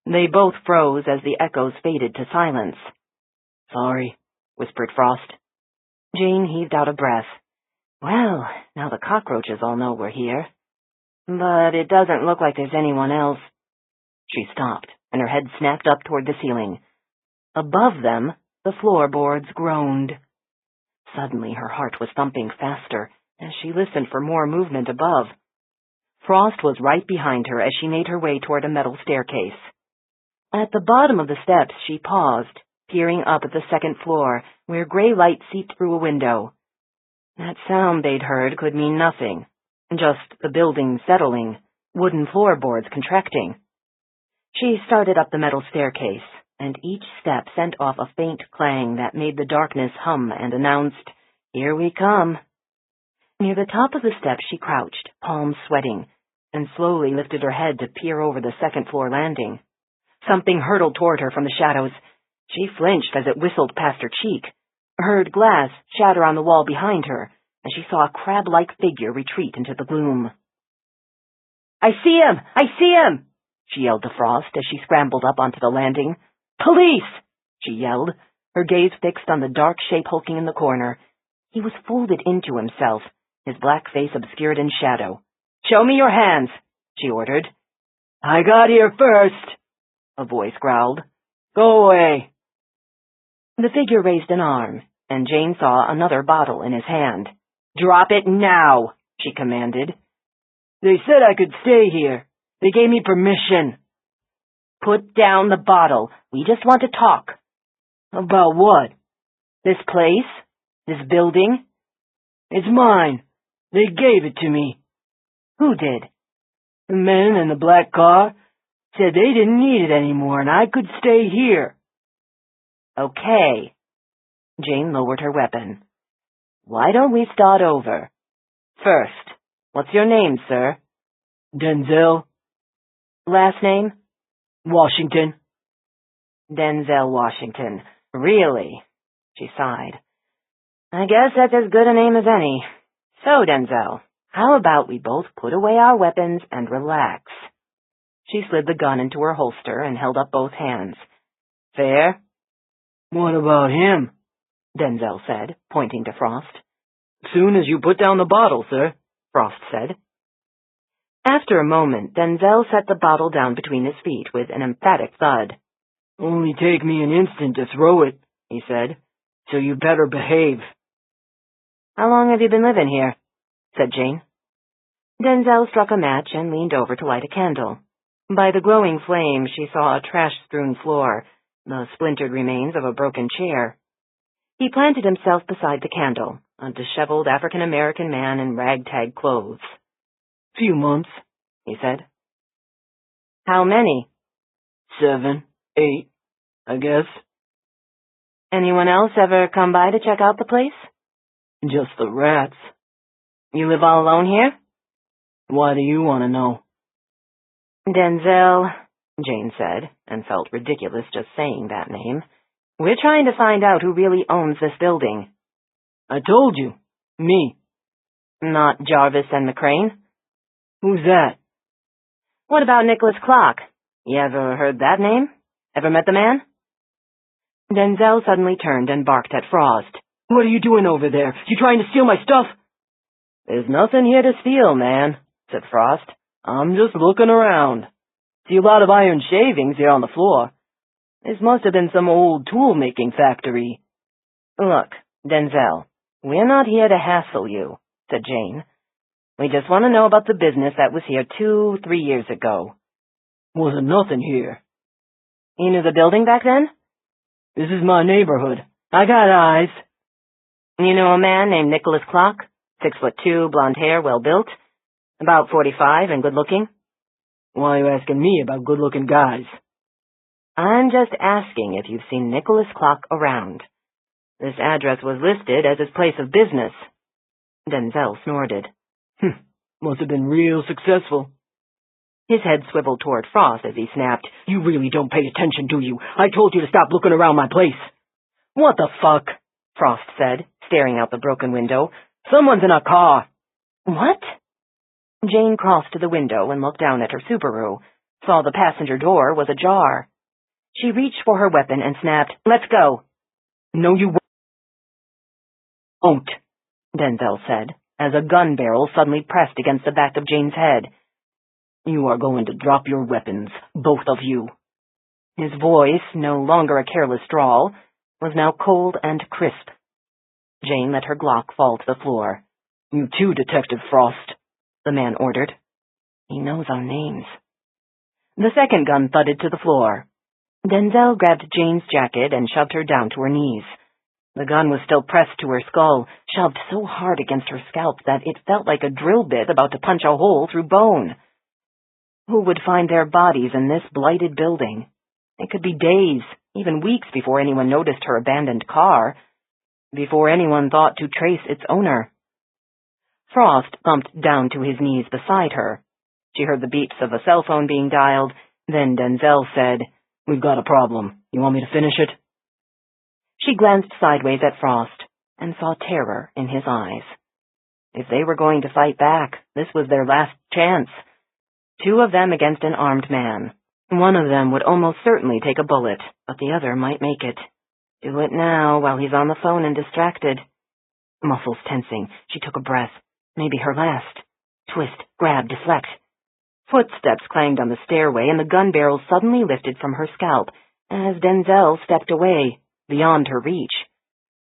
They both froze as the echoes faded to silence. Sorry, whispered Frost. Jane heaved out a breath. Well, now the cockroaches all know we're here. But it doesn't look like there's anyone else. She stopped, and her head snapped up toward the ceiling. Above them, the floorboards groaned. Suddenly her heart was thumping faster as she listened for more movement above. Frost was right behind her as she made her way toward a metal staircase. At the bottom of the steps she paused, peering up at the second floor, where gray light seeped through a window. That sound they'd heard could mean nothing, just the building settling, wooden floorboards contracting. She started up the metal staircase, and each step sent off a faint clang that made the darkness hum and announced, "Here we come." Near the top of the steps she crouched, palms sweating, and slowly lifted her head to peer over the second-floor landing. Something hurtled toward her from the shadows. She flinched as it whistled past her cheek, heard glass shatter on the wall behind her, and she saw a crab-like figure retreat into the gloom. "I see him! I see him!" she yelled to Frost as she scrambled up onto the landing. "Police!" she yelled, her gaze fixed on the dark shape hulking in the corner. He was folded into himself, his black face obscured in shadow. "Show me your hands," she ordered. "I got here first," a voice growled. "Go away." The figure raised an arm, and Jane saw another bottle in his hand. "Drop it now," she commanded. "They said I could stay here. They gave me permission." "Put down the bottle. We just want to talk." "About what?" "This place? This building?" "It's mine. They gave it to me." "Who did?" "The men in the black car said they didn't need it anymore and I could stay here." "Okay." Jane lowered her weapon. "Why don't we start over? First, what's your name, sir?" "Denzel." "Last name?" "Washington." "Denzel Washington. Really?" She sighed. "I guess that's as good a name as any. So, Denzel, how about we both put away our weapons and relax?" She slid the gun into her holster and held up both hands. "Fair?" "What about him?" Denzel said, pointing to Frost. "Soon as you put down the bottle, sir," Frost said. After a moment, Denzel set the bottle down between his feet with an emphatic thud. "Only take me an instant to throw it," he said, "so you better behave." "How long have you been living here?" said Jane. Denzel struck a match and leaned over to light a candle. By the glowing flame, she saw a trash-strewn floor, the splintered remains of a broken chair. He planted himself beside the candle, a disheveled African-American man in ragtag clothes. "Few months," he said. "How many?" 7, 8, I guess. "Anyone else ever come by to check out the place?" "Just the rats." "You live all alone here?" "Why do you want to know?" "Denzel," Jane said, and felt ridiculous just saying that name. "We're trying to find out who really owns this building." "I told you. Me." "Not Jarvis and McCrane?" "Who's that?" "What about Nicholas Clock? You ever heard that name? Ever met the man?" Denzel suddenly turned and barked at Frost. "What are you doing over there? You trying to steal my stuff?" "There's nothing here to steal, man," said Frost. "I'm just looking around. See a lot of iron shavings here on the floor. This must have been some old tool-making factory." "Look, Denzel, we're not here to hassle you," said Jane. "We just want to know about the business that was here 2-3 years ago." "Wasn't nothing here." "You knew the building back then?" "This is my neighborhood. I got eyes." "You know a man named Nicholas Clock? 6'2", blonde hair, well-built, about 45 and good-looking?" "Why are you asking me about good-looking guys?" "I'm just asking if you've seen Nicholas Clock around. This address was listed as his place of business." Denzel snorted. Must have been real successful." His head swiveled toward Frost as he snapped, "You really don't pay attention, do you? I told you to stop looking around my place." "What the fuck?" Frost said, staring out the broken window. "Someone's in a car." "What?" Jane crossed to the window and looked down at her Subaru, saw the passenger door was ajar. She reached for her weapon and snapped, "Let's go." "No, you won't," Denzel said, as a gun barrel suddenly pressed against the back of Jane's head. "You are going to drop your weapons, both of you." His voice, no longer a careless drawl, was now cold and crisp. Jane let her Glock fall to the floor. "You too, Detective Frost," the man ordered. "He knows our names." The second gun thudded to the floor. Denzel grabbed Jane's jacket and shoved her down to her knees. The gun was still pressed to her skull, shoved so hard against her scalp that it felt like a drill bit about to punch a hole through bone. Who would find their bodies in this blighted building? It could be days, even weeks before anyone noticed her abandoned car, before anyone thought to trace its owner. Frost bumped down to his knees beside her. She heard the beeps of a cell phone being dialed. Then Denzel said, "We've got a problem. You want me to finish it?" She glanced sideways at Frost and saw terror in his eyes. If they were going to fight back, this was their last chance. 2 of them against an armed man. One of them would almost certainly take a bullet, but the other might make it. Do it now while he's on the phone and distracted. Muscles tensing, she took a breath. Maybe her last. Twist, grab, deflect. Footsteps clanged on the stairway, and the gun barrel suddenly lifted from her scalp as Denzel stepped away, beyond her reach,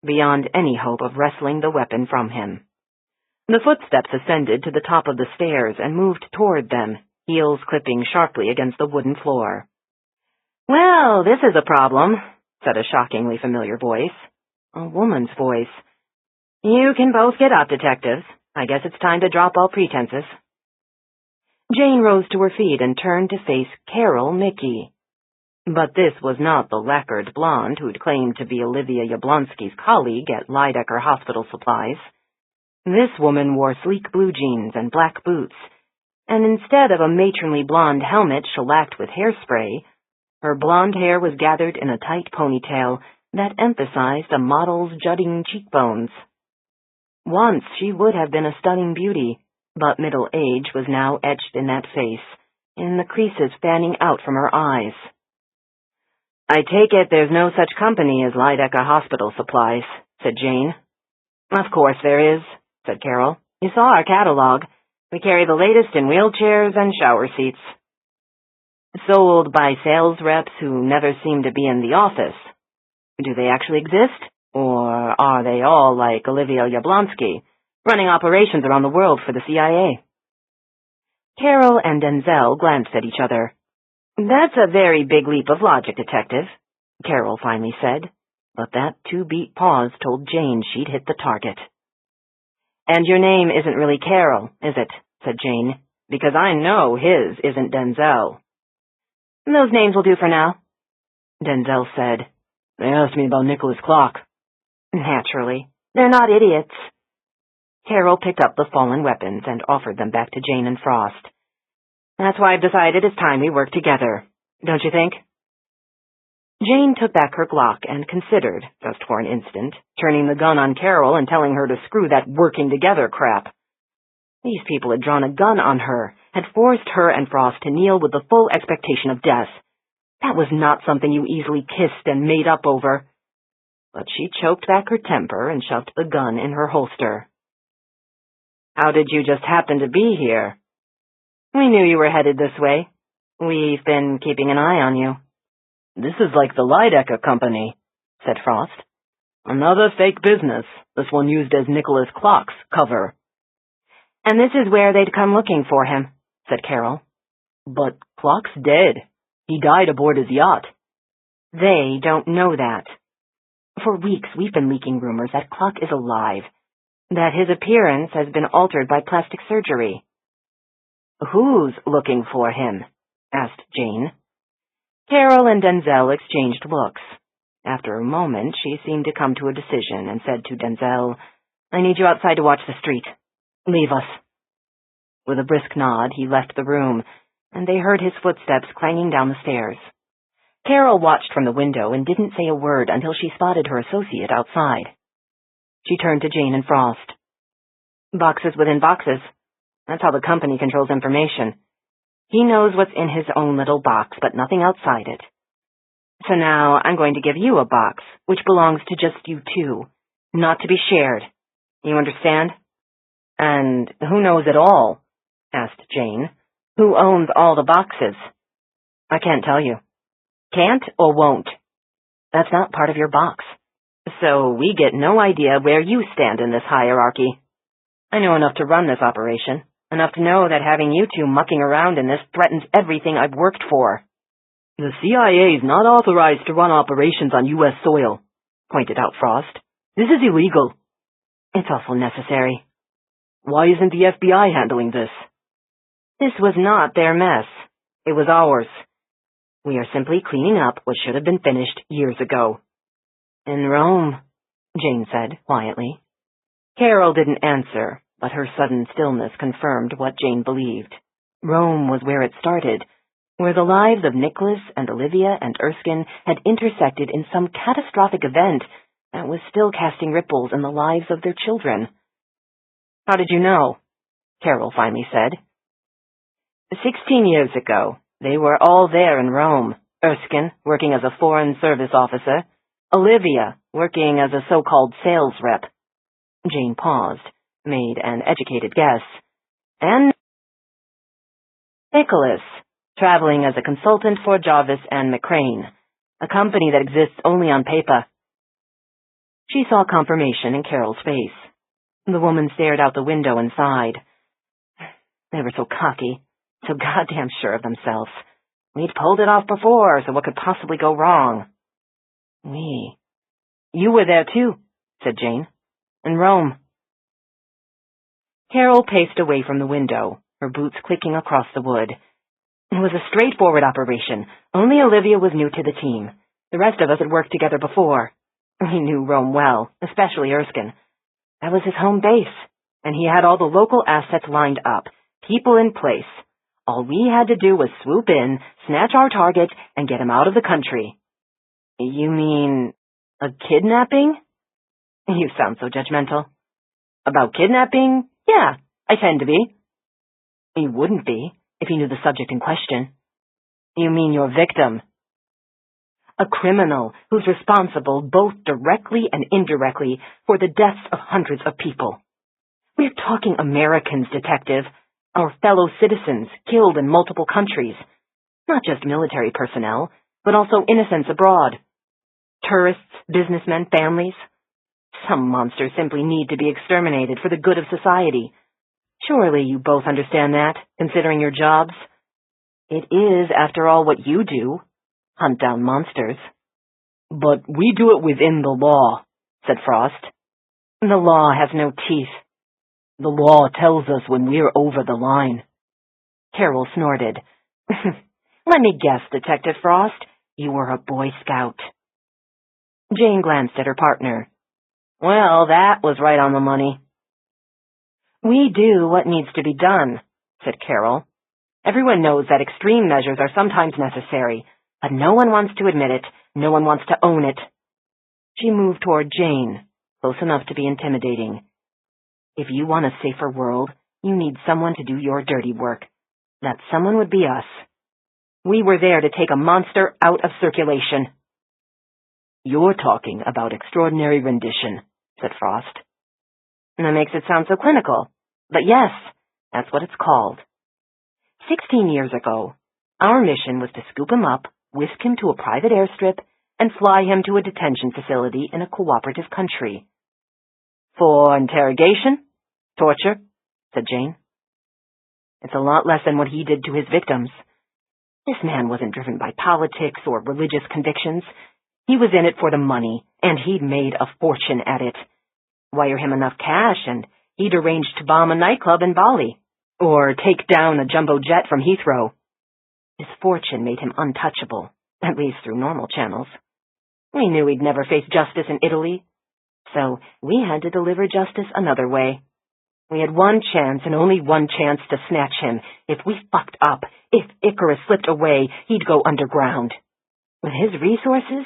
beyond any hope of wresting the weapon from him. The footsteps ascended to the top of the stairs and moved toward them, heels clipping sharply against the wooden floor. "Well, this is a problem," said a shockingly familiar voice. A woman's voice. "You can both get up, detectives. I guess it's time to drop all pretenses." Jane rose to her feet and turned to face Carol Mickey. But this was not the lacquered blonde who'd claimed to be Olivia Yablonsky's colleague at Lydecker Hospital Supplies. This woman wore sleek blue jeans and black boots, and instead of a matronly blonde helmet shellacked with hairspray, her blonde hair was gathered in a tight ponytail that emphasized a model's jutting cheekbones. Once she would have been a stunning beauty, but middle age was now etched in that face, in the creases fanning out from her eyes. "I take it there's no such company as Lydecker Hospital Supplies," said Jane. "Of course there is," said Carol. "You saw our catalog. We carry the latest in wheelchairs and shower seats. Sold by sales reps who never seem to be in the office. Do they actually exist? Or are they all like Olivia Yablonsky, running operations around the world for the CIA?" Carol and Denzel glanced at each other. "That's a very big leap of logic, Detective," Carol finally said, but that 2-beat pause told Jane she'd hit the target. "And your name isn't really Carol, is it?" said Jane, "because I know his isn't Denzel." "Those names will do for now," Denzel said. "They asked me about Nicholas Clock." "Naturally. They're not idiots." Carol picked up the fallen weapons and offered them back to Jane and Frost. "That's why I've decided it's time we work together. Don't you think?" Jane took back her Glock and considered, just for an instant, turning the gun on Carol and telling her to screw that working together crap. These people had drawn a gun on her, had forced her and Frost to kneel with the full expectation of death. That was not something you easily kissed and made up over. But she choked back her temper and shoved the gun in her holster. "How did you just happen to be here?" "We knew you were headed this way. We've been keeping an eye on you." "This is like the Lydecker company," said Frost. "Another fake business, this one used as Nicholas Clock's cover." "And this is where they'd come looking for him," said Carol. "But Clock's dead. He died aboard his yacht." "They don't know that. For weeks we've been leaking rumors that Clock is alive, that his appearance has been altered by plastic surgery." "Who's looking for him?" asked Jane. Carol and Denzel exchanged looks. After a moment, she seemed to come to a decision and said to Denzel, "I need you outside to watch the street. Leave us." With a brisk nod, he left the room, and they heard his footsteps clanging down the stairs. Carol watched from the window and didn't say a word until she spotted her associate outside. She turned to Jane and Frost. "Boxes within boxes. That's how the company controls information. He knows what's in his own little box, but nothing outside it. So now I'm going to give you a box, which belongs to just you two, not to be shared. You understand?" "And who knows it all?" asked Jane. "Who owns all the boxes?" "I can't tell you." "Can't or won't?" "That's not part of your box. So we get no idea where you stand in this hierarchy. I know enough to run this operation, enough to know that having you two mucking around in this threatens everything I've worked for." "The CIA is not authorized to run operations on U.S. soil," pointed out Frost. "This is illegal." "It's also necessary." "Why isn't the FBI handling this?" "This was not their mess. It was ours. We are simply cleaning up what should have been finished years ago." "In Rome," Jane said quietly. Carol didn't answer, but her sudden stillness confirmed what Jane believed. Rome was where it started, where the lives of Nicholas and Olivia and Erskine had intersected in some catastrophic event that was still casting ripples in the lives of their children. "How did you know?" Carol finally said. 16 years ago, they were all there in Rome. Erskine, working as a foreign service officer. Olivia, working as a so-called sales rep." Jane paused, made an educated guess. "And Nicholas, traveling as a consultant for Jarvis and McCrane, a company that exists only on paper." She saw confirmation in Carol's face. The woman stared out the window and sighed. They were so cocky, so goddamn sure of themselves. We'd pulled it off before, so what could possibly go wrong? You were there too, said Jane. In Rome. Carol paced away from the window, her boots clicking across the wood. It was a straightforward operation. Only Olivia was new to the team. The rest of us had worked together before. We knew Rome well, especially Erskine. That was his home base, and he had all the local assets lined up, people in place. All we had to do was swoop in, snatch our target, and get him out of the country. You mean a kidnapping? You sound so judgmental. About kidnapping? Yeah, I tend to be. You wouldn't be if you knew the subject in question. You mean your victim? A criminal who's responsible both directly and indirectly for the deaths of hundreds of people. We're talking Americans, detective. Our fellow citizens killed in multiple countries. Not just military personnel, but also innocents abroad. Tourists, businessmen, families. Some monsters simply need to be exterminated for the good of society. Surely you both understand that, considering your jobs. It is, after all, what you do. Hunt down monsters. But we do it within the law, said Frost. The law has no teeth. The law tells us when we're over the line. Carol snorted. Let me guess, Detective Frost, you were a Boy Scout. Jane glanced at her partner. Well, that was right on the money. We do what needs to be done, said Carol. Everyone knows that extreme measures are sometimes necessary, but no one wants to admit it, no one wants to own it. She moved toward Jane, close enough to be intimidating. If you want a safer world, you need someone to do your dirty work. That someone would be us. We were there to take a monster out of circulation. You're talking about extraordinary rendition, said Frost. That makes it sound so clinical. But yes, that's what it's called. 16 years ago, our mission was to scoop him up, whisk him to a private airstrip, and fly him to a detention facility in a cooperative country. For interrogation? Torture? Said Jane. It's a lot less than what he did to his victims. This man wasn't driven by politics or religious convictions. He was in it for the money, and he'd made a fortune at it. Wire him enough cash, and he'd arrange to bomb a nightclub in Bali, or take down a jumbo jet from Heathrow. His fortune made him untouchable, at least through normal channels. We knew he'd never face justice in Italy, so we had to deliver justice another way. We had one chance and only one chance to snatch him. If we fucked up, if Icarus slipped away, he'd go underground. With his resources,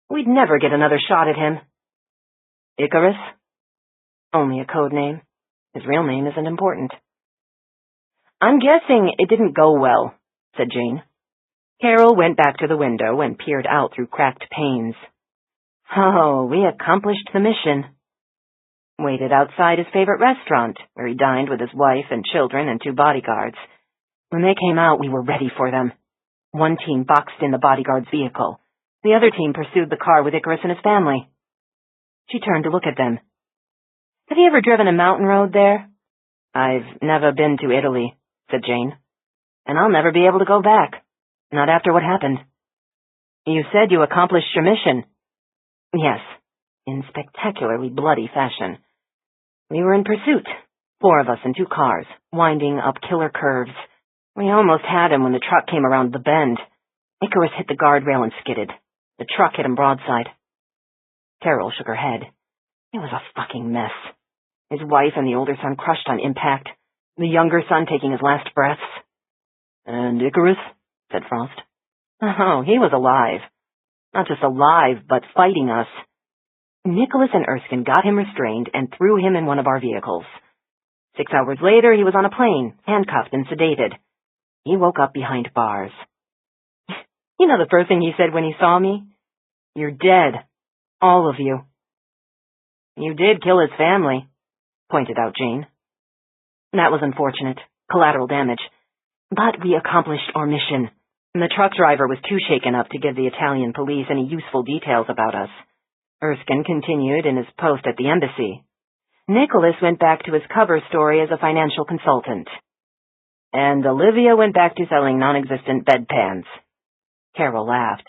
we'd never get another shot at him. Icarus? Only a code name. His real name isn't important. I'm guessing it didn't go well, said Jane. Carol went back to the window and peered out through cracked panes. Oh, we accomplished the mission. Waited outside his favorite restaurant, where he dined with his wife and children and 2 bodyguards. When they came out, we were ready for them. One team boxed in the bodyguard's vehicle. The other team pursued the car with Icarus and his family. She turned to look at them. Have you ever driven a mountain road there? I've never been to Italy, said Jane. And I'll never be able to go back. Not after what happened. You said you accomplished your mission. Yes, in spectacularly bloody fashion. We were in pursuit, 4 of us in 2 cars, winding up killer curves. We almost had him when the truck came around the bend. Icarus hit the guardrail and skidded. The truck hit him broadside. Carol shook her head. It was a fucking mess. his wife and the older son crushed on impact, the younger son taking his last breaths. And Icarus? Said Frost. Oh, he was alive. Not just alive, but fighting us. Nicholas and Erskine got him restrained and threw him in one of our vehicles. 6 hours later, he was on a plane, handcuffed and sedated. He woke up behind bars. You know the first thing he said when he saw me? You're dead. All of you. You did kill his family, pointed out Jane. That was unfortunate. Collateral damage. But we accomplished our mission. The truck driver was too shaken up to give the Italian police any useful details about us. Erskine continued in his post at the embassy. Nicholas went back to his cover story as a financial consultant. And Olivia went back to selling non-existent bedpans. Carol laughed.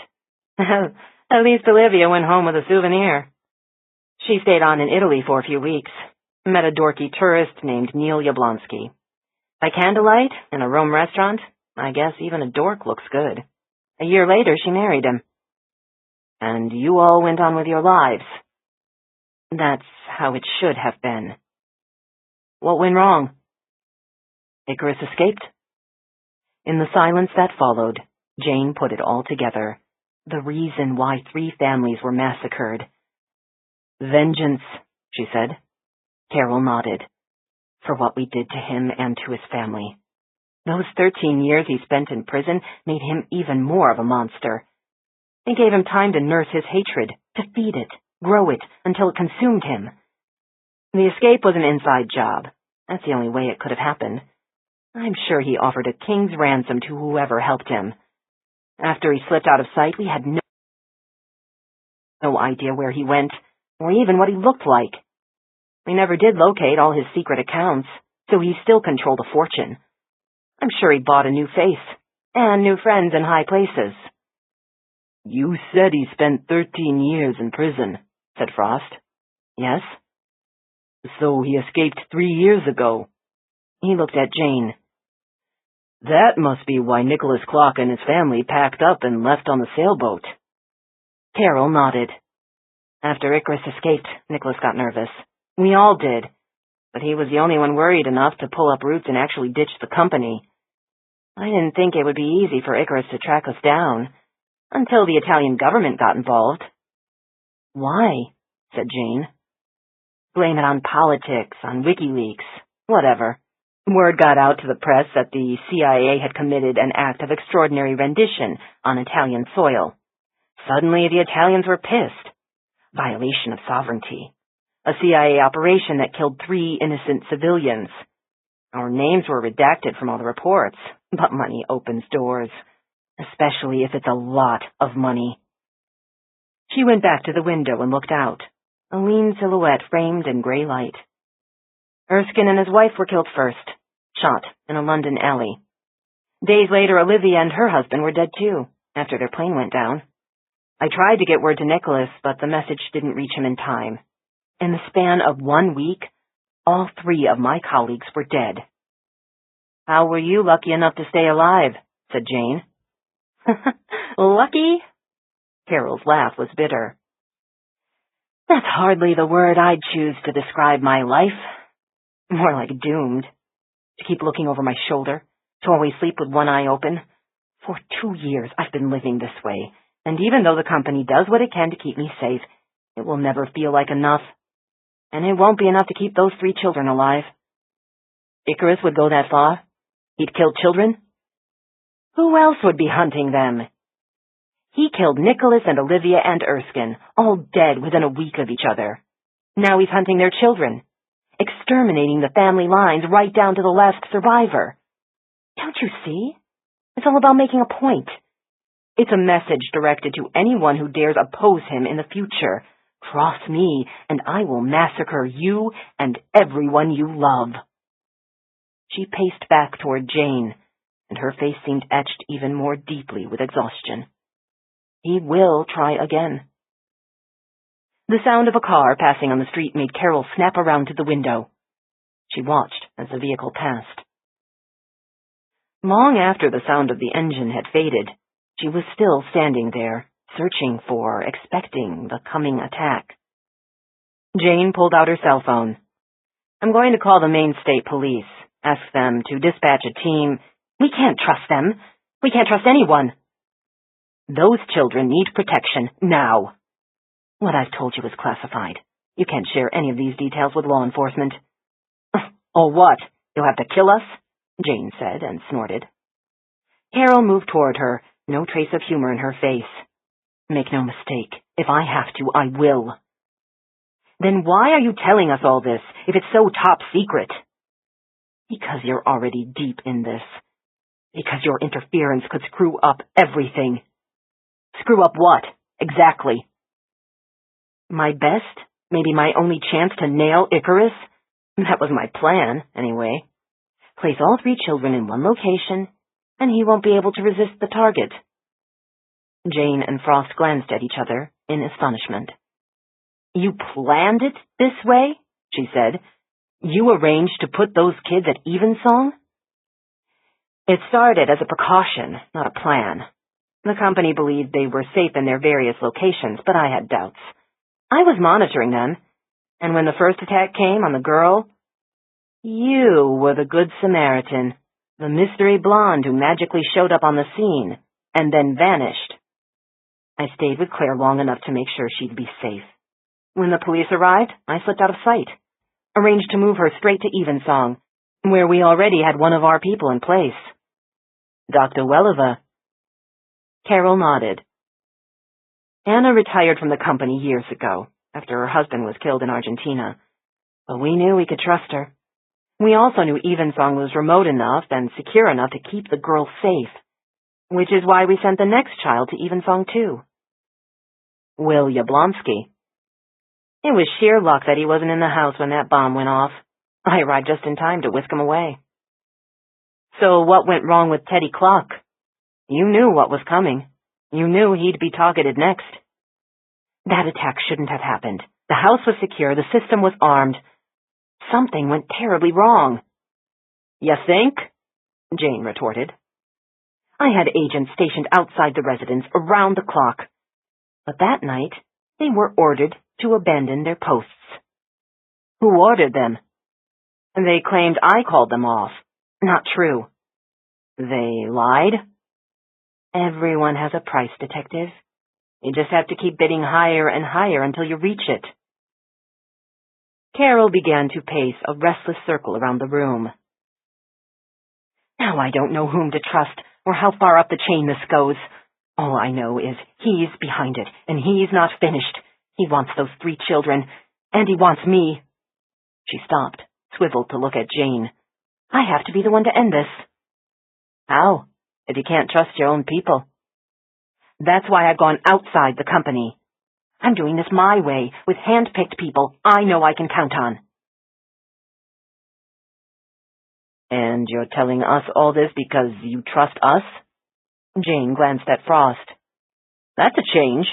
At least Olivia went home with a souvenir. She stayed on in Italy for a few weeks. Met a dorky tourist named Neil Yablonsky. By candlelight, in a Rome restaurant, I guess even a dork looks good. A year later, she married him. And you all went on with your lives. That's how it should have been. What went wrong? Icarus escaped. In the silence that followed, Jane put it all together. The reason why 3 families were massacred. Vengeance, she said. Carol nodded. For what we did to him and to his family. Those 13 years he spent in prison made him even more of a monster. They gave him time to nurse his hatred, to feed it, grow it, until it consumed him. The escape was an inside job. That's the only way it could have happened. I'm sure he offered a king's ransom to whoever helped him. After he slipped out of sight, we had no idea where he went, or even what he looked like. We never did locate all his secret accounts, so he still controlled a fortune. I'm sure he bought a new face, and new friends in high places. You said he spent 13 years in prison, said Frost. Yes? So he escaped 3 years ago. He looked at Jane. That must be why Nicholas Clock and his family packed up and left on the sailboat. Carol nodded. After Icarus escaped, Nicholas got nervous. We all did. But he was the only one worried enough to pull up roots and actually ditch the company. I didn't think it would be easy for Icarus to track us down, until the Italian government got involved. Why? Said Jane. Blame it on politics, on WikiLeaks, whatever. Word got out to the press that the CIA had committed an act of extraordinary rendition on Italian soil. Suddenly the Italians were pissed. Violation of sovereignty. A CIA operation that killed 3 innocent civilians. Our names were redacted from all the reports, but money opens doors, especially if it's a lot of money. She went back to the window and looked out, a lean silhouette framed in gray light. Erskine and his wife were killed first, shot in a London alley. Days later, Olivia and her husband were dead too, after their plane went down. I tried to get word to Nicholas, but the message didn't reach him in time. In the span of 1 week, all 3 of my colleagues were dead. How were you lucky enough to stay alive? Said Jane. Lucky? Carol's laugh was bitter. That's hardly the word I'd choose to describe my life. More like doomed. To keep looking over my shoulder, to always sleep with one eye open. For 2 years I've been living this way, and even though the company does what it can to keep me safe, it will never feel like enough. And it won't be enough to keep those 3 children alive. Icarus would go that far? He'd kill children? Who else would be hunting them? He killed Nicholas and Olivia and Erskine, all dead within a week of each other. Now he's hunting their children, exterminating the family lines right down to the last survivor. Don't you see? It's all about making a point. It's a message directed to anyone who dares oppose him in the future. Cross me, and I will massacre you and everyone you love. She paced back toward Jane, and her face seemed etched even more deeply with exhaustion. He will try again. The sound of a car passing on the street made Carol snap around to the window. She watched as the vehicle passed. Long after the sound of the engine had faded, she was still standing there, searching for, expecting the coming attack. Jane pulled out her cell phone. I'm going to call the Maine State Police, ask them to dispatch a team. We can't trust them. We can't trust anyone. Those children need protection, now. What I've told you is classified. You can't share any of these details with law enforcement. Or what? You'll have to kill us? Jane said and snorted. Carol moved toward her, no trace of humor in her face. Make no mistake, if I have to, I will. Then why are you telling us all this, if it's so top secret? Because you're already deep in this. Because your interference could screw up everything. Screw up what, exactly? My best, maybe my only chance to nail Icarus? That was my plan, anyway. Place all 3 children in one location, and he won't be able to resist the target. Jane and Frost glanced at each other in astonishment. You planned it this way? She said. You arranged to put those kids at Evensong? It started as a precaution, not a plan. The company believed they were safe in their various locations, but I had doubts. I was monitoring them, and when the first attack came on the girl, you were the Good Samaritan, the mystery blonde who magically showed up on the scene and then vanished. I stayed with Claire long enough to make sure she'd be safe. When the police arrived, I slipped out of sight, arranged to move her straight to Evensong, where we already had one of our people in place. Dr. Welliver. Carol nodded. Anna retired from the company years ago, after her husband was killed in Argentina, but we knew we could trust her. We also knew Evensong was remote enough and secure enough to keep the girl safe, which is why we sent the next child to Evensong too. Will Yablonsky. It was sheer luck that he wasn't in the house when that bomb went off. I arrived just in time to whisk him away. So what went wrong with Teddy Clock? You knew what was coming. You knew he'd be targeted next. That attack shouldn't have happened. The house was secure, the system was armed. Something went terribly wrong. You think? Jane retorted. I had agents stationed outside the residence around the clock. But that night, they were ordered to abandon their posts. Who ordered them? They claimed I called them off. Not true. They lied? Everyone has a price, detective. You just have to keep bidding higher and higher until you reach it. Carol began to pace a restless circle around the room. Now I don't know whom to trust, or how far up the chain this goes. All I know is he's behind it, and he's not finished. He wants those 3 children, and he wants me. She stopped, swiveled to look at Jane. I have to be the one to end this. How, if you can't trust your own people? That's why I've gone outside the company. I'm doing this my way, with hand-picked people I know I can count on. And you're telling us all this because you trust us? Jane glanced at Frost. That's a change.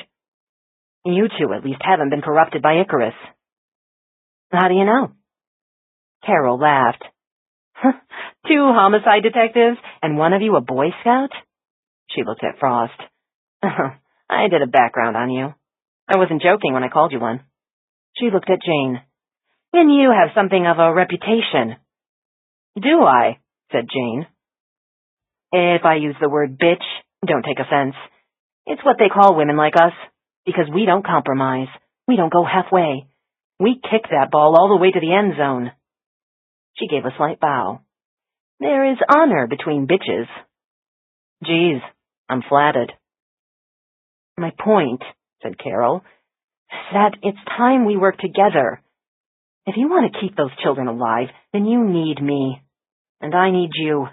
You 2 at least haven't been corrupted by Icarus. How do you know? Carol laughed. 2 homicide detectives, and one of you a Boy Scout? She looked at Frost. I did a background on you. I wasn't joking when I called you one. She looked at Jane. And you have something of a reputation. Do I? Said Jane. If I use the word bitch, don't take offense. It's what they call women like us, because we don't compromise. We don't go halfway. We kick that ball all the way to the end zone. She gave a slight bow. There is honor between bitches. Geez, I'm flattered. My point, said Carol, is that it's time we work together. If you want to keep those children alive, then you need me. And I need you.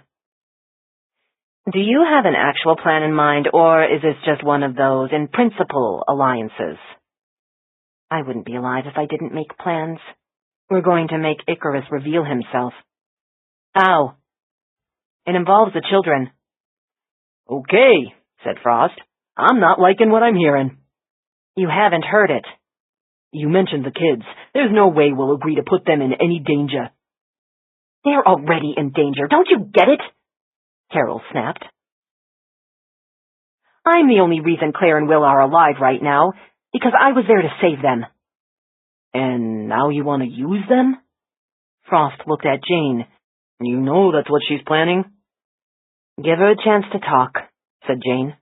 Do you have an actual plan in mind, or is this just one of those in principle alliances? I wouldn't be alive if I didn't make plans. We're going to make Icarus reveal himself. How? It involves the children. Okay, said Frost. I'm not liking what I'm hearing. You haven't heard it. You mentioned the kids. There's no way we'll agree to put them in any danger. They're already in danger. Don't you get it? Carol snapped. I'm the only reason Claire and Will are alive right now, because I was there to save them. And now you want to use them? Frost looked at Jane. You know that's what she's planning? Give her a chance to talk, said Jane,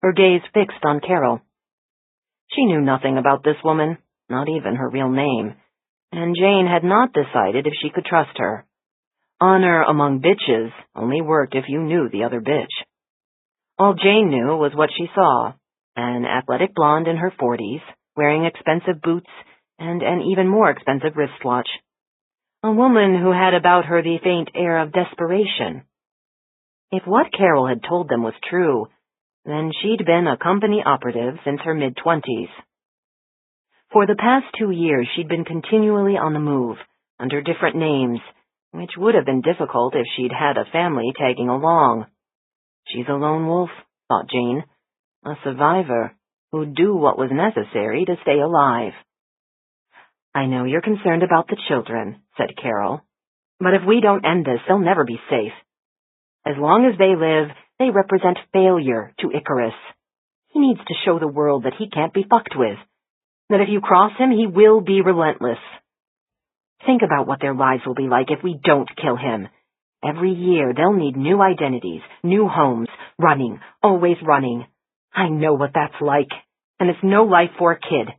her gaze fixed on Carol. She knew nothing about this woman, not even her real name, and Jane had not decided if she could trust her. Honor among bitches only worked if you knew the other bitch. All Jane knew was what she saw, an athletic blonde in her 40s, wearing expensive boots and an even more expensive wristwatch. A woman who had about her the faint air of desperation. If what Carol had told them was true, then she'd been a company operative since her mid-20s. For the past 2 years, she'd been continually on the move, under different names, which would have been difficult if she'd had a family tagging along. She's a lone wolf, thought Jane, a survivor who'd do what was necessary to stay alive. I know you're concerned about the children, said Carol, but if we don't end this, they'll never be safe. As long as they live, they represent failure to Icarus. He needs to show the world that he can't be fucked with, that if you cross him, he will be relentless. Think about what their lives will be like if we don't kill him. Every year, they'll need new identities, new homes, running, always running. I know what that's like, and it's no life for a kid.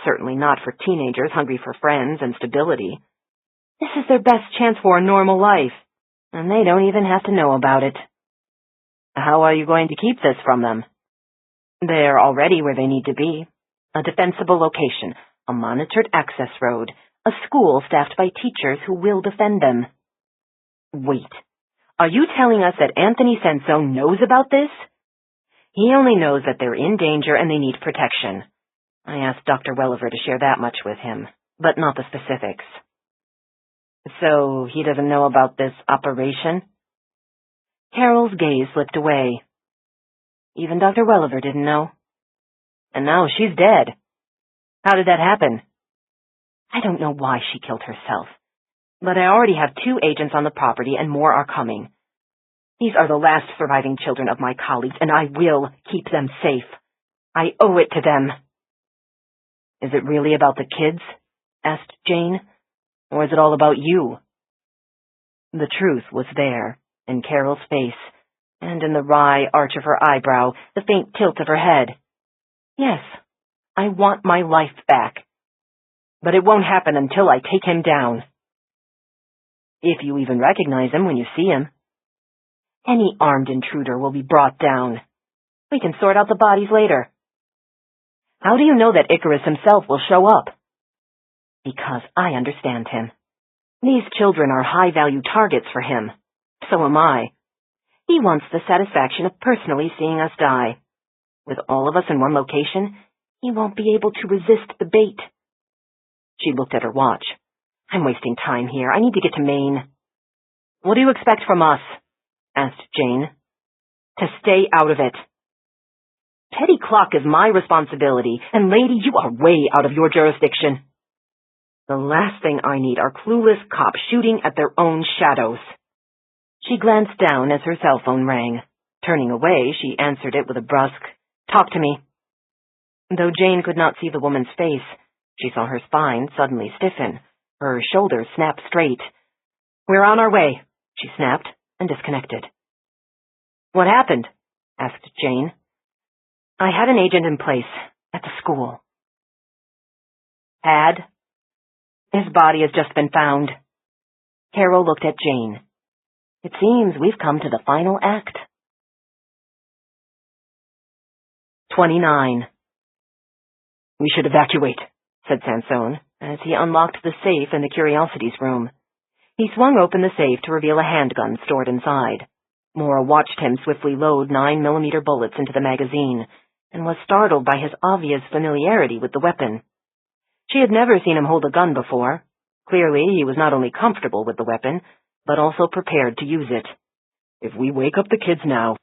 Certainly not for teenagers hungry for friends and stability. This is their best chance for a normal life, and they don't even have to know about it. How are you going to keep this from them? They're already where they need to be. A defensible location, a monitored access road, a school staffed by teachers who will defend them. Wait, are you telling us that Anthony Sansone knows about this? He only knows that they're in danger and they need protection. I asked Dr. Welliver to share that much with him, but not the specifics. So he doesn't know about this operation? Carol's gaze slipped away. Even Dr. Welliver didn't know. And now she's dead. How did that happen? I don't know why she killed herself, but I already have 2 agents on the property and more are coming. These are the last surviving children of my colleagues, and I will keep them safe. I owe it to them. Is it really about the kids? Asked Jane. Or is it all about you? The truth was there, in Carol's face, and in the wry arch of her eyebrow, the faint tilt of her head. Yes, I want my life back. But it won't happen until I take him down. If you even recognize him when you see him. Any armed intruder will be brought down. We can sort out the bodies later. How do you know that Icarus himself will show up? Because I understand him. These children are high-value targets for him. So am I. He wants the satisfaction of personally seeing us die. With all of us in one location, he won't be able to resist the bait. She looked at her watch. I'm wasting time here. I need to get to Maine. What do you expect from us? Asked Jane. To stay out of it. Petty clock is my responsibility, and lady, you are way out of your jurisdiction. The last thing I need are clueless cops shooting at their own shadows. She glanced down as her cell phone rang. Turning away, she answered it with a brusque, "Talk to me." Though Jane could not see the woman's face, she saw her spine suddenly stiffen, her shoulders snap straight. "We're on our way," she snapped, and disconnected. "What happened?" asked Jane. "I had an agent in place, at the school." "Had?" "His body has just been found." Carol looked at Jane. "It seems we've come to the final act." 29. "We should evacuate," said Sansone, as he unlocked the safe in the curiosities room. He swung open the safe to reveal a handgun stored inside. Maura watched him swiftly load 9mm bullets into the magazine, and was startled by his obvious familiarity with the weapon. She had never seen him hold a gun before. Clearly, he was not only comfortable with the weapon, but also prepared to use it. "If we wake up the kids now,"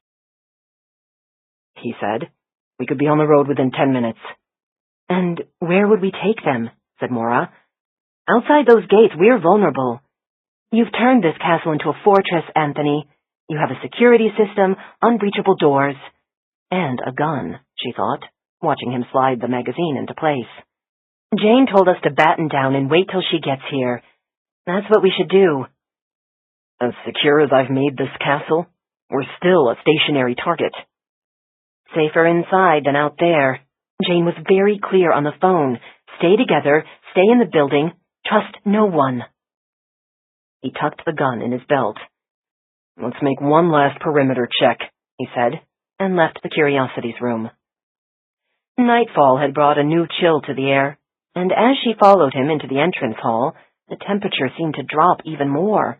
he said, "we could be on the road within 10 minutes. "And where would we take them?" said Maura. "Outside those gates, we're vulnerable. You've turned this castle into a fortress, Anthony. You have a security system, unbreachable doors, and a gun," she thought, watching him slide the magazine into place. "Jane told us to batten down and wait till she gets here. That's what we should do. As secure as I've made this castle, we're still a stationary target. Safer inside than out there. Jane was very clear on the phone. Stay together, stay in the building, trust no one. He tucked the gun in his belt. Let's make one last perimeter check, he said, and left the curiosities room. Nightfall had brought a new chill to the air, and as she followed him into the entrance hall, the temperature seemed to drop even more.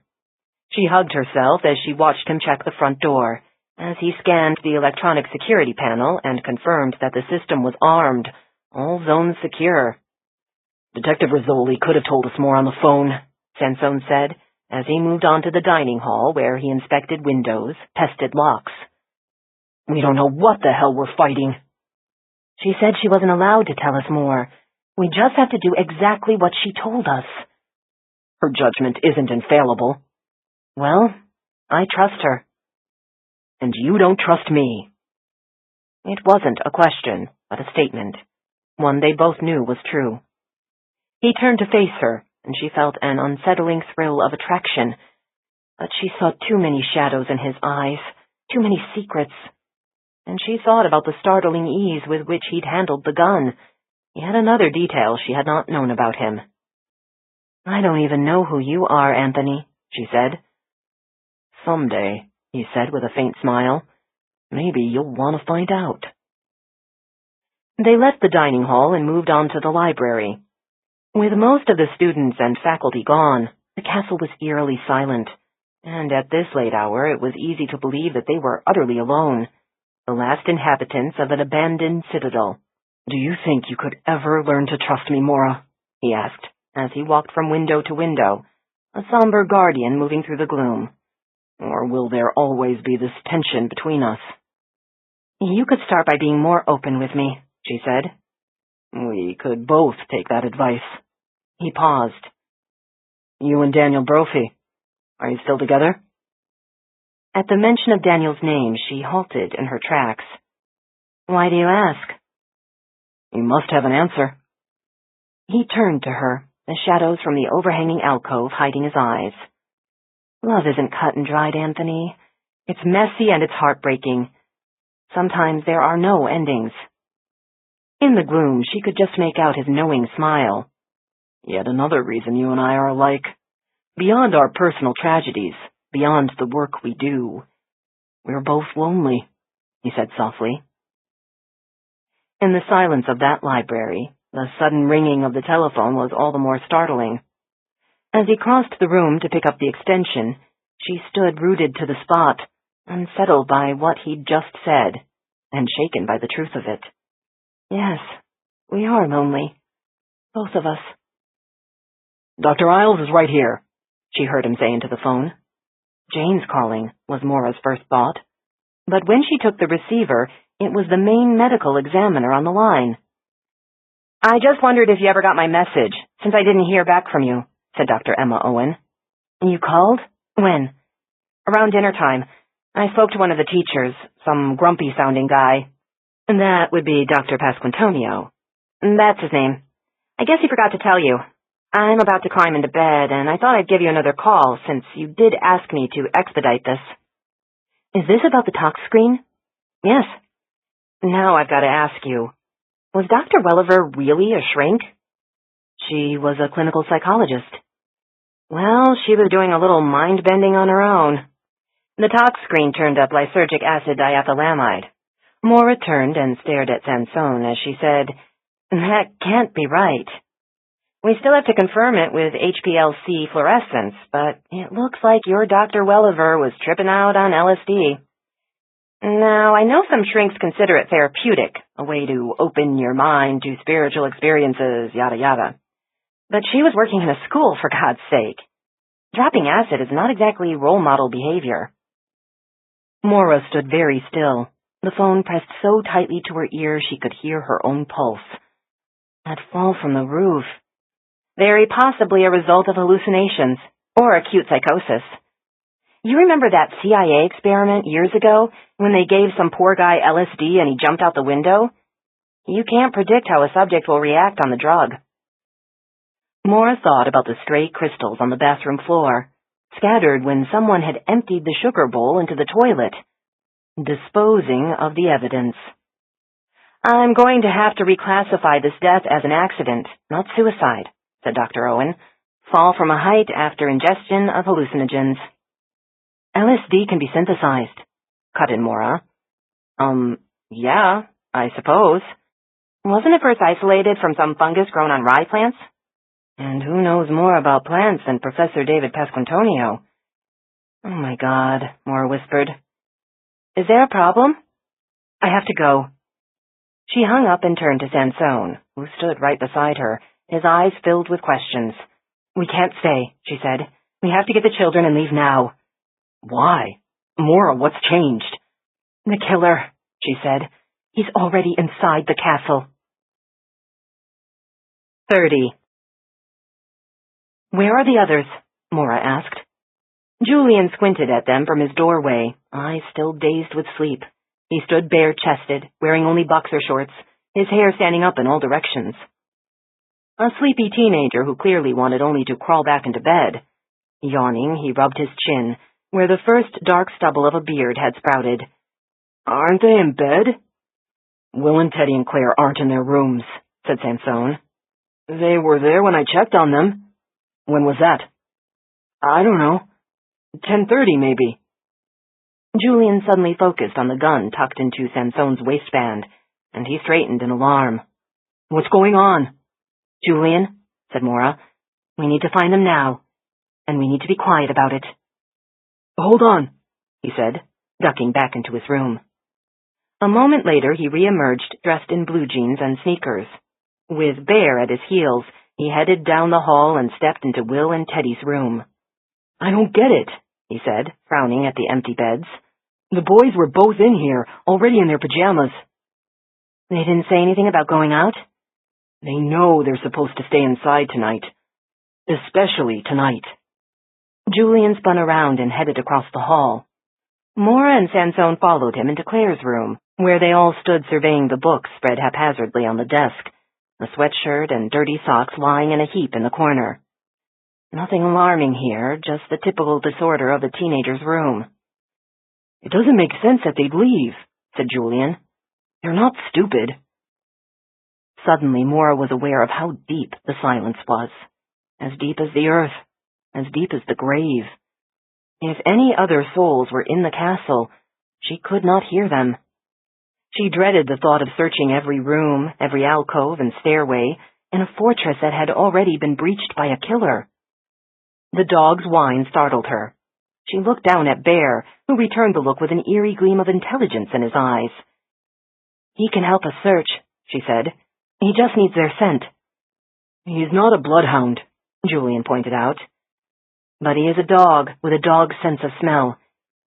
She hugged herself as she watched him check the front door, as he scanned the electronic security panel and confirmed that the system was armed, all zones secure. Detective Rizzoli could have told us more on the phone, Sansone said, as he moved on to the dining hall where he inspected windows, tested locks. We don't know what the hell we're fighting. She said she wasn't allowed to tell us more. We just have to do exactly what she told us. Her judgment isn't infallible. Well, I trust her. And you don't trust me. It wasn't a question, but a statement. One they both knew was true. He turned to face her, and she felt an unsettling thrill of attraction. But she saw too many shadows in his eyes, too many secrets. And she thought about the startling ease with which he'd handled the gun. Yet another detail she had not known about him. I don't even know who you are, Anthony, she said. Someday, he said with a faint smile, maybe you'll want to find out. They left the dining hall and moved on to the library. With most of the students and faculty gone, the castle was eerily silent, and at this late hour it was easy to believe that they were utterly alone, the last inhabitants of an abandoned citadel. Do you think you could ever learn to trust me, Maura? He asked, as he walked from window to window, a somber guardian moving through the gloom. Or will there always be this tension between us? You could start by being more open with me, she said. We could both take that advice. He paused. You and Daniel Brophy, are you still together? At the mention of Daniel's name, she halted in her tracks. Why do you ask? You must have an answer. He turned to her, the shadows from the overhanging alcove hiding his eyes. Love isn't cut and dried, Anthony. It's messy and it's heartbreaking. Sometimes there are no endings. In the gloom, she could just make out his knowing smile. Yet another reason you and I are alike. Beyond our personal tragedies, beyond the work we do, we're both lonely, he said softly. In the silence of that library, the sudden ringing of the telephone was all the more startling. As he crossed the room to pick up the extension, she stood rooted to the spot, unsettled by what he'd just said, and shaken by the truth of it. Yes, we are lonely. Both of us. Dr. Isles is right here, she heard him say into the phone. Jane's calling, was Maura's first thought. But when she took the receiver, it was the main medical examiner on the line. I just wondered if you ever got my message, since I didn't hear back from you, said Dr. Emma Owen. You called? When? Around dinner time. I spoke to one of the teachers, some grumpy-sounding guy. That would be Dr. Pasquantonio. That's his name. I guess he forgot to tell you. I'm about to climb into bed, and I thought I'd give you another call, since you did ask me to expedite this. Is this about the talk screen? Yes. Now I've got to ask you, was Dr. Welliver really a shrink? She was a clinical psychologist. Well, she was doing a little mind-bending on her own. The talk screen turned up lysergic acid diethylamide. Maura turned and stared at Sansone as she said, That can't be right. We still have to confirm it with HPLC fluorescence, but it looks like your Dr. Welliver was tripping out on LSD. Now, I know some shrinks consider it therapeutic, a way to open your mind to spiritual experiences, yada yada. But she was working in a school, for God's sake. Dropping acid is not exactly role model behavior. Maura stood very still, the phone pressed so tightly to her ear she could hear her own pulse. That fall from the roof. Very possibly a result of hallucinations, or acute psychosis. You remember that CIA experiment years ago, when they gave some poor guy LSD and he jumped out the window? You can't predict how a subject will react on the drug. Maura thought about the stray crystals on the bathroom floor, scattered when someone had emptied the sugar bowl into the toilet, disposing of the evidence. "I'm going to have to reclassify this death as an accident, not suicide," said Dr. Owen. "Fall from a height after ingestion of hallucinogens." "LSD can be synthesized," cut in Maura. Yeah, I suppose. Wasn't it first isolated from some fungus grown on rye plants? And who knows more about plants than Professor David Pasquantonio? "Oh my God," Maura whispered. "Is there a problem?" "I have to go." She hung up and turned to Sansone, who stood right beside her, his eyes filled with questions. "We can't stay," she said. "We have to get the children and leave now." "Why? Maura, what's changed?" "The killer," she said. "He's already inside the castle." 30. "Where are the others?" Maura asked. Julian squinted at them from his doorway, eyes still dazed with sleep. He stood bare-chested, wearing only boxer shorts, his hair standing up in all directions. A sleepy teenager who clearly wanted only to crawl back into bed. Yawning, he rubbed his chin, where the first dark stubble of a beard had sprouted. "Aren't they in bed?" "Will and Teddy and Claire aren't in their rooms," said Sansone. "They were there when I checked on them." "When was that?" "I don't know. 10:30 maybe." Julian suddenly focused on the gun tucked into Sansone's waistband, and he straightened in alarm. "What's going on?" "Julian," said Maura, "we need to find them now, and we need to be quiet about it." "Hold on," he said, ducking back into his room. A moment later he re-emerged dressed in blue jeans and sneakers. With Bear at his heels, he headed down the hall and stepped into Will and Teddy's room. "I don't get it," he said, frowning at the empty beds. "The boys were both in here, already in their pajamas." "They didn't say anything about going out?" "They know they're supposed to stay inside tonight. Especially tonight." Julian spun around and headed across the hall. Maura and Sansone followed him into Claire's room, where they all stood surveying the books spread haphazardly on the desk, a sweatshirt and dirty socks lying in a heap in the corner. Nothing alarming here, just the typical disorder of a teenager's room. "It doesn't make sense that they'd leave," said Julian. "They're not stupid." Suddenly Maura was aware of how deep the silence was. As deep as the earth, as deep as the grave. If any other souls were in the castle, she could not hear them. She dreaded the thought of searching every room, every alcove and stairway, in a fortress that had already been breached by a killer. The dog's whine startled her. She looked down at Bear, who returned the look with an eerie gleam of intelligence in his eyes. "He can help us search," she said. "He just needs their scent." "He's not a bloodhound," Julian pointed out. "But he is a dog with a dog's sense of smell.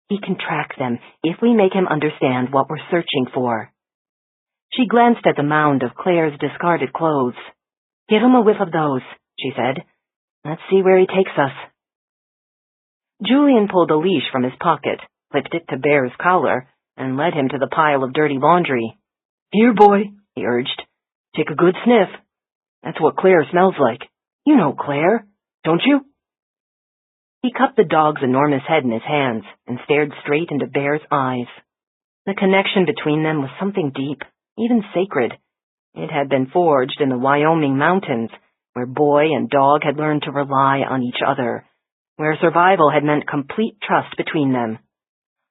He can track them if we make him understand what we're searching for." She glanced at the mound of Claire's discarded clothes. "Give him a whiff of those," she said. "Let's see where he takes us." Julian pulled a leash from his pocket, clipped it to Bear's collar, and led him to the pile of dirty laundry. "Here, boy," he urged. "Take a good sniff. That's what Claire smells like. You know Claire, don't you?" He cupped the dog's enormous head in his hands and stared straight into Bear's eyes. The connection between them was something deep, even sacred. It had been forged in the Wyoming mountains, where boy and dog had learned to rely on each other, where survival had meant complete trust between them.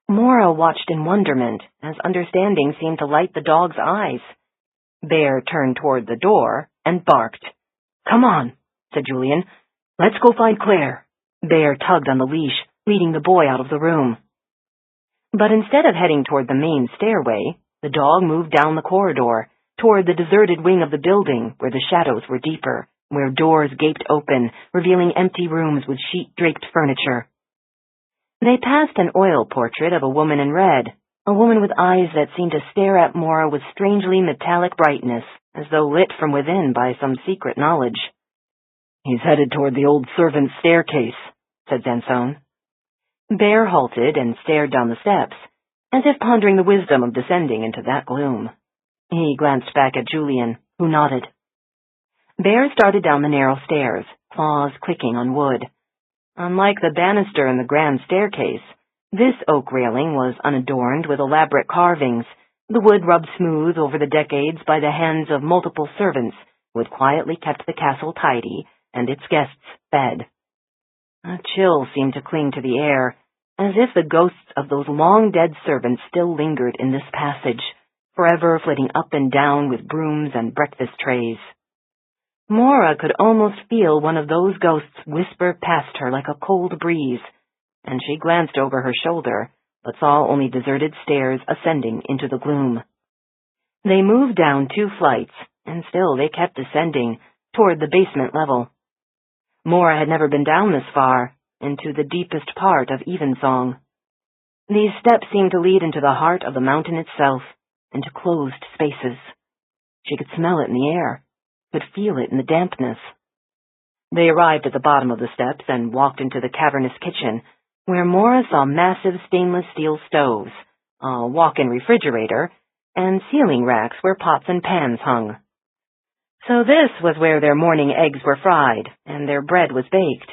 Maura watched in wonderment as understanding seemed to light the dog's eyes. Bear turned toward the door and barked. "Come on," said Julian. "Let's go find Claire." Bear tugged on the leash, leading the boy out of the room. But instead of heading toward the main stairway, the dog moved down the corridor, toward the deserted wing of the building where the shadows were deeper, where doors gaped open, revealing empty rooms with sheet-draped furniture. They passed an oil portrait of a woman in red, a woman with eyes that seemed to stare at Maura with strangely metallic brightness, as though lit from within by some secret knowledge. "He's headed toward the old servant's staircase," said Sansone. Bear halted and stared down the steps, as if pondering the wisdom of descending into that gloom. He glanced back at Julian, who nodded. Bear started down the narrow stairs, claws clicking on wood. Unlike the banister in the grand staircase, this oak railing was unadorned with elaborate carvings, the wood rubbed smooth over the decades by the hands of multiple servants who had quietly kept the castle tidy and its guests fed. A chill seemed to cling to the air, as if the ghosts of those long-dead servants still lingered in this passage, forever flitting up and down with brooms and breakfast trays. Maura could almost feel one of those ghosts whisper past her like a cold breeze, and she glanced over her shoulder, but saw only deserted stairs ascending into the gloom. They moved down 2 flights, and still they kept descending, toward the basement level. Maura had never been down this far, into the deepest part of Evensong. These steps seemed to lead into the heart of the mountain itself, into closed spaces. She could smell it in the air, could feel it in the dampness. They arrived at the bottom of the steps and walked into the cavernous kitchen, where Maura saw massive stainless steel stoves, a walk-in refrigerator, and ceiling racks where pots and pans hung. So this was where their morning eggs were fried, and their bread was baked.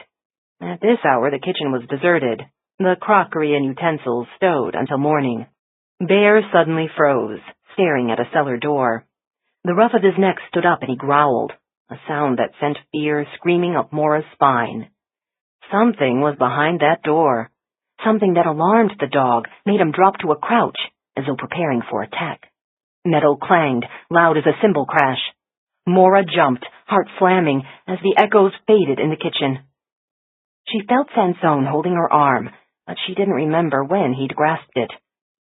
At this hour the kitchen was deserted, the crockery and utensils stowed until morning. Bear suddenly froze, staring at a cellar door. The ruff of his neck stood up and he growled, a sound that sent fear screaming up Maura's spine. Something was behind that door. Something that alarmed the dog, made him drop to a crouch, as though preparing for attack. Metal clanged, loud as a cymbal crash. Maura jumped, heart slamming, as the echoes faded in the kitchen. She felt Sansone holding her arm, but she didn't remember when he'd grasped it.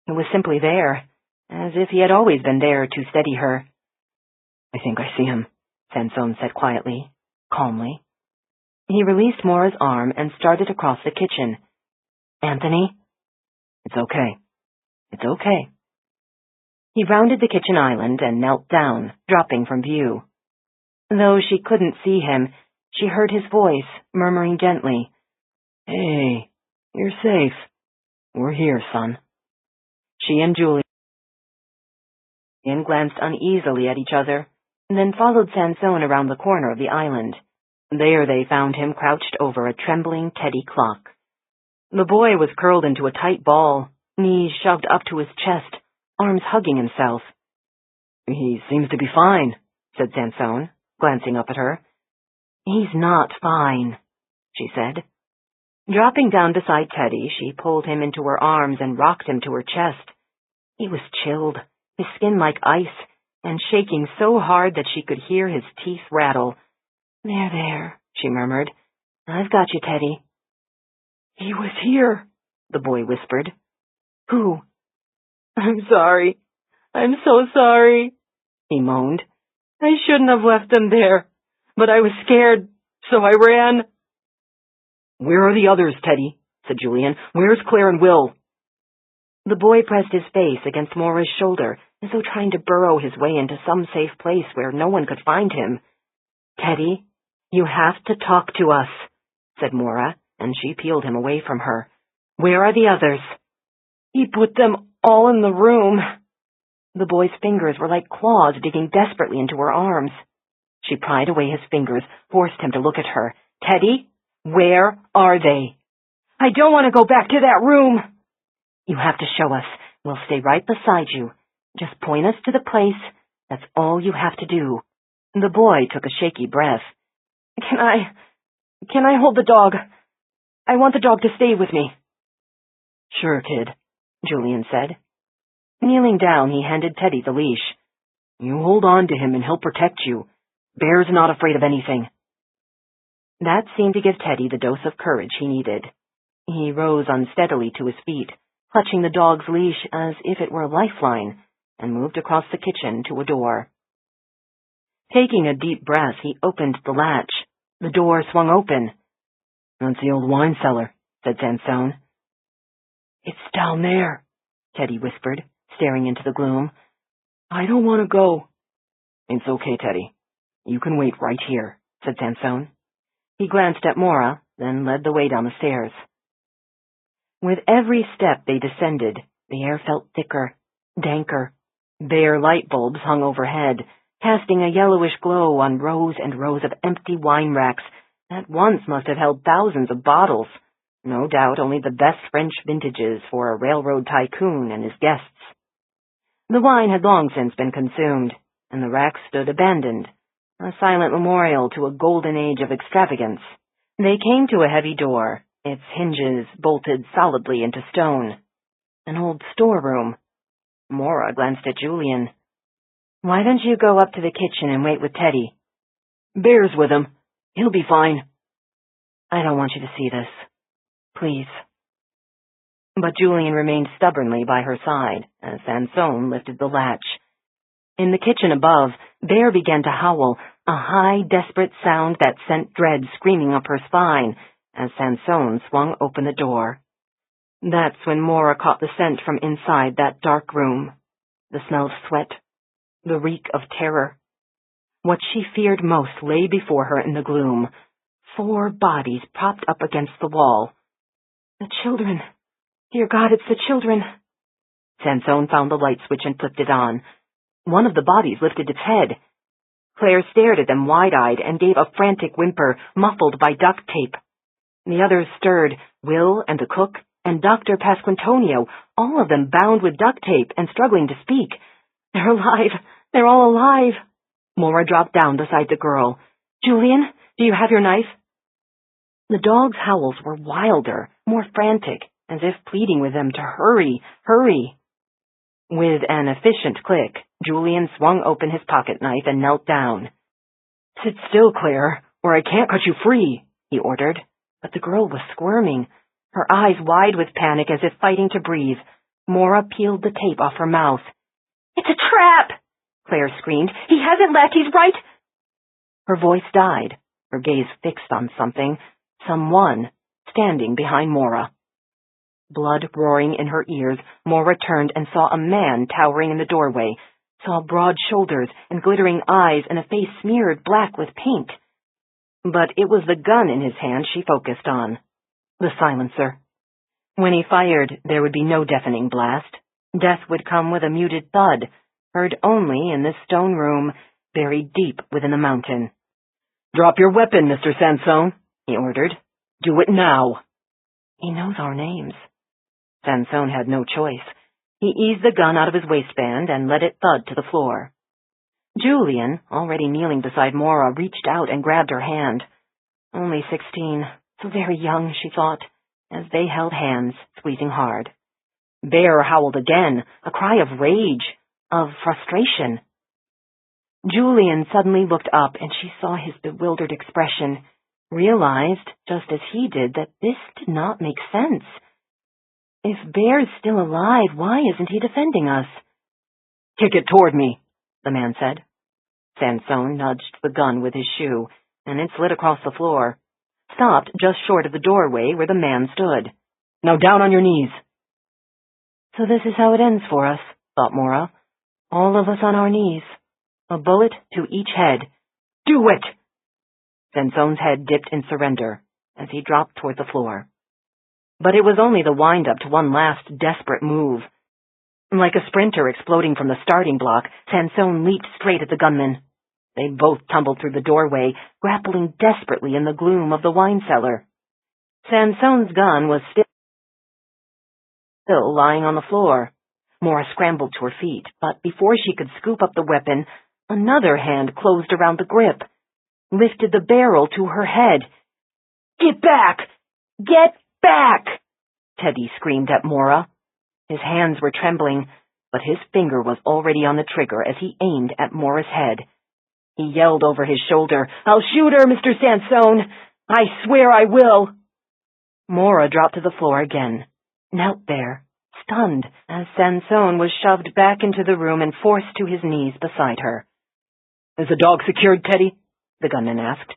It was simply there, as if he had always been there to steady her. I think I see him, Sansone said quietly, calmly. He released Maura's arm and started across the kitchen. Anthony? It's okay. It's okay. He rounded the kitchen island and knelt down, dropping from view. Though she couldn't see him, she heard his voice, murmuring gently, Hey, you're safe. We're here, son. She and Julian glanced uneasily at each other, and then followed Sansone around the corner of the island. There they found him crouched over a trembling Teddy clock. The boy was curled into a tight ball, knees shoved up to his chest, arms hugging himself. He seems to be fine, said Sansone, glancing up at her. He's not fine, she said. Dropping down beside Teddy, she pulled him into her arms and rocked him to her chest. He was chilled, his skin like ice, and shaking so hard that she could hear his teeth rattle. There, she murmured. I've got you, Teddy. He was here, the boy whispered. Who? I'm sorry. I'm so sorry, he moaned. I shouldn't have left them there, but I was scared, so I ran. Where are the others, Teddy? Said Julian. Where's Claire and Will? The boy pressed his face against Maura's shoulder, as though trying to burrow his way into some safe place where no one could find him. Teddy, you have to talk to us, said Maura, and she peeled him away from her. Where are the others? He put them all in the room. The boy's fingers were like claws digging desperately into her arms. She pried away his fingers, forced him to look at her. Teddy, where are they? I don't want to go back to that room. You have to show us. We'll stay right beside you. Just point us to the place. That's all you have to do. The boy took a shaky breath. Can I hold the dog? I want the dog to stay with me. Sure, kid, Julian said. Kneeling down, he handed Teddy the leash. You hold on to him and he'll protect you. Bear's not afraid of anything. That seemed to give Teddy the dose of courage he needed. He rose unsteadily to his feet, clutching the dog's leash as if it were a lifeline, and moved across the kitchen to a door. Taking a deep breath, he opened the latch. The door swung open. That's the old wine cellar, said Sansone. It's down there, Teddy whispered, staring into the gloom. I don't want to go. It's okay, Teddy. You can wait right here, said Sansone. He glanced at Maura, then led the way down the stairs. With every step they descended, the air felt thicker, danker. Bare light bulbs hung overhead, casting a yellowish glow on rows and rows of empty wine racks that once must have held thousands of bottles, no doubt only the best French vintages for a railroad tycoon and his guests. The wine had long since been consumed, and the racks stood abandoned, a silent memorial to a golden age of extravagance. They came to a heavy door, its hinges bolted solidly into stone. An old storeroom. Maura glanced at Julian. "Why don't you go up to the kitchen and wait with Teddy?" "Bear's with him. He'll be fine." "I don't want you to see this. Please." But Julian remained stubbornly by her side as Sansone lifted the latch. In the kitchen above, Bear began to howl, a high, desperate sound that sent dread screaming up her spine as Sansone swung open the door. That's when Maura caught the scent from inside that dark room. The smell of sweat. The reek of terror. What she feared most lay before her in the gloom. 4 bodies propped up against the wall. The children. Dear God, it's the children. Sansone found the light switch and flipped it on. One of the bodies lifted its head. Claire stared at them wide-eyed and gave a frantic whimper, muffled by duct tape. The others stirred, Will and the cook, and Dr. Pasquantonio, all of them bound with duct tape and struggling to speak. "They're alive! They're all alive!" Maura dropped down beside the girl. "Julian, do you have your knife?" The dog's howls were wilder, more frantic, as if pleading with them to hurry, hurry. With an efficient click, Julian swung open his pocket knife and knelt down. "Sit still, Claire, or I can't cut you free," he ordered. But the girl was squirming, her eyes wide with panic as if fighting to breathe. Maura peeled the tape off her mouth. "It's a trap!" Claire screamed. "He hasn't left, he's right—" Her voice died, her gaze fixed on something, someone, standing behind Maura. Blood roaring in her ears, Maura turned and saw a man towering in the doorway, saw broad shoulders and glittering eyes and a face smeared black with paint. But it was the gun in his hand she focused on. The silencer. When he fired, there would be no deafening blast. Death would come with a muted thud, heard only in this stone room, buried deep within the mountain. "Drop your weapon, Mr. Sansone," he ordered. "Do it now." "He knows our names." Sansone had no choice. He eased the gun out of his waistband and let it thud to the floor. Julian, already kneeling beside Maura, reached out and grabbed her hand. Only 16, so very young, she thought, as they held hands, squeezing hard. Bear howled again, a cry of rage, of frustration. Julian suddenly looked up and she saw his bewildered expression, realized, just as he did, that this did not make sense. If Bear's still alive, why isn't he defending us? "Kick it toward me," the man said. Sansone nudged the gun with his shoe, and it slid across the floor, stopped just short of the doorway where the man stood. "Now down on your knees." So this is how it ends for us, thought Maura. All of us on our knees. A bullet to each head. "Do it!" Sansone's head dipped in surrender as he dropped toward the floor. But it was only the wind-up to one last desperate move. Like a sprinter exploding from the starting block, Sansone leaped straight at the gunman. They both tumbled through the doorway, grappling desperately in the gloom of the wine cellar. Sansone's gun was still lying on the floor. Maura scrambled to her feet, but before she could scoop up the weapon, another hand closed around the grip, lifted the barrel to her head. "Get back! Get back!" Teddy screamed at Maura. His hands were trembling, but his finger was already on the trigger as he aimed at Maura's head. He yelled over his shoulder, "I'll shoot her, Mr. Sansone! I swear I will!" Maura dropped to the floor again, knelt there, stunned, as Sansone was shoved back into the room and forced to his knees beside her. "Is the dog secured, Teddy?" the gunman asked.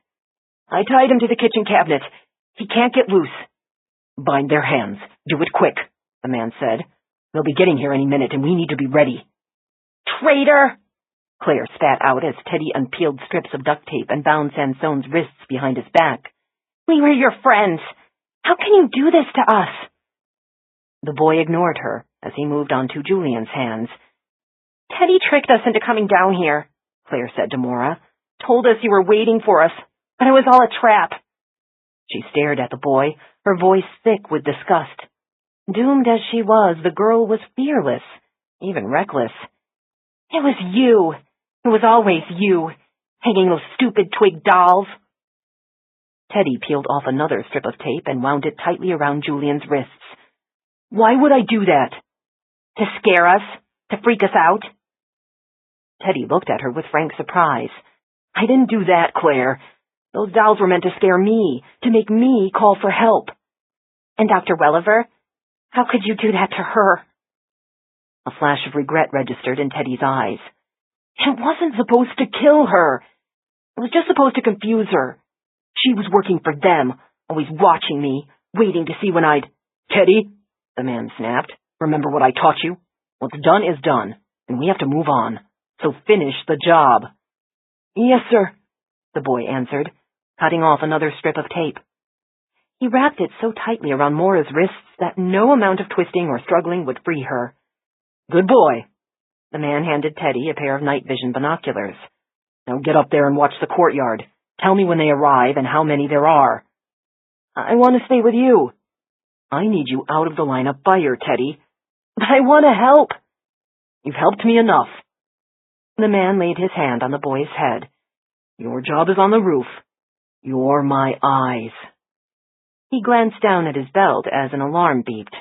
"I tied him to the kitchen cabinet. He can't get loose." "Bind their hands. Do it quick," the man said. "They'll be getting here any minute, and we need to be ready." "Traitor!" Claire spat out as Teddy unpeeled strips of duct tape and bound Sansone's wrists behind his back. "We were your friends. How can you do this to us?" The boy ignored her as he moved on to Julian's hands. "Teddy tricked us into coming down here," Claire said to Maura. "Told us you were waiting for us, but it was all a trap." She stared at the boy, her voice thick with disgust. Doomed as she was, the girl was fearless, even reckless. "It was you. It was always you, hanging those stupid twig dolls." Teddy peeled off another strip of tape and wound it tightly around Julian's wrists. "Why would I do that?" "To scare us, to freak us out." Teddy looked at her with frank surprise. "I didn't do that, Claire. Those dolls were meant to scare me, to make me call for help." "And Dr. Welliver? How could you do that to her?" A flash of regret registered in Teddy's eyes. "It wasn't supposed to kill her. It was just supposed to confuse her. She was working for them, always watching me, waiting to see when I'd—" "Teddy," the man snapped, "remember what I taught you? What's done is done, and we have to move on. So finish the job." "Yes, sir," the boy answered, cutting off another strip of tape. He wrapped it so tightly around Maura's wrists that no amount of twisting or struggling would free her. "Good boy." The man handed Teddy a pair of night vision binoculars. "Now get up there and watch the courtyard. Tell me when they arrive and how many there are." "I want to stay with you." "I need you out of the line of fire, Teddy." "But I want to help." "You've helped me enough." The man laid his hand on the boy's head. "Your job is on the roof. You're my eyes." He glanced down at his belt as an alarm beeped.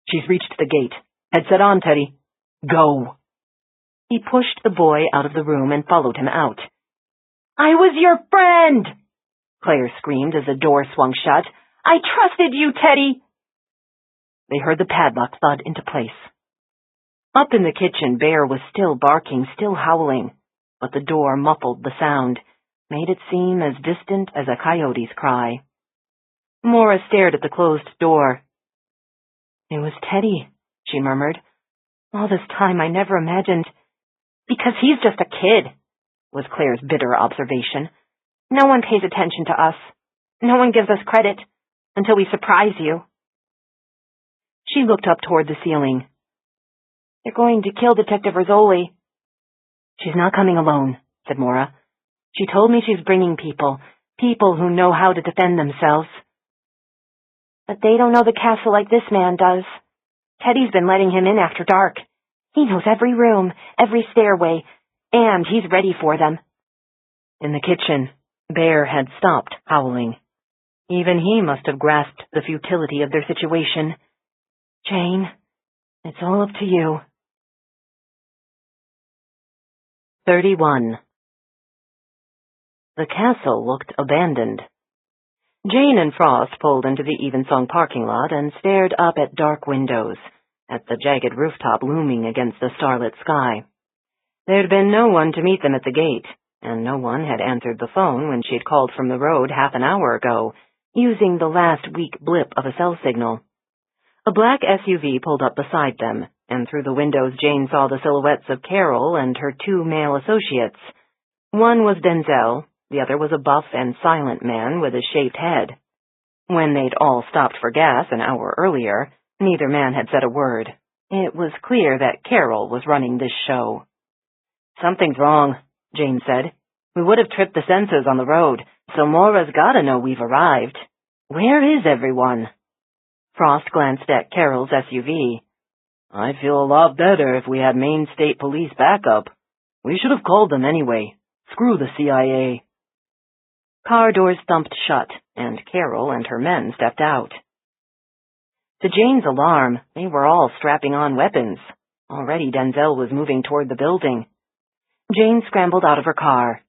"She's reached the gate. Headset on, Teddy. Go." He pushed the boy out of the room and followed him out. "I was your friend!" Claire screamed as the door swung shut. "I trusted you, Teddy!" They heard the padlock thud into place. Up in the kitchen, Bear was still barking, still howling, but the door muffled the sound, made it seem as distant as a coyote's cry. Maura stared at the closed door. "It was Teddy," she murmured. "All this time I never imagined—" "Because he's just a kid," was Claire's bitter observation. "No one pays attention to us. No one gives us credit until we surprise you." She looked up toward the ceiling. "They're going to kill Detective Rizzoli." "She's not coming alone," said Maura. "She told me she's bringing people who know how to defend themselves." "But they don't know the castle like this man does. Teddy's been letting him in after dark. He knows every room, every stairway, and he's ready for them." In the kitchen, Bear had stopped howling. Even he must have grasped the futility of their situation. "Jane, it's all up to you." 31. The castle looked abandoned. Jane and Frost pulled into the Evensong parking lot and stared up at dark windows, at the jagged rooftop looming against the starlit sky. There'd been no one to meet them at the gate, and no one had answered the phone when she'd called from the road half an hour ago, using the last weak blip of a cell signal. A black SUV pulled up beside them, and through the windows Jane saw the silhouettes of Carol and her two male associates. One was Denzel, the other was a buff and silent man with a shaved head. When they'd all stopped for gas an hour earlier, neither man had said a word. It was clear that Carol was running this show. "Something's wrong," Jane said. "We would have tripped the sensors on the road, so Maura's gotta know we've arrived. Where is everyone?" Frost glanced at Carol's SUV. "I'd feel a lot better if we had Maine State Police backup. We should have called them anyway. Screw the CIA." Car doors thumped shut, and Carol and her men stepped out. To Jane's alarm, they were all strapping on weapons. Already Denzel was moving toward the building. Jane scrambled out of her car.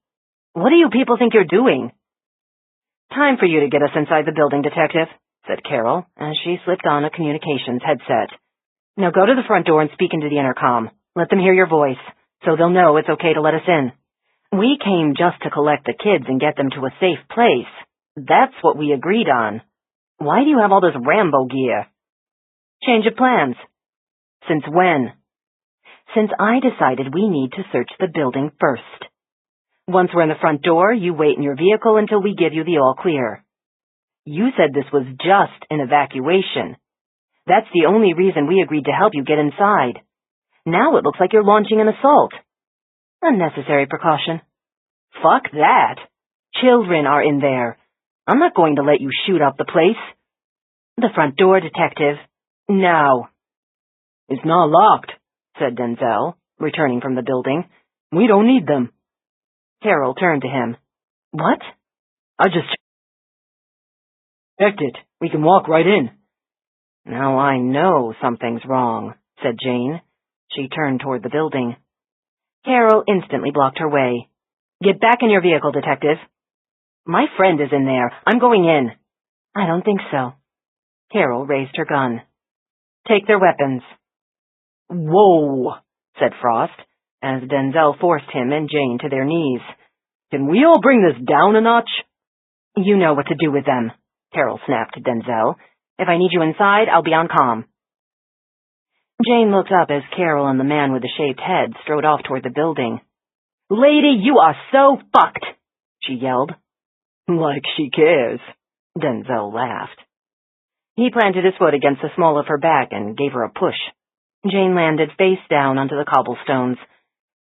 "What do you people think you're doing?" "Time for you to get us inside the building, Detective," said Carol, as she slipped on a communications headset. "Now go to the front door and speak into the intercom. Let them hear your voice, so they'll know it's okay to let us in. We came just to collect the kids and get them to a safe place. That's what we agreed on. Why do you have all this Rambo gear?" "Change of plans." "Since when?" "Since I decided we need to search the building first. Once we're in the front door, you wait in your vehicle until we give you the all clear. You said this was just an evacuation. That's the only reason we agreed to help you get inside. Now it looks like you're launching an assault." Unnecessary precaution. Fuck that. Children are in there. I'm not going to let you shoot up the place. The front door, detective. Now. It's not locked, said Denzel, returning from the building. We don't need them. Carol turned to him. What? I just checked it. We can walk right in. Now I know something's wrong, said Jane. She turned toward the building. Carol instantly blocked her way. Get back in your vehicle, detective. My friend is in there. I'm going in. I don't think so. Carol raised her gun. Take their weapons. Whoa, said Frost, as Denzel forced him and Jane to their knees. Can we all bring this down a notch? You know what to do with them, Carol snapped at Denzel. If I need you inside, I'll be on comm. Jane looked up as Carol and the man with the shaved head strode off toward the building. Lady, you are so fucked, she yelled. Like she cares. Denzel laughed. He planted his foot against the small of her back and gave her a push. Jane landed face down onto the cobblestones.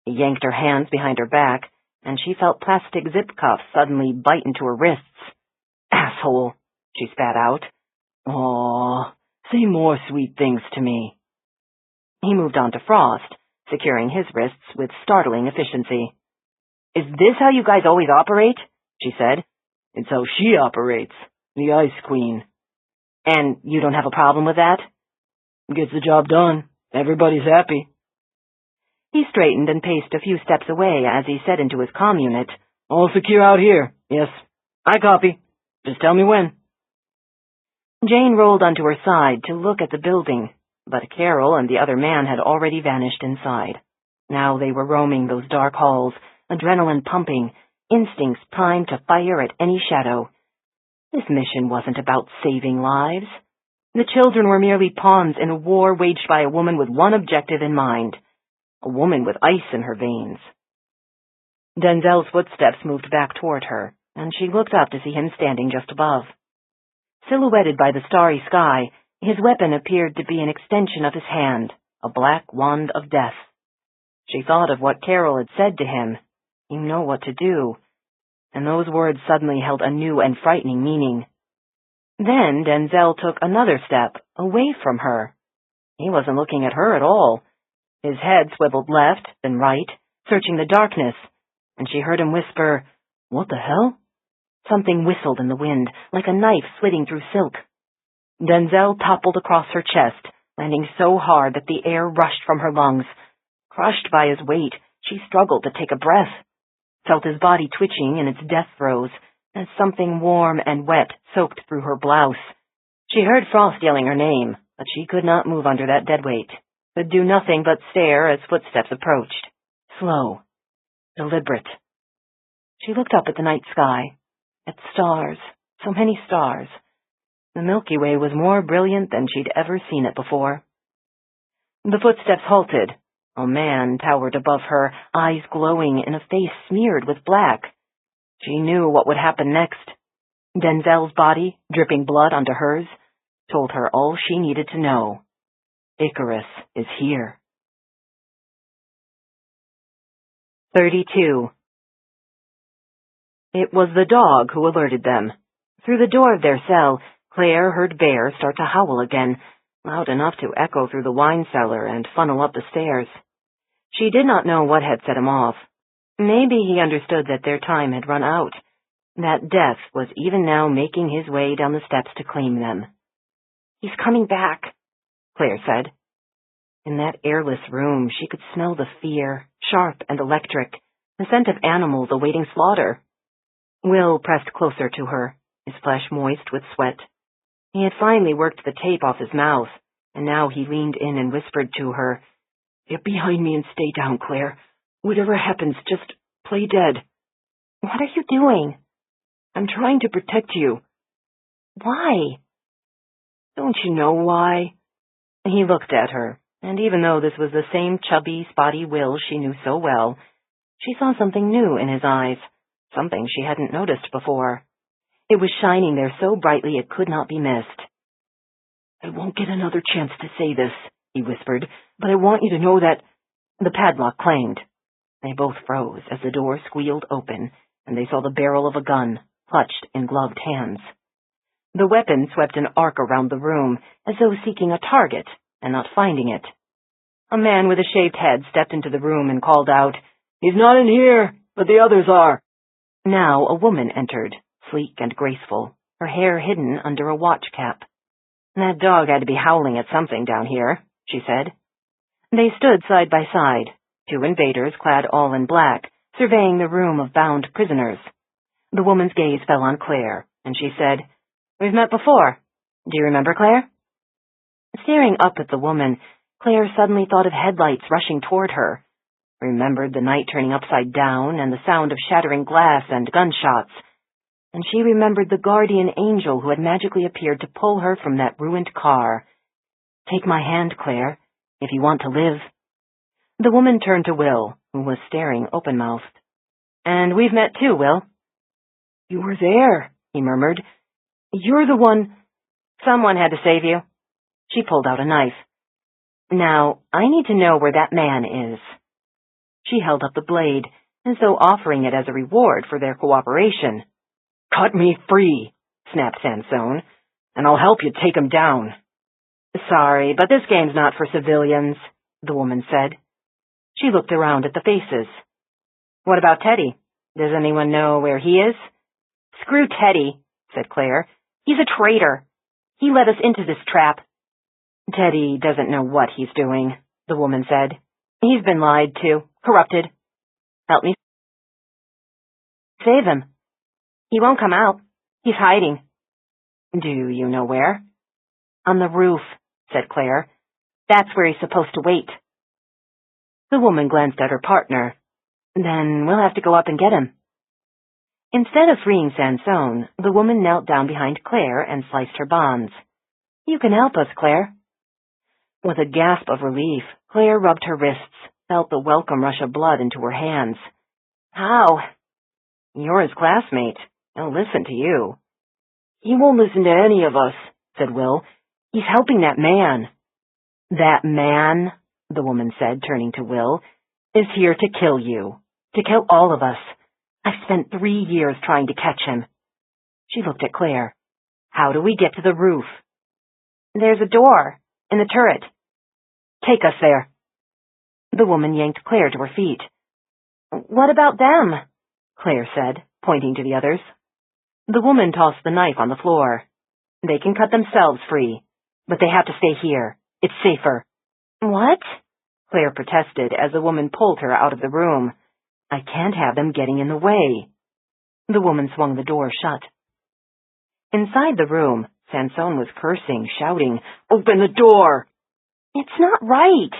He yanked her hands behind her back, and she felt plastic zip cuffs suddenly bite into her wrists. Asshole, she spat out. Aw, say more sweet things to me. He moved on to Frost, securing his wrists with startling efficiency. Is this how you guys always operate? She said. It's how she operates, the Ice Queen. And you don't have a problem with that? Gets the job done. Everybody's happy. He straightened and paced a few steps away as he said into his comm unit, All secure out here. Yes, I copy. Just tell me when. Jane rolled onto her side to look at the building, but Carol and the other man had already vanished inside. Now they were roaming those dark halls, adrenaline pumping, instincts primed to fire at any shadow. This mission wasn't about saving lives. The children were merely pawns in a war waged by a woman with one objective in mind, a woman with ice in her veins. Denzel's footsteps moved back toward her, and she looked up to see him standing just above. Silhouetted by the starry sky, his weapon appeared to be an extension of his hand, a black wand of death. She thought of what Carol had said to him, "You know what to do," and those words suddenly held a new and frightening meaning. Then Denzel took another step away from her. He wasn't looking at her at all. His head swiveled left, then right, searching the darkness, and she heard him whisper, "What the hell?" Something whistled in the wind, like a knife slitting through silk. Denzel toppled across her chest, landing so hard that the air rushed from her lungs. Crushed by his weight, she struggled to take a breath, felt his body twitching in its death throes, as something warm and wet soaked through her blouse. She heard Frost yelling her name, but she could not move under that dead weight, could do nothing but stare as footsteps approached. Slow. Deliberate. She looked up at the night sky, at stars, so many stars. The Milky Way was more brilliant than she'd ever seen it before. The footsteps halted. A man towered above her, eyes glowing in a face smeared with black. She knew what would happen next. Denzel's body, dripping blood onto hers, told her all she needed to know. Icarus is here. 32. It was the dog who alerted them. Through the door of their cell, Claire heard Bear start to howl again, loud enough to echo through the wine cellar and funnel up the stairs. She did not know what had set him off. Maybe he understood that their time had run out, that death was even now making his way down the steps to claim them. "He's coming back," Claire said. In that airless room, she could smell the fear, sharp and electric, the scent of animals awaiting slaughter. Will pressed closer to her, his flesh moist with sweat. He had finally worked the tape off his mouth, and now he leaned in and whispered to her, "Get behind me and stay down, Claire. Whatever happens, just play dead." "What are you doing?" "I'm trying to protect you." "Why?" "Don't you know why?" He looked at her, and even though this was the same chubby, spotty Will she knew so well, she saw something new in his eyes, something she hadn't noticed before. It was shining there so brightly it could not be missed. "I won't get another chance to say this," he whispered, "but I want you to know that—" The padlock clanged. They both froze as the door squealed open, and they saw the barrel of a gun, clutched in gloved hands. The weapon swept an arc around the room, as though seeking a target and not finding it. A man with a shaved head stepped into the room and called out, "He's not in here, but the others are." Now a woman entered, sleek and graceful, her hair hidden under a watch cap. "That dog had to be howling at something down here," she said. They stood side by side, two invaders clad all in black, surveying the room of bound prisoners. The woman's gaze fell on Claire, and she said, "We've met before. Do you remember, Claire?" Staring up at the woman, Claire suddenly thought of headlights rushing toward her, remembered the night turning upside down and the sound of shattering glass and gunshots, and she remembered the guardian angel who had magically appeared to pull her from that ruined car. "Take my hand, Claire, if you want to live." The woman turned to Will, who was staring open-mouthed. "And we've met too, Will." "You were there," he murmured. "You're the one—" "Someone had to save you." She pulled out a knife. "Now, I need to know where that man is." She held up the blade, as though offering it as a reward for their cooperation. "Cut me free," snapped Sansone, "and I'll help you take him down." "Sorry, but this game's not for civilians," the woman said. She looked around at the faces. "What about Teddy? Does anyone know where he is?" "Screw Teddy," said Claire. "He's a traitor. He led us into this trap." "Teddy doesn't know what he's doing," the woman said. "He's been lied to, corrupted. Help me save him. He won't come out. He's hiding." "Do you know where?" "On the roof," said Claire. "That's where he's supposed to wait." The woman glanced at her partner. "Then we'll have to go up and get him." Instead of freeing Sansone, the woman knelt down behind Claire and sliced her bonds. "You can help us, Claire." With a gasp of relief, Claire rubbed her wrists, felt the welcome rush of blood into her hands. "How?" "You're his classmate. He'll listen to you." "He won't listen to any of us," said Will. "He's helping that man." "That man," the woman said, turning to Will, "is here to kill you, to kill all of us. I've spent 3 years trying to catch him." She looked at Claire. "How do we get to the roof?" "There's a door. In the turret." "Take us there." The woman yanked Claire to her feet. "What about them?" Claire said, pointing to the others. The woman tossed the knife on the floor. "They can cut themselves free, but they have to stay here. It's safer." "What?" Claire protested as the woman pulled her out of the room. "I can't have them getting in the way." The woman swung the door shut. Inside the room, Sansone was cursing, shouting, "Open the door!" "It's not right,"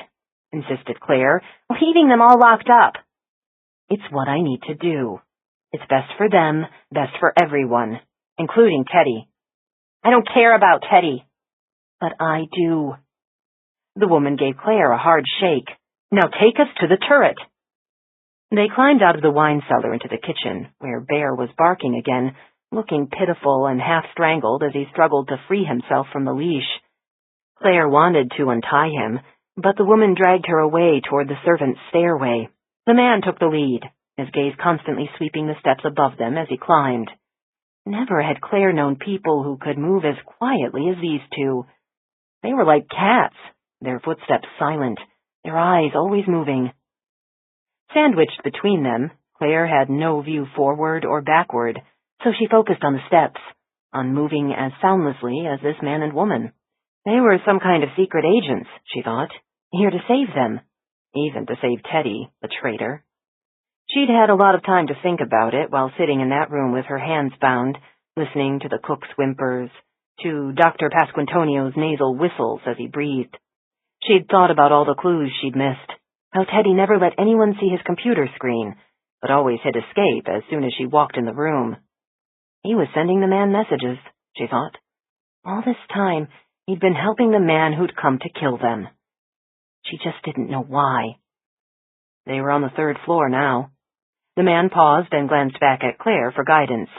insisted Claire, "leaving them all locked up." "It's what I need to do. It's best for them, best for everyone, including Teddy." "I don't care about Teddy." "But I do." The woman gave Claire a hard shake. "Now take us to the turret." They climbed out of the wine cellar into the kitchen, where Bear was barking again, looking pitiful and half-strangled as he struggled to free himself from the leash. Claire wanted to untie him, but the woman dragged her away toward the servants' stairway. The man took the lead, his gaze constantly sweeping the steps above them as he climbed. Never had Claire known people who could move as quietly as these two. They were like cats, their footsteps silent, their eyes always moving. Sandwiched between them, Claire had no view forward or backward, so she focused on the steps, on moving as soundlessly as this man and woman. They were some kind of secret agents, she thought, here to save them, even to save Teddy, the traitor. She'd had a lot of time to think about it while sitting in that room with her hands bound, listening to the cook's whimpers, to Dr. Pasquantonio's nasal whistles as he breathed. She'd thought about all the clues she'd missed, how Teddy never let anyone see his computer screen, but always hit escape as soon as she walked in the room. He was sending the man messages, she thought. All this time, he'd been helping the man who'd come to kill them. She just didn't know why. They were on the 3rd floor now. The man paused and glanced back at Claire for guidance.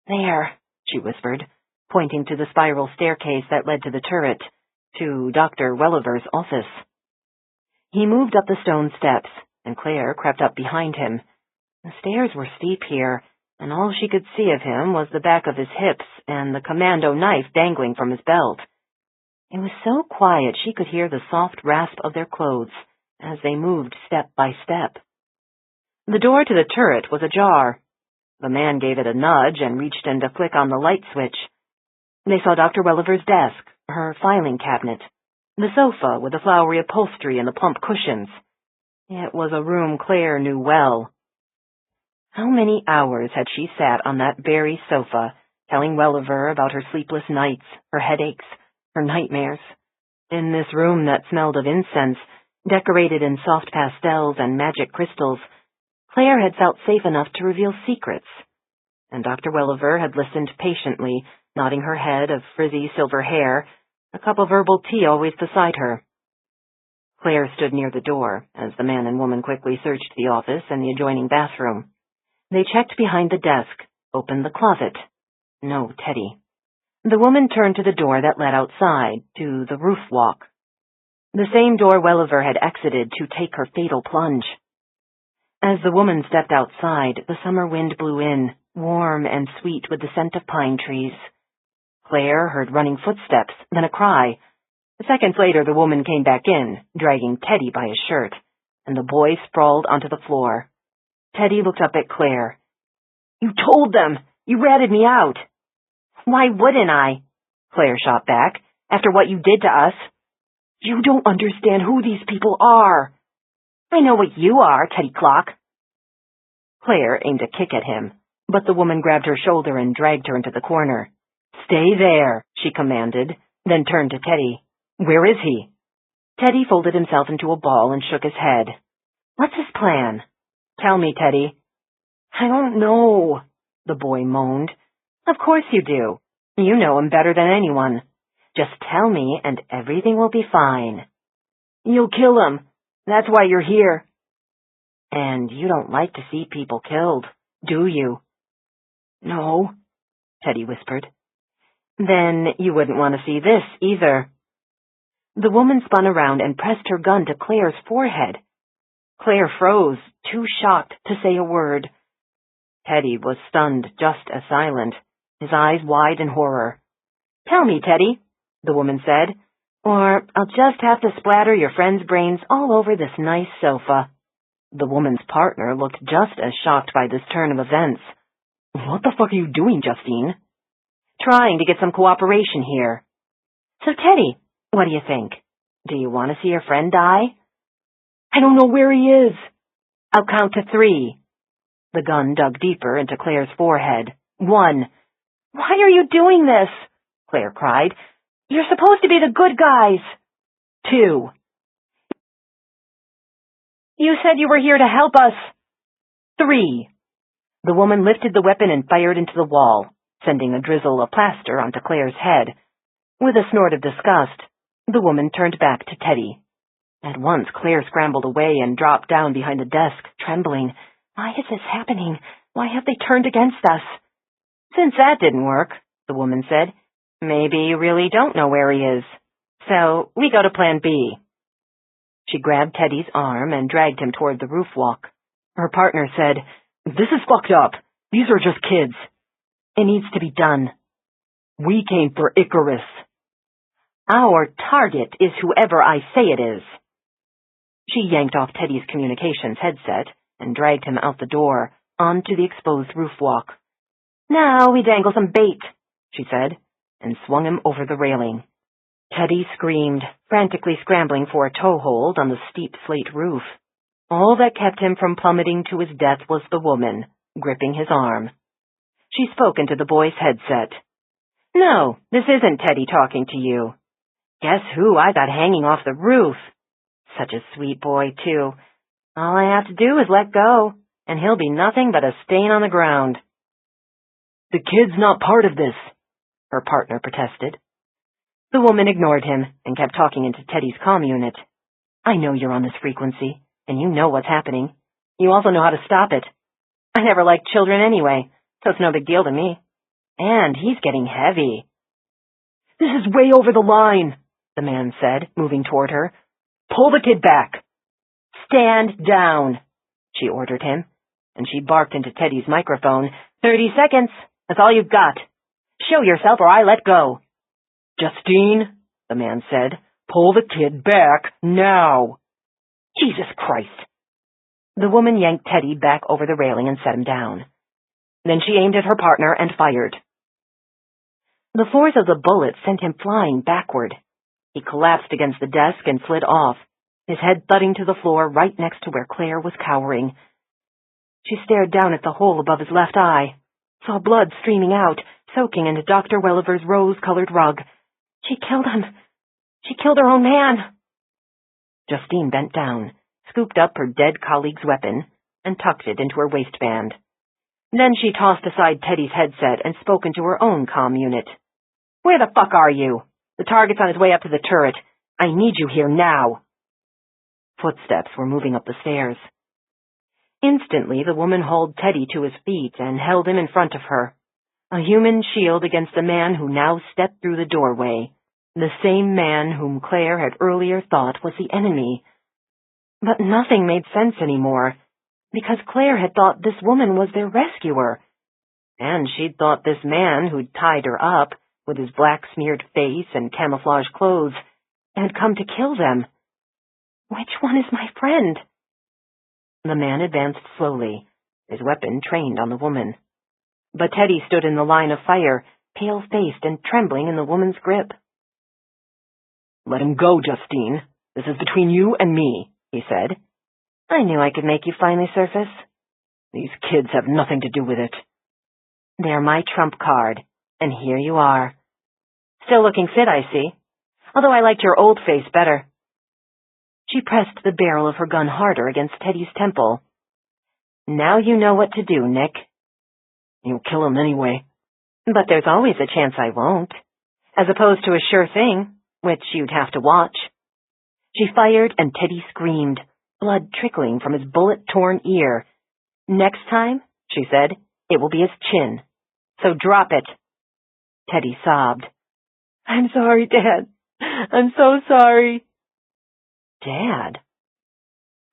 "There," she whispered, pointing to the spiral staircase that led to the turret, to Dr. Welliver's office. He moved up the stone steps, and Claire crept up behind him. The stairs were steep here, and all she could see of him was the back of his hips and the commando knife dangling from his belt. It was so quiet she could hear the soft rasp of their clothes as they moved step by step. The door to the turret was ajar. The man gave it a nudge and reached in to flick on the light switch. They saw Dr. Welliver's desk, her filing cabinet, the sofa with the flowery upholstery and the plump cushions. It was a room Claire knew well. How many hours had she sat on that very sofa, telling Welliver about her sleepless nights, her headaches, her nightmares? In this room that smelled of incense, decorated in soft pastels and magic crystals, Claire had felt safe enough to reveal secrets, and Dr. Welliver had listened patiently, nodding her head of frizzy silver hair, a cup of herbal tea always beside her. Claire stood near the door as the man and woman quickly searched the office and the adjoining bathroom. They checked behind the desk, opened the closet. No Teddy. The woman turned to the door that led outside, to the roof walk. The same door Welliver had exited to take her fatal plunge. As the woman stepped outside, the summer wind blew in, warm and sweet with the scent of pine trees. Claire heard running footsteps, then a cry. Seconds later, the woman came back in, dragging Teddy by his shirt, and the boy sprawled onto the floor. Teddy looked up at Claire. "You told them! You ratted me out!" "Why wouldn't I?" Claire shot back. "After what you did to us." "You don't understand who these people are." "I know what you are, Teddy Clock." Claire aimed a kick at him, but the woman grabbed her shoulder and dragged her into the corner. "Stay there," she commanded, then turned to Teddy. "Where is he?" Teddy folded himself into a ball and shook his head. "What's his plan?" "Tell me, Teddy." "I don't know," the boy moaned. "Of course you do. You know him better than anyone. Just tell me and everything will be fine." "You'll kill him. That's why you're here." "And you don't like to see people killed, do you?" "No," Teddy whispered. "Then you wouldn't want to see this either." The woman spun around and pressed her gun to Claire's forehead. Claire froze, too shocked to say a word. Teddy was stunned, just as silent, his eyes wide in horror. "Tell me, Teddy," the woman said, "or I'll just have to splatter your friend's brains all over this nice sofa." The woman's partner looked just as shocked by this turn of events. "What the fuck are you doing, Justine?" "Trying to get some cooperation here." "So, Teddy, what do you think? Do you want to see your friend die?" "I don't know where he is." "I'll count to 3. The gun dug deeper into Claire's forehead. 1. "Why are you doing this?" Claire cried. "You're supposed to be the good guys." 2. "You said you were here to help us." 3. The woman lifted the weapon and fired into the wall, sending a drizzle of plaster onto Claire's head. With a snort of disgust, the woman turned back to Teddy. At once, Claire scrambled away and dropped down behind the desk, trembling. "Why is this happening? Why have they turned against us?" "Since that didn't work," the woman said, "maybe you really don't know where he is. So we go to plan B." She grabbed Teddy's arm and dragged him toward the roof walk. Her partner said, "This is fucked up. These are just kids. It needs to be done. We came for Icarus. Our target is whoever I say it is." She yanked off Teddy's communications headset and dragged him out the door, onto the exposed roof walk. "Now we dangle some bait," she said, and swung him over the railing. Teddy screamed, frantically scrambling for a toehold on the steep slate roof. All that kept him from plummeting to his death was the woman, gripping his arm. She spoke into the boy's headset. "No, this isn't Teddy talking to you. Guess who I got hanging off the roof? Such a sweet boy, too. All I have to do is let go, and he'll be nothing but a stain on the ground." "The kid's not part of this," her partner protested. The woman ignored him and kept talking into Teddy's comm unit. "I know you're on this frequency, and you know what's happening. You also know how to stop it. I never liked children anyway, so it's no big deal to me. And he's getting heavy." "This is way over the line," the man said, moving toward her. "Pull the kid back." Stand down, she ordered him, and she barked into Teddy's microphone. 30 seconds. That's all you've got. Show yourself or I let go. Justine, the man said, pull the kid back now. Jesus Christ. The woman yanked Teddy back over the railing and set him down. Then she aimed at her partner and fired. The force of the bullet sent him flying backward. He collapsed against the desk and slid off, his head thudding to the floor right next to where Claire was cowering. She stared down at the hole above his left eye, saw blood streaming out, soaking into Dr. Welliver's rose-colored rug. She killed him. She killed her own man. Justine bent down, scooped up her dead colleague's weapon, and tucked it into her waistband. Then she tossed aside Teddy's headset and spoke into her own comm unit. Where the fuck are you? The target's on his way up to the turret. I need you here now. Footsteps were moving up the stairs. Instantly, the woman hauled Teddy to his feet and held him in front of her, a human shield against the man who now stepped through the doorway, the same man whom Claire had earlier thought was the enemy. But nothing made sense anymore, because Claire had thought this woman was their rescuer, and she'd thought this man who'd tied her up, with his black-smeared face and camouflage clothes, had come to kill them. Which one is my friend? The man advanced slowly, his weapon trained on the woman. But Teddy stood in the line of fire, pale-faced and trembling in the woman's grip. Let him go, Justine. This is between you and me, he said. I knew I could make you finally surface. These kids have nothing to do with it. They're my trump card, and here you are. Still looking fit, I see, although I liked your old face better. She pressed the barrel of her gun harder against Teddy's temple. Now you know what to do, Nick. You'll kill him anyway. But there's always a chance I won't, as opposed to a sure thing, which you'd have to watch. She fired and Teddy screamed, blood trickling from his bullet-torn ear. Next time, she said, it will be his chin. So drop it. Teddy sobbed. I'm sorry, Dad. I'm so sorry. Dad?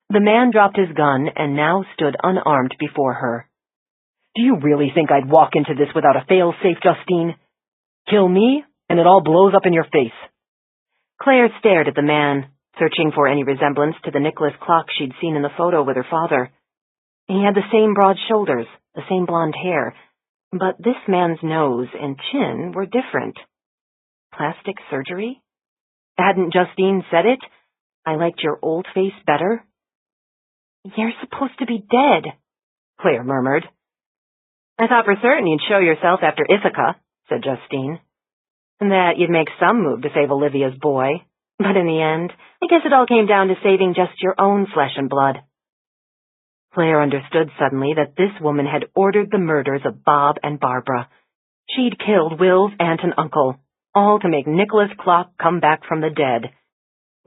The man dropped his gun and now stood unarmed before her. Do you really think I'd walk into this without a fail-safe, Justine? Kill me, and it all blows up in your face. Claire stared at the man, searching for any resemblance to the Nicholas clock she'd seen in the photo with her father. He had the same broad shoulders, the same blonde hair, but this man's nose and chin were different. Plastic surgery? Hadn't Justine said it? I liked your old face better. You're supposed to be dead, Claire murmured. I thought for certain you'd show yourself after Ithaca, said Justine. That you'd make some move to save Olivia's boy. But in the end, I guess it all came down to saving just your own flesh and blood. Claire understood suddenly that this woman had ordered the murders of Bob and Barbara. She'd killed Will's aunt and uncle, all to make Nicholas Clock come back from the dead.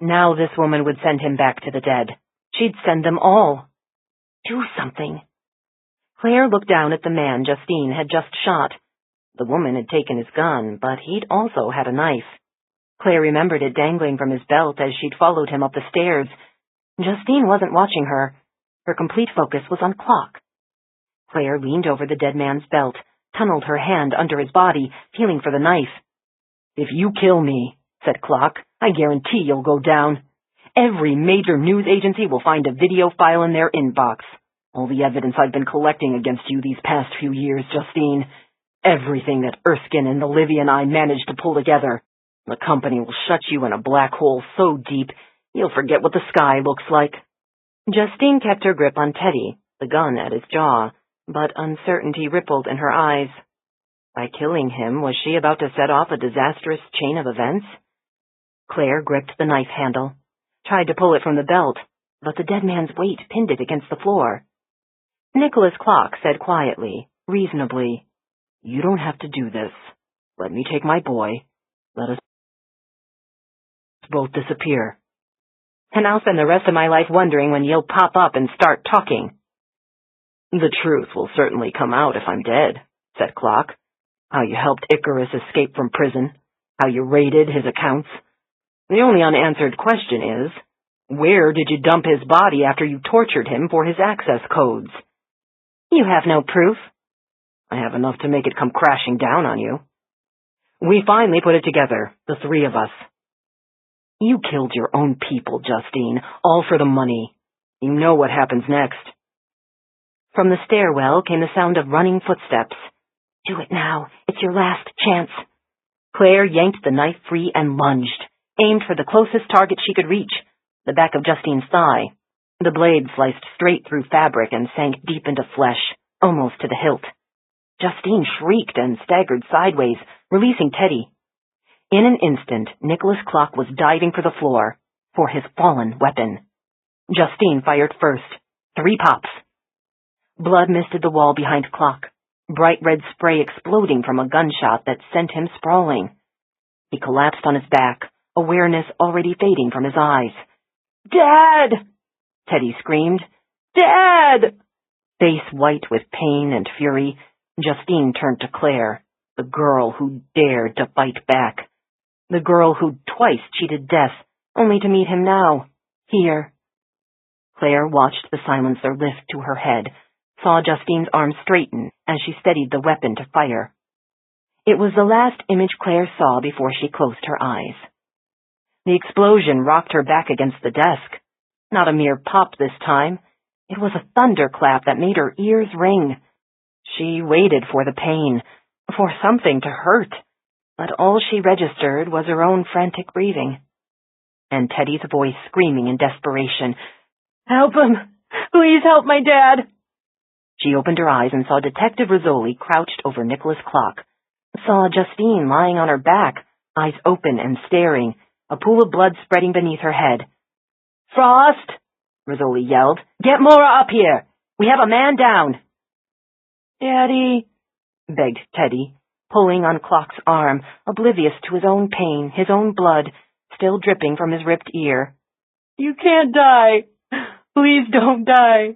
Now this woman would send him back to the dead. She'd send them all. Do something. Claire looked down at the man Justine had just shot. The woman had taken his gun, but he'd also had a knife. Claire remembered it dangling from his belt as she'd followed him up the stairs. Justine wasn't watching her. Her complete focus was on Clock. Claire leaned over the dead man's belt, tunneled her hand under his body, feeling for the knife. If you kill me, said Clock, I guarantee you'll go down. Every major news agency will find a video file in their inbox. All the evidence I've been collecting against you these past few years, Justine. Everything that Erskine and Olivia and I managed to pull together. The company will shut you in a black hole so deep, you'll forget what the sky looks like. Justine kept her grip on Teddy, the gun at his jaw, but uncertainty rippled in her eyes. By killing him, was she about to set off a disastrous chain of events? Claire gripped the knife handle, tried to pull it from the belt, but the dead man's weight pinned it against the floor. Nicholas Clock said quietly, reasonably, You don't have to do this. Let me take my boy. Let us both disappear. And I'll spend the rest of my life wondering when you'll pop up and start talking. The truth will certainly come out if I'm dead, said Clock. How you helped Icarus escape from prison, how you raided his accounts. The only unanswered question is, Where did you dump his body after you tortured him for his access codes? You have no proof. I have enough to make it come crashing down on you. We finally put it together, the three of us. You killed your own people, Justine, all for the money. You know what happens next. From the stairwell came the sound of running footsteps. Do it now. It's your last chance. Claire yanked the knife free and lunged, aimed for the closest target she could reach, the back of Justine's thigh. The blade sliced straight through fabric and sank deep into flesh, almost to the hilt. Justine shrieked and staggered sideways, releasing Teddy. In an instant, Nicholas Clock was diving for the floor, for his fallen weapon. Justine fired first. 3 pops. Blood misted the wall behind Clock, bright red spray exploding from a gunshot that sent him sprawling. He collapsed on his back, awareness already fading from his eyes. "Dad!" Teddy screamed. "Dad!" Face white with pain and fury, Justine turned to Claire, the girl who dared to fight back. The girl who'd twice cheated death, only to meet him now, here. Claire watched the silencer lift to her head, saw Justine's arm straighten as she steadied the weapon to fire. It was the last image Claire saw before she closed her eyes. The explosion rocked her back against the desk. Not a mere pop this time. It was a thunderclap that made her ears ring. She waited for the pain, for something to hurt, but all she registered was her own frantic breathing. And Teddy's voice screaming in desperation, "Help him! Please help my dad!" She opened her eyes and saw Detective Rizzoli crouched over Nicholas Clock, saw Justine lying on her back, eyes open and staring, a pool of blood spreading beneath her head. "Frost!" Rizzoli yelled. "Get Maura up here! We have a man down!" "Daddy," begged Teddy, pulling on Clock's arm, oblivious to his own pain, his own blood, still dripping from his ripped ear. "You can't die! Please don't die!"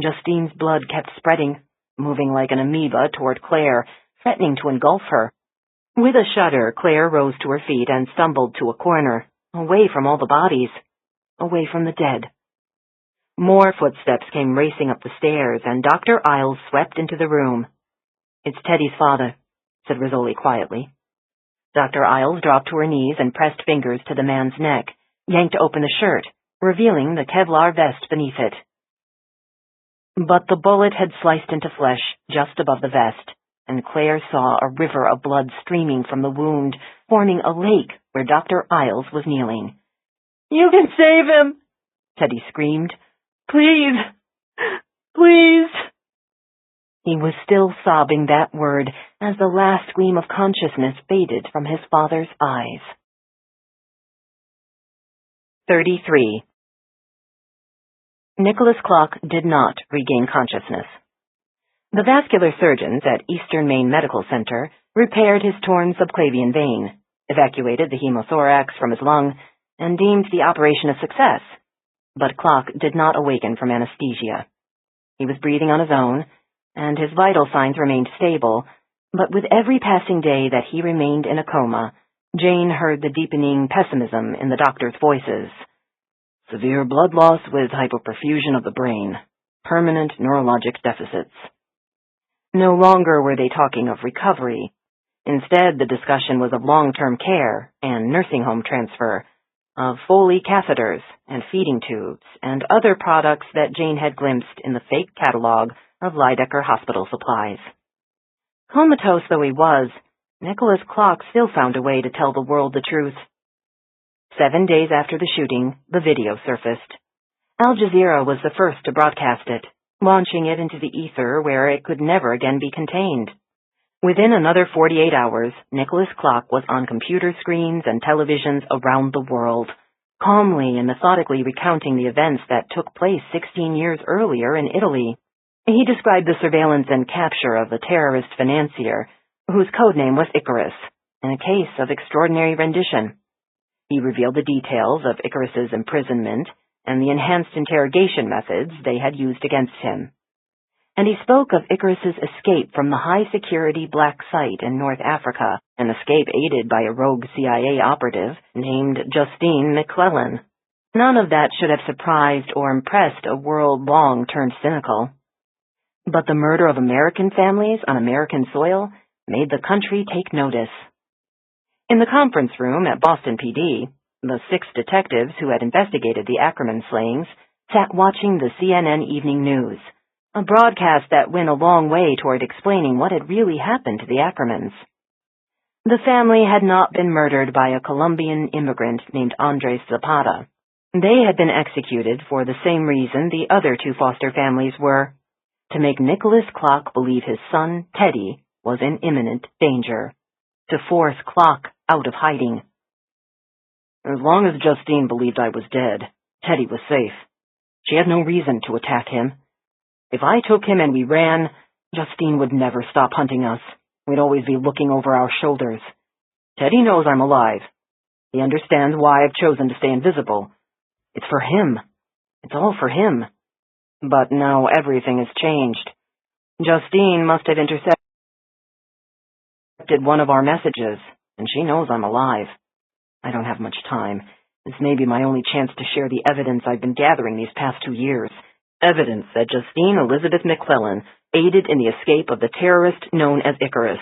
Justine's blood kept spreading, moving like an amoeba toward Claire, threatening to engulf her. With a shudder, Claire rose to her feet and stumbled to a corner, away from all the bodies, away from the dead. More footsteps came racing up the stairs, and Dr. Isles swept into the room. "It's Teddy's father," said Rizzoli quietly. Dr. Isles dropped to her knees and pressed fingers to the man's neck, yanked open the shirt, revealing the Kevlar vest beneath it. But the bullet had sliced into flesh just above the vest, and Claire saw a river of blood streaming from the wound, forming a lake where Dr. Isles was kneeling. "You can save him!" Teddy screamed. "Please! Please!" He was still sobbing that word as the last gleam of consciousness faded from his father's eyes. 33. Nicholas Clock did not regain consciousness. The vascular surgeons at Eastern Maine Medical Center repaired his torn subclavian vein, evacuated the hemothorax from his lung, and deemed the operation a success. But Clock did not awaken from anesthesia. He was breathing on his own, and his vital signs remained stable, but with every passing day that he remained in a coma, Jane heard the deepening pessimism in the doctors' voices. Severe blood loss with hypoperfusion of the brain. Permanent neurologic deficits. No longer were they talking of recovery. Instead, the discussion was of long-term care and nursing home transfer, of Foley catheters and feeding tubes and other products that Jane had glimpsed in the fake catalog of Lydecker Hospital supplies. Comatose though he was, Nicholas Clock still found a way to tell the world the truth. 7 days after the shooting, the video surfaced. Al Jazeera was the first to broadcast it, launching it into the ether where it could never again be contained. Within another 48 hours, Nicholas Clock was on computer screens and televisions around the world, calmly and methodically recounting the events that took place 16 years earlier in Italy. He described the surveillance and capture of a terrorist financier, whose codename was Icarus, in a case of extraordinary rendition. He revealed the details of Icarus's imprisonment and the enhanced interrogation methods they had used against him. And he spoke of Icarus's escape from the high-security black site in North Africa, an escape aided by a rogue CIA operative named Justine McClellan. None of that should have surprised or impressed a world long turned cynical. But the murder of American families on American soil made the country take notice. In the conference room at Boston PD, the 6 detectives who had investigated the Ackerman slayings sat watching the CNN Evening News, a broadcast that went a long way toward explaining what had really happened to the Ackermans. The family had not been murdered by a Colombian immigrant named Andres Zapata. They had been executed for the same reason the other 2 foster families were: to make Nicholas Clock believe his son, Teddy, was in imminent danger, to force Clock out of hiding. As long as Justine believed I was dead, Teddy was safe. She had no reason to attack him. If I took him and we ran, Justine would never stop hunting us. We'd always be looking over our shoulders. Teddy knows I'm alive. He understands why I've chosen to stay invisible. It's for him. It's all for him. But now everything has changed. Justine must have intercepted one of our messages, and she knows I'm alive. I don't have much time. This may be my only chance to share the evidence I've been gathering these past 2 years. Evidence that Justine Elizabeth McClellan aided in the escape of the terrorist known as Icarus.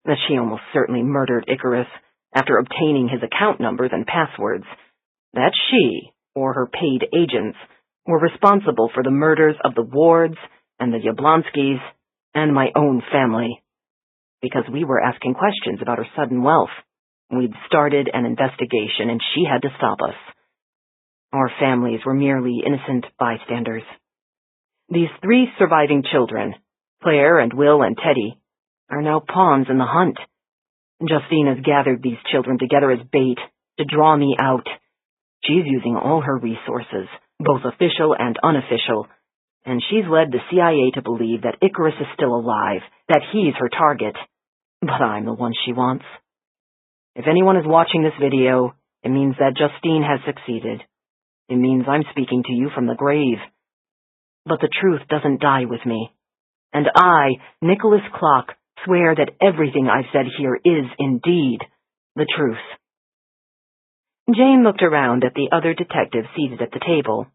That she almost certainly murdered Icarus after obtaining his account numbers and passwords. That she, or her paid agents, were responsible for the murders of the Wards and the Yablonskys and my own family. Because we were asking questions about her sudden wealth. We'd started an investigation and she had to stop us. Our families were merely innocent bystanders. These 3 surviving children, Claire and Will and Teddy, are now pawns in the hunt. Justine has gathered these children together as bait to draw me out. She's using all her resources, both official and unofficial, and she's led the CIA to believe that Icarus is still alive, that he's her target. But I'm the one she wants. If anyone is watching this video, it means that Justine has succeeded. It means I'm speaking to you from the grave. But the truth doesn't die with me. And I, Nicholas Clock, swear that everything I've said here is indeed the truth. Jane looked around at the other detectives seated at the table.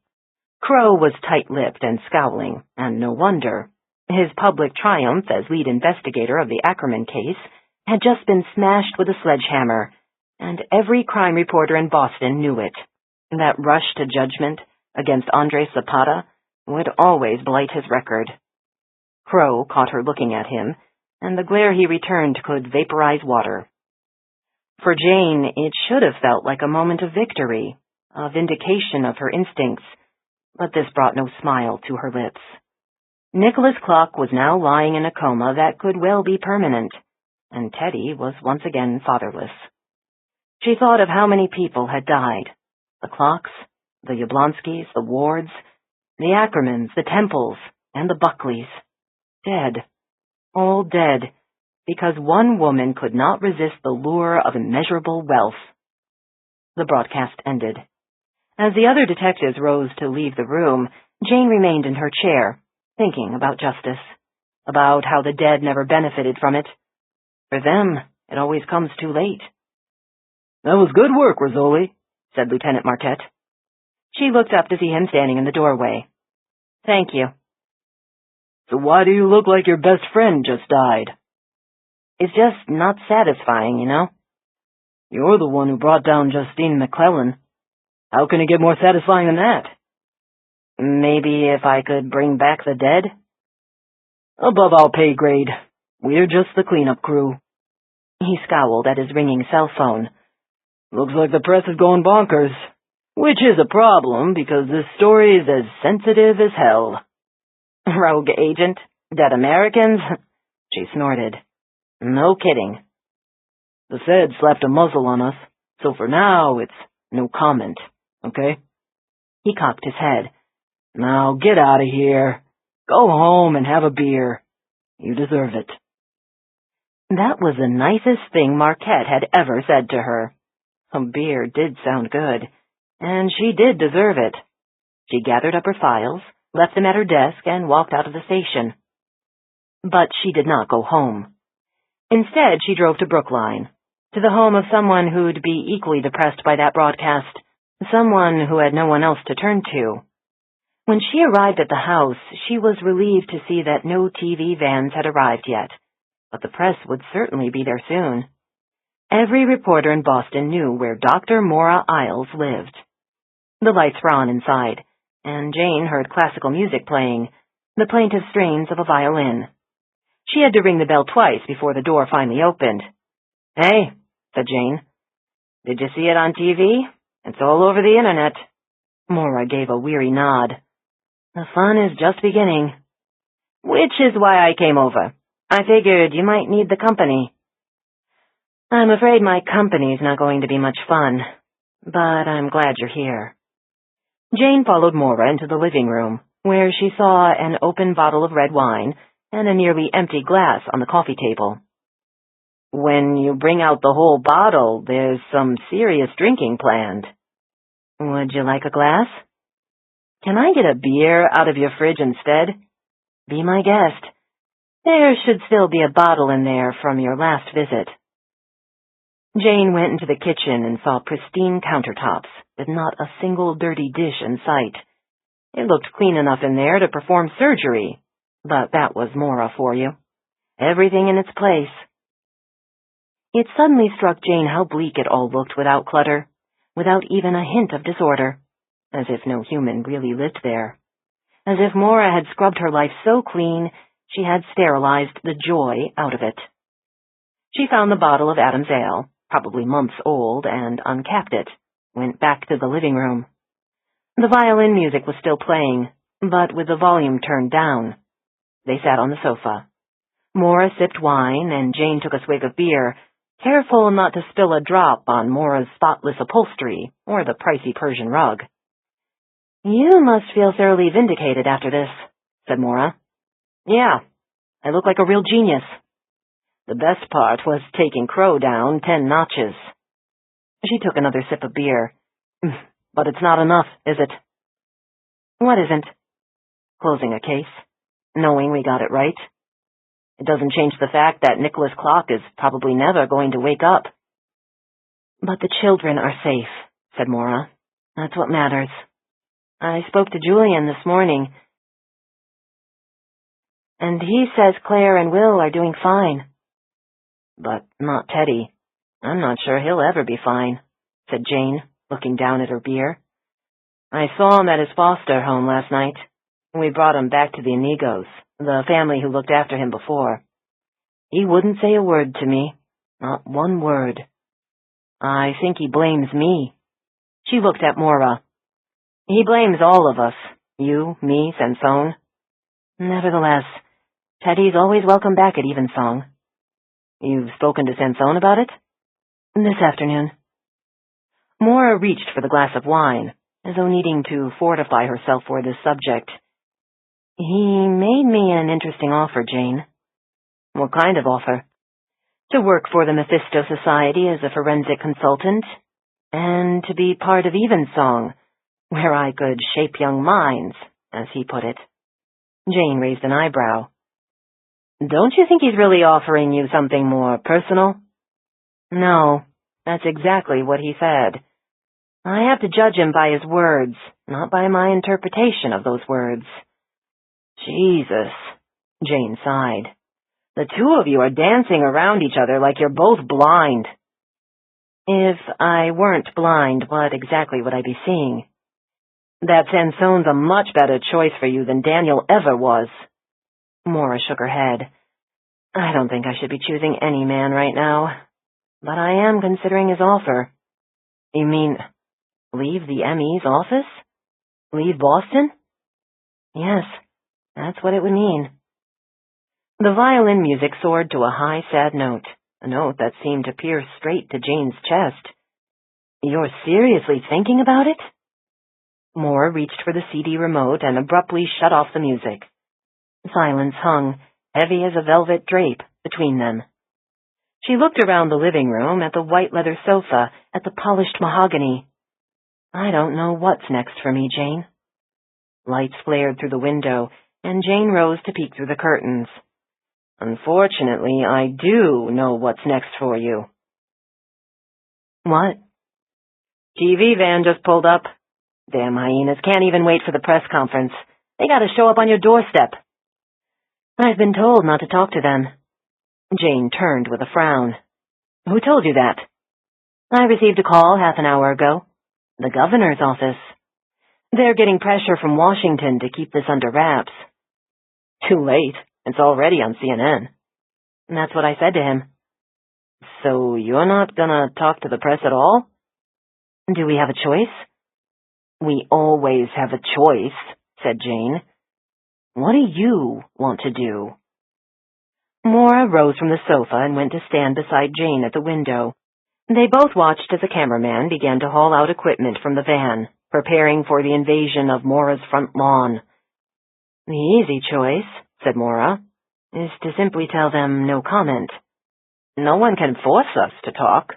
Crow was tight-lipped and scowling, and no wonder. His public triumph as lead investigator of the Ackerman case had just been smashed with a sledgehammer, and every crime reporter in Boston knew it. That rush to judgment against Andres Zapata would always blight his record. Crow caught her looking at him, and the glare he returned could vaporize water. For Jane, it should have felt like a moment of victory, a vindication of her instincts, but this brought no smile to her lips. Nicholas Clock was now lying in a coma that could well be permanent, and Teddy was once again fatherless. She thought of how many people had died. The Clocks, the Yablonskys, the Wards, the Ackermans, the Temples, and the Buckleys. Dead. All dead, because one woman could not resist the lure of immeasurable wealth. The broadcast ended. As the other detectives rose to leave the room, Jane remained in her chair, thinking about justice, about how the dead never benefited from it. For them, it always comes too late. "That was good work, Rizzoli," said Lieutenant Marquette. She looked up to see him standing in the doorway. "Thank you." "So why do you look like your best friend just died?" "It's just not satisfying, you know." "You're the one who brought down Justine McClellan. How can it get more satisfying than that?" "Maybe if I could bring back the dead?" "Above our pay grade. We're just the cleanup crew." He scowled at his ringing cell phone. "Looks like the press is going bonkers, which is a problem because this story is as sensitive as hell." "Rogue agent? Dead Americans?" She snorted. "No kidding." "The Fed slapped a muzzle on us, so for now it's no comment, okay?" He cocked his head. "Now get out of here. Go home and have a beer. You deserve it." That was the nicest thing Marquette had ever said to her. A beer did sound good, and she did deserve it. She gathered up her files, left them at her desk, and walked out of the station. But she did not go home. Instead, she drove to Brookline, to the home of someone who'd be equally depressed by that broadcast, someone who had no one else to turn to. When she arrived at the house, she was relieved to see that no TV vans had arrived yet, but the press would certainly be there soon. Every reporter in Boston knew where Dr. Maura Isles lived. The lights were on inside, and Jane heard classical music playing, the plaintive strains of a violin. She had to ring the bell twice before the door finally opened. "Hey," said Jane. "Did you see it on TV? It's all over the internet." Maura gave a weary nod. "The fun is just beginning." "Which is why I came over. I figured you might need the company." "I'm afraid my company's not going to be much fun, but I'm glad you're here." Jane followed Maura into the living room, where she saw an open bottle of red wine and a nearly empty glass on the coffee table. "When you bring out the whole bottle, there's some serious drinking planned." "Would you like a glass?" "Can I get a beer out of your fridge instead?" "Be my guest. There should still be a bottle in there from your last visit." Jane went into the kitchen and saw pristine countertops, with not a single dirty dish in sight. It looked clean enough in there to perform surgery, but that was Maura for you. Everything in its place. It suddenly struck Jane how bleak it all looked without clutter, without even a hint of disorder, as if no human really lived there. As if Maura had scrubbed her life so clean she had sterilized the joy out of it. She found the bottle of Adam's ale, probably months old, and uncapped it, went back to the living room. The violin music was still playing, but with the volume turned down. They sat on the sofa. Maura sipped wine, and Jane took a swig of beer, careful not to spill a drop on Maura's spotless upholstery or the pricey Persian rug. "You must feel thoroughly vindicated after this," said Maura. "Yeah, I look like a real genius. The best part was taking Crow down 10 notches. She took another sip of beer. "But it's not enough, is it?" "What isn't?" "Closing a case, knowing we got it right. It doesn't change the fact that Nicholas Clock is probably never going to wake up." "But the children are safe," said Maura. "That's what matters. I spoke to Julian this morning, and he says Claire and Will are doing fine." "But not Teddy. I'm not sure he'll ever be fine," said Jane, looking down at her beer. "I saw him at his foster home last night. We brought him back to the Inigos, the family who looked after him before. He wouldn't say a word to me, not one word. I think he blames me." She looked at Maura. "He blames all of us, you, me, Sansone. Nevertheless, Teddy's always welcome back at Evensong." "You've spoken to Sansone about it?" "This afternoon." Maura reached for the glass of wine, as though needing to fortify herself for this subject. "He made me an interesting offer, Jane." "What kind of offer?" "To work for the Mephisto Society as a forensic consultant, and to be part of Evensong, where I could shape young minds, as he put it." Jane raised an eyebrow. "Don't you think he's really offering you something more personal?" "No, that's exactly what he said. I have to judge him by his words, not by my interpretation of those words." "Jesus," Jane sighed. "The two of you are dancing around each other like you're both blind." "If I weren't blind, what exactly would I be seeing?" "That Sansone's a much better choice for you than Daniel ever was." Maura shook her head. "I don't think I should be choosing any man right now, but I am considering his offer." "You mean, leave the ME's office? Leave Boston?" "Yes, that's what it would mean." The violin music soared to a high, sad note, a note that seemed to pierce straight to Jane's chest. "You're seriously thinking about it?" Maura reached for the CD remote and abruptly shut off the music. Silence hung, heavy as a velvet drape, between them. She looked around the living room, at the white leather sofa, at the polished mahogany. "I don't know what's next for me, Jane." Lights flared through the window, and Jane rose to peek through the curtains. "Unfortunately, I do know what's next for you." "What?" TV van just pulled up. Damn hyenas can't even wait for the press conference. They gotta show up on your doorstep. I've been told not to talk to them. Jane turned with a frown. Who told you that? I received a call half an hour ago. The governor's office. They're getting pressure from Washington to keep this under wraps. Too late. It's already on CNN. That's what I said to him. So you're not gonna talk to the press at all? Do we have a choice? We always have a choice, said Jane. What do you want to do? Maura rose from the sofa and went to stand beside Jane at the window. They both watched as a cameraman began to haul out equipment from the van, preparing for the invasion of Maura's front lawn. The easy choice, said Maura, is to simply tell them no comment. No one can force us to talk.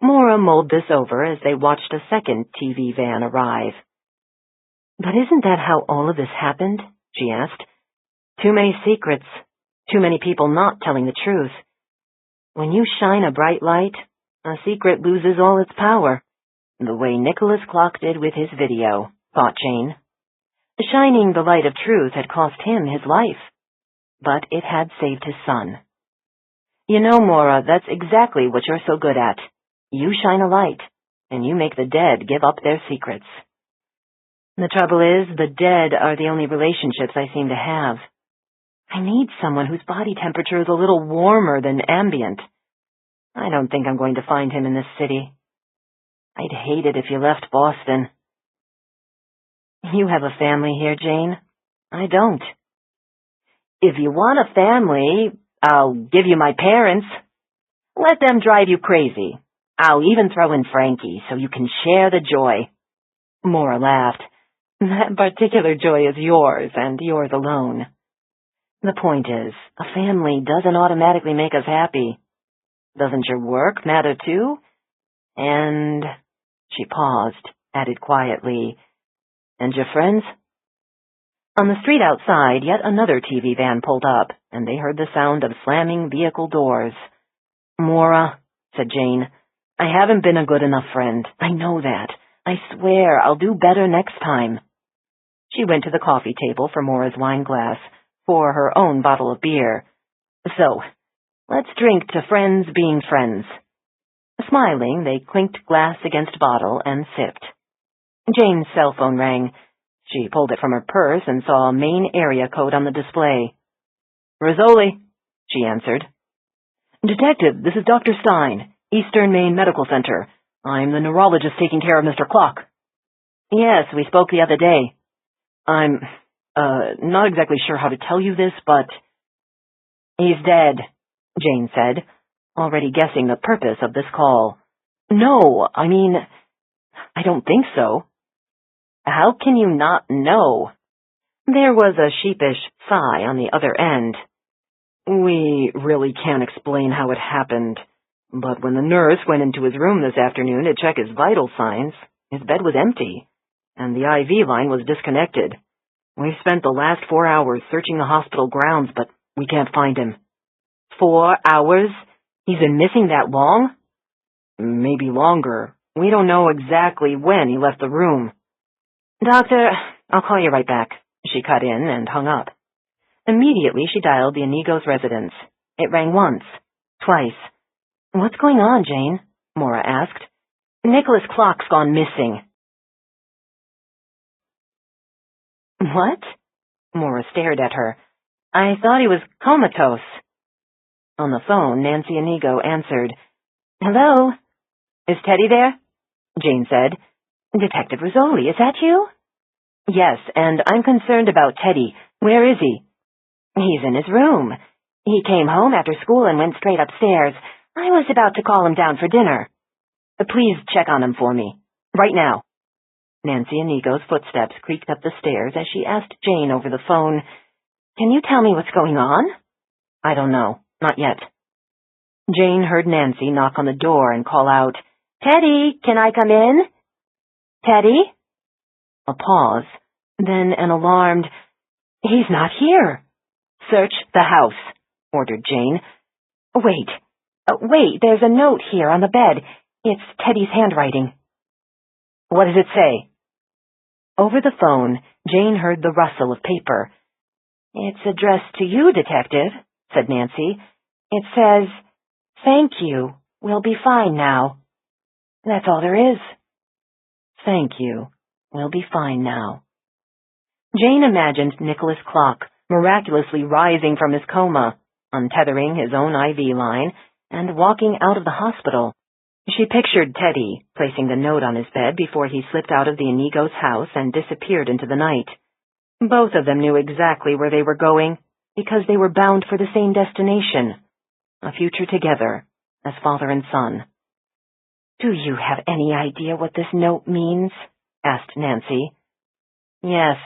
Maura mulled this over as they watched a second TV van arrive. But isn't that how all of this happened? She asked. Too many secrets. Too many people not telling the truth. When you shine a bright light, a secret loses all its power. The way Nicholas Clock did with his video, thought Jane. Shining the light of truth had cost him his life, but it had saved his son. You know, Maura, that's exactly what you're so good at. You shine a light, and you make the dead give up their secrets. The trouble is, the dead are the only relationships I seem to have. I need someone whose body temperature is a little warmer than ambient. I don't think I'm going to find him in this city. I'd hate it if you left Boston. You have a family here, Jane. I don't. If you want a family, I'll give you my parents. Let them drive you crazy. I'll even throw in Frankie so you can share the joy. Maura laughed. That particular joy is yours, and yours alone. The point is, a family doesn't automatically make us happy. Doesn't your work matter too? And... She paused, added quietly, and your friends? On the street outside, yet another TV van pulled up, and they heard the sound of slamming vehicle doors. Maura, said Jane, I haven't been a good enough friend. I know that. I swear I'll do better next time. She went to the coffee table for Maura's wine glass, for her own bottle of beer. So, let's drink to friends being friends. Smiling, they clinked glass against bottle and sipped. Jane's cell phone rang. She pulled it from her purse and saw a main area code on the display. Rizzoli, she answered. Detective, this is Dr. Stein, Eastern Maine Medical Center. I'm the neurologist taking care of Mr. Clock. Yes, we spoke the other day. I'm, not exactly sure how to tell you this, but... He's dead, Jane said, already guessing the purpose of this call. No, I mean, I don't think so. How can you not know? There was a sheepish sigh on the other end. We really can't explain how it happened, but when the nurse went into his room this afternoon to check his vital signs, his bed was empty, and the IV line was disconnected. We've spent the last 4 hours searching the hospital grounds, but we can't find him. 4 hours? He's been missing that long? Maybe longer. We don't know exactly when he left the room. Doctor, I'll call you right back. She cut in and hung up. Immediately she dialed the Inigo's residence. It rang once, twice. What's going on, Jane? Maura asked. Nicholas Clock's gone missing. What? Maura stared at her. I thought he was comatose. On the phone, Nancy Inigo answered. Hello? Is Teddy there? Jane said. Detective Rizzoli, is that you? Yes, and I'm concerned about Teddy. Where is he? He's in his room. He came home after school and went straight upstairs. I was about to call him down for dinner. Please check on him for me. Right now. Nancy Inigo's footsteps creaked up the stairs as she asked Jane over the phone, Can you tell me what's going on? I don't know. Not yet. Jane heard Nancy knock on the door and call out, Teddy, can I come in? Teddy? A pause, then an alarmed, He's not here. Search the house, ordered Jane. Wait, there's a note here on the bed. It's Teddy's handwriting. What does it say? Over the phone, Jane heard the rustle of paper. "It's addressed to you, Detective," said Nancy. "It says, 'Thank you. We'll be fine now.' That's all there is." "Thank you. We'll be fine now." Jane imagined Nicholas Clock miraculously rising from his coma, untethering his own IV line, and walking out of the hospital. She pictured Teddy placing the note on his bed before he slipped out of the Inigo's house and disappeared into the night. Both of them knew exactly where they were going, because they were bound for the same destination, a future together, as father and son. "Do you have any idea what this note means?" asked Nancy. "Yes,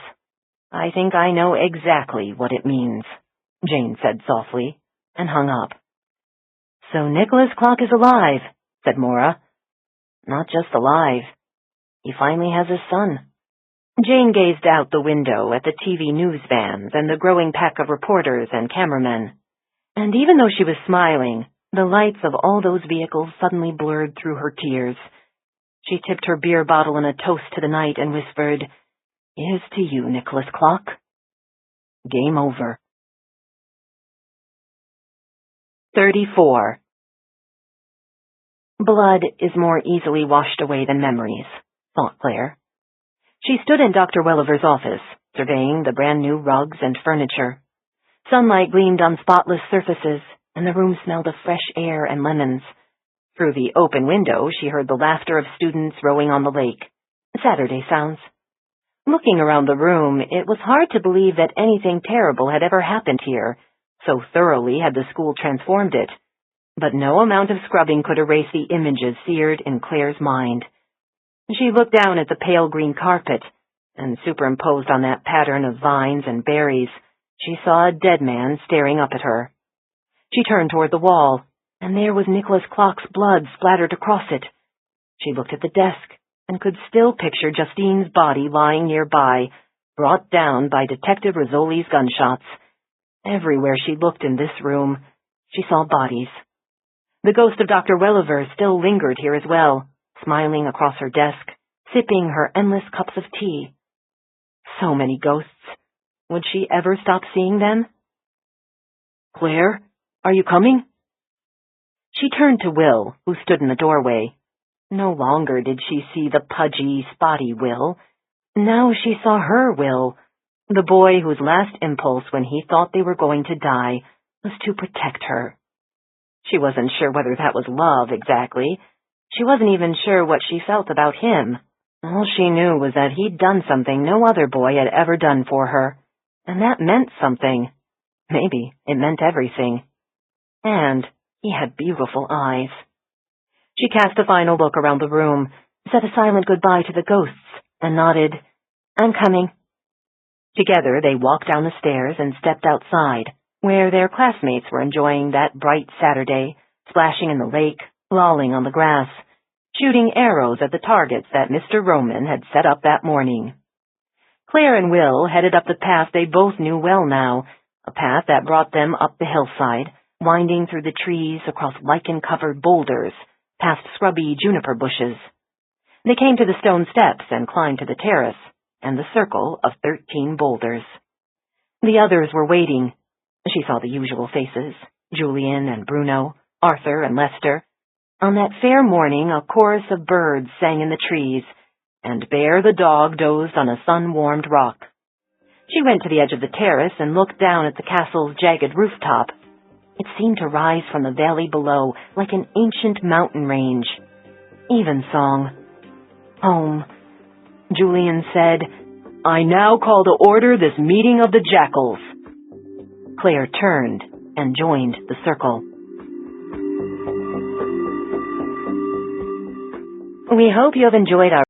I think I know exactly what it means," Jane said softly, and hung up. "So Nicholas Clock is alive," said Maura. "Not just alive. He finally has a son." Jane gazed out the window at the TV news vans and the growing pack of reporters and cameramen. And even though she was smiling, the lights of all those vehicles suddenly blurred through her tears. She tipped her beer bottle in a toast to the night and whispered, "Here's to you, Nicholas Clock." Game over. 34. Blood is more easily washed away than memories, thought Claire. She stood in Dr. Welliver's office, surveying the brand-new rugs and furniture. Sunlight gleamed on spotless surfaces, and the room smelled of fresh air and lemons. Through the open window, she heard the laughter of students rowing on the lake. Saturday sounds. Looking around the room, it was hard to believe that anything terrible had ever happened here, so thoroughly had the school transformed it. But no amount of scrubbing could erase the images seared in Claire's mind. She looked down at the pale green carpet, and superimposed on that pattern of vines and berries, she saw a dead man staring up at her. She turned toward the wall, and there was Nicholas Clock's blood splattered across it. She looked at the desk, and could still picture Justine's body lying nearby, brought down by Detective Rizzoli's gunshots. Everywhere she looked in this room, she saw bodies. The ghost of Dr. Welliver still lingered here as well, smiling across her desk, sipping her endless cups of tea. So many ghosts. Would she ever stop seeing them? "Claire, are you coming?" She turned to Will, who stood in the doorway. No longer did she see the pudgy, spotty Will. Now she saw her Will, the boy whose last impulse when he thought they were going to die was to protect her. She wasn't sure whether that was love exactly. She wasn't even sure what she felt about him. All she knew was that he'd done something no other boy had ever done for her, and that meant something. Maybe it meant everything. And he had beautiful eyes. She cast a final look around the room, said a silent goodbye to the ghosts, and nodded, "I'm coming." Together they walked down the stairs and stepped outside, where their classmates were enjoying that bright Saturday, splashing in the lake, lolling on the grass, shooting arrows at the targets that Mr. Roman had set up that morning. Claire and Will headed up the path they both knew well now, a path that brought them up the hillside, winding through the trees across lichen-covered boulders, past scrubby juniper bushes. They came to the stone steps and climbed to the terrace, and the circle of 13 boulders. The others were waiting. She saw the usual faces, Julian and Bruno, Arthur and Lester. On that fair morning, a chorus of birds sang in the trees, and Bear the dog dozed on a sun-warmed rock. She went to the edge of the terrace and looked down at the castle's jagged rooftop. It seemed to rise from the valley below like an ancient mountain range. Evensong. Home. Julian said, "I now call to order this meeting of the jackals." Claire turned and joined the circle. We hope you have enjoyed our